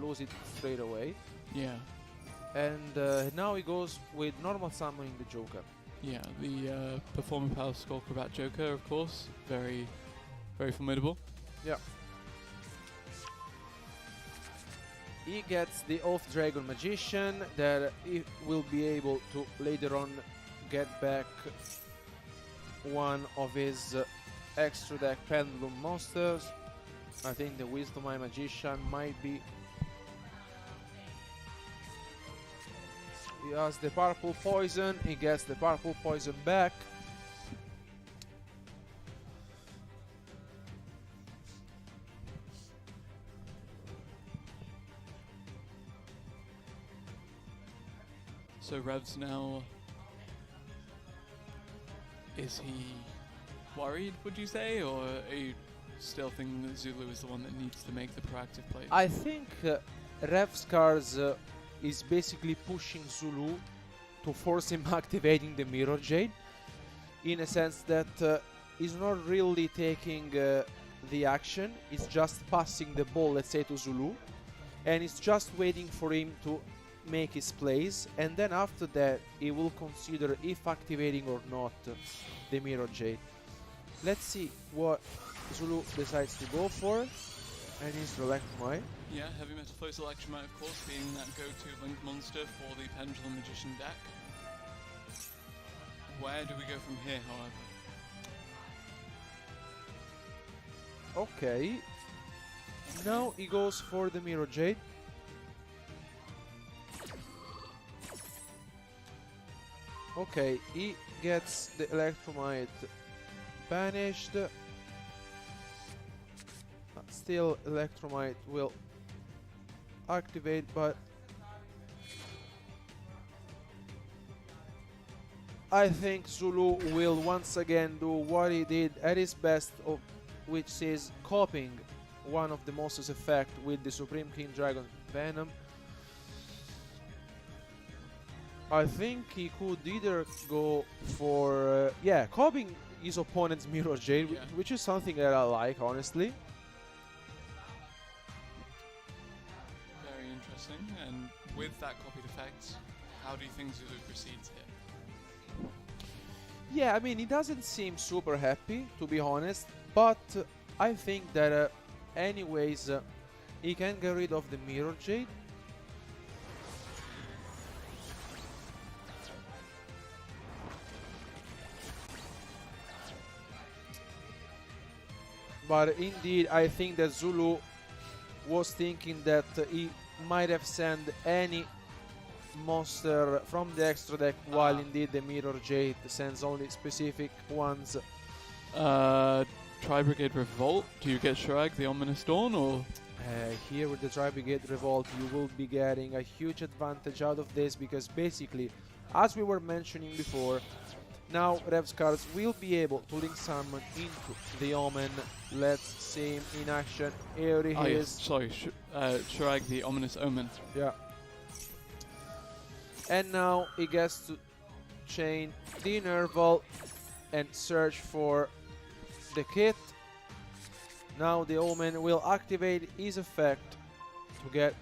lose it straight away. Yeah. And now he goes with normal summoning the Joker. Yeah, the Performing Power Skull Crobat Joker, of course, very formidable. Yeah. He gets the Off Dragon Magician that he will be able to later on get back one of his extra deck Pendulum monsters. I think the Wisdom Eye Magician might be. He has the Purple Poison, he gets the Purple Poison back. So Rev's now, is he worried, would you say, or are you still thinking that Zulu is the one that needs to make the proactive play? I think Rev's cards is basically pushing Zulu to force him activating the Mirror Jade, in a sense that he's not really taking the action, he's just passing the ball, let's say, to Zulu, and he's just waiting for him to make his plays, and then after that he will consider if activating or not the Mirror Jade. Let's see what Zulu decides to go for, and he's Electromite. Yeah, Heavy Metal Foe's Electromite, of course, being that go-to Link monster for the Pendulum Magician deck. Where do we go from here, however? Okay. Now he goes for the Mirror Jade. Okay, he gets the Electromite banished. Still, Electromite will activate, but I think Zulu will once again do what he did at his best, which is copying one of the monster's effect with the Supreme King Dragon Venom. I think he could either go for copying his opponent's Mirror Jade, which is something that I like, honestly. Very interesting. And with that copied effect, how do you think Zulu proceeds here? Yeah, I mean, he doesn't seem super happy, to be honest, but I think that anyways, he can get rid of the Mirror Jade. But indeed, I think that Zulu was thinking that he might have sent any monster from the extra deck, while indeed the Mirror Jade sends only specific ones. Tri-Brigade Revolt, do you get Shrag, the Ominous Dawn, or? Here with the Tri-Brigade Revolt, you will be getting a huge advantage out of this, because basically, as we were mentioning before, now Rev's cards will be able to link summon into the Omen. Let's see him in action. Here he is. Yes, sorry, Shrag, the Ominous Omen. Yeah. And now he gets to chain the Nerval and search for the kit. Now the Omen will activate his effect to get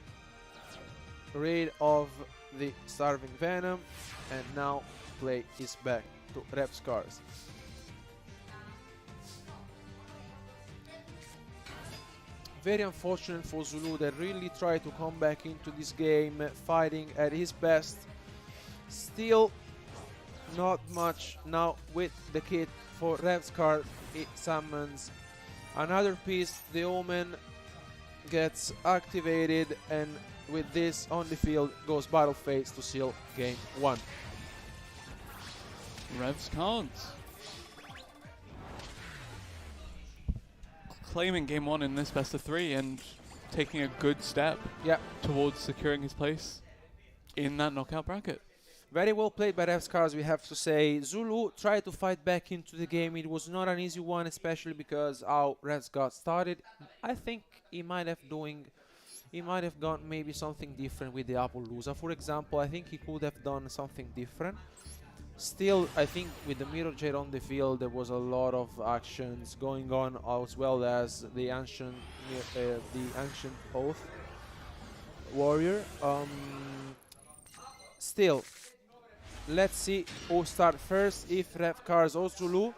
rid of the Starving Venom, and now play is back to Repscars. Very unfortunate for Zulu that really tried to come back into this game fighting at his best. Still not much now with the kit for Repscar. It summons another piece. The Omen gets activated, and with this on the field goes Battle Phase to seal game 1. Revs cards. Claiming game 1 in this best of 3 and taking a good step towards securing his place in that knockout bracket. Very well played by Repscars, we have to say. Zulu tried to fight back into the game. It was not an easy one, especially because how Revs got started. I think he might have gone maybe something different with the Appaloosa. For example, I think he could have done something different. Still, I think with the Mirror Jade on the field, there was a lot of actions going on, as well as the ancient Oath Warrior. Still, let's see who start first, if Repscars or Zulu.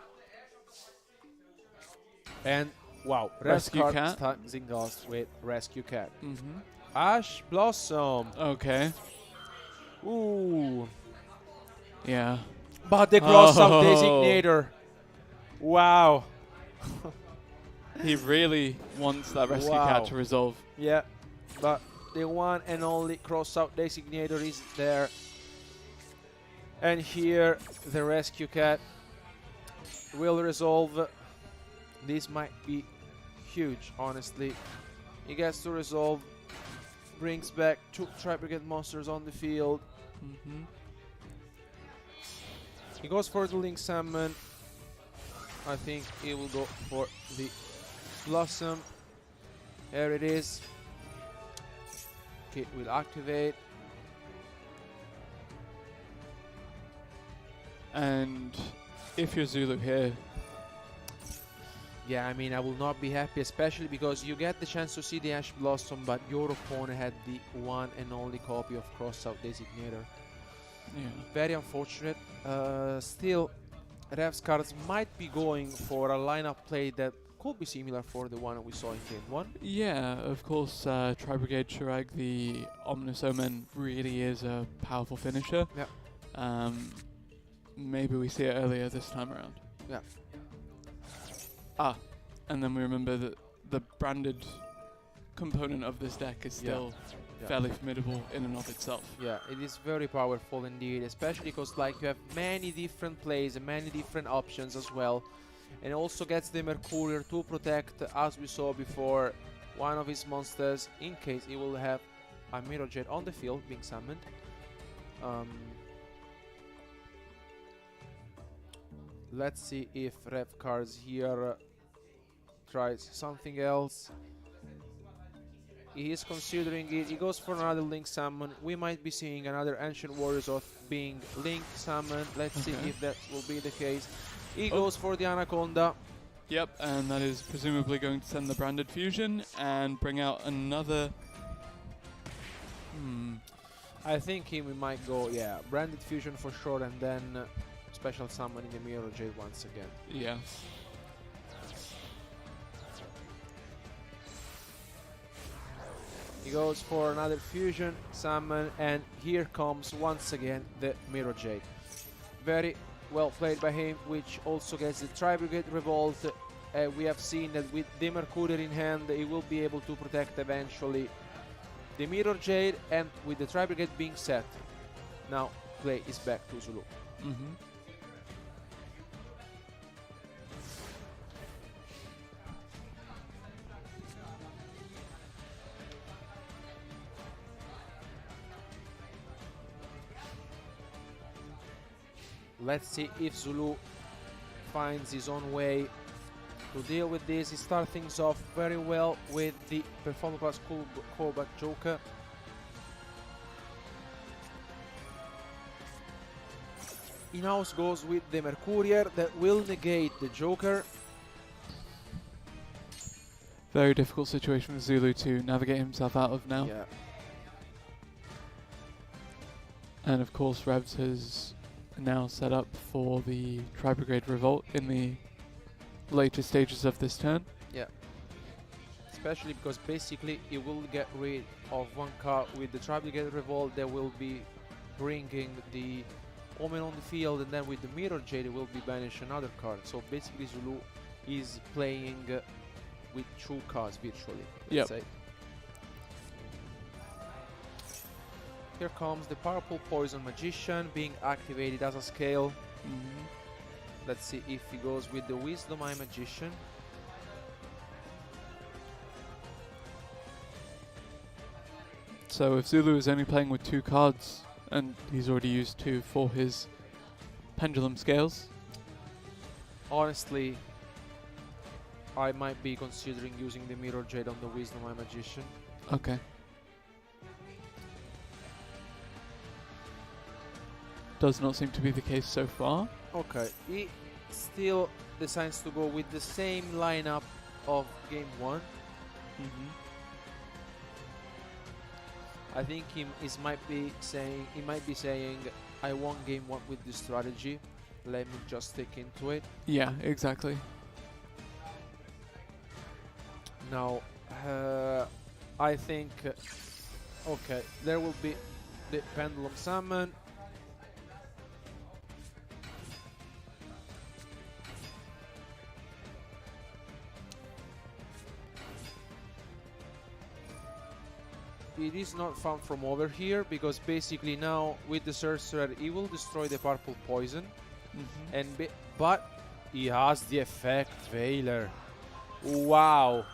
And wow, Rescue Repscar Cat. starting us with Rescue Cat. Mm-hmm. Ash Blossom. Okay. Ooh. Yeah. But the cross-out designator. Wow. He really wants that Rescue Cat to resolve. Yeah, but the one and only cross-out designator is there. And here the Rescue Cat will resolve. This might be huge, honestly. He gets to resolve, brings back 2 Tri-Brigade monsters on the field. Mm-hmm. He goes for the Link Summon. I think he will go for the Blossom. There it is. Kit will activate. And if you're Zulu here, yeah, I mean, I will not be happy, especially because you get the chance to see the Ash Blossom, but your opponent had the one and only copy of Crossout Designator. Yeah. Very unfortunate. Still, Repscars might be going for a lineup play that could be similar for the one we saw in game 1. yeah, of course, Tri-Brigade Shurag, the Ominous Omen, really is a powerful finisher. Yeah. Maybe we see it earlier this time around. Yeah. And then we remember that the branded component of this deck is still fairly formidable in and of itself. Yeah, it is very powerful indeed, especially because like you have many different plays and many different options as well. And also gets the Mercurial to protect, as we saw before, one of his monsters in case he will have a Mirror Jet on the field being summoned. Let's see if Repscars here tries something else. He is considering it. He goes for another Link Summon. We might be seeing another Ancient Warriors of being Link Summoned. Let's see if that will be the case. He goes for the Anaconda. Yep, and that is presumably going to send the branded fusion and bring out another. I think he might go, branded fusion for sure, and then special summoning the Mirror Jade once again. Yeah. He goes for another fusion summon, and here comes once again the Mirror Jade. Very well played by him, which also gets the Tri-Brigade Revolt. We have seen that with the Mercurial in hand, he will be able to protect eventually the Mirror Jade, and with the Tri-Brigade being set, now play is back to Zulu. Let's see if Zulu finds his own way to deal with this. He starts things off very well with the Performance Plus Callback Joker. in-house goes with the Mercurier that will negate the Joker. Very difficult situation for Zulu to navigate himself out of now. Yeah. And of course, Revs has now set up for the Tri-Brigade Revolt in the later stages of this turn. Yeah. Especially because basically it will get rid of one card with the Tri-Brigade Revolt that will be bringing the Omen on the field, and then with the Mirror Jade it will be banish another card. So basically Zulu is playing with 2 cards virtually, let's say. Here comes the Purple Poison Magician being activated as a scale. Let's see if he goes with the Wisdom Eye Magician. So if Zulu is only playing with 2 cards, and he's already used 2 for his Pendulum Scales. Honestly, I might be considering using the Mirror Jade on the Wisdom Eye Magician. Okay. Does not seem to be the case so far. Okay, he still decides to go with the same lineup of game 1. I think he might be saying, I won game 1 with this strategy. Let me just stick into it. Yeah, exactly. Now, I think, okay, there will be the Pendulum Summon. It is not found from over here because basically now with the Sorcerer he will destroy the Purple Poison, but he has the Effect Veiler. Wow.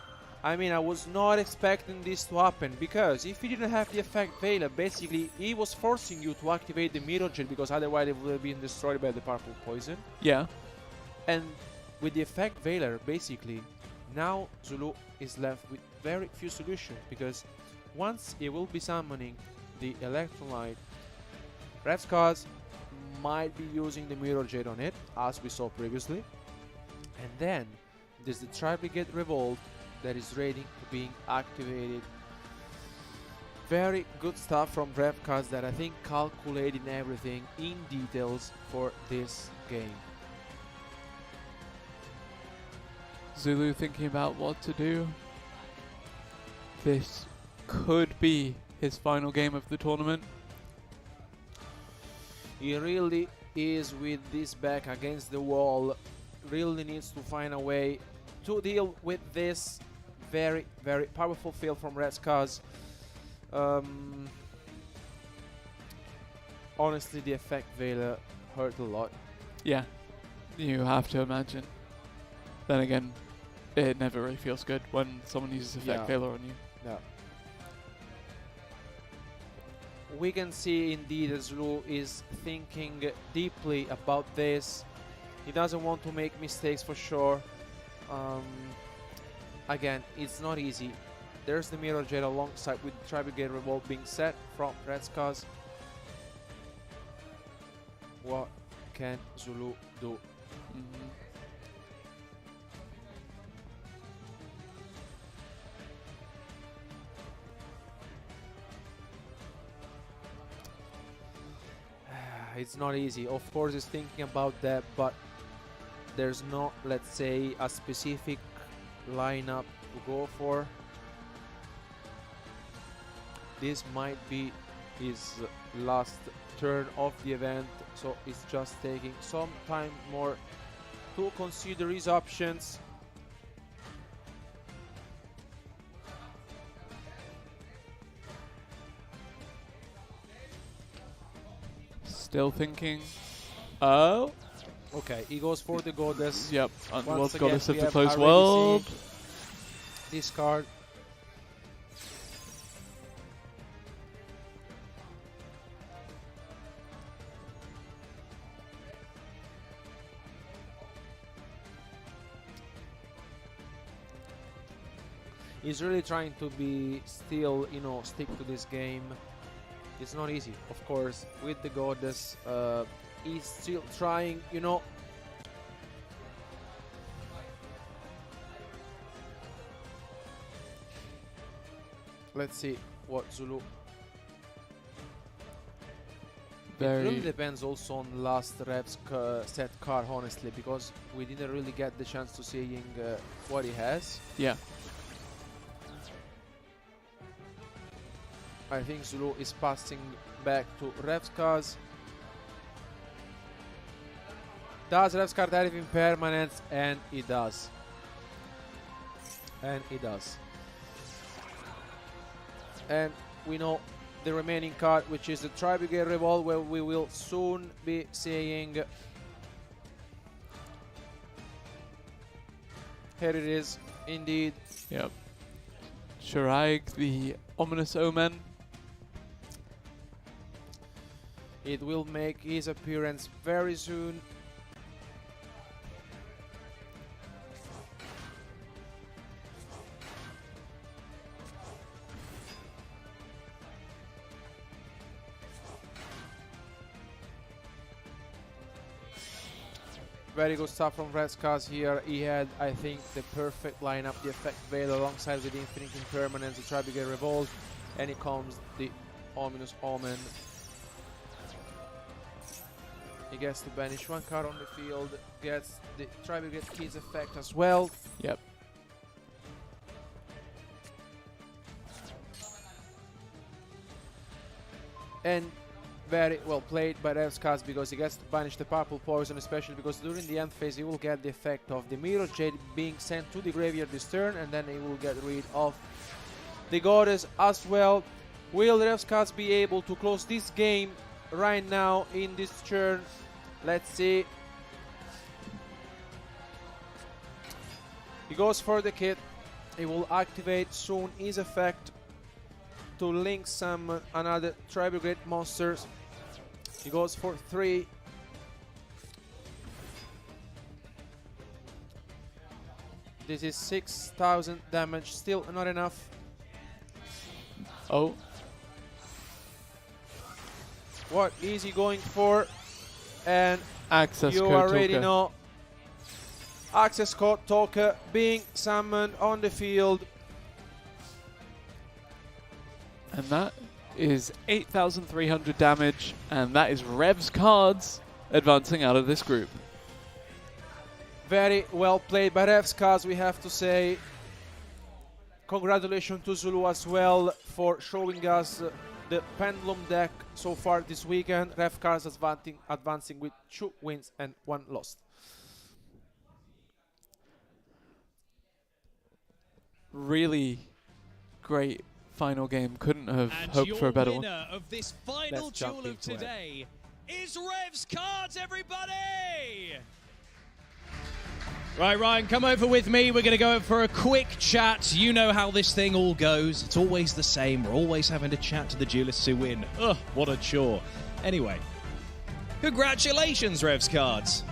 I mean, I was not expecting this to happen, because if he didn't have the Effect Veiler, basically he was forcing you to activate the Mirror Gel, because otherwise it would have been destroyed by the Purple Poison. Yeah. And with the Effect Veiler, basically, now Zulu is left with very few solutions, because once he will be summoning the Electrolyte, Revs cards might be using the Mirror Jade on it, as we saw previously. And then there's the Tri-Brigade Revolt that is ready to being activated. Very good stuff from Rev cards that I think calculating everything in details for this game. Zulu thinking about what to do. This could be his final game of the tournament. He really is with this back against the wall. Really needs to find a way to deal with this very, very powerful field from Red Scars. Honestly, the Effect Veiler hurt a lot. Yeah, you have to imagine. Then again, it never really feels good when someone uses Effect Veiler on you. Yeah. We can see indeed that Zulu is thinking deeply about this. He doesn't want to make mistakes for sure. Again, it's not easy. There's the Mirror Jet alongside with Tri-Brigade Revolt being set from Red Scars. What can Zulu do? It's not easy. Of course, he's thinking about that, but there's not, let's say, a specific lineup to go for. This might be his last turn of the event, so it's just taking some time more to consider his options. Still thinking. Oh. Okay, he goes for the Goddess. Yep, Underworld Once again, Goddess of we the have Closed already World. seen this card. He's really trying to be still, you know, stick to this game. It's not easy, of course, with the Goddess. he's still trying, you know. Let's see what Zulu. It really depends also on last Rev's set card, honestly, because we didn't really get the chance to seeing what he has. Yeah. I think Zulu is passing back to Rev's cards. Does Rev's card have impermanence? And it does. And it does. And we know the remaining card, which is the Tri-Brigade Revolt, where we will soon be seeing. Here it is, indeed. Yep. Shuraig, the ominous omen. It will make his appearance very soon. Very good stuff from Rescars here. He had, I think, the perfect lineup, the Effect Veil alongside with the Infinite Impermanence, the Tri-Brigade Revolt, and it comes the Ominous Omen. He gets to banish one card on the field, gets the Tri-Brigade Keys effect as well. Yep. And very well played by Revskas, because he gets to banish the Purple Poison, especially because during the end phase he will get the effect of the Mirror Jade being sent to the graveyard this turn, and then he will get rid of the Goddess as well. Will Revskas be able to close this game right now in this turn? Let's see. He goes for the kit. He will activate soon his effect to link summon another Tri-Brigade monsters. He goes for 3. This is 6,000 damage, still not enough. Oh. What is he going for? And Access you code already Toka. know. Access code Toka being summoned on the field. And that is 8,300 damage, and that is Rev's cards advancing out of this group. Very well played by Revskas, we have to say. Congratulations to Zulu as well for showing us the Pendulum deck so far this weekend. Revskas advancing with 2 wins and 1 loss. Really great final game. Couldn't have hoped for a better one. Winner of this final duel of today is Rev's Cards, everybody! Right, Ryan, come over with me. We're going to go for a quick chat. You know how this thing all goes. It's always the same. We're always having to chat to the duelists who win. Ugh, what a chore. Anyway, congratulations, Rev's Cards.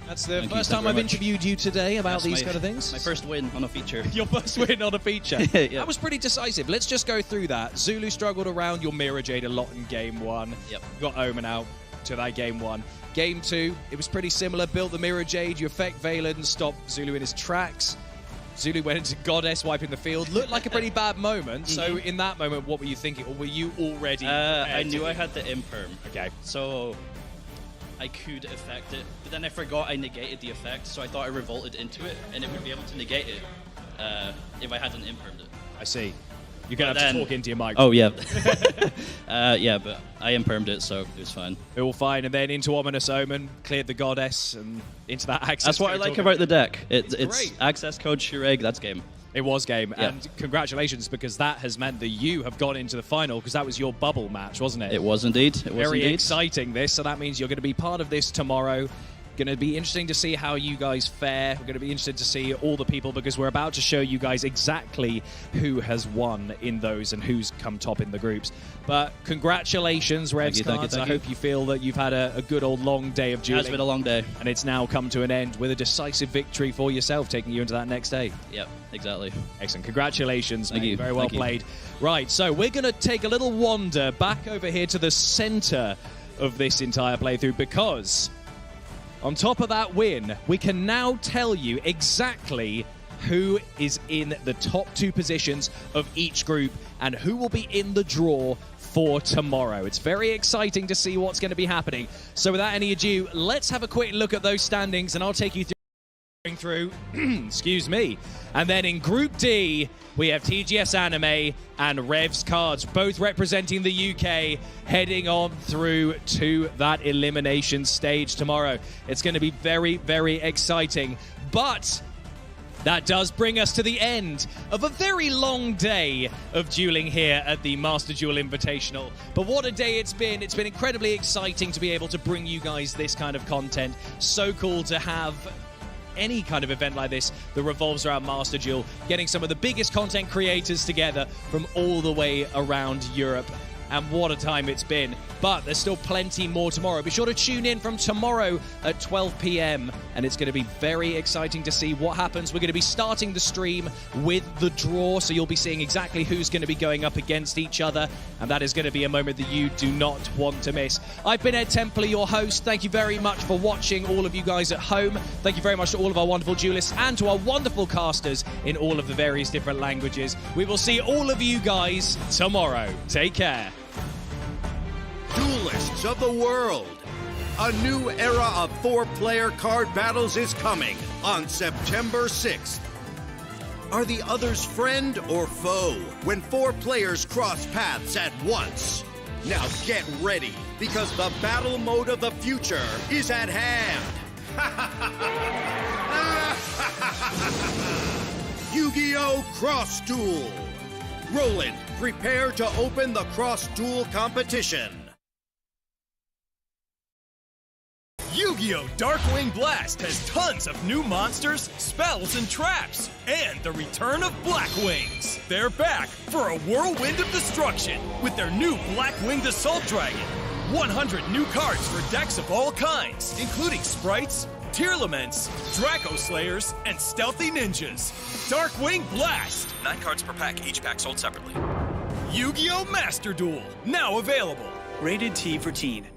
That's the first time I've interviewed you today about these kind of things. My first win on a feature. Your first win on a feature. Yeah. That was pretty decisive. Let's just go through that. Zulu struggled around your Mirror Jade a lot in game 1. Yep. Got Omen out to that game 1. Game 2, it was pretty similar. Built the Mirror Jade, you effect Valen, stopped Zulu in his tracks. Zulu went into Goddess, wiping the field. Looked like a pretty bad moment. So in that moment, what were you thinking? Or were you already I knew I had the imperm. Okay. So I could affect it, but then I forgot I negated the effect, so I thought I revolted into it, and it would be able to negate it if I hadn't impermed it. I see. You're going to have to talk into your mic. Oh, yeah. Yeah, but I impermed it, so it was fine. All fine, and then into Ominous Omen, cleared the Goddess, and into that access. That's what I like about the deck. It's great. access code Shuraig, that's game. It was game, Yeah. and congratulations, because that has meant that you have gone into the final, because that was your bubble match, wasn't it? It was indeed. It was Very indeed. exciting, this, so that means you're going to be part of this tomorrow. Going to be interesting to see how you guys fare. We're going to be interested to see all the people, because we're about to show you guys exactly who has won in those and who's come top in the groups. But congratulations, Revs Cards. I hope you feel that you've had a good old long day of dueling. It has been a long day. And it's now come to an end with a decisive victory for yourself, taking you into that next day. Yep, exactly. Excellent. Congratulations, Thank mate. you. Very well Thank you. played. Right, so we're going to take a little wander back over here to the center of this entire playthrough, because on top of that win, we can now tell you exactly who is in the top 2 positions of each group and who will be in the draw for tomorrow. It's very exciting to see what's going to be happening. So without any ado, let's have a quick look at those standings, and I'll take you through excuse me. And then in Group D, we have TGS Anime and Revs Cards, both representing the UK, heading on through to that elimination stage tomorrow. It's going to be very, very exciting. But that does bring us to the end of a very long day of dueling here at the Master Duel Invitational. But what a day it's been. It's been incredibly exciting to be able to bring you guys this kind of content. So cool to have any kind of event like this that revolves around Master Duel, getting some of the biggest content creators together from all the way around Europe. And what a time it's been. But there's still plenty more tomorrow. Be sure to tune in from tomorrow at 12 p.m. and it's going to be very exciting to see what happens. We're going to be starting the stream with the draw, so you'll be seeing exactly who's going to be going up against each other, and that is going to be a moment that you do not want to miss. I've been Ed Templar, your host. Thank you very much for watching, all of you guys at home. Thank you very much to all of our wonderful duelists and to our wonderful casters in all of the various different languages. We will see all of you guys tomorrow. Take care. Duelists of the world. A new era of 4-player card battles is coming on September 6th. Are the others friend or foe when 4 players cross paths at once? Now get ready, because the battle mode of the future is at hand. Yu-Gi-Oh! Cross Duel. Roland, prepare to open the Cross Duel competition. Yu-Gi-Oh! Darkwing Blast has tons of new monsters, spells, and traps, and the return of Blackwings. They're back for a whirlwind of destruction with their new Blackwinged Assault Dragon. 100 new cards for decks of all kinds, including Sprites, Tearlaments, Draco Slayers, and Stealthy Ninjas. Darkwing Blast! 9 cards per pack, each pack sold separately. Yu-Gi-Oh! Master Duel, now available. Rated T for Teen.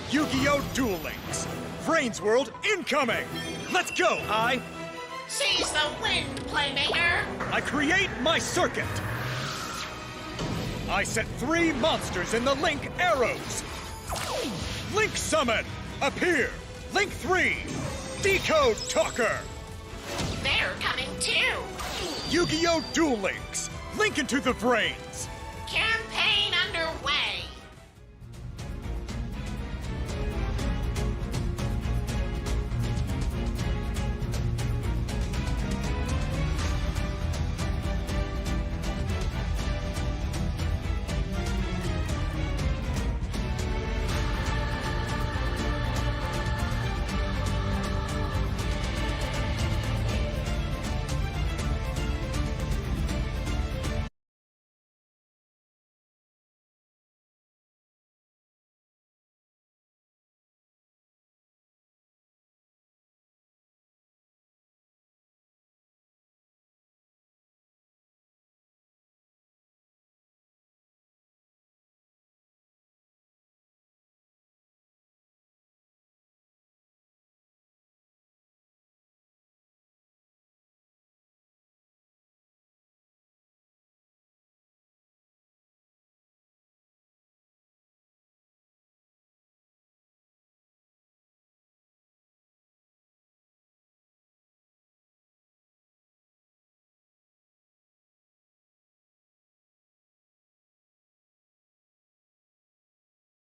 Yu-Gi-Oh! Duel Links. Vrain's World incoming! Let's go! Seize the wind, Playmaker! I create my circuit! I set 3 monsters in the Link arrows! Link Summon! Appear! Link 3! Decode Talker! They're coming too! Yu-Gi-Oh! Duel Links! Link into the Vrain!